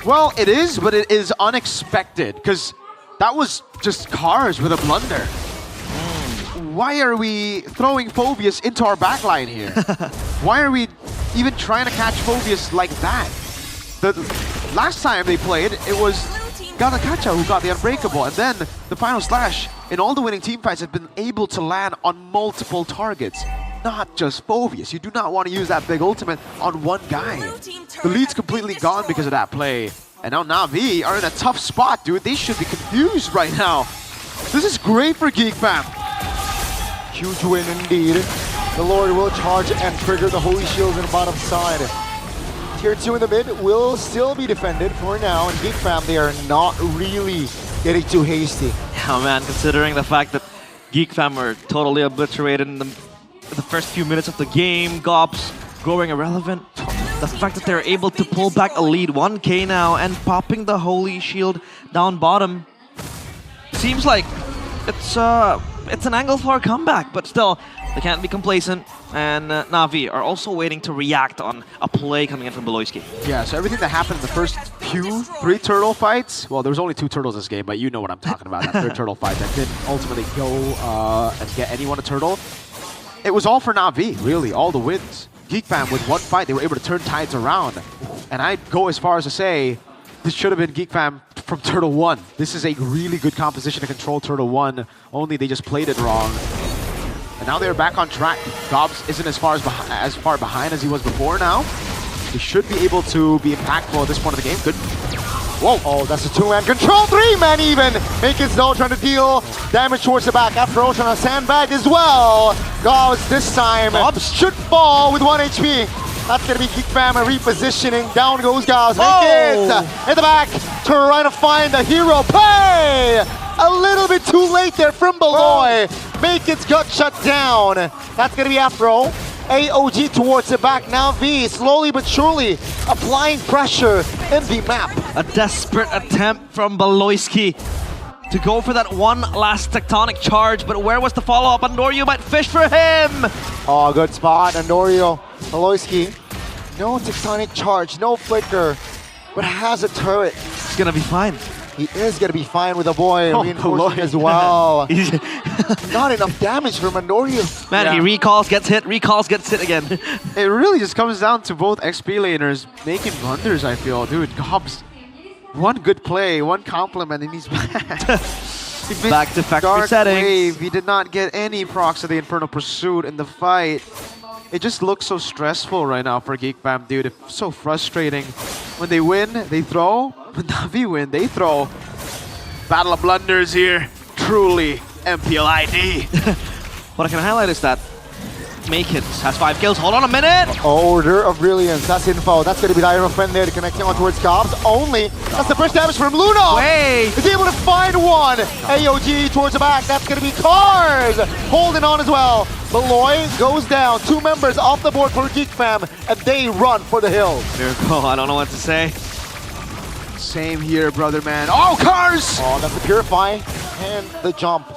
Speaker 1: Well, it is, but it is unexpected, because that was just Cars with a blunder. Why are we throwing Phobius into our backline here? Why are we even trying to catch Phobius like that? The last time they played, it was Galakacha who got the Unbreakable, and then the final slash in all the winning team fights have been able to land on multiple targets, not just Phobius. You do not want to use that big ultimate on one guy. The lead's completely gone because of that play. And now Na'Vi are in a tough spot, dude. They should be confused right now. This is great for Geek Fam.
Speaker 10: Huge win indeed. The Lord will charge and trigger the Holy Shield in the bottom side. Tier 2 in the mid will still be defended for now, and Geek Fam, they are not really getting too hasty.
Speaker 6: Yeah, man, considering the fact that Geek Fam were totally obliterated in the first few minutes of the game, Gobs growing irrelevant. The fact that they're able to pull back a lead 1k now and popping the Holy Shield down bottom. Seems like it's an angle for a comeback, but still, they can't be complacent. And Na'Vi are also waiting to react on a play coming in from Beloyski.
Speaker 1: Yeah, so everything that happened in the first few 3 turtle fights, well, there was only 2 turtles this game, but you know what I'm talking about, that 3rd turtle fight that didn't ultimately go and get anyone a turtle. It was all for Na'Vi, really, all the wins. Geek Fam, with one fight, they were able to turn tides around. And I'd go as far as to say, this should have been Geek Fam from Turtle 1. This is a really good composition to control Turtle 1, only they just played it wrong. And now they're back on track. Gobs isn't as far behind as he was before now. He should be able to be impactful at this point of the game. Good.
Speaker 10: Whoa. Oh, that's a 2-man control. 3-man even. Makins though trying to deal damage towards the back. After all, trying to sandbag as well. Gobs this time should fall with 1 HP. That's going to be Geek Fam repositioning. Down goes Gobs. Makins in the back trying to find the hero. Play! A little bit too late there from Beloy. Makins got shut down. That's going to be Afro. AOG towards the back. Now V slowly but surely applying pressure in the map.
Speaker 6: A desperate attempt from Beloyski to go for that one last tectonic charge, but where was the follow-up? Andoryu might fish for him!
Speaker 10: Oh, good spot, Andoryu. Beloyski No tectonic charge, no flicker, but has a turret.
Speaker 6: He's gonna be fine.
Speaker 10: He is gonna be fine with a boy reinforcing as well. Not enough damage for Mandoryu.
Speaker 6: Man, he recalls, gets hit again.
Speaker 1: It really just comes down to both XP laners making blunders, I feel. Dude, Gobs, one good play, one compliment, and he's back.
Speaker 6: Back to factory
Speaker 1: Dark
Speaker 6: settings.
Speaker 1: Wave. He did not get any procs of the Infernal Pursuit in the fight. It just looks so stressful right now for Geek Fam, dude. It's so frustrating. When they win, they throw. When Na'Vi win, they throw. Battle of blunders here. Truly MPL ID.
Speaker 6: What I can highlight is that Makins has 5 kills. Hold on a minute.
Speaker 10: Order of Brilliance. That's info. That's going to be the Iron Friend there connecting on towards Gobs. Only. That's the first damage from Luna.
Speaker 6: Wait.
Speaker 10: Is able to find one. AOG towards the back. That's going to be Cars holding on as well. Malloy goes down. 2 members off the board for Geek Fam, and they run for the hills.
Speaker 6: Miracle, I don't know what to say.
Speaker 1: Same here, brother man. Oh, Cars!
Speaker 10: Oh, that's the Purify and the jump.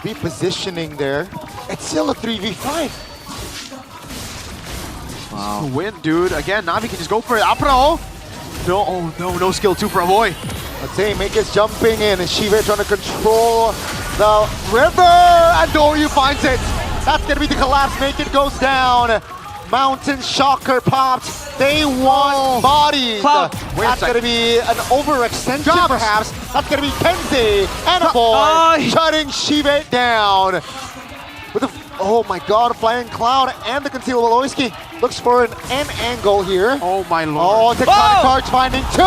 Speaker 10: Repositioning there. It's still a 3v5.
Speaker 1: Wow. Win, dude. Again, Na'Vi can just go for it. Apro! No, oh no, no skill 2 for a boy.
Speaker 10: Let's say Makis jumping in, and Shiva trying to control the river, and Doryu finds it. That's gonna be the collapse. Make it goes down. Mountain Shocker popped. They want bodies. That's gonna be an overextension, perhaps. That's gonna be Kenzie and a boy shutting Shiva down. With a, oh my god, Flying Cloud and the concealed Waloyski looks for an N angle here.
Speaker 1: Oh my lord.
Speaker 10: Oh, Tectonic Charge finding 2!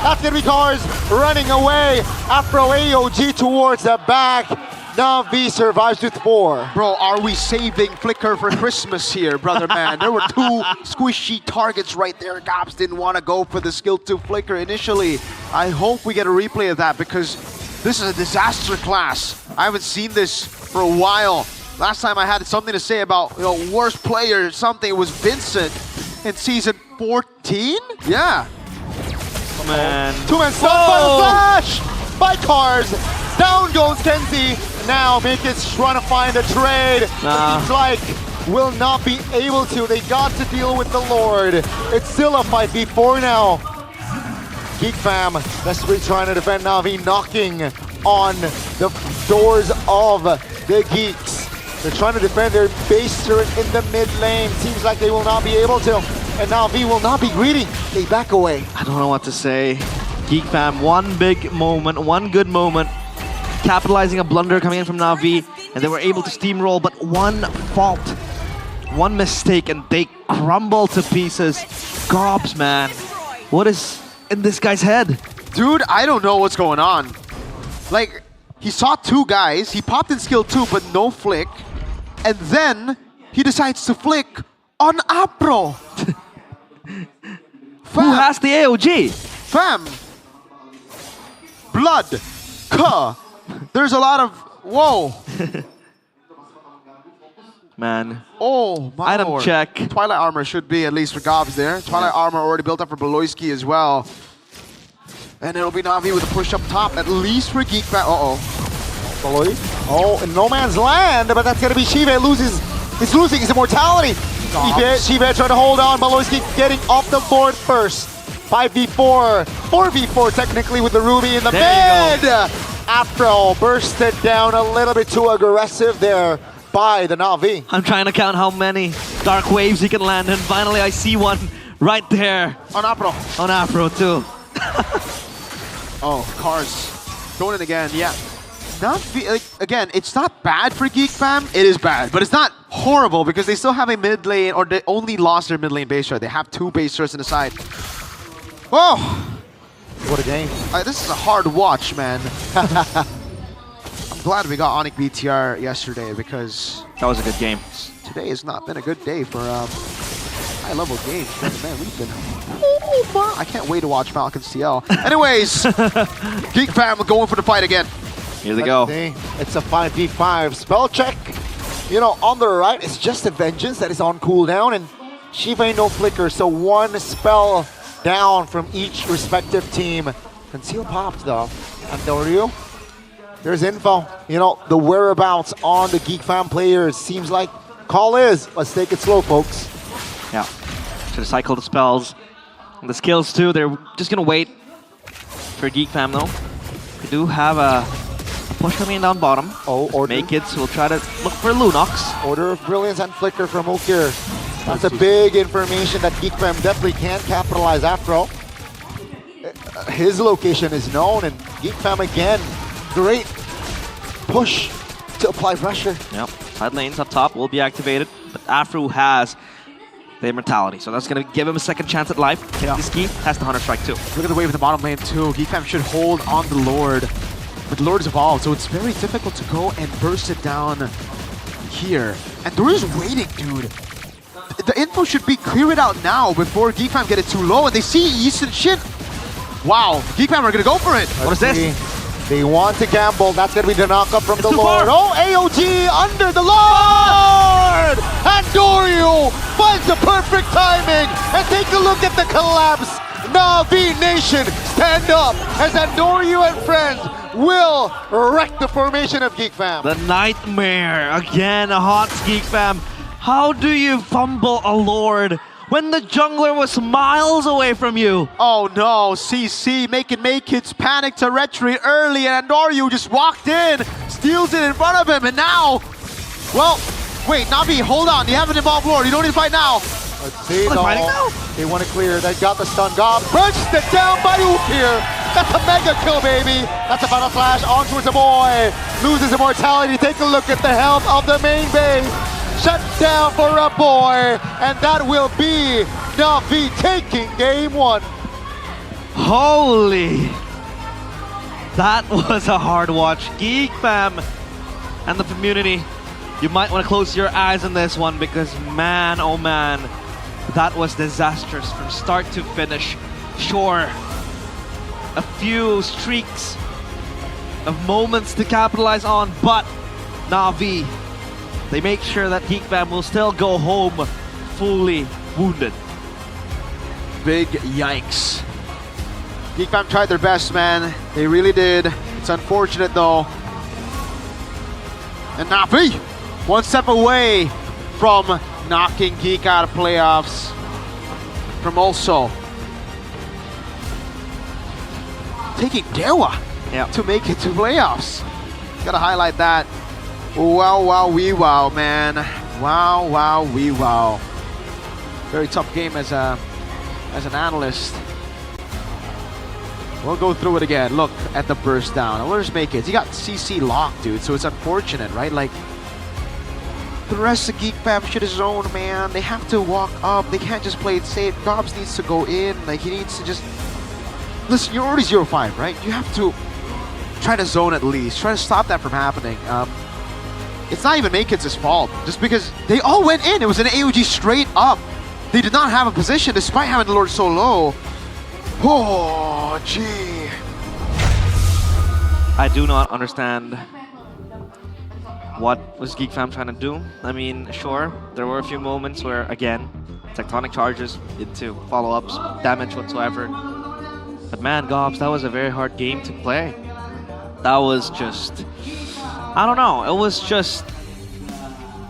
Speaker 10: That's gonna be Cars running away. Afro AOG towards the back. Na'Vi survives with 4.
Speaker 1: Bro, are we saving Flicker for Christmas here, brother man? There were 2 squishy targets right there. Gobs didn't want to go for the skill 2 Flicker initially. I hope we get a replay of that because this is a disaster class. I haven't seen this for a while. Last time I had something to say about, worst player, something, it was Vincent in season 14? Yeah.
Speaker 6: Oh, man.
Speaker 10: 2-man stun by the flash by Cars. Down goes Kenzie. Now Makis trying to find a trade. Seems like will not be able to. They got to deal with the Lord. It's still a 5v4 now. Geek Fam desperately trying to defend Na'Vi, knocking on the doors of the Geeks. They're trying to defend their base turret in the mid lane. Seems like they will not be able to. And Na'Vi will not be greedy. They back away.
Speaker 6: I don't know what to say. Geek Fam, one big moment, one good moment. Capitalizing a blunder coming in from Na'Vi, and they were able to steamroll, but one fault, one mistake, and they crumble to pieces. Gobs, man. What is in this guy's head?
Speaker 1: Dude, I don't know what's going on. Like, he saw 2 guys, he popped in skill 2, but no flick, and then he decides to flick on Apro.
Speaker 6: Who has the AOG?
Speaker 1: Fam. Blood. Ka. There's a lot of whoa.
Speaker 6: Man.
Speaker 1: Oh my
Speaker 6: Item
Speaker 1: lord.
Speaker 6: check.
Speaker 1: Twilight armor should be at least for Gobs there. Twilight armor already built up for Beloyski as well. And it'll be Na'Vi with a push up top, at least for Geek Fam.
Speaker 10: Beloy. Oh, in no man's land, but that's gonna be Shiva. He's losing his immortality. Shiva trying to hold on. Beloyski getting off the board first. 5v4, 4v4 technically with the Ruby in the mid. Afro bursted down a little bit too aggressive there by the Na'Vi.
Speaker 6: I'm trying to count how many dark waves he can land, and finally I see one right there.
Speaker 1: On Apro.
Speaker 6: On Apro too.
Speaker 1: Oh, Cars. Going in again, yeah. Like, again, it's not bad for Geek Fam. It is bad, but it's not horrible because they still have a mid lane, or they only lost their mid lane base turret. They have 2 base turrets in the side. Oh!
Speaker 10: What a game.
Speaker 1: This is a hard watch, man. I'm glad we got Onic BTR yesterday because
Speaker 6: that was a good game.
Speaker 1: Today has not been a good day for high-level games. Man, we've been... Oh, my. I can't wait to watch Falcons TL. Anyways, Geek Fam going for the fight again.
Speaker 6: Here they go.
Speaker 10: It's a 5v5 spell check. On the right, it's just a Vengeance that is on cooldown, and Shiva no flicker, so 1 spell down from each respective team. Conceal popped though. And Doryu, there's info. The whereabouts on the Geek Fam players seems like call is. Let's take it slow, folks.
Speaker 6: Yeah. Should cycle the spells. And the skills too, they're just gonna wait for Geek Fam though. They do have a push coming in down bottom. Make it, so we'll try to look for Lunox.
Speaker 10: Order of Brilliance and Flicker from Ukir. That's a big information that Geek Fam definitely can capitalize after all. His location is known, and Geek Fam again, great push to apply pressure.
Speaker 6: Yep, side lanes up top will be activated, but Afro has the immortality, so that's going to give him a second chance at life. This Geek has the Hunter Strike too.
Speaker 1: Look at the wave in the bottom lane too. Geek Fam should hold on the Lord, but the Lord is evolved, so it's very difficult to go and burst it down here. And they're just waiting, dude. The info should be clear it out now before Geek Fam get it too low, and they see S16. Wow, Geek Fam are gonna go for it. What is this?
Speaker 10: They want to gamble. That's gonna be the knockup from the Lord. Oh, AOG under the Lord! And Dorio finds the perfect timing. And take a look at the collapse. Na'Vi Nation, stand up as Andorio and friends will wreck the formation of Geek Fam.
Speaker 6: The nightmare again, a hot Geek Fam. How do you fumble a Lord when the jungler was miles away from you?
Speaker 1: Oh no, CC making Make-It's panic to retreat early, and Andorio just walked in, steals it in front of him, and now, well, wait, Na'Vi, hold on, you have an involved Lord, you don't need to fight now.
Speaker 10: Let's see, they want to clear, they got the stun gob, punched it down by Ukir. That's a mega kill, baby. That's a final slash on towards the boy. Loses immortality, take a look at the health of the main base. Shut down for a boy, and that will be Na'Vi taking game one.
Speaker 6: Holy! That was a hard watch. Geek Fam and the community, you might want to close your eyes on this one because man, oh man, that was disastrous from start to finish. Sure, a few streaks of moments to capitalize on, but Na'Vi, they make sure that Geek Fam will still go home fully wounded.
Speaker 1: Big yikes. Geek Fam tried their best, man. They really did. It's unfortunate though. And Na'Vi, one step away from knocking Geek out of playoffs. From also taking Dewa to make it to playoffs. Gotta highlight that. Wow, wow, wee wow, man. Wow, wow, wee wow. Very tough game as an analyst. We'll go through it again. Look at the burst down. Where's Make-It? He got CC locked, dude, so it's unfortunate, right? Like, the rest of Geek Fam shit is zone, man. They have to walk up. They can't just play it safe. Gobs needs to go in. Like, he needs to just... Listen, you're already 0-5, right? You have to try to zone at least. Try to stop that from happening. It's not even Make-It's fault, just because they all went in. It was an AOG straight up. They did not have a position despite having the Lord so low. Oh, gee.
Speaker 6: I do not understand what was Geek Fam trying to do. I mean, sure, there were a few moments where, again, tectonic charges into follow-ups, damage whatsoever. But man, Gobs, that was a very hard game to play. That was just... I don't know, it was just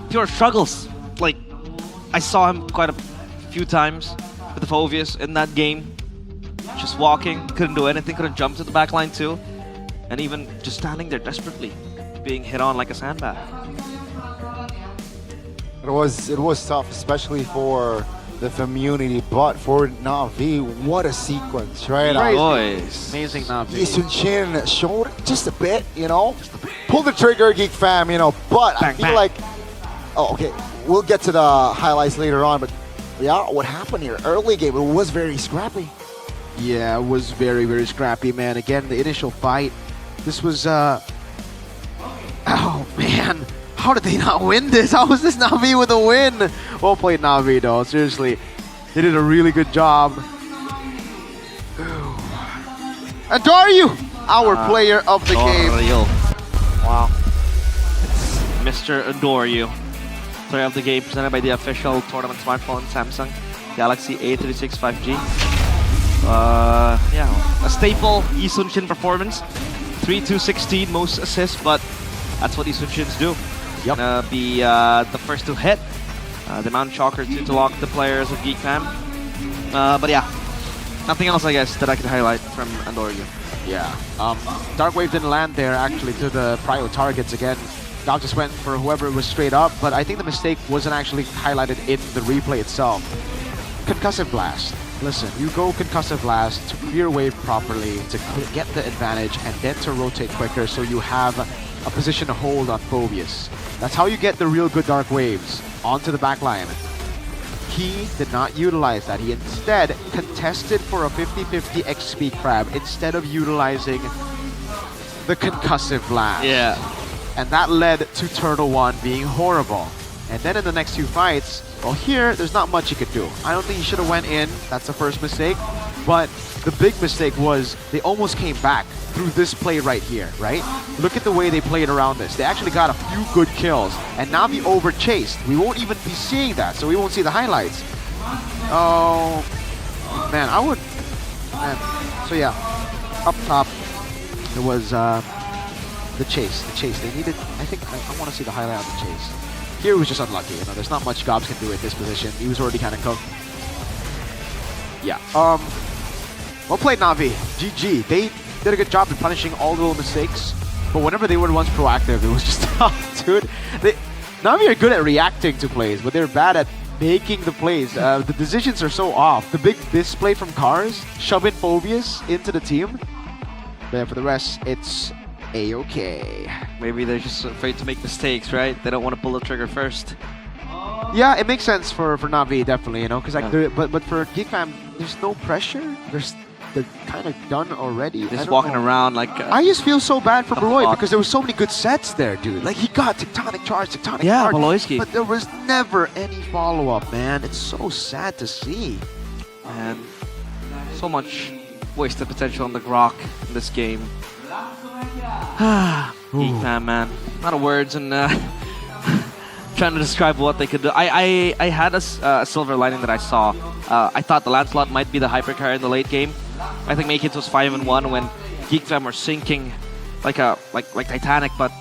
Speaker 6: pure struggles. Like, I saw him quite a few times with the Phovius in that game. Just walking, couldn't do anything, couldn't jump to the back line too. And even just standing there desperately, being hit on like a sandbag.
Speaker 10: It was tough, especially for the community, but for Na'Vi, what a sequence, right?
Speaker 6: Boys.
Speaker 1: Amazing Na'Vi.
Speaker 10: S16 showed just a bit, you know? Pull the trigger, Geek Fam, you know, but I feel like... Oh, okay, we'll get to the highlights later on, but yeah, what happened here? Early game, it was very scrappy.
Speaker 1: Yeah, it was very, very scrappy, man. Again, the initial fight, this was... Oh, man. How did they not win this? How was this Na'Vi with a win? Well played, Na'Vi, though. Seriously, they did a really good job. And Dario, our player of the game.
Speaker 6: Wow. It's Mr. Dario, player of the game, presented by the official tournament smartphone Samsung Galaxy A36 5G. Yeah, a staple S16 performance. 3-2-16 most assists, but that's what S16s do.
Speaker 1: Yep.
Speaker 6: Gonna be the first to hit the Mount Chalker to lock the players of Geek Fam. But yeah, nothing else I guess that I could highlight from Andorra.
Speaker 1: Yeah. Dark Wave didn't land there actually to the prio targets again. Doc just went for whoever was straight up, but I think the mistake wasn't actually highlighted in the replay itself. Concussive Blast. Listen, you go Concussive Blast to clear wave properly, to get the advantage, and then to rotate quicker so you have a position to hold on Phobius. That's how you get the real good Dark Waves onto the backline. He did not utilize that. He instead contested for a 50-50 XP Crab instead of utilizing the Concussive Blast.
Speaker 6: Yeah.
Speaker 1: And that led to Turtle 1 being horrible. And then in the next 2 fights, well here, there's not much he could do. I don't think he should have went in. That's the first mistake. But the big mistake was they almost came back through this play right here, right? Look at the way they played around this. They actually got a few good kills. And Na'Vi over-chased. We won't even be seeing that, so we won't see the highlights. Oh, man, I would... Man. So yeah, up top, it was... The chase. They needed, I think, I want to see the highlight on the chase. Here it was just unlucky, you know, there's not much Gobs can do at this position. He was already kind of cooked. Yeah, well played Na'Vi, GG. They did a good job in punishing all the little mistakes, but whenever they were the ones proactive, it was just tough, dude. Na'Vi are good at reacting to plays, but they're bad at making the plays. The decisions are so off. The big display from Cars, shoving Phobius into the team. But for the rest, it's A-okay.
Speaker 6: Maybe they're just afraid to make mistakes, right? They don't want to pull the trigger first.
Speaker 1: Yeah, it makes sense for Na'Vi, definitely, you know, because like, but for Geek Fam, there's no pressure. They're kind of done already.
Speaker 6: Just walking around like...
Speaker 1: I just feel so bad for Beloy because there were so many good sets there, dude. Like, he got Tectonic Charge,
Speaker 6: yeah,
Speaker 1: Charge.
Speaker 6: Beloyski.
Speaker 1: But there was never any follow-up, man. It's so sad to see.
Speaker 6: And so much wasted potential on the Grok in this game. Geek Fam, man. A lot of words and trying to describe what they could do. I had a silver lining that I saw. I thought the Lancelot might be the hypercar in the late game. I think Make It was 5-1 when Geek Fam were sinking like Titanic, but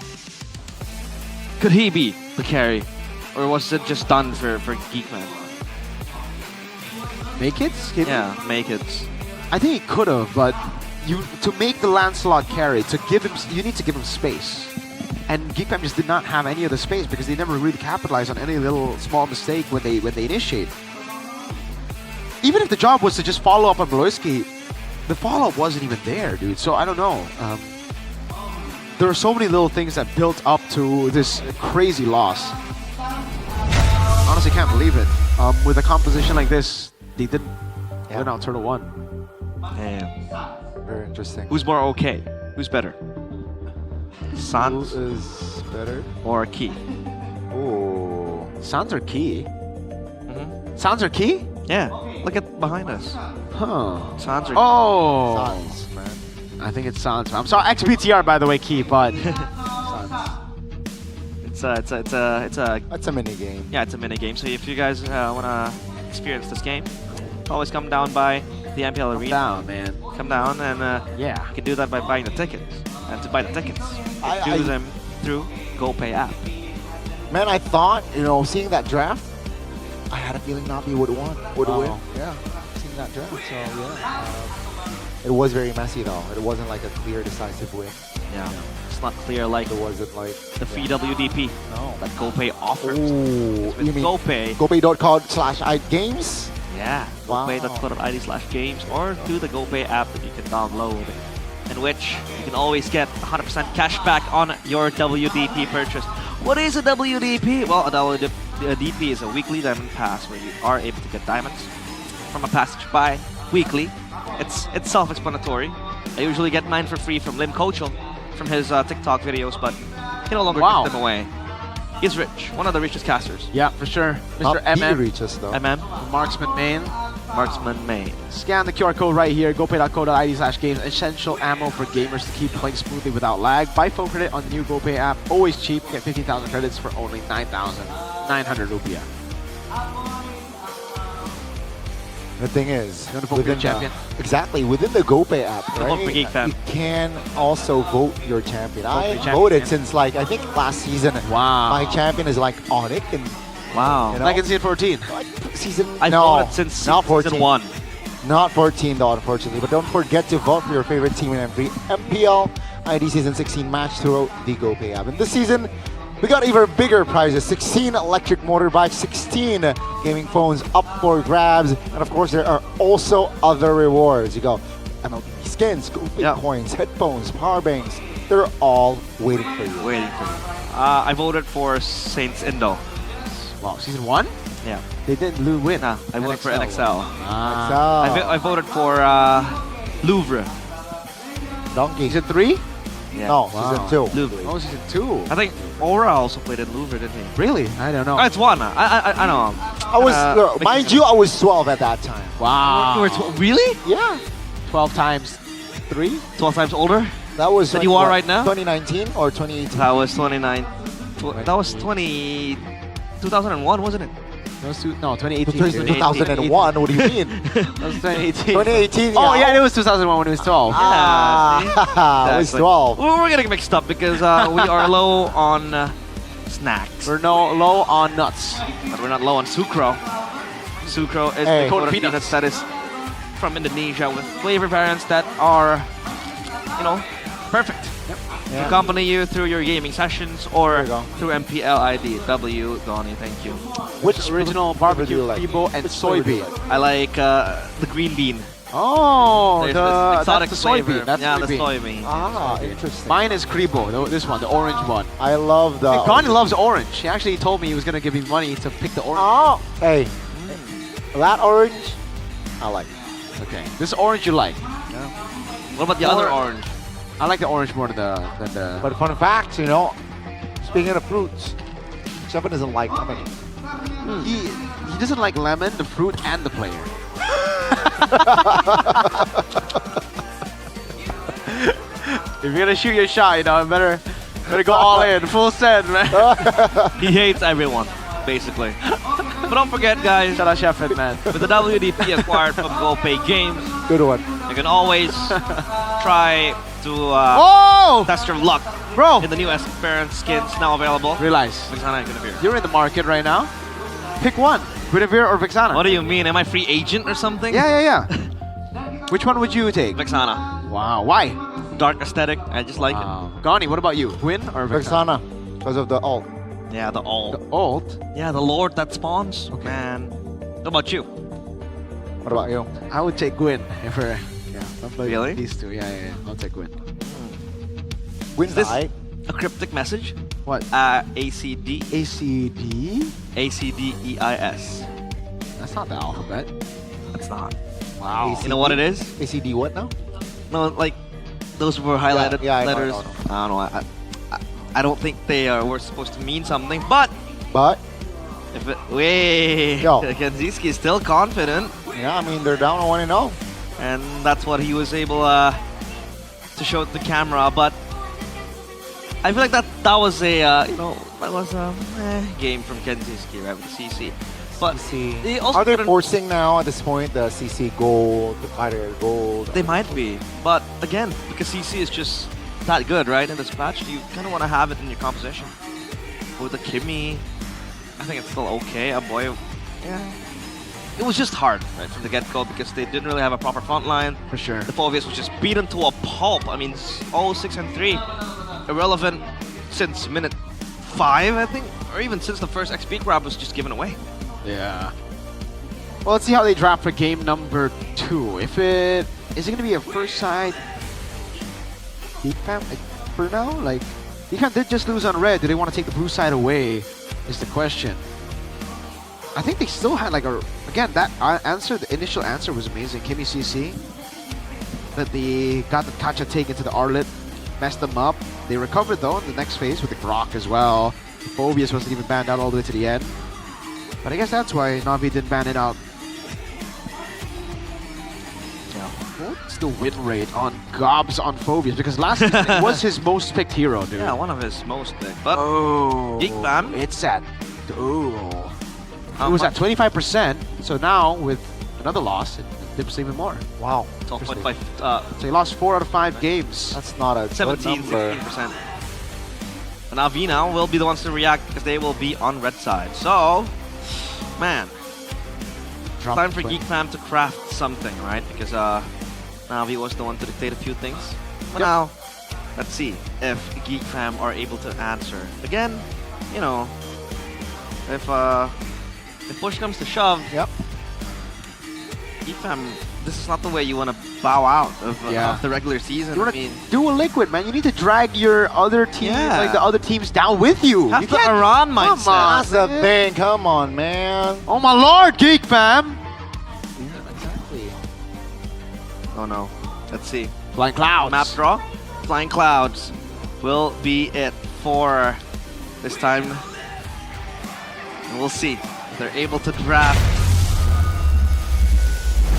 Speaker 6: could he be the carry? Or was it just done for Geek Fam?
Speaker 1: Make It?
Speaker 6: Yeah, Make It.
Speaker 1: I think he could have, but to make the Lancelot carry, you need to give him space. And Geek Fam just did not have any of the space because they never really capitalized on any little small mistake when they initiate. Even if the job was to just follow up on Beloyski, the follow-up wasn't even there, dude. So I don't know. There are so many little things that built up to this crazy loss. Honestly, can't believe it. With a composition like this, they didn't win out Turtle 1.
Speaker 6: Damn.
Speaker 10: Very interesting.
Speaker 6: Who's more okay? Who's better? Sans
Speaker 10: Who is better?
Speaker 6: Or Key?
Speaker 10: Oh,
Speaker 1: Sans or Key? Sans or Key?
Speaker 6: Yeah. Look at behind us.
Speaker 1: Huh.
Speaker 6: Sans or
Speaker 10: Sans, man.
Speaker 1: I think it's Sans. I'm sorry, XBTR by the way, Key, but
Speaker 6: It's a
Speaker 10: mini game.
Speaker 6: Yeah, it's a mini game. So if you guys wanna experience this game, always come down by the MPL arena.
Speaker 1: Down, man.
Speaker 6: Come down and
Speaker 1: yeah,
Speaker 6: you can do that by buying the tickets. And to buy the tickets, do them through GoPay app.
Speaker 10: Man, I thought, you know, seeing that draft, I had a feeling Na'Vi would win. Yeah, seeing that draft. So yeah, it was very messy though. It wasn't like a clear, decisive win.
Speaker 6: Yeah, it's not clear like
Speaker 10: it wasn't like
Speaker 6: the free WDP that GoPay offers.
Speaker 10: Ooh, you mean
Speaker 6: GoPay?
Speaker 10: GoPay.com/games?
Speaker 6: Yeah,
Speaker 10: wow.
Speaker 6: GoPay.co.id/games or through the GoPay app that you can download, in which you can always get 100% cash back on your WDP purchase. What is a WDP? Well, a WDP is a weekly diamond pass where you are able to get diamonds from a passage by weekly. It's self-explanatory. I usually get mine for free from Lim Kochel from his TikTok videos, but he no longer gives them away. He's rich, one of the richest casters.
Speaker 1: Yeah, for sure.
Speaker 10: Not
Speaker 1: Mr. MM.
Speaker 10: the richest though.
Speaker 6: MM.
Speaker 1: Marksman main.
Speaker 6: Marksman main.
Speaker 1: Scan the QR code right here, gopay.co.id/games. Essential ammo for gamers to keep playing smoothly without lag. Buy phone credit on the new GoPay app. Always cheap. Get 15,000 credits for only 9,900 rupiah.
Speaker 10: The thing is,
Speaker 1: you want to vote for your champion?
Speaker 10: Exactly, within the GoPay app, right? You can also vote your champion. I voted since like, I think last season.
Speaker 1: Wow.
Speaker 10: My champion is like Onyx and
Speaker 6: wow.
Speaker 1: You know, like in season 14.
Speaker 10: Season
Speaker 6: I voted since season 1.
Speaker 10: Not for team though, unfortunately. But don't forget to vote for your favorite team in every MPL ID Season 16 match through the GoPay app. And this season, we got even bigger prizes. 16 electric motorbikes, 16 gaming phones up for grabs. And of course, there are also other rewards. You go MLB skins, GoPay coins, headphones, power banks. They're all waiting for you.
Speaker 6: I voted for Saints Indo.
Speaker 1: Wow, Season 1?
Speaker 6: Yeah.
Speaker 1: They didn't win.
Speaker 6: Nah, I voted for NXL.
Speaker 1: Ah.
Speaker 6: I voted for Louvre.
Speaker 10: Donkey.
Speaker 1: Season 3?
Speaker 6: Yeah.
Speaker 10: No, Season 2.
Speaker 6: Louvre.
Speaker 1: Oh, Season 2.
Speaker 6: I think Aura also played in Louvre, didn't he?
Speaker 1: Really? I don't know.
Speaker 6: Oh, it's one. I know.
Speaker 10: I was, mind you, I was 12 at that time.
Speaker 1: Wow.
Speaker 6: You were really?
Speaker 10: Yeah.
Speaker 1: 12 times 3?
Speaker 6: 12 times older?
Speaker 10: That was
Speaker 6: than you are right now?
Speaker 10: 2019 or 2018?
Speaker 6: That was 29. That was 2001, wasn't it?
Speaker 1: No, 2018.
Speaker 10: 2001? What do you mean?
Speaker 1: That was 2018.
Speaker 10: 2018,
Speaker 1: Oh,
Speaker 10: yeah.
Speaker 1: yeah, it was 2001 when he was 12.
Speaker 10: I was 12.
Speaker 6: We're getting mixed up because we are low on snacks.
Speaker 1: We're low on nuts.
Speaker 6: But we're not low on sucro. Sucro is the coated peanuts that is from Indonesia with flavor variants that are, you know, perfect. To accompany you through your gaming sessions or through MPL ID. Donnie, thank you.
Speaker 1: Which original barbecue, Bibo, and soybean?
Speaker 6: I like the green bean.
Speaker 1: Oh,
Speaker 6: There's this exotic
Speaker 1: that's the
Speaker 6: flavor.
Speaker 1: soybean. That's
Speaker 6: the
Speaker 1: soybean.
Speaker 6: soybean.
Speaker 10: Ah, interesting.
Speaker 1: Mine is Kribo, this one, the orange one.
Speaker 10: I love the...
Speaker 1: Hey, Connie loves orange. He actually told me he was going to give me money to pick the orange.
Speaker 10: Oh, hey. That orange, I like.
Speaker 1: Okay, this orange you like.
Speaker 6: Yeah. What about the other orange?
Speaker 1: I like the orange more than the...
Speaker 10: But fun fact, you know, speaking of fruits, Shepard doesn't like lemon.
Speaker 1: He doesn't like lemon, the fruit, and the player. If you're gonna shoot your shot, you know, better go all in, full send, man.
Speaker 6: He hates everyone, basically. But don't forget, guys.
Speaker 1: Shout out Shepard, man.
Speaker 6: With the WDP acquired from GoPay Games,
Speaker 10: good one.
Speaker 6: You can always try to test your luck,
Speaker 1: bro.
Speaker 6: In the new experience skins now available.
Speaker 1: Realize,
Speaker 6: Vixana and Guinevere.
Speaker 1: You're in the market right now. Pick one, Guinevere or Vixana.
Speaker 6: What do you mean? Am I free agent or something?
Speaker 1: Yeah. Which one would you take?
Speaker 6: Vixana.
Speaker 1: Wow, why?
Speaker 6: Dark aesthetic, I just like it.
Speaker 1: Gani, what about you? Gwyn or Vixana?
Speaker 10: Vixana, because of the ult.
Speaker 6: Yeah, the ult.
Speaker 1: The ult?
Speaker 6: Yeah, the lord that spawns. Okay. Man. What about you?
Speaker 10: What about you?
Speaker 1: I would take Gwyn if we're...
Speaker 6: Really?
Speaker 1: These two, yeah. I'll take Gwyn.
Speaker 6: Is this a cryptic message?
Speaker 1: What?
Speaker 6: ACD.
Speaker 1: ACD?
Speaker 6: ACDEIS.
Speaker 1: That's not the alphabet.
Speaker 6: That's not.
Speaker 1: Wow.
Speaker 6: You know what it is?
Speaker 10: ACD what now?
Speaker 6: No, like those were highlighted letters.
Speaker 10: I
Speaker 6: don't know. I don't think they were supposed to mean something, but if it, Kenziski is still confident.
Speaker 10: Yeah, I mean they're down 1-0.
Speaker 6: And that's what he was able to show to the camera. But I feel like that was a game from Kenziski, right, with the CC. But they also
Speaker 10: are they forcing now at this point the CC gold, the fighter gold?
Speaker 6: They might be, but again, because CC is just that good, right? In this patch, you kind of want to have it in your composition. With the Kimmy, I think it's still okay. A boy, yeah. It was just hard, right, from the get-go because they didn't really have a proper front line.
Speaker 1: For sure.
Speaker 6: The Fovius was just beaten to a pulp. I mean, 0-6-3. Irrelevant since minute 5, I think. Or even since the first XP grab was just given away.
Speaker 1: Yeah. Well, let's see how they drop for game number 2. Is it going to be a first side Geek Fam for now? Like, Geek Fam did just lose on red. Do they want to take the blue side away? Is the question. I think they still had like again, that answer, the initial answer was amazing. Kimmy CC. That they got the Kacha take into the Arlet, messed them up. They recovered though in the next phase with the Grok as well. The Phobius wasn't even banned out all the way to the end. But I guess that's why Na'Vi didn't ban it out. Yeah. What's the win rate on Gobs on Phobius? Because last season it was his most picked hero, dude.
Speaker 6: Yeah, one of his most picked. But Geek Fam,
Speaker 1: it's at it was at 25%, so now with another loss, it dips even more.
Speaker 10: Wow.
Speaker 6: 12.5.
Speaker 1: So he lost 4 out of 5 games.
Speaker 10: That's not a
Speaker 6: 17, 16%. And Na'Vi now will be the ones to react because they will be on red side. So, man, time for Geek Fam to craft something, right? Because Na'Vi was the one to dictate a few things. But now, let's see if Geek Fam are able to answer. Again, you know, if push comes to shove, Geek Fam, this is not the way you want to bow out of the regular season.
Speaker 1: You want to do a liquid, man. You need to drag your other team, like the other teams, down with you.
Speaker 6: Have
Speaker 1: You
Speaker 6: the
Speaker 1: can't-
Speaker 6: Iran
Speaker 1: Come
Speaker 6: mindset.
Speaker 1: on,
Speaker 10: That's the thing. Come on, man.
Speaker 1: Oh my lord, Geek Fam!
Speaker 6: Oh no. Let's see.
Speaker 1: Flying Clouds.
Speaker 6: Map draw. Flying Clouds will be it for this time. And we'll see if they're able to draft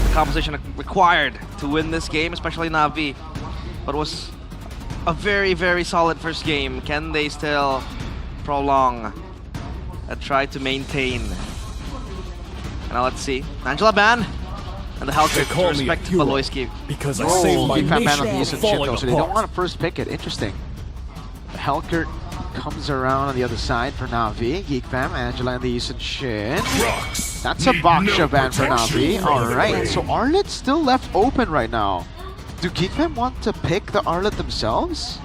Speaker 6: the composition required to win this game, especially Na'Vi. But it was a very, very solid first game. Can they still prolong and try to maintain? Now let's see. Angela Ban and the Hellcat to respect Valoisky.
Speaker 14: Because I
Speaker 1: Oh,
Speaker 14: saved my
Speaker 1: Geek Fam ban
Speaker 14: nation
Speaker 1: on the
Speaker 14: from
Speaker 1: Eastern ship
Speaker 14: falling
Speaker 1: though, so they don't
Speaker 14: apart.
Speaker 1: want to first pick it. Interesting. The Hellcat comes around on the other side for Na'Vi. Geek Fam, Angela and the Eastern Shin. That's a Baksha ban for Na'Vi. Alright, so Arlet's still left open right now. Do Geek Fam want to pick the Arlet themselves?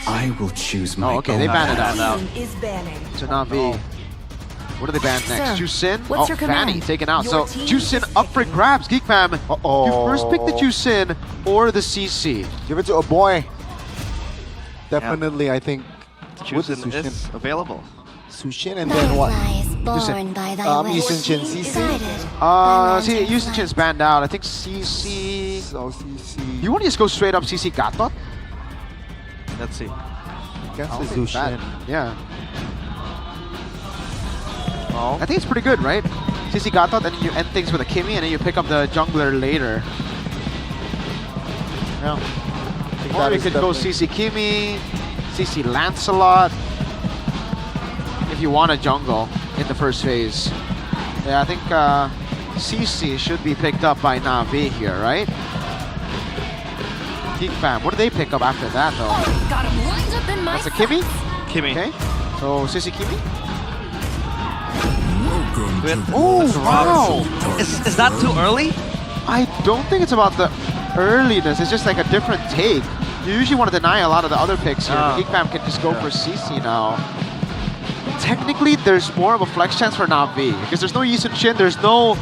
Speaker 14: I will choose my
Speaker 1: Oh, okay, they banned it out.
Speaker 12: Is banning.
Speaker 1: So Na'Vi. What do they ban next?
Speaker 12: Sir,
Speaker 1: Jusin?
Speaker 12: what's
Speaker 1: Oh,
Speaker 12: your
Speaker 1: Fanny
Speaker 12: command?
Speaker 1: taken out.
Speaker 12: Your
Speaker 1: So
Speaker 12: team
Speaker 1: Jusin up for grabs. Geek Fam, you first pick the Jusin or the CC.
Speaker 10: Give it to a boy. Definitely, I think. with the
Speaker 6: Jusin is available.
Speaker 10: Sushin and then what?
Speaker 22: Born by thy
Speaker 10: Eastern Chin CC.
Speaker 1: See, Houston Chin's banned out. I think CC.
Speaker 10: So CC.
Speaker 1: You want to just go straight up CC Gatot?
Speaker 6: Let's see.
Speaker 10: Against
Speaker 1: I
Speaker 10: the
Speaker 1: don't think
Speaker 10: Zushin.
Speaker 1: bad. Yeah. I think it's pretty good, right? CC Gatot, and then you end things with a Kimmy, and then you pick up the jungler later.
Speaker 10: Yeah.
Speaker 1: Or you could go CC Kimmy, CC Lancelot, if you want a jungle in the first phase. Yeah, I think CC should be picked up by Na'Vi here, right? Geek Fam, what do they pick up after that, though?
Speaker 22: Got him lined up in my
Speaker 1: That's a Kimmy?
Speaker 6: Kimmy.
Speaker 1: Okay. So, CC Kimmy?
Speaker 6: Oh,
Speaker 1: wow!
Speaker 6: Is that too early?
Speaker 1: I don't think it's about the earliness. It's just like a different take. You usually want to deny a lot of the other picks here. Geek Fam can just go for CC now. Technically, there's more of a flex chance for Na'Vi because there's no Yisun Shin, there's no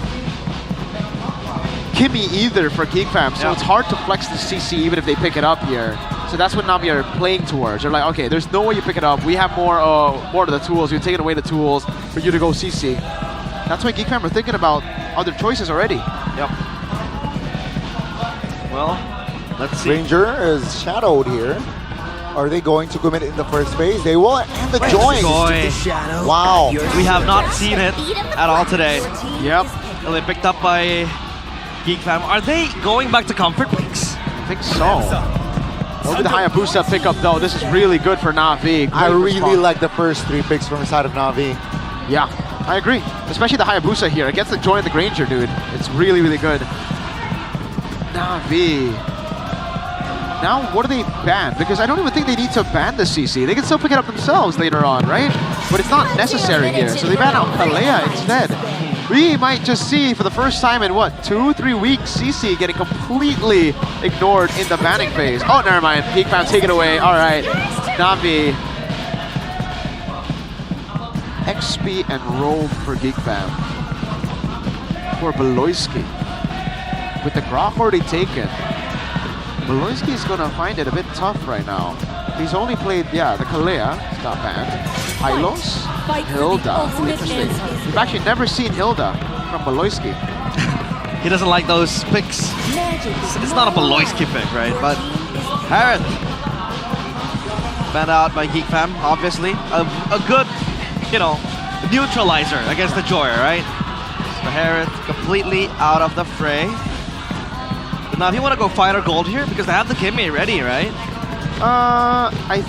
Speaker 1: Kimmy either for Geek Fam, so it's hard to flex the CC even if they pick it up here. So that's what Na'Vi are playing towards. They're like, okay, there's no way you pick it up. We have more of the tools. You're taking away the tools for you to go CC. That's why Geek Fam are thinking about other choices already.
Speaker 6: Yep. Well, let's see.
Speaker 10: Ranger is shadowed here. Are they going to commit in the first phase? They will, and the join. Wow.
Speaker 6: We have not seen it at all today.
Speaker 1: Yep.
Speaker 6: Well, they picked up by Geek Fam. Are they going back to comfort picks?
Speaker 1: I think so. Over the Hayabusa pickup though, this is really good for Na'Vi.
Speaker 10: I
Speaker 1: Great
Speaker 10: really
Speaker 1: response.
Speaker 10: like the first 3 picks from the side of Na'Vi.
Speaker 1: Yeah, I agree. Especially the Hayabusa here. It gets the join of the Granger, dude. It's really, really good. Na'Vi. Now, what do they ban? Because I don't even think they need to ban the CC. They can still pick it up themselves later on, right? But it's not necessary here. So they ban out Kalea instead. We might just see for the first time in what, 2-3 weeks, CC getting completely ignored in the banning phase. Oh, never mind. Geek Fam, take it away. All right. Na'Vi. XP and roll for Geek Fam. For Beloisky. With the Grok already taken, Beloisky is going to find it a bit tough right now. He's only played, the Kalea, got banned. Hylos, Hilda. Interesting. We've actually never seen Hilda from Beloisky.
Speaker 6: He doesn't like those picks. It's not a Beloisky pick, right? But Harith banned out by Geek Fam, obviously. A good, neutralizer against the Joyer, right? So Harith completely out of the fray. But now if you want to go fighter gold here, because they have the Kimmy ready, right?
Speaker 1: I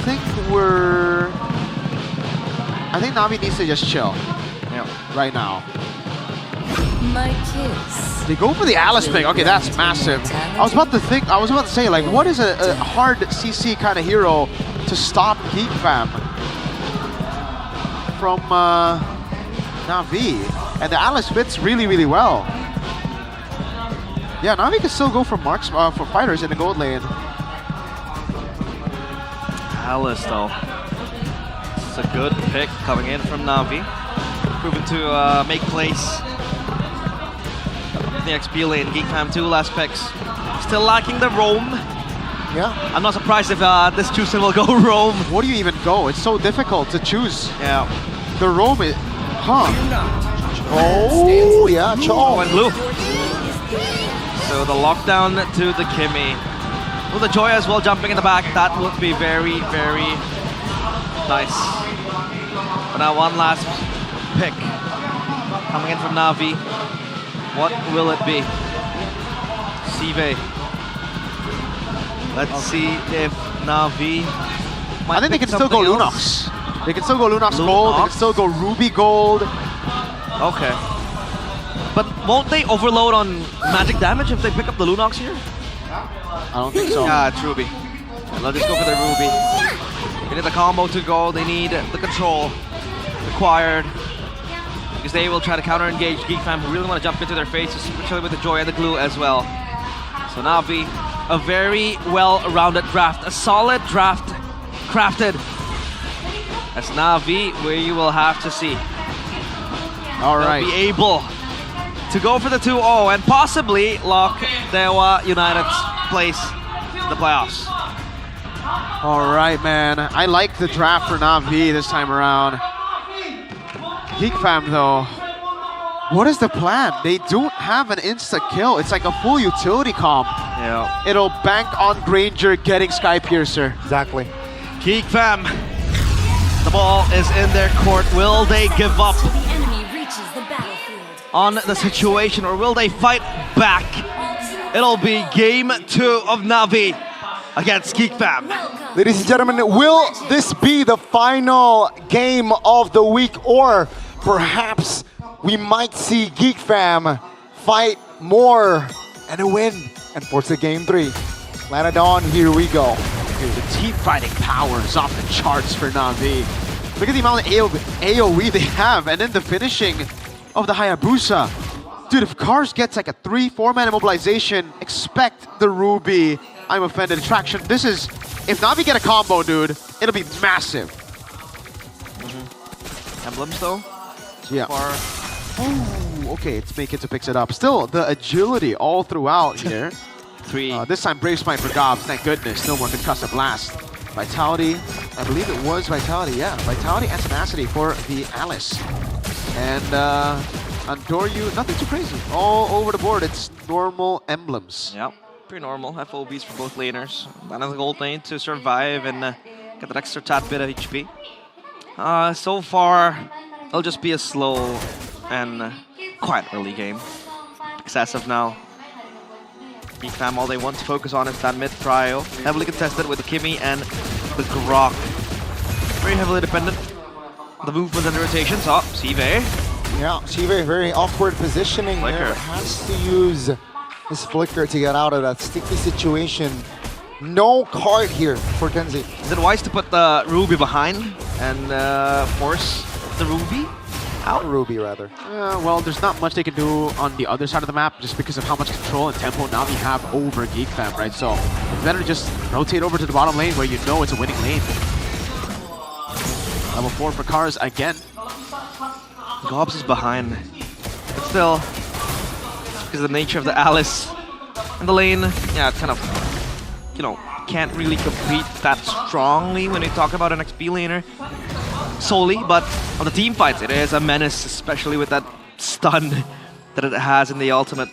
Speaker 1: think Na'Vi needs to just chill. Right now.
Speaker 22: My kiss.
Speaker 1: They go for the Alice pick. Okay, that's massive. I was about to say, like, what is a hard CC kind of hero to stop Geek Fam from Na'Vi? And the Alice fits really, really well. Yeah, Na'Vi can still go for marks for fighters in the gold lane.
Speaker 6: Alice, though. It's a good pick coming in from Na'Vi. Proven to make plays. The XP lane, Geek Fam 2 last picks. Still lacking the roam.
Speaker 10: Yeah.
Speaker 6: I'm not surprised if this choosing will go roam.
Speaker 1: What do you even go? It's so difficult to choose.
Speaker 6: Yeah.
Speaker 1: The roam is... Huh.
Speaker 10: Oh, yeah, Cho.
Speaker 6: And blue. So the lockdown to the Kimmy. With the Joy as well jumping in the back, that would be very, very nice. But now one last pick coming in from Na'Vi. What will it be? Sive. Let's see if Na'Vi
Speaker 1: I think they can still go Lunox. They can still go Lunox gold. They can still go Ruby gold.
Speaker 6: Okay. But won't they overload on magic damage if they pick up the Lunox here?
Speaker 1: I don't think so.
Speaker 6: Yeah, it's Ruby. And let's just go for the Ruby. They need the combo to go. They need the control required. Because they will try to counter-engage Geek Fam, who really want to jump into their faces, especially with the Joy and the Glue as well. So Na'Vi, a very well-rounded draft. A solid draft crafted. As Na'Vi, where you will have to see.
Speaker 1: All right.
Speaker 6: They'll be able to go for the 2-0 and possibly lock Dewa United's place in the playoffs.
Speaker 1: All right, man. I like the draft for Na'Vi this time around. Geek Fam, though, what is the plan? They don't have an insta-kill. It's like a full utility comp.
Speaker 6: Yeah.
Speaker 1: It'll bank on Granger getting Sky Piercer.
Speaker 10: Exactly.
Speaker 6: Geek Fam, the ball is in their court. Will they give up on the situation, or will they fight back? It'll be game 2 of Na'Vi against Geek Fam.
Speaker 10: Ladies and gentlemen, will this be the final game of the week, or perhaps we might see Geek Fam fight more and a win and force a game 3? Lanadon, here we go.
Speaker 1: Dude, the team fighting power is off the charts for Na'Vi. Look at the amount of AoE they have, and then the finishing of the Hayabusa. Dude, if Cars gets like a 3-4 man immobilization, expect the Ruby I'm Offended attraction. This is, if Na'Vi get a combo, dude, it'll be massive.
Speaker 6: Emblems though?
Speaker 1: Yeah. Oh, okay, it's Make It to picks it up. Still, the agility all throughout here.
Speaker 6: 3.
Speaker 1: This time, Brave Smite for Gobs. Thank goodness, no more Concussive Blast. Vitality, I believe it was Vitality, yeah. Vitality and Tenacity for the Alice. And Andoryu, nothing too crazy. All over the board, it's normal emblems.
Speaker 6: Yep, pretty normal. FOBs for both laners. Land on the gold lane to survive and get that extra tad bit of HP. So far, it'll just be a slow and quite early game. Because as of now, Geek Fam, all they want to focus on is that mid trio. Heavily contested with the Kimmy and the Grok. Very heavily dependent on the movement and the rotations. Oh, Sive.
Speaker 10: Yeah, Sive, very awkward positioning there. Has to use his flicker to get out of that sticky situation. No card here for Kenzie.
Speaker 6: Is it wise to put the Ruby behind and force the Ruby out?
Speaker 10: Ruby, rather.
Speaker 1: Well, there's not much they can do on the other side of the map just because of how much control and tempo Na'Vi have over Geek Fam, right? So it's better to just rotate over to the bottom lane where you know it's a winning lane. Level 4 for Cars again.
Speaker 6: Gobs is behind. But still, because of the nature of the Alice and the lane, yeah, it's kind of, you know, can't really compete that strongly when you talk about an XP laner solely, but on the team fights, it is a menace, especially with that stun that it has in the ultimate.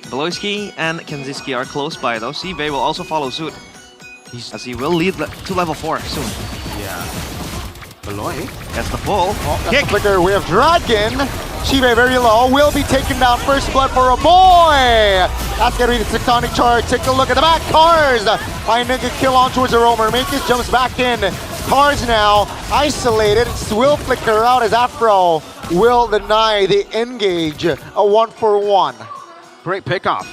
Speaker 6: Beloyski and Kenziski are close by though. Sive will also follow suit, as he will lead to level 4 soon.
Speaker 1: Yeah. Beloy
Speaker 6: gets the pull.
Speaker 10: Oh, that's the flicker. We have Dragon. Sive very low. Will be taken down. First blood for a boy. That's going to be the tectonic charge. Take a look at the back. Cars finding a kill on towards the roamer. Makis jumps back in. Cars now isolated. Will flicker out as Afro will deny the engage. A 1-for-1.
Speaker 1: Great pickoff.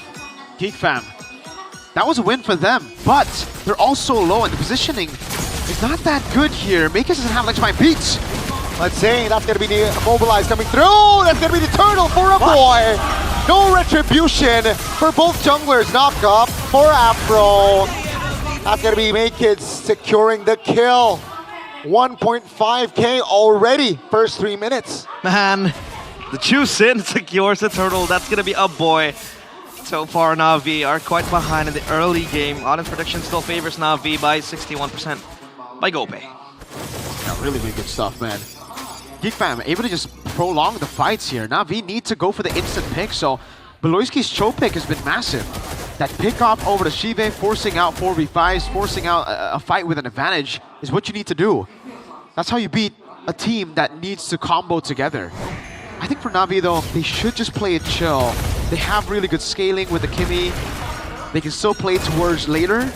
Speaker 1: Geek Fam. That was a win for them, but they're also low and the positioning is not that good here. Makis doesn't have Electrifying Beats.
Speaker 10: Let's see, that's gonna be the Mobilize coming through. That's gonna be the turtle for a boy. No retribution for both junglers. Knock up for Afro. That's gonna be Makids securing the kill. 1.5k already, first 3 minutes.
Speaker 6: Man, the Chu-Sin secures the turtle. That's gonna be a boy. So far, Na'Vi are quite behind in the early game. Audience prediction still favors Na'Vi by 61% by Gope.
Speaker 1: Yeah, really good stuff, man. Geek Fam able to just prolong the fights here. Na'Vi need to go for the instant pick, so Beloyski's Cho pick has been massive. That pick off over to Shive, forcing out 4v5s, forcing out a fight with an advantage is what you need to do. That's how you beat a team that needs to combo together. I think for Na'Vi though, they should just play it chill. They have really good scaling with the Kimmy. They can still play towards later.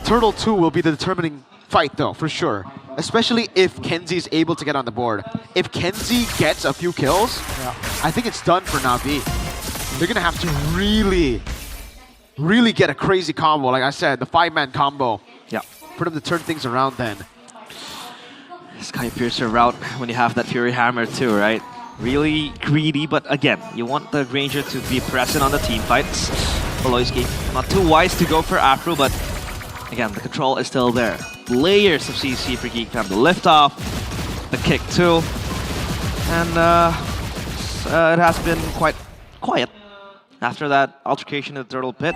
Speaker 1: Turtle 2 will be the determining fight though, for sure. Especially if Kenzie is able to get on the board. If Kenzie gets a few kills, I think it's done for Na'Vi. They're gonna have to really get a crazy combo. Like I said, the 5-man combo.
Speaker 6: Yeah.
Speaker 1: For them to turn things around then.
Speaker 6: Sky Piercer route when you have that Fury Hammer too, right? Really greedy, but again, you want the Ranger to be present on the team fights. Beloyski, not too wise to go for Afro, but again, the control is still there. Layers of CC for Geek Fam. The lift off, the kick too. And it has been quite quiet after that altercation in the Turtle Pit.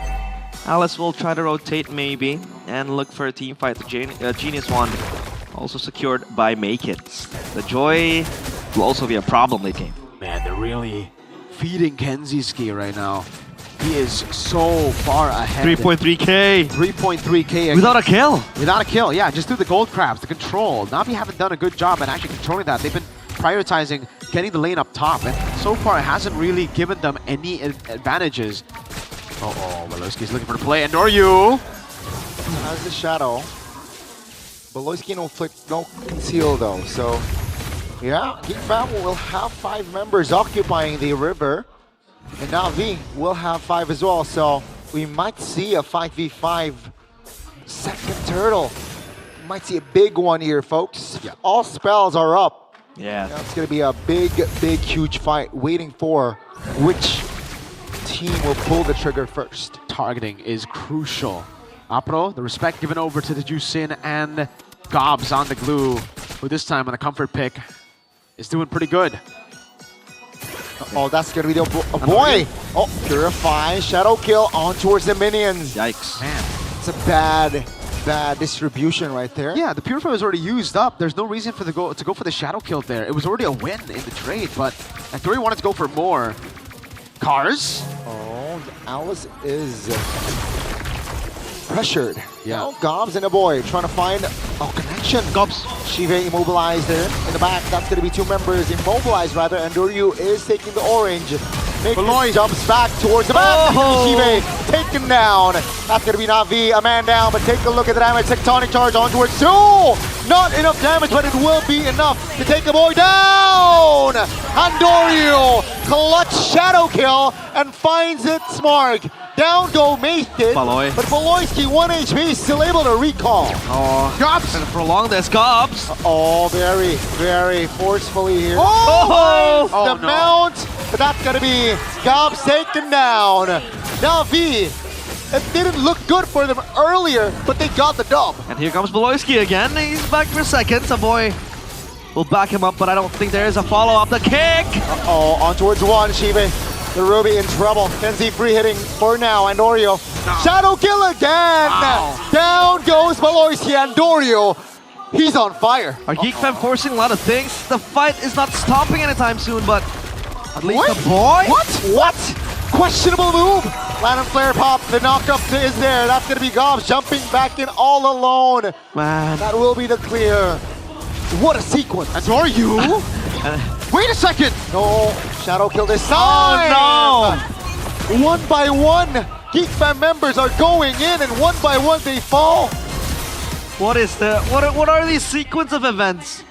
Speaker 6: Alice will try to rotate maybe and look for a team fight. The Genius Wand also secured by Makids. The Joy will also be a problem late game.
Speaker 1: Man, they're really feeding Kenzie's ski right now. He is so far ahead.
Speaker 6: 3.3k.
Speaker 1: 3.3k.
Speaker 6: Without a kill.
Speaker 1: Without a kill, yeah. Just through the gold crabs, the control. Na'Vi haven't done a good job at actually controlling that. They've been prioritizing getting the lane up top, and so far it hasn't really given them any advantages. Beloyski's looking for the play, and Noryu
Speaker 10: has the shadow. Beloyski no conceal though, so yeah, Geek Fam will have 5 members occupying the river, and Na'Vi will have 5 as well, so we might see a 5v5 second turtle. We might see a big one here, folks. Yeah. All spells are up.
Speaker 6: Yeah.
Speaker 10: It's going to be a big, huge fight waiting for which team will pull the trigger first.
Speaker 1: Targeting is crucial. Apro, the respect given over to the Chu-Sin, and Gobs on the glue, who this time on the comfort pick is doing pretty good.
Speaker 10: Oh, that's going to be the boy. Oh, Purify, Shadow Kill on towards the minions.
Speaker 6: Yikes.
Speaker 1: Man,
Speaker 10: it's a bad distribution right there.
Speaker 1: Yeah, the Purify was already used up. There's no reason for to go for the Shadow Kill there. It was already a win in the trade, but Tori wanted to go for more. Cars.
Speaker 10: Oh, Alice is pressured.
Speaker 1: Yeah.
Speaker 10: Now Gobs and a boy trying to find connection.
Speaker 6: Gobs.
Speaker 10: Shive immobilized there in the back. That's going to be 2 members immobilized rather, and Doryu is taking the orange. Beloy jumps back towards the back. Shive taken down. That's going to be Na'Vi, a man down, but take a look at the damage. Tectonic charge on towards 2. Not enough damage, but it will be enough to take a boy down. Andoryu, clutch shadow kill, and finds it smart. Down go Makids, but Beloyski 1 HP still able to recall.
Speaker 6: Oh, Gobs! And prolong this, Gobs!
Speaker 10: Oh, very forcefully here.
Speaker 6: Oh,
Speaker 10: the mount, but that's gonna be Gobs taken down. Na'Vi, it didn't look good for them earlier, but they got the dub.
Speaker 6: And here comes Beloyski again. He's back for seconds. A boy will back him up, but I don't think there is a follow-up. The kick!
Speaker 10: On towards 1, Shive. The Ruby in trouble. Kenzie free hitting for now, and Oreo. Shadow kill again! Wow. Down goes Beloyski, and Doryu. He's on fire.
Speaker 6: Are Geek Fam forcing a lot of things? The fight is not stopping anytime soon, but at least the boy?
Speaker 10: What? Questionable move. Land and Flare pop. The knockup is there. That's going to be Gobs jumping back in all alone.
Speaker 6: Man.
Speaker 10: That will be the clear. What a sequence.
Speaker 1: And Doryu? Wait a second.
Speaker 10: No. Shadow kill this time.
Speaker 6: Oh,
Speaker 10: no. 1 by 1. Geek Fam members are going in, and 1 by 1 they fall.
Speaker 6: What are these sequence of events?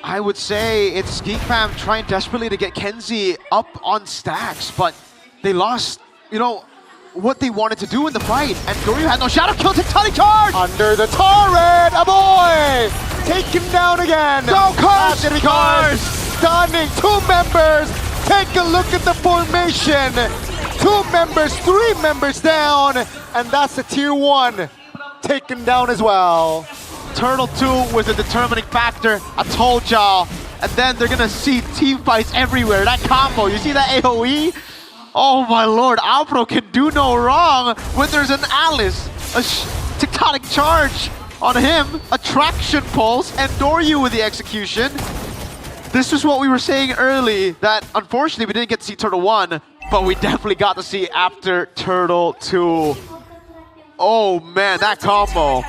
Speaker 1: I would say it's Geek Fam trying desperately to get Kenzie up on stacks, but they lost, what they wanted to do in the fight. And Doryu had no shadow kill, tectonic charge!
Speaker 10: Under the turret, a boy! Taken down again.
Speaker 1: Go Cars!
Speaker 10: Cars! Stunning 2 members Take a look at the formation. 2 members, 3 members down, and that's a tier 1 taken down as well.
Speaker 1: Turtle 2 was a determining factor. I told y'all. And then they're gonna see team fights everywhere. That combo, you see that AoE? Oh my lord, Alpro can do no wrong when there's an Alice, a tectonic charge on him, a traction pulse, and Doryu with the execution. This was what we were saying early, that unfortunately we didn't get to see Turtle 1, but we definitely got to see after Turtle 2. Oh man, that combo.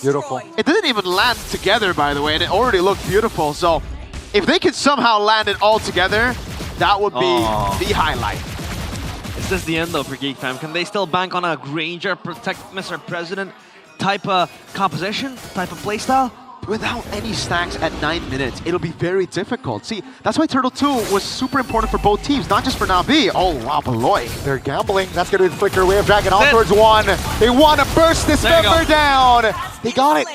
Speaker 10: Beautiful.
Speaker 1: It didn't even land together, by the way, and it already looked beautiful. So if they could somehow land it all together, that would be the highlight.
Speaker 6: Is this the end though for Geek Fam? Can they still bank on a Granger, Protect Mr. President type of composition, type of playstyle?
Speaker 1: Without any stacks at 9 minutes, it'll be very difficult. See, that's why Turtle 2 was super important for both teams, not just for Na'Vi. Oh, wow, Beloy.
Speaker 10: They're gambling. That's going to be the Flicker Wave Dragon on towards 1. They want to burst this member down. They got it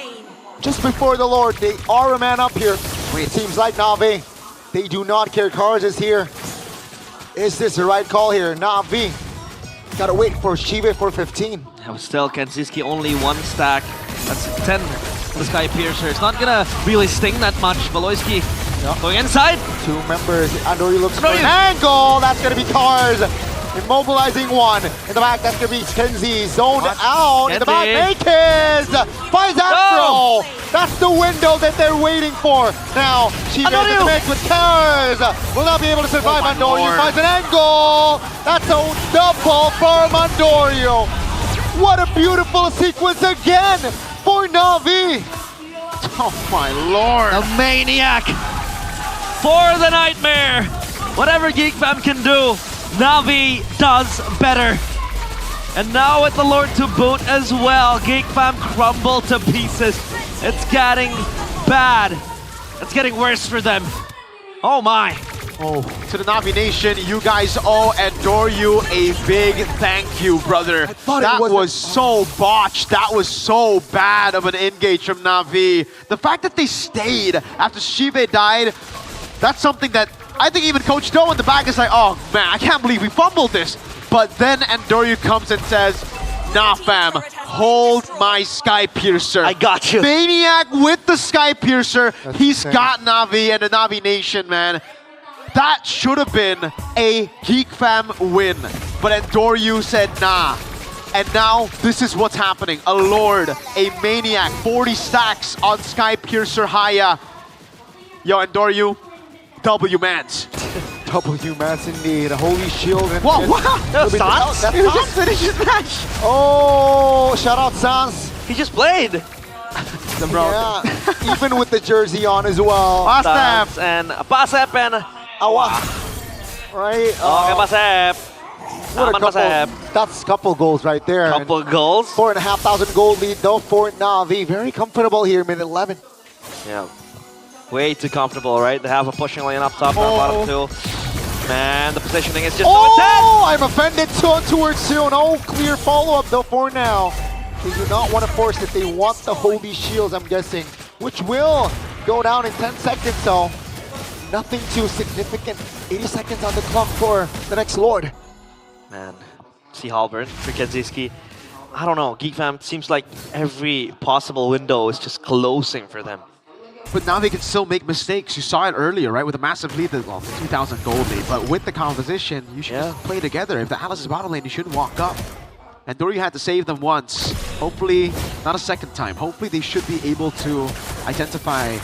Speaker 10: just before the Lord. They are a man up here. It seems like Na'Vi, they do not care. Cars is here. Is this the right call here? Na'Vi got to wait for Shive for 15.
Speaker 6: Yeah, still, Kenziski only 1 stack. That's 10. The Sky Piercer. It's not gonna really sting that much. Valoisky going inside.
Speaker 10: 2 members. Andori looks for an angle. That's gonna be Cars. Immobilizing 1. In the back, that's gonna be Kenzie. Zoned out. In the back, Makers finds Afro. That's the window that they're waiting for. Now, she makes the mix with Cars. Will not be able to survive. Mandorio finds an angle. That's a double for Mandorio. What a beautiful sequence again for Na'Vi.
Speaker 1: Oh my lord.
Speaker 6: The maniac for the nightmare. Whatever Geek Fam can do, Na'Vi does better. And now with the Lord to boot as well, Geek Fam crumble to pieces. It's getting bad. It's getting worse for them. Oh my.
Speaker 1: Oh, to the Na'Vi Nation, you guys owe Doryu a big thank you, brother. That was so botched. That was so bad of an engage from Na'Vi. The fact that they stayed after Shive died, that's something that I think even Coach Doe in the back is like, oh man, I can't believe we fumbled this. But then Doryu comes and says, nah fam, hold my Sky Piercer.
Speaker 6: I got you.
Speaker 1: Maniac with the Sky Piercer. He's got Na'Vi and the Na'Vi Nation, man. That should have been a Geek Fam win, but Doryu said nah. And now this is what's happening. A Lord, a Maniac, 40 stacks on Sky Piercer Haya. Yo, Doryu, W-mans.
Speaker 10: W-mans indeed. A Holy Shield. And
Speaker 1: whoa, wow.
Speaker 6: That's Sans?
Speaker 1: He just finished his match.
Speaker 10: Oh, shout out Sans.
Speaker 6: He just played.
Speaker 10: Yeah, even with the jersey on as well.
Speaker 6: Pasep and Pasep and
Speaker 10: Awa. Right?
Speaker 6: Okay, Pasep.
Speaker 10: What a couple. That's a couple goals right there.
Speaker 6: Couple goals.
Speaker 10: 4,500 gold lead though for Na'Vi. Very comfortable here, minute 11.
Speaker 6: Yeah. Way too comfortable, right? They have a pushing lane up top, bottom 2. Man, the positioning is just so intense.
Speaker 10: I'm offended towards 2. No clear follow-up though for now. They do not want to force it. They want the Holy Shields, I'm guessing, which will go down in 10 seconds, so nothing too significant. 80 seconds on the clock for the next Lord.
Speaker 6: Man, see Halbern for Kenziski. I don't know, Geek Fam seems like every possible window is just closing for them.
Speaker 1: But now they can still make mistakes. You saw it earlier, right? With a massive lead, well, 2,000 gold lead. But with the composition, you should just play together. If the Alice is bottom lane, you shouldn't walk up. And Doryu had to save them once. Hopefully, not a second time. Hopefully, they should be able to identify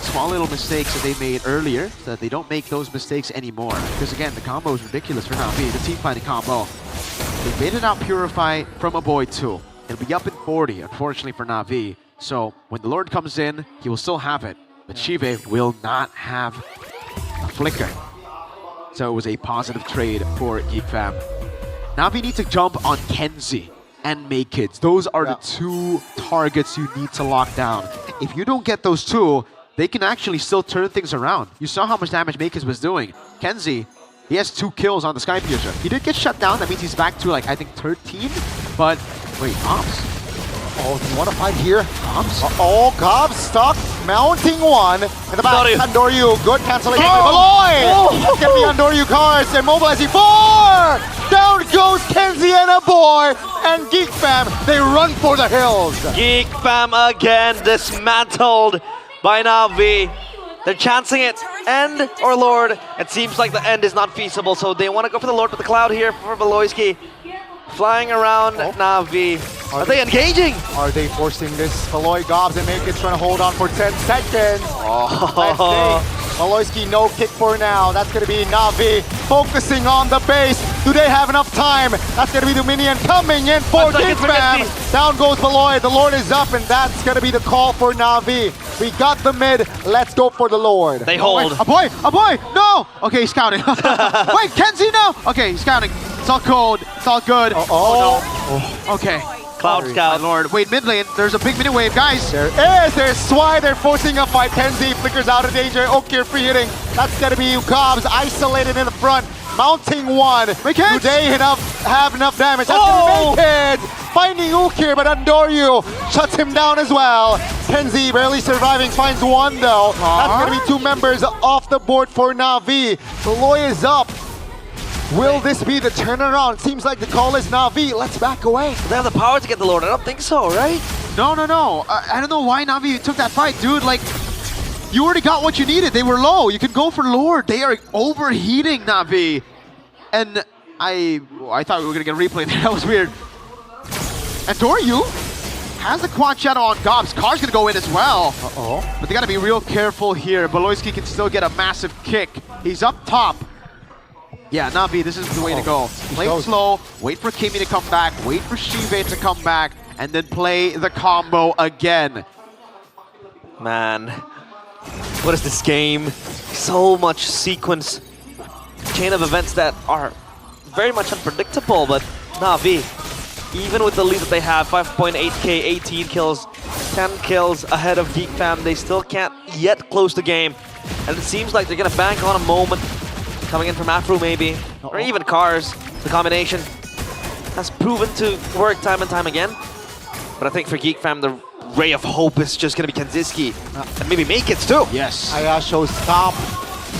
Speaker 1: small little mistakes that they made earlier so that they don't make those mistakes anymore. Because again, the combo is ridiculous for Na'Vi. The team fighting combo. They baited out Purify from a Boy 2. It'll be up in 40, unfortunately for Na'Vi. So when the Lord comes in, he will still have it. But Shive will not have a flicker. So it was a positive trade for Geek Fam. Na'Vi need to jump on Kenzie and Maykids. Those are the 2 targets you need to lock down. If you don't get those 2, they can actually still turn things around. You saw how much damage Maykids was doing. Kenzie, he has 2 kills on the Sky Piercer. He did get shut down. That means he's back to, like, I think 13. But, wait, Ops?
Speaker 10: Oh, do you want to fight here?
Speaker 1: Cobbs?
Speaker 10: Oh, Cobbs stuck. mounting one in the back. Andoryu, good cancellation.
Speaker 6: Oh.
Speaker 10: Beloy! That's gonna be Andoryu cars, immobilizing 4! Down goes Kenzie and a boy, and Geek Fam, they run for the hills.
Speaker 6: Geek Fam again dismantled by Na'Vi. They're chancing it, end or Lord. It seems like the end is not feasible, so they want to go for the Lord with the cloud here for Beloyski. Flying around Na'Vi. Are they engaging?
Speaker 10: Are they forcing this? Beloy gobs and make it, trying to hold on for 10 seconds. Beloyski, no kick for now. That's going to be Na'Vi focusing on the base. Do they have enough time? That's going to be the minion coming in for Geek Fam. Down goes Beloy. The Lord is up, and that's going to be the call for Na'Vi. We got the mid. Let's go for the Lord.
Speaker 6: They hold.
Speaker 1: A boy! No! Okay, he's scouting. Wait, Kenzie, no! Okay, he's scouting. It's all cold. It's all good. Oh, no. Okay.
Speaker 6: Cloud Scout.
Speaker 1: My Lord. Wait, mid lane. There's a big mini wave, guys.
Speaker 10: There is. There's Swy. They're forcing a fight. Kenzie flickers out of danger. Okir free hitting. That's going to be Cobbs isolated in the front. Mounting one. Do they have enough damage? That's going to be Naked. Finding Ukir, but Andoryu shuts him down as well. Kenzie barely surviving, finds one though. That's going to be 2 members off the board for Na'Vi. Beloy is up. Will this be the turnaround? Seems like the call is Na'Vi. Let's back away.
Speaker 6: They have the power to get the Lord. I don't think so, right?
Speaker 1: No. I don't know why Na'Vi took that fight, dude. Like, you already got what you needed. They were low. You can go for Lord. They are overheating Na'Vi. And I thought we were going to get a replay there. That was weird. And Doryu has the quad shadow on Gobs. Car's going to go in as well. But they got to be real careful here. Beloyski can still get a massive kick. He's up top. Yeah, Na'Vi, this is the way to go. Play it slow, wait for Kimi to come back, wait for Shive to come back, and then play the combo again.
Speaker 6: Man, what is this game? So much sequence, chain of events that are very much unpredictable, but Na'Vi, even with the lead that they have, 5.8k, 18 kills, 10 kills ahead of Geek Fam, they still can't yet close the game. And it seems like they're gonna bank on a moment coming in from Afro maybe, or even Cars. The combination has proven to work time and time again. But I think for Geek Fam, the ray of hope is just gonna be Kanziski, and maybe make it too.
Speaker 1: Yes.
Speaker 10: Ayasho stop.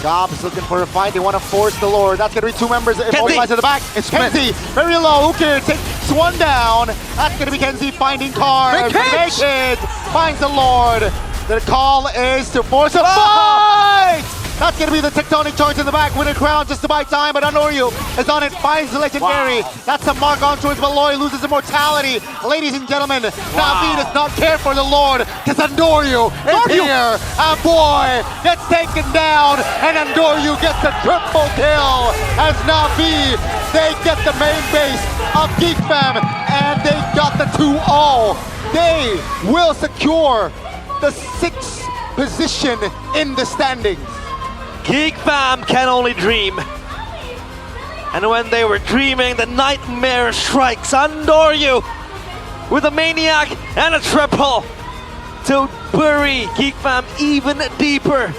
Speaker 10: Gobs looking for a fight. They want to force the Lord. That's going to be 2 members immobilized to the back. It's Kenzie. Very low. Ukir takes one down. That's going to be Kenzie finding Cars. Naked finds the Lord. The call is to force a fight. That's going to be the tectonic charge in the back. Winner crown just to buy time, but Andoryu is on it, finds the legendary. That's a mark on towards Beloy, loses immortality. Ladies and gentlemen, Na'Vi does not care for the Lord, because Andoryu is here. And boy, gets taken down, and Andoryu gets a triple kill. As Na'Vi, they get the main base of Geek Fam, and they got the 2-0. They will secure the 6th position in the standings.
Speaker 6: Geek Fam can only dream. And when they were dreaming, the nightmare strikes. Andoryu with a maniac and a triple to bury Geek Fam even deeper.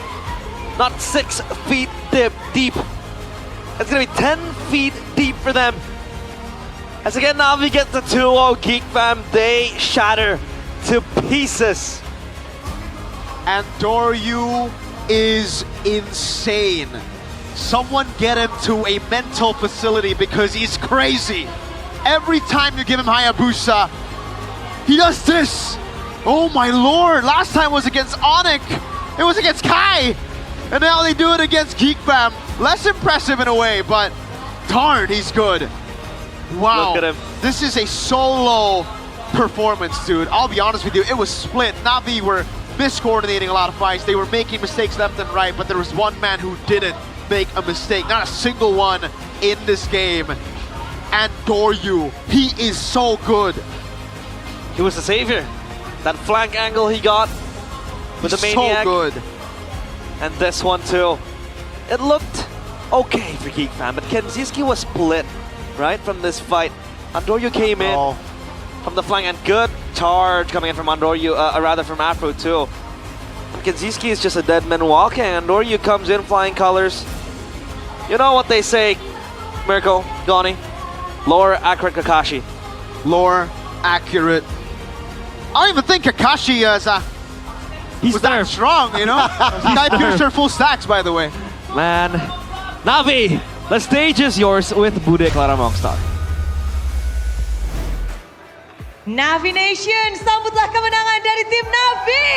Speaker 6: Not 6 feet deep. It's gonna be 10 feet deep for them. As again, Na'Vi gets the 2-0. Geek Fam, they shatter to pieces.
Speaker 1: Andoryu is insane. Someone get him to a mental facility because he's crazy. Every time you give him Hayabusa, he does this. Oh my lord, last time was against Onyx. It was against Kai. And now they do it against Geek Fam. Less impressive in a way, but darn, he's good. Wow,
Speaker 6: look at him.
Speaker 1: This is a solo performance, dude. I'll be honest with you, it was split. Na'Vi were miscoordinating a lot of fights. They were making mistakes left and right, but there was one man who didn't make a mistake. Not a single one in this game. Andoryu, he is so good.
Speaker 6: He was the savior. That flank angle he got with the maniac.
Speaker 1: So good.
Speaker 6: And this one too. It looked okay for Geek Fam, but Kenziski was split, right, from this fight. Andoryu came in from the flank, and good charge coming in from Andoryu, rather from Afro too. And Kenziski is just a dead man walking. Andoryu comes in flying colors. You know what they say, Mirko, Goni? Lore, accurate Kakashi.
Speaker 1: Lore, accurate. I don't even think Kakashi is
Speaker 6: He's
Speaker 1: was that strong, you know? Sky Piercer full stacks, by the way.
Speaker 6: Man, Navi, the stage is yours with Bude Clara Mongstar.
Speaker 12: Navi Nation, sambutlah kemenangan dari tim Navi.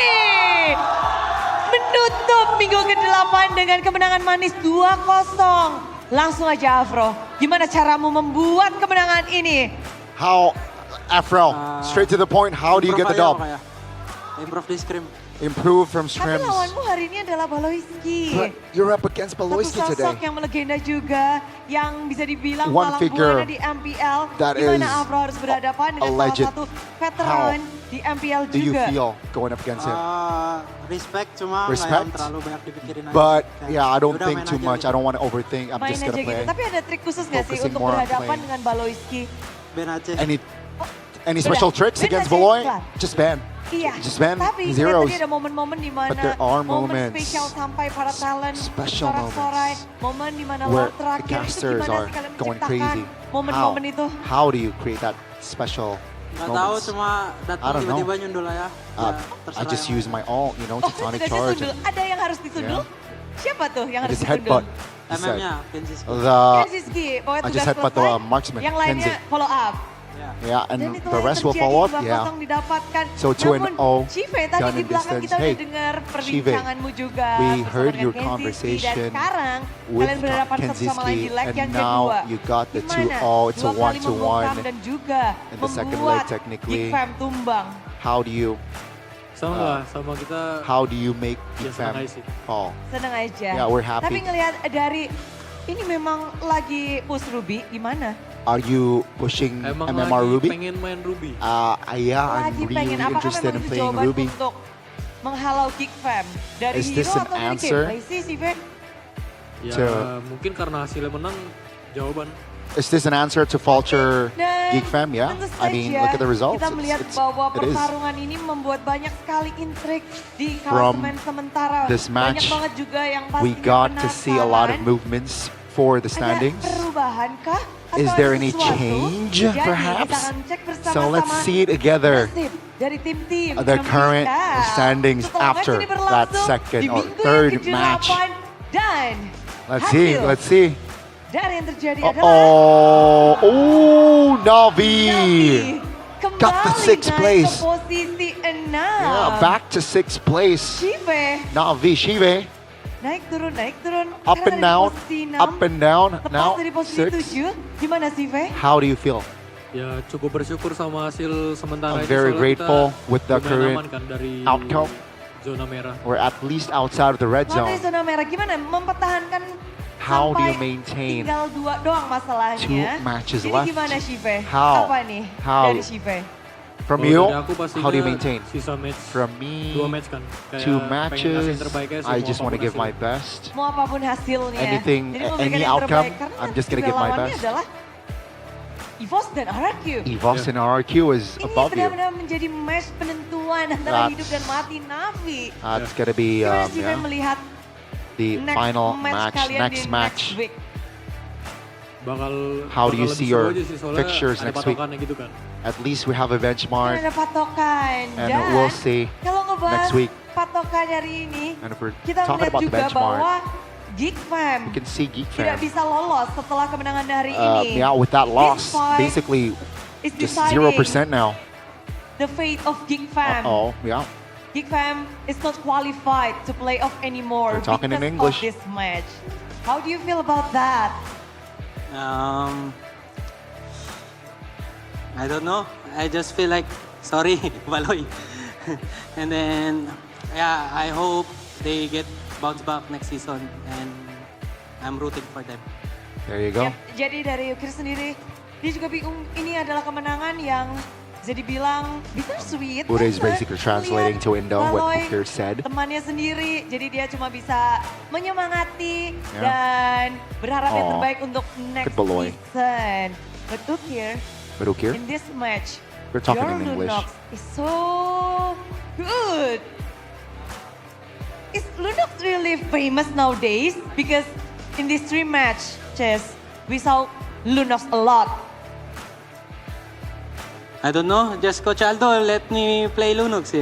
Speaker 12: Menutup minggu ke-8 dengan kemenangan manis 2-0. Langsung aja Afro, gimana caramu membuat kemenangan ini?
Speaker 10: How, Afro, straight to the point, how do you get the dub?
Speaker 2: Improve di scrim.
Speaker 10: Improve from
Speaker 12: Tapi
Speaker 10: scrims.
Speaker 12: lawanmu hari ini adalah Baloyski.
Speaker 10: But you're up against Baloyski
Speaker 12: Satu
Speaker 10: today.
Speaker 12: sosok yang melegenda juga, yang bisa dibilang
Speaker 10: One
Speaker 12: malang
Speaker 10: figure
Speaker 12: buana di MPL.
Speaker 10: that
Speaker 12: Gimana
Speaker 10: is
Speaker 12: Afro harus berhadapan dengan salah
Speaker 10: legend.
Speaker 12: satu veteran di MPL
Speaker 10: Do you
Speaker 12: juga.
Speaker 10: feel going up against him?
Speaker 2: Respect cuma nggak
Speaker 10: Respect?
Speaker 2: yang terlalu banyak dipikirin aja.
Speaker 10: But
Speaker 2: Kayak,
Speaker 10: yeah, I don't
Speaker 2: yaudah
Speaker 10: think
Speaker 2: main
Speaker 10: too
Speaker 2: aja
Speaker 10: much.
Speaker 2: gitu.
Speaker 10: I don't want to overthink. I'm
Speaker 12: Main
Speaker 10: just
Speaker 12: aja
Speaker 10: gonna
Speaker 12: gitu.
Speaker 10: play.
Speaker 12: Tapi ada trik khusus nggak sih
Speaker 10: Focusing
Speaker 12: untuk
Speaker 10: more on
Speaker 12: berhadapan
Speaker 10: playing.
Speaker 12: dengan Baloyski?
Speaker 2: Ben aja.
Speaker 10: Any special tricks
Speaker 12: Ben
Speaker 10: against
Speaker 12: aja,
Speaker 10: Baloy?
Speaker 12: Iklan.
Speaker 10: Just ban.
Speaker 12: Iya,
Speaker 10: Just ban
Speaker 12: tapi
Speaker 10: zeros.
Speaker 12: tadi ada momen-momen di mana
Speaker 10: But there are
Speaker 12: momen
Speaker 10: moments,
Speaker 12: spesial sampai para talent
Speaker 10: special
Speaker 12: sorak-sorai, momen di mana
Speaker 10: where
Speaker 12: lap terakhir
Speaker 10: the
Speaker 12: itu
Speaker 10: casters
Speaker 12: gimana
Speaker 10: are
Speaker 12: sih kalian
Speaker 10: going
Speaker 12: menciptakan
Speaker 10: crazy.
Speaker 12: momen-momen itu?
Speaker 10: How do you create that special
Speaker 2: Nggak tahu
Speaker 10: moments?
Speaker 2: cuma
Speaker 10: I
Speaker 2: datang
Speaker 10: don't know.
Speaker 2: tiba-tiba nyundul aja.
Speaker 10: I just use my ult, you know,
Speaker 12: Oh,
Speaker 10: Tectonic
Speaker 12: sudah
Speaker 10: Charge.
Speaker 12: disundul. Ada yang harus disundul? Siapa tuh yang
Speaker 10: I
Speaker 12: harus
Speaker 10: just
Speaker 12: disundul?
Speaker 10: headbutt. he said.
Speaker 2: MM-nya, Kenziski.
Speaker 12: Kenziski, pokoknya
Speaker 10: I
Speaker 12: tugas
Speaker 10: just headbutt the
Speaker 12: selesai,
Speaker 10: marksman,
Speaker 12: yang lainnya
Speaker 10: Kenzie.
Speaker 12: follow up.
Speaker 10: Yeah,
Speaker 12: Dan
Speaker 10: and
Speaker 12: itu
Speaker 10: the
Speaker 12: yang
Speaker 10: rest will
Speaker 12: terjadi,
Speaker 10: follow up.
Speaker 12: 2-0
Speaker 10: Yeah.
Speaker 12: didapatkan.
Speaker 10: So 2-0,
Speaker 12: Namun, Chive tadi
Speaker 10: gun
Speaker 12: di
Speaker 10: in
Speaker 12: belakang
Speaker 10: distance.
Speaker 12: kita udah
Speaker 10: Hey,
Speaker 12: dengar
Speaker 10: Chive,
Speaker 12: perbincanganmu juga
Speaker 10: we
Speaker 12: bersama
Speaker 10: heard
Speaker 12: dengan
Speaker 10: your
Speaker 12: Kenziski.
Speaker 10: conversation
Speaker 12: Dan sekarang
Speaker 10: with
Speaker 12: kalian berhadapan satu sama lain di leg
Speaker 10: and
Speaker 12: yang
Speaker 10: now
Speaker 12: kedua.
Speaker 10: you got the
Speaker 12: Gimana?
Speaker 10: 2-0. It's a
Speaker 12: Dua kali
Speaker 10: 1-1
Speaker 12: membungkam dan juga
Speaker 10: in the second leg
Speaker 12: membuat
Speaker 10: technically.
Speaker 12: Geek Fam tumbang.
Speaker 10: How do you
Speaker 3: sama kita
Speaker 10: how do you make
Speaker 3: ya
Speaker 10: Geek
Speaker 3: senang
Speaker 10: Fam
Speaker 3: aja sih.
Speaker 10: fall?
Speaker 12: Seneng aja.
Speaker 10: Yeah, we're happy.
Speaker 12: Tapi ngelihat dari ini memang lagi push Ruby gimana?
Speaker 10: Are you pushing
Speaker 3: Emang
Speaker 10: MMR
Speaker 3: lagi
Speaker 10: Ruby?
Speaker 3: pengen main Ruby.
Speaker 10: Yeah, I'm
Speaker 12: Lagi
Speaker 10: really
Speaker 12: pengen, apakah
Speaker 10: interested
Speaker 12: memang
Speaker 10: in
Speaker 12: itu
Speaker 10: playing
Speaker 12: jawaban
Speaker 10: Ruby.
Speaker 12: untuk menghalau Geek Fam dari
Speaker 10: Is this
Speaker 12: hero
Speaker 10: an
Speaker 12: atau dari
Speaker 10: answer?
Speaker 12: gameplay sih Sive?
Speaker 3: Ya
Speaker 10: To-
Speaker 3: mungkin karena hasilnya menang jawaban.
Speaker 10: Is this an answer to falter
Speaker 12: Dan
Speaker 10: Geek Fam? Yeah,
Speaker 12: tentu
Speaker 10: I mean,
Speaker 12: saja
Speaker 10: look at the results.
Speaker 12: Kita melihat bahwa
Speaker 10: it is.
Speaker 12: pertarungan ini membuat banyak sekali intrik di
Speaker 10: From
Speaker 12: klasemen sementara.
Speaker 10: this
Speaker 12: Banyak
Speaker 10: match,
Speaker 12: banget juga yang
Speaker 10: we
Speaker 12: pastinya
Speaker 10: got to see a lot of
Speaker 12: penasaran.
Speaker 10: movements for the
Speaker 12: Ada
Speaker 10: standings.
Speaker 12: perubahan kah?
Speaker 10: Is
Speaker 12: Atau
Speaker 10: there
Speaker 12: ada
Speaker 10: any
Speaker 12: sesuatu?
Speaker 10: change,
Speaker 12: Jadi,
Speaker 10: perhaps?
Speaker 12: kita akan cek
Speaker 10: So let's
Speaker 12: bersama-sama
Speaker 10: see it together.
Speaker 12: nasib dari tim-tim
Speaker 10: The
Speaker 12: yang
Speaker 10: current
Speaker 12: bisa
Speaker 10: standings
Speaker 12: setelah match
Speaker 10: after
Speaker 12: ini
Speaker 10: that
Speaker 12: berlangsung
Speaker 10: second
Speaker 12: di
Speaker 10: or
Speaker 12: minggu
Speaker 10: third
Speaker 12: yang ke-8
Speaker 10: match.
Speaker 12: dan
Speaker 10: Let's see.
Speaker 12: hasil
Speaker 10: Let's see.
Speaker 12: dari yang terjadi adalah
Speaker 10: Oh, Navi
Speaker 12: kembali
Speaker 10: got the sixth
Speaker 12: naik
Speaker 10: place.
Speaker 12: ke posisi 6.
Speaker 10: Yeah, back to sixth place.
Speaker 12: Chive
Speaker 10: Navi, Shive,
Speaker 12: naik turun.
Speaker 10: up
Speaker 12: Sekarang
Speaker 10: and
Speaker 12: ada di
Speaker 10: down,
Speaker 12: posisi 6.
Speaker 10: up and down.
Speaker 12: Lepas
Speaker 10: Now
Speaker 12: dari posisi
Speaker 10: 6.
Speaker 12: 7. Gimana Chive?
Speaker 10: How do you feel?
Speaker 3: Ya cukup bersyukur sama hasil sementara
Speaker 10: I'm
Speaker 3: ini.
Speaker 10: very
Speaker 3: soalnya
Speaker 10: grateful
Speaker 3: kita
Speaker 10: with the
Speaker 3: lumayan
Speaker 10: current
Speaker 3: aman kan dari
Speaker 10: outcome.
Speaker 3: zona merah.
Speaker 10: We're at least outside of the red
Speaker 12: Keluar
Speaker 10: zone.
Speaker 12: dari zona merah gimana? Mempertahankan
Speaker 10: How do you
Speaker 12: sampai
Speaker 10: maintain
Speaker 12: tinggal 2 doang masalahnya.
Speaker 10: 2 matches
Speaker 12: Jadi
Speaker 10: left?
Speaker 12: gimana Chive?
Speaker 10: How?
Speaker 12: Apa nih
Speaker 10: How?
Speaker 12: dari Chive?
Speaker 10: From
Speaker 3: Kalau
Speaker 10: you,
Speaker 3: dari aku pastinya
Speaker 10: how do you maintain?
Speaker 3: Sisa match.
Speaker 10: From me,
Speaker 3: 2 match kan. Kayak
Speaker 10: 2
Speaker 3: pengen kasih
Speaker 10: matches.
Speaker 3: yang terbaik aja sih,
Speaker 10: I
Speaker 3: mau
Speaker 10: just want to
Speaker 3: apapun
Speaker 10: give my
Speaker 3: hasilnya.
Speaker 10: best.
Speaker 12: Mau apapun hasilnya.
Speaker 10: Anything,
Speaker 12: Jadi memberikan
Speaker 10: any
Speaker 12: yang
Speaker 10: outcome,
Speaker 12: terbaik. Karena
Speaker 10: I'm just gonna
Speaker 12: juga
Speaker 10: give my
Speaker 12: lawannya
Speaker 10: best.
Speaker 12: adalah EVOS dan RRQ.
Speaker 10: EVOS and RRQ is
Speaker 12: Ini
Speaker 10: above you.
Speaker 12: benar-benar menjadi match penentuan antara
Speaker 10: That's-
Speaker 12: hidup dan mati Navi.
Speaker 10: It's gonna be
Speaker 12: Gimana Chive
Speaker 10: yeah,
Speaker 12: melihat
Speaker 10: the
Speaker 12: next
Speaker 10: final
Speaker 12: match
Speaker 10: match,
Speaker 12: kalian
Speaker 10: next
Speaker 12: di
Speaker 10: match.
Speaker 12: next week?
Speaker 3: Bakal
Speaker 10: How do you
Speaker 3: lebih
Speaker 10: see
Speaker 3: seru
Speaker 10: your
Speaker 3: aja sih, soalnya
Speaker 10: fixtures
Speaker 3: ada
Speaker 10: next week?
Speaker 3: patokannya gitu kan.
Speaker 10: At least we have a benchmark,
Speaker 12: Ada patokan.
Speaker 10: and
Speaker 12: Dan
Speaker 10: we'll see
Speaker 12: kalau ngebahas
Speaker 10: next week.
Speaker 12: patokan hari ini,
Speaker 10: And if we're
Speaker 12: kita
Speaker 10: talking
Speaker 12: melihat
Speaker 10: about the
Speaker 12: juga
Speaker 10: benchmark,
Speaker 12: bahwa Geek Fam
Speaker 10: you can see Geek
Speaker 12: tidak
Speaker 10: Fam.
Speaker 12: bisa lolos setelah kemenangan hari ini.
Speaker 10: Yeah, with that loss,
Speaker 12: This fight
Speaker 10: basically
Speaker 12: is
Speaker 10: just
Speaker 12: deciding
Speaker 10: 0% now.
Speaker 12: the fate of Geek Fam.
Speaker 10: Oh, yeah.
Speaker 12: Geek Fam is not qualified to play off anymore
Speaker 10: We're talking in
Speaker 12: because
Speaker 10: English.
Speaker 12: of this match. How do you feel about that?
Speaker 2: I don't know. I just feel like sorry, Baloy. And then yeah, I hope they get bounce back next season and I'm rooting for them.
Speaker 10: There you go.
Speaker 12: Jadi dari Yukir sendiri, dia juga bingung ini adalah kemenangan yang bisa dibilang bittersweet.
Speaker 10: Buddha is
Speaker 12: karena
Speaker 10: basically translating to Indo what
Speaker 12: Baloy,
Speaker 10: Ukir said.
Speaker 12: temannya sendiri, jadi dia cuma bisa menyemangati
Speaker 10: Yeah.
Speaker 12: dan berharap yang
Speaker 10: Aw,
Speaker 12: terbaik untuk next
Speaker 10: good Baloy.
Speaker 12: season. But Ukir,
Speaker 10: But Ukir,
Speaker 12: in this match,
Speaker 10: we're talking
Speaker 12: your
Speaker 10: in English.
Speaker 12: Lunox is so good. Is Lunox really famous nowadays? Because in these 3 matches, we saw Lunox a lot.
Speaker 2: I don't know. Just Coach Aldo let me play Lunox.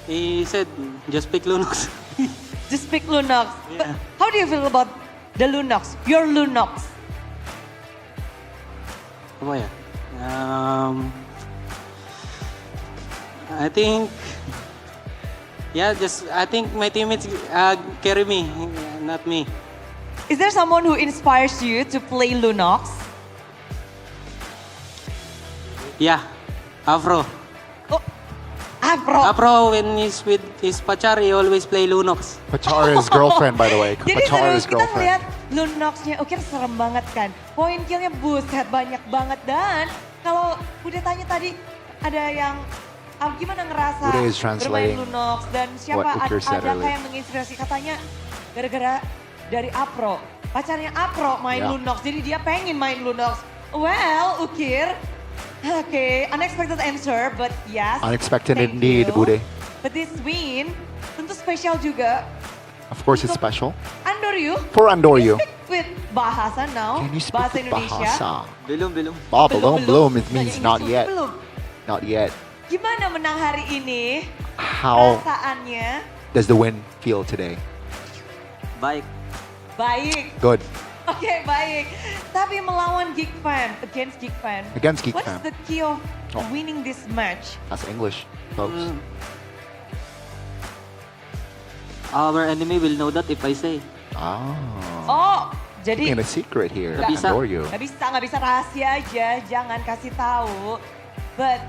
Speaker 2: He said, just pick Lunox.
Speaker 12: Just pick Lunox. But how do you feel about the Lunox? Your Lunox.
Speaker 2: Apa ya? I think, I think my teammates carry me, not me.
Speaker 12: Is there someone who inspires you to play Lunox?
Speaker 2: Yeah, Afro.
Speaker 12: Afro.
Speaker 2: Afro, when he's with his pacar, he always play Lunox.
Speaker 10: Pacar is girlfriend, by the way.
Speaker 12: Jadi
Speaker 10: Pacar
Speaker 12: serius
Speaker 10: is
Speaker 12: kita ngeliat
Speaker 10: girlfriend.
Speaker 12: Lunox-nya, oke serem banget kan. Poin kill-nya buset banyak banget. Dan kalau udah tanya tadi ada yang gimana ngerasa
Speaker 10: Uday is
Speaker 12: bermain
Speaker 10: translating
Speaker 12: Lunox dan siapa
Speaker 10: what Ukir said
Speaker 12: ada
Speaker 10: earlier.
Speaker 12: yang menginspirasi katanya gara-gara dari Afro. Pacarnya Afro main
Speaker 10: Yeah.
Speaker 12: Lunox, jadi dia pengen main Lunox. Well, Ukir, okay, unexpected answer, but yes.
Speaker 10: Unexpected
Speaker 12: thank
Speaker 10: indeed,
Speaker 12: you.
Speaker 10: Bude.
Speaker 12: But this win tentu spesial juga.
Speaker 10: Of course, it's special.
Speaker 12: Andoryu.
Speaker 10: For Andoryu.
Speaker 12: With bahasa now,
Speaker 10: Can you speak
Speaker 12: bahasa
Speaker 10: with
Speaker 12: Indonesia.
Speaker 10: bahasa?
Speaker 2: Belum.
Speaker 10: Oh, belum. It
Speaker 12: Nggak,
Speaker 10: means
Speaker 12: ini
Speaker 10: not
Speaker 12: sudah
Speaker 10: yet.
Speaker 12: belum.
Speaker 10: Not yet.
Speaker 12: Gimana menang hari ini?
Speaker 10: How
Speaker 12: Perasaannya
Speaker 10: does the win feel today?
Speaker 2: Baik.
Speaker 12: baik.
Speaker 10: Good.
Speaker 12: Oke, baik. Tapi melawan Geek Fan, against Geek Fan.
Speaker 10: Against Geek
Speaker 12: What
Speaker 10: Fan.
Speaker 12: is the key of
Speaker 10: Oh.
Speaker 12: winning this match?
Speaker 10: That's English, folks.
Speaker 2: Our enemy will know that if I say.
Speaker 12: Oh, jadi
Speaker 10: In a secret here,
Speaker 2: Nggak bisa.
Speaker 10: Andoryu.
Speaker 12: nggak bisa rahasia aja, jangan kasih tahu. But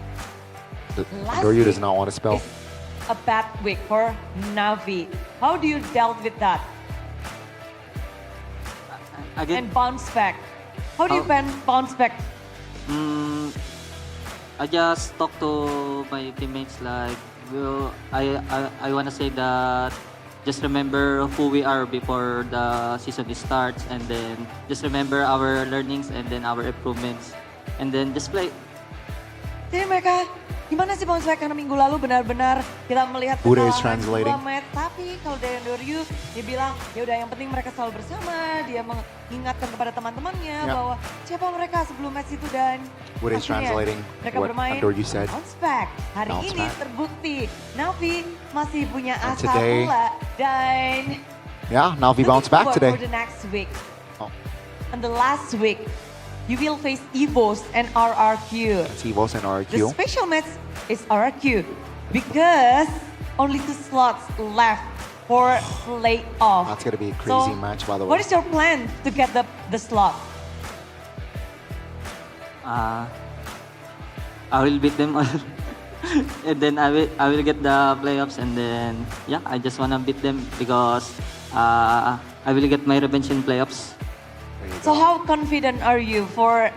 Speaker 12: last
Speaker 10: Andoryu
Speaker 12: week
Speaker 10: does not want to spell.
Speaker 12: a bad week for Navi. How do you dealt with that
Speaker 2: Again,
Speaker 12: and bounce back? How do you bounce back?
Speaker 2: I just talk to my teammates like, I want to say that just remember who we are before the season starts, and then just remember our learnings and then our improvements, and then just play.
Speaker 12: Jadi mereka gimana sih bounce back karena minggu lalu benar-benar kita melihat
Speaker 10: Bude is
Speaker 12: kesalahan
Speaker 10: translating.
Speaker 12: dua match, tapi kalau dari Andoryu dia bilang ya udah yang penting mereka selalu bersama, dia mengingatkan kepada teman-temannya
Speaker 10: Yeah.
Speaker 12: bahwa siapa mereka sebelum match itu dan
Speaker 10: Bude is
Speaker 12: akhirnya
Speaker 10: translating
Speaker 12: mereka
Speaker 10: what
Speaker 12: bermain
Speaker 10: Andoryu said.
Speaker 12: bounce back. Hari
Speaker 10: Bounce
Speaker 12: ini
Speaker 10: back.
Speaker 12: terbukti Navi masih punya
Speaker 10: And
Speaker 12: asa
Speaker 10: today-
Speaker 12: pula dan
Speaker 10: Yeah, Navi bounced back
Speaker 12: for
Speaker 10: today.
Speaker 12: the next week.
Speaker 10: Oh.
Speaker 12: And the last week you will face EVOS and RRQ.
Speaker 10: It's Evos and
Speaker 12: The
Speaker 10: RQ.
Speaker 12: special match is RRQ because only 2 slots left for playoff.
Speaker 10: That's gonna be a crazy
Speaker 12: So,
Speaker 10: match, by the
Speaker 12: what
Speaker 10: way.
Speaker 12: is your plan to get the slot?
Speaker 2: I will beat them all. And then I will get the playoffs, and then yeah, I just wanna beat them because I will get my revenge in playoffs.
Speaker 12: So how confident are you for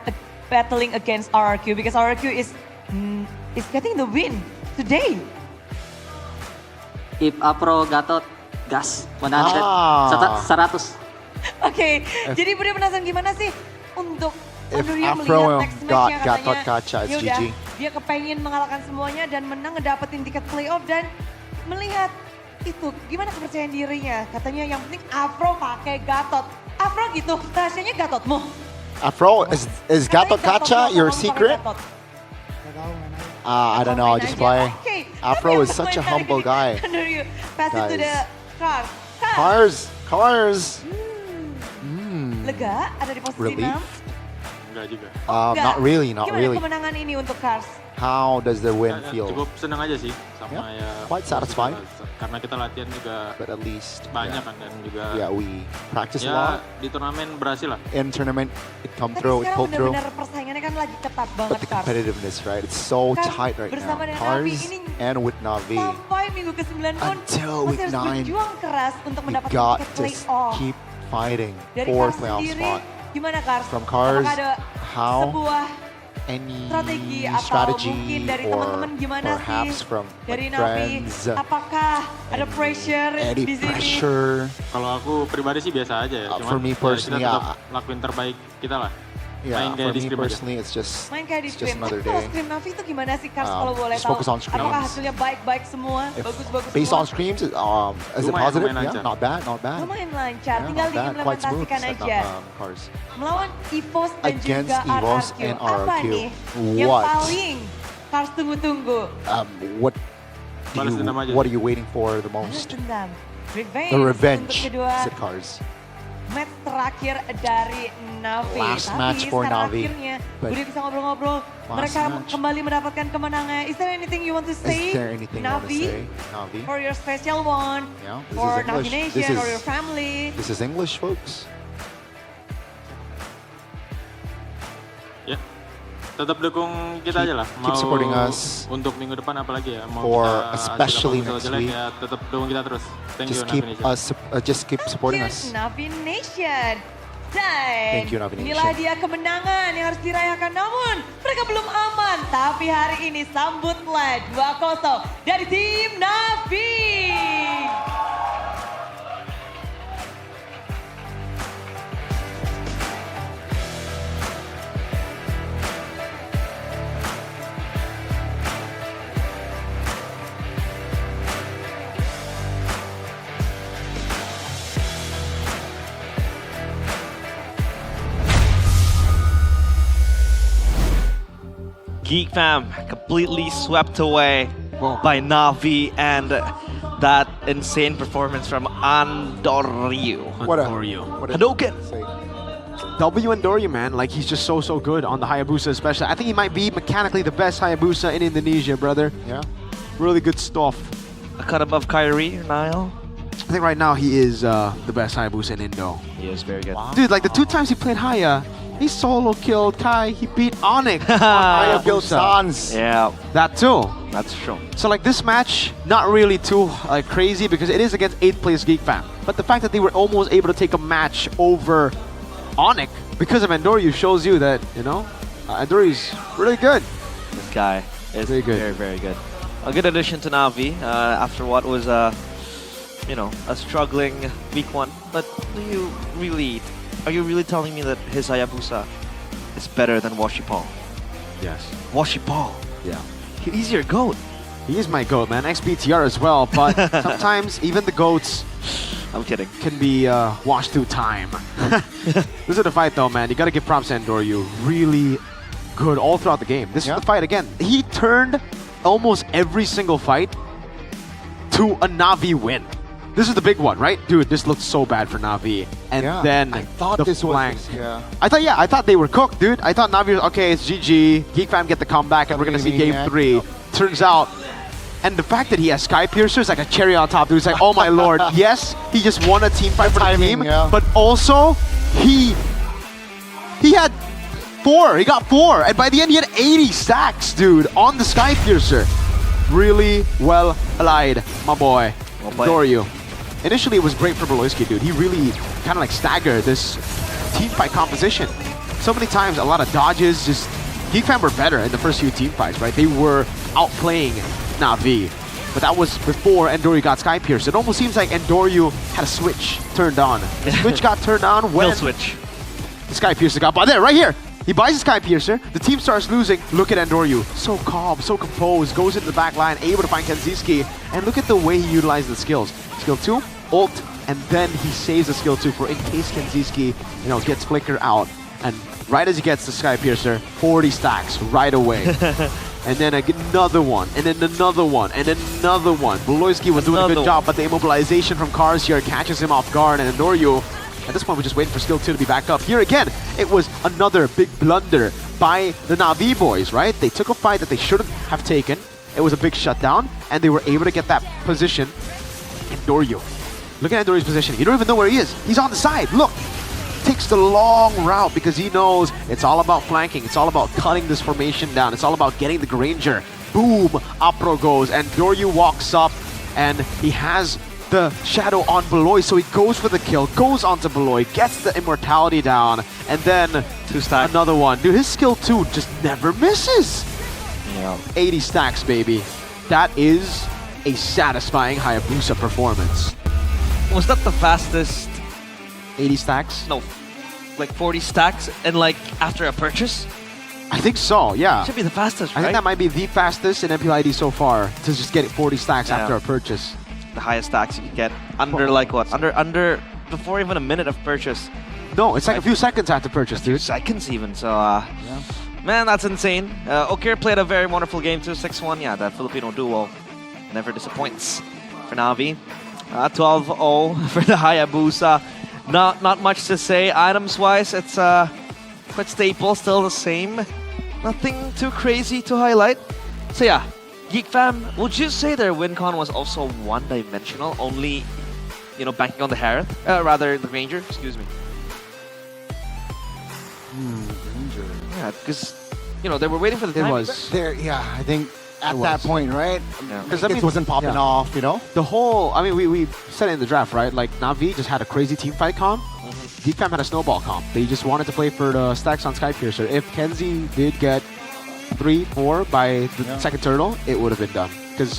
Speaker 12: battling against RRQ because RRQ is getting the win today?
Speaker 2: If Afro Gatot gas 100
Speaker 10: Ah.
Speaker 2: 100.
Speaker 12: Oke, jadi Bude penasaran gimana sih untuk
Speaker 10: If
Speaker 12: Andoryu
Speaker 10: Afro
Speaker 12: melihat next match-nya
Speaker 10: Gatot
Speaker 12: katanya
Speaker 10: Kaca, it's
Speaker 12: ya udah,
Speaker 10: GG.
Speaker 12: dia kepengen mengalahkan semuanya dan menang ngedapetin tiket playoff dan melihat itu gimana kepercayaan dirinya. Katanya yang penting Afro pakai Gatot. Afro gitu, rahasianya Gatotmu.
Speaker 10: Afro, is Gatot
Speaker 12: Katanya
Speaker 10: Kaca
Speaker 12: Gatotmu,
Speaker 10: your
Speaker 12: kamu pakai
Speaker 10: secret?
Speaker 12: Gatot.
Speaker 10: I don't know, I just play.
Speaker 12: Oke,
Speaker 10: Afro is such a humble guy.
Speaker 12: Andoryu, pass it to the car.
Speaker 10: Cars.
Speaker 12: Lega ada di posisi
Speaker 10: Relief?
Speaker 12: 6.
Speaker 3: Enggak juga.
Speaker 12: Enggak.
Speaker 10: Not really, not
Speaker 12: Gimana
Speaker 10: really.
Speaker 12: kemenangan ini untuk Cars?
Speaker 10: How does the win feel?
Speaker 3: Cukup senang aja sih sama
Speaker 10: Yeah,
Speaker 3: ya.
Speaker 10: quite satisfied.
Speaker 3: Karena kita latihan juga
Speaker 10: But at least,
Speaker 3: banyak kan dan juga
Speaker 10: yeah, we practice a
Speaker 3: ya
Speaker 10: lot.
Speaker 3: di turnamen berhasil lah.
Speaker 10: In tournament, it come
Speaker 12: Tapi
Speaker 10: through, it
Speaker 12: sekarang
Speaker 10: pulled through.
Speaker 12: benar-benar persaingannya kan lagi ketat banget
Speaker 10: But the
Speaker 12: Cars.
Speaker 10: competitiveness, right? It's so
Speaker 12: Cars
Speaker 10: tight right
Speaker 12: bersama
Speaker 10: now.
Speaker 12: dengan Navi
Speaker 10: Cars
Speaker 12: ini
Speaker 10: and with Navi,
Speaker 12: Sampai minggu ke-9 pun
Speaker 10: Until
Speaker 12: masih
Speaker 10: week
Speaker 12: harus
Speaker 10: 9,
Speaker 12: berjuang keras untuk
Speaker 10: we
Speaker 12: mendapatkan
Speaker 10: got
Speaker 12: tiket
Speaker 10: to
Speaker 12: playoff.
Speaker 10: keep fighting
Speaker 12: Dari
Speaker 10: for
Speaker 12: Cars
Speaker 10: playoff
Speaker 12: sendiri,
Speaker 10: spot.
Speaker 12: gimana Cars?
Speaker 10: From Cars,
Speaker 12: Apakah ada
Speaker 10: how?
Speaker 12: sebuah
Speaker 10: Any
Speaker 12: strategi atau
Speaker 10: strategy
Speaker 12: mungkin dari
Speaker 10: or
Speaker 12: teman-teman gimana
Speaker 10: perhaps
Speaker 12: sih
Speaker 10: from
Speaker 12: dari
Speaker 10: like,
Speaker 12: Navi?
Speaker 10: friends?
Speaker 12: Apakah ada pressure
Speaker 10: Any
Speaker 12: di sini?
Speaker 10: pressure?
Speaker 3: Kalau aku pribadi sih biasa aja ya.
Speaker 10: For me personally,
Speaker 3: kita tetap lakuin terbaik kita lah.
Speaker 10: Yeah,
Speaker 3: Main kayak
Speaker 10: for
Speaker 3: di
Speaker 10: me
Speaker 3: scrim aja.
Speaker 10: personally, it's just
Speaker 12: Main kayak di
Speaker 10: it's just
Speaker 12: scrim.
Speaker 10: another
Speaker 12: Tapi kalau
Speaker 10: day.
Speaker 12: scrim Navi itu gimana sih Cars kalau boleh
Speaker 10: just
Speaker 12: tahu?
Speaker 10: focus on screams.
Speaker 12: Apakah hasilnya baik-baik semua?
Speaker 10: If
Speaker 12: Bagus-bagus
Speaker 10: based
Speaker 12: semua?
Speaker 10: on screams, is it
Speaker 3: Lumayan,
Speaker 10: positive?
Speaker 3: lumayan
Speaker 10: Yeah,
Speaker 3: lancar.
Speaker 10: not bad, not bad.
Speaker 12: Lumayan lancar,
Speaker 10: Yeah,
Speaker 12: tinggal
Speaker 10: not bad, quite smooth.
Speaker 12: diimplementasikan
Speaker 10: Set
Speaker 12: aja.
Speaker 10: up, Cars.
Speaker 12: Melawan EVOS dan
Speaker 10: Against
Speaker 12: juga
Speaker 10: EVOS
Speaker 12: RRQ.
Speaker 10: and
Speaker 12: Apa
Speaker 10: RRQ.
Speaker 12: nih yang
Speaker 10: What?
Speaker 12: paling Cars tunggu-tunggu?
Speaker 10: What
Speaker 3: Balas dendam aja.
Speaker 10: What are you waiting for the most?
Speaker 12: Dendam. Revenge.
Speaker 10: The revenge,
Speaker 12: Untuk kedua
Speaker 10: Sidcars.
Speaker 12: match terakhir dari Navi.
Speaker 10: Last
Speaker 12: Tapi
Speaker 10: match for
Speaker 12: sekarang
Speaker 10: Navi.
Speaker 12: akhirnya
Speaker 10: But
Speaker 12: udah bisa ngobrol-ngobrol. Mereka
Speaker 10: match.
Speaker 12: kembali mendapatkan kemenangan. Is there anything you want to say?
Speaker 10: Is there anything you want to
Speaker 12: Navi?
Speaker 10: say, Navi?
Speaker 12: For your special one.
Speaker 10: Yeah, this
Speaker 12: For
Speaker 10: is
Speaker 12: Navi
Speaker 10: English.
Speaker 12: Nation or your family.
Speaker 10: This is English, folks.
Speaker 3: Ya, tetap dukung kita aja lah.
Speaker 10: Keep supporting us.
Speaker 3: Untuk minggu depan apalagi ya. Mau
Speaker 10: For
Speaker 3: kita
Speaker 10: especially
Speaker 3: hasil
Speaker 10: next
Speaker 3: jelek
Speaker 10: week.
Speaker 3: ya, tetap dukung kita terus. Thank you,
Speaker 10: Just
Speaker 3: Navi
Speaker 10: keep
Speaker 3: Nation.
Speaker 10: just keep supporting
Speaker 12: Cheers,
Speaker 10: us.
Speaker 12: Navi Nation. Dan
Speaker 10: Thank you, Navi Nation.
Speaker 12: inilah dia kemenangan yang harus dirayakan. Namun mereka belum aman. Tapi hari ini sambutlah 2-0 dari tim Navi.
Speaker 6: Geek Fam completely swept away by Navi and that insane performance from Andoryu.
Speaker 10: What a
Speaker 6: Hadouken!
Speaker 1: W Andoryu, man, like he's just so good on the Hayabusa especially. I think he might be mechanically the best Hayabusa in Indonesia, brother.
Speaker 10: Yeah.
Speaker 1: Really good stuff.
Speaker 6: A cut above Kyrie or Nile?
Speaker 1: I think right now he is the best Hayabusa in Indo.
Speaker 6: He is very good.
Speaker 1: Dude, like the 2 times he played Haya, he solo killed Kai, he beat Onyx on
Speaker 10: Killed
Speaker 1: Hayabusa.
Speaker 10: Sans.
Speaker 6: Yeah,
Speaker 1: That too.
Speaker 6: that's true.
Speaker 1: So like this match, not really too crazy because it is against 8th place Geek Fam. But the fact that they were almost able to take a match over Onyx because of Andoryu shows you that, you know, Andoryu's really good.
Speaker 6: This guy is
Speaker 1: Very good.
Speaker 6: very good. A good addition to Navi after what was you know, a struggling week 1. But are you really telling me that his Hayabusa is better than Washipal?
Speaker 1: Yes.
Speaker 6: Washipal.
Speaker 1: Yeah.
Speaker 6: He's your GOAT.
Speaker 1: He is my GOAT, man. XBTR as well, but sometimes even the GOATs
Speaker 6: I'm kidding.
Speaker 1: can be washed through time. This is the fight though, man. You gotta give props to Andoryu. Really good all throughout the game. This is the fight again. He turned almost every single fight to a Navi win. This is the big one, right? Dude, this looked so bad for Navi. And then
Speaker 10: I thought
Speaker 1: the
Speaker 10: this
Speaker 1: flank.
Speaker 10: was yeah.
Speaker 1: I thought they were cooked, dude. I thought Navi was, okay, it's GG. Geek Fam get the comeback and we're gonna see game 3. Turns out, and the fact that he has Sky Piercer is like a cherry on top, dude. It's like, oh my lord. Yes, he just won a team fight for the team, but also, he had 4. He got 4. And by the end, he had 80 stacks, dude, on the Sky Piercer. Really well allied, my boy. Doryu. Initially, it was great for Beloyski, dude. He really kind of like staggered this team fight composition. So many times, a lot of dodges. Just Geek Fam were better in the first few team fights, right? They were outplaying Navi. But that was before Andoryu got Sky Pierce. It almost seems like Andoryu had a switch turned on. The switch got turned on when
Speaker 6: switch.
Speaker 1: the Sky Piercer got by there, right here. He buys the Sky Piercer, the team starts losing. Look at Andoryu, so calm, so composed, goes into the back line, able to find Kenziski, and look at the way he utilized the skills. Skill 2, ult, and then he saves the skill 2 for in case Kenziski, you know, gets flicker out. And right as he gets the Sky Piercer, 40 stacks right away. And then another one, and then another one, and another one. Beloyski was doing a good job, but the immobilization from Cars here catches him off guard, and Andoryu, at this point, we're just waiting for skill 2 to be back up. Here again, it was another big blunder by the Navi boys, right? They took a fight that they shouldn't have taken. It was a big shutdown, and they were able to get that position. Andoryu. Look at Andoryu's position. You don't even know where he is. He's on the side. Look. Takes the long route because he knows it's all about flanking. It's all about cutting this formation down. It's all about getting the Granger. Boom. Apro goes, and Doryu walks up, and he has the shadow on Beloy, so he goes for the kill, goes onto Beloy, gets the immortality down, and then another one. Dude, his skill 2 just never misses.
Speaker 6: Yeah.
Speaker 1: 80 stacks, baby. That is a satisfying Hayabusa performance.
Speaker 6: Was that the fastest?
Speaker 1: 80 stacks?
Speaker 6: No, like 40 stacks, and like after a purchase?
Speaker 1: I think so, yeah.
Speaker 6: Should be the fastest,
Speaker 1: I
Speaker 6: right?
Speaker 1: think that might be the fastest in MPL ID so far to just get 40 stacks
Speaker 6: Yeah.
Speaker 1: after a purchase.
Speaker 6: The highest stacks you can get under like what? Under before even a minute of purchase.
Speaker 1: No, it's like a few seconds after purchase, dude.
Speaker 6: Seconds even. So man, that's insane. Okir played a very wonderful game too. 6-1. Yeah, that Filipino duo never disappoints for Na'Vi. 12-0 for the Hayabusa. Not much to say. Items-wise, it's quite staple, still the same. Nothing too crazy to highlight. So yeah, Geek Fam, would you say their win con was also one-dimensional, only, you know, banking on the Harith? Rather, the Ranger, excuse me.
Speaker 10: Ranger.
Speaker 6: Yeah, because, you know, they were waiting for the timing.
Speaker 10: Yeah, I think at that point, right? Because
Speaker 1: Yeah.
Speaker 10: it wasn't popping off, you know?
Speaker 1: The whole, I mean, we said it in the draft, right? Like, Na'Vi just had a crazy team fight comp. Geek Fam had a snowball comp. They just wanted to play for the stacks on Skypiercer. If Kenzie did get 3-4 by the second turtle, it would have been done. Because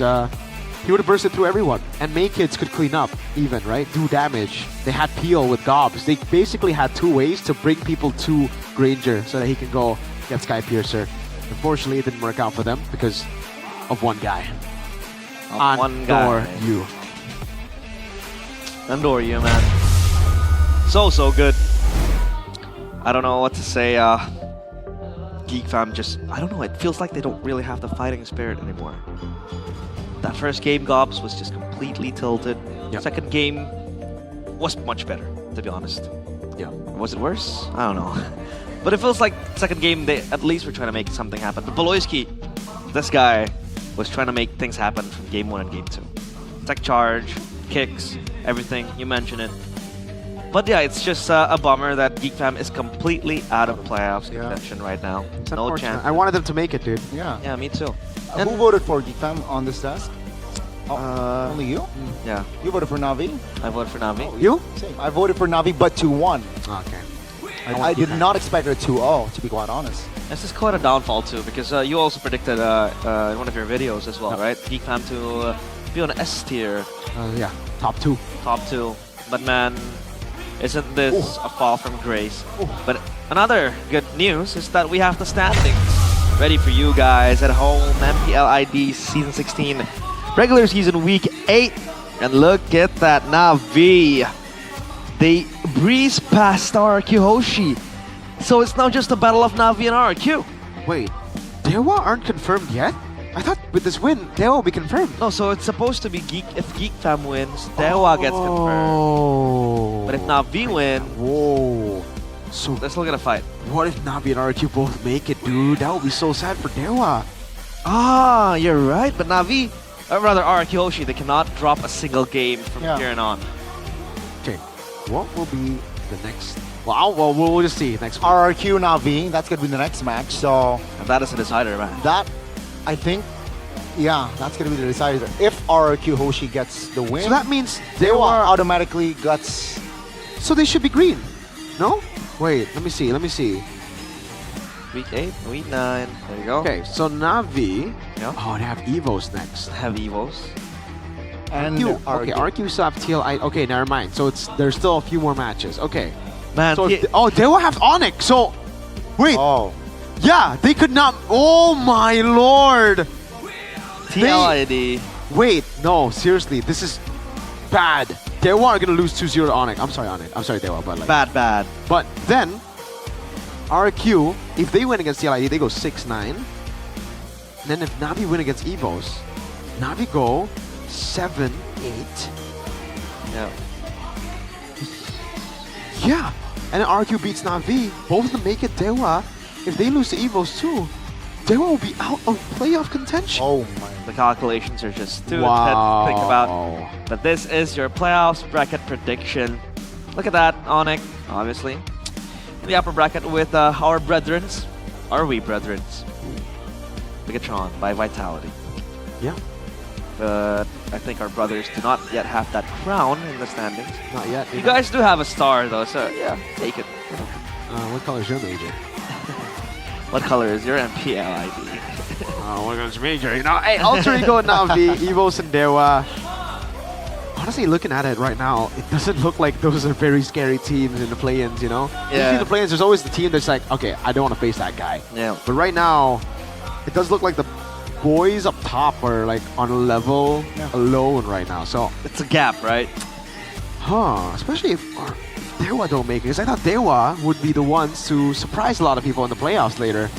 Speaker 1: he would have bursted through everyone. And May Kids could clean up even, right? Do damage. They had Peel with Gobs. They basically had two ways to bring people to Granger so that he can go get Skypiercer. Unfortunately, it didn't work out for them because of one guy.
Speaker 6: One guy.
Speaker 1: You.
Speaker 6: Andor you, man. So good. I don't know what to say. Geek Fam just, I don't know, it feels like they don't really have the fighting spirit anymore. That first game, Gobs, was just completely tilted. Second game was much better, to be honest.
Speaker 1: Yeah.
Speaker 6: Was it worse? I don't know. But it feels like second game, they at least were trying to make something happen. But Boloyski, this guy, was trying to make things happen from game 1 and game 2. Tech charge, kicks, everything, you mentioned it. But yeah, it's just a bummer that Geek Fam is completely out of playoffs contention right now. No chance.
Speaker 1: I wanted them to make it, dude.
Speaker 6: Yeah, me too.
Speaker 10: And who voted for Geek Fam on this task? Only you?
Speaker 6: Yeah.
Speaker 10: You voted for Na'Vi?
Speaker 6: I voted for Na'Vi.
Speaker 1: You?
Speaker 10: Same. I voted for Na'Vi, but 2-1.
Speaker 1: Okay.
Speaker 10: I did not expect a 2-0, to be quite honest.
Speaker 6: This is quite a downfall too, because you also predicted in one of your videos as well, right? Geek Fam to be on S tier.
Speaker 1: Yeah, top 2.
Speaker 6: Top 2. But man, isn't this a fall from grace? But another good news is that we have the standings ready for you guys at home. MPL ID Season 16, regular season week 8. And look at that, Na'Vi. They breeze past RRQ Hoshi. So it's now just a battle of Na'Vi and RRQ.
Speaker 1: Wait, Dewa aren't confirmed yet? I thought with this win, Dewa will be confirmed.
Speaker 6: No, so it's supposed to be if Geek Fam wins, Dewa gets confirmed. But if Na'Vi win,
Speaker 1: so
Speaker 6: they're still gonna fight.
Speaker 1: What if Na'Vi and RRQ both make it, dude? That would be so sad for Dewa.
Speaker 6: Ah, you're right. But Na'Vi, or rather RRQ Hoshi, they cannot drop a single game from here on on.
Speaker 1: Okay, what will be the next? Well, we'll just see next week.
Speaker 10: RRQ Na'Vi, that's going to be the next match, so...
Speaker 6: And that is a decider, man.
Speaker 10: That, I think, yeah, that's going to be the decider. If RRQ Hoshi gets the win...
Speaker 1: So that means
Speaker 10: Dewa automatically gets...
Speaker 1: So they should be green, no? Wait, let me see.
Speaker 6: Week 8, week 9, there you go.
Speaker 1: Okay, so Na'Vi... Oh, they have Evos next.
Speaker 6: Have Evos.
Speaker 10: And
Speaker 1: RQ still have TL. Okay, never mind. So there's still a few more matches. Okay.
Speaker 6: Man,
Speaker 1: so they will have Onyx. So, wait.
Speaker 10: Oh.
Speaker 1: Yeah, they could not. Oh my lord.
Speaker 6: TLID.
Speaker 1: Wait, no, seriously, this is bad. Dewa are gonna lose 2-0 to Onyx. I'm sorry, Onyx. I'm sorry, Dewa, but like
Speaker 6: bad.
Speaker 1: But then, RQ, if they win against TLID, they go 6-9. And then if Na'Vi win against Evos, Na'Vi go 7-8.
Speaker 6: Yeah.
Speaker 1: Yeah. And then RQ beats Na'Vi. Both of them make it Dewa. If they lose to Evos too, Dewa will be out of playoff contention.
Speaker 10: Oh my.
Speaker 6: The calculations are just too intense to think about. But this is your playoffs bracket prediction. Look at that, Onyx, obviously. In the upper bracket with our brethrens. Are we brethrens? Bigatron by Vitality.
Speaker 1: Yeah.
Speaker 6: But I think our brothers do not yet have that crown in the standings.
Speaker 1: Not yet.
Speaker 6: You guys do have a star though, so yeah, take it.
Speaker 1: What color is your major?
Speaker 6: What color is your MPL ID?
Speaker 1: What color is your major? You know, hey, Alter Ego and Na'Vi, Evos and Dewa. Honestly, looking at it right now, it doesn't look like those are very scary teams in the play-ins, you know?
Speaker 6: Yeah.
Speaker 1: Usually the play-ins, there's always the team that's like, okay, I don't want to face that guy.
Speaker 6: Yeah.
Speaker 1: But right now, it does look like the boys up top are like on a level alone right now. So
Speaker 6: it's a gap, right?
Speaker 1: Especially if Dewa don't make it. Because I thought Dewa would be the ones to surprise a lot of people in the playoffs later.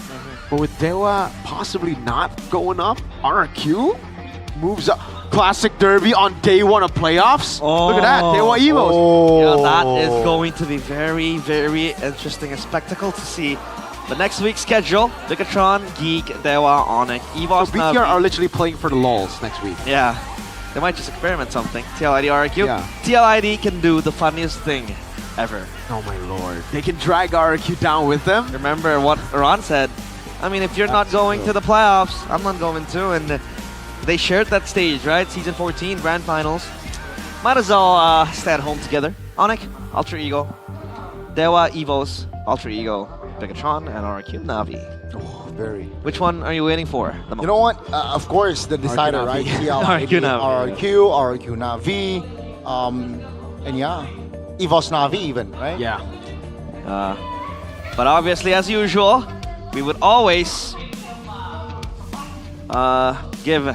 Speaker 1: But with Dewa possibly not going up, RQ moves up. classic derby on day one of playoffs. Look at that, Dewa Evos.
Speaker 6: Yeah, that is going to be very, very interesting a spectacle to see. The next week's schedule: Bigatron, Geek, Dewa, Onyx, Evos.
Speaker 1: So BTR are literally playing for the lulz next week.
Speaker 6: Yeah, they might just experiment something. TLID, RQ.
Speaker 1: Yeah.
Speaker 6: TLID can do the funniest thing ever.
Speaker 1: Oh my lord. They can drag RQ down with them.
Speaker 6: Remember what Ron said. I mean, if you're not going to the playoffs, I'm not going to. And they shared that stage, right? Season 14, Grand Finals. Might as well stay at home together. Onyx, Ultra Ego. Dewa, Evos, Ultra Ego, Bigatron, and RQ, Navi.
Speaker 10: Oh, very.
Speaker 6: Which one are you waiting for?
Speaker 10: You know what? Of course, the decider,
Speaker 1: RQ
Speaker 10: right?
Speaker 6: RQ Navi.
Speaker 10: RQ Navi, and yeah, Evos Navi even, right?
Speaker 1: Yeah.
Speaker 6: But obviously, as usual, we would always give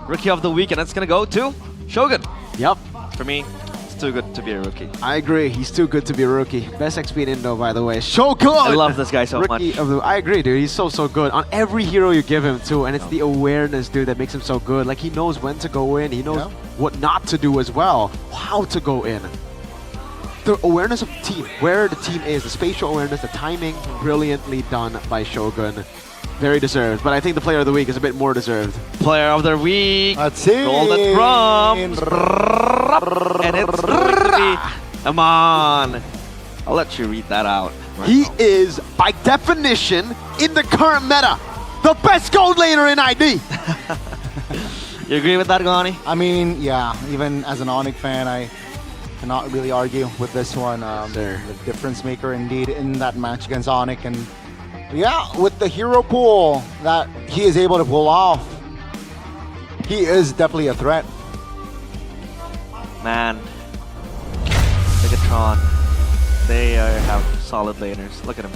Speaker 6: Rookie of the Week, and it's gonna go to Shogun.
Speaker 1: Yep.
Speaker 6: For me, it's too good to be a rookie.
Speaker 1: I agree. He's too good to be a rookie. Best XP in Indo, by the way. Shogun!
Speaker 6: I love this guy so
Speaker 1: Rookie
Speaker 6: much.
Speaker 1: Of the, I agree, dude. He's so good. On every hero you give him, too. And it's the awareness, dude, that makes him so good. Like, he knows when to go in. He knows what not to do as well. How to go in. The awareness of the team, where the team is, the spatial awareness, the timing, brilliantly done by Shogun. Very deserved, but I think the player of the week is a bit more deserved.
Speaker 6: Player of the week.
Speaker 10: Let's see.
Speaker 6: Golden Crumbs. And it's going to be Amon. I'll let you read that out.
Speaker 1: He is, by definition, in the current meta, the best gold laner in ID.
Speaker 6: You agree with that, Gani?
Speaker 10: I mean, yeah, even as an Onyx fan, I cannot really argue with this one. The difference maker indeed in that match against Onyx. And yeah, with the hero pool that he is able to pull off, he is definitely a threat.
Speaker 6: Man, Bigatron, they have solid laners. Look at him.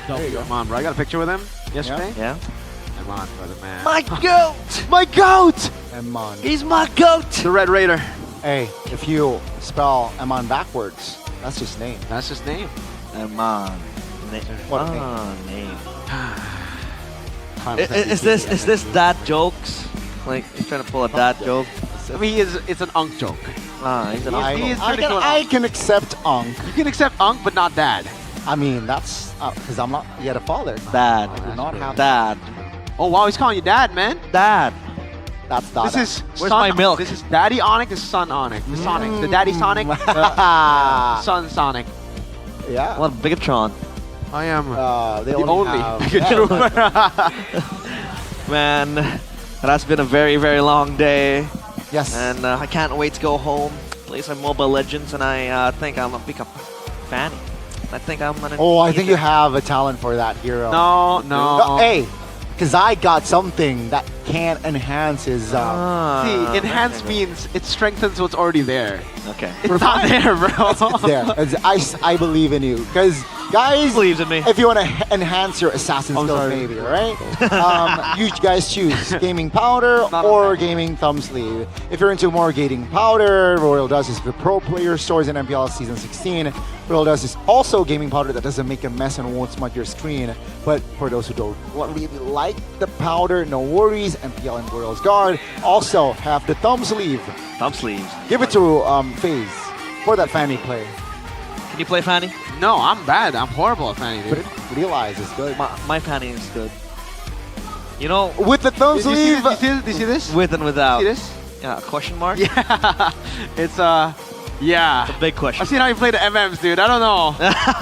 Speaker 1: Come on, bro. I got a picture with him yesterday.
Speaker 6: Yeah.
Speaker 1: Come on, brother, man.
Speaker 6: My goat!
Speaker 1: My goat!
Speaker 10: Emon.
Speaker 6: He's my goat!
Speaker 1: The Red Raider.
Speaker 10: Hey, if you spell Emon backwards, that's his name.
Speaker 1: That's his name.
Speaker 6: Emon.
Speaker 10: What a
Speaker 6: name. Is this dad jokes? Like, he's trying to pull a dad joke?
Speaker 1: I mean, it's an Unk joke.
Speaker 6: He's an Unk.
Speaker 10: I can accept Unk.
Speaker 1: You can accept Unk, but not Dad.
Speaker 10: I mean, that's because I'm not yet a father.
Speaker 6: Dad.
Speaker 10: I do not have
Speaker 6: Dad.
Speaker 1: Oh, wow, he's calling you Dad, man.
Speaker 6: Dad.
Speaker 10: That's Dada.
Speaker 1: This is
Speaker 6: Where's
Speaker 1: son,
Speaker 6: my milk?
Speaker 1: This is Daddy Onyx, this is Son Onyx. The Sonic. The Daddy Sonic, the Son Sonic.
Speaker 10: Yeah.
Speaker 6: Well, Bigatron.
Speaker 1: I am
Speaker 10: the
Speaker 1: only
Speaker 10: have-
Speaker 1: Pikachu.
Speaker 6: Man, it has been a very, very long day.
Speaker 10: Yes.
Speaker 6: And I can't wait to go home, play some Mobile Legends, and I think I'm gonna pick up Fanny. I think I'm gonna.
Speaker 10: Oh, I think you have a talent for that hero.
Speaker 1: No.
Speaker 10: Hey, because I got something that can enhance his.
Speaker 1: See, enhance means it strengthens what's already there.
Speaker 6: Okay.
Speaker 1: It's not there, bro.
Speaker 10: It's there. I believe in you. Because, guys,
Speaker 6: believes in me.
Speaker 10: If you want to enhance your assassin skills, maybe, right? You guys choose Gaming Powder or Gaming Thumb Sleeve. If you're into more Gaming Powder, Royal Dust is the pro player stores in MPL Season 16. Royal Dust is also Gaming Powder that doesn't make a mess and won't smudge your screen. But for those who don't really like the powder, no worries. MPL and Royal's Guard also have the Thumb Sleeve.
Speaker 6: Thumb sleeves.
Speaker 10: Give it to FaZe for that Fanny play.
Speaker 6: Can you play Fanny?
Speaker 1: No, I'm bad. I'm horrible at Fanny, dude.
Speaker 10: But realize it's good.
Speaker 6: My Fanny is good. You know,
Speaker 10: with the thumb sleeve.
Speaker 1: Do you see this?
Speaker 6: With and without.
Speaker 1: See this?
Speaker 6: Yeah, question mark?
Speaker 1: Yeah. It's yeah.
Speaker 6: It's a big question.
Speaker 1: I've seen how you play the MMs, dude. I don't know.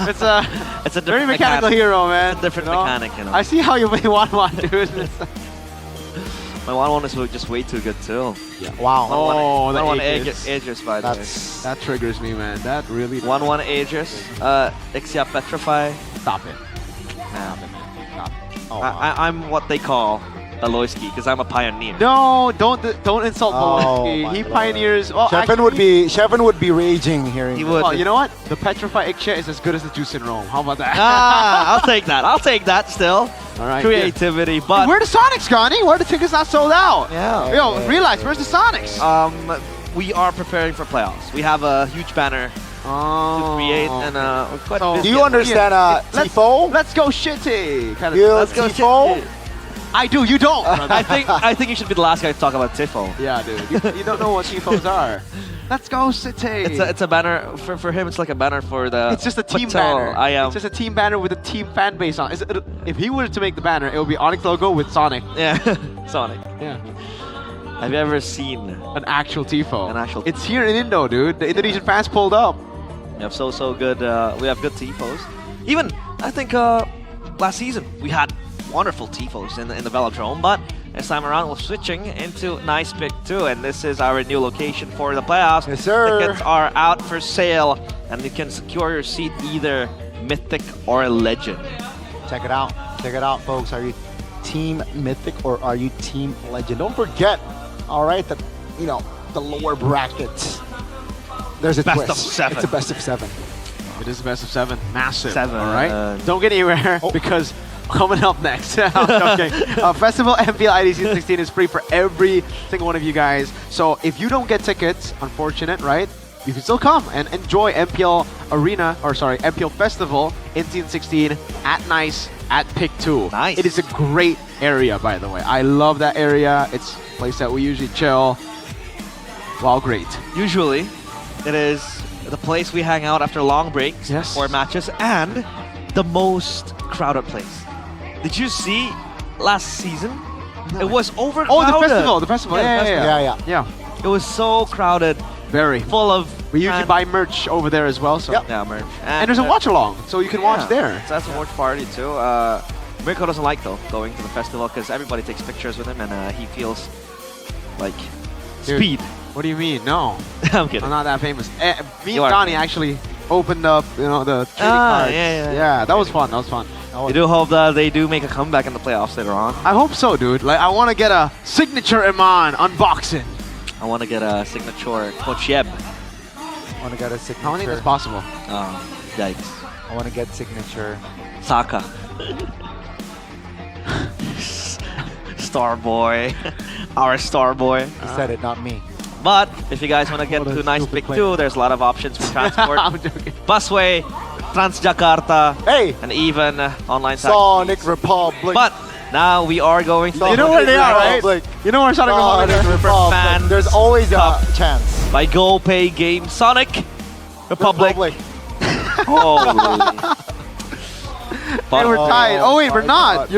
Speaker 1: It's a very
Speaker 6: different
Speaker 1: mechanical hero, man.
Speaker 6: It's a different mechanic, you know.
Speaker 1: I see how you play 1-1, dude.
Speaker 6: My 1-1 is just way too good too.
Speaker 10: Yeah. Wow.
Speaker 1: Oh, the
Speaker 6: 1-1
Speaker 1: Aegis.
Speaker 6: Aegis, by the way.
Speaker 1: That triggers me, man. That really.
Speaker 6: 1-1 Aegis. Ixia Petrify.
Speaker 1: Stop it.
Speaker 6: Nah.
Speaker 1: Stop it, man. Stop it. Oh,
Speaker 6: I'm what they call Aloyski because I'm a pioneer.
Speaker 1: No, don't insult Moloski. He
Speaker 10: Lord.
Speaker 1: pioneers. Well,
Speaker 10: Shevin would be raging hearing.
Speaker 6: He
Speaker 10: this.
Speaker 6: would.
Speaker 1: Oh, you know what? The Petrify Ixia is as good as the Juice in Rome. How about that?
Speaker 6: I'll take that. I'll take that still.
Speaker 1: All right.
Speaker 6: Creativity,
Speaker 1: Good.
Speaker 6: but
Speaker 1: Where are the Sonics, Gani? Where are the tickets not sold out?
Speaker 6: Yeah.
Speaker 1: Yo, realize where's the Sonics?
Speaker 6: We are preparing for playoffs. We have a huge banner to create, and we're quite busy.
Speaker 10: Do you understand, Tifo?
Speaker 1: Let's go shitty. Kind
Speaker 10: You
Speaker 6: Let's go
Speaker 10: Tifo?
Speaker 1: I do, you don't.
Speaker 6: I think you should be the last guy to talk about Tifo.
Speaker 1: Yeah, dude. You don't know what Tifos are. Let's go, City.
Speaker 6: It's a banner for him. It's like a banner for the.
Speaker 1: It's just a team
Speaker 6: Patel.
Speaker 1: banner. It's just a team banner with a team fan base on. If he were to make the banner, it would be Onyx logo with Sonic.
Speaker 6: Yeah, Sonic.
Speaker 1: Yeah.
Speaker 6: Have you ever seen
Speaker 1: an actual Tifo?
Speaker 6: An actual.
Speaker 1: It's here in Indo, dude. The Indonesian fans pulled up.
Speaker 6: We have so good. We have good Tifos. Even I think last season we had wonderful Tifos in the Velodrome, but this time around we're switching into Nice Pick 2, and this is our new location for the playoffs.
Speaker 10: Yes, sir.
Speaker 6: Tickets are out for sale, and you can secure your seat either Mythic or Legend.
Speaker 10: Check it out. Check it out, folks. Are you Team Mythic or are you Team Legend? Don't forget, all right, that, you know, the lower brackets. There's a
Speaker 6: Best
Speaker 10: twist.
Speaker 6: of 7.
Speaker 10: It's a best of 7.
Speaker 1: It is the best of 7. Massive.
Speaker 6: 7.
Speaker 1: All right. Don't get anywhere because coming up next, okay. Festival MPL IDC 16 is free for every single one of you guys. So if you don't get tickets, unfortunate, right? You can still come and enjoy MPL Arena, or sorry, MPL Festival in Season 16 at Nice at Pick 2.
Speaker 6: Nice.
Speaker 1: It is a great area, by the way. I love that area. It's a place that we usually chill. Wow, great.
Speaker 6: Usually, it is the place we hang out after long breaks
Speaker 1: Yes.
Speaker 6: for matches, and the most crowded place. Did you see last season? It was overcrowded.
Speaker 1: Oh, the festival. Yeah.
Speaker 6: It was so crowded.
Speaker 1: Very.
Speaker 6: Full of.
Speaker 1: We usually buy merch over there as well. So.
Speaker 6: Yeah, merch.
Speaker 1: And there's a watch along, so you can watch there.
Speaker 6: So that's a watch party too. Mirko doesn't like though going to the festival because everybody takes pictures with him, and he feels like speed.
Speaker 1: What do you mean? No.
Speaker 6: I'm kidding.
Speaker 1: I'm not that famous. Me
Speaker 6: You
Speaker 1: and
Speaker 6: are
Speaker 1: Donnie actually opened up, the trading cards.
Speaker 6: yeah.
Speaker 1: That was fun. That was fun.
Speaker 6: I do hope that they do make a comeback in the playoffs later on.
Speaker 1: I hope so, dude. Like, I want to get a signature Iman unboxing.
Speaker 6: I want to get a signature Coach Yeb.
Speaker 10: I want to get a signature.
Speaker 1: How do you think that's possible?
Speaker 6: Yikes.
Speaker 10: I want to get signature.
Speaker 6: Saka. Star boy. Our star boy.
Speaker 10: He said it, not me.
Speaker 6: But if you guys want to get to Nice Pick 2, there's a lot of options for transport. Busway, Transjakarta, and even online taxis.
Speaker 10: Sonic Republic.
Speaker 6: But now we are going to...
Speaker 1: You know where they are, right? You know where Sonic Republic
Speaker 6: Fans
Speaker 10: There's always a
Speaker 6: Cup
Speaker 10: chance.
Speaker 6: by GoPay Game Sonic Republic. Holy.
Speaker 1: Hey, we're tied. Oh, wait, we're
Speaker 10: my
Speaker 1: not.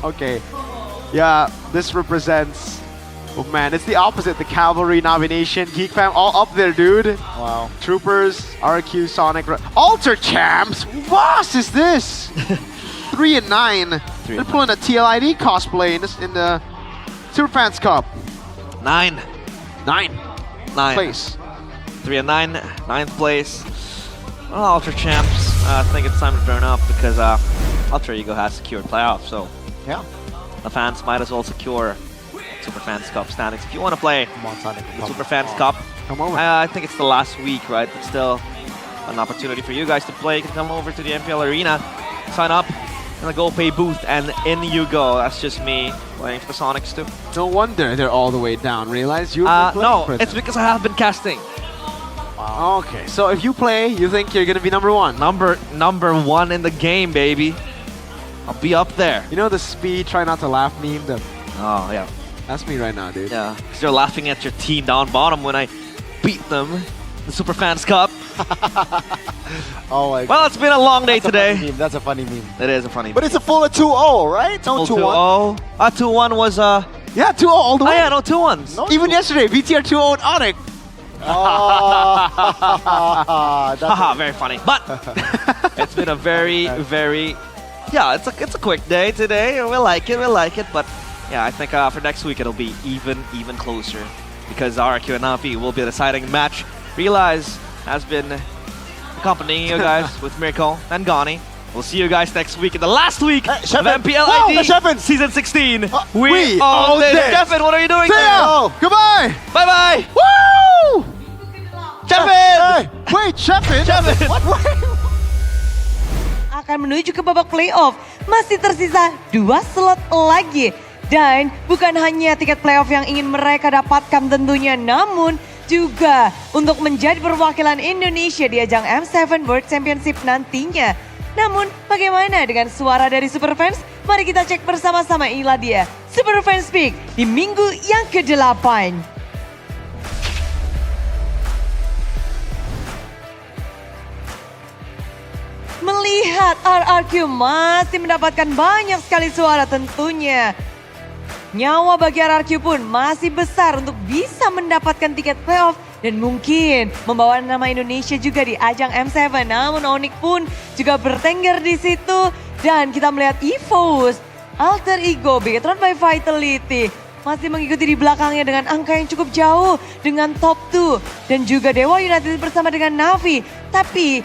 Speaker 1: Okay. Yeah, this represents... Oh, man, it's the opposite. The Cavalry, Navi Nation, Geek Fam, all up there, dude.
Speaker 10: Wow.
Speaker 1: Troopers, RQ, Sonic, Alter Champs. What is this? 3 and 9. They're pulling a TLID cosplay in the Superfans Cup.
Speaker 6: 9.
Speaker 1: 9. Place.
Speaker 6: 3 and 9. 9th place. Well, Ultra Champs, I think it's time to turn up because Ultra Ego has secured playoffs, so
Speaker 10: yeah,
Speaker 6: the fans might as well secure Superfans Cup standings. If you want to play the Superfans Cup,
Speaker 1: come over.
Speaker 6: I think it's the last week, right? But still an opportunity for you guys to play. You can come over to the MPL Arena, sign up in the GoPay booth, and in you go. That's just me playing for the Sonics too.
Speaker 1: No wonder they're all the way down. Realize you?
Speaker 6: No, it's because I have been casting.
Speaker 1: Wow. Okay, so if you play, you think you're gonna be number 1?
Speaker 6: Number 1 in the game, baby. I'll be up there.
Speaker 1: You know the speed, try not to laugh meme?
Speaker 6: Oh, yeah.
Speaker 1: That's me right now, dude.
Speaker 6: Yeah, because you're laughing at your team down bottom when I beat them in the Superfans Cup.
Speaker 10: Oh my God.
Speaker 6: Well, it's been a long day today.
Speaker 10: That's a funny meme.
Speaker 6: It is a funny meme.
Speaker 10: But it's a full of 2-0, right? No 2-1.
Speaker 6: 2-1 was
Speaker 1: yeah, 2-0 all the way.
Speaker 6: Oh yeah, no 2-1s.
Speaker 1: No, even yesterday, VTR 2-0 Onyx.
Speaker 6: Haha, very funny. But it's been a very, yeah, it's a quick day today. We like it, but yeah, I think for next week it'll be even closer because RQ and Navi will be the deciding match. Realize has been accompanying you guys with Mirko and Gani. We'll see you guys next week in the last week of MPL ID Season 16. We own this. Sheffin, what are you doing there?
Speaker 1: Goodbye.
Speaker 6: Bye-bye.
Speaker 1: Woo!
Speaker 6: Sheffin!
Speaker 1: Hey, wait, Sheffin? What?
Speaker 12: Akan menuju ke babak playoff. Masih tersisa 2 slot lagi. Dan bukan hanya tiket playoff yang ingin mereka dapatkan tentunya, namun juga untuk menjadi perwakilan Indonesia di ajang M7 World Championship nantinya. Namun bagaimana dengan suara dari Superfans? Mari kita cek bersama-sama, inilah dia Super Fans Pick di minggu yang ke-8. Melihat RRQ masih mendapatkan banyak sekali suara tentunya. Nyawa bagi RRQ pun masih besar untuk bisa mendapatkan tiket playoff dan mungkin membawa nama Indonesia juga di ajang M7. Namun Onyx pun juga bertengger di situ dan kita melihat EVOS, Alter Ego, Bigetron by Vitality masih mengikuti di belakangnya dengan angka yang cukup jauh dengan top 2 dan juga Dewa United bersama dengan Navi. Tapi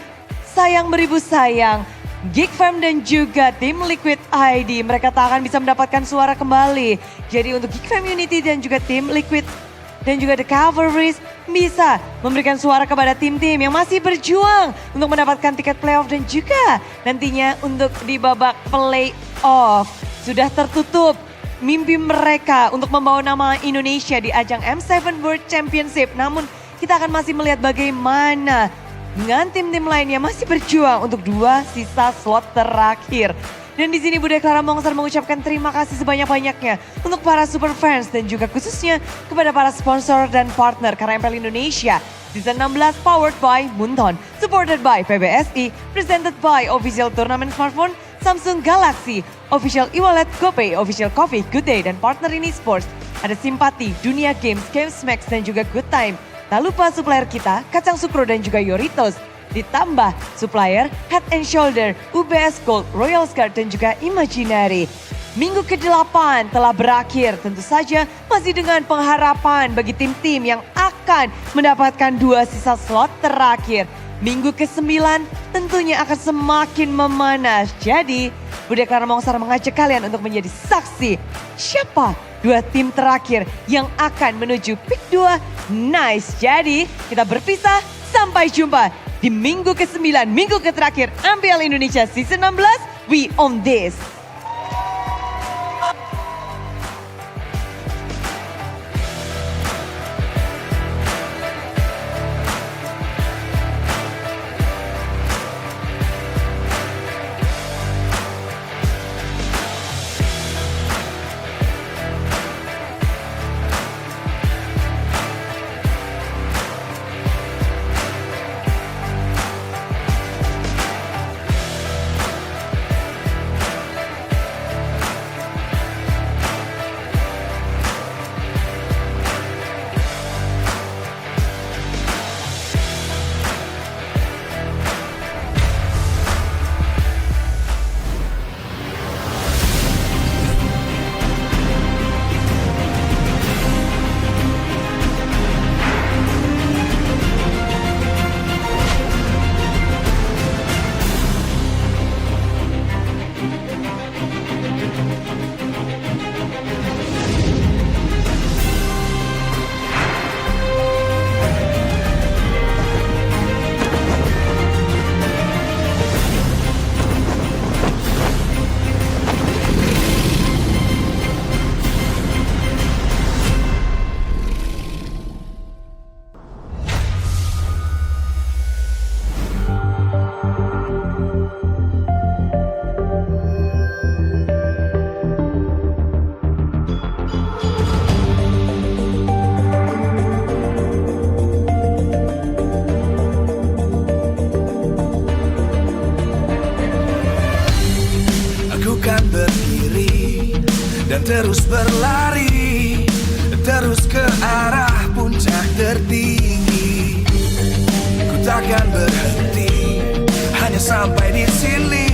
Speaker 12: sayang beribu sayang, Geek Fam dan juga tim Liquid ID mereka tak akan bisa mendapatkan suara kembali. Jadi untuk Geek Fam Unity dan juga tim Liquid dan juga The Cavalries bisa memberikan suara kepada tim-tim yang masih berjuang untuk mendapatkan tiket playoff dan juga nantinya untuk di babak playoff. Sudah tertutup mimpi mereka untuk membawa nama Indonesia di ajang M7 World Championship. Namun kita akan masih melihat bagaimana dengan tim-tim lainnya masih berjuang untuk 2 sisa slot terakhir. Dan di sini Bude Clara Mongsar mengucapkan terima kasih sebanyak-banyaknya untuk para super fans dan juga khususnya kepada para sponsor dan partner karena MPL Indonesia Season 16 powered by Munton, supported by PBSI, presented by Official Tournament Smartphone, Samsung Galaxy, Official e-wallet, GoPay, Official Coffee, Good Day, dan partner ini Sports. Ada Simpati, Dunia Games, Games Max, dan juga Good Time. Tak lupa supplier kita, Kacang Sukro dan juga Yoritos. Ditambah supplier Head and Shoulder, UBS Gold, Royal Scar, dan juga Imaginary. Minggu ke-8 telah berakhir, tentu saja masih dengan pengharapan bagi tim-tim yang akan mendapatkan 2 sisa slot terakhir. Minggu ke-9 tentunya akan semakin memanas. Jadi, Bude Clara Mongsar mengajak kalian untuk menjadi saksi siapa 2 tim terakhir yang akan menuju pick 2. Nice, jadi kita berpisah, sampai jumpa di minggu ke-9, minggu ke-terakhir MPL Indonesia Season 16. We own this.
Speaker 18: Dan terus berlari, terus ke arah puncak tertinggi. Ku takkan berhenti, hanya sampai di sini.